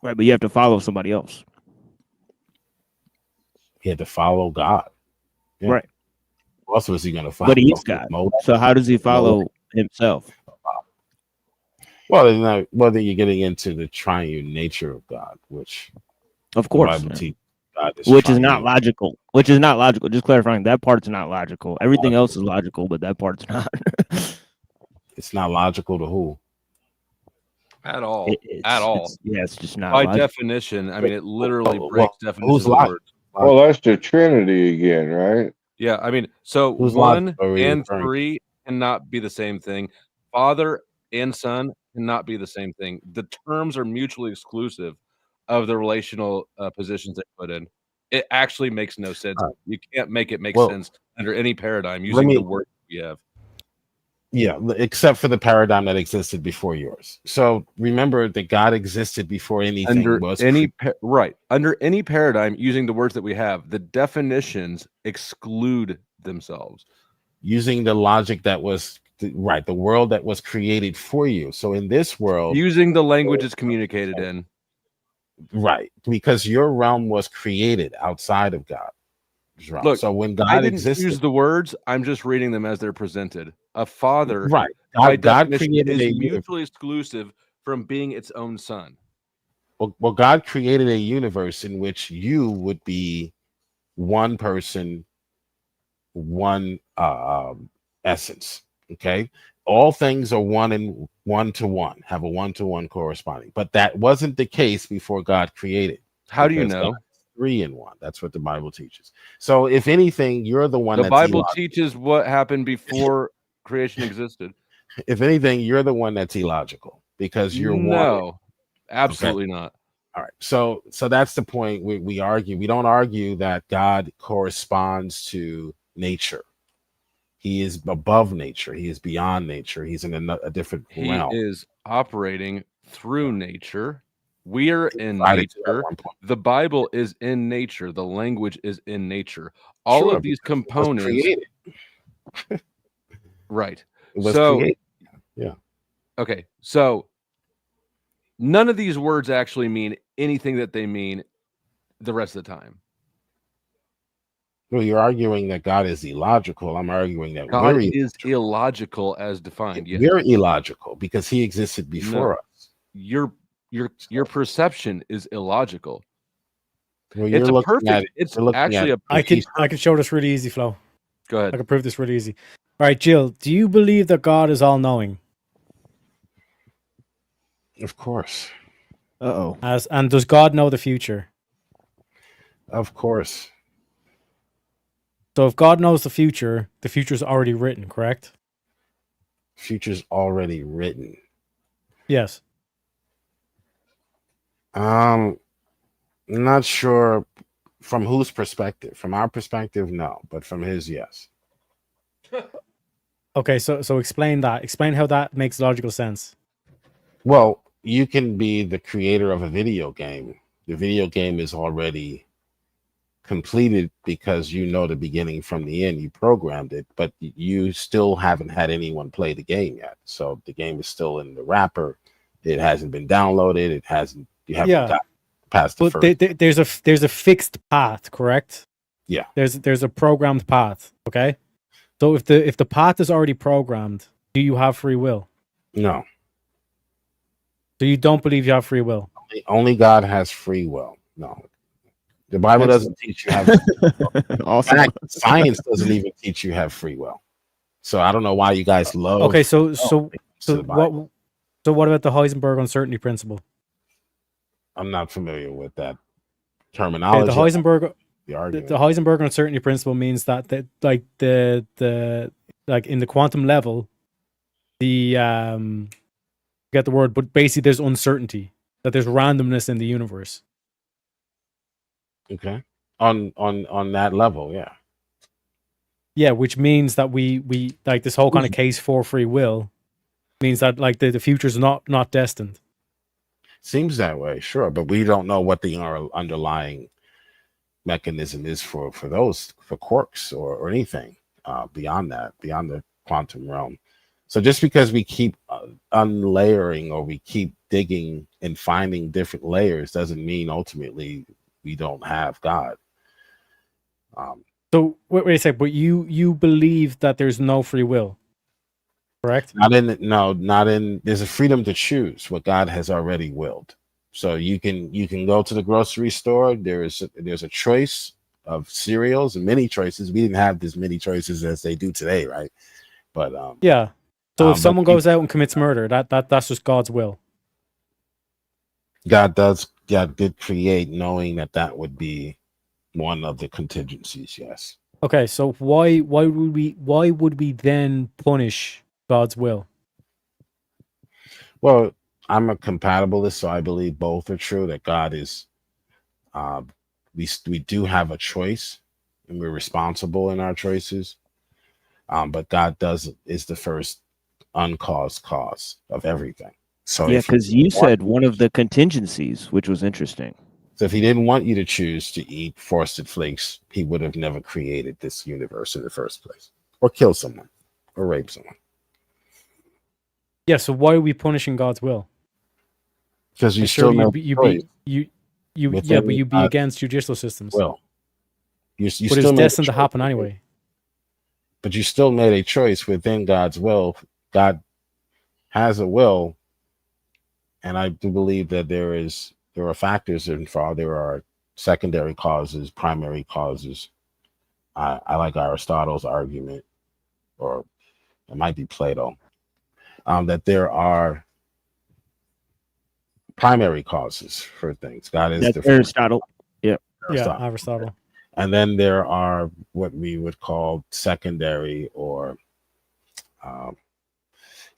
Right, but you have to follow somebody else. He had to follow God. Yeah. Right. Who else was he going to follow? But he is God. So how does he follow himself? Well, then you're getting into the triune nature of God, which of course, the Bible teaches God is which is triune. not logical. Which is not logical. Just clarifying, that part's not logical. Everything else is logical, but that part's not. It's not logical to who? At all. At all. It's just not by logical. definition. I mean, it literally breaks definitions who's of the word. Well, that's the Trinity again, right? Yeah, I mean, so Whose 1 logic are we and referring to? 3 cannot be the same thing. Father and Son cannot be the same thing. The terms are mutually exclusive of the relational positions they put in. It actually makes no sense. You can't make it make sense under any paradigm using the word we have. Yeah, except for the paradigm that existed before yours. So remember that God existed before anything Under was any under any paradigm using the words that we have, the definitions exclude themselves. Using the logic that was the world that was created for you. So in this world, Using the language it's communicated in. right, because your realm was created outside of God. Look, so when God I didn't existed, use the words, I'm just reading them as they're presented. A father, right? by God definition, created is a mutually exclusive from being its own son. Well, God created a universe in which you would be one person, one essence. Okay, all things are one and one-to-one, have a one-to-one corresponding. But that wasn't the case before God created. How do you because know? God is 3 in 1. That's what the Bible teaches. So if anything, you're the one The that's Bible illogical. teaches what happened before creation existed. If anything, you're the one that's illogical because you're one. No, absolutely not. All right. So that's the point we argue. We don't argue that God corresponds to nature. He is above nature. He is beyond nature. He's in a different He realm. is operating through nature. We are in Decided to at nature. one point. The Bible is in nature. The language is in nature. All Sure, of these because it was components. created. Right. It was So, created. Yeah. okay. So none of these words actually mean anything that they mean the rest of the time. Well, you're arguing that God is illogical. I'm arguing that God we're is illogical as defined. Yes. we're illogical because he existed before No. us. Your perception is illogical. Well, It's you're a looking perfect. at it. It's You're looking actually at a. I can show this really easy, Flo. Go ahead. I can prove this really easy. All right, Jill, do you believe that God is all knowing? Of course. Uh-oh. And does God know the future? Of course. So if God knows the future's already written, correct? Future's already written. Yes. Not sure from whose perspective. From our perspective, no, but from his, yes. Okay, so explain that. Explain how that makes logical sense. Well, you can be the creator of a video game. The video game is already completed because you know the beginning from the end. You programmed it, but you still haven't had anyone play the game yet. So the game is still in the wrapper. It hasn't been downloaded. It hasn't. You haven't got past the But first. there's a fixed path, correct? Yeah. There's a programmed path. Okay. So if the path is already programmed, do you have free will? No. So you don't believe you have free will? Only God has free will. No. The Bible doesn't teach you have Awesome. In fact, science doesn't even teach you have free will. So I don't know why you guys love. Okay, so the Bible. what about the Heisenberg uncertainty principle? I'm not familiar with that Okay, terminology. the Heisenberg the argument. the Heisenberg uncertainty principle means that like the in the quantum level, get the word, but basically there's uncertainty, that there's randomness in the universe. Okay. On that level, yeah. Yeah, which means that we like this whole kind of case for free will means that like the future's not destined. Seems that way, sure, but we don't know what the underlying mechanism is for quarks or anything beyond that, beyond the quantum realm. So just because we keep unlayering or we keep digging and finding different layers doesn't mean ultimately we don't have God. So wait a sec, but you believe that there's no free will, correct? Not in. There's a freedom to choose what God has already willed. So you can go to the grocery store. There's a choice of cereals and many choices. We didn't have as many choices as they do today, right? But yeah. So if but someone goes out and commits murder, that's just God's will. God did create knowing that would be one of the contingencies. Yes. Okay, so why would we then punish God's will? Well, I'm a compatibilist, so I believe both are true. That God is, we do have a choice, and we're responsible in our choices. But God is the first uncaused cause of everything. So yeah, because you said one of the contingencies, which was interesting. So if he didn't want you to choose to eat Frosted Flakes, he would have never created this universe in the first place, or kill someone, or rape someone. Yeah, so why are we punishing God's will? Because you still but you'd be against judicial systems. Well, you but still it's destined to happen anyway. But you still made a choice within God's will. God has a will, and I do believe that there are factors involved. There are secondary causes, primary causes. I like Aristotle's argument, or it might be Plato, that there are primary causes for things. God is That's Aristotle. Yep. Yeah, Aristotle. And then there are what we would call secondary or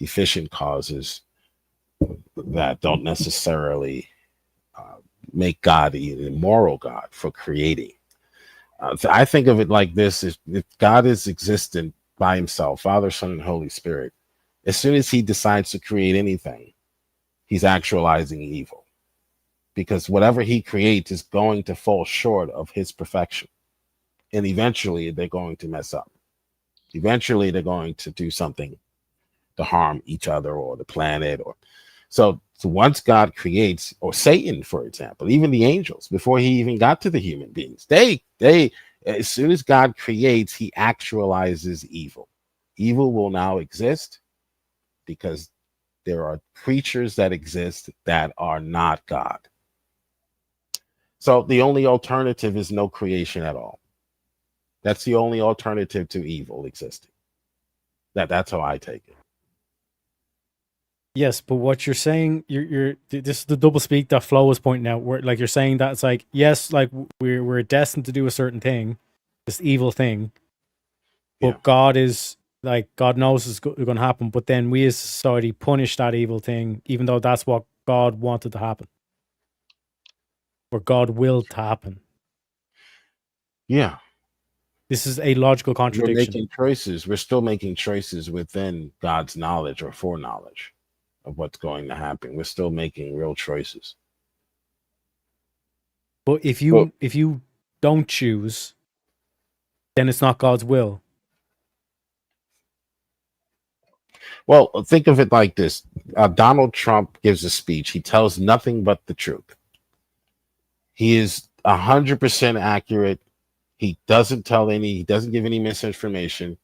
efficient causes that don't necessarily make God a moral God for creating. So I think of it like this: if God is existent by himself, Father, Son, and Holy Spirit, as soon as he decides to create anything, he's actualizing evil. Because whatever he creates is going to fall short of his perfection. And eventually they're going to mess up. Eventually they're going to do something to harm each other or the planet. So once God creates, or Satan, for example, even the angels, before he even got to the human beings, they as soon as God creates, he actualizes evil. Evil will now exist because there are creatures that exist that are not God. So the only alternative is no creation at all. That's the only alternative to evil existing. That's how I take it. Yes, but what you're saying, you're this is the double speak that Flo was pointing out. Where like you're saying that it's like yes, like we're destined to do a certain thing, this evil thing, but Yeah. God is like God knows it's going to happen. But then we as society punish that evil thing, even though that's what God wanted to happen, or God willed to happen. Yeah. This is a logical We're contradiction. making choices. We're still making choices within God's knowledge or foreknowledge of what's going to happen. We're still making real choices. But if you don't choose, then it's not God's will. Well, think of it like this. Donald Trump gives a speech. He tells nothing but the truth. He is 100% accurate. He doesn't give any misinformation.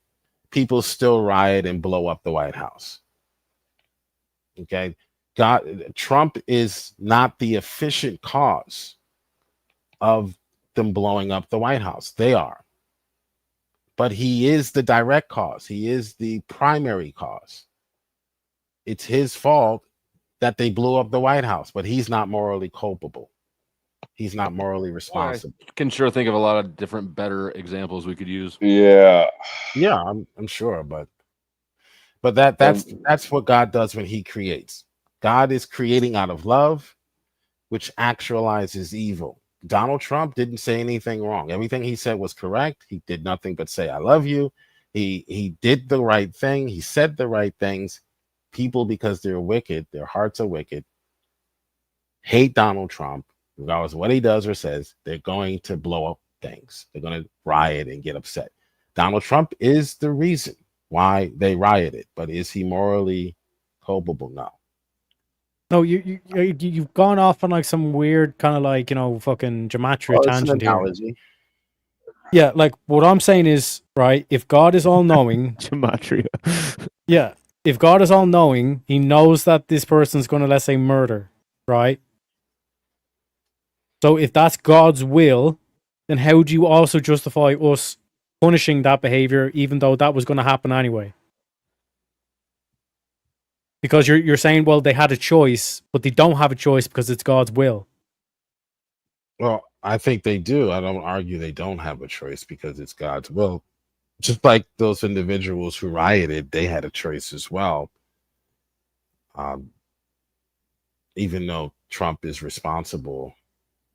People still riot and blow up the White House. Okay. Trump is not the efficient cause of them blowing up the White House. They are. But he is the direct cause. He is the primary cause. It's his fault that they blew up the White House, but he's not morally culpable. He's not morally responsible. I can sure think of a lot of different better examples we could use. Yeah. Yeah, I'm sure, but that's what God does when he creates. God is creating out of love, which actualizes evil. Donald Trump didn't say anything wrong. Everything he said was correct. He did nothing but say, I love you. He did the right thing. He said the right things. People, because they're wicked, their hearts are wicked, hate Donald Trump, regardless of what he does or says. They're going to blow up things. They're going to riot and get upset. Donald Trump is the reason why they rioted, but is he morally culpable? No. No, you've gone off on like some weird kind of like fucking gematria tangent here. Yeah, like what I'm saying is right. If God is all knowing, gematria. Yeah, if God is all knowing, He knows that this person's going to, let's say, murder, right? So if that's God's will, then how do you also justify us punishing that behavior, even though that was going to happen anyway? Because you're saying, well, they had a choice, but they don't have a choice because it's God's will. Well, I think they do. I don't argue they don't have a choice because it's God's will. Just like those individuals who rioted, they had a choice as well. Even though Trump is responsible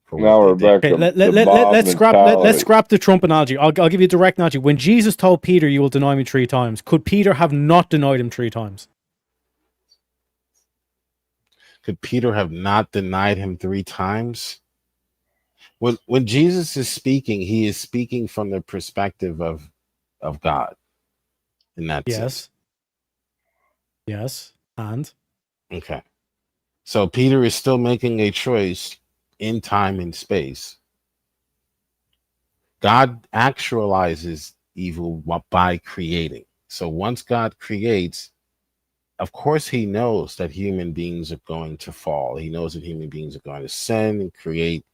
for Now we're what they back did. to Let's scrap the Trump analogy. I'll give you a direct analogy. When Jesus told Peter, "You will deny me 3 times," could Peter have not denied him 3 times? Could Peter have not denied him 3 times? When Jesus is speaking, he is speaking from the perspective of God. In that sense. Yes. And okay. So Peter is still making a choice in time and space. God actualizes evil by creating. So once God creates, of course, he knows that human beings are going to fall. He knows that human beings are going to sin and create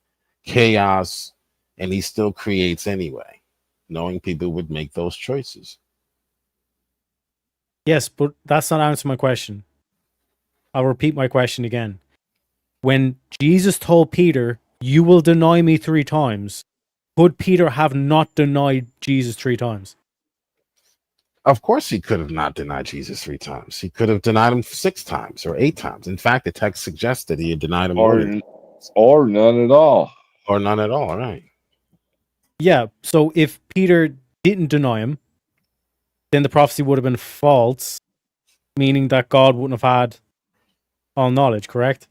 chaos, and he still creates anyway, knowing people would make those choices. yes, but that's not answering my question. I'll repeat my question again. When Jesus told Peter, "You will deny me 3 times," could Peter have not denied Jesus 3 times? Of course, he could have not denied Jesus 3 times. He could have denied him 6 times or 8 times. In fact, the text suggests that he had denied him or none at all. Or none at all, right? Yeah, so if Peter didn't deny him, then the prophecy would have been false, meaning that God wouldn't have had all knowledge, correct?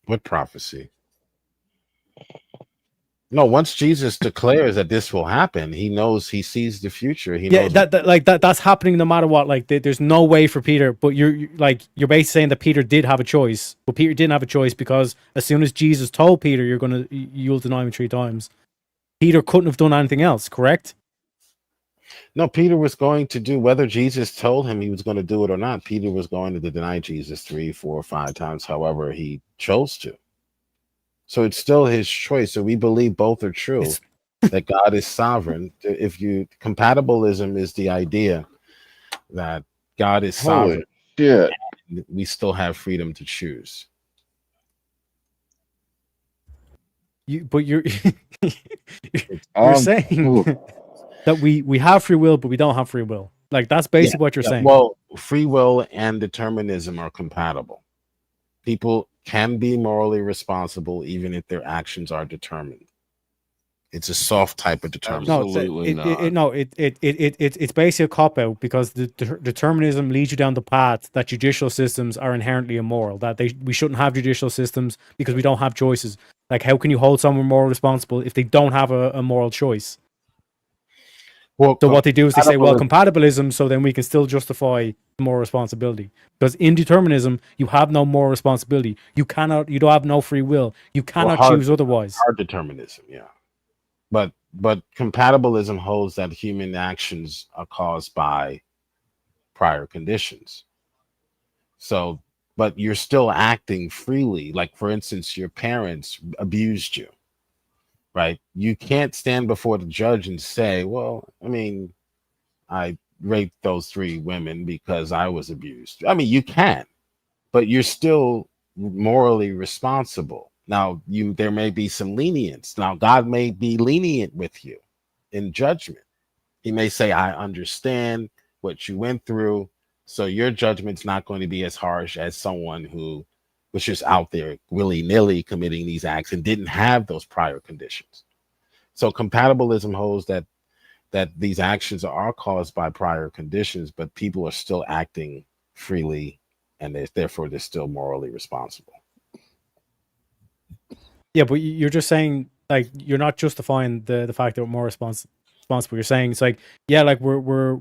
What prophecy? No, once Jesus declares that this will happen, he knows, he sees the future. He knows that's happening no matter what. Like, there's no way for Peter, but you're basically saying that Peter did have a choice. But Peter didn't have a choice because as soon as Jesus told Peter, you'll deny me 3 times, Peter couldn't have done anything else, correct? No, Peter was going to do, whether Jesus told him he was going to do it or not, Peter was going to deny Jesus 3, 4, 5 times, however he chose to. So it's still his choice. So we believe both are true, that God is sovereign. Compatibilism is the idea that God is sovereign. Holy shit. we still have freedom to choose. But you're saying that we have free will, but we don't have free will. Like that's basically what you're saying. Well, free will and determinism are compatible. People can be morally responsible even if their actions are determined. It's a soft type of determinism. It's basically a cop out because the determinism leads you down the path that judicial systems are inherently immoral. That we shouldn't have judicial systems because we don't have choices. Like, how can you hold someone morally responsible if they don't have a moral choice? Well, so what they do is they say, well, compatibilism, so then we can still justify moral responsibility. Because in determinism, you have no moral responsibility. You don't have no free will. You cannot choose otherwise. Hard determinism, yeah. But compatibilism holds that human actions are caused by prior conditions. So, but you're still acting freely. Like, for instance, your parents abused you, right? You can't stand before the judge and say, well, I mean, I raped those 3 women because I was abused. I mean, you can, but you're still morally responsible. Now, there may be some lenience. Now, God may be lenient with you in judgment. He may say, I understand what you went through, so your judgment's not going to be as harsh as someone who was just out there willy-nilly committing these acts and didn't have those prior conditions. So compatibilism holds that these actions are caused by prior conditions, but people are still acting freely, and therefore they're still morally responsible. Yeah, but you're just saying, like, you're not justifying the fact that we're more responsible. You're saying it's like, yeah, like we're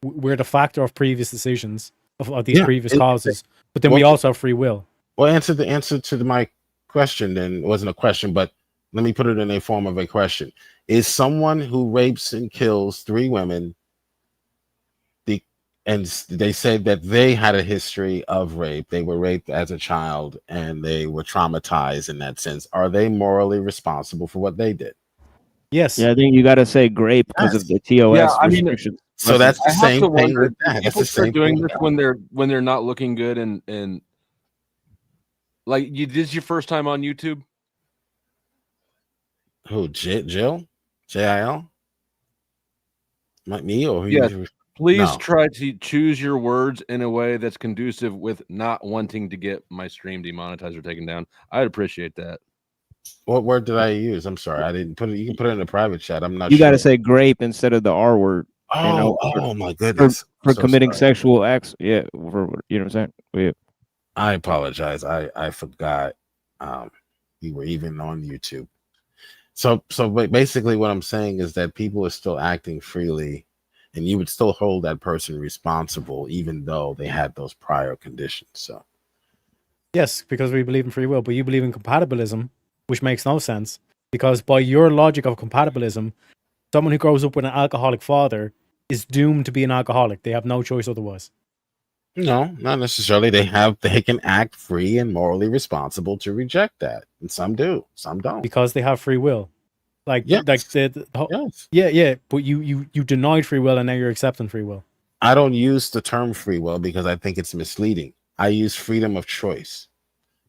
the factor of previous decisions of these previous causes, but then we also have free will. Well, answer to my question. Then it wasn't a question, but let me put it in a form of a question: is someone who rapes and kills 3 women, and they said that they had a history of rape, they were raped as a child, and they were traumatized in that sense, are they morally responsible for what they did? Yes. Yeah, I think you got to say grape because of the TOS restrictions. So that's the same thing with that. That's People the same start doing thing. this when they're not looking good, and like, this is your first time on YouTube? Who, Jill? JIL? Like me or who? Yes. Please No. try to choose your words in a way that's conducive with not wanting to get my stream demonetized or taken down. I'd appreciate that. What word did I use? I'm sorry, I didn't put it. You can put it in the private chat. I'm not You sure. got to say grape instead of the R word. Oh my goodness. For So committing sorry. sexual acts. Yeah. You know what I'm saying? Yeah. I apologize. I forgot you were even on YouTube. So basically what I'm saying is that people are still acting freely, and you would still hold that person responsible even though they had those prior conditions. So Yes, because we believe in free will, but you believe in compatibilism, which makes no sense. Because by your logic of compatibilism, someone who grows up with an alcoholic father is doomed to be an alcoholic. They have no choice otherwise. no, not necessarily. They can act free and morally responsible to reject that. And some do, some don't. Because they have free will. Like, Yes. Yes. Yeah, but you denied free will and now you're accepting free will. I don't use the term free will because I think it's misleading. I use freedom of choice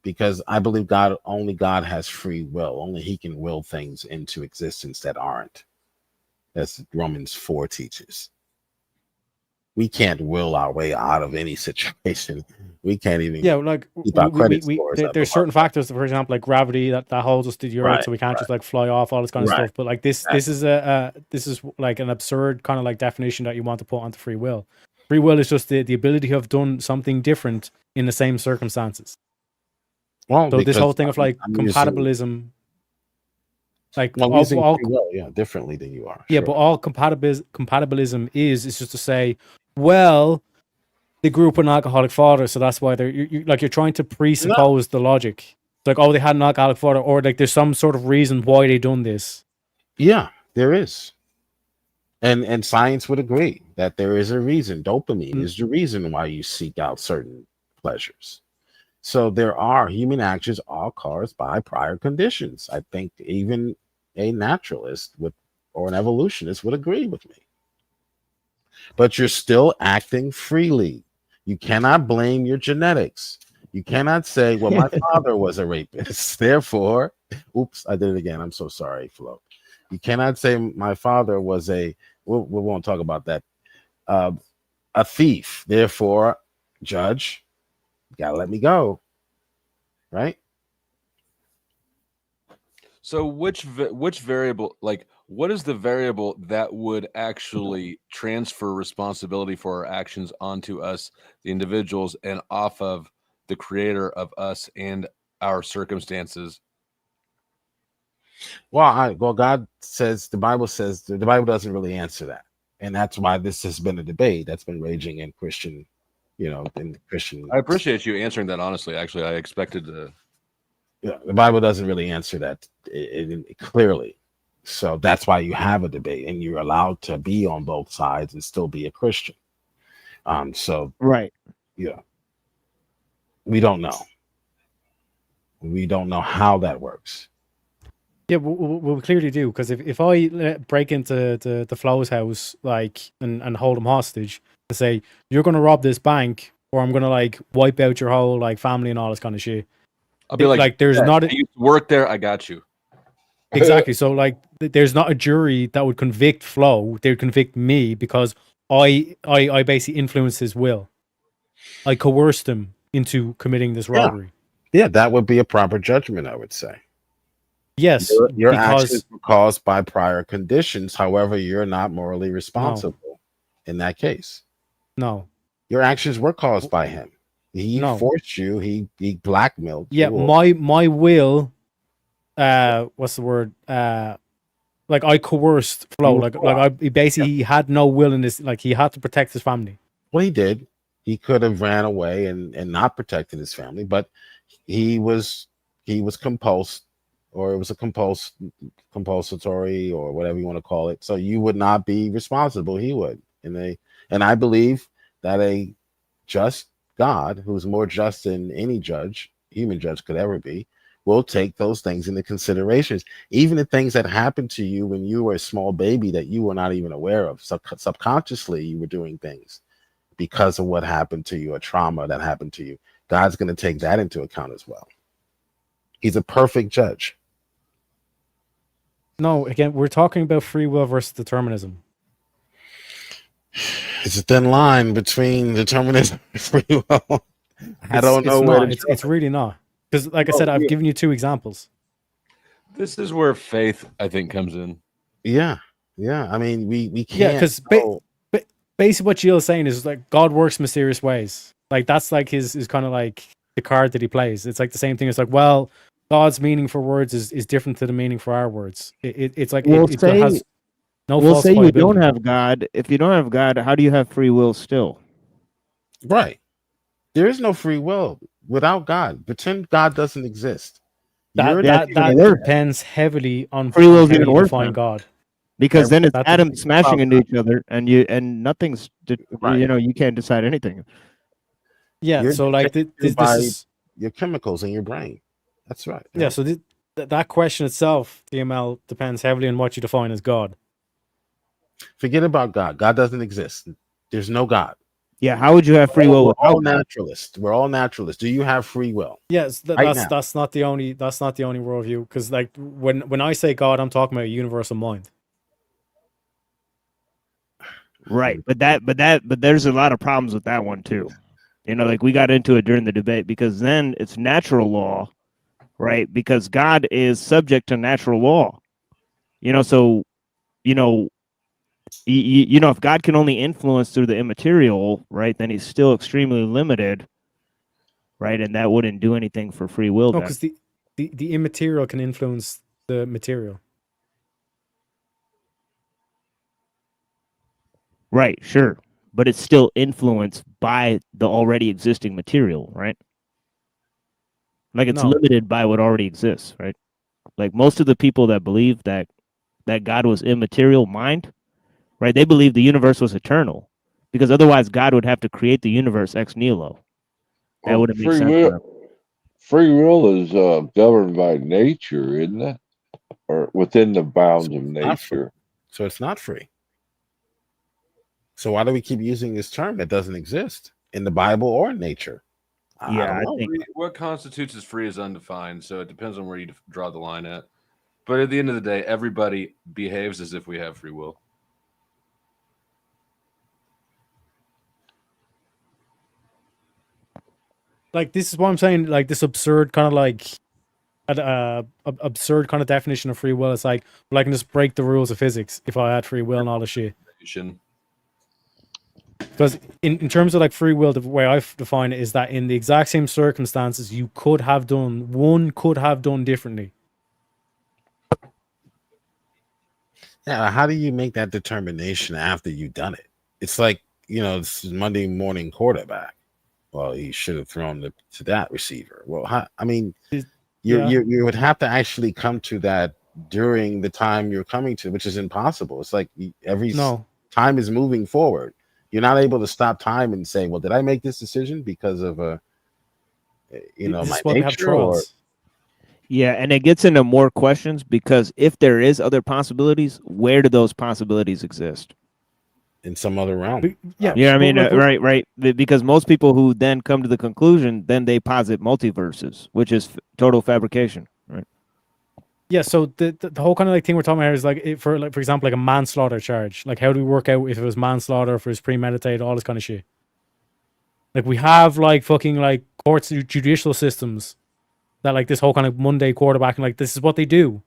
because I believe only God has free will. Only he can will things into existence that aren't. As Romans 4 teaches. We can't will our way out of any situation. We can't even keep our credit scores up. There's certain factors, for example, like gravity that holds us to the earth, so we can't just like fly off, all this kind of stuff. But like this is like an absurd kind of like definition that you want to put onto free will. Free will is just the ability to have done something different in the same circumstances. Well, so this whole thing of like compatibilism, like using free will, differently than you are. Yeah, but all compatibilism is just to say, well, they grew up with an alcoholic father, so that's why you're trying to presuppose the logic. It's like, oh, they had an alcoholic father, or like there's some sort of reason why they done this. Yeah, there is. And science would agree that there is a reason. Dopamine is the reason why you seek out certain pleasures. So there are human actions all caused by prior conditions. I think even a naturalist or an evolutionist would agree with me. But you're still acting freely. You cannot blame your genetics. You cannot say, well, my father was a rapist. Therefore, oops, I did it again. I'm so sorry, Flo. You cannot say my father was we won't talk about that. A thief. Therefore, judge, you gotta let me go. Right? So which variable, like what is the variable that would actually transfer responsibility for our actions onto us, the individuals, and off of the creator of us and our circumstances? Well, God says, the Bible says, the Bible doesn't really answer that. And that's why this has been a debate that's been raging in Christian, in Christian. I appreciate you answering that honestly. Actually, I expected to. Yeah, the Bible doesn't really answer that clearly. So that's why you have a debate and you're allowed to be on both sides and still be a Christian. So right. Yeah. We don't know. We don't know how that works. Yeah, we clearly do, because if I break into the Flo's house and hold him hostage and say, you're going to rob this bank or I'm going to wipe out your whole family and all this kind of shit. I'll be like there's not. You work there. I got you. Exactly. So there's not a jury that would convict Flo. They would convict me because I basically influenced his will. I coerced him into committing this robbery. Yeah, that would be a proper judgment, I would say. Yes, your because actions were caused by prior conditions. However, you're not morally responsible in that case. No, your actions were caused by him. He forced you. He blackmailed you. Yeah, my will. What's the word? I coerced Flo. He had no will in this. He had to protect his family. Well, he did. He could have ran away and not protected his family, but he was compulsed, or it was a compulsory, or whatever you want to call it. So you would not be responsible. He would, and I believe that a just God, who's more just than any human judge could ever be, will take those things into considerations. Even the things that happened to you when you were a small baby that you were not even aware of. Subconsciously, you were doing things because of what happened to you, a trauma that happened to you. God's going to take that into account as well. He's a perfect judge. No, again, we're talking about free will versus determinism. It's a thin line between determinism and free will. I don't know where it's really not. Because, like I said, I've given you 2 examples. This is where faith, I think, comes in. Yeah. I mean, we can't. Yeah, because basically what Gilles is saying is God works mysterious ways. That's his kind of the card that he plays. It's the same thing. It's God's meaning for words is different to the meaning for our words. It has no we'll say you falsifiability. don't have God. If you don't have God, how do you have free will still? Right. There is no free will without God. Pretend God doesn't exist. That depends heavily on free will. How you define God. Because then it's atoms smashing into each other, and nothing's. You can't decide anything. Yeah. You're so this is your chemicals in your brain. That's right. Yeah. So that question itself, DML, depends heavily on what you define as God. Forget about God. God doesn't exist. There's no God. Yeah, how would you have free will? We're all naturalists. We're all naturalists. Do you have free will? Yes, that's not the only worldview. Because when I say God, I'm talking about a universal mind. Right, but there's a lot of problems with that one too. We got into it during the debate, because then it's natural law, right? Because God is subject to natural law. So if God can only influence through the immaterial, right, then he's still extremely limited, right? And that wouldn't do anything for free will. No, because the immaterial can influence the material. Right, sure. But it's still influenced by the already existing material, right? It's limited by what already exists, right? Most of the people that believe that God was immaterial mind, right? They believe the universe was eternal, because otherwise God would have to create the universe ex nihilo. That wouldn't make sense. Free will is governed by nature, isn't it? Or within the bounds of nature. So it's not free. So why do we keep using this term that doesn't exist? in the Bible or in nature. I Yeah, don't I know. think What constitutes as free is undefined, so it depends on where you draw the line at. But at the end of the day, everybody behaves as if we have free will. Like, this is what I'm saying. Like, this absurd kind of like absurd kind of definition of free will. It's like, well, I can just break the rules of physics if I had free will and all this shit. Because in terms of like free will, the way I define it is that in the exact same circumstances, you could have done differently. Yeah, how do you make that determination after you've done it? It's like, this is Monday morning quarterback. Well, he should have thrown to that receiver. Well, you would have to actually come to that during the time you're coming to, which is impossible. It's like time is moving forward. You're not able to stop time and say, well, did I make this decision because of my nature? Yeah, and it gets into more questions because if there is other possibilities, where do those possibilities exist? In some other realm. Yeah, I mean, right. Because most people who then come to the conclusion, then they posit multiverses, which is total fabrication, right? Yeah, so the whole kind of like thing we're talking about here is like, for example, like a manslaughter charge. Like, how do we work out if it was manslaughter, if it was premeditated, all this kind of shit? Like, we have like fucking like courts, judicial systems that like this whole kind of Monday quarterback, and like this is what they do.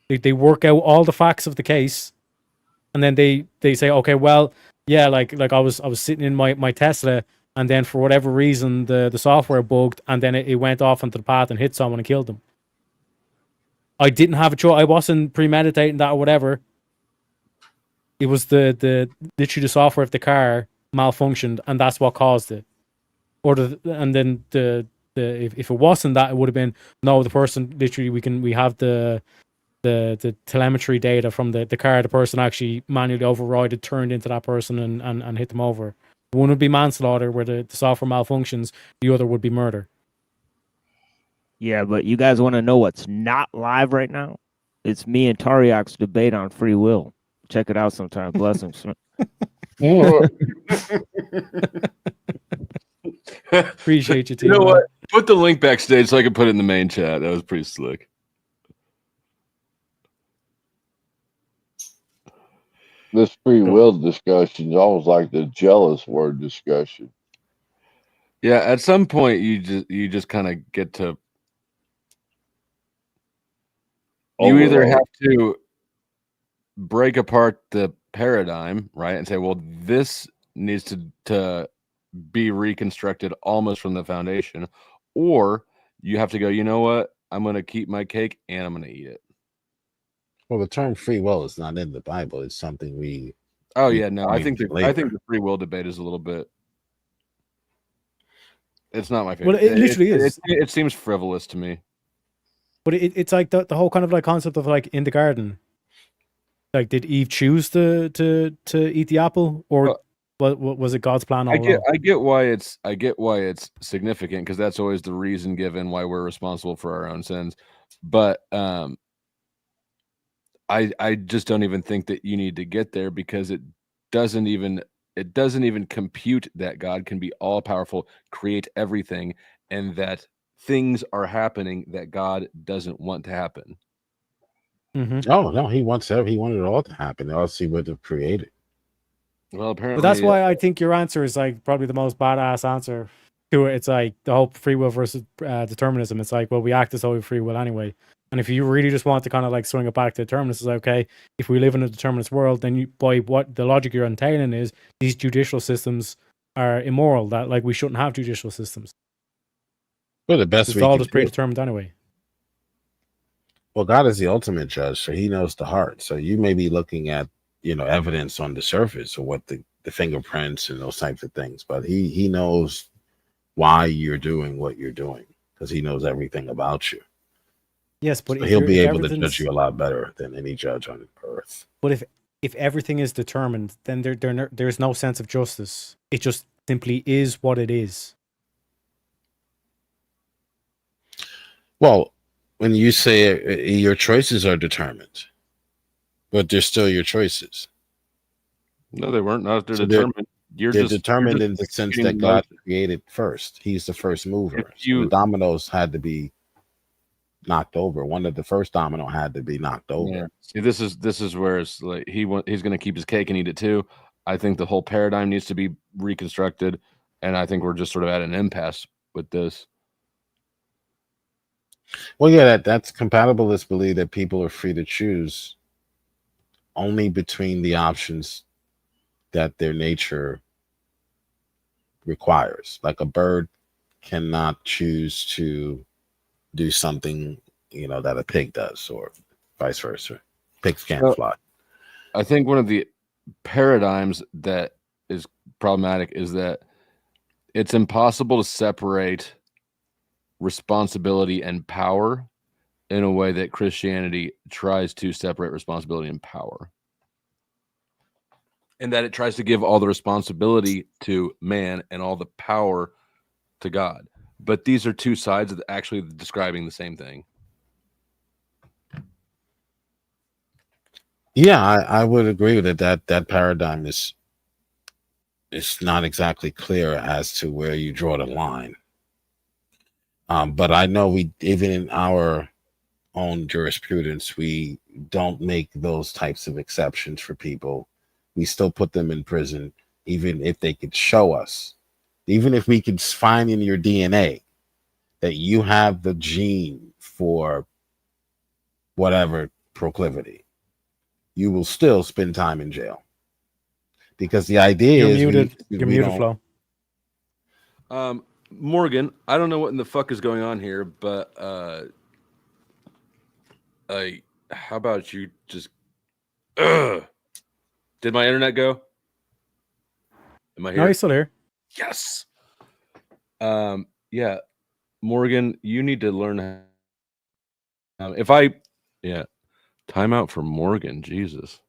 They work out all the facts of the case, and then they say, okay, well, yeah, like I was sitting in my Tesla, and then for whatever reason the software bugged, and then it went off onto the path and hit someone and killed them. I didn't have a choice. I wasn't premeditating that or whatever. It was the literally the software of the car malfunctioned, and that's what caused it. If it wasn't that, it would have been no. The person literally we have the telemetry data from the car. The person actually manually overrided, turned into that person and hit them over. One would be manslaughter, where the software malfunctions. The other would be murder. Yeah, but you guys want to know what's not live right now? It's me and Tariak's debate on free will. Check it out sometime. Blessings. Appreciate you, too. You know what? Put the link backstage so I can put it in the main chat. That was pretty slick. This free will discussion is almost like the jealous word discussion. Yeah, at some point you just kind of get to. You either have to break apart the paradigm, right, and say, well, this needs to be reconstructed almost from the foundation, or you have to go, you know what, I'm going to keep my cake and I'm going to eat it. Well, the term free will is not in the Bible. It's something we. Oh yeah, no, I think the free will debate is a little bit. It's not my favorite. Well, it literally is. It seems frivolous to me. But it's like the whole kind of like concept of like in the garden. Like, did Eve choose to eat the apple, or was it God's plan all along? I get why it's significant, because that's always the reason given why we're responsible for our own sins. But I just don't even think that you need to get there, because it doesn't even compute that God can be all powerful, create everything, and that things are happening that God doesn't want to happen. Mm-hmm. Oh no, he wanted it all to happen, else he would have created. Well, apparently, but that's why I think your answer is like probably the most badass answer to it. It's like the whole free will versus determinism. It's like, well, we act as though we have free will anyway. And if you really just want to kind of like swing it back to determinists, it's like, okay, if we live in a determinist world, then by what the logic you're entailing is these judicial systems are immoral, that like we shouldn't have judicial systems. Well, the best it's all just predetermined anyway. Well, God is the ultimate judge, so he knows the heart. So you may be looking at, evidence on the surface, or what the fingerprints and those types of things, but he knows why you're doing what you're doing, because he knows everything about you. Yes, but so he'll be able to judge you a lot better than any judge on earth. But if everything is determined, then there's no sense of justice. It just simply is what it is. Well, when you say your choices are determined, but they're still your choices. No, they weren't. Not if they're determined. You're They're just determined you're in the just sense executing that the God motion. created first. He's the first mover. If So the you dominoes had to be knocked over. One of the first domino had to be knocked over. Yeah. See, this is where it's like he's going to keep his cake and eat it too. I think the whole paradigm needs to be reconstructed, and I think we're just sort of at an impasse with this. Well, yeah, that's compatibilists believe that people are free to choose only between the options that their nature requires. Like a bird cannot choose to do something, that a pig does, or vice versa. Pigs can't So, fly. I think one of the paradigms that is problematic is that it's impossible to separate responsibility and power in a way that Christianity tries to separate responsibility and power. And that it tries to give all the responsibility to man and all the power to God. But these are two sides of actually describing the same thing. Yeah, I would agree with it. That paradigm is not exactly clear as to where you draw the line. But I know we, even in our own jurisprudence, we don't make those types of exceptions for people. We still put them in prison, even if they could show us, even if we could find in your DNA that you have the gene for whatever proclivity, you will still spend time in jail. Because the idea You're is muted. we You're muted, don't. Flo. Morgan, I don't know what in the fuck is going on here, but how about you just did my internet go? Am I here? No, he's still here. Yes. Yeah. Morgan, you need to learn timeout for Morgan, Jesus.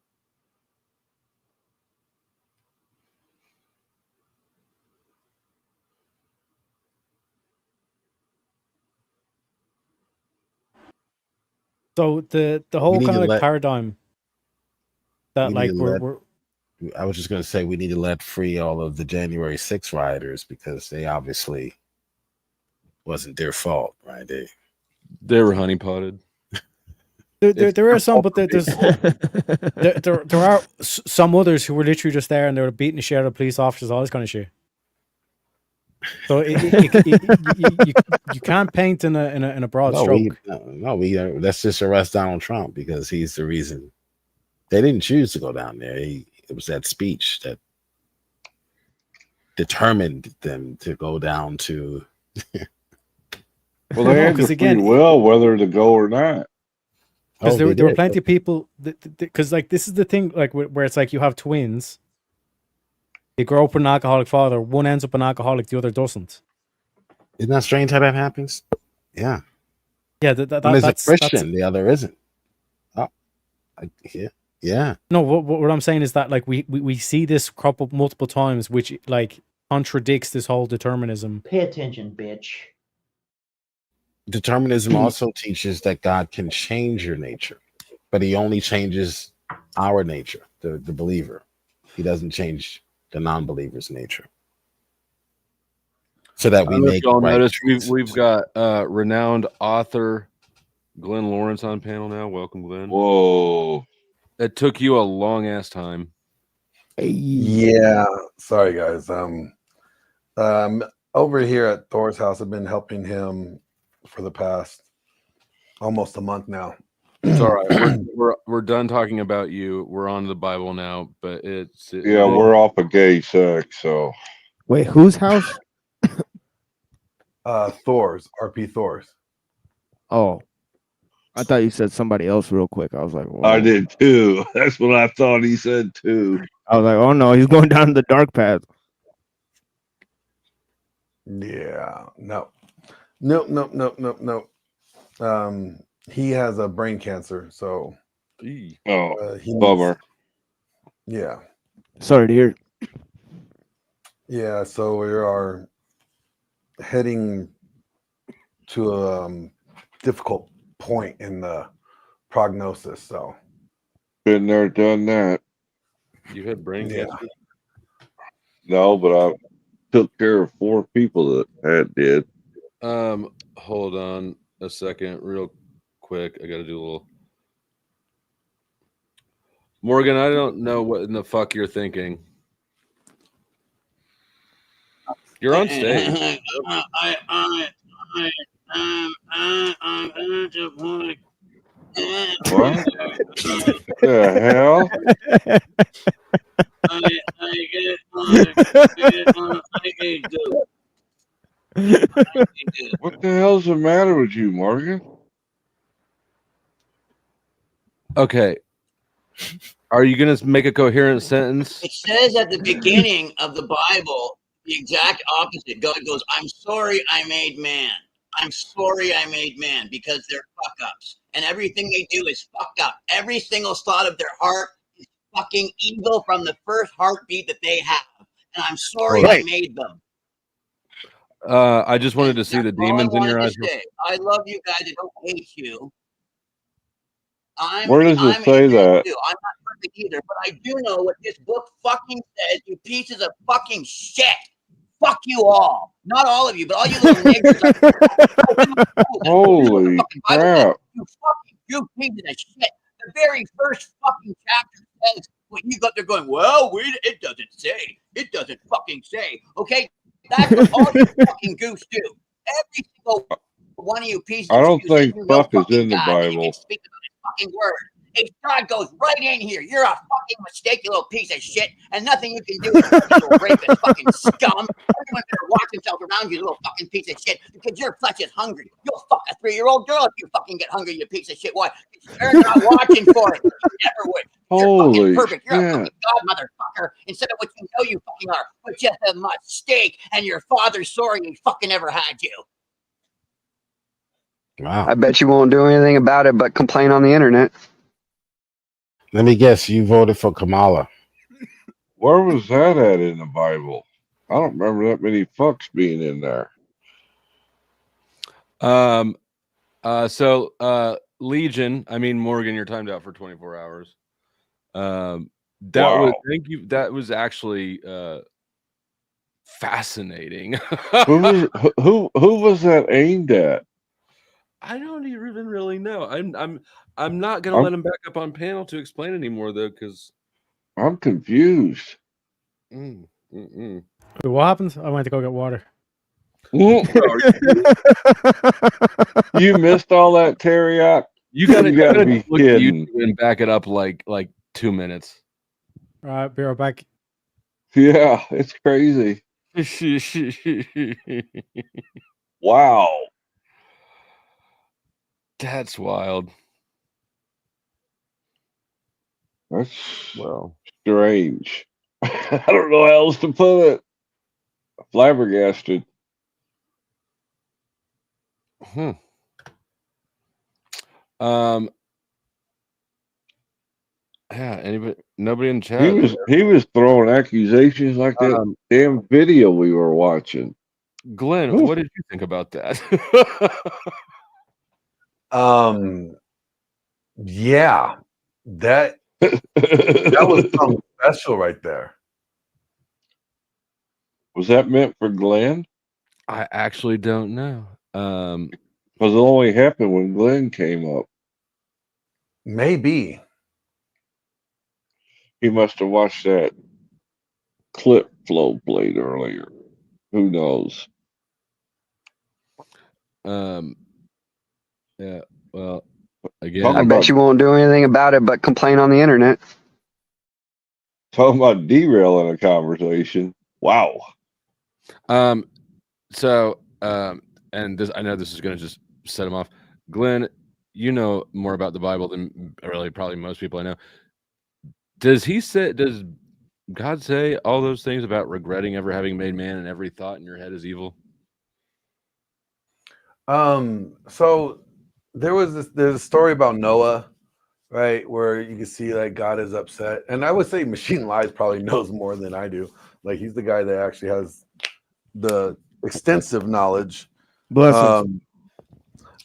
So the whole kind of like paradigm that like we're I was just going to say we need to let free all of the January 6th rioters because they obviously wasn't their fault, right? They were honeypotted. There are some, but there are some others who were literally just there and they were beating the shit out of police officers, all this kind of shit. So you can't paint in a broad stroke. Let's just arrest Donald Trump because he's the reason. They didn't choose to go down there. It was that speech that determined them to go down to. Well, they had the free will whether to go or not. Because there were plenty of people. Because like this is the thing, like where it's like you have twins. They grow up with an alcoholic father. One ends up an alcoholic, the other doesn't. Isn't that strange how that happens? Yeah. Yeah, one is a Christian, the other isn't. Oh, yeah. No, what I'm saying is that like we see this crop up multiple times, which like contradicts this whole determinism. Pay attention, bitch. Determinism also teaches that God can change your nature, but he only changes our nature, the believer. He doesn't change the non-believer's nature. So that we make y'all right notice choices. we've got renowned author Glenn Lawrence on panel now. Welcome, Glenn. Whoa. It took you a long ass time. Yeah, sorry guys. Over here at Thor's house, I've been helping him for the past almost a month now. It's all right. We're done talking about you. We're on the Bible now, but we're off of gay sex. So wait, whose house? Thor's, RP Thor's. Oh, I thought you said somebody else real quick. I was like, whoa. I did too. That's what I thought he said too. I was like, oh no, he's going down the dark path. Yeah, no. He has a brain cancer, so bummer. Yeah. Sorry to hear. Yeah, so we are heading to a difficult point in the prognosis. So been there, done that. You had brain cancer. No, but I took care of 4 people that did. Hold on a second, real quick. I got to do a little. Morgan, I don't know what in the fuck you're thinking. You're on stage. What the hell? What the hell's the matter with you, Morgan? Okay. Are you going to make a coherent sentence? It says at the beginning of the Bible the exact opposite. God goes, I'm sorry I made man. I'm sorry I made man, because they're fuck ups. And everything they do is fucked up. Every single thought of their heart is fucking evil from the first heartbeat that they have. And I'm sorry I made them. I just wanted to see the demons in your eyes. I love you guys. I don't hate you. Where does it say that? Too. I'm not perfect either, but I do know what this book fucking says, you pieces of fucking shit. Fuck you all. Not all of you, but all you little niggers. Holy crap. You pieces of shit. The very first fucking chapter says what you got there going, well, it doesn't say. It doesn't fucking say. Okay? That's what all you fucking goose do. Every single one of you pieces I don't of think shit, fuck is in the Bible. Speak about his fucking word. If God goes right in here, you're a fucking mistake, you little piece of shit, and nothing you can do is you little rapist fucking scum. Everyone better watch themselves around you, little fucking piece of shit, because your flesh is hungry. You'll fuck a 3-year-old girl if you fucking get hungry, you piece of shit. Why? They're not watching for it. You never would. You're fucking perfect. You're a fucking God motherfucker. Instead of what you know you fucking are, but just a mistake, and your father's sorry he fucking ever had you. Wow. I bet you won't do anything about it but complain on the internet. Let me guess, you voted for Kamala. Where was that at in the Bible? I don't remember that many fucks being in there. Legion, I mean, Morgan, you're timed out for 24 hours. Was thank you. That was actually fascinating. who was that aimed at? I don't even really know. I'm not gonna let him back up on panel to explain anymore though, because I'm confused. What happened? I went to go get water. You missed all that, Teriyaki? You gotta be look at kidding. YouTube and back it up like 2 minutes. All right, be right back. Yeah, it's crazy. Wow. That's wild. That's strange. I don't know how else to put it. Flabbergasted. Yeah, nobody in chat. He was throwing accusations like that damn video we were watching. Glenn, what did you think about that? Yeah, that was something special right there. Was that meant for Glenn? I actually don't know. Because it only happened when Glenn came up. Maybe. He must have watched that clip Flo played earlier. Who knows? Yeah, well, again, I bet you won't do anything about it but complain on the internet. Talking about derailing a conversation. Wow. And this, I know this is going to just set him off. Glenn, you know more about the Bible than really probably most people I know. Does God say all those things about regretting ever having made man and every thought in your head is evil? So there's a story about Noah, right, where you can see like God is upset, and I would say Machine Lies probably knows more than I do. Like he's the guy that actually has the extensive knowledge. Blessings.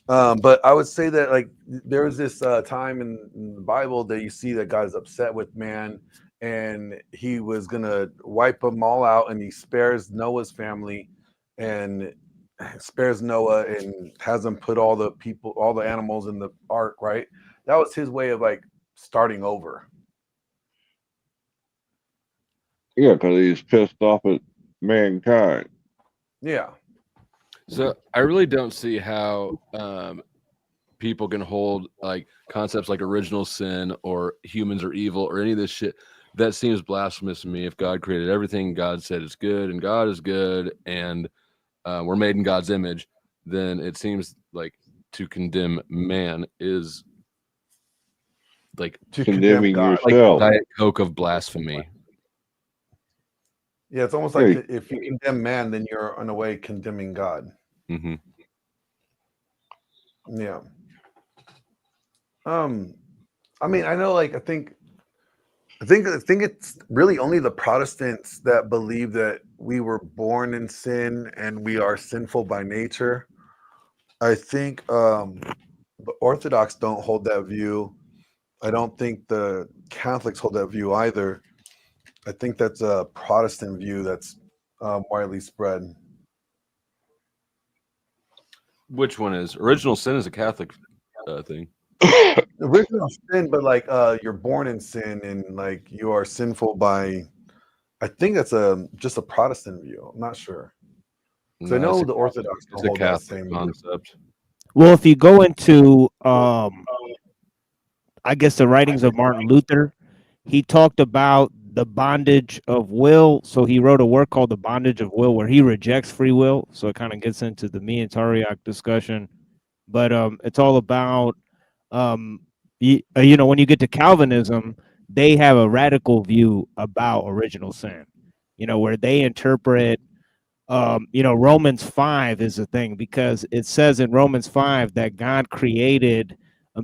But I would say that like there's this time in the Bible that you see that God is upset with man, and he was gonna wipe them all out, and he spares Noah's family and spares Noah and has them put all the people, all the animals in the ark, right? That was his way of like starting over. Yeah, because he's pissed off at mankind. Yeah. So I really don't see how people can hold like concepts like original sin or humans are evil or any of this shit. That seems blasphemous to me. If God created everything, God said it's good, and God is good, and we're made in God's image, then it seems like to condemn man is like to condemning yourself, like Diet Coke of blasphemy. Yeah, it's almost like if you condemn man, then you're in a way condemning God. Mm-hmm. Yeah. I mean, I know, like, I think it's really only the Protestants that believe that we were born in sin and we are sinful by nature. I think the Orthodox don't hold that view. I don't think the Catholics hold that view either. I think that's a Protestant view that's widely spread. Which one is original sin? Is a Catholic thing. Original sin, but like you're born in sin and like you are sinful by. I think that's just a Protestant view. I'm not sure. So I know the Orthodox don't hold that same concept. Well, if you go into, I guess the writings of Martin Luther, he talked about the bondage of will. So he wrote a work called The Bondage of Will, where he rejects free will. So it kind of gets into the me and Tariaq discussion. But it's all about, you know, when you get to Calvinism, they have a radical view about original sin, you know, where they interpret, you know, Romans 5 is a thing, because it says in Romans 5 that God created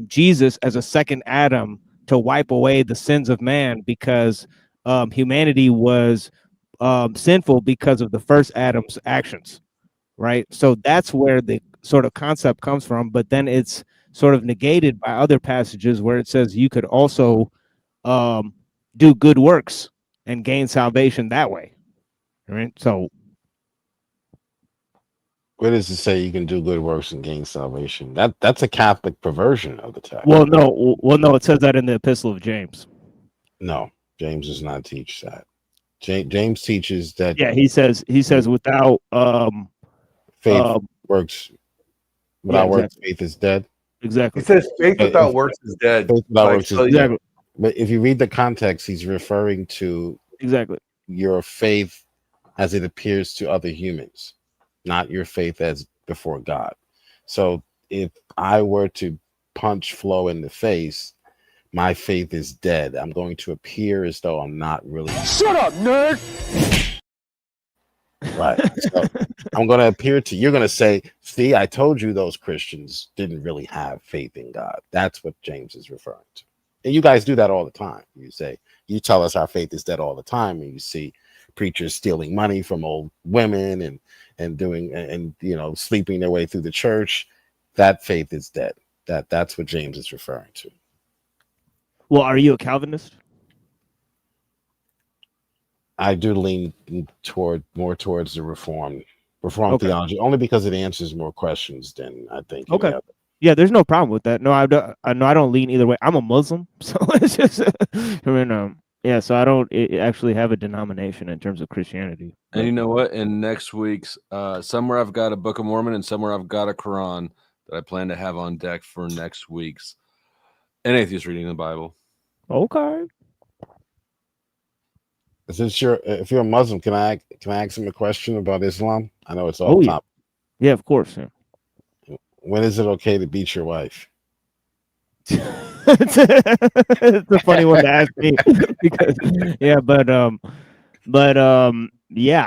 Jesus as a second Adam to wipe away the sins of man, because humanity was sinful because of the first Adam's actions, right? So that's where the sort of concept comes from, but then it's sort of negated by other passages where it says you could also do good works and gain salvation that way, right? So where does it say you can do good works and gain salvation? That's a Catholic perversion of the text. well, no, it says that in the Epistle of James. No, James does not teach that. James teaches that. Yeah, he says without faith works. Without works, faith is dead. Exactly. He says faith without works is dead. Faith without Like, works is so, dead. yeah. But if you read the context, he's referring to your faith as it appears to other humans, not your faith as before God. So if I were to punch Flo in the face, my faith is dead. I'm going to appear as though I'm not really. Shut up, nerd! Right. So I'm going to appear to, you're going to say, see, I told you those Christians didn't really have faith in God. That's what James is referring to. And you guys do that all the time. You say, you tell us our faith is dead all the time. And you see preachers stealing money from old women and doing, and you know, sleeping their way through the church. That faith is dead. That's what James is referring to. Well, are you a Calvinist? I do lean more towards the Reformed theology, only because it answers more questions than I think. Okay. Yeah, there's no problem with that. No, I don't lean either way. I'm a Muslim, so it's just, I mean, yeah. So I don't actually have a denomination in terms of Christianity. And you know what? In next week's, somewhere I've got a Book of Mormon, and somewhere I've got a Quran that I plan to have on deck for next week's An Atheist Reading the Bible. Okay. Since if you're a Muslim, can I ask him a question about Islam? I know it's all top. Yeah, of course. Yeah. When is it okay to beat your wife? It's a funny one to ask me because yeah,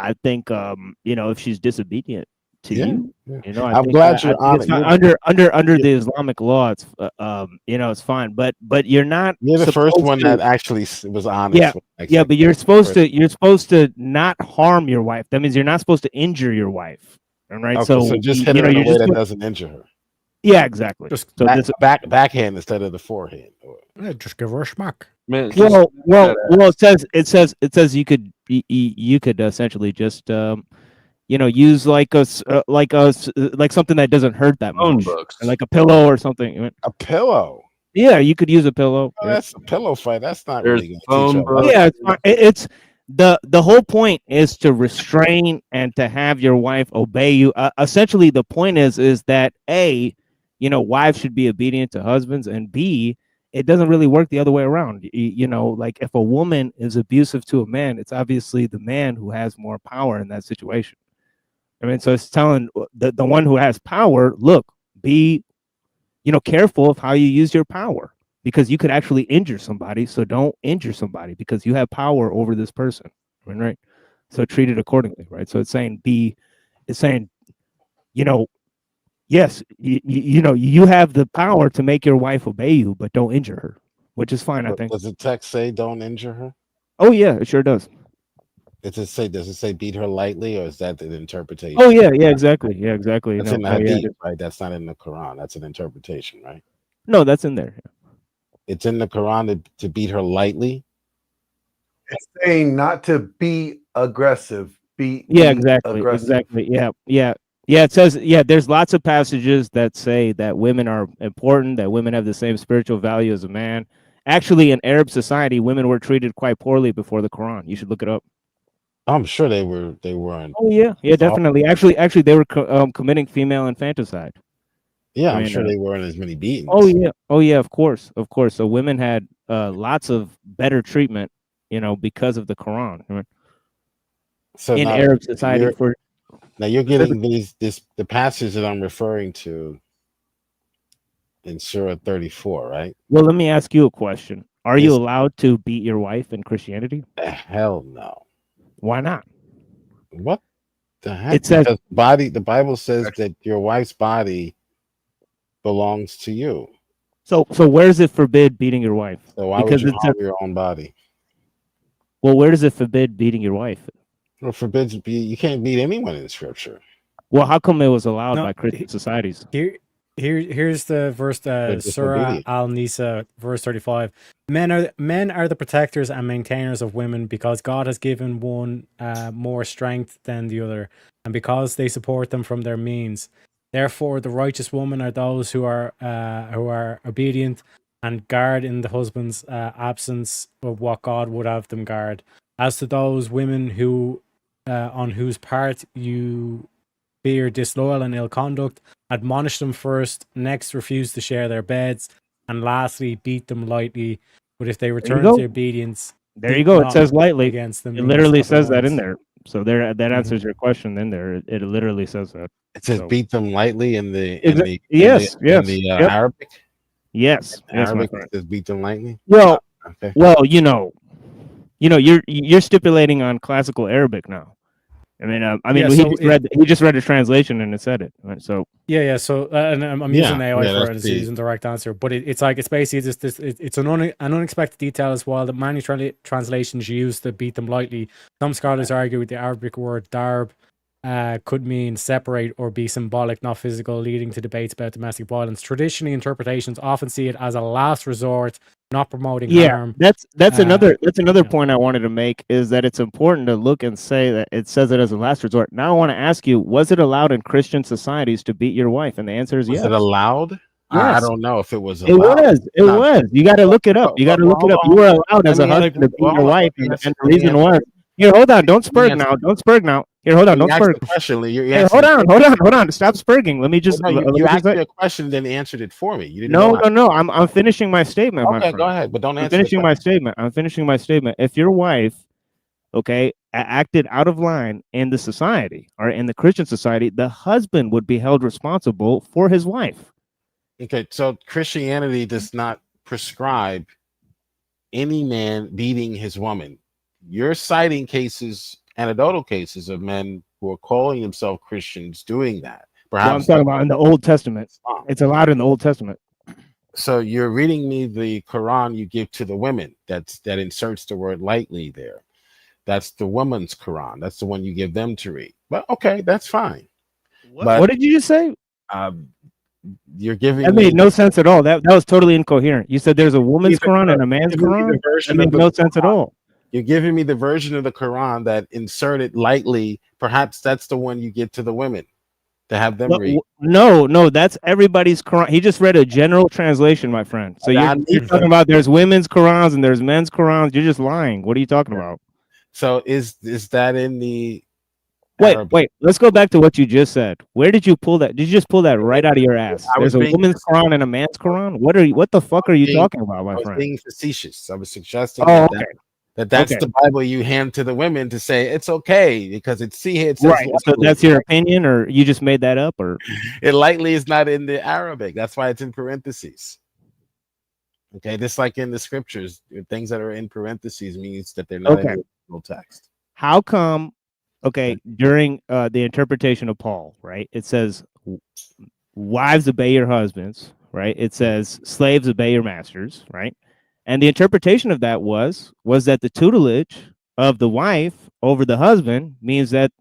I think you know, if she's disobedient to you, you know, I'm glad you're honest. Under the Islamic law, it's you know, it's fine, but you're not. You're the first one that actually was honest. Yeah, but you're supposed to not harm your wife. That means you're not supposed to injure your wife. All right, Okay, so just hit her in a way that doesn't injure her. Yeah, exactly. Just So this backhand instead of the forehand. yeah, just give her a smack. Man, well, it says you could essentially just use like like something that doesn't hurt that Phone much, books. like a pillow or something. A pillow. Yeah, you could use a pillow. Oh, Yeah. that's a pillow fight. That's not There's really going to phone teach you. books. Yeah, it's the whole point is to restrain and to have your wife obey you. Essentially, the point is that A, wives should be obedient to husbands, and B, it doesn't really work the other way around. Like if a woman is abusive to a man, it's obviously the man who has more power in that situation. I mean, so it's telling the one who has power, look, be careful of how you use your power, because you could actually injure somebody. So don't injure somebody because you have power over this person, right? So treat it accordingly, right? So it's saying yes, you have the power to make your wife obey you, but don't injure her, which is fine, I think. Does the text say don't injure her? Oh yeah, it sure does. Does it say beat her lightly, or is that the interpretation? Oh yeah, exactly. Yeah, exactly. That's in the Oh, yeah. Hadith, right? That's not in the Quran. That's an interpretation, right? No, that's in there. It's in the Quran to beat her lightly. It's saying not to be aggressive. Be Exactly. aggressive. Exactly. Yeah. It says, there's lots of passages that say that women are important, that women have the same spiritual value as a man. Actually, in Arab society, women were treated quite poorly before the Quran. You should look it up. I'm sure they weren't. Oh yeah, definitely. Actually, they were committing female infanticide. Yeah, I I'm mean, sure they weren't as many beatings. Oh yeah, of course. So women had lots of better treatment, because of the Quran. Right? So in now Arab society, you're getting the passage that I'm referring to in Surah 34, right? Well, let me ask you a question. Are you Is- allowed to beat your wife in Christianity? Hell no. Why not? What the heck? It says because the Bible says that your wife's body belongs to you. so. Where does it forbid beating your wife? So why would you harm your own body? Well, where does it forbid beating your wife? Well, it forbids you can't beat anyone in Scripture. Well, how come it was allowed by Christian societies? Here's the verse, Surah disobedient. Al-Nisa, verse 35. Men are the protectors and maintainers of women because God has given one more strength than the other, and because they support them from their means. Therefore, the righteous women are those who are obedient and guard in the husband's absence of what God would have them guard. As to those women who on whose part you fear disloyal and ill conduct, admonish them first, next refuse to share their beds, and lastly beat them lightly. But if they return to obedience, There you beat go. It not says lightly. against them. It literally because of says that in words. there. So that answers your question in there. It literally says that. It says So- beat them lightly in the Yes. Yep. Arabic. Yes. In Yes, my Arabic friend. it says beat them lightly. Well, Okay. you're stipulating on classical Arabic now. I mean, Yeah, he so just read the translation and it said it. Right? So Yeah. So, and I'm Yeah, using AI yeah, for that's it. It's the- using the direct answer, but it's basically it's an unexpected detail as well. That many translations use to beat them lightly. Some scholars argue with the Arabic word darb could mean separate or be symbolic, not physical, leading to debates about domestic violence. Traditionally, interpretations often see it as a last resort, not promoting harm. that's another point I wanted to make, is that it's important to look and say that it says it as a last resort. Now I want to ask you, was it allowed in Christian societies to beat your wife? And the answer is Was yes. it allowed? I Yes. don't know if it was It allowed. was. You got to look it up. You got to look it up. You were allowed as a Let me husband to ask- beat well, your wife, let me and ask- the let me reason ask- was here. Hold on, don't Let me spurg ask- now. Don't spurg now. Here, hold on, don't You asked spurg. the question. You Hey, answered hold it. on. Stop spurging. Let me just. No, let me you just asked say- me a question, then answered it for me. You didn't No, know no, no. I'm finishing my statement, my Okay, friend. go ahead, but don't I'm answer the finishing my statement. I'm finishing my statement. If your wife, acted out of line in the society or in the Christian society, the husband would be held responsible for his wife. Okay, so Christianity does not prescribe any man beating his woman. You're citing cases, anecdotal cases of men who are calling themselves Christians doing that. Well, I'm Perhaps talking about in the Old Testament. It's allowed in the Old Testament. so you're reading me the Quran you give to the women. That inserts the word lightly there. That's the woman's Quran. That's the one you give them to read. But okay, that's fine. What did you just say? You're giving That me made no sense at all. That was totally incoherent. You said there's a woman's Quran and a man's giving me the Quran. That version made of the no sense at Quran. all. You're giving me the version of the Quran that inserted lightly. Perhaps that's the one you give to the women to have them read. No, that's everybody's Quran. He just read a general translation, my friend. So you're talking about there's women's Qurans and there's men's Qurans. You're just lying. What are you talking about? So is that in the Wait. Let's go back to what you just said. Where did you pull that? Did you just pull that right out of your ass? There's a woman's Quran and a man's Quran. What the fuck are you talking about, my I was friend? being facetious. I was suggesting Oh, that's okay. the Bible you hand to the women to say it's okay because it says Right. So lightly. that's your opinion, or you just made that up, or It lightly is not in the Arabic. That's why it's in parentheses. Okay, just like in the scriptures, things that are in parentheses means that they're not in the original text. How come? Okay, during the interpretation of Paul, right? It says, "Wives obey your husbands," right? It says, "Slaves obey your masters," right? And the interpretation of that was that the tutelage of the wife over the husband means that,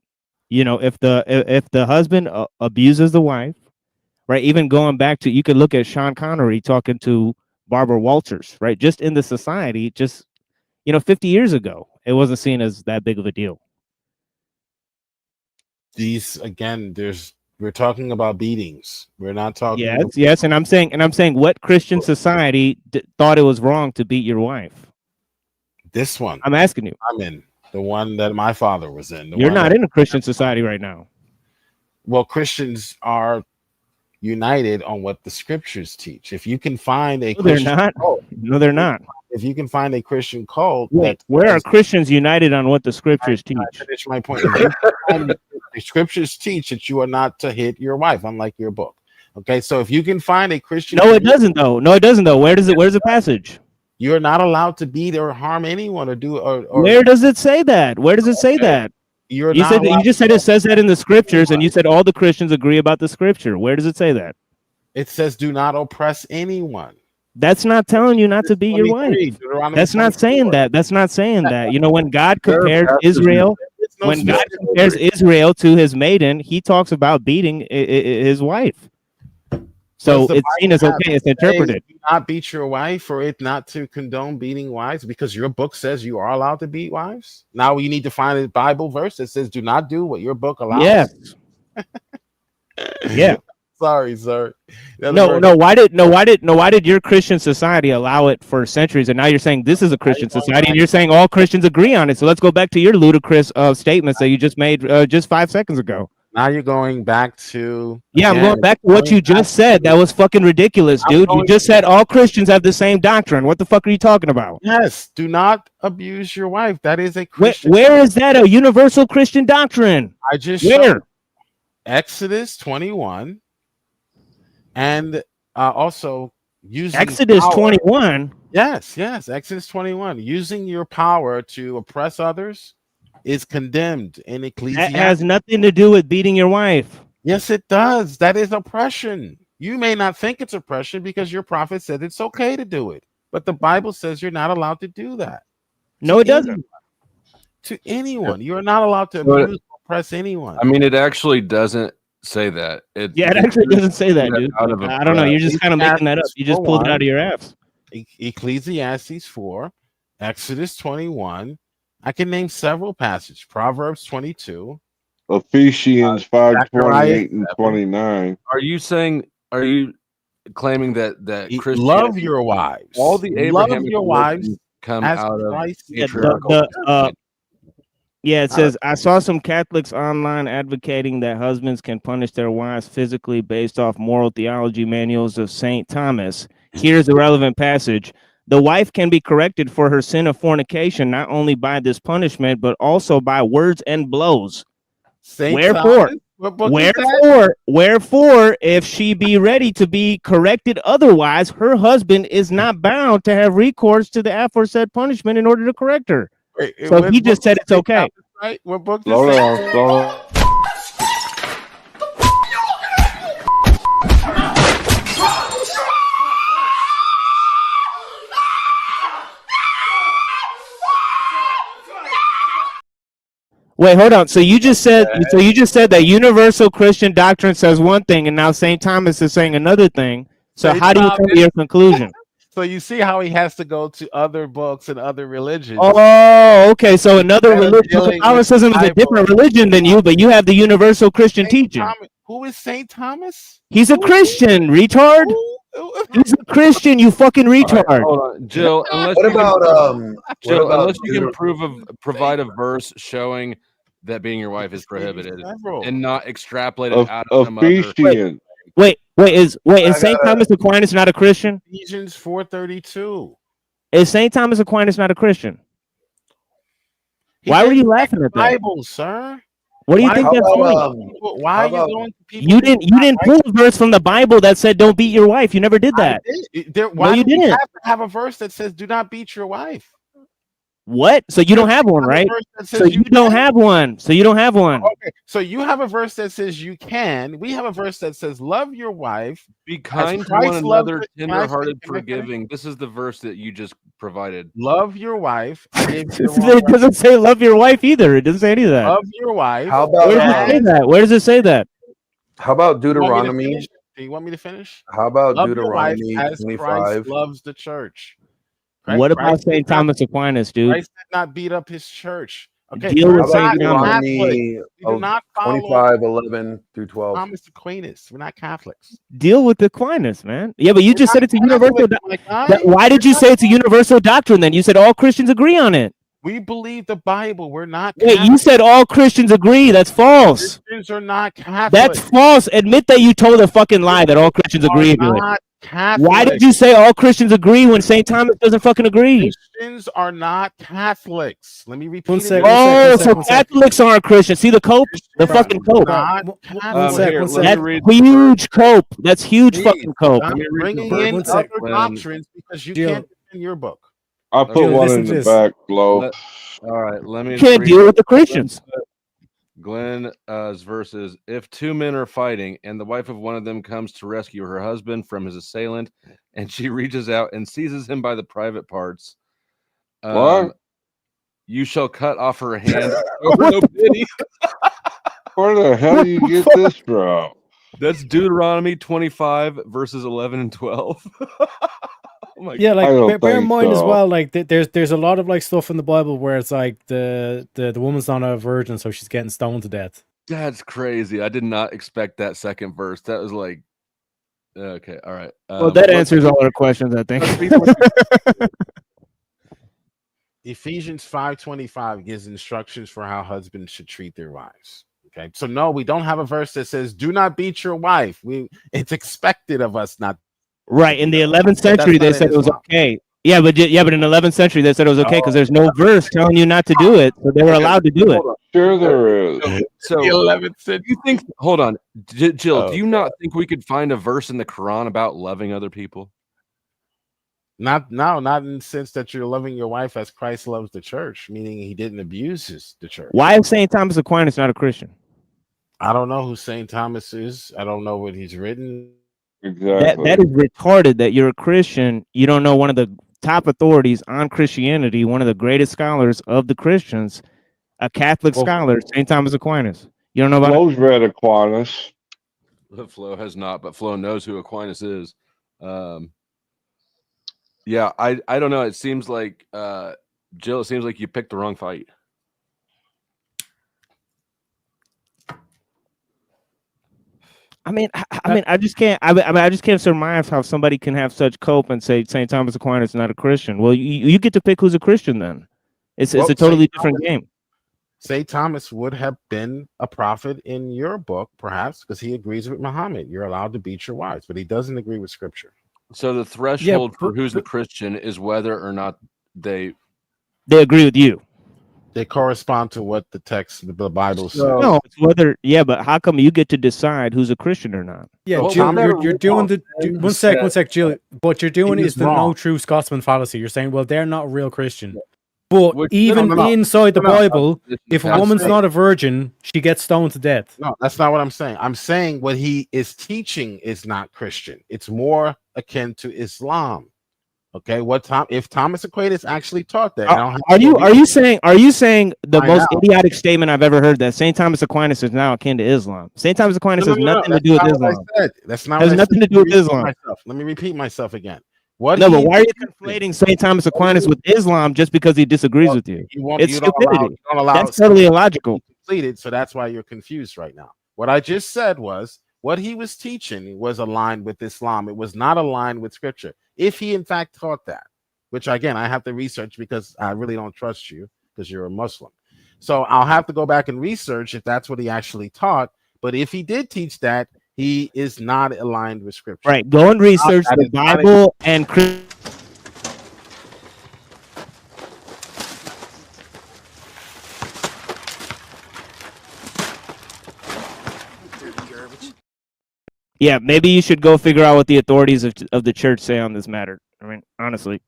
you know, if the husband abuses the wife, right? Even going back to, you could look at Sean Connery talking to Barbara Walters, right? Just in the society, 50 years ago, it wasn't seen as that big of a deal. These again, we're talking about beatings. We're not talking. Yes, and I'm saying, what Christian society thought it was wrong to beat your wife? This one. I'm asking you. I'm in the one that my father was in. You're not in a Christian society right now. Well, Christians are united on what the scriptures teach. If you can find a They're not. No, they're not. If you can find a Christian cult, Where are Christians united on what the scriptures teach? I finish my point. The scriptures teach that you are not to hit your wife, unlike your book. Okay, so if you can find a Christian, No, it doesn't though. Where's the passage? You're not allowed to beat or harm anyone or do or Where does it say that? Where does it say that? You just said it says that in the scriptures, and you said all the Christians agree about the scripture. Where does it say that? It says do not oppress anyone. That's not telling you not to beat your wife. That's not saying that. That's not saying that. You know, when God compares Israel, to his maiden, he talks about beating his wife. So it's seen as okay. It's interpreted. Do not beat your wife, or it not to condone beating wives, because your book says you are allowed to beat wives. Now you need to find a Bible verse that says do not do what your book allows. Yes. Yeah. Sorry, sir. No. Why did your Christian society allow it for centuries, and now you're saying this is a Christian society, and you're saying all Christians agree on it? So let's go back to your ludicrous statements that you just made just 5 seconds ago. Now you're going back to I'm going back to what you just said. That was fucking ridiculous, dude. You just said all Christians have the same doctrine. What the fuck are you talking about? Yes, do not abuse your wife. That is a Christian. Where is that a universal Christian doctrine? I just where Exodus 21. And also using Exodus power. 21. Yes, Exodus 21. Using your power to oppress others is condemned in Ecclesiastes. That has nothing to do with beating your wife. Yes, it does. That is oppression. You may not think it's oppression because your prophet said it's okay to do it, but the Bible says you're not allowed to do that. No, it doesn't. To anyone, you are not allowed to abuse or oppress anyone. I mean, it actually doesn't say that. It actually doesn't say that, dude. I don't know. You're just kind of making that up. You just pulled it out of your ass. Ecclesiastes 4, Exodus 21. I can name several passages. Proverbs 22. Ephesians 5:28 and 29. Are you claiming that Christians love your wives? All the Abrahamic love your wives come as out of Christ. patriarchal. It says, I saw some Catholics online advocating that husbands can punish their wives physically based off moral theology manuals of St. Thomas. Here's the relevant passage. The wife can be corrected for her sin of fornication, not only by this punishment, but also by words and blows. Wherefore, if she be ready to be corrected otherwise, her husband is not bound to have recourse to the aforesaid punishment in order to correct her. So he just said it's okay. Right? What book? Slow down. Wait, hold on. So you just said that universal Christian doctrine says one thing, and now St. Thomas is saying another thing. So St. how do you come to your conclusion? So you see how he has to go to other books and other religions. Oh, okay. So another Instead of religion, dealing with Catholicism is a Bible. different religion than you, but you have the universal Christian teaching. Who is St. Thomas? He's a Christian, retard. He's a Christian, you fucking retard. Right, hold on, Jill. Unless What you can about, prove- what Jill, about unless you can Deuter- provide a verse showing that being your wife is prohibited, several. and not extrapolate it out of some other. Ephesians. Wait, is St. Thomas Aquinas not a Christian? Ephesians 4:32. Is St. Thomas Aquinas not a Christian? Why were you laughing at that? Bible, sir. What do you Why- think how that's about, funny? why are you going to people? You didn't pull a verse from the Bible that said don't beat your wife. You never did that. Why you do we didn't. have to have a verse that says do not beat your wife? What? So you don't have one, right? So you don't have one. So you don't have one. Okay, so you have a verse that says you can. We have a verse that says love your wife. Be as kind to Christ one loved another, the- tenderhearted, Can I finish? forgiving. This is the verse that you just provided. Love your wife. I gave you the wrong It doesn't say love your wife either. It doesn't say any of that. Love your wife. How about, Where does it say that? Where does it say that? How about You want me to Deuteronomy? finish? Do you want me to finish? How about Love your wife Deuteronomy as 25? Christ loves the church. What about Christ St. did not- Thomas Aquinas, dude? Christ did not beat up his church. Okay, Deal with we're not St. Thomas. Catholic. Deuteronomy We do not follow 25, 11 through 12. Thomas Aquinas. We're not Catholics. Deal with Aquinas, man. Yeah, but you just said it's a We're not universal. Catholic, my guy. Why did you say it's a universal doctrine then? You said all Christians agree on it. We believe the Bible. We're not Wait, Catholic. you said all Christians agree. That's false. Christians are not Catholic. That's false. Admit that you told a fucking lie that all Christians agree to it. Not Catholic. Why did you say all Christians agree when St. Thomas doesn't fucking agree? Christians are not Catholics. Let me repeat One it. sec, again. Oh, one sec, so one sec. Catholics aren't Christians. See the cope? The fucking cope. Not One Catholic. sec, Here, one let sec. me That's read the huge cope. That's huge Please, fucking cope. I'm me read the bringing verse. in One sec. other Glenn. doctrines because you Jill. can't defend your book. I put Jill, one listen in to the this. back, Glow. All right, let me You can't read deal it. with the Christians. Glenn's verses. If two men are fighting and the wife of one of them comes to rescue her husband from his assailant, and she reaches out and seizes him by the private parts, What? you shall cut off her hand over no pity. Where the hell do you get this from? That's Deuteronomy 25 verses 11 and 12. Oh my Yeah, I like don't bear in think mind as so. well, like there's a lot of like stuff in the Bible where it's like the woman's not a virgin, so she's getting stoned to death. That's crazy. I did not expect that second verse. That was like, okay, all right. Well, that let's answers read- all our questions, I think. Let's read what- Ephesians 5:25 gives instructions for how husbands should treat their wives. Okay, so no, we don't have a verse that says "Do not beat your wife." It's expected of us not. Right. In the 11th But that's century, not they in said it was Islam. okay. Yeah, but in the 11th century, they said it was okay because there's no verse telling you not to do it, so they were allowed to do it. Sure, there is. So, The 11th century. you think? Hold on, Jill. Oh, do you not think we could find a verse in the Quran about loving other people? Not in the sense that you're loving your wife as Christ loves the church, meaning he didn't abuse the church. Why is St. Thomas Aquinas not a Christian? I don't know who St. Thomas is. I don't know what he's written. Exactly. That is retarded that you're a Christian. You don't know one of the top authorities on Christianity, one of the greatest scholars of the Christians, a Catholic scholar, St. Thomas Aquinas. You don't know about Flow's read Aquinas. Flo has not, but Flo knows who Aquinas is. Yeah, I don't know. It seems like Jill. It seems like you picked the wrong fight. I just can't. I just can't surmise how somebody can have such cope and say St. Thomas Aquinas is not a Christian. Well, you get to pick who's a Christian then. It's a totally different game. St. Thomas would have been a prophet in your book, perhaps, because he agrees with Muhammad. You're allowed to beat your wives, but he doesn't agree with Scripture. So the threshold for who's a Christian is whether or not they agree with you. They correspond to what the text, the Bible says. No, it's whether. Yeah, but how come you get to decide who's a Christian or not? Yeah, Well, Jill, Tom- you're doing the one sec, Jill. What you're doing He is is the no wrong. true Scotsman fallacy. You're saying, well, they're not real Christian. But Which- even no, no, no. inside the No, no. Bible, if a I'm woman's saying- not a virgin, she gets stoned to death. No, that's not what I'm saying. I'm saying what he is teaching is not Christian. It's more akin to Islam. Okay, if Thomas Aquinas actually taught that? And I'll have Are to you go are you saying the Find most out. idiotic statement I've ever heard, that St. Thomas Aquinas is now akin to Islam? St. Thomas Aquinas has nothing to That's do with not what I Islam. said. That's not Has what I nothing said. to do with Islam. Let me repeat myself again. No, but why are you conflating St. Thomas Aquinas with Islam just because he disagrees with you? It's stupidity. That's totally illogical. Completed, so that's why you're confused right now. What I just said was what he was teaching was aligned with Islam. It was not aligned with Scripture. If he in fact taught that, which again I have to research because I really don't trust you because you're a Muslim. So I'll have to go back and research if that's what he actually taught. But if he did teach that, he is not aligned with Scripture. Right. Go and research the Bible and yeah, maybe you should go figure out what the authorities of the church say on this matter. I mean, honestly.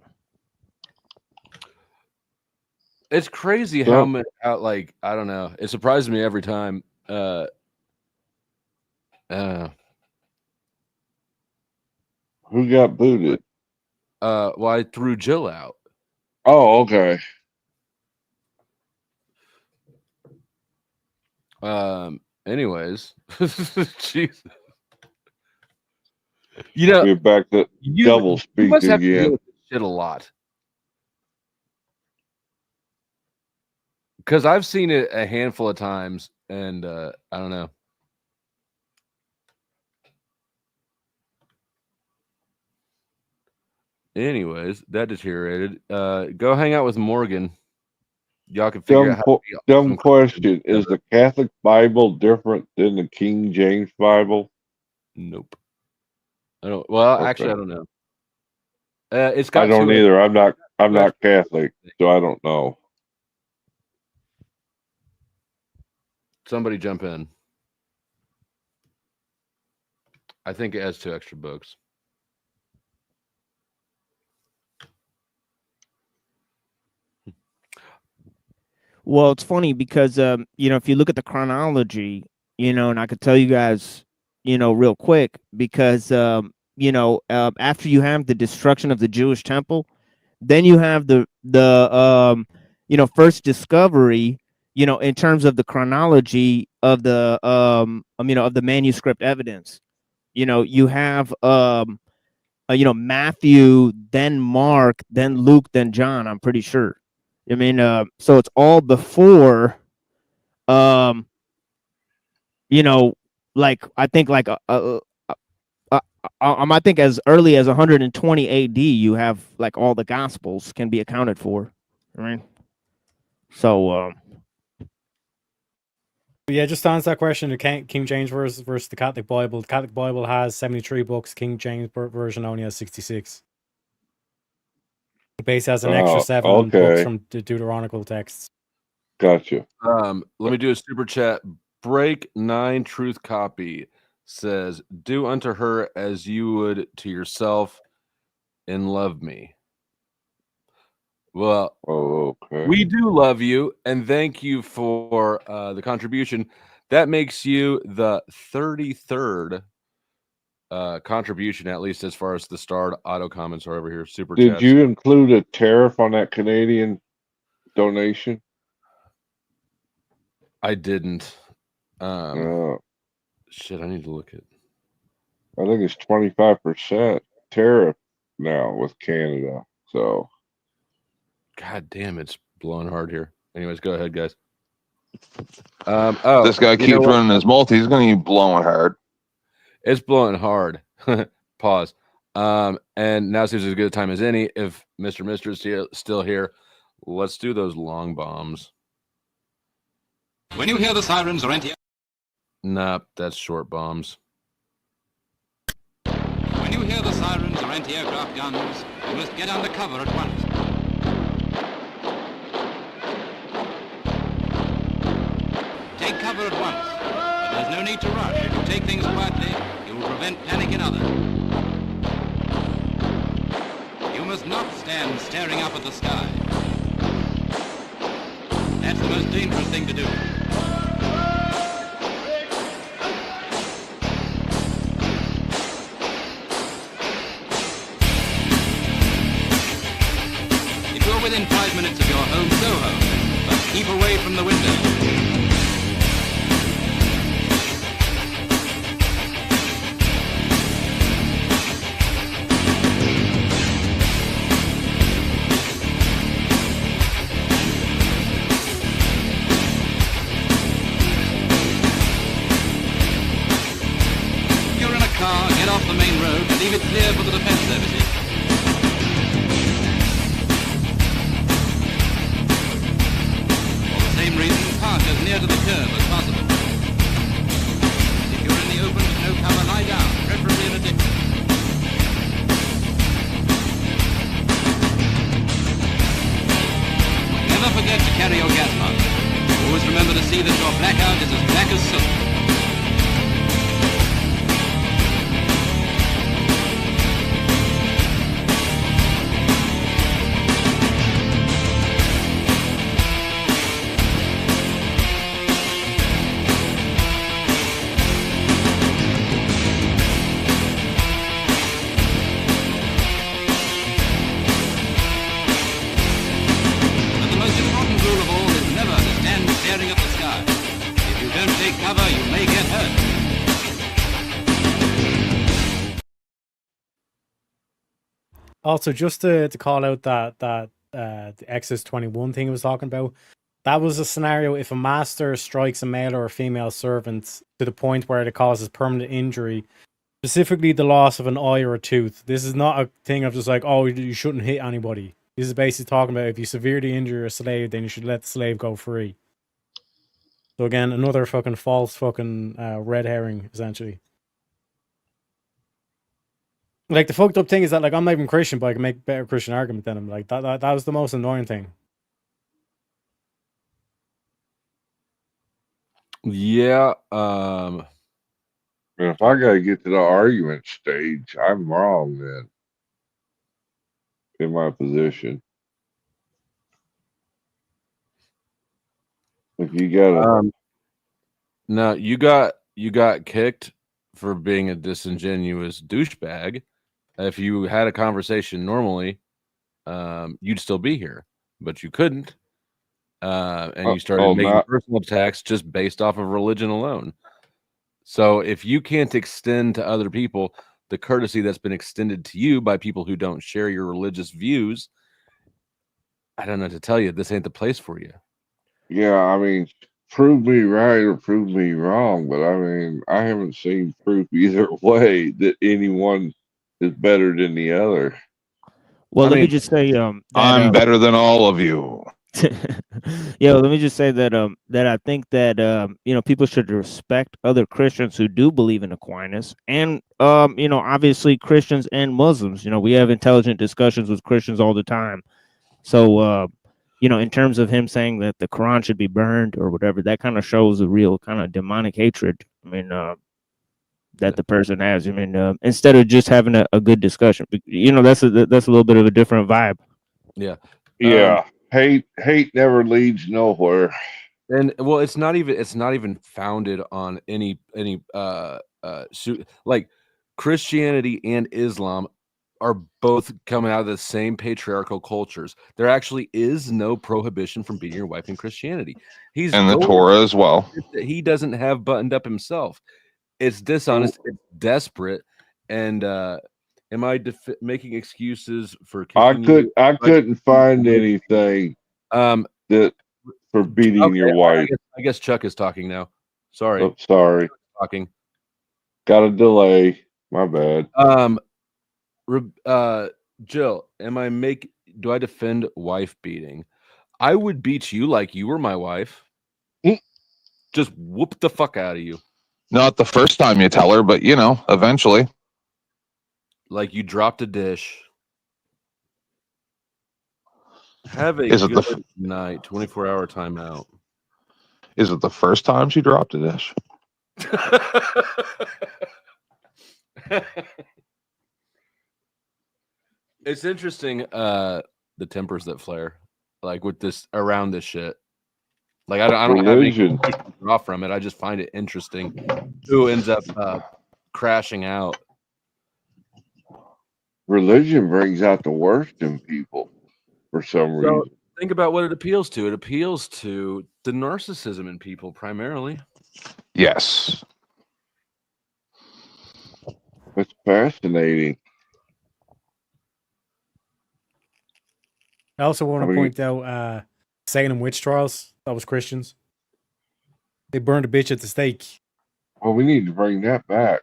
It's crazy how much, I don't know. It surprises me every time. Who got booted? Well, I threw Jill out. Oh, okay. Anyways, Jesus. You know, we're back to double speak must have to deal again. with this shit a lot. Because I've seen it a handful of times, and I don't know. Anyways, that deteriorated. Go hang out with Morgan. Y'all can figure out how to be Dumb question. Is the Catholic Bible different than the King James Bible? Nope. I don't. Well, Okay. actually, I don't know. It's got. I don't either. I'm not Catholic, so I don't know. Somebody jump in. I think it has 2 extra books. Well, it's funny because if you look at the chronology, and I could tell you guys, real quick, because after you have the destruction of the Jewish temple, then you have the first discovery, in terms of the chronology of the of the manuscript evidence. You have Matthew, then Mark, then Luke, then John, I'm pretty sure. I mean, so it's all before, I think I think as early as 120 AD, you have all the Gospels can be accounted for, right? So, yeah, just to answer that question, the King James versus the Catholic Bible. The Catholic Bible has 73 books. King James version only has 66. It basically has an extra 7 books from the Deuteronomical texts. Gotcha. Let me do a super chat. Break 9 Truth Copy says, "Do unto her as you would to yourself, and love me." Well, we do love you, and thank you for the contribution. That makes you the 33rd contribution, at least as far as the starred auto comments are over here. Super Did chats. you include a tariff on that Canadian donation? I didn't. Shit, I need to look at. I think it's 25% tariff now with Canada. So, God damn, it's blowing hard here. Anyways, go ahead, guys. This guy keeps running his multi. He's going to be blowing hard. It's blowing hard. Pause. And now seems as good a time as any. If Mr. is still here, let's do those long bombs. When you hear the sirens or anti... Nah, that's short bombs. When you hear the sirens or anti-aircraft guns, you must get under cover at once. Take cover at once, but there's no need to rush. If you take things quietly, you will prevent panic in others. You must not stand staring up at the sky. That's the most dangerous thing to do. keep away from the window. You're in a car, get off the main road, leave it clear for the defense services. Same reason, park as near to the curb as possible. If you're in the open with no cover, lie down, preferably in a ditch. Never forget to carry your gas mask. Always remember to see that your blackout is as black as soot. But the most important rule of all is never to stand staring at the sky. If you don't take cover, you may get hurt. Also, just to call out that the Exodus 21 thing I was talking about, that was a scenario if a master strikes a male or a female servant to the point where it causes permanent injury, specifically the loss of an eye or a tooth. This is not a thing of just like, oh, you shouldn't hit anybody. This is basically talking about if you severely injure a slave, then you should let the slave go free. So again, another fucking false fucking red herring, essentially. Like, the fucked up thing is that, like, I'm not even Christian, but I can make a better Christian argument than him. Like, that was the most annoying thing. Yeah. If I gotta get to the argument stage, I'm wrong then. In my position. If you gotta No, you got kicked for being a disingenuous douchebag. If you had a conversation normally, you'd still be here, but you couldn't. And you started making personal attacks just based off of religion alone. So if you can't extend to other people the courtesy that's been extended to you by people who don't share your religious views, I don't know what to tell you. This ain't the place for you. Yeah, I mean, prove me right or prove me wrong, but I mean, I haven't seen proof either way that anyone is better than the other. Well, let me just say, I'm better than all of you. Yeah, let me just say that that I think that people should respect other Christians who do believe in Aquinas, and obviously Christians and Muslims. We have intelligent discussions with Christians all the time. So in terms of him saying that the Quran should be burned or whatever, that kind of shows a real kind of demonic hatred. I mean, that the person has. I mean, instead of just having a good discussion, that's a little bit of a different vibe. Yeah. Yeah. Hate never leads nowhere. And well, it's not even founded on any like Christianity and Islam are both coming out of the same patriarchal cultures. There actually is no prohibition from beating your wife in Christianity. And the Torah as well. He doesn't have buttoned up himself. It's dishonest. It's desperate. And am I making excuses for? I couldn't find anything that for beating your wife. I guess Chuck is talking now. Sorry. Oh, sorry. Talking. Got a delay. My bad. Jill, do I defend wife beating? I would beat you like you were my wife. Just whoop the fuck out of you. Not the first time you tell her, but eventually. Like you dropped a dish. Have a Is it good night. 24-hour timeout. Is it the first time she dropped a dish? It's interesting, the tempers that flare, like with this around this shit. Like I don't have any to draw from it. I just find it interesting who ends up crashing out. Religion brings out the worst in people for some reason. Think about what it appeals to. It appeals to the narcissism in people primarily. Yes. It's fascinating. I also want I to mean, point out Salem witch trials. That was Christians. They burned a bitch at the stake. well, we need to bring that back.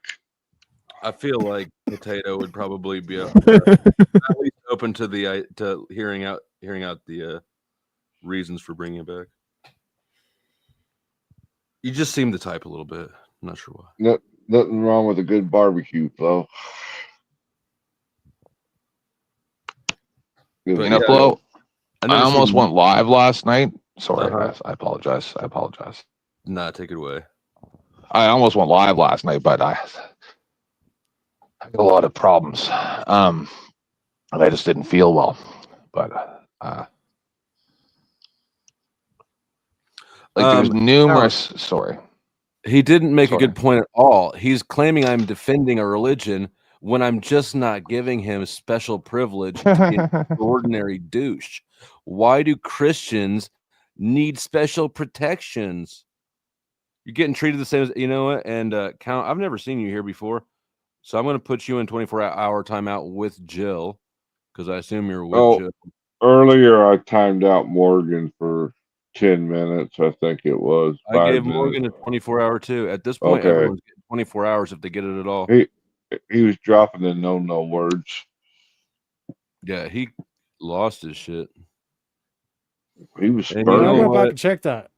I feel like Potato would probably be at least open to the to hearing out the reasons for bringing it back. You just seem the type a little bit. I'm not sure why. Nothing wrong with a good barbecue, though. But You know, yeah, Flo, I've I never almost seen- went live last night. Sorry, Uh-huh. guys. I apologize. Nah, take it away. I almost went live last night, but I got a lot of problems. And I just didn't feel well. But like there's numerous. Sorry. He didn't make a good point at all. He's claiming I'm defending a religion when I'm just not giving him special privilege to be an ordinary douche. Why do Christians need special protections? You're getting treated the same as, you know what? And Count, I've never seen you here before, so I'm going to put you in 24-hour timeout with Jill, because I assume you're with Jill. Earlier I timed out Morgan for 10 minutes. I think it was. I gave Morgan a 24-hour too. At this point, Okay. everyone's getting 24 hours if they get it at all. He was dropping the no words. Yeah, he lost his shit. He was And spurting. I went back what? and checked that.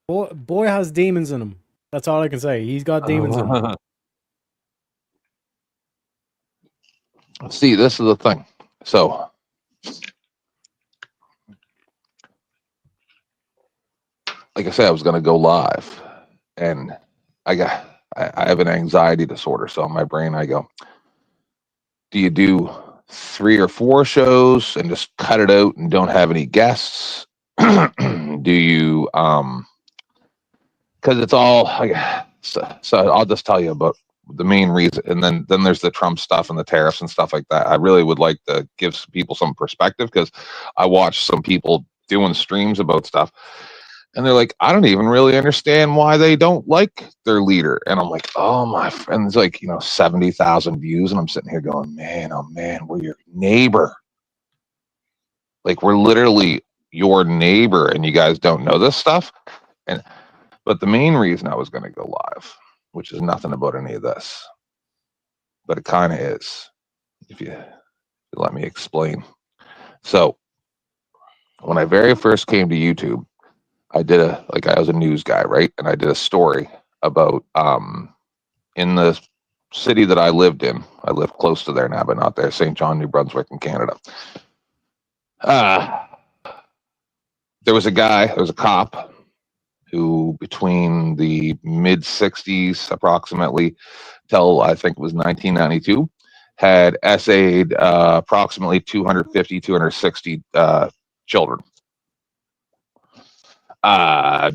Boy has demons in him. That's all I can say. He's got demons in him. See, this is the thing. So, like I said, I was going to go live, and I have an anxiety disorder. So in my brain, I go, do you do 3 or 4 shows and just cut it out and don't have any guests? Do you, because it's all, so I'll just tell you about the main reason, and then there's the Trump stuff and the tariffs and stuff like that. I really would like to give some people some perspective, because I watched some people doing streams about stuff, and they're like, I don't even really understand why they don't like their leader. And I'm like, oh my friends, like, 70,000 views, and I'm sitting here going, man, oh man, we're your neighbor. Like, we're literally your neighbor, and you guys don't know this stuff. But the main reason I was going to go live, which is nothing about any of this, but it kind of is, if you let me explain. So when I very first came to YouTube, I was a news guy, right? And I did a story about, in the city that I lived in, I live close to there now, but not there, St. John, New Brunswick in Canada. There was a cop who, between the mid 60s approximately till I think it was 1992, had essayed approximately 250, 260 children.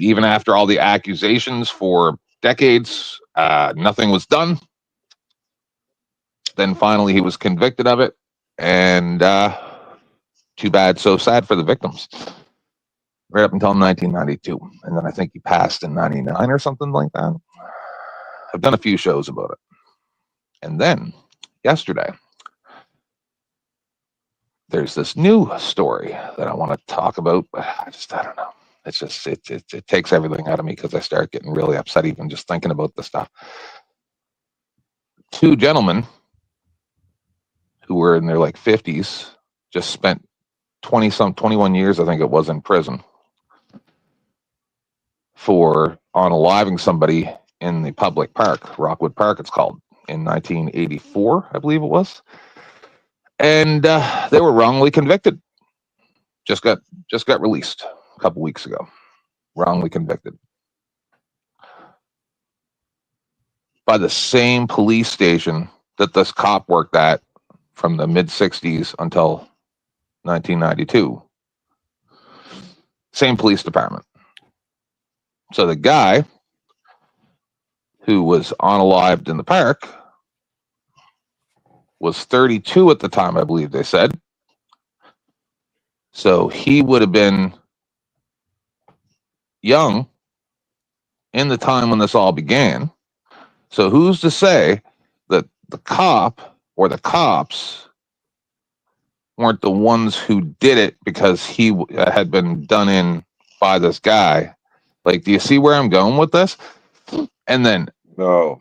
Even after all the accusations for decades, nothing was done. Then finally he was convicted of it, and too bad, so sad for the victims. Right up until 1992, and then I think he passed in 99 or something like that. I've done a few shows about it. And then yesterday, there's this new story that I want to talk about, but I don't know. It's just, it takes everything out of me, because I start getting really upset even just thinking about this stuff. 2 gentlemen who were in their 50s just spent 21 years, I think it was, in prison for unaliving somebody in the public park, Rockwood Park it's called, in 1984, I believe it was. And they were wrongly convicted. Just got released a couple weeks ago. Wrongly convicted by the same police station that this cop worked at from the mid 60s until 1992. Same police department. So the guy who was unalived in the park was 32 at the time, I believe they said. So he would have been young in the time when this all began. So who's to say that the cop or the cops weren't the ones who did it because he had been done in by this guy? Like, do you see where I'm going with this? And then, No,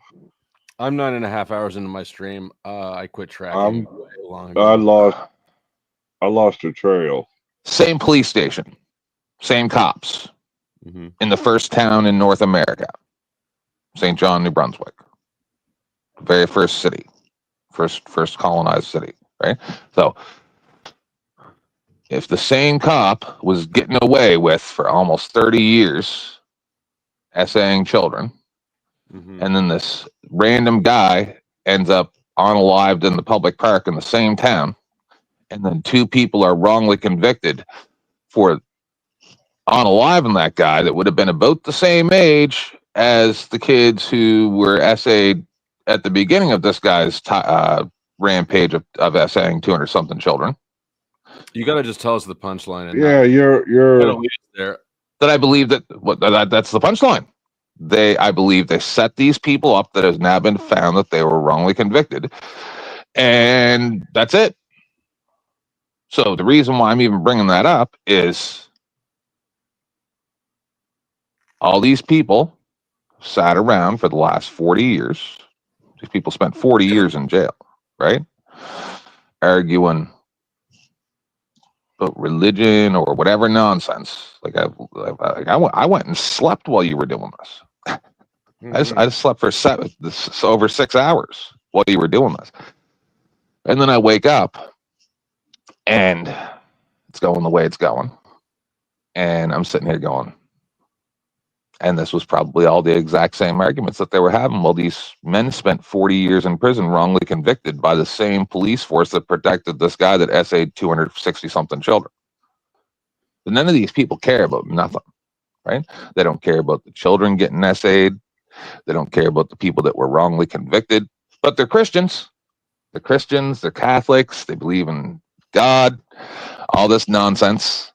I'm 9.5 hours into my stream. I quit tracking. I'm. way long I ago. lost the trail. same police station, same cops in the first town in North America, St. John, New Brunswick, very first city, first colonized city, right? So if the same cop was getting away with for almost 30 years essaying children, and then this random guy ends up unalived in the public park in the same town, and then two people are wrongly convicted for unaliving that guy that would have been about the same age as the kids who were essayed at the beginning of this guy's rampage of essaying 200 something children. You got to just tell us the punchline. And Yeah, you're there. That I believe that's the punchline. I believe they set these people up that has now been found that they were wrongly convicted, and that's it. So the reason why I'm even bringing that up is all these people sat around for the last 40 years. These people spent 40 years in jail, right? Arguing about religion or whatever nonsense. Like I went and slept while you were doing this. I just slept for over 6 hours while you were doing this. And then I wake up and it's going the way it's going. And I'm sitting here going, and this was probably all the exact same arguments that they were having. Well, these men spent 40 years in prison wrongly convicted by the same police force that protected this guy that essayed 260 something children. But none of these people care about nothing, right? They don't care about the children getting essayed. They don't care about the people that were wrongly convicted, but they're Christians. They're Christians, they're Catholics, they believe in God, all this nonsense.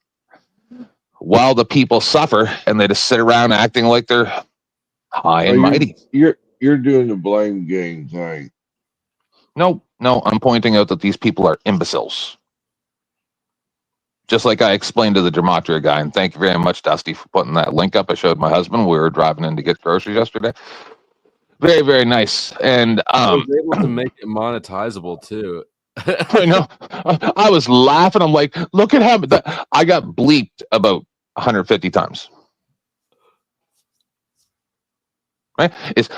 While the people suffer and they just sit around acting like they're high and mighty. You're doing the blame game thing. No, I'm pointing out that these people are imbeciles. Just like I explained to the Gematria guy, and thank you very much, Dusty, for putting that link up. I showed my husband. We were driving in to get groceries yesterday. Very, very nice. And I was able to make it monetizable too. I know. I was laughing. I'm like, look at how I got bleeped about 150 times. Right? And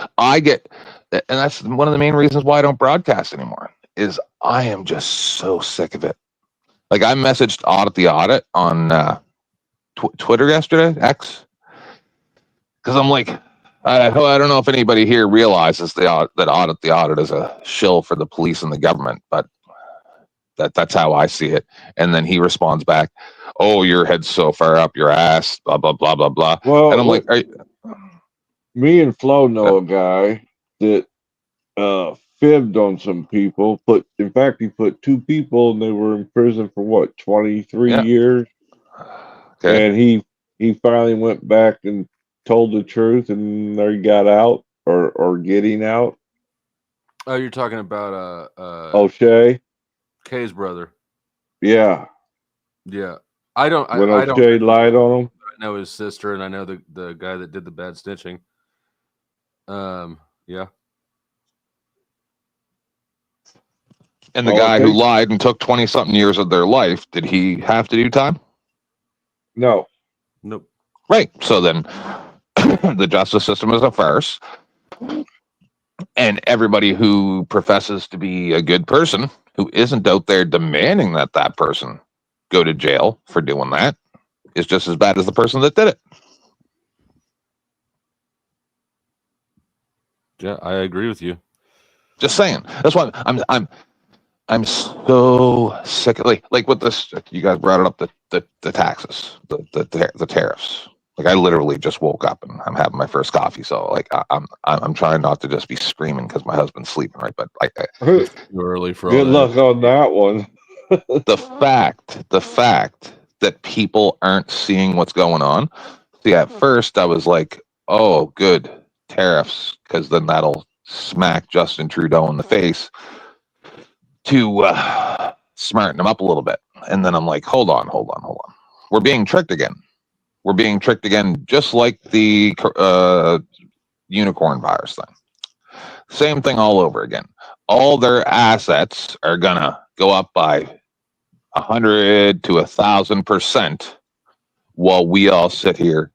that's one of the main reasons why I don't broadcast anymore, is I am just so sick of it. Like, I messaged Audit the Audit on Twitter yesterday, X, because I'm like, I don't know if anybody here realizes that Audit the Audit is a shill for the police and the government, but that's how I see it. And then he responds back, "Oh, your head's so far up your ass, blah blah blah blah blah." Well, and I'm like, me and Flo know a guy that fibbed on some people. In fact, he put 2 people, and they were in prison for what, 23 years. Okay. And he finally went back and told the truth, and there he got out or getting out. Oh, you're talking about O'Shea. Kay's brother. Yeah. Yeah. I don't. When I O'Shea don't lied on him. I know his sister, and I know the guy that did the bad snitching. Yeah. And the guy who lied and took 20-something years of their life, did he have to do time? No. Nope. Right. So then the justice system is a farce. And everybody who professes to be a good person, who isn't out there demanding that that person go to jail for doing that, is just as bad as the person that did it. Yeah, I agree with you. Just saying. That's why I'm so sick of, like with this. You guys brought it up, the taxes, the tariffs. Like, I literally just woke up and I'm having my first coffee, so like I'm trying not to just be screaming because my husband's sleeping, right? But too early for all good that. luck on that one. the fact that people aren't seeing what's going on. See, at first I was like, oh, good, tariffs, because then that'll smack Justin Trudeau in the face to smarten him up a little bit. And then I'm like, hold on. We're being tricked again. We're being tricked again, just like the unicorn virus thing. Same thing all over again. All their assets are gonna go up by 100 to 1,000% while we all sit here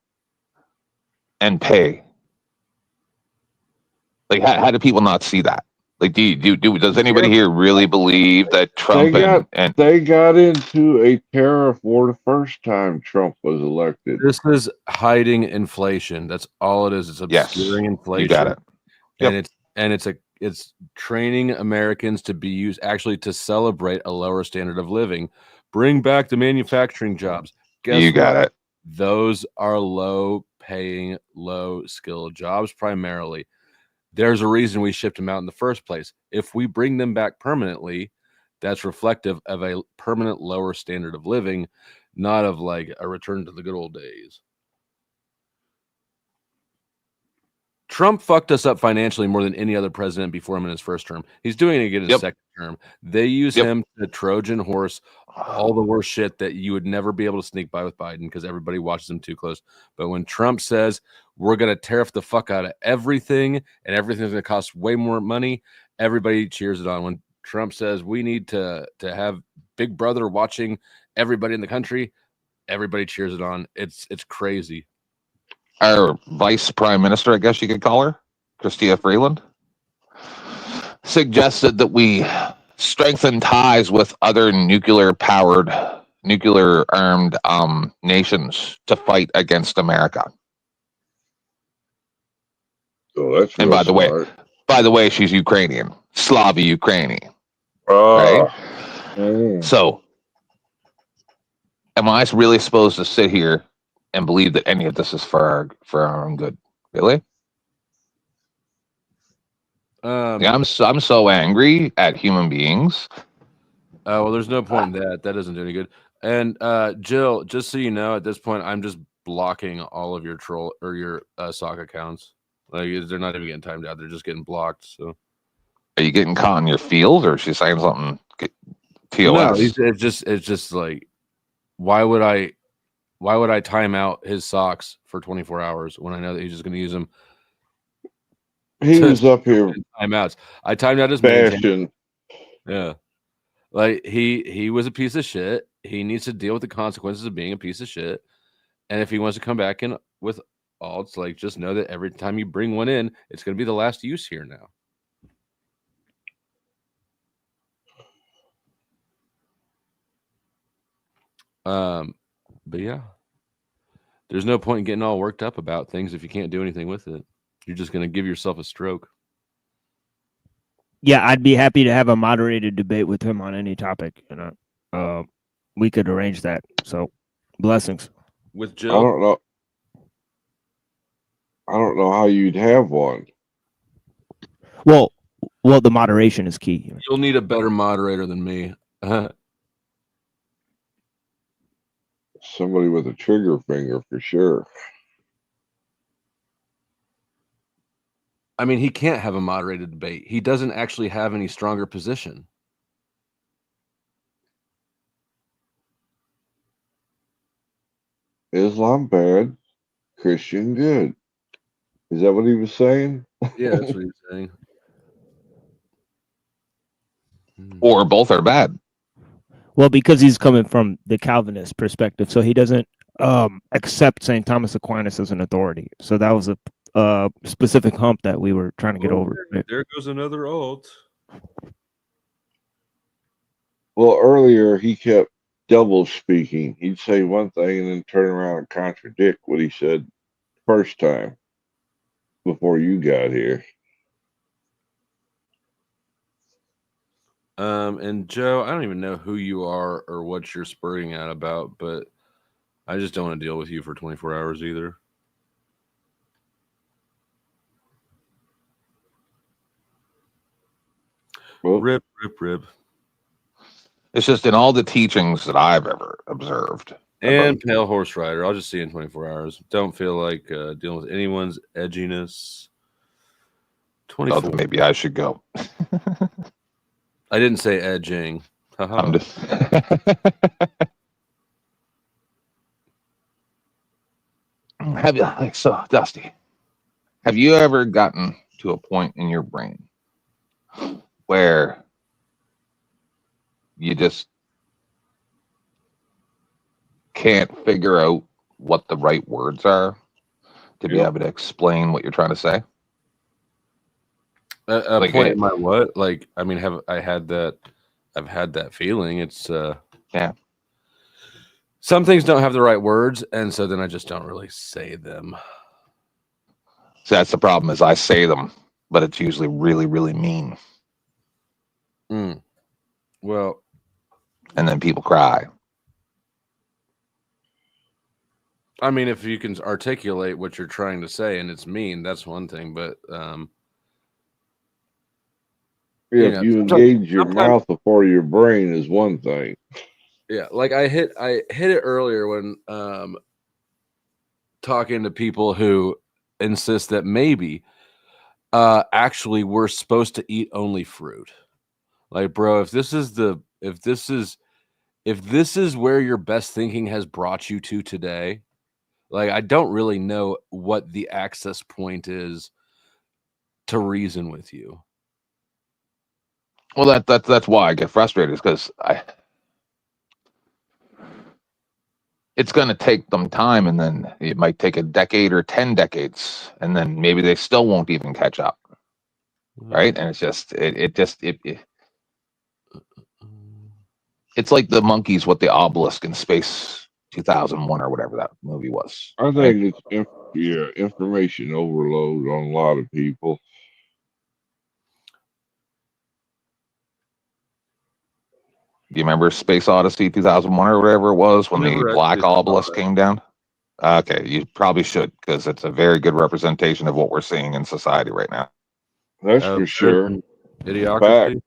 and pay. Like, how do people not see that? Like, does anybody here really believe that Trump they got into a tariff war the first time Trump was elected? This is hiding inflation. That's all it is. It's obscuring inflation. You got it. And it's training Americans to be used actually to celebrate a lower standard of living. Bring back the manufacturing jobs. Guess You got what? it. Those are low paying, low skilled jobs primarily. There's a reason we shipped them out in the first place. If we bring them back permanently, that's reflective of a permanent lower standard of living, not of like a return to the good old days. Trump fucked us up financially more than any other president before him in his first term. He's doing it again in his second term. They use him to Trojan horse all the worst shit that you would never be able to sneak by with Biden because everybody watches him too close. But when Trump says we're going to tariff the fuck out of everything and everything's going to cost way more money, everybody cheers it on. When Trump says we need to have Big Brother watching everybody in the country, everybody cheers it on. It's crazy. Our vice prime minister, I guess you could call her, Chrystia Freeland, suggested that we strengthen ties with other nuclear armed nations to fight against America. Oh, that's and by the way, she's Ukrainian, Slavi Ukrainian. Right? So, am I really supposed to sit here and believe that any of this is for our own good? Really? I'm so angry at human beings. Well, there's no point in that. That doesn't do any good. And Jill, just so you know, at this point, I'm just blocking all of your troll or your sock accounts. Like, they're not even getting timed out; they're just getting blocked. So, are you getting caught in your field, or is she saying something? TOS. No, it's just like, why would I time out his socks for 24 hours when I know that he's just going to use them? He was up here timeouts. I timed out his fashion. Yeah, like he was a piece of shit. He needs to deal with the consequences of being a piece of shit. And if he wants to come back in with alts, like, just know that every time you bring one in, it's going to be the last use here now. But yeah, there's no point in getting all worked up about things if you can't do anything with it. You're just going to give yourself a stroke. Yeah, I'd be happy to have a moderated debate with him on any topic. We could arrange that. So, blessings. With Jill? I don't know how you'd have one. Well, the moderation is key. You'll need a better moderator than me. Somebody with a trigger finger for sure. I mean, he can't have a moderated debate. He doesn't actually have any stronger position. Islam bad, Christian good. Is that what he was saying? Yeah, that's what he's saying. Or both are bad. Well, because he's coming from the Calvinist perspective, so he doesn't accept St. Thomas Aquinas as an authority. So that was a specific hump that we were trying to get over. There goes another alt. Well, earlier he kept double speaking. He'd say one thing and then turn around and contradict what he said first time before you got here. And Joe, I don't even know who you are or what you're spurring at about, but I just don't want to deal with you for 24 hours either. Well, rip. It's just in all the teachings that I've ever observed, And Pale Horse Rider. I'll just see you in 24 hours. Don't feel like dealing with anyone's edginess. 24. Oh, maybe I should go. I didn't say edging. I'm just. Have you, like, so Dusty? Have you ever gotten to a point in your brain where you just can't figure out what the right words are to be able to explain what you're trying to say? A Like point a- in my what? Like, I mean, have I had that? I've had that feeling. It's yeah. Some things don't have the right words, and so then I just don't really say them. So that's the problem, is I say them, but it's usually really, really mean. Well, and then people cry. I mean, if you can articulate what you're trying to say and it's mean, that's one thing. But if you engage your mouth before your brain is one thing. Yeah, like I hit it earlier when talking to people who insist that maybe actually we're supposed to eat only fruit. Like, bro, if this is where your best thinking has brought you to today, like, I don't really know what the access point is to reason with you. Well, that's why I get frustrated, is because it's going to take them time, and then it might take a decade or 10 decades, and then maybe they still won't even catch up, right? And it's just it's like the monkeys with the obelisk in Space 2001 or whatever that movie was. I think it's information overload on a lot of people. Do you remember Space Odyssey 2001 or whatever it was, when the black obelisk came down? Okay, you probably should, because it's a very good representation of what we're seeing in society right now. That's for sure. Idiocracy?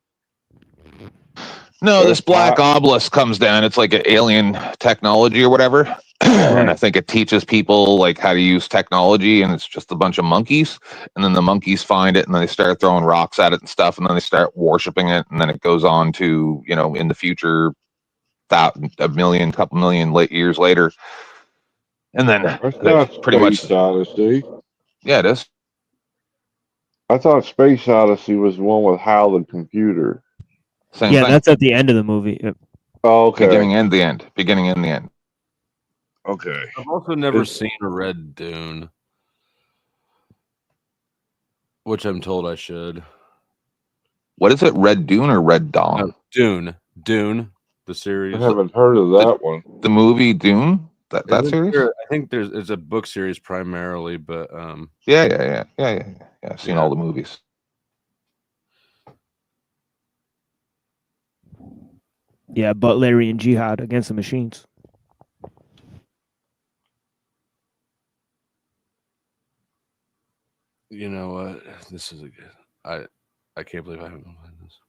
No, this black obelisk comes down. It's like an alien technology or whatever. And I think it teaches people like how to use technology, and it's just a bunch of monkeys. And then the monkeys find it, and then they start throwing rocks at it and stuff, and then they start worshiping it, and then it goes on to, in the future, couple million years later. And then that's pretty much Space Odyssey. Yeah, it is. I thought Space Odyssey was the one with Hal the computer. Same Yeah, thing. that's at the end of the movie. Yep. Oh, okay. Beginning and the end. Beginning and the end. Okay. I've also never seen a Red Dune, which I'm told I should. What is it? Red Dune or Red Dawn? No, Dune, the series. I haven't heard of that one. The movie Dune? That Isn't series? there- I think it's a book series primarily, but Yeah. I've seen all the movies. Yeah, Butlerian Jihad against the machines. you know what? This is a good. I can't believe I haven't played this.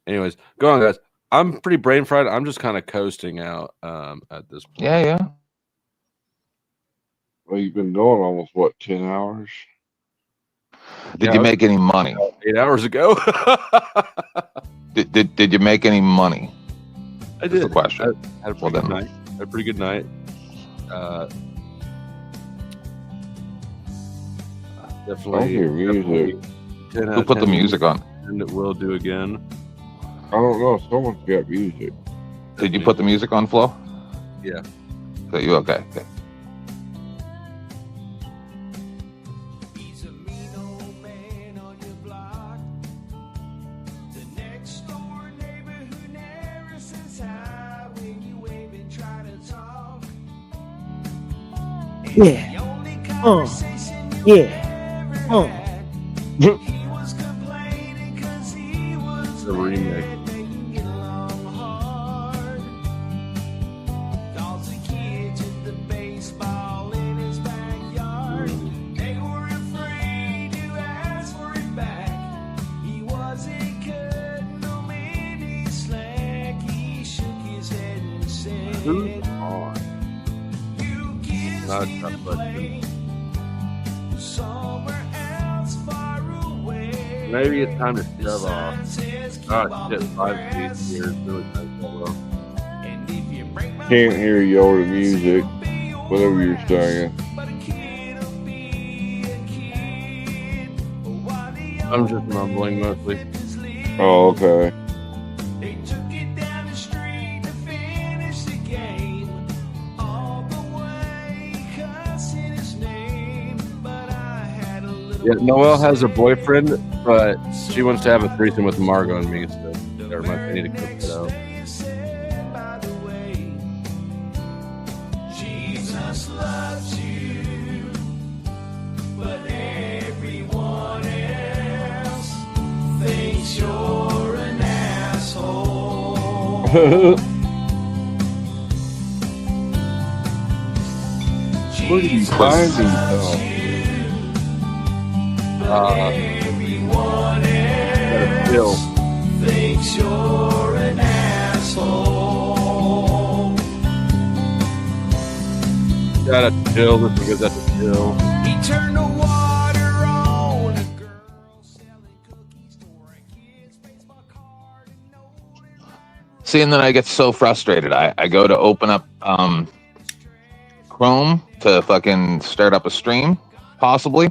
Anyways, go on, guys. I'm pretty brain fried. I'm just kind of coasting out at this point. Yeah. Well, you've been going almost 10 hours? Did you make any money? 8 hours ago. Did you make any money? I did. That's the question. I had a pretty good night. Had a pretty good night. Definitely. I hear music. 10 out Who of put the 10 music on? And it will do again. I don't know. Someone's got music. Did you put the music on, Flo? Yeah. So you okay? Yeah. Yeah. The remake. Who's on? No, it's not question. Maybe it's time to shove off. Oh shit, 5 feet here is really nice. Well. Can't hear you over the music. Whatever you're saying. I'm just mumbling mostly. Oh, okay. Yeah, Noelle has a boyfriend, but she wants to have a threesome with Margot and me, so never mind. I need to cook it out. Jesus loves you, but everyone else thinks you're an asshole. Where do you find these? Everyone else thinks you're an asshole. Gotta chill just because that's a chill. He turned the water on. See, and then I get so frustrated. I go to open up Chrome to fucking start up a stream, possibly.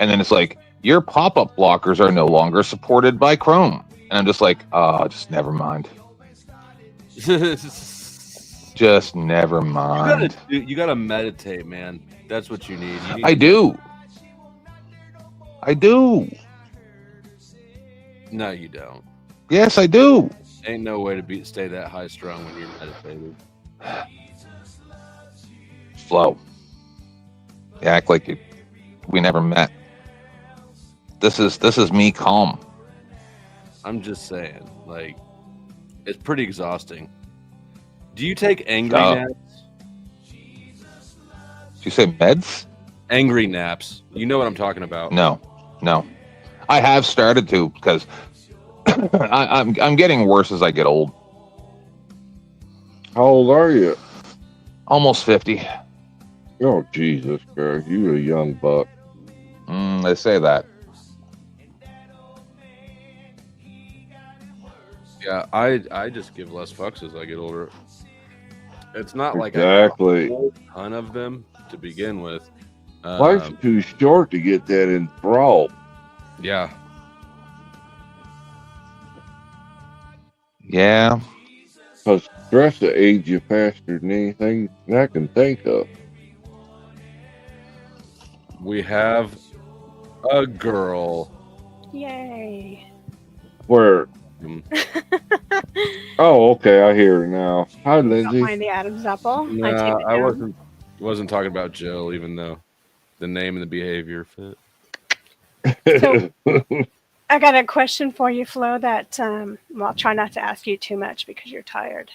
And then it's like, your pop-up blockers are no longer supported by Chrome. And I'm just like, oh, just never mind. Just never mind. You gotta meditate, man. That's what you need. I do. No, you don't. Yes, I do. Ain't no way to stay that high strung when you're meditating. Flow. You act like we never met. This is me calm. I'm just saying, like, it's pretty exhausting. Do you take angry Oh. naps? Did you say meds? Angry naps. You know what I'm talking about. No. I have started to because I'm getting worse as I get old. How old are you? Almost 50. Oh, Jesus Christ. You a young buck. They say that. Yeah, I just give less fucks as I get older. It's not like Exactly. I have a whole ton of them to begin with. Life's too short to get that enthralled. Yeah. Yeah. Because stress will age you faster than anything I can think of. We have a girl. Yay. Where? Oh, okay. I hear her now. Hi, Don't Lindsay. mind the Adam's apple. No, I take it I down. wasn't talking about Jill, even though the name and the behavior fit. So I got a question for you, Flo, that well, I'll try not to ask you too much because you're tired.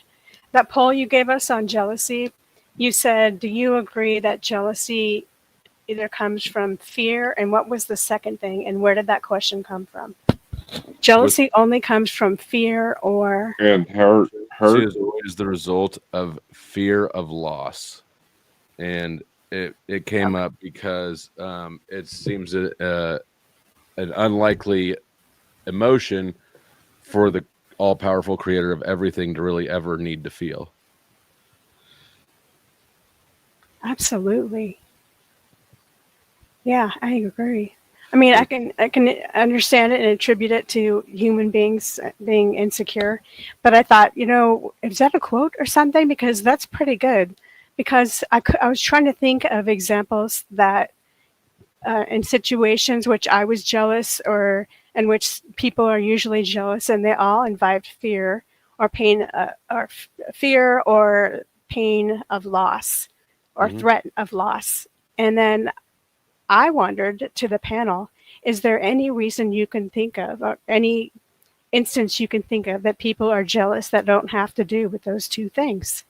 That poll you gave us on jealousy, you said, do you agree that jealousy either comes from fear? And what was the second thing? And where did that question come from? Jealousy only comes from fear or... And hurt. She is always the result of fear of loss. And it came up because it seems an unlikely emotion for the all-powerful creator of everything to really ever need to feel. Absolutely. Yeah, I agree. I mean, I can understand it and attribute it to human beings being insecure, but I thought, is that a quote or something? Because that's pretty good. Because I was trying to think of examples that in situations which I was jealous or in which people are usually jealous, and they all involved fear or pain, fear or pain of loss or threat of loss. And then I wondered to the panel, is there any reason you can think of, or any instance you can think of that people are jealous that don't have to do with those two things?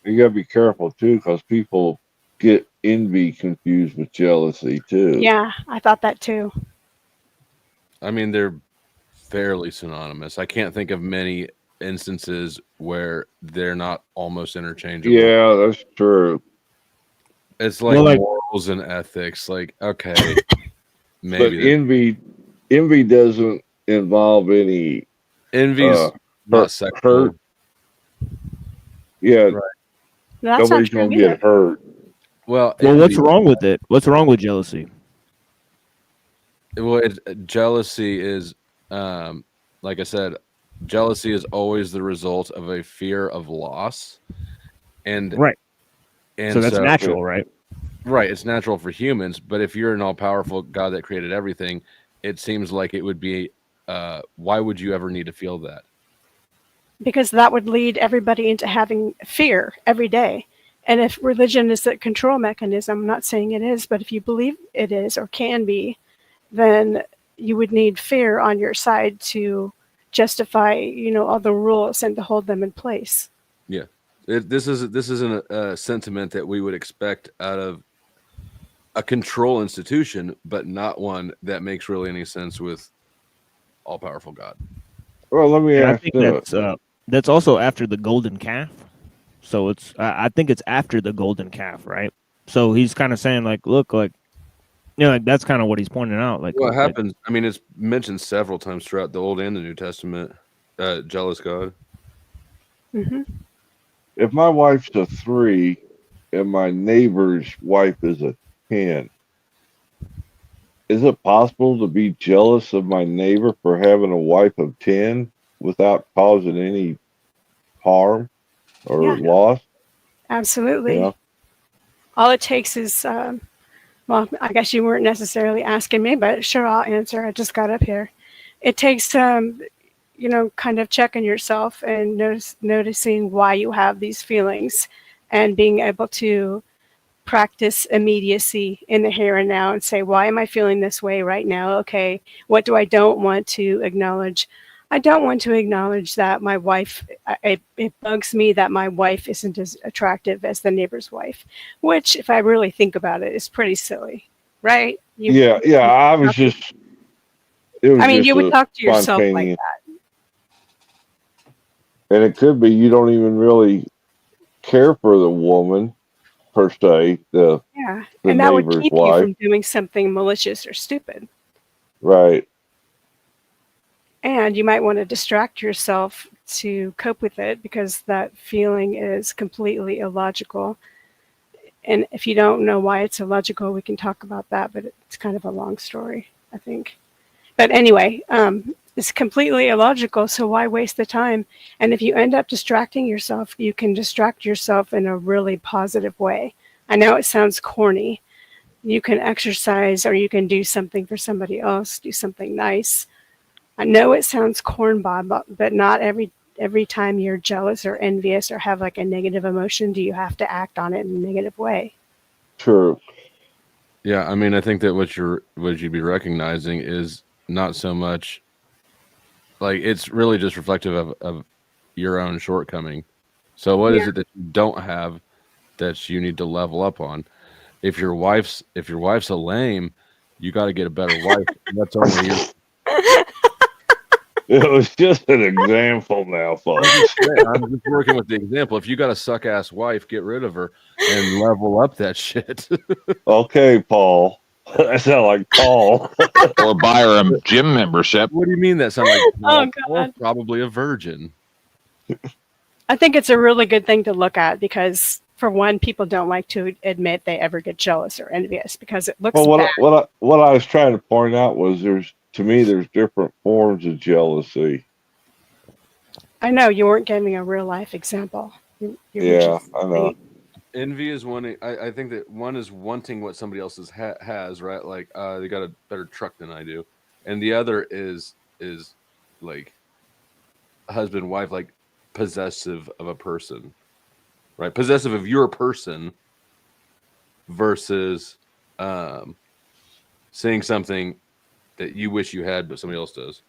You gotta be careful too, because people get envy confused with jealousy too. Yeah, I thought that too. I mean, they're fairly synonymous. I can't think of many instances where they're not almost interchangeable. Yeah, that's true. It's like Well, like- morals and ethics. Like, okay, But maybe that- envy doesn't involve any envy's not sexual. hurt. Yeah, Right. That's not nobody's true gonna either. get hurt. Well, what's wrong with it? What's wrong with jealousy? Well, jealousy is, like I said, jealousy is always the result of a fear of loss, and Right. And So that's natural, right? Right, it's natural for humans. But if you're an all-powerful God that created everything, it seems like it would be. Why would you ever need to feel that? Because that would lead everybody into having fear every day. And if religion is a control mechanism, I'm not saying it is, but if you believe it is or can be, then you would need fear on your side to justify, all the rules and to hold them in place. Yeah, this isn't a sentiment that we would expect out of a control institution, but not one that makes really any sense with all-powerful God. Well, let me I ask think this. that's also after the golden calf. So it's I think it's after the golden calf, right? So he's kind of saying like, look, like, like that's kind of what he's pointing out. Like, What happens? I mean, it's mentioned several times throughout the Old and the New Testament. Jealous God. Mm-hmm. If my wife's a 3 and my neighbor's wife is a 10, is it possible to be jealous of my neighbor for having a wife of 10 without causing any harm or loss? Absolutely. Yeah. All it takes is, well, I guess you weren't necessarily asking me, but sure, I'll answer. I just got up here. It takes, kind of checking yourself and noticing why you have these feelings and being able to practice immediacy in the here and now and say, why am I feeling this way right now? Okay, what do I don't want to acknowledge? I don't want to acknowledge that my wife, it bugs me that my wife isn't as attractive as the neighbor's wife, which, if I really think about it, is pretty silly, right? I was just. It was just you would talk to yourself like spontaneous. that. And it could be you don't even really care for the woman, per se, the And that would neighbor's keep wife. you from doing something malicious or stupid. Right. And you might want to distract yourself to cope with it because that feeling is completely illogical. And if you don't know why it's illogical, we can talk about that, but it's kind of a long story, I think. But anyway, it's completely illogical, so why waste the time? And if you end up distracting yourself, you can distract yourself in a really positive way. I know it sounds corny. You can exercise or you can do something for somebody else, do something nice. I know it sounds cornball, but not every time you're jealous or envious or have like a negative emotion, do you have to act on it in a negative way. True. Yeah, I mean, I think that what you'd be recognizing is not so much like it's really just reflective of your own shortcoming. So what is it that you don't have that you need to level up on? If your wife's a lame, you got to get a better wife. That's only you. It was just an example now, folks. I'm just working with the example. If you got a suck ass wife, get rid of her and level up that shit. Okay, Paul. That sounds like Paul. Or buy her a gym membership. What do you mean that sounds like? Oh, God. Probably a virgin. I think it's a really good thing to look at because, for one, people don't like to admit they ever get jealous or envious because it looks Well, bad. what I was trying to point out was there's different forms of jealousy. I know you weren't giving a real life example. You were Yeah, just I know. Envy is one. I think that one is wanting what somebody else has, right? Like they got a better truck than I do, and the other is like husband wife, like possessive of a person, right? Possessive of your person versus saying something that you wish you had, but somebody else does.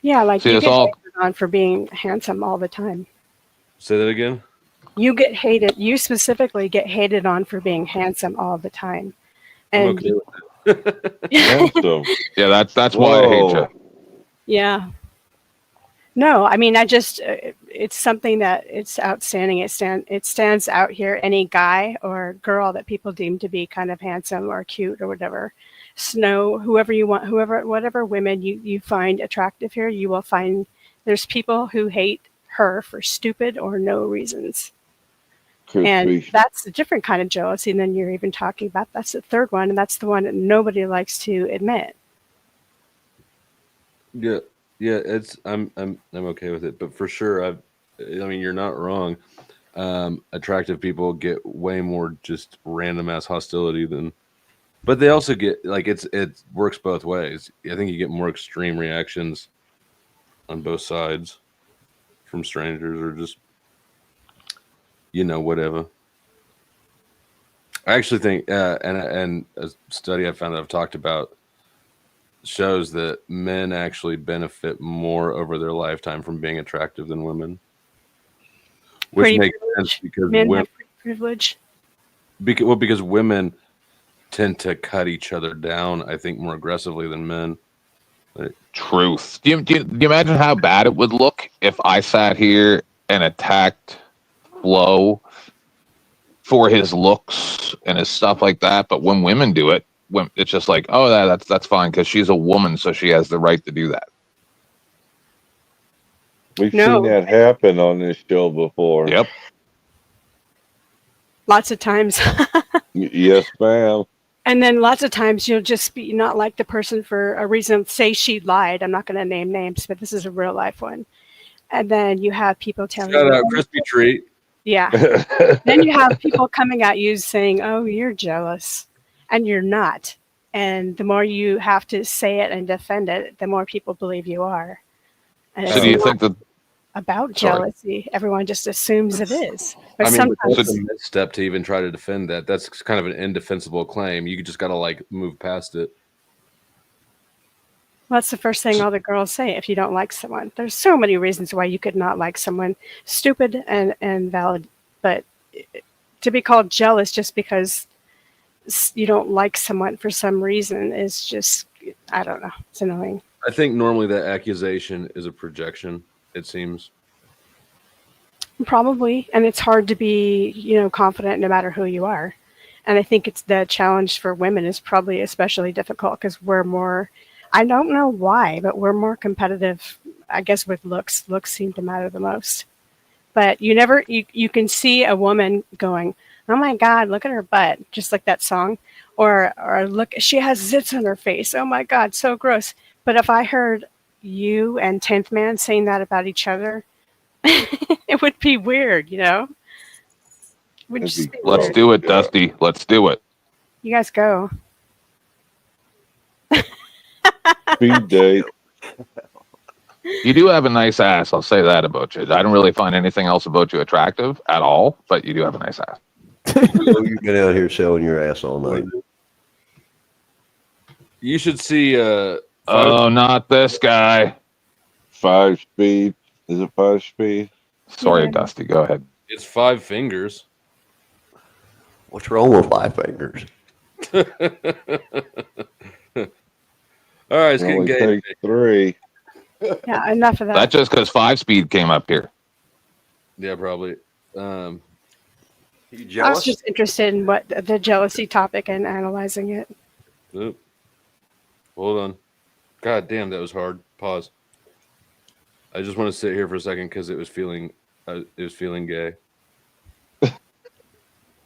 Yeah, like See, you it's get all- hated on for being handsome all the time. Say that again. You specifically get hated on for being handsome all the time. I'm And okay with it. Handsome. Yeah, that's why I hate you. yeah. No, I mean, I just, it's something that it's outstanding. It stands out here. Any guy or girl that people deem to be kind of handsome or cute or whatever, Snow, whoever you want, whatever women you find attractive here, you will find there's people who hate her for stupid or no reasons. And Crispy. that's a different kind of jealousy than you're even talking about. That's the third one, and that's the one that nobody likes to admit. Yeah, yeah, it's I'm okay with it, but for sure, I mean, you're not wrong. Attractive people get way more just random ass hostility than, but they also get like it works both ways. I think you get more extreme reactions on both sides from strangers or just whatever. I actually think, and a study I found that I've talked about shows that men actually benefit more over their lifetime from being attractive than women, which Pretty makes privilege. sense because Men women, have pretty privilege. because women tend to cut each other down, I think, more aggressively than men. Truth. Do you imagine how bad it would look if I sat here and attacked Flo for his looks and his stuff like that? But when women do it, it's just like, oh, that's fine because she's a woman, so she has the right to do that. We've seen that happen on this show before. Yep. Lots of times. Yes, ma'am. And then lots of times you'll just be not like the person for a reason. Say she lied. I'm not going to name names, but this is a real life one. And then you have people telling Shout you, out crispy treat. yeah. Then you have people coming at you saying, oh, you're jealous. And you're not. And the more you have to say it and defend it, the more people believe you are. And So it's do you not think that about Sorry. jealousy. Everyone just assumes it is. But I mean, sometimes it's a misstep to even try to defend that. That's kind of an indefensible claim. You just got to move past it. well, that's the first thing all the girls say if you don't like someone. There's so many reasons why you could not like someone. Stupid and valid. But to be called jealous just because you don't like someone for some reason is just, I don't know. It's annoying. I think normally that accusation is a projection, it seems. Probably. And it's hard to be, confident no matter who you are. And I think it's the challenge for women is probably especially difficult because we're more, I don't know why, but we're more competitive, I guess, with looks. Looks seem to matter the most. But you can see a woman going, oh my God, look at her butt, just like that song. Or look, she has zits on her face. Oh my God, so gross. But if I heard you and 10th Man saying that about each other, it would be weird, It would just be Let's weird. do it, Dusty. Let's do it. You guys go. Speed date. You do have a nice ass. I'll say that about you. I don't really find anything else about you attractive at all, but you do have a nice ass. You've been out here showing your ass all night. You should see. Oh, not this guy. 5-speed. Is it 5-speed? Sorry, Yeah. Dusty. Go ahead. It's 5 fingers. What's wrong with 5 fingers? All right, it's It getting only gay. takes 3. Yeah, enough of that. That's just because 5-speed came up here. Yeah, probably. I was just interested in what the jealousy topic and analyzing it. Oop. Hold on. God damn, that was hard. Pause. I just want to sit here for a second because it was feeling gay.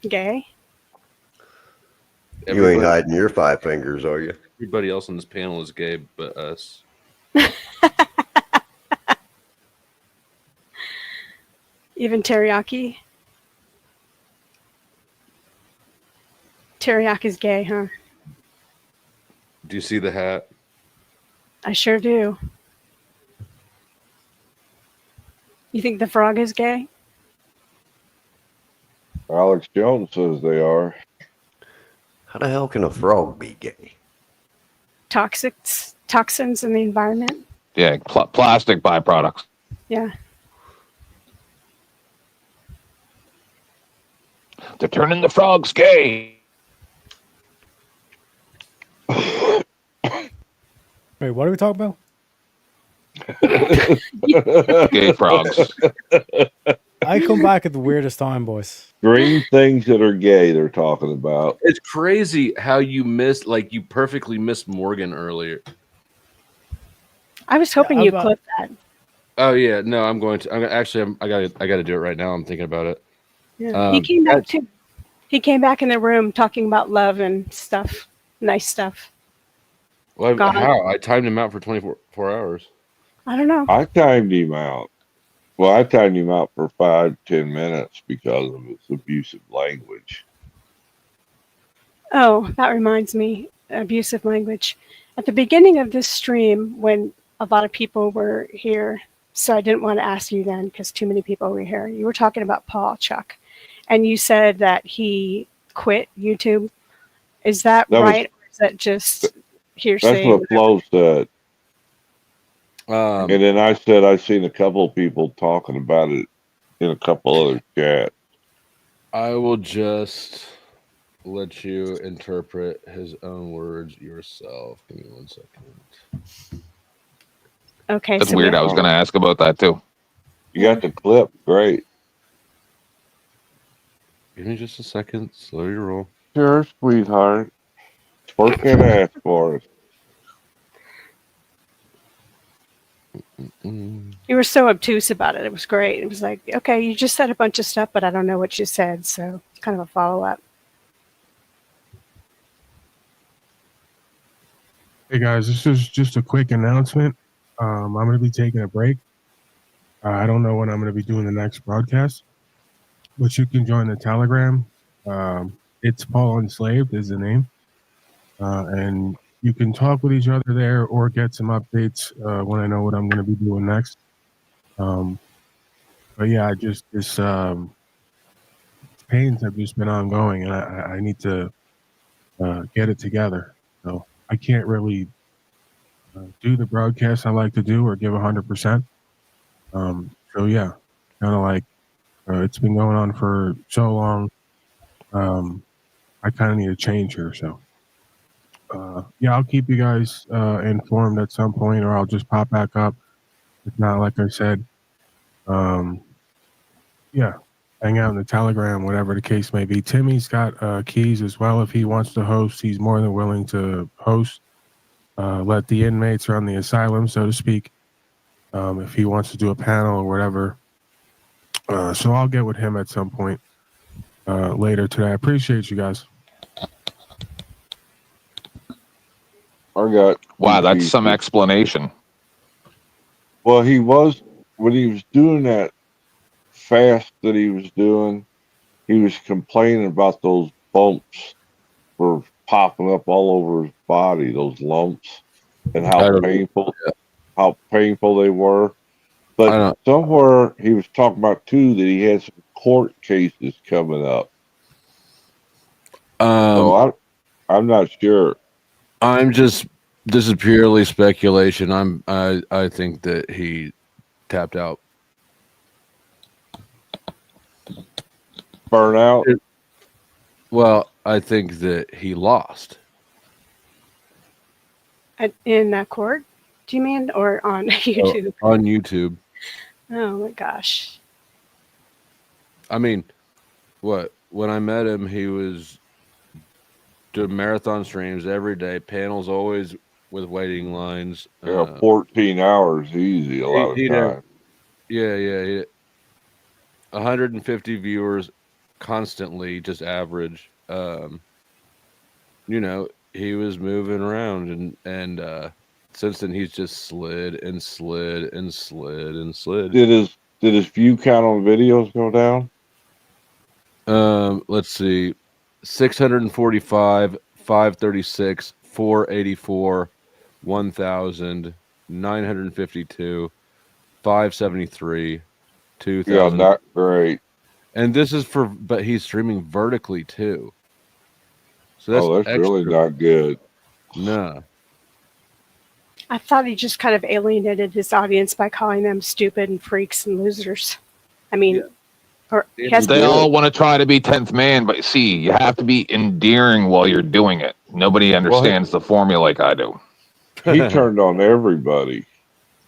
Gay? You ain't hiding your 5 fingers, are you? Everybody else on this panel is gay, but us. Even teriyaki? Teriyaki's gay, huh? Do you see the hat? I sure do. You think the frog is gay? Alex Jones says they are. How the hell can a frog be gay? Toxins in the environment? Yeah, plastic byproducts. Yeah. They're turning the frogs gay. Wait, what are we talking about? Gay frogs. I come back at the weirdest time, boys. Green things that are gay. They're talking about. It's crazy how you missed, like, you perfectly missed Morgan earlier. I was hoping you clipped that. Oh yeah, no, I'm going to. I gotta do it right now. I'm thinking about it. Yeah. He came back too. He came back in the room talking about love and stuff, nice stuff. Well, God. how? I timed him out for 24 hours. I don't know. I timed him out. Well, I timed him out for 5-10 minutes because of his abusive language. Oh, that reminds me, abusive language. At the beginning of this stream, when a lot of people were here, so I didn't want to ask you then because too many people were here. You were talking about Paul Chuck, and you said that he quit YouTube. Is that right, or is that just hearsay? That's what Flo said. And then I said I've seen a couple of people talking about it in a couple other chats. I will just let you interpret his own words yourself. Give me 1 second. Okay. That's weird. I was going to ask about that too. You got the clip. Great. Give me just a second. Slow your roll. Sure, sweetheart. Work that ass for us. You were so obtuse about it. It was great. It was like, okay, you just said a bunch of stuff, but I don't know what you said. So it's kind of a follow-up. Hey guys, this is just a quick announcement. I'm going to be taking a break. I don't know when I'm going to be doing the next broadcast, but you can join the Telegram. It's Paul Enslaved is the name. And you can talk with each other there or get some updates when I know what I'm going to be doing next. But yeah, this pains have just been ongoing, and I need to get it together. So I can't really do the broadcast I like to do or give 100%. So yeah, kind of like it's been going on for so long. I kind of need a change here. So yeah, I'll keep you guys informed at some point, or I'll just pop back up. If not, like I said, yeah, hang out in the Telegram, whatever the case may be. Timmy's got keys as well. If he wants to host, he's more than willing to host. Let the inmates run the asylum, so to speak, if he wants to do a panel or whatever. So I'll get with him at some point later today. I appreciate you guys. Wow, that's some explanation. Well, when he was doing that fast that he was doing, he was complaining about those bumps were popping up all over his body, those lumps, and how painful they were. But somewhere he was talking about too that he had some court cases coming up. So I'm not sure. This is purely speculation. I think that he tapped out. Burnout? Well, I think that he lost. In that court, do you mean, or on YouTube? On YouTube. Oh my gosh. I mean, when I met him, he was doing marathon streams every day, panels always with waiting lines. 14 hours easy a lot of time. Yeah. 150 viewers constantly, just average. He was moving around, and since then he's just slid and slid and slid and slid. Did his view count on videos go down? Let's see. 645, 536, 484, 1,000, 952, 573, 2,000. Yeah, not great. And this is but he's streaming vertically too. So that's really not good. No. I thought he just kind of alienated his audience by calling them stupid and freaks and losers. I mean, They all want to try to be 10th man, but see, you have to be endearing while you're doing it. Nobody understands the formula like I do. He turned on everybody.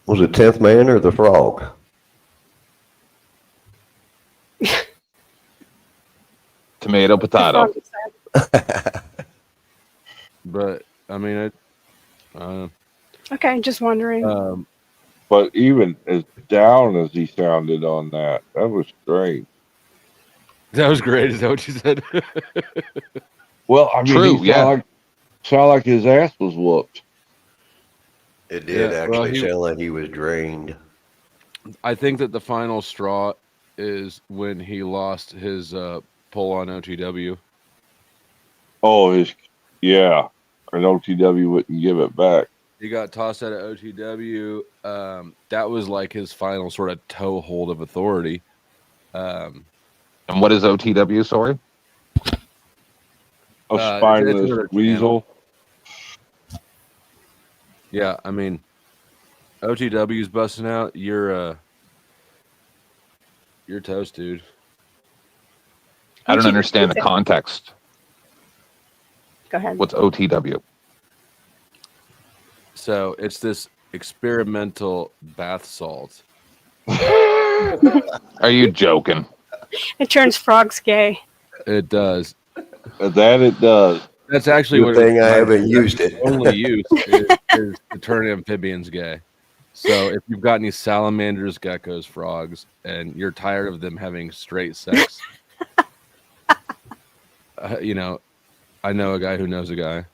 Was it 10th man or the frog? Tomato, potato. But I mean, Okay, just wondering. But even as down as he sounded on that was strange. that was great. Is that what you said? Well, I mean, True, he yeah. sound like his ass was whooped. It did Yeah, well, actually sound like he was drained. I think that the final straw is when he lost his pull on OTW. Oh, and OTW wouldn't give it back. He got tossed out of OTW. That was like his final sort of toehold of authority. And what is OTW? Sorry, A it's spineless another weasel. Yeah, I mean, OTW's busting out. You're toast, dude. I don't understand the context. Go ahead. What's OTW? So it's this experimental bath salt. Are you joking? It turns frogs gay. It does. That it does. That's actually Good what thing it's I designed haven't for. used Its it. only use is to turn amphibians gay. So if you've got any salamanders, geckos, frogs, and you're tired of them having straight sex, you know, I know a guy who knows a guy.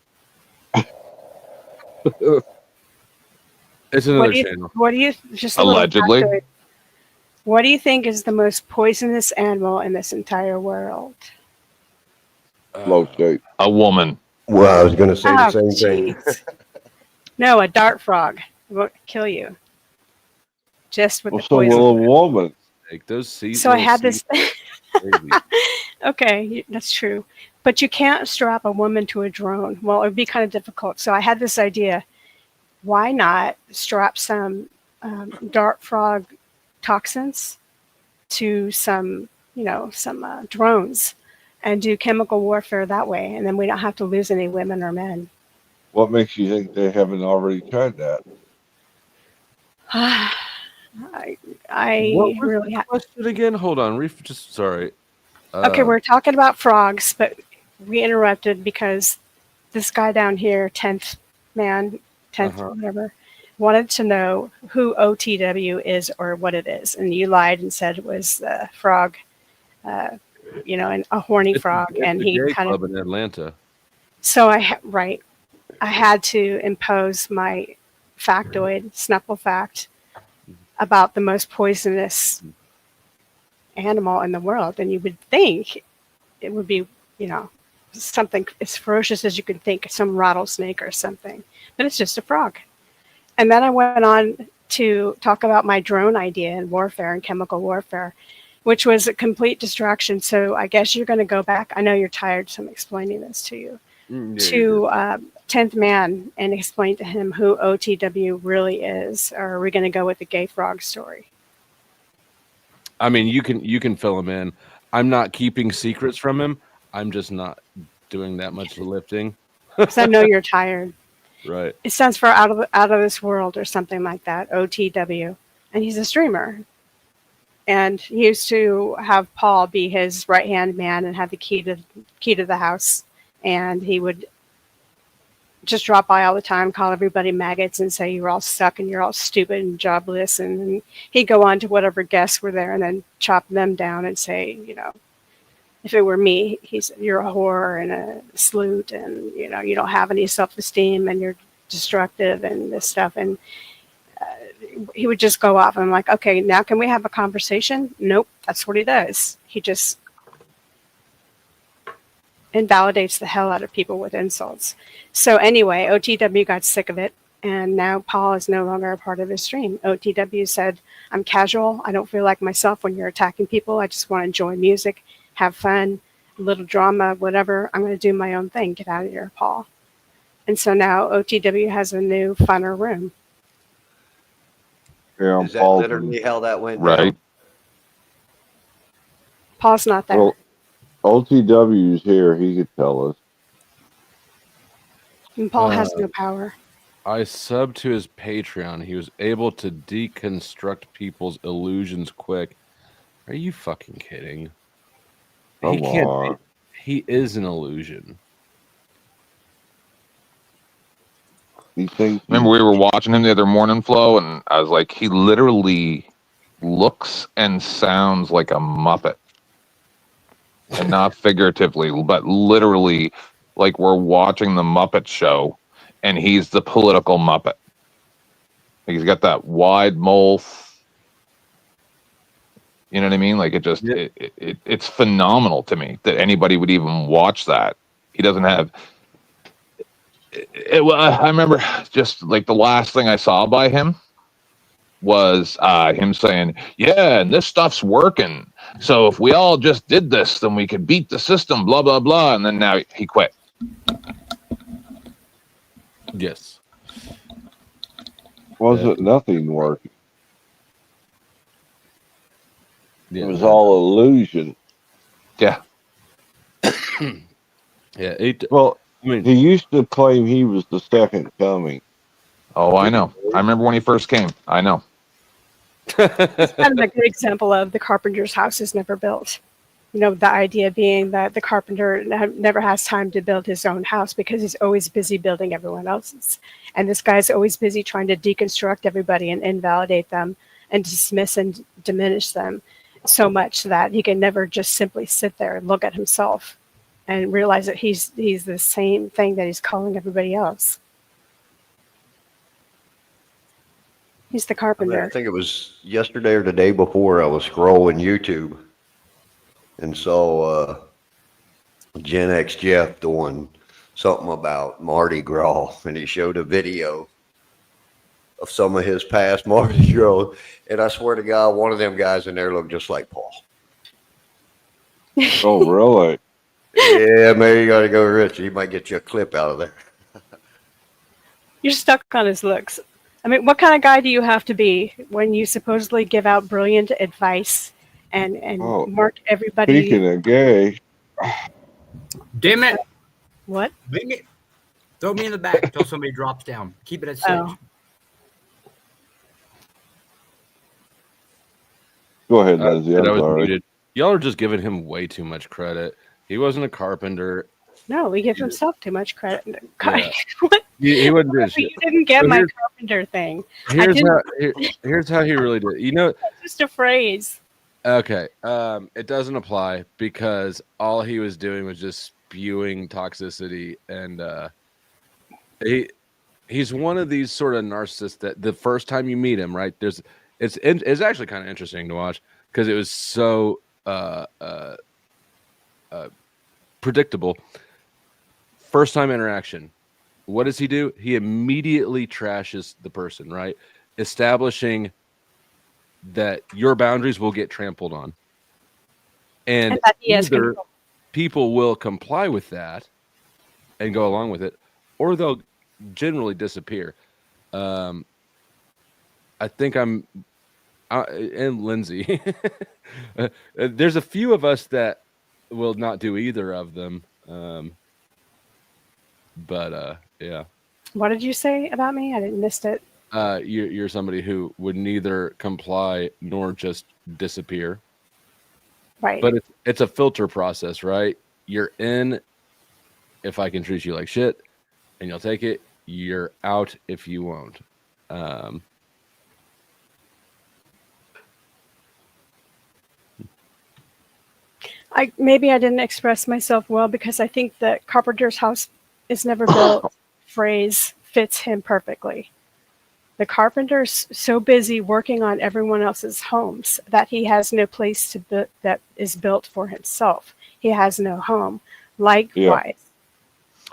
It's another channel. What do you just a little Allegedly. factoid. What do you think is the most poisonous animal in this entire world? Low state. A woman. Well, I was going to say the Oh, same thing. jeez. No, a dart frog. It won't kill you. Just with the So poison. will a woman. Like those seeds. So I had this. Okay, that's true. But you can't strap a woman to a drone. Well, it would be kind of difficult. So I had this idea. Why not strap some dart frog toxins to some drones and do chemical warfare that way? And then we don't have to lose any women or men. What makes you think they haven't already tried that? I What was really the question again? Hold on. Just sorry. Okay, we're talking about frogs, but we interrupted because this guy down here, 10th man, 10th whatever, wanted to know who OTW is or what it is. And you lied and said it was the frog, and a horny frog. And he gay kind club of. in Atlanta. So I had to impose my factoid, Snuffle fact, about the most poisonous animal in the world. And you would think it would be, something as ferocious as you could think, some rattlesnake or something. But it's just a frog. And then I went on to talk about my drone idea in warfare and chemical warfare, which was a complete distraction. So I guess you're going to go back. I know you're tired, so I'm explaining this to you. To 10th man and explain to him who OTW really is, or are we going to go with the gay frog story? I mean, you can fill him in. I'm not keeping secrets from him. I'm just not doing that much lifting. Because I know you're tired. Right. It stands for out of this world or something like that, OTW. And he's a streamer. And he used to have Paul be his right-hand man and have the key to the house. And he would just drop by all the time, call everybody maggots and say you're all suck and you're all stupid and jobless. And he'd go on to whatever guests were there and then chop them down and say, if it were me, you're a whore and a sloot and, you don't have any self-esteem and you're destructive and this stuff. And he would just go off and I'm like, okay, now can we have a conversation? Nope, that's what he does. He just invalidates the hell out of people with insults. So anyway, OTW got sick of it, and now Paul is no longer a part of his stream. OTW said, I'm casual. I don't feel like myself when you're attacking people. I just want to enjoy music, have fun, a little drama, whatever. I'm going to do my own thing. Get out of here, Paul. And so now OTW has a new, funner room. Yeah, Is that literally how that went down? Right. Paul's not there. Well, OTW's here. He could tell us. And Paul has no power. I subbed to his Patreon. He was able to deconstruct people's illusions quick. Are you fucking kidding? Come on. He is an illusion. You think? Remember, we were watching him the other morning, Flo, and I was like, he literally looks and sounds like a Muppet. And not figuratively, but literally, like we're watching the Muppet Show, and he's the political Muppet. He's got that wide mouth. You know what I mean? Like it's phenomenal to me that anybody would even watch that. He doesn't have. I remember just like the last thing I saw by him was him saying, "Yeah, and this stuff's working. So if we all just did this, then we could beat the system." Blah blah blah. And then now he quit. Yes. Wasn't nothing working? Yeah. It was all illusion. Yeah. Yeah. Well, he used to claim he was the second coming. Oh, I know. I remember when he first came. I know. It's kind of a good example of the carpenter's house is never built. You know, the idea being that the carpenter never has time to build his own house because he's always busy building everyone else's. And this guy's always busy trying to deconstruct everybody and invalidate them and dismiss and diminish them so much that he can never just simply sit there and look at himself and realize that he's the same thing that he's calling everybody else. He's the carpenter. I think it was yesterday or the day before I was scrolling YouTube and saw Gen X Jeff doing something about Mardi Gras, and he showed a video of some of his past Mardi Gras, and I swear to God, one of them guys in there looked just like Paul. Oh, really? Yeah, maybe you got to go rich. He might get you a clip out of there. You're stuck on his looks. I mean, what kind of guy do you have to be when you supposedly give out brilliant advice and mark everybody? Speaking of gay. Damn it. What? Throw me in the back until somebody drops down. Keep it at 6. Oh. Go ahead, Leslie. I'm I was sorry. muted. Y'all are just giving him way too much credit. He wasn't a carpenter. No, he gives himself too much credit. Yeah. What? He wouldn't do shit. You didn't get So my here's- carpenter thing. Here's how he really did. You know, That's just a phrase. okay. It doesn't apply because all he was doing was just spewing toxicity, and he's one of these sort of narcissists that the first time you meet him, right? It's actually kind of interesting to watch because it was so predictable. First time interaction. What does he do? He immediately trashes the person, right? Establishing that your boundaries will get trampled on. And that he has either control. people will comply with that and go along with it, or they'll generally disappear. I think and Lindsay, there's a few of us that will not do either of them. Yeah. What did you say about me? I didn't miss it. You're somebody who would neither comply nor just disappear. Right. But it's a filter process, right? You're in if I can treat you like shit and you'll take it. You're out if you won't. Maybe I didn't express myself well because I think that carpenter's house is never built phrase fits him perfectly. The so busy working on everyone else's homes that he has no place that is built for himself. He has no home. Likewise,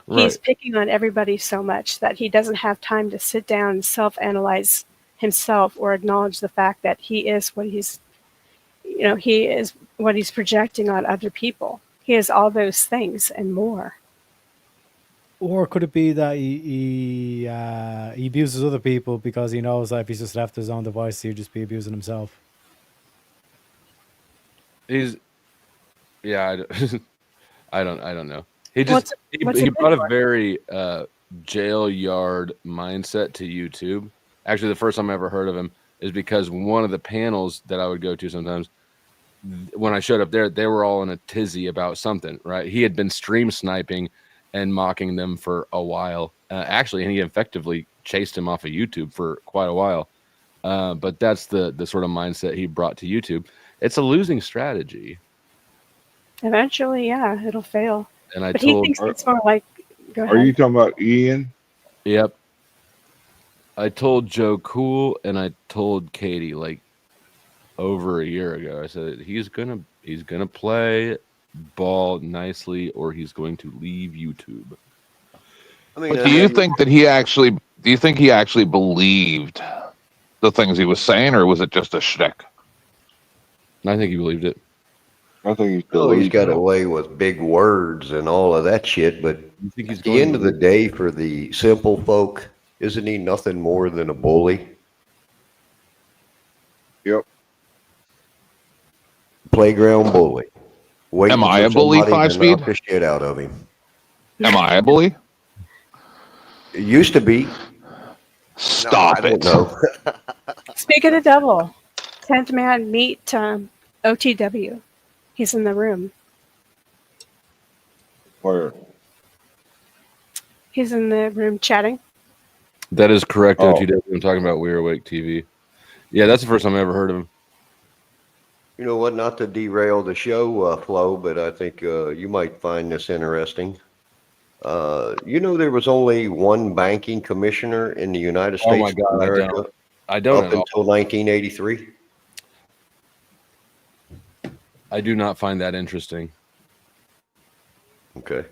he's picking on everybody so much that he doesn't have time to sit down and self-analyze himself or acknowledge the fact that he is what he's projecting on other people. He is all those things and more. Or could it be that he abuses other people because he knows that if he's just left to his own device, he'd just be abusing himself? I don't know. He brought a very jail yard mindset to YouTube. Actually, the first time I ever heard of him is because one of the panels that I would go to sometimes, when I showed up there, they were all in a tizzy about something, right? He had been stream sniping and mocking them for a while, actually, and he effectively chased him off of YouTube for quite a while. But that's the sort of mindset he brought to YouTube. It's a losing strategy. Eventually, yeah, it'll fail. And I But told, he thinks it's more like, go Are you ahead. talking about Ian? Yep. I told Joe Cool and I told Katie like over a year ago. I said he's gonna play ball nicely or he's going to leave YouTube. I mean, Do you think he actually believed the things he was saying, or was it just a shtick? I think he believed it. I think he's got away with big words and all of that shit, but think he's at the going end to of the day, for the simple folk, isn't he nothing more than a bully? Yep. Playground bully. Waiting Am I for a bully, somebody to 5-speed? knock the shit out of him. Am I a bully? It used to be. Stop I it. don't know. Speak of the devil, 10th man, meet OTW. He's in the room. Where? He's in the room chatting. That is correct, Oh. OTW. I'm talking about We're Awake TV. Yeah, that's the first time I ever heard of him. You know what? Not to derail the show flow, but I think you might find this interesting. You know, there was only one banking commissioner in the United Oh States my God, of I America don't. I don't up at all. until 1983. I do not find that interesting. Okay.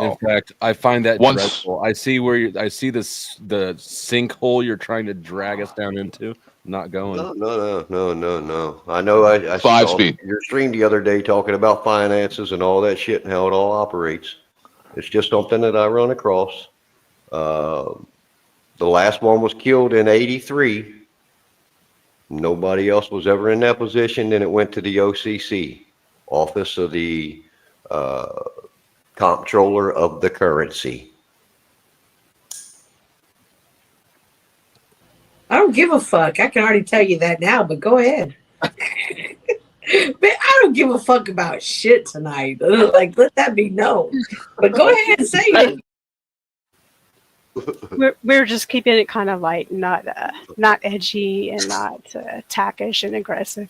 In fact, I find that Once- dreadful. I see I see the sinkhole you're trying to drag us down into. Not going. No. I know I saw 5-speed. your stream the other day talking about finances and all that shit and how it all operates. It's just something that I run across. The last one was killed in 83. Nobody else was ever in that position. Then it went to the OCC, Office of the Comptroller of the Currency. I don't give a fuck. I can already tell you that now, but go ahead. But I don't give a fuck about shit tonight. Like, let that be known. But go ahead and say it. We're just keeping it kind of light, not edgy and not attackish and aggressive.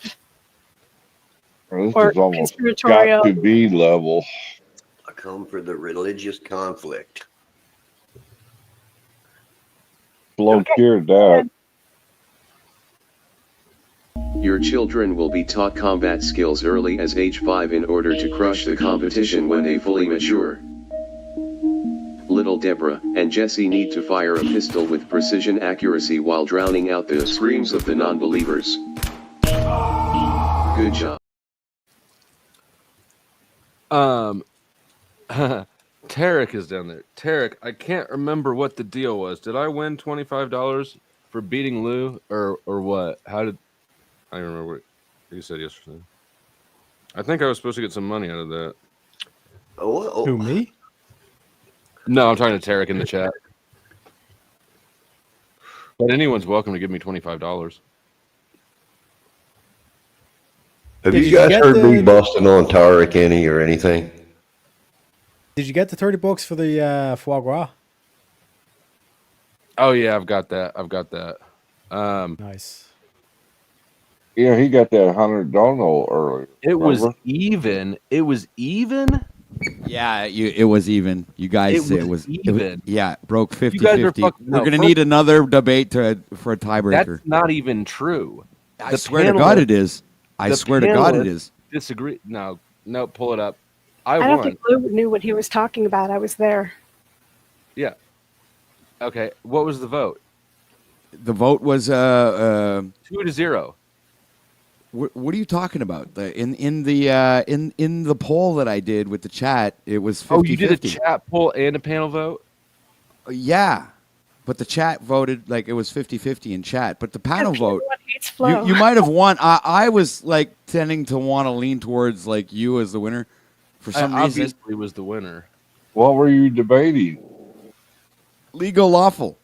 This Or is almost conspiratorial. got to be level. I come for the religious conflict. Blow cured that. Your children will be taught combat skills early as age 5 in order to crush the competition when they fully mature. Little Deborah and Jesse need to fire a pistol with precision accuracy while drowning out the screams of the non-believers. Good job. Tarek is down there. Tarek, I can't remember what the deal was. Did I win $25 for beating Lou or what? How did I don't remember what you said yesterday? I think I was supposed to get some money out of that. Oh. Who, me? No, I'm talking to Tarek in the chat. But anyone's welcome to give me $25. Have Did you you guys get heard the- me busting on Tarek any or anything? Did you get the $30 for the foie gras? Oh yeah, I've got that. Nice. Yeah, he got that $100 earlier. It was remember? even. It was even. Yeah, it was even. You guys It say was even. yeah, it broke 50-50. guys are fucking- We're no, going to first- need another debate for a tiebreaker. That's not even true. I The swear to God panelists- it is. I the swear to God it panelists is. Disagree. No, pull it up. I I don't won. think Lou knew what he was talking about. I was there. Yeah. Okay. What was the vote? The vote was 2-0. What are you talking about? In the poll that I did with the chat, it was 50-50. Oh, you did a chat poll and a panel vote? Yeah. But the chat voted like it was 50-50 in chat. But the panel vote, Hates Flo. you might have won. I was like tending to want to lean towards like you as the winner for some I reason. obviously was the winner. What were you debating? Legal lawful.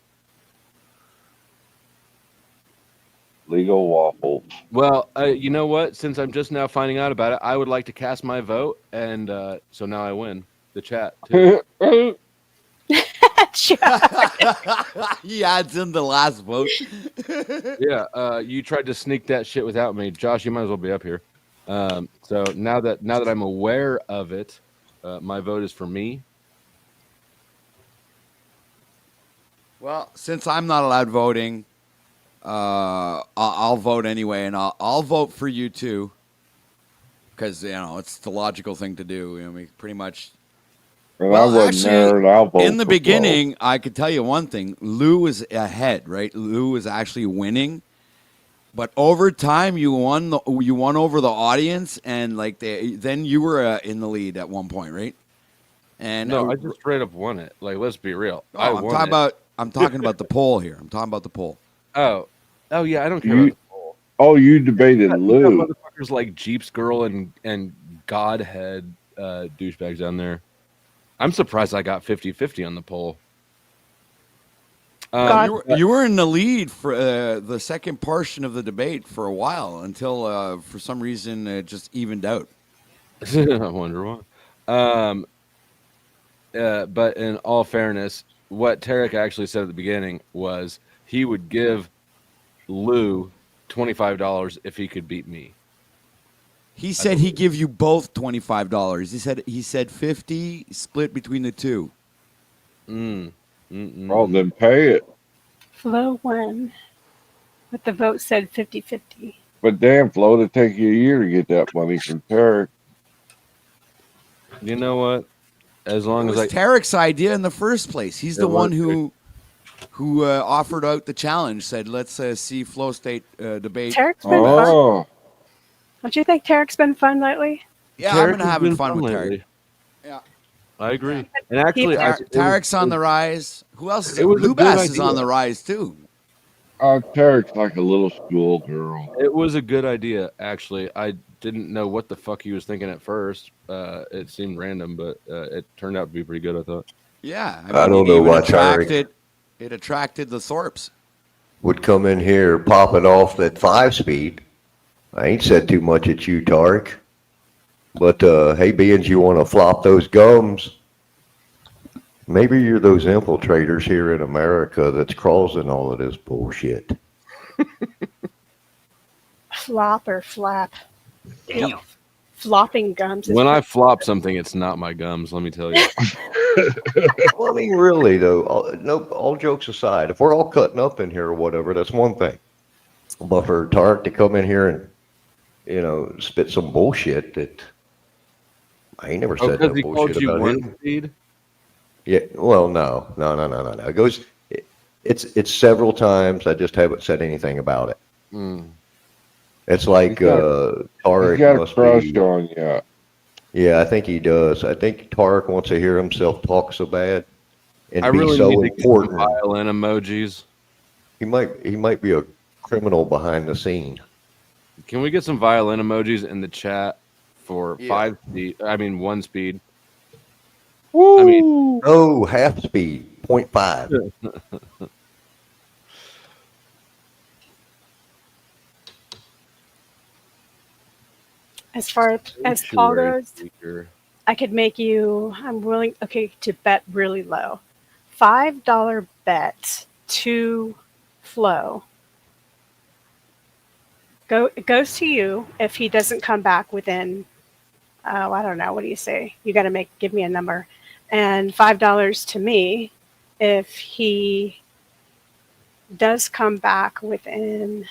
Legal waffle. Well, you know what? Since I'm just now finding out about it, I would like to cast my vote, and so now I win the chat too. He adds in the last vote. Yeah, you tried to sneak that shit without me, Josh. You might as well be up here. So now that I'm aware of it, my vote is for me. Well, since I'm not allowed voting, I'll vote anyway, and I'll vote for you too, because it's the logical thing to do. I mean, pretty much. Well, actually, in the beginning, I could tell you one thing: Lou was ahead, right? Lou was actually winning, but over time, you won over the audience, and then you were in the lead at one point, right? And No, I just straight up won it. Like, let's be real. I'm talking about the poll here. I'm talking about the poll. Oh yeah, I don't care about the poll. Oh, you debated Lou. Motherfuckers like Jeeps Girl and Godhead douchebags down there. I'm surprised I got 50-50 on the poll. You were in the lead for the second portion of the debate for a while until for some reason it just evened out. I wonder why. But in all fairness, what Tarek actually said at the beginning was he would give Lou $25 if he could beat me. He said he'd give you both $25. He said $50 split between the two. Well, then pay it. Flo won, but the vote said 50-50. But damn, Flo, it'd take you a year to get that money from Tarek. You know what? As long It as was Tarek's idea in the first place. He's the one who offered out the challenge. Said, "Let's see Flow State debate." Tarek's been fun. Don't you think Tarek's been fun lately? Yeah, I've been having fun with Tarek. Yeah, I agree. And actually, Tarek's on the rise. Who else? It was a Blue good Bass is idea. on the rise too. Tarek's like a little schoolgirl. It was a good idea, actually. I didn't know what the fuck he was thinking at first. It seemed random, but it turned out to be pretty good, I thought. Yeah, I don't know why Tarek It attracted the Thorpes. would come in here popping off at 5-speed. I ain't said too much at you, Tarek. But hey, beans, you want to flop those gums? Maybe you're those infiltrators here in America that's causing all of this bullshit. Flop or flap? Damn. Flopping gums. When I flop something, it's not my gums, let me tell you. Well, I mean, really, though, all jokes aside, if we're all cutting up in here or whatever, that's one thing. But for Tarek to come in here and, spit some bullshit that I ain't never said no he bullshit called you about one him. speed? Yeah, well, no. It goes, it's several times. I just haven't said anything about it. It's like Tarek He's got a must crush be. on you. Yeah, I think he does. I think Tarek wants to hear himself talk so bad and I be really so need to get some important. violin emojis. He might be a criminal behind the scene. Can we get some violin emojis in the chat for 5 speed? I mean, 1 speed. Woo! I mean, no, half speed, 0.5. As far as Paul goes, I could make you. I'm willing. Okay, to bet really low, $5 bet to Flo. It goes to you if he doesn't come back within. I don't know. What do you say? You got to give me a number, and $5 to me if he does come back within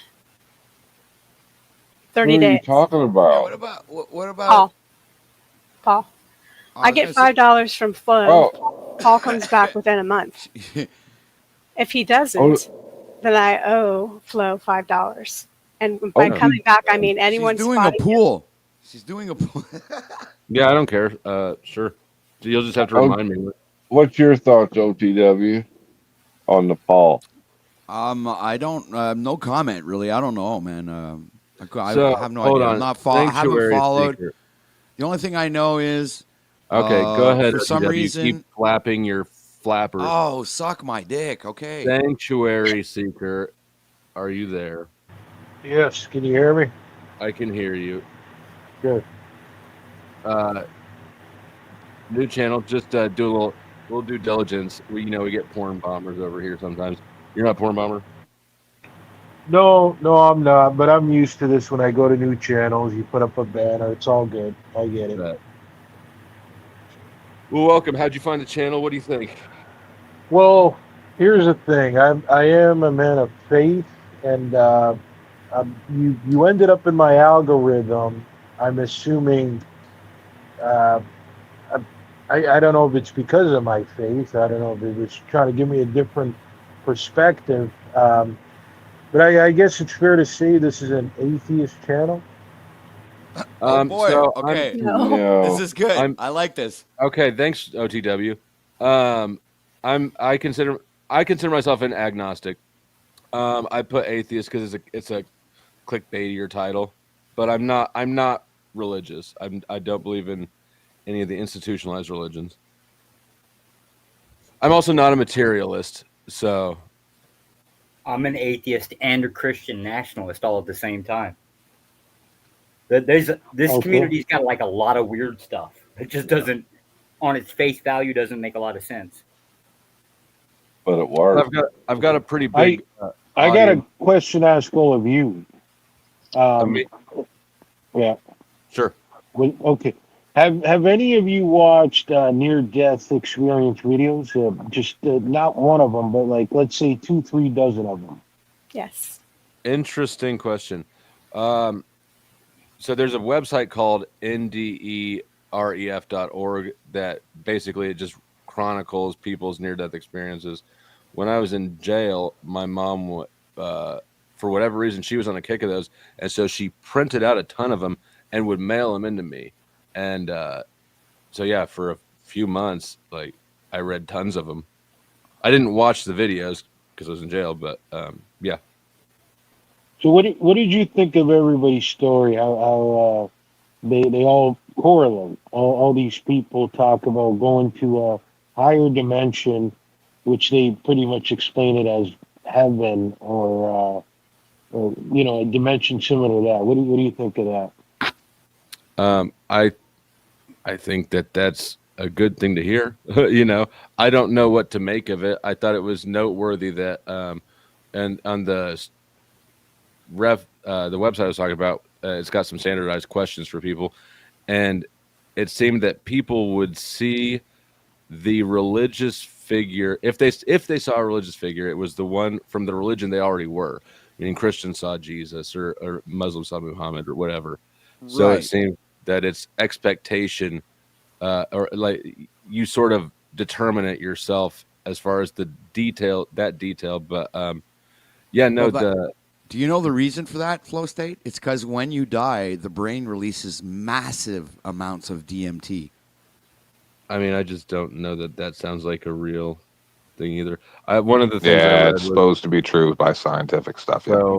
30 What are you days. talking about? What about Paul? I get $5 from Flo. Paul comes back within a month. If he doesn't, then I owe Flo $5. And by coming back, I mean anyone She's doing a spotting pool. She's doing a pool. Yeah, I don't care. Sure. You'll just have to remind me. What's your thoughts, OTW, on the poll? I don't. No comment really. I don't know, man. I So, have no hold idea. on. I'm not. I haven't Sanctuary followed. Seeker. The only thing I know is Okay, go ahead. For some OTW. reason. Keep flapping your flappers. Oh, suck my dick. Okay. Sanctuary Seeker, are you there? Yes, can you hear me? I can hear you. Good. New channel. Just do a little due diligence. We get porn bombers over here sometimes. You're not porn bomber. No, I'm not, but I'm used to this when I go to new channels. You put up a banner, it's all good. I get it. Well, welcome. How'd you find the channel? What do you think? Well, here's the thing. I am a man of faith, and you ended up in my algorithm. I'm assuming. I don't know if it's because of my faith. I don't know if it was trying to give me a different perspective. But I guess it's fair to say this is an atheist channel. Oh boy. So Okay. No. This is good. I like this. Okay, thanks, OTW. I consider myself an agnostic. I put atheist because it's a clickbaitier title, but I'm not religious. I don't believe in any of the institutionalized religions. I'm also not a materialist, so I'm an atheist and a Christian nationalist all at the same time. This community's got like a lot of weird stuff. It just doesn't, on its face value, doesn't make a lot of sense. But it works. I've got a pretty big. I got a question to ask all of you. Yeah. Sure. Okay. Have any of you watched near-death experience videos? Just not one of them, but like let's say 2-3 dozen of them. Yes. Interesting question. So there's a website called nderef.org that basically it just chronicles people's near-death experiences. When I was in jail, my mom, for whatever reason, she was on a kick of those, and so she printed out a ton of them and would mail them into me. And so yeah, for a few months, like I read tons of them. I didn't watch the videos because I was in jail, but yeah. So what did you think of everybody's story? How they all correlate. All these people talk about going to a higher dimension, which they pretty much explain it as heaven or a dimension similar to that. What do you think of that? I think that's a good thing to hear. I don't know what to make of it. I thought it was noteworthy that and on the website I was talking about, it's got some standardized questions for people, and it seemed that people would see the religious figure if they saw a religious figure, it was the one from the religion they already were. Meaning Christians saw Jesus or Muslims saw Muhammad or whatever. So it seemed that it's expectation, or like you sort of determine it yourself as far as the detail. But yeah, no. Do you know the reason for that, Flow State? It's because when you die, the brain releases massive amounts of DMT. I mean, I just don't know that sounds like a real thing either. One of the things I read it's supposed to be true by scientific stuff. Yeah. So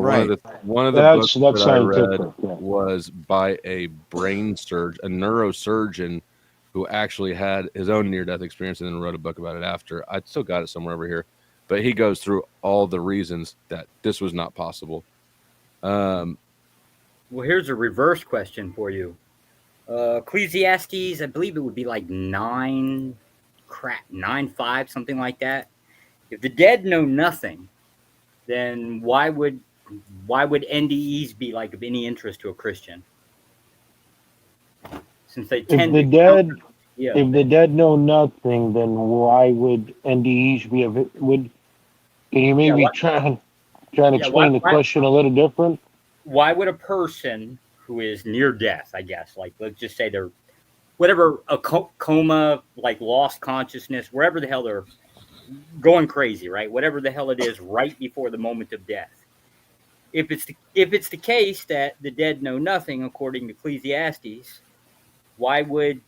one of the books that I read was by a brain surgeon, a neurosurgeon, who actually had his own near-death experience and then wrote a book about it after. I still got it somewhere over here, but he goes through all the reasons that this was not possible. Well, here's a reverse question for you. Ecclesiastes, I believe it would be like 9:5, something like that. If the dead know nothing, then why would NDEs be like of any interest to a Christian? Since they tend if the dead know nothing, then why would NDEs be of it? Can you maybe try and explain the question a little different? Why would a person who is near death, I guess, like let's just say they're whatever, a coma, like lost consciousness, wherever the hell they're going crazy, right? Whatever the hell it is right before the moment of death. If it's the case that the dead know nothing, according to Ecclesiastes, why would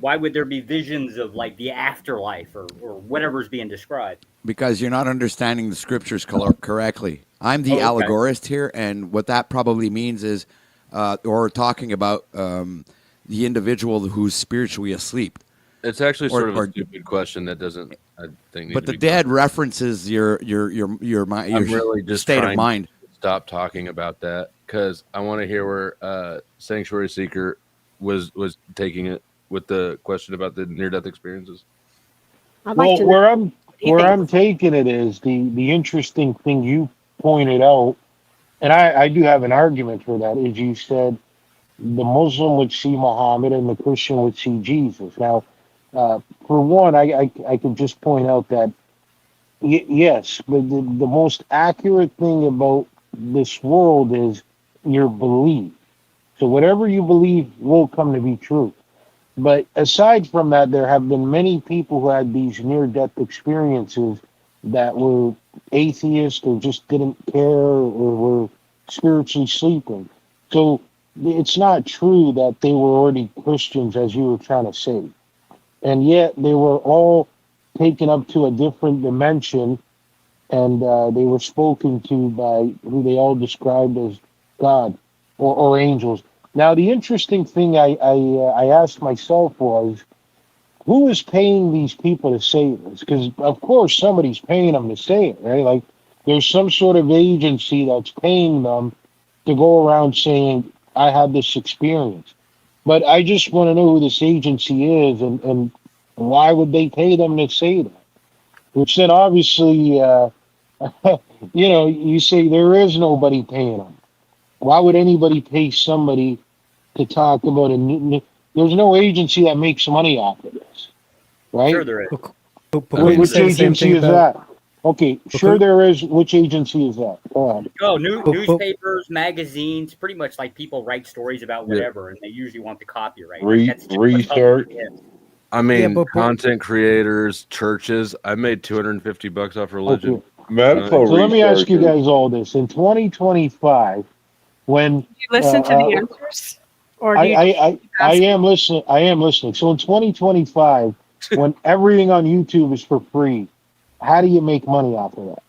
there be visions of like the afterlife or whatever's being described? Because you're not understanding the scriptures correctly. I'm the allegorist here, and what that probably means is, or talking about the individual who's spiritually asleep. It's actually sort of Or- a stupid question that doesn't, I think. Need But to the be dead references your I'm really just state trying of mind. to stop talking about that because I want to hear where Sanctuary Seeker was taking it with the question about the near-death experiences. I'd like Well, to know where what he where I'm thinks. taking it is the interesting thing you pointed out, and I do have an argument for that. Is you said the Muslim would see Muhammad and the Christian would see Jesus. Now, for one, I could just point out that yes, but the most accurate thing about this world is your belief. So whatever you believe will come to be true. But aside from that, there have been many people who had these near-death experiences that were atheists or just didn't care or were spiritually sleeping. So it's not true that they were already Christians, as you were trying to say. And yet they were all taken up to a different dimension, and they were spoken to by who they all described as God or angels. Now, the interesting thing I asked myself was, who is paying these people to say this? Because, of course, somebody's paying them to say it, right? Like, there's some sort of agency that's paying them to go around saying, I had this experience. But I just want to know who this agency is and why would they pay them to say that? Which then obviously, you say there is nobody paying them. Why would anybody pay somebody to talk about there's no agency that makes money off of this, right? Sure there is. Which agency is that? Okay, sure there is. Which agency is that? Go ahead. Oh, newspapers, magazines, pretty much like people write stories about whatever, and they usually want the copyright. That's just what Research. publishing is. I mean, content creators, churches. I made $250 off religion. Okay. So let me ask you guys all this. In 2025, when Do you listen to the answers? Or do you I am listening. I am listening. So in 2025, when everything on YouTube is for free, how do you make money off of that?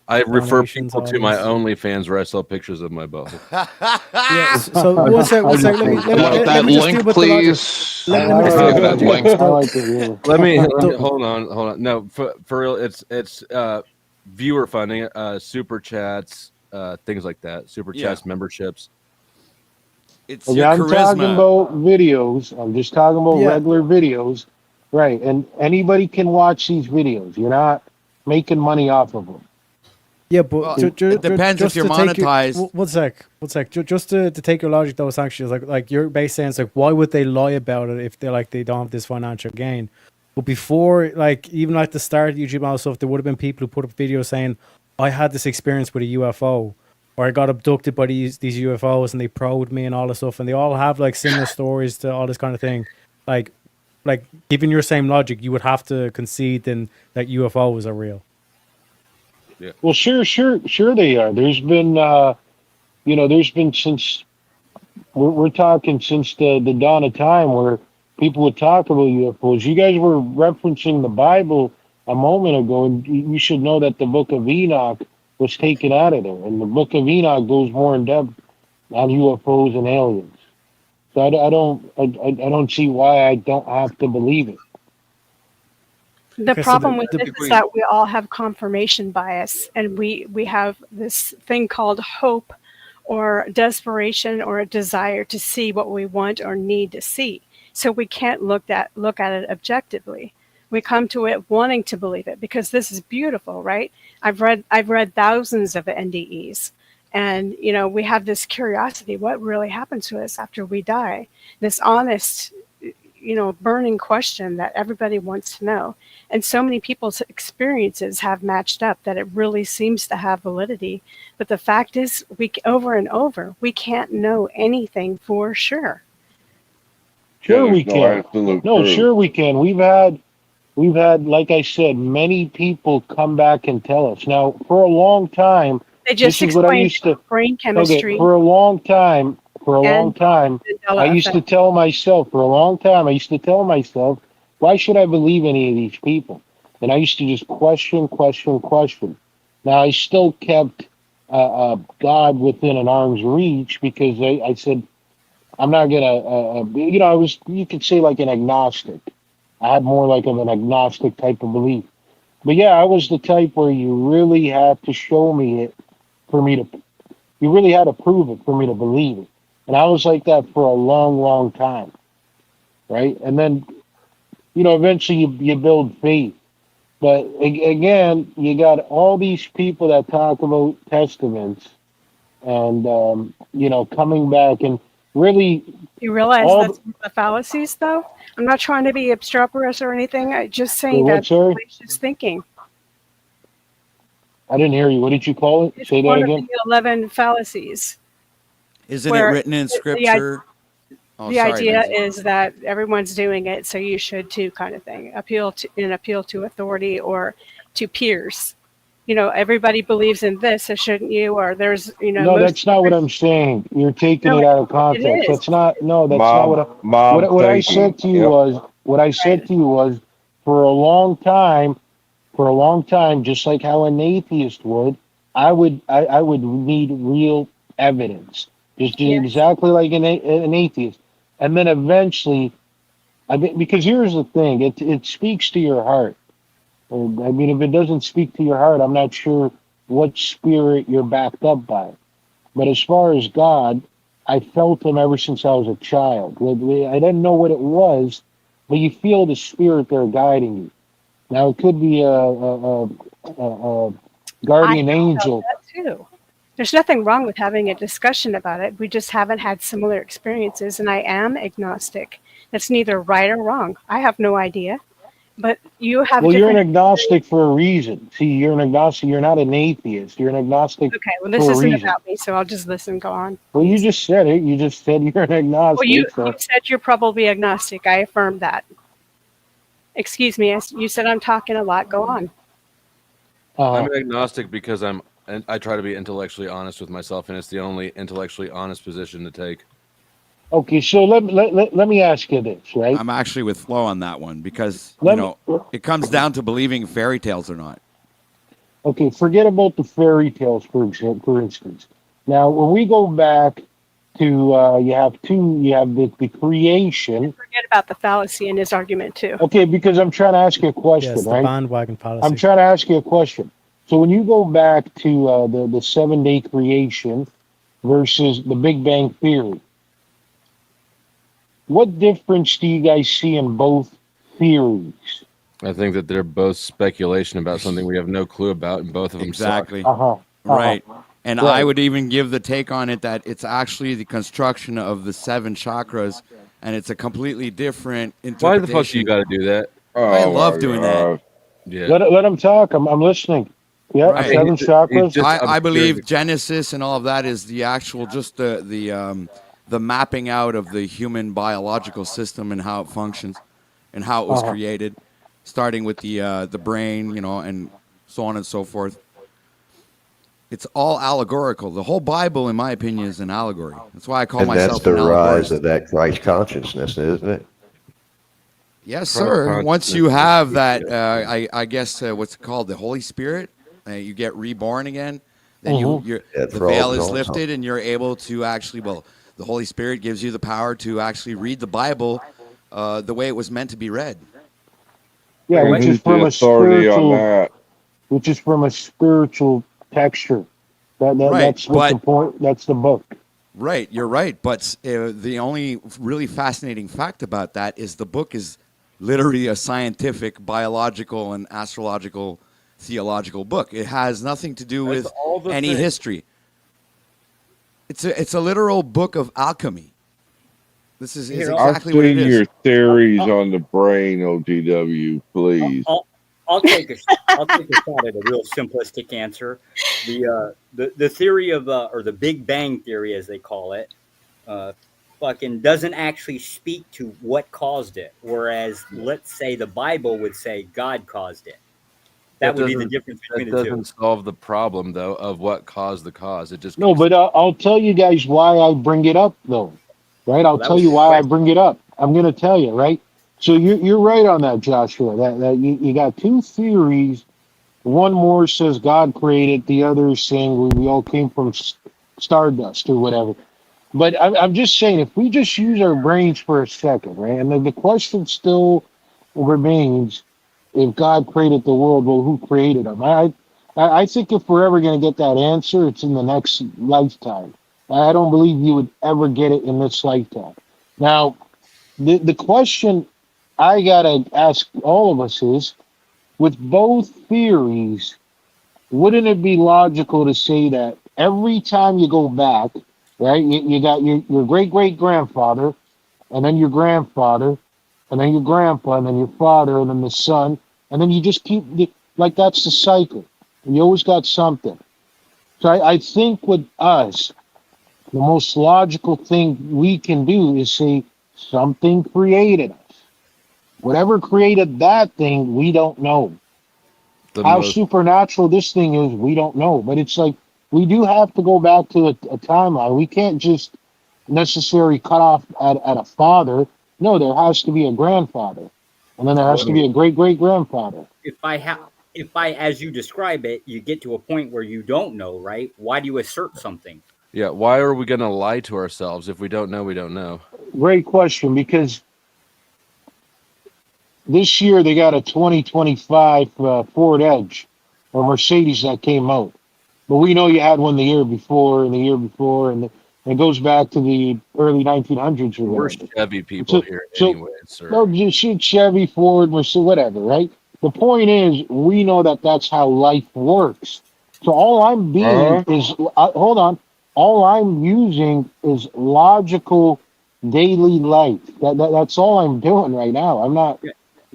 I refer Donations, people to my audience. OnlyFans where I sell pictures of my butthole. Yeah, so one sec. Let me just deal with the logic. Let me just deal with the logic. Let me hold on. No, for real, it's viewer funding, super chats, things like that. Super chats, memberships. It's Okay, I'm talking about videos. I'm just talking about regular videos, right? And anybody can watch these videos. You're not making money off of them. Yeah, but it depends if you're monetized. One sec. Just to take your logic, though, it's actually like you're basically saying, it's like, why would they lie about it if they're like they don't have this financial gain? But before, like even at the start of YouTube and all stuff, there would have been people who put up videos saying, I had this experience with a UFO, or I got abducted by these UFOs and they probed me and all this stuff, and they all have like similar stories to all this kind of thing. Like given your same logic, you would have to concede then that UFOs are real. Yeah. Well, sure they are. There's been, there's been since we're talking since the dawn of time where people would talk about UFOs. You guys were referencing the Bible a moment ago, and you should know that the Book of Enoch was taken out of there, and the Book of Enoch goes more in depth on UFOs and aliens. So I don't see why I don't have to believe it. The problem with this is that we all have confirmation bias, and we have this thing called hope or desperation or a desire to see what we want or need to see. So we can't look at it objectively. We come to it wanting to believe it because this is beautiful, right? I've read thousands of NDEs, and we have this curiosity: what really happens to us after we die? This honest, burning question that everybody wants to know. And so many people's experiences have matched up that it really seems to have validity. But the fact is, over and over, we can't know anything for sure. Sure we can. No, sure we can. We've had, like I said, many people come back and tell us. Now, for a long time, they just explained brain chemistry. Okay, for a long time, I used to tell myself, why should I believe any of these people? And I used to just question. Now, I still kept God within an arm's reach because I said, I'm not gonna, I was, you could say like an agnostic. I had more like of an agnostic type of belief. But yeah, I was the type where you really had to show me it for me to, you really had to prove it for me to believe it. And I was like that for a long, long time, right? And then, eventually you build faith. But again, you got all these people that talk about testaments and, coming back and really You realize all, that's one of the fallacies, though? I'm not trying to be obstreperous or anything. I'm just saying what, that sorry? fallacious thinking. I didn't hear you. What did you call it? It's Say that one of again. the 11 fallacies. Isn't it Where written in the, scripture? Oh, the sorry, idea Lindsay. is that everyone's doing it, so you should too, kind of thing. Appeal to authority or to peers. Everybody believes in this, so shouldn't you? Or there's, No, most. that's not what I'm saying. You're taking No, it out of it context. is. That's not. No, that's not what. Mom What I thinking. said to you Yep. was. What I said to you was, for a long time, just like how an atheist would, I would need real evidence, just Yes. exactly like an atheist, and then eventually, because here's the thing, it speaks to your heart. And, I mean, if it doesn't speak to your heart, I'm not sure what spirit you're backed up by. But as far as God, I felt him ever since I was a child. I didn't know what it was, but you feel the spirit there guiding you. Now it could be a guardian I angel. felt that too. There's nothing wrong with having a discussion about it. We just haven't had similar experiences, and I am agnostic. That's neither right or wrong. I have no idea, but you have Well, you're an different. agnostic for a reason. See, you're an agnostic. You're not an atheist. You're an agnostic Okay, well, this for a isn't reason. about me, so I'll just listen. Go on. Well, you just said it. You just said you're an Well, you agnostic. So said you're probably agnostic. I affirm that. Excuse me. You said I'm talking a lot. Go on. I'm agnostic because I try to be intellectually honest with myself, and it's the only intellectually honest position to take. okay, so let me ask you this, right? I'm actually with Flo on that one because Let me- it comes down to believing fairy tales or not. Okay, forget about the fairy tales, for instance. Now, when we go back to you have the creation. Forget about the fallacy in his argument too. Okay, because I'm trying to ask you a question, Yes, the right? bandwagon policy. I'm trying to ask you a question. So when you go back to the 7-day creation versus the Big Bang Theory, what difference do you guys see in both theories? I think that they're both speculation about something we have no clue about, and both of them Exactly. suck. Right. And Right. I would even give the take on it that it's actually the construction of the 7 chakras, and it's a completely different interpretation. Why the fuck do you got to do that? I Oh, love my doing God. that. Yeah. Let him talk. I'm listening. Yeah, Right. 7 chakras. I believe Genesis and all of that is the actual, just the mapping out of the human biological system and how it functions and how it was created, starting with the brain, and so on and so forth. It's all allegorical. The whole Bible, in my opinion, is an allegory. That's why I call And myself that's the an rise allegorist. of that Christ consciousness, isn't it? Yes, Christ sir. Once you consciousness. have that, I guess what's it called, the Holy Spirit, you get reborn again. Then you're That the frog veil is is also- lifted, and you're able to actually. Well, the Holy Spirit gives you the power to actually read the Bible the way it was meant to be read. Yeah, And which is who's the from a authority on spiritual, that? which is from a spiritual texture. Right, That's what's the but- point. That's the book. Right, you're right. But the only really fascinating fact about that is the book is literally a scientific, biological, and astrological, theological book. It has nothing to do That's with all the any thing. history. It's a literal book of alchemy. This is I've exactly what it seen is. your theories on the brain, OGW, please. I'll take a shot at a real simplistic answer. The theory of or the Big Bang theory, as they call it, fucking doesn't actually speak to what caused it. Whereas, let's say the Bible would say God caused it. That would be the doesn't- difference between That the two. doesn't solve the problem, though, of what caused the cause. It just No, but I'll tell you guys why I bring it up, though. Right? I'll that tell was you the why I question. bring it up. I'm going to tell you, right? So you're right on that, Joshua. That you got two theories. One more says God created. The other is saying we all came from stardust or whatever. But I'm just saying, if we just use our brains for a second, right? And the question still remains: if God created the world, well, who created him? I think if we're ever going to get that answer, it's in the next lifetime. I don't believe you would ever get it in this lifetime. Now, the question I gotta ask all of us is: with both theories, wouldn't it be logical to say that every time you go back, right, you got your great great grandfather, and then your grandfather, and then your grandpa, and then your father, and then the son, and then you just keep like that's the cycle. You always got something. So I think with us, the most logical thing we can do is say something created us. Whatever created that thing, we don't know. The How most supernatural this thing is, we don't know. But it's like we do have to go back to a timeline. We can't just necessarily cut off at a father. No, there has to be a grandfather, and then there has to be a great great grandfather. If I, as you describe it, you get to a point where you don't know, right? Why do you assert something? Yeah, why are we going to lie to ourselves if we don't know? We don't know. Great question, because this year they got a 2025 Ford Edge or Mercedes that came out. But we know you had one the year before and the year before, and it goes back to the early 1900s or We're whatever. Chevy people here anyway, sir. No, just shoot Chevy, Ford, Mercedes, whatever, right? The point is, we know that that's how life works. So all I'm being is, hold on, all I'm using is logical daily life. That's all I'm doing right now. I'm not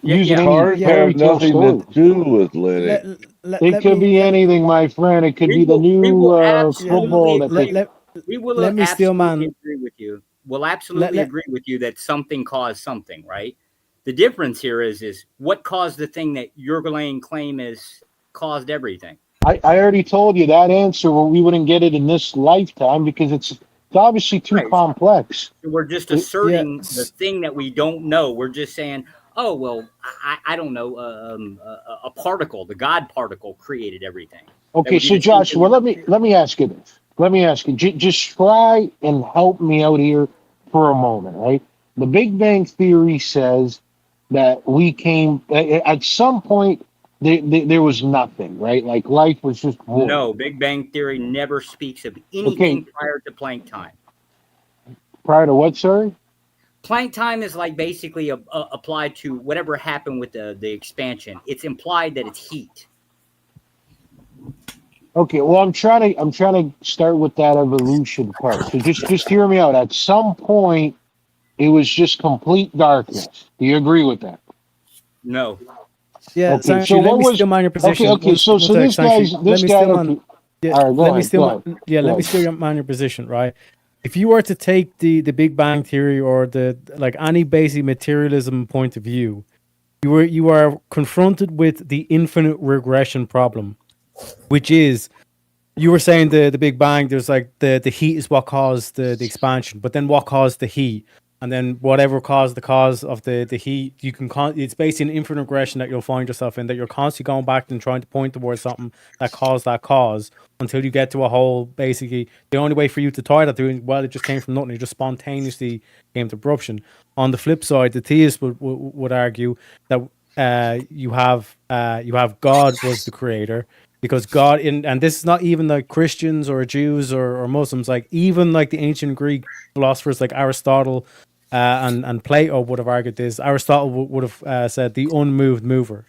using any Cars fairy have tale nothing stories. to do with Linux. It could be anything, my friend. It could be the new football Absolutely that they. agree. We will let me steal, absolutely man. agree with you. We'll absolutely agree with you that something caused something, right? The difference here is what caused the thing that you're laying claim is caused everything. I already told you that answer. Well, we wouldn't get it in this lifetime because it's obviously too complex. We're just asserting the thing that we don't know. We're just saying, oh, well, I don't know, a particle, the God particle created everything. That Okay, would be so the same Josh, thing. well, let me ask you this. Let me ask you. Just try and help me out here for a moment, right? The Big Bang Theory says that we came at some point. There was nothing, right? Like life was just void. No, Big Bang Theory never speaks of anything prior to Planck time. Prior to what, sorry? Planck time is like basically applied to whatever happened with the expansion. It's implied that it's heat. Okay, well, I'm trying to start with that evolution part. So just hear me out. At some point, it was just complete darkness. Do you agree with that? No. Yeah, Okay, Sanchi, so let what me was steal your position. okay? So this guy's let me steal man. okay. Yeah, All right, go let me ahead, steal go my, ahead. yeah, Go let me ahead. steal your position, right? If you were to take the Big Bang Theory or the like any basic materialism point of view, you are confronted with the infinite regression problem, which is you were saying the Big Bang. There's like the heat is what caused the expansion, but then what caused the heat, and then whatever caused the cause of the heat, you can it's basically an infinite regression that you'll find yourself in. That you're constantly going back and trying to point towards something that caused that cause until you get to a whole. Basically, the only way for you to tie that to it just came from nothing. It just spontaneously came to eruption. On the flip side, the theists would argue that you have God was the creator. Because God, and this is not even like Christians or Jews or Muslims, like even like the ancient Greek philosophers like Aristotle and Plato would have argued this. Aristotle would have said the unmoved mover.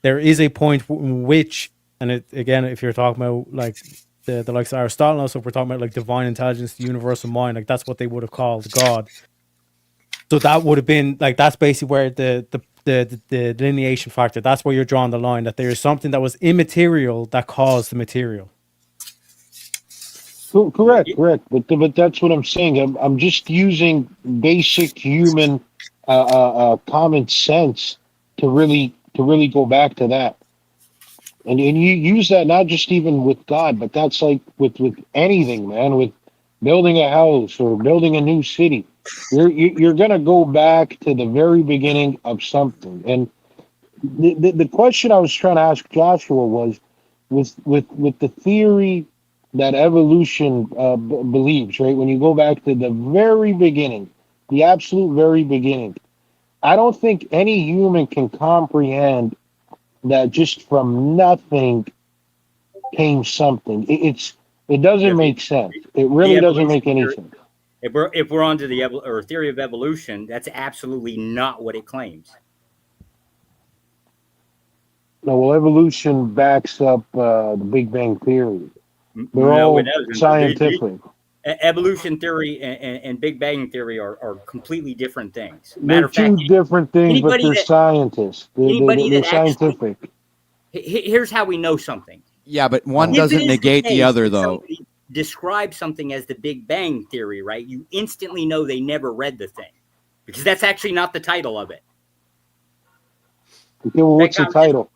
There is a point in which, and it, again, if you're talking about like the likes of Aristotle, also if we're talking about like divine intelligence, the universal mind, like that's what they would have called God. So that would have been like that's basically where the delineation factor. That's where you're drawing the line. That there is something that was immaterial that caused the material. Correct. But that's what I'm saying. I'm just using basic human common sense to really go back to that. And you use that not just even with God, but that's like with anything, man. With building a house or building a new city, you're gonna go back to the very beginning of something. And the question I was trying to ask Joshua was with the theory that evolution believes, right? When you go back to the very beginning, the absolute very beginning, I don't think any human can comprehend that just from nothing came something. It doesn't make sense. It really doesn't make any sense. If we're onto the theory of evolution, that's absolutely not what it claims. No, well, evolution backs up the Big Bang Theory. They're all it doesn't. scientific. Evolution theory and Big Bang theory are completely different things. They're Matter of fact, two different things, but they're scientists. They're scientific. Here's how we know something. Yeah, but one If doesn't it is negate the case other, that though. somebody describes something as the Big Bang theory, right? You instantly know they never read the thing because that's actually not the title of it. Okay, well, what's the title?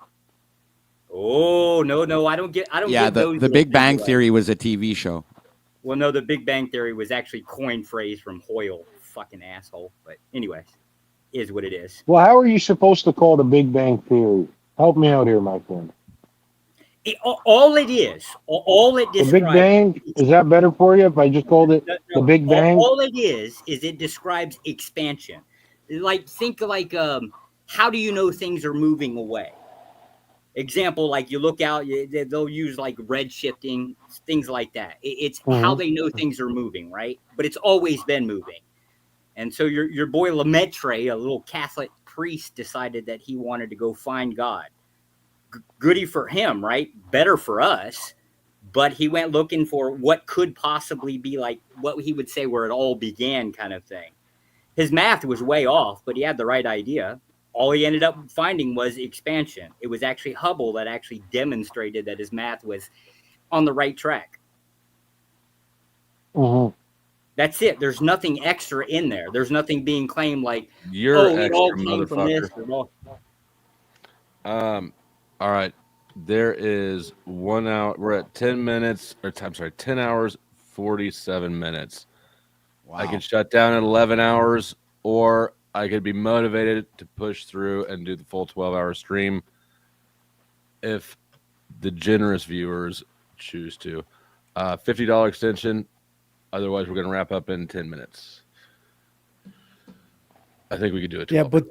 Oh no, I don't get. Yeah, those the Big things Bang away. Theory was a TV show. Well, no, the Big Bang Theory was actually coined phrase from Hoyle, fucking asshole. But anyways, is what it is. Well, how are you supposed to call the Big Bang Theory? Help me out here, my friend. All it is, all it The describes. Big Bang, is that better for you if I just called it the Big Bang? All it is it describes expansion. Like think like how do you know things are moving away? Example, like you look out, they'll use like red shifting, things like that. It's how they know things are moving, right? But it's always been moving. And so your boy Lemaitre, a little Catholic priest, decided that he wanted to go find God. Goody for him, right? Better for us. But he went looking for what could possibly be like what he would say where it all began kind of thing. His math was way off, but he had the right idea. All he ended up finding was expansion. It was actually Hubble that actually demonstrated that his math was on the right track. That's it. There's nothing extra in there. There's nothing being claimed like, You're it all extra, came from this. All right. There is 1 hour. We're at 10 minutes, or I'm sorry, 10 hours, 47 minutes. Wow. I could shut down at 11 hours, or I could be motivated to push through and do the full 12-hour stream if the generous viewers choose to. $50 extension. Otherwise, we're going to wrap up in 10 minutes. I think we could do it. Yeah, but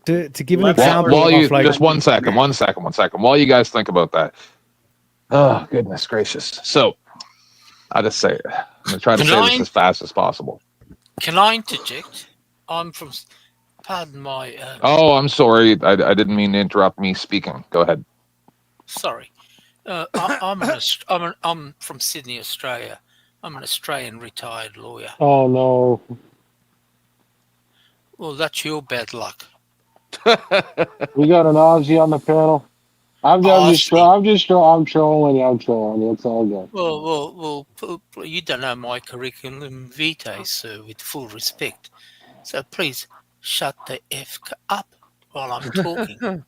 to give an example While you of like, just one second. While you guys think about that. Oh goodness gracious! So I just say it. I'm gonna try to say this as fast as possible. Can I interject? I'm from. Pardon my. Oh, I'm sorry. I didn't mean to interrupt me speaking. Go ahead. Sorry, I'm from Sydney, Australia. I'm an Australian retired lawyer. Oh no. Well, that's your bad luck. We got an Aussie on the panel. I'm just trolling you. It's all good. Well, you don't know my curriculum vitae, sir, with full respect. So please shut the F up while I'm talking.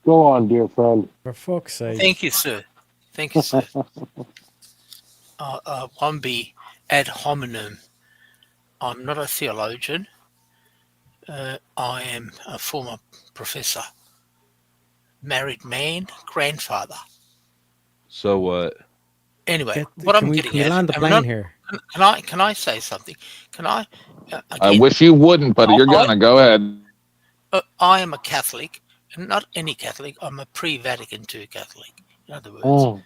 Go on, dear friend. For fuck's sake. Thank you, sir. Thank you, sir. One be ad hominem. I'm not a theologian. I am a former professor, married man, grandfather. So what? Anyway, what I'm getting at. land the plane here? Can I say something? Can I? I wish you wouldn't, but you're gonna. Go ahead. I am a Catholic, and not any Catholic. I'm a pre-Vatican II Catholic. In other words.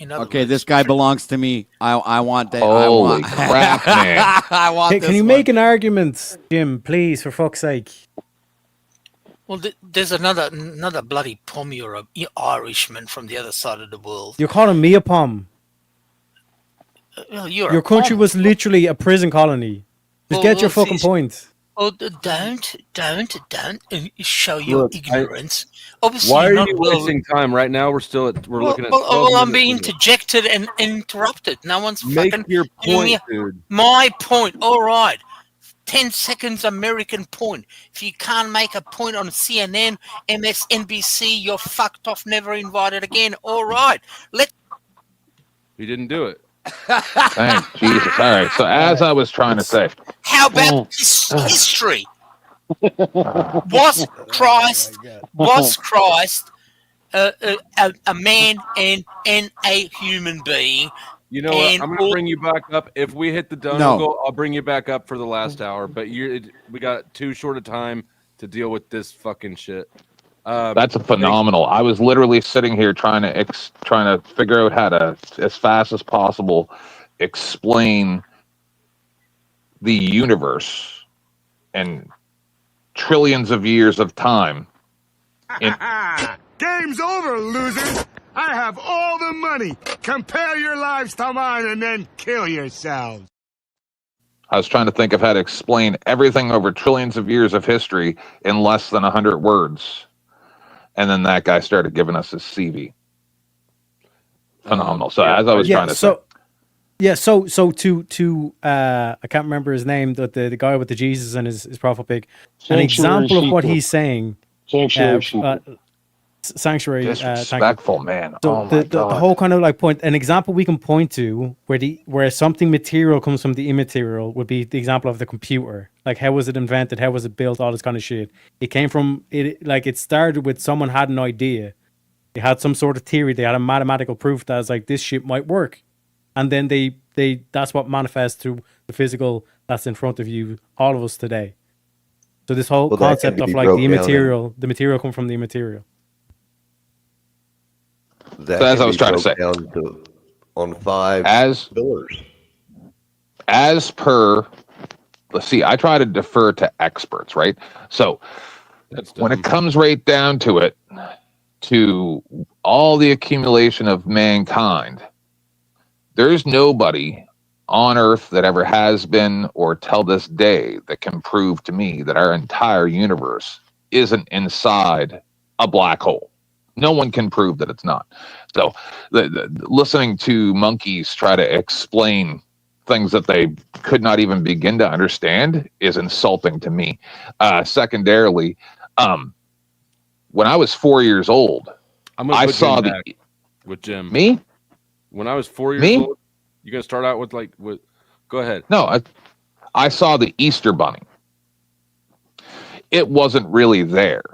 Okay, this guy belongs to me. I want that. Holy crap, man! I want. Hey, can you make an argument, Jim, please, for fuck's sake? Well, there's another bloody Pommy or a Irishman from the other side of the world. You're calling me a pom. Your country was literally a prison colony. Just get your fucking point. Oh, don't show your ignorance. Obviously, Why are you're not you wasting time right now? We're looking at. Well, I'm being interjected and interrupted. No one's Make fucking your giving point, me dude. my point. All right. 10 seconds American point. If you can't make a point on CNN, MSNBC, you're fucked off, never invited again. All right. He didn't do it. Thank Jesus. All right. So as I was trying to say, How about history? Was Christ a man and a human being You know what? And I'm gonna bring you back up. If we hit the donut No. goal, I'll bring you back up for the last hour. But we got too short a time to deal with this fucking shit. That's a phenomenal. I was literally sitting here trying to figure out how to, as fast as possible, explain the universe and trillions of years of time. Game's over, losers. I have all the money. Compare your lives to mine and then kill yourselves. I was trying to think of how to explain everything over trillions of years of history in less than 100 words. And then that guy started giving us his CV. Phenomenal. So as I was trying to say. Yeah, so to I can't remember his name, the guy with the Jesus and his profile pic. An example of what he's saying. Sanctuary. Disrespectful, man. So Oh my God. the whole kind of like point, an example we can point to where something material comes from the immaterial would be the example of the computer. Like, how was it invented? How was it built? All this kind of shit. It came from it. Like, it started with someone had an idea. They had some sort of theory. They had a mathematical proof that was like, this shit might work. And then they that's what manifests through the physical that's in front of you, all of us today. So this whole concept of like the material come from the immaterial. That so as I was trying to say, on 5 pillars. As per, let's see, I try to defer to experts, right? So when it comes right down to it, to all the accumulation of mankind, there's nobody on Earth that ever has been or till this day that can prove to me that our entire universe isn't inside a black hole. No one can prove that it's not. So listening to monkeys try to explain things that they could not even begin to understand is insulting to me. Secondarily, when I was 4 years old, I saw with Jim. Me? When I was 4 years old, you gonna start out with go ahead. No, I saw the Easter Bunny. It wasn't really there.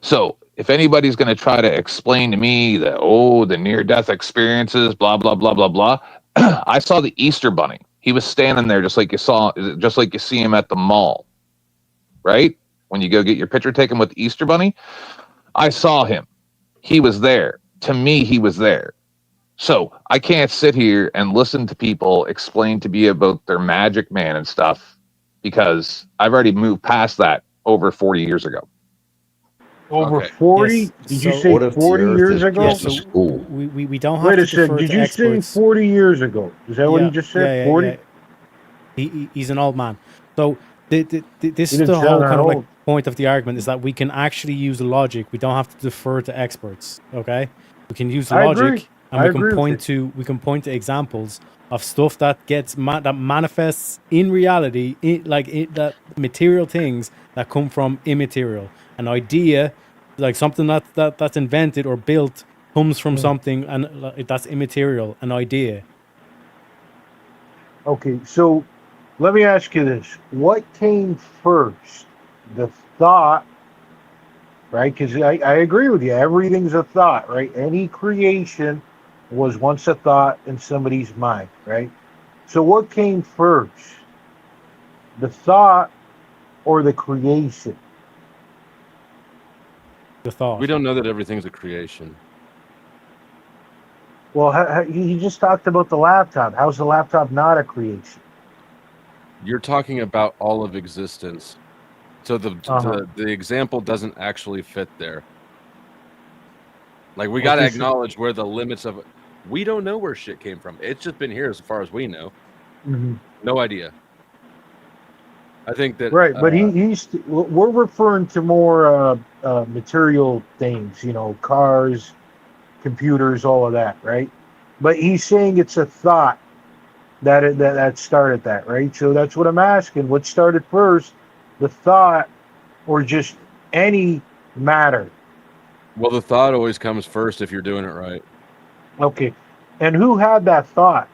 So if anybody's going to try to explain to me that, the near-death experiences, blah, blah, blah, blah, blah, I saw the Easter Bunny. He was standing there just like you see him at the mall, right? When you go get your picture taken with the Easter Bunny, I saw him. He was there. To me, he was there. So I can't sit here and listen to people explain to me about their magic man and stuff because I've already moved past that over 40 years ago. Over 40? Yes. Did you say 40 years ago? Yeah, so we don't have Wait to a second. defer Did to you experts. say 40 years ago? Is that what he just said? 40? Yeah. He's an old man. So this He is didn't the sound whole that kind of like old. point of the argument is that we can actually use logic. We don't have to defer to experts. Okay, we can use I logic, agree. and I we agree can point to examples of stuff that gets that manifests in reality, that material things that come from immaterial. An idea, like something that's invented or built, comes from something, and that's immaterial. An idea. Okay, so let me ask you this. What came first? The thought, right? Because I agree with you. Everything's a thought, right? Any creation was once a thought in somebody's mind, right? So what came first? The thought or the creation? The thought. We don't know that everything's a creation. Well, he just talked about the laptop. How's the laptop not a creation? You're talking about all of existence. So the example doesn't actually fit there. Like, we got to acknowledge where the limits of it. We don't know where shit came from. It's just been here as far as we know. Mm-hmm. No idea. I think that Right, but we're referring to more material things, cars, computers, all of that, right? But he's saying it's a thought that started that, right? So that's what I'm asking. What started first, the thought, or just any matter? Well, the thought always comes first if you're doing it right. Okay, and who had that thought?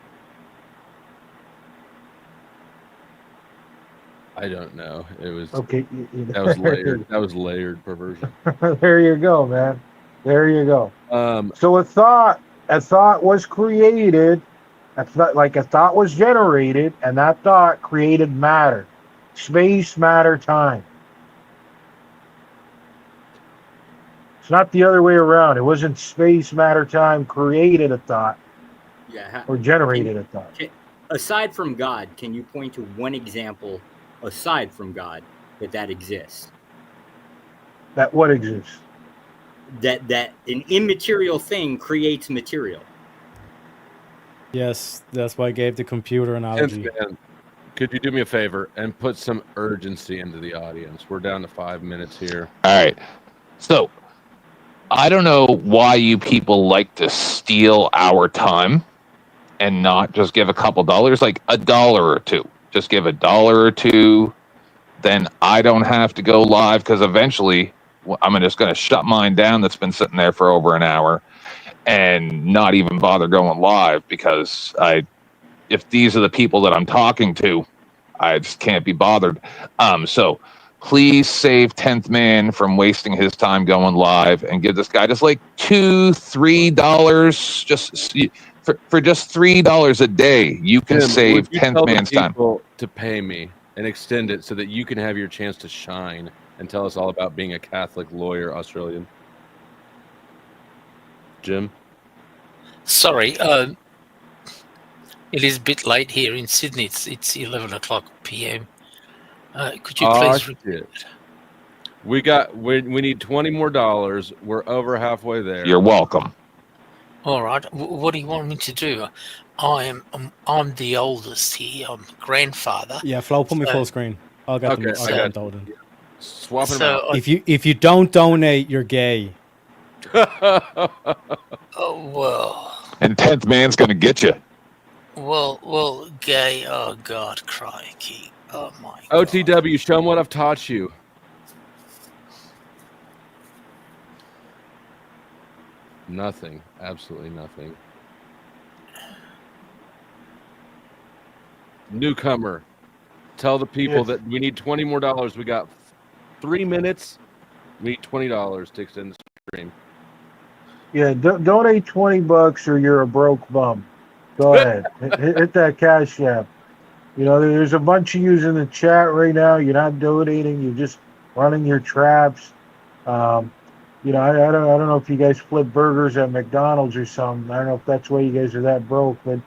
I don't know. It was okay. That was layered. That was layered perversion. There you go, man. There you go. So a thought a thought was created, like a thought was generated, and that thought created matter, space, matter, time. It's not the other way around. It wasn't space, matter, time created a thought Yeah. or generated a thought. Aside from God, can you point to one example aside from God that exists? That what exists? That an immaterial thing creates material. Yes, that's why I gave the computer analogy. Man, could you do me a favor and put some urgency into the audience? We're down to 5 minutes here. All right. So I don't know why you people like to steal our time and not just give a couple dollars, like $1 or $2. Just give $1 or $2. Then I don't have to go live because eventually I'm just going to shut mine down that's been sitting there for over an hour and not even bother going live because if these are the people that I'm talking to, I just can't be bothered. So please save 10th Man from wasting his time going live and give this guy just like $2-3 just for just $3 a day. You can Tim, save would you 10th tell the Man's time. people to pay me and extend it so that you can have your chance to shine and tell us all about being a Catholic lawyer Australian. Jim? Sorry, it is a bit late here in Sydney. It's 11 o'clock p.m. Could you please Shit. We need $20 more. We're over halfway there. You're welcome. All right. What do you want me to do? I'm the oldest here. I'm grandfather. Yeah, Flo, put me So- full screen. I'll get them. I'll get them told in. Swap them So, out. If you don't donate, you're gay. Oh well. And 10th Man's going to get you. Well, gay. Oh God, crikey. Oh my. OTW, show them what I've taught you. Nothing. Absolutely nothing. Newcomer, tell the people Yes. that we need $20 more. We got 3 minutes. We need $20 to extend the stream. Yeah, donate $20 or you're a broke bum. Go ahead, hit that cash app. You know, there's a bunch of you in the chat right now. You're not donating. You're just running your traps. You know, I don't know if you guys flip burgers at McDonald's or something. I don't know if that's why you guys are that broke, but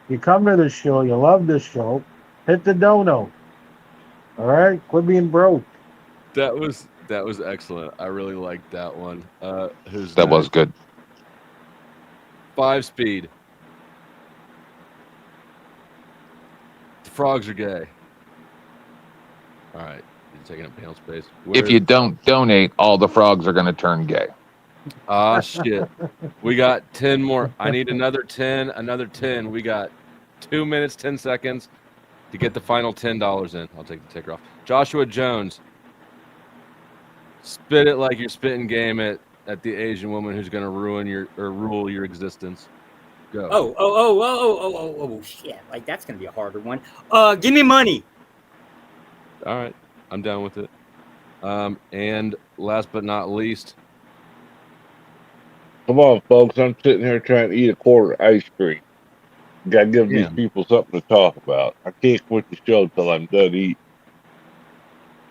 you come to the show. You love this show. Hit the dono. All right, quit being broke. That was excellent. I really liked that one. Who's That was next? good. 5 speed. The frogs are gay. All right, you're taking up panel space. If you don't donate, all the frogs are going to turn gay. Ah, shit. We got 10 more. I need another 10, another 10. We got 2 minutes, 10 seconds to get the final $10 in. I'll take the ticker off. Joshua Jones, spit it like you're spitting game at the Asian woman who's going to ruin rule your existence. Go. Oh, shit. Like, that's going to be a harder one. Give me money. All right. I'm down with it. And last but not least, Come on, folks. I'm sitting here trying to eat a quarter of ice cream. Got to give these people something to talk about. I can't quit the show till I'm done eating.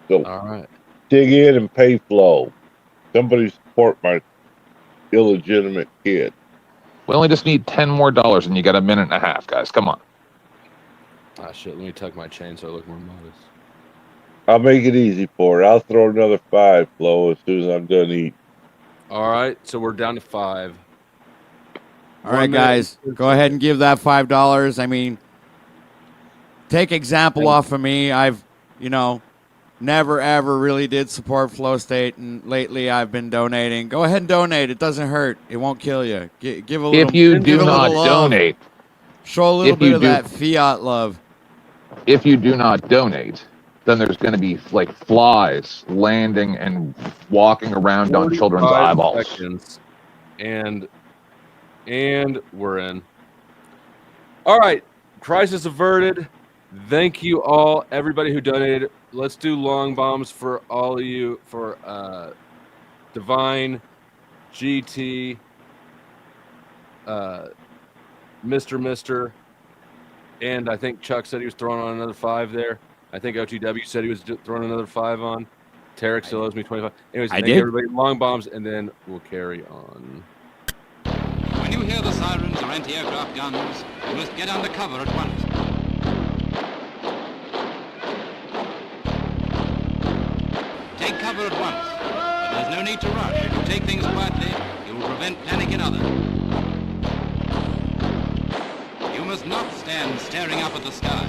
So, all right. dig in and pay Flo. Somebody support my illegitimate kid. We only just need 10 more dollars, and you got a minute and a half, guys. Come on. Ah, shit. Let me tuck my chain so I look more modest. I'll make it easy for her. I'll throw another 5, Flo, as soon as I'm done eating. All right. So we're down to 5. All right, guys, go ahead and give that $5. I mean, take example off of me. I've, never ever really did support Flow State, and lately I've been donating. Go ahead and donate. It doesn't hurt. It won't kill you. Give a little. If you give do a little not love. donate, Show a little if bit you of do- that fiat love. if you do not donate, then there's going to be like flies landing and walking around on children's 45 eyeballs. seconds, and we're in. All right, crisis averted. Thank you all, everybody who donated. Let's do long bombs for all of you, for Divine, GT, Mr. And I think Chuck said he was throwing on another 5 there. I think OTW said he was throwing another 5 on. Tarek still owes me 25. Anyways, thank everybody. Long bombs, and then we'll carry on. When you hear the sirens or anti-aircraft guns, you must get under cover at once. Take cover at once, but there's no need to rush. If you take things quietly, you will prevent panic in others. You must not stand staring up at the sky.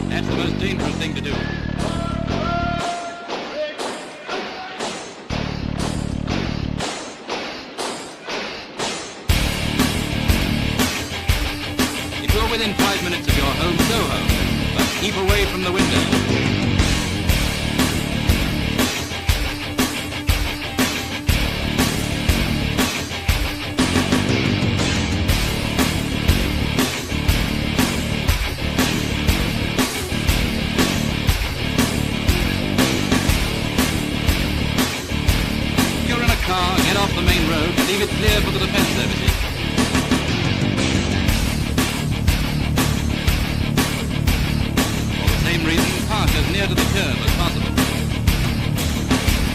That's the most dangerous thing to do. If you're within 5 minutes of your home, go home, but keep away from the window. Get off the main road and leave it clear for the defense services. For the same reason, park as near to the curb as possible.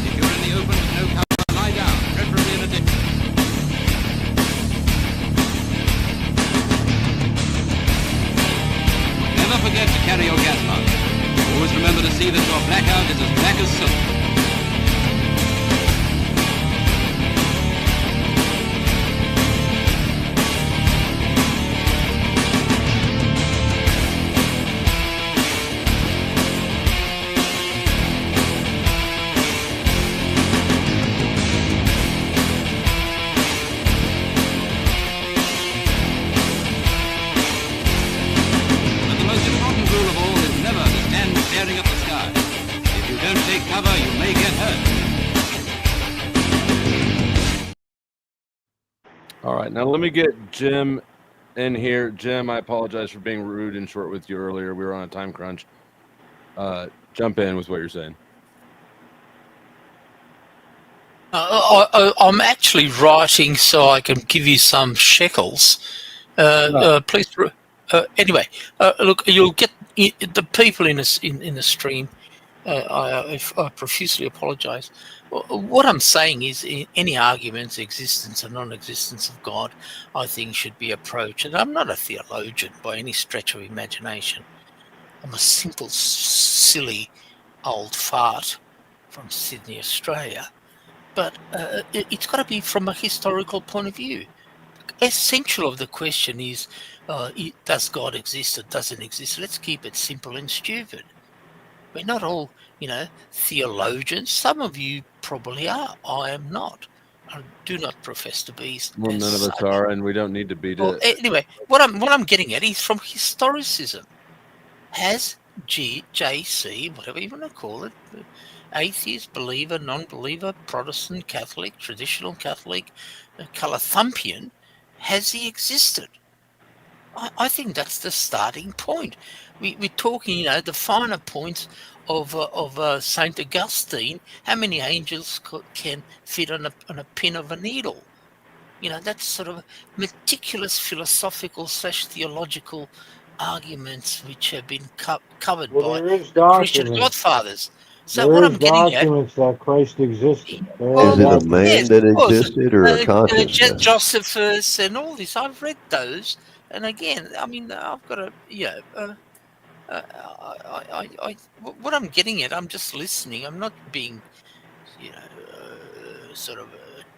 If you're in the open with no cover, lie down, preferably in a ditch. Never forget to carry your gas mask. Always remember to see that your blackout is as black as soot. All right, now let me get Jim in here. Jim, I apologize for being rude and short with you earlier. We were on a time crunch. Jump in with what you're saying. I'm actually writing so I can give you some shekels. Please. Anyway, look, you'll get the people in the stream. I profusely apologize. What I'm saying is, in any arguments, existence and non-existence of God, I think should be approached. And I'm not a theologian by any stretch of imagination. I'm a simple, silly, old fart from Sydney, Australia. But it's got to be from a historical point of view. Essential of the question is, does God exist or doesn't exist? Let's keep it simple and stupid. We're not all, theologians. Some of you probably are. I am not. I do not profess to be. Well, none of us are, and we don't need to be. Well, anyway, what I'm getting at is from historicism. Has JC, whatever you want to call it, atheist, believer, non-believer, Protestant, Catholic, traditional Catholic, Calathumpian, has he existed? I think that's the starting point. We're talking, the finer points of Saint Augustine. How many angels can fit on a pin of a needle? That's sort of meticulous philosophical / theological arguments which have been covered by Christian godfathers. So what I'm getting at, documents that Christ existed. Is it a man that existed or a consciousness? Josephus and all this. I've read those, and again, I mean, I've got to, what I'm getting at, I'm just listening. I'm not being, sort of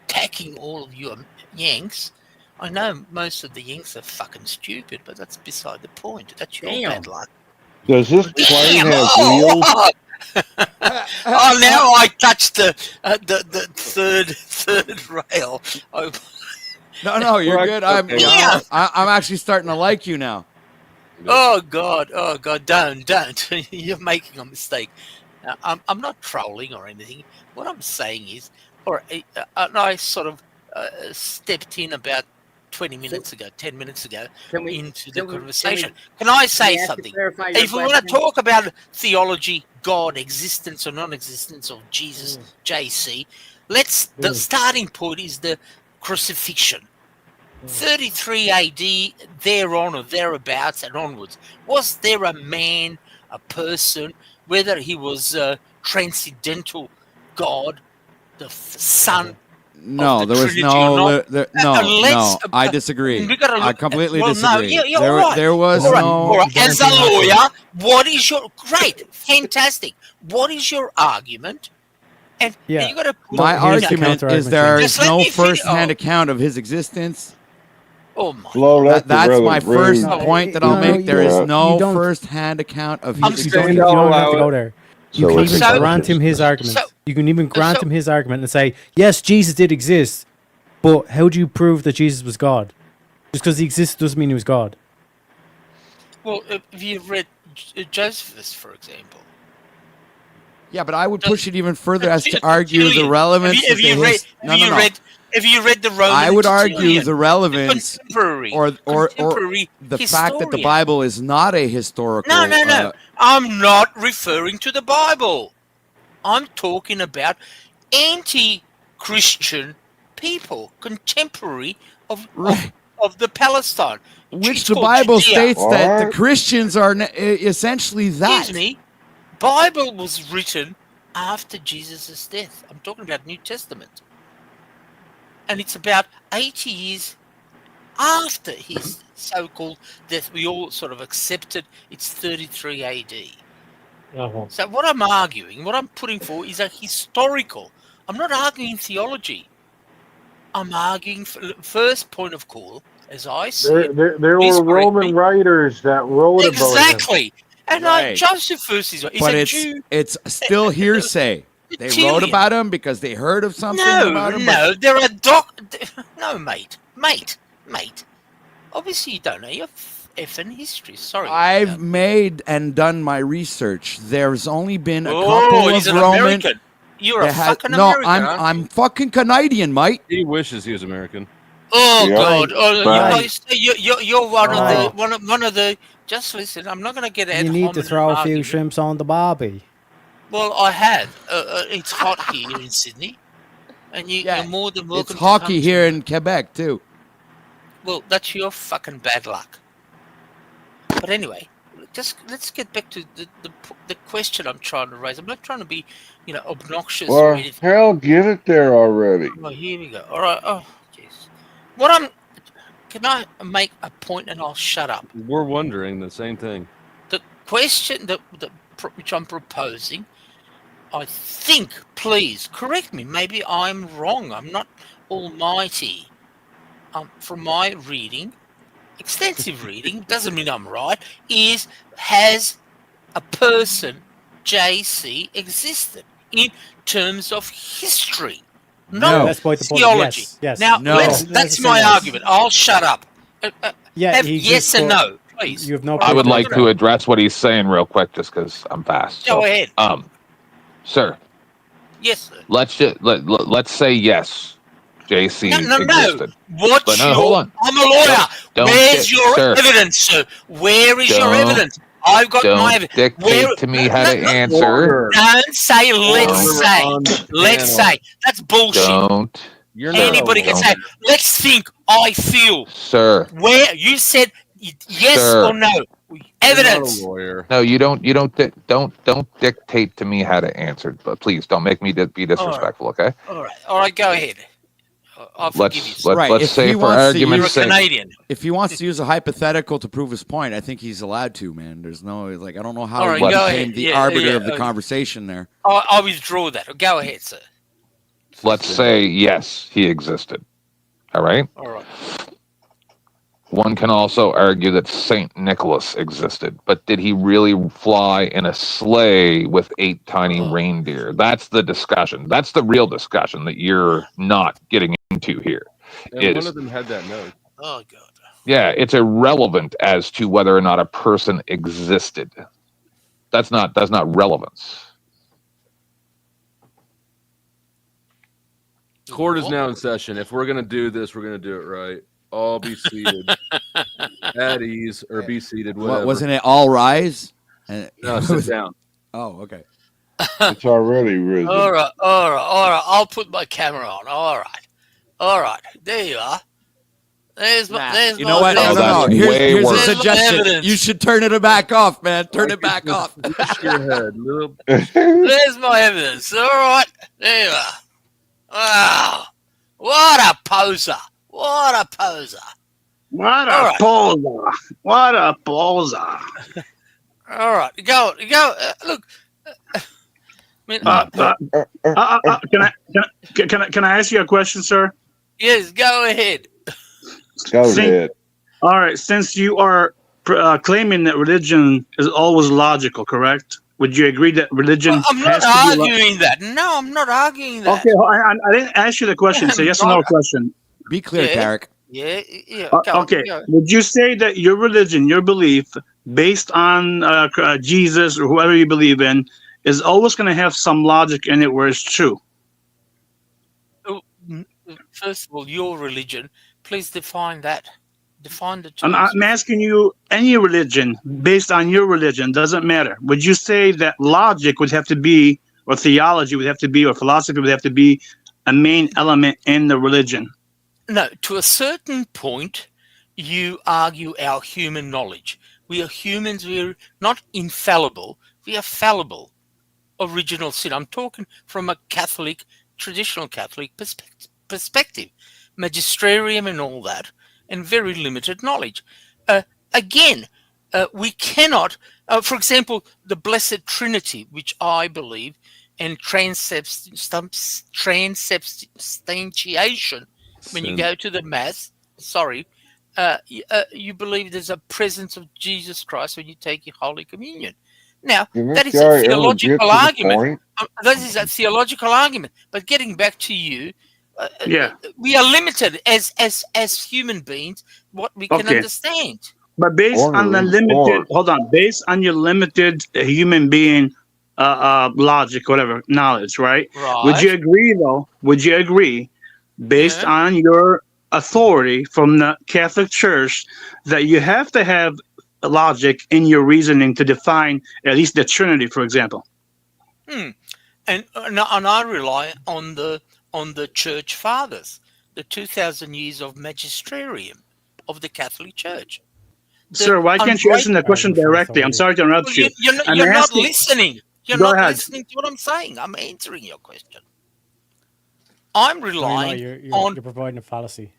attacking all of you Yanks. I know most of the Yanks are fucking stupid, but that's beside the point. That's your bad luck. Does this plane have wheels? Oh, now I touched the third rail. No, you're good. I'm actually starting to like you now. Oh God, don't! You're making a mistake. I'm not trolling or anything. What I'm saying is, I sort of stepped in about 10 minutes ago into the conversation. Can I say something? If we want to talk about theology, God, existence or non-existence of Jesus, JC, the starting point is the crucifixion. 33 AD, thereon or thereabouts and onwards. Was there a man, a person, whether he was a transcendental God, the Son? No, the there was Trinity or not? no. I disagree. We gotta I look. completely Well, no, disagree. yeah, all right. There was All right, no. all right. As a lawyer, what is your fantastic? What is your argument? And Yeah. you got to. My argument is there is no first-hand Oh. account of his existence. Oh my! Flo, let the That's brother my bring first point that I'll make. There is no don't- first-hand account of You, his you don't, existence. you don't have to go there. You can even So- grant him his argument. so- You can even grant him his argument and say, yes, Jesus did exist, but how do you prove that Jesus was God? Just because he existed doesn't mean he was God. Well, if you read Josephus, for example. Yeah, but I would push it even further as to argue the relevance of the Have you read the Roman? I would argue Tertullian, the relevance contemporary, or contemporary the fact that the historian. Bible is not a historical. No. I'm not referring to the Bible. I'm talking about anti-Christian people, contemporary of the Palestine. Which It's the called Bible Judea. states that the Christians are essentially that. Excuse me. Bible was written after Jesus' death. I'm talking about New Testament. And it's about 80 years after his so-called death. We all sort of accepted it's 33 AD. So what I'm arguing, what I'm putting forward is a historical. I'm not arguing theology. I'm arguing for first point of call, as I see it. There please were correct Roman me. writers that wrote about him. Exactly. And Right. Josephus is But a it's Jew. still hearsay. They wrote Tertullian. about him because they heard of something about him. No, there are No, mate. Obviously, you don't know your effing history. Sorry. I've made and done my research. There's only been a Oh, couple he's of an Roman. American. You're a fucking no, American. aren't you? I'm fucking Canadian, mate. He wishes he was American. Oh Yeah. God! Right. You're one of the. Just listen. I'm not going to get ad You need to hominem throw a few argument. shrimps on the barbie. Well, I have. It's hot here in Sydney, and you're more than welcome. It's to come hockey to here in Quebec too. Well, that's your fucking bad luck. But anyway, let's get back to the question I'm trying to raise. I'm not trying to be, obnoxious or Well, anything. hell, get it there already. Oh, here we go. All right. Oh, jeez. Can I make a point and I'll shut up? We're wondering the same thing. The question which I'm proposing, I think, please correct me. Maybe I'm wrong. I'm not almighty. From my reading, extensive reading, doesn't mean I'm right, has a person, JC, existed in terms of history? No, That's quite the point. theology. Yes. Now, No. that's my argument. I'll shut up. Have he yes just and put- no, please. You have no. I would like to address what he's saying real quick, just because I'm fast. Go ahead. Sir, Yes, sir. let's say yes. JC No. existed. What's But no, your? hold on. I'm a lawyer. Don't Where's your sir, evidence, sir? Where is your Don't- evidence? I've got don't my evidence. dictate to me how to answer. Don't say. Let's say. on the Let's panel. say. That's bullshit. Don't. Anybody can don't. say. Let's think. I feel. Sir. Where you said yes Sir. or no? Evidence. No, you don't dictate to me how to answer. But please don't make me be disrespectful, okay? All right. Go ahead. I'll forgive you. sir. Right. Let's If say he for wants to argument's use- sake. Canadian. If he wants to use a hypothetical to prove his point, I think he's allowed to, man. There's no I don't know how All right, he go became ahead. the Yeah, arbiter yeah, of the okay. conversation there. I withdraw that. Go ahead, sir. Let's say yes, he existed. All right. All right. One can also argue that Saint Nicholas existed, but did he really fly in a sleigh with 8 tiny reindeer? That's the discussion. That's the real discussion that you're not getting into here. And one of them had that note. Oh God. Yeah, it's irrelevant as to whether or not a person existed. That's not relevance. Court is now in session. If we're gonna do this, we're gonna do it right. All be seated at ease, or be seated. Whatever. Wasn't it all rise? No, sit down. Oh, okay. It's already risen. All right. I'll put my camera on. All right. All right, there you are. There's my, there's You my, know what? there's No, no, my- no. Here's a there's my suggestion. evidence. You should turn it back off, man. Turn it back off. There's my evidence. All right, there you are. Wow, what a poser! What a poser! What All a right. poser! What a poser! All right, go. Look, I mean, Can I ask you a question, sir? yes, go ahead. Go Since- ahead. All right, since you are claiming that religion is always logical, correct? Would you agree that religion I'm not has to be arguing that. No, I'm not arguing that. Okay, I didn't ask you the question. It's a yes or no question. Be clear, Yeah. Tarek. Yeah. Okay. Would you say that your religion, your belief, based on Jesus or whoever you believe in, is always going to have some logic in it where it's true? First of all, your religion. Please define that. Define the I'm terms. asking you, any religion based on your religion, doesn't matter. Would you say that logic would have to be, or theology would have to be, or philosophy would have to be a main element in the religion? No, to a certain point, you argue our human knowledge. We are humans. We're not infallible. We are fallible. Original sin. I'm talking from a Catholic, traditional Catholic perspective. Magisterium and all that, and very limited knowledge. Again, we cannot, for example, the Blessed Trinity, which I believe, and transubstantiation, when you go to the Mass, you believe there's a presence of Jesus Christ when you take your Holy Communion. Now, Did that this is guy a ever get theological to the argument. point? That is a theological argument. But getting back to you, Yeah. we are limited as human beings what we can Okay. understand. But based on the limited, based on your limited human being logic, whatever, knowledge, right? Would you agree, though? Would you agree, based on your authority from the Catholic Church, that you have to have logic in your reasoning to define at least the Trinity, for example? And I rely on the Church Fathers, the 2,000 years of magisterium of the Catholic Church. Sir, why can't you answer the question directly? I'm sorry to interrupt you. You're I'm not asking- listening. You're Go not ahead. listening to what I'm saying. I'm answering your question. I'm relying on. You're providing a fallacy.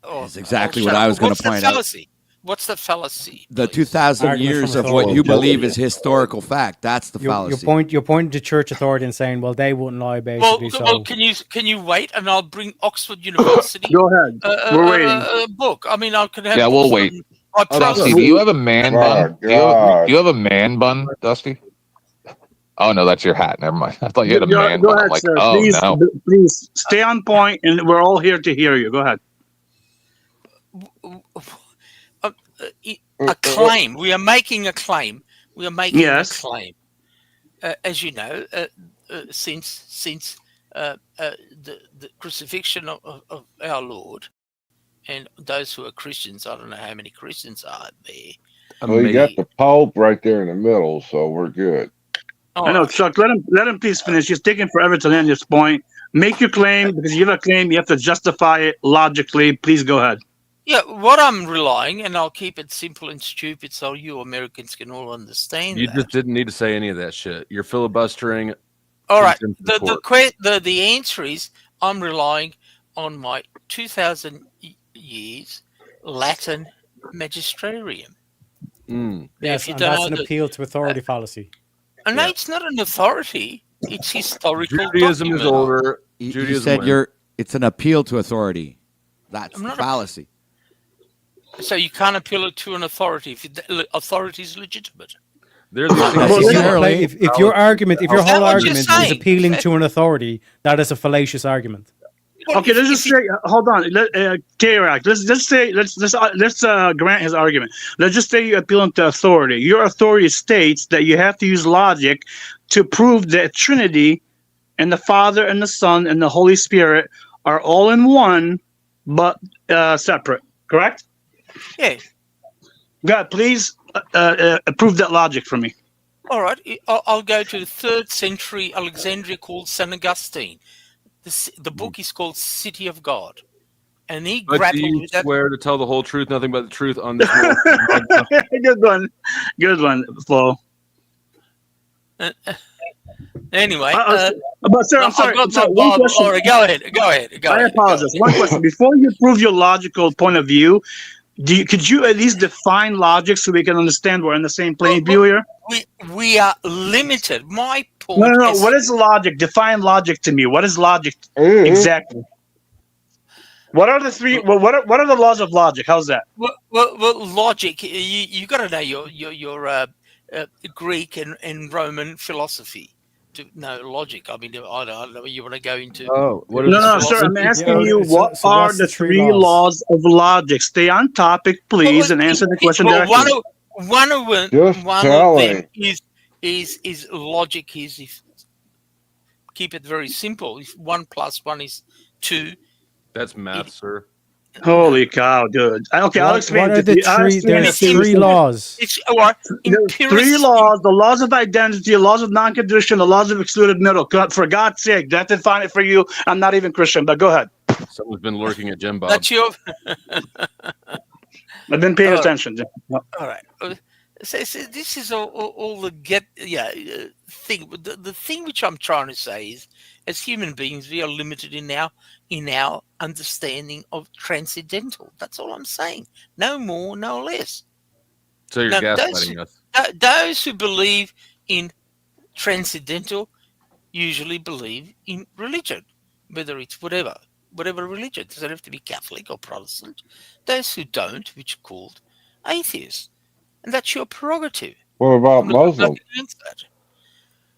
Oh, That's exactly oh, what shut I up. was going What's to the point out. fallacy? What's the fallacy? The 2,000 Argument years from of what you authority. believe is historical fact. That's the fallacy. You're pointing to church authority and saying, well, they wouldn't lie, Well, basically. well, can you wait, and I'll bring Oxford University. Go ahead. We're waiting. Book. I mean, I could have. Yeah, we'll wait. Dusty, do you have a man bun? Do you have a man bun, Dusty? Oh no, that's your hat. Never mind. I thought you had a man Go bun. I'm ahead, like, sir. oh Please, no. please stay on point, and we're all here to hear you. Go ahead. A claim. We are making a claim. We are making Yes. a claim. As you know, since the crucifixion of our Lord, and those who are Christians, I don't know how many Christians are there. Well, you got the Pope right there in the middle, so we're good. I know, Chuck. Let him please finish. He's taking forever to land this point. Make your claim, because you have a claim. You have to justify it logically. Please go ahead. Yeah, what I'm relying, and I'll keep it simple and stupid so you Americans can all understand You that. just didn't need to say any of that shit. You're filibustering. All right. contempt of court. The answer is I'm relying on my 2,000 years Latin magisterium. Yes, If you and don't that's know an the- appeal to authority fallacy. No, it's not an authority. It's historical. Judaism is document. older. You Judaism said wins. it's an appeal to authority. That's I'm the not fallacy. So you can't appeal it to an authority if the authority is legitimate. They're Well, if your argument, if your Is that whole what you're argument is saying? appealing to an authority, that is a fallacious argument. Okay, let's just say. Hold on, K-Rack. Let's grant his argument. Let's just say you're appealing to authority. Your authority states that you have to use logic to prove that Trinity and the Father and the Son and the Holy Spirit are all in one, but separate. Correct? Yeah. God, please prove that logic for me. All right. I'll go to the 3rd century Alexandria called St. Augustine. The book is called City of God, and he But do grappled you with that. swear to tell the whole truth, nothing but the truth on this? Good one, Flo. Anyway, but sir, I'm sorry. I've got sorry, to one Bob. question. All right, go ahead. I apologize. One question before you prove your logical point of view. Could you at least define logic so we can understand we're on the same playing view here? We are limited. My point. No. What is logic? Define logic to me. What is logic exactly? What are the three? What are the laws of logic? How's that? Well, logic. You got to know your Greek and Roman philosophy to know logic. I mean, I don't know. You want to go into? No, sir. I'm asking you, what are the three laws of logic? Stay on topic, please, and answer the question directly. One of them is logic. If keep it very simple. If 1 + 1 is 2. That's math, sir. Holy cow, dude. Okay, I'll explain. What are the three? There's 3 laws. There's 3 laws: the laws of identity, the laws of non-condition, the laws of excluded middle. For God's sake, that define it for you. I'm not even Christian, but go ahead. Someone's been lurking at Jim Bob. That's your. I've been paying attention. Jim. All right. So this is all the thing. The thing which I'm trying to say is, as human beings, we are limited in our understanding of transcendental. That's all I'm saying. No more, no less. So you're gaslighting us. Those who believe in transcendental usually believe in religion, whether it's whatever religion. It doesn't have to be Catholic or Protestant. Those who don't, which are called atheists. And that's your prerogative. What about Muslims?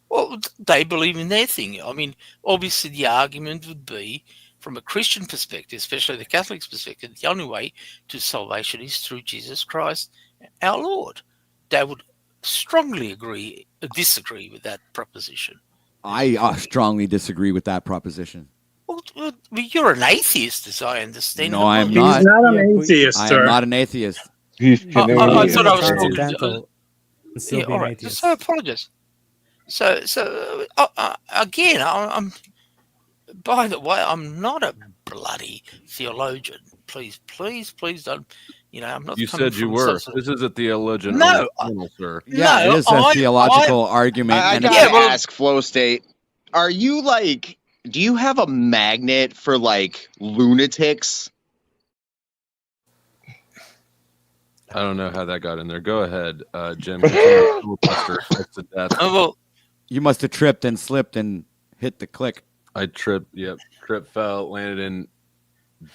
Well, they believe in their thing. I mean, obviously the argument would be, from a Christian perspective, especially the Catholic's perspective, the only way to salvation is through Jesus Christ, our Lord. They would strongly disagree with that proposition. I strongly disagree with that proposition. Well, you're an atheist, as I understand. No, I'm not. He's not an atheist, I sir. am not an atheist. He's Canadian. I thought I was Transcendental and still be an atheist. So I apologize. So again, I'm. By the way, I'm not a bloody theologian. Please don't. I'm not. You said you were. This is a theologian. No, sir. Yeah, it is a theological argument. I gotta ask, Flow State, are you like? Do you have a magnet for like lunatics? I don't know how that got in there. Go ahead, Jim. Well, you must have tripped and slipped and hit the click. I tripped. Yep, tripped, fell, landed in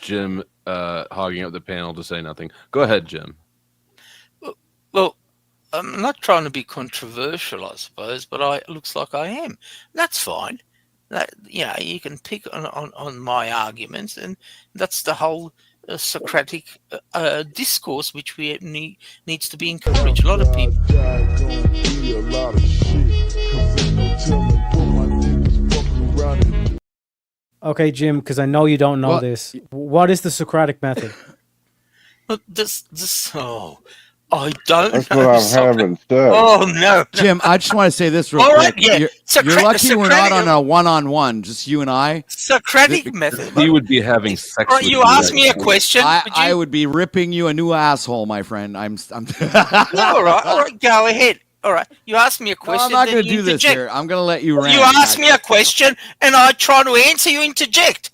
Jim hogging up the panel to say nothing. Go ahead, Jim. Well, I'm not trying to be controversial, I suppose, but it looks like I am. That's fine. That you can pick on my arguments, and that's the whole Socratic discourse which needs to be encouraged. A lot of people. Okay, Jim, because I know you don't know this. What is the Socratic method? I don't That's know. what I'm having said. Oh, no. Jim, I just want to say this real All quick. right, yeah. You're lucky we're not on a one-on-one, just you and I. Socratic method. He would be having sex with you asked me a question. I would be ripping you a new asshole, my friend. I'm all right, go ahead. All right, you asked me a question. No, I'm not going to do this here. I'm going to let you rant. You asked me a question, and I try to answer. You interject.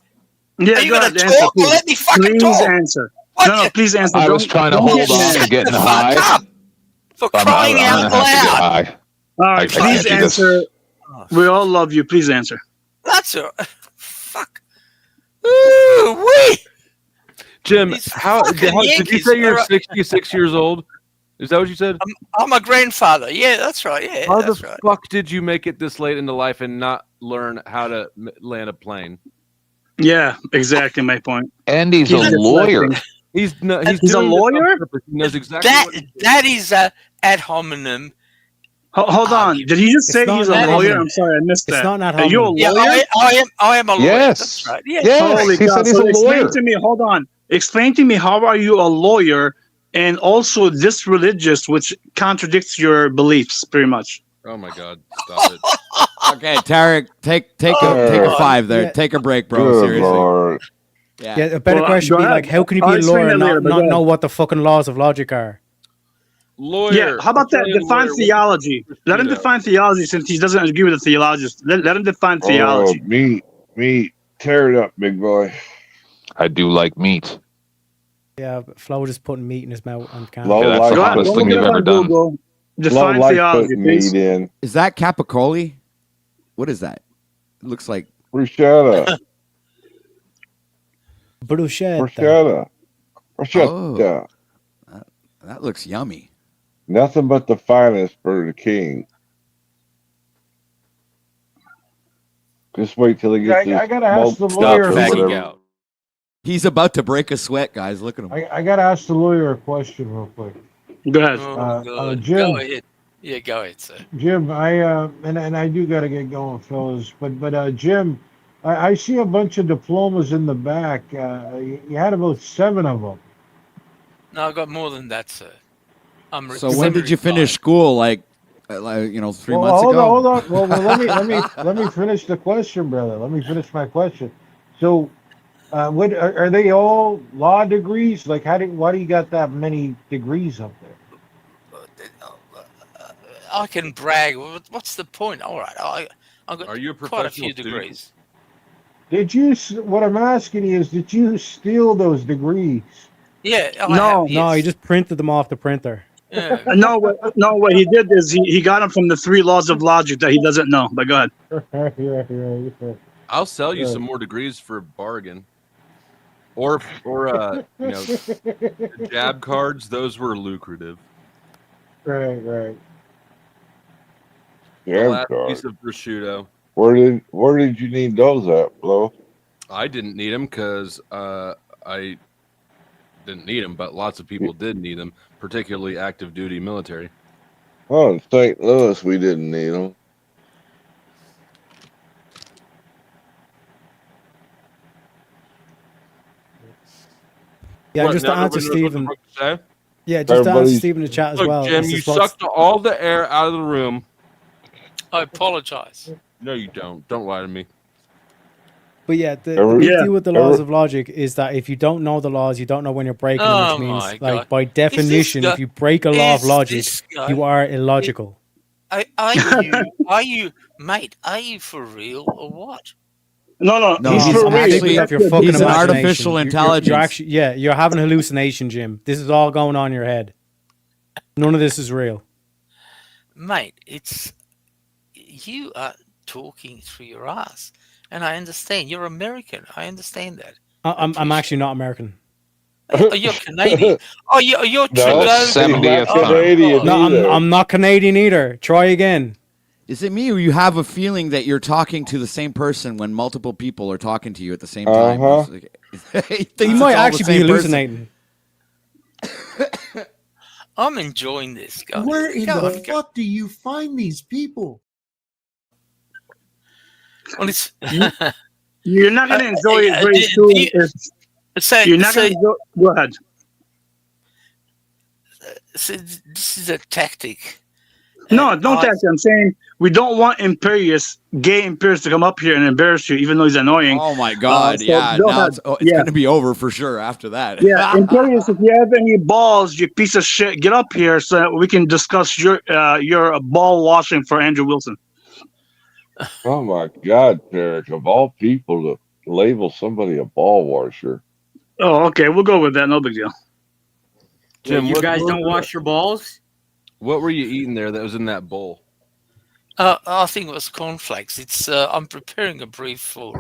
Yeah, are you going to talk? Or let me fucking please talk. Answer. No, please answer. I was trying to hold on to getting high. For crying out loud. All right, please answer. We all love you. Please answer. That's a fuck. Ooh, wait. Jim, how did you say you're 66 years old? Is that what you said? I'm a grandfather. Yeah, that's right. Yeah, how that's the right. fuck did you make it this late into life and not learn how to land a plane? Yeah, exactly my point. And he's a lawyer. He's a lawyer. He knows exactly. That is a ad hominem. Hold on. Did he just say he's a lawyer? I'm sorry, I missed that. It's not ad Are you a lawyer? Yeah, I am a lawyer. Yes. That's right. Yeah. Yes. Holy He God. said he's So a explain lawyer. to me. Hold on. Explain to me, how are you a lawyer and also this religious, which contradicts your beliefs, pretty much? Oh my God! Stop it. Okay, Tarek, take a 5 there. Yeah. Take a break, bro. Good Seriously. Lord. Yeah. Yeah, a better question would be like, how can you be a lawyer and not know what the fucking laws of logic are? Lawyer. Yeah, how about that? Australian Define lawyer, theology. Let him prosciutto. define theology since he doesn't agree with the theologist. Let him define Oh, theology. meat. Tear it up, big boy. I do like meat. Yeah, Flo just putting meat in his mouth on camera. Flo Yeah, that's the likes hottest Don't thing look it you've up ever on done. Google. Flo Define likes theology, putting please. meat in. Is that capicoli? What is that? It looks like Bruschetta. Bruschetta. Bruschetta. That looks yummy. Nothing but the finest for the king. Just wait till he gets I his gotta ask the smoked lawyer. stuff or whatever. He's about to break a sweat, guys. Look at him. I gotta ask the lawyer a question real quick. Go ahead. God. Jim. Go ahead. Yeah, go ahead, sir. Jim, and I do gotta get going, fellas. But Jim, I see a bunch of diplomas in the back. You had about 7 of them. No, I got more than that, sir. So when did you finish school? Like 3 months Hold ago. on. Well, let me finish the question, brother. Let me finish my question. So, what are they all law degrees? Like, why do you got that many degrees up there? I can brag. What's the point? All right, I got Are you a quite a professional few student? degrees. Did you? What I'm asking you is, did you steal those degrees? Yeah, I No. have, No, yes. he just printed them off the printer. Yeah. No, what he did is he got them from the 3 laws of logic that he doesn't know. But go ahead. Yeah. I'll sell you Right. some more degrees for a bargain. Or the jab cards. Those were lucrative. Right. The Jab last card. piece of prosciutto. Where did you need those at, Flo? I didn't need them because I didn't need them, but lots of people did need them, particularly active duty military. Oh, in St. Louis, we didn't need them. Yeah, What, just to now answer nobody knows what the Stephen. fuck to say? Yeah, just to answer Everybody's- Stephen in the chat as Look, well. Jim, this you is what's- sucked all the air out of the room. I apologize. No, you don't. Don't lie to me. But yeah, the big deal with the laws of logic is that if you don't know the laws, you don't know when you're breaking them, Oh which means, my like, God. by Is this definition, guy- if you break a law of is logic, this guy- you are illogical. Are you, mate? Are you for real or what? No, No, he's he's for real. actually- Off your fucking he's an imagination. artificial You're intelligence. actually, you're having hallucination, Jim. This is all going on in your head. None of this is real. Mate, you are talking through your ass, and I understand. You're American. I understand that. I'm actually not American. Oh, you're Canadian. Oh, you're No, he's not Canadian No, either. I'm not Canadian either. Try again. Is it me or you have a feeling that you're talking to the same person when multiple people are talking to you at the same time? Uh-huh. You might actually be hallucinating. I'm enjoying this, guys. Where in Go the on, go. fuck do you find these people? Well, it's You're not going to enjoy it very do soon. so, You're not so, going to go ahead. so this is a tactic. No, don't tax you. I'm saying we don't want gay imperious to come up here and embarrass you, even though he's annoying. Oh my God! So Yeah, go now ahead. it's going to be over for sure after that. Yeah, imperious. If you have any balls, you piece of shit, get up here so that we can discuss your ball washing for Andrew Wilson. Oh my God, Derek! Of all people to label somebody a ball washer. Oh, okay, we'll go with that. No big deal. Jim, you what- guys what- don't wash your balls? What were you eating there that was in that bowl? I think it was cornflakes. It's I'm preparing a brief for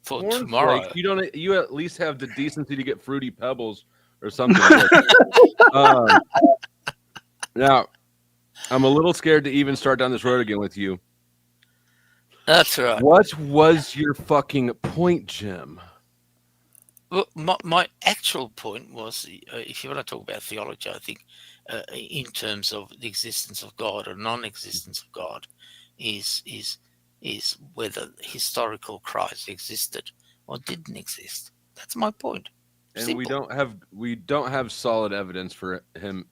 tomorrow. Cornflakes? You at least have the decency to get Fruity Pebbles or something. Now, I'm a little scared to even start down this road again with you. That's right. What was your fucking point, Jim? Well, my actual point was, if you want to talk about theology, I think in terms of the existence of God or non-existence of God, is whether historical Christ existed or didn't exist. That's my point. And Simple. we don't have solid evidence for him.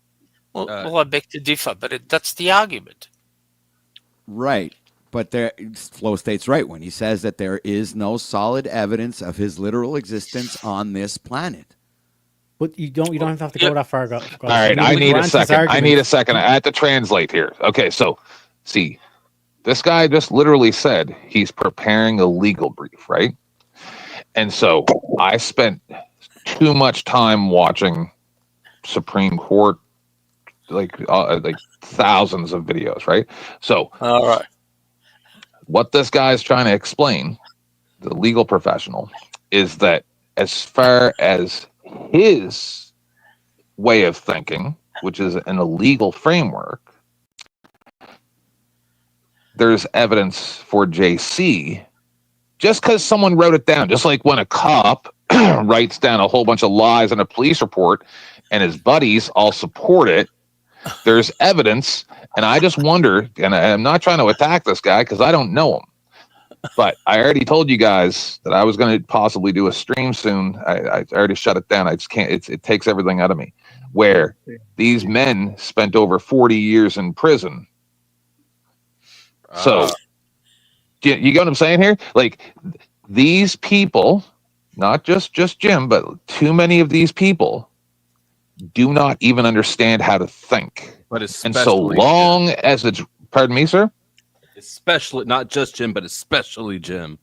Well, I beg to differ, but that's the argument. Right. But Flow State's right when he says that there is no solid evidence of his literal existence on this planet. But you don't have to go that far. All right, I need a second. I have to translate here. Okay, so see, this guy just literally said he's preparing a legal brief, right? And so I spent too much time watching Supreme Court, like thousands of videos, right? So, all right. What this guy is trying to explain, the legal professional, is that as far as his way of thinking, which is in a legal framework, there's evidence for JC just because someone wrote it down. Just like when a cop writes down a whole bunch of lies in a police report and his buddies all support it, there's evidence. And I just wonder, and I'm not trying to attack this guy because I don't know him, but I already told you guys that I was going to possibly do a stream soon. I already shut it down. I just can't. It takes everything out of me. Where these men spent over 40 years in prison. So, you get what I'm saying here? Like, these people, not just Jim, but too many of these people do not even understand how to think. But and so long as it's, pardon me, sir? Especially, not just Jim, but especially Jim.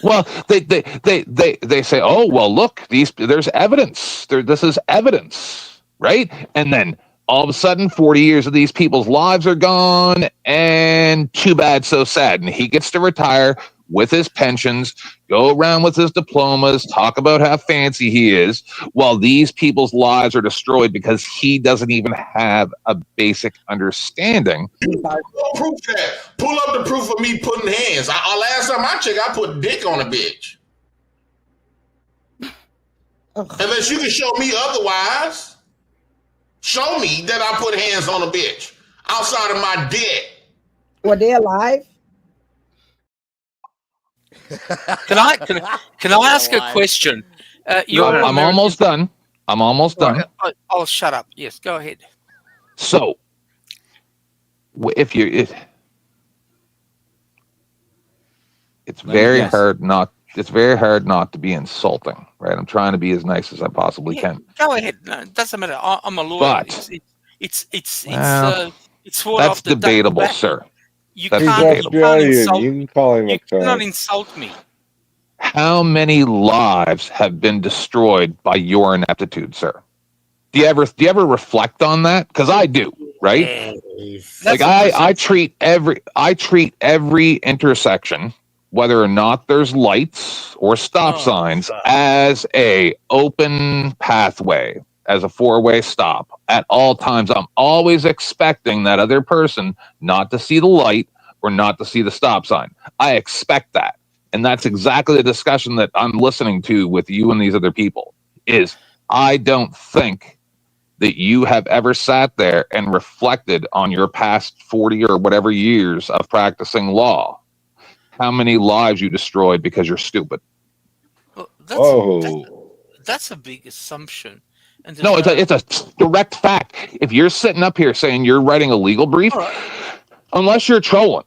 Well, they say, oh, well, look, there's evidence. This is evidence, right? And then all of a sudden, 40 years of these people's lives are gone, and too bad, so sad. And he gets to retire with his pensions, go around with his diplomas, talk about how fancy he is, while these people's lives are destroyed because he doesn't even have a basic understanding. Proof that. Pull up the proof of me putting hands. Last time I checked, I put dick on a bitch. Unless you can show me otherwise. Show me that I put hands on a bitch outside of my dick. Were they alive? Can I ask a question? I'm almost done. I'm almost done. I'll shut up. Yes, go ahead. So, it's very hard not. It's very hard not to be insulting, right? I'm trying to be as nice as I possibly can. Go ahead. No, it doesn't matter. I'm a lawyer. But it's that's debatable, sir. That's Australian. You can call him you cannot insult me. How many lives have been destroyed by your ineptitude, sir? Do you ever reflect on that? Because I do, right? Like I treat every intersection, whether or not there's lights or stop signs, as a open pathway, as a four-way stop. At all times, I'm always expecting that other person not to see the light or not to see the stop sign. I expect that. And that's exactly the discussion that I'm listening to with you and these other people, is I don't think that you have ever sat there and reflected on your past 40 or whatever years of practicing law. How many lives you destroyed because you're stupid. Well, that's a big assumption. And no, it's a direct fact. If you're sitting up here saying you're writing a legal brief, unless you're trolling,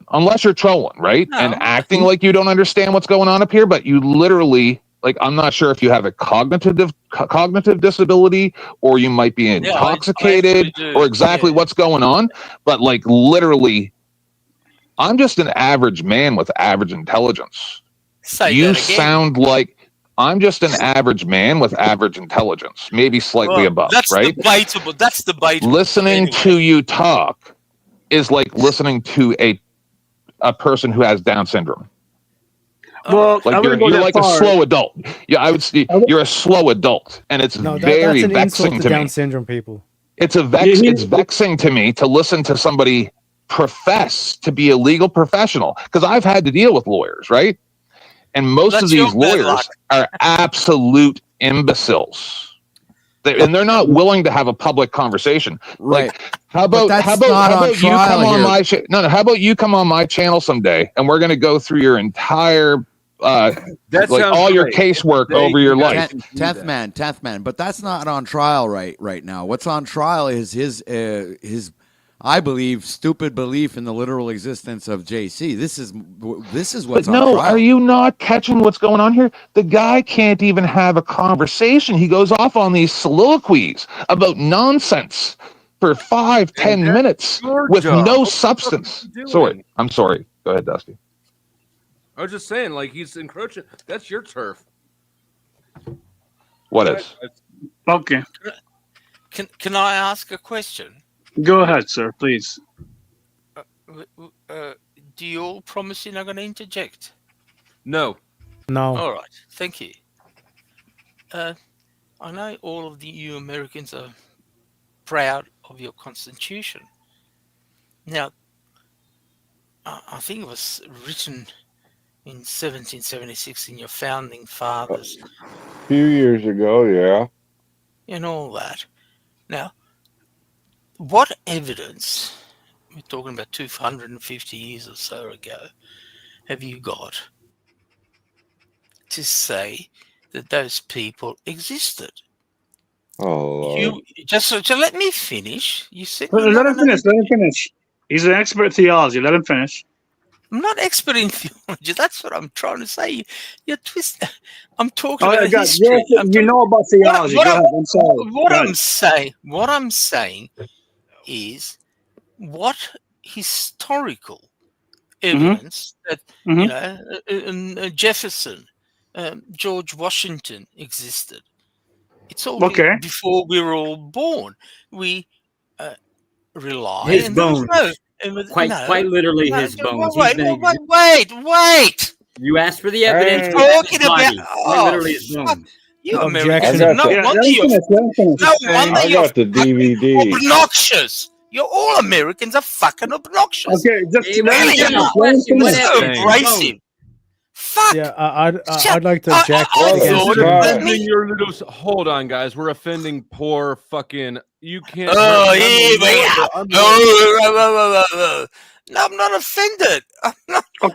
right? No. And acting like you don't understand what's going on up here, but you literally, like, I'm not sure if you have a cognitive disability or you might be intoxicated or exactly what's going on, but like literally, I'm just an average man with average intelligence. You sound like I'm just an average man with average intelligence, maybe slightly above, that's right? Debatable. That's debatable. Listening to you talk is like listening to a person who has Down syndrome. Well, like you're like a slow adult. Yeah, I would say you're a slow adult, and it's very that's an vexing insult to Down me. syndrome people. It's it's vexing to me to listen to somebody profess to be a legal professional, because I've had to deal with lawyers, right? And most of these lawyers are absolute imbeciles. And they're not willing to have a public conversation. Right. Like, how about you come on my how about you come on my channel someday and we're going to go through your entire like all your casework over your life. Tenth man. But that's not on trial right now. What's on trial is his I believe stupid belief in the literal existence of JC. This is what's But no, on trial. are you not catching what's going on here? The guy can't even have a conversation. He goes off on these soliloquies about nonsense for 5-10 minutes with no substance. Sorry, I'm sorry. Go ahead, Dusty. I was just saying, like, he's encroaching. That's your turf. What is? Okay. Can I ask a question? Go ahead, sir, please. Do you all promise you're not going to interject? No. No. All right. Thank you. I know all of you Americans are proud of your Constitution. Now, I think it was written in 1776 in your founding fathers A few years ago, yeah. and all that. Now, what evidence, we're talking about 250 years or so ago, have you got to say that those people existed? Oh, You just let me finish. You said Let him finish. Let him finish. He's an expert in theology. Let him finish. I'm not expert in theology. That's what I'm trying to say. You're twisting. I'm talking Oh, about God, history. you know about theology. Go ahead. I'm sorry. What I'm saying is what historical evidence that you know Jefferson, George Washington existed. It's all before we were all born. We rely His and there was bones. Quite literally his bones. Wait. You asked for the evidence. We're talking about Quite literally his bones. you Objection. Americans. No wonder I you're got the DVD. obnoxious. You're all Americans are fucking obnoxious. Okay, just really so abrasive. Fuck. Yeah, I'd like to object I against thought- Jim. let me- Your little, hold on, guys. We're offending poor fucking. You can't. Oh, here we are. No, I'm not offended. I'm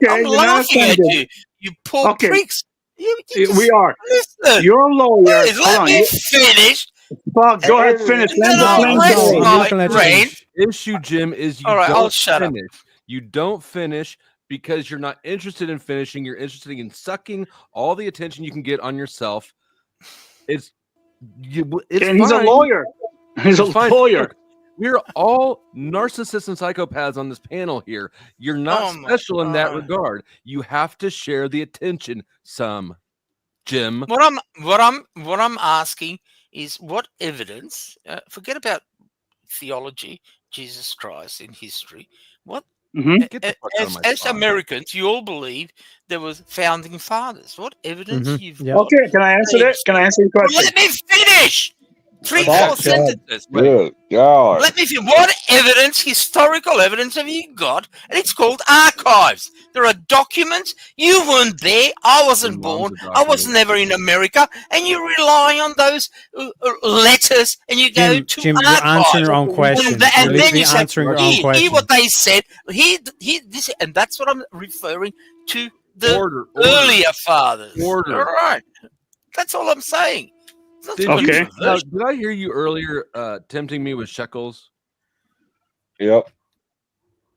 you're not laughing at offended. you. You poor pricks. You just We are. listen. You're a lawyer. Please, let me finish. Fuck, go ahead, finish. Issue, Jim, is you All right, I'll don't shut up. finish. You don't finish because you're not interested in finishing. You're interested in sucking all the attention you can get on yourself. It's and he's a fine. lawyer. He's It's a fine. lawyer. Look, we're all narcissists and psychopaths on this panel here. You're not special in that regard. You have to share the attention some, Jim. What I'm asking is what evidence? Forget about theology, Jesus Christ in history. What? As Americans, you all believe there was founding fathers. What evidence you've got? Okay, can I answer that? Can I answer your question? Let me finish. 3-4 sentences. Good God. Let me finish. What evidence, historical evidence, have you got? And it's called archives. There are documents. You weren't there. I wasn't born. I was never in America. And you rely on those letters and you go to Jim, archives. you're answering your own question. And then you say, answering your own hear question. what they said. This, and that's what I'm referring to the earlier fathers. All right. That's all I'm saying. Did I hear you earlier tempting me with shekels? Yep.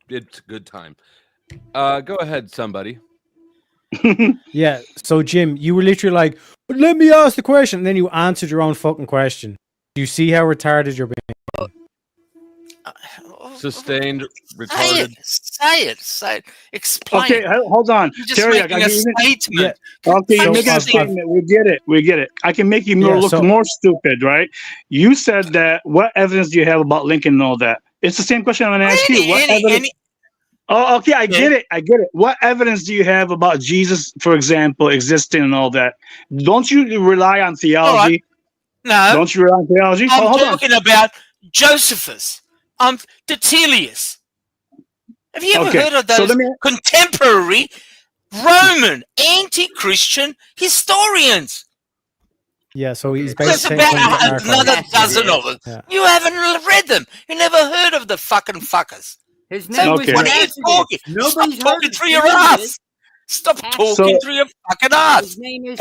It's a good time. Go ahead, somebody. Yeah. So Jim, you were literally like, "But let me ask the question," and then you answered your own fucking question. Do you see how retarded you're being? Sustained, retarded. Say it. Explain. Okay, hold on. You're just Terry, making a statement. Okay, you're making a statement. We get it. I can make you look more stupid, right? You said that. What evidence do you have about Lincoln and all that? It's the same question I'm going to ask you. What evidence? Oh, okay, I get it. What evidence do you have about Jesus, for example, existing and all that? Don't you rely on theology? No. Don't you rely on theology? I'm talking about Josephus. Tertullius. Have you ever heard of those contemporary Roman anti-Christian historians? Yeah, so he's There's basically about another dozen of them. Yeah. You haven't read them. You never heard of the fucking fuckers. His name was what are you talking? Stop talking through your ass. Stop talking through your fucking ass. His name is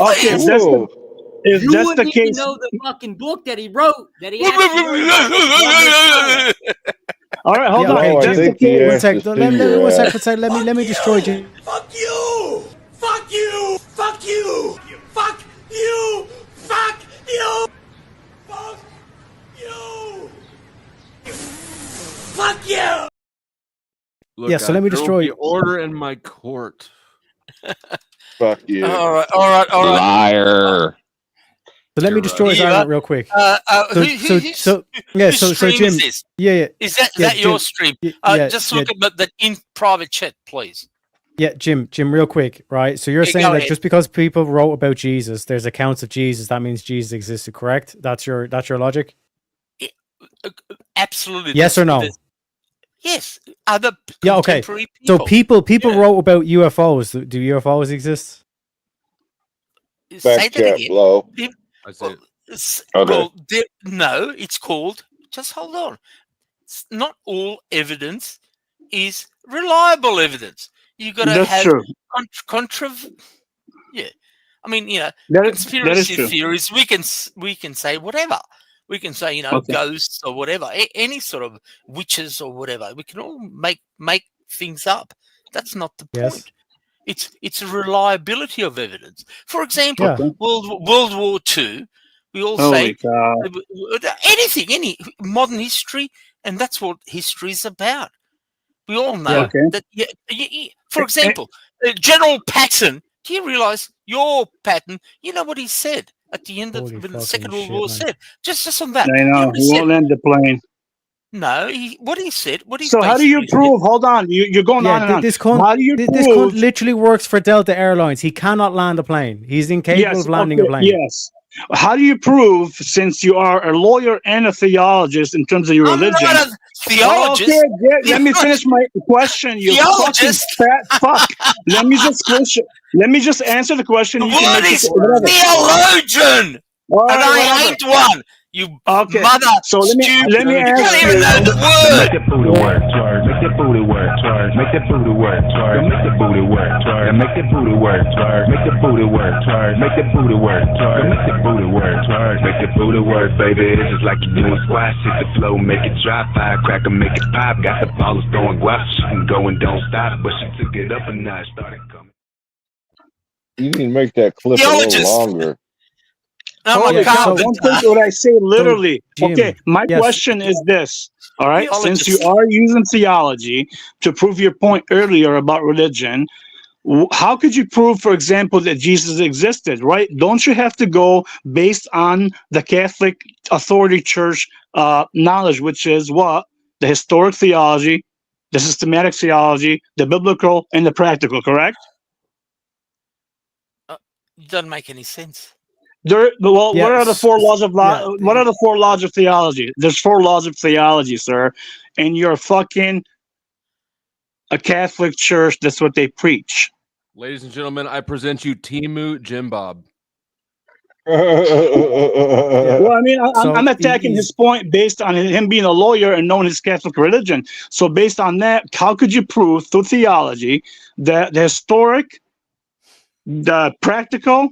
If you that's wouldn't the case, even know the fucking book that he wrote. That he All right, hold Yeah, on. okay, If that's Jim, the case, one sec. Let me destroy Jim. Fuck you! Fuck you! Fuck you! Fuck you! Fuck you! Fuck you! Fuck you! Look, Yeah, so I let me drove destroy- the order in my court. Fuck you. All right. Liar. So let me destroy his argument real quick. So whose stream Jim, is this? yeah. Is that yeah, your Jim, stream? yeah, Just yeah. look at that in private chat, please. Yeah, Jim, real quick, right? So you're Yeah, saying go that ahead. just because people wrote about Jesus, there's accounts of Jesus, that means Jesus existed, correct? That's your logic? Absolutely. Yes or no? Yes. Other Yeah, okay. contemporary So people wrote about UFOs. Do UFOs exist? Say that again. blow. I say Well, no, it's called. Just hold on. It's not all evidence is reliable evidence. You got to That's have true. Yeah, I mean, that is conspiracy true. theories. We can say whatever. We can say Okay. ghosts or whatever, any sort of witches or whatever. We can all make things up. That's not the point. It's a reliability of evidence. For example, Yeah. World War II, we all Holy say God. any modern history, and that's what history is about. We all know Yeah. Okay. that. For example, General Patton. Do you realize your Patton? You know what he said at the end of when the Second World War said. Just on that. I You know. what He he won't said? land the plane. No, what he said. What he So how do you basically prove? Hold on. You're going on and Yeah, on. this cunt, How do you this prove? cunt literally works for Delta Airlines. He cannot land a plane. He's incapable Yes. of landing Okay. a plane. Yes. How do you prove, since you are a lawyer and a theologist in terms of your religion? I'm not a theologist. Okay, let me finish my question. You fucking Theologist? fat fuck. Let me just answer the question. The You can word make is it whatever. theologian, All and right, I whatever. ain't one. You Okay. mother So let me stupid. You ask can't even you. know the word. Make that booty work, twerk. Make that booty work, twerk. Make that booty work, twerk. Make that booty work, twerk. Make that booty work, twerk. Make that booty work, twerk. Make that booty work, twerk. Make that booty work, twerk. Make that booty work, baby. It's just like you're doing squash. Hit the flow, make it drop. Firecracker, make it pop. Got the ballers throwing guap. She can go and don't stop, but she took it up a notch. Started coming. You need to make that clip a little longer. Holy cow, don't take what I say literally. Jim, Okay, my yes. question is this. All right, since you Theologist. are using theology to prove your point earlier about religion, how could you prove, for example, that Jesus existed, right? Don't you have to go based on the Catholic authority church knowledge, which is what? The historic theology, the systematic theology, the biblical, and the practical, correct? It doesn't make any sense. What are the four laws of what are the four laws of theology? There's four laws of theology, sir, and you're fucking a Catholic church. That's what they preach. Ladies and gentlemen, I present you Timu Jim Bob. Well, I mean, So I'm attacking his point based on him being a lawyer and knowing his Catholic religion. So, based on that, how could you prove through theology that the historic, the practical,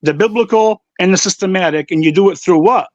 the biblical, and the systematic, and you do it through what?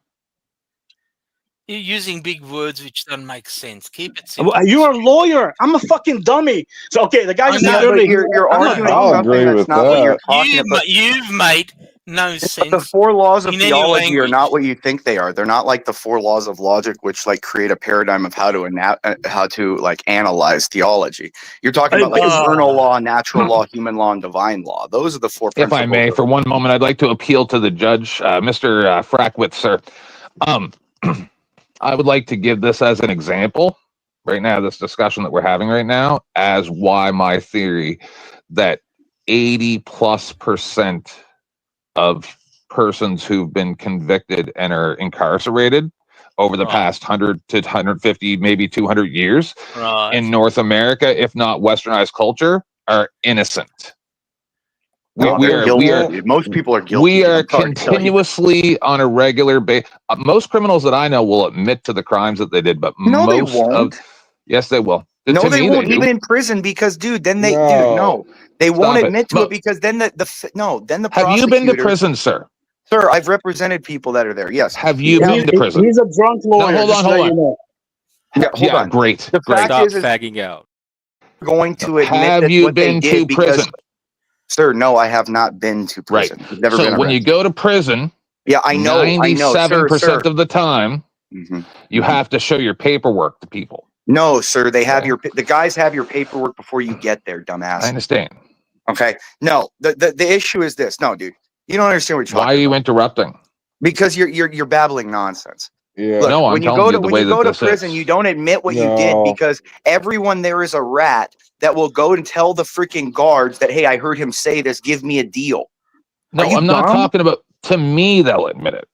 You're using big words which don't make sense. Keep it simple. You're a lawyer. I'm a fucking dummy. So, okay, the guy just said earlier. You're arguing something that's not what you're talking about. You've made no sense. The four laws of in any theology are language. not what you think they are. They're not like the four laws of logic, which like create a paradigm of how to like analyze theology. You're talking about like eternal law, natural law, human law, and divine law. Those are the four If principles. I may, for one moment, I'd like to appeal to the judge, Mr. Frackwitz, sir. I would like to give this as an example right now, this discussion that we're having right now, as why my theory that 80+% of persons who've been convicted and are incarcerated over the past 100 to 150, maybe 200 years in North America, if not westernized culture, are innocent. Most people are guilty. We are continuously on a regular basis. Most criminals that I know will admit to the crimes that they did, but No, they most won't. Yes, they will. No, To they me, won't. do. Even in prison, because dude, then they No. they won't Stop it. admit to Look. it because then the Have you been to prosecutor- prison, sir? Sir, I've represented people that are there. Yes. Have you been to prison? He's a drunk lawyer. No, hold just on, to let hold you on. know. Yeah, hold on. Great. The Great. fact is fagging out. Going to admit Have that you what they been did to because, prison? sir, no, I have not been to Right. prison. I've never So been when you arrested. go to prison, Yeah, I know, 97% sir. of the time, you have to show your paperwork to people. No, sir, they have Okay. the guys have your paperwork before you get there, dumbass. I understand. Okay. No, the issue is this. No, dude, you don't understand what you're Why are talking you about. interrupting? Because you're babbling nonsense. Yeah. Look, No, I'm when you telling go you to the when way you that go to this prison, is. you don't admit what you did because everyone there is a rat that will go and tell the freaking guards that, hey, I heard him say this, give me a deal. No, Are you I'm not dumb? talking about. To me, they'll admit it.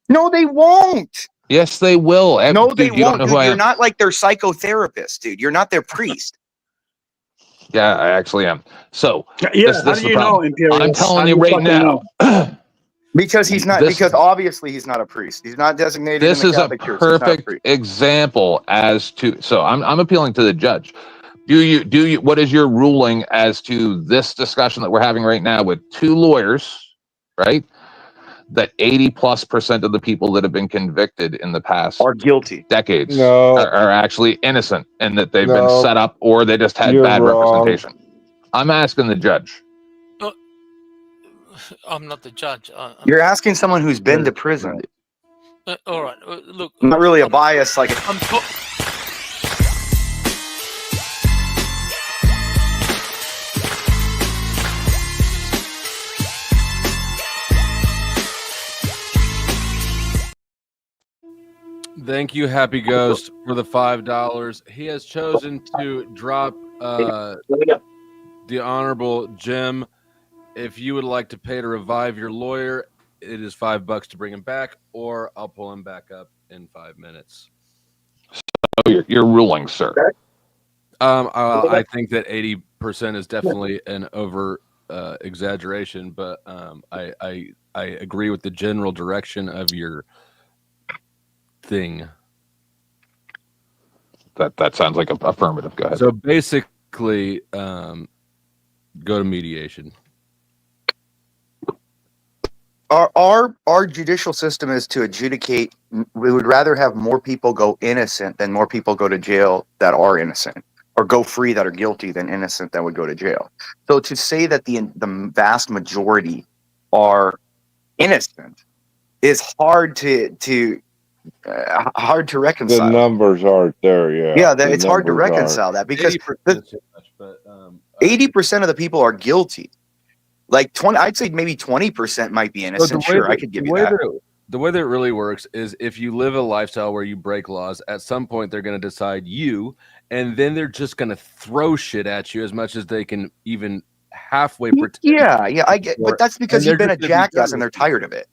No, they won't. Yes, they will. No, Dude, they you don't won't, know who dude. I You're am. not like their psychotherapist, dude. You're not their priest. Yeah, I actually am. So Yeah, this how is do the you know, problem. Imperial? I'm How telling do you you right fucking now. know? Because he's not. This- Because obviously he's not a priest. He's not designated in This the is a Catholic Church. He's not a perfect priest. example as to. So I'm appealing to the judge. Do you? What is your ruling as to this discussion that we're having right now with two lawyers, right? That 80+% of the people that have been convicted in the past are guilty decades No. are actually innocent, and that they've No. been set up or they just had You're bad wrong. representation. I'm asking the judge. I'm not the judge. You're asking someone who's been to prison. All right. Look. Not really a bias, like. Thank you, Happy Ghost, for the $5. He has chosen to drop the Honorable Jim. If you would like to pay to revive your lawyer, it is $5 to bring him back, or I'll pull him back up in 5 minutes. So your ruling, sir. I think that 80% is definitely an over exaggeration, but I agree with the general direction of your thing. That sounds like an affirmative. Go ahead. So basically, go to mediation. Our judicial system is to adjudicate. We would rather have more people go innocent than more people go to jail that are innocent, or go free that are guilty than innocent that would go to jail. So to say that the vast majority are innocent is hard to reconcile. The numbers aren't there, yeah. Yeah, The it's hard to numbers reconcile aren't. that because 80% is too much, but 80% of the people are guilty. Like 20, I'd say maybe 20% might be innocent. Sure, I could give you that. The way that it really works is if you live a lifestyle where you break laws, at some point they're going to decide you, and then they're just going to throw shit at you as much as they can even halfway pretend. Yeah, I get, but that's because And you've they're been a just gonna be jackass done and they're with you. tired of it.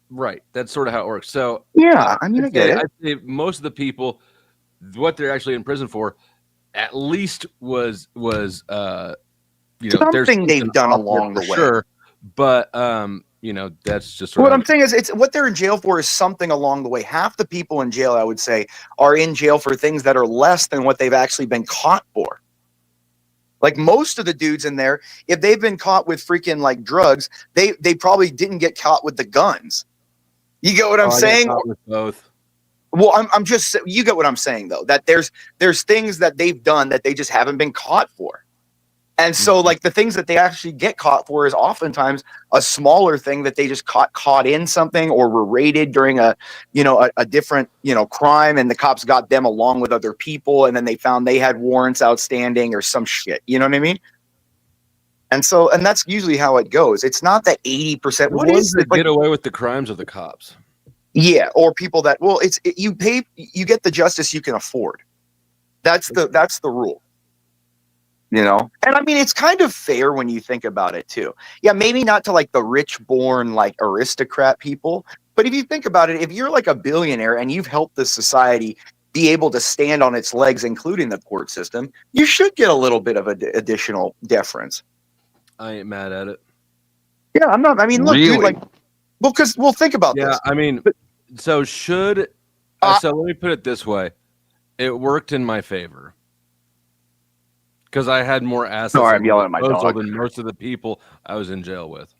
Right. That's sort of how it works. So Yeah, I mean, I get it. I'd say most of the people, what they're actually in prison for, at least was there's Something they've done off along there the for way. sure, but that's just sort What of I'm saying is, it's what they're in jail for is something along the way. Half the people in jail, I would say, are in jail for things that are less than what they've actually been caught for. Like most of the dudes in there, if they've been caught with freaking like drugs, they probably didn't get caught with the guns. You get what I'm I got saying? caught with both. Well, I'm just, you get what I'm saying though, that there's things that they've done that they just haven't been caught for. And so like the things that they actually get caught for is oftentimes a smaller thing that they just caught in something, or were raided during a different, crime, and the cops got them along with other people, and then they found they had warrants outstanding or some shit. You know what I mean? And that's usually how it goes. It's not that 80%. The What ones is that it? Like, get away with the crimes of the cops. yeah, or people that, well, you get the justice you can afford. That's the rule. And I mean, it's kind of fair when you think about it too. Yeah, maybe not to like the rich born like aristocrat people, but if you think about it, if you're like a billionaire and you've helped the society be able to stand on its legs, including the court system, you should get a little bit of additional deference. I ain't mad at it. Yeah, I'm not. I mean, look, dude, like, well, think about this. I mean, so so let me put it this way. It worked in my favor. Because I had more assets Sorry, I'm yelling at my disposal dog. than most of the people I was in jail with.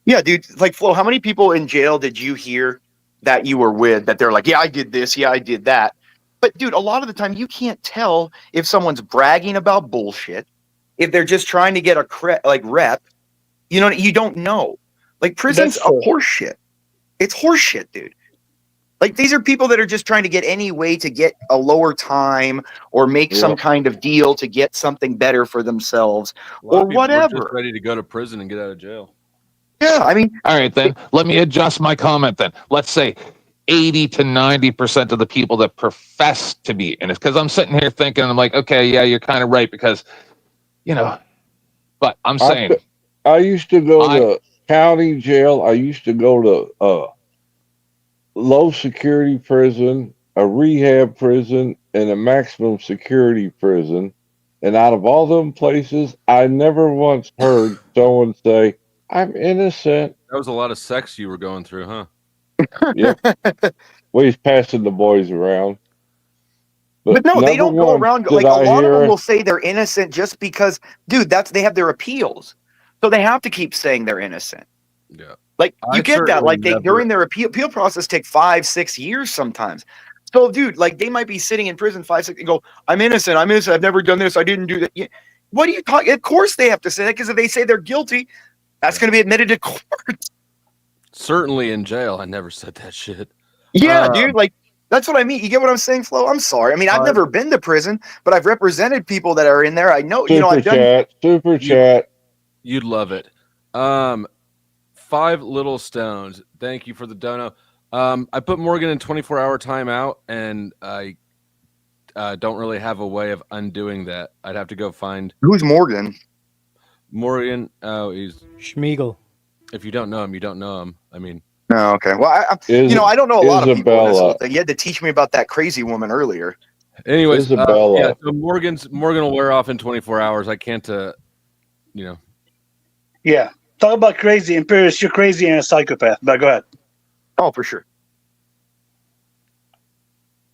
Yeah, dude. Like, Flo, how many people in jail did you hear that you were with that they're like, yeah, I did this, yeah, I did that. But dude, a lot of the time you can't tell if someone's bragging about bullshit, if they're just trying to get a rep. You know, you don't know. Like, prison's a horseshit. It's horseshit, dude. Like, these are people that are just trying to get any way to get a lower time or make some kind of deal to get something better for themselves or whatever. We're just ready to go to prison and get out of jail. Yeah, I mean, all right, then let me adjust my comment. Then let's say 80 to 90% of the people that profess to be innocent, because I'm sitting here thinking, I'm like, okay, yeah, you're kind of right, because but I'm saying, I used to go to county jail. I used to go to low security prison, a rehab prison, and a maximum security prison. And out of all them places, I never once heard someone say, I'm innocent. That was a lot of sex you were going through, huh? Yeah. Well, he's passing the boys around. But no, they don't go around. Like, a lot of them will say they're innocent just because, dude, they have their appeals. So they have to keep saying they're innocent. Yeah. Like, you get that. Like, during their appeal process take 5-6 years sometimes. So, dude, like, they might be sitting in prison 5-6 and go, I'm innocent. I've never done this. I didn't do that. What are you talking? Of course they have to say that, because if they say they're guilty, that's going to be admitted to court. Certainly in jail, I never said that shit. Yeah, dude. Like, that's what I mean. You get what I'm saying, Flo? I'm sorry. I mean, I've never been to prison, but I've represented people that are in there. I know, I've done. Super chat. You'd love it. 5 Little Stones. Thank you for the dono. I put Morgan in 24-hour timeout, and I don't really have a way of undoing that. I'd have to go find. Who's Morgan? Morgan. Oh, he's Schmiegel. If you don't know him, you don't know him. I mean. Oh, okay. Well, I don't know a lot of people in this whole thing. You had to teach me about that crazy woman earlier. Anyways, yeah. So Morgan will wear off in 24 hours. I can't. Yeah. Talk about crazy, Imperius. You're crazy and a psychopath. But go ahead. Oh, for sure.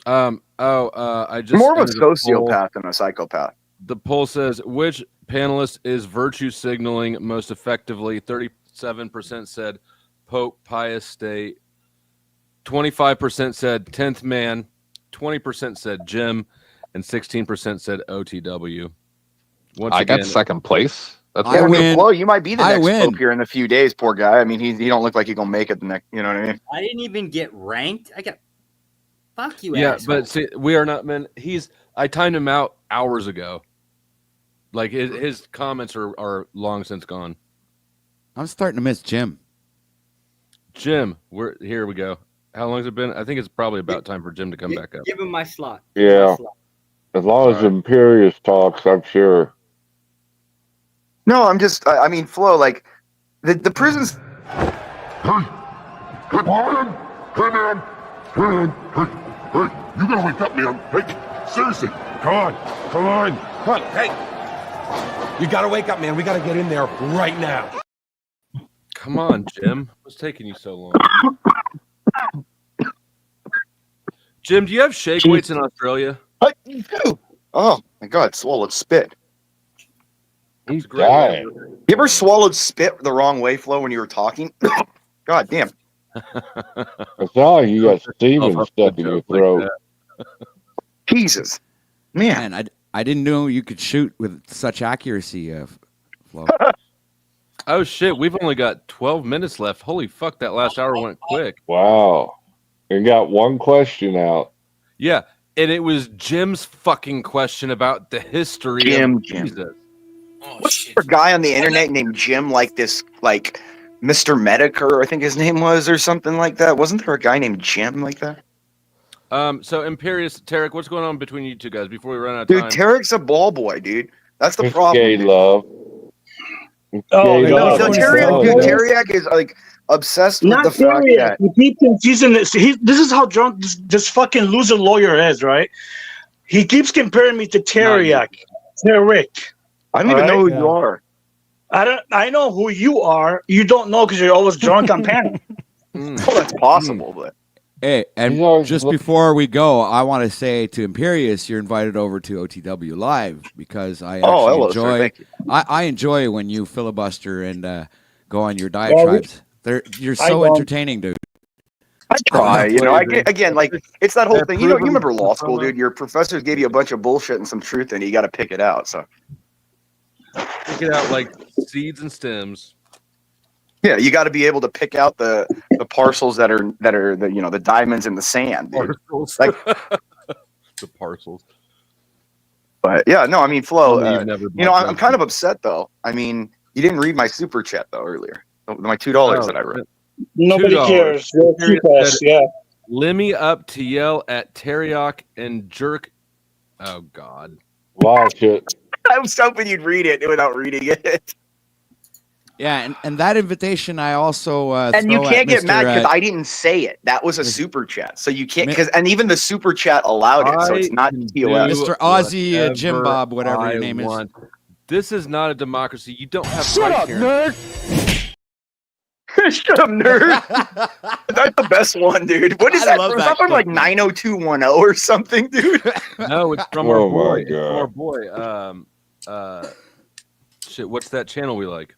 I just more of a sociopath than a psychopath. The poll says, which panelist is virtue signaling most effectively? 37% said Pope Pius State. 25% said 10th man. 20% said Jim, and 16% said OTW. I got second place. That's I win. Well, you might be the next Pope here in a few days, poor guy. I mean, he don't look like he's gonna make it the next. You know what I mean? I didn't even get ranked. I got. Fuck you, yeah, asshole. but see, we are not men. I timed him out hours ago. Like his comments are long since gone. I'm starting to miss Jim. Jim, here we go. How long has it been? I think it's probably about time for Jim to come back up. Give him my slot. Yeah. As long as Imperius talks, I'm sure. No, I'm just. I mean, Flo, like the prisons. Hey, Brian! Hey, man! Hey, you gotta wake up, man! Hey, seriously! Come on! Hey! You gotta wake up, man! We gotta get in there right now! Come on, Jim! What's taking you so long? Jim, do you have shake weights in Australia? I do. Oh my God! Swallowed spit. He's dying. You ever swallowed spit the wrong way, Flo, when you were talking? God damn. It's not like you got semen stuck in your throat. Jesus. Man, I didn't know you could shoot with such accuracy, Flo. Oh, shit. We've only got 12 minutes left. Holy fuck, that last hour went quick. Wow. We got one question out. Yeah, and it was Jim's fucking question about the history of Jesus. What's there a guy on the internet named Jim, like this, like Mr. Medicare, I think his name was, or something like that? Wasn't there a guy named Jim like that? So Imperius, Tarek, what's going on between you two guys before we run out of Dude, time? Tarek's a ball boy, dude. That's the It's problem. gay love. Oh, No, Teriak is like obsessed with Not the fact Teriak. that You keep confusing this. This is how drunk this fucking loser lawyer is, right? He keeps comparing me to Teriak. Tarek. I don't even know who you are. I know who you are. You don't know because you're always drunk on panel. Well, that's possible, but Hey, and just before we go, I want to say to Imperius, you're invited over to OTW Live because I actually hello, enjoy. sir. Thank you. I enjoy when you filibuster and go on your diatribes. You're so entertaining, dude. I try, again, like it's that whole thing. You remember law school, dude. Your professors gave you a bunch of bullshit and some truth, and you got to pick it out. So pick it out like seeds and stems. Yeah, you got to be able to pick out the parcels that are the diamonds in the sand, dude. Parcels. Like the parcels. But yeah, no, I mean, Flo. Never I'm kind of upset though. I mean, you didn't read my super chat though earlier. My $2 that I wrote. Nobody $2. cares. Yeah. Limmy up to yell at Teriyaki and jerk. Oh God. Watch it. I was hoping you'd read it without reading it. Yeah, and that invitation I also and you throw can't at get mad Mr. because I didn't say it. That was a super chat, so you can't. And even the super chat allowed it, so it's not TOS. Mr. Aussie Jim Bob, whatever your name is. This is not a democracy. You don't have Shut rights up, here. nerd. Shut up, nerd. That's the best one, dude. What is I that? love Is that that from like clip, 90210 or something, dude? No, it's from Oh our boy. my It's from God. our boy. Shit, what's that channel we like?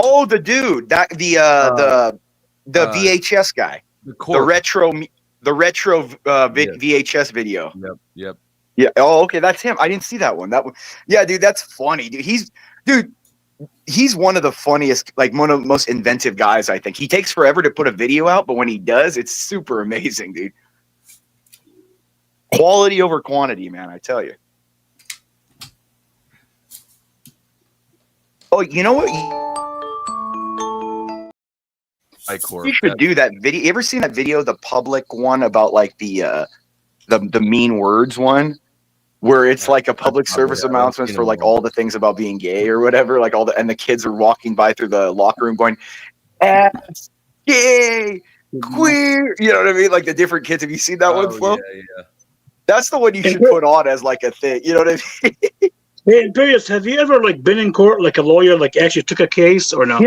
Oh, the dude, that the VHS guy, the retro VHS video. Yep. Yeah. Oh, okay, that's him. I didn't see that one. That one. Yeah, dude, that's funny, dude. He's one of the funniest, like one of the most inventive guys. I think he takes forever to put a video out, but when he does, it's super amazing, dude. Quality over quantity, man. I tell you. Oh, you know what? You should do that video. You ever seen that video, the public one about like the mean words one, where it's like a public service announcement for like all the things about being gay or whatever, like and the kids are walking by through the locker room going, ass, gay, queer. You know what I mean? Like the different kids. Have you seen that one, Flo? Yeah. That's the one you should put on as like a thing. You know what I mean? Hey, Imperius, have you ever like been in court, like a lawyer, like actually took a case or no?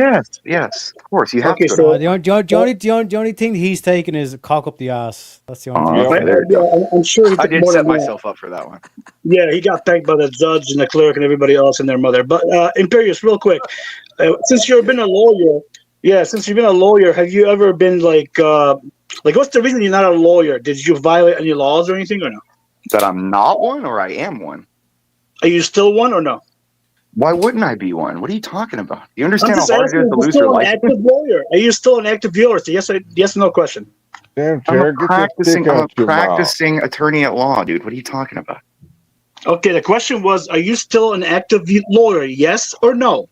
Yes, of course. You have Okay, to. so- the only thing he's taking is a cock up the ass. That's the only thing. Okay, there you go. I'm sure he I took did more set than that. myself up for that one. Yeah, he got thanked by the judge and the clerk and everybody else and their mother. But Imperius, real quick, since you've been a lawyer, have you ever been like what's the reason you're not a lawyer? Did you violate any laws or anything or no? That I'm not one or I am one? Are you still one or no? Why wouldn't I be one? What are you talking about? You I'm understand how just hard it asking, is are to you lose still your an license? active lawyer? Are you still an active viewer? It's a yes or no question. Damn, I'm a Jared, get your dick I'm a out your mouth. practicing attorney at law, dude. What are you talking about? Okay, the question was, are you still an active lawyer? Yes or no?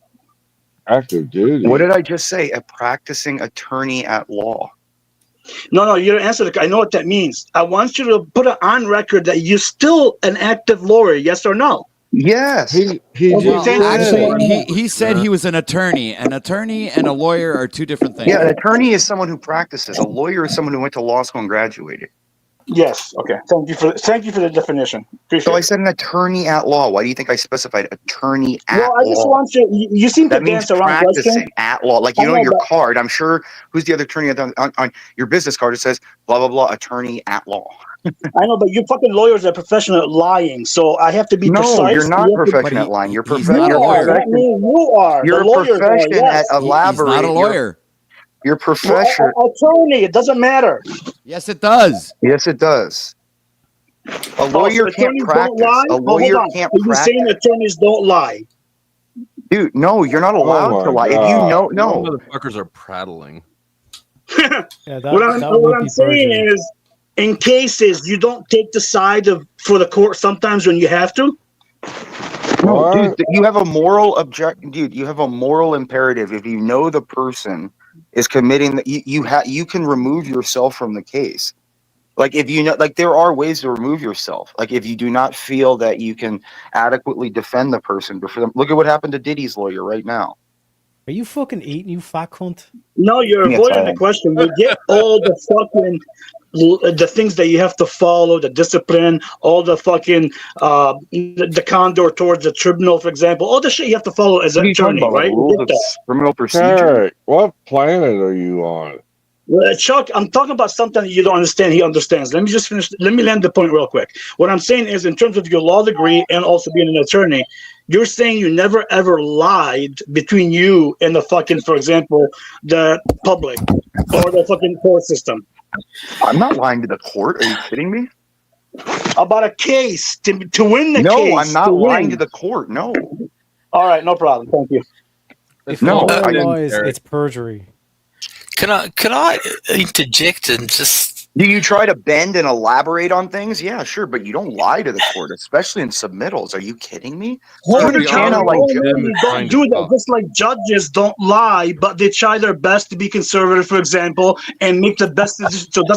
Active duty. What did I just say? A practicing attorney at law. No, you don't answer I know what that means. I want you to put it on record that you're still an active lawyer. Yes or no? Yes. He said he was an attorney. An attorney and a lawyer are two different things. Yeah, an attorney is someone who practices. A lawyer is someone who went to law school and graduated. Yes. Okay. Thank you for the definition. Appreciate I said an attorney at law. Why do you think I specified attorney at law? Well, I just want you seem to That means dance around practicing question. at law. Like, I know, your but- card, I'm sure, who's the other attorney on your business card? It says, blah, blah, blah, attorney at law. I know, but you fucking lawyers are professional at lying, so I have to be precise. No, you're not You have to- professional at lying. You're he's not a professional. lawyer. I mean, you are. You're The a lawyers are, profession yes. at elaborate. He's not a lawyer. You're profession. Attorney, it doesn't matter. Yes, it does. Yes, it does. A lawyer so can't attorneys don't practice. lie? A Hold lawyer on. can't Are you practice. saying attorneys don't lie? Dude, no, you're not allowed my to lie. If you God. know, Those no. motherfuckers are prattling. Yeah, What I'm saying is, in cases, you don't take the side for the court sometimes when you have to. No, dude, you have a moral dude, you have a moral imperative. If you know the person is committing you can remove yourself from the case. Like, if you know, like, there are ways to remove yourself. Like, if you do not feel that you can adequately defend the person before them. Look at what happened to Diddy's lawyer right now. Are you fucking eating, you fat cunt? No, you're Yes, avoiding I the am. question. We get all the fucking the things that you have to follow, the discipline, all the fucking the condor towards the tribunal, for example, all the shit you have to follow as What an are you talking attorney, about? Like right? We rules get of that. criminal procedure? Hey, what planet are you on? Chuck, I'm talking about something you don't understand. He understands. Let me just finish. Let me land the point real quick. What I'm saying is, in terms of your law degree and also being an attorney, you're saying you never ever lied between you and the fucking, for example, the public or the fucking court system. I'm not lying to the court. Are you kidding me? About a case to win the case. No, I'm not lying to the court. No. All right, no problem. Thank you. If No, the I didn't lies, care. it's perjury. Can I interject and just? Do you try to bend and elaborate on things? Yeah, sure, but you don't lie to the court, especially in submittals. Are you kidding me? You understand how, like, You don't do that. Just like judges don't lie, but they try their best to be conservative, for example, and make the best decision. So that's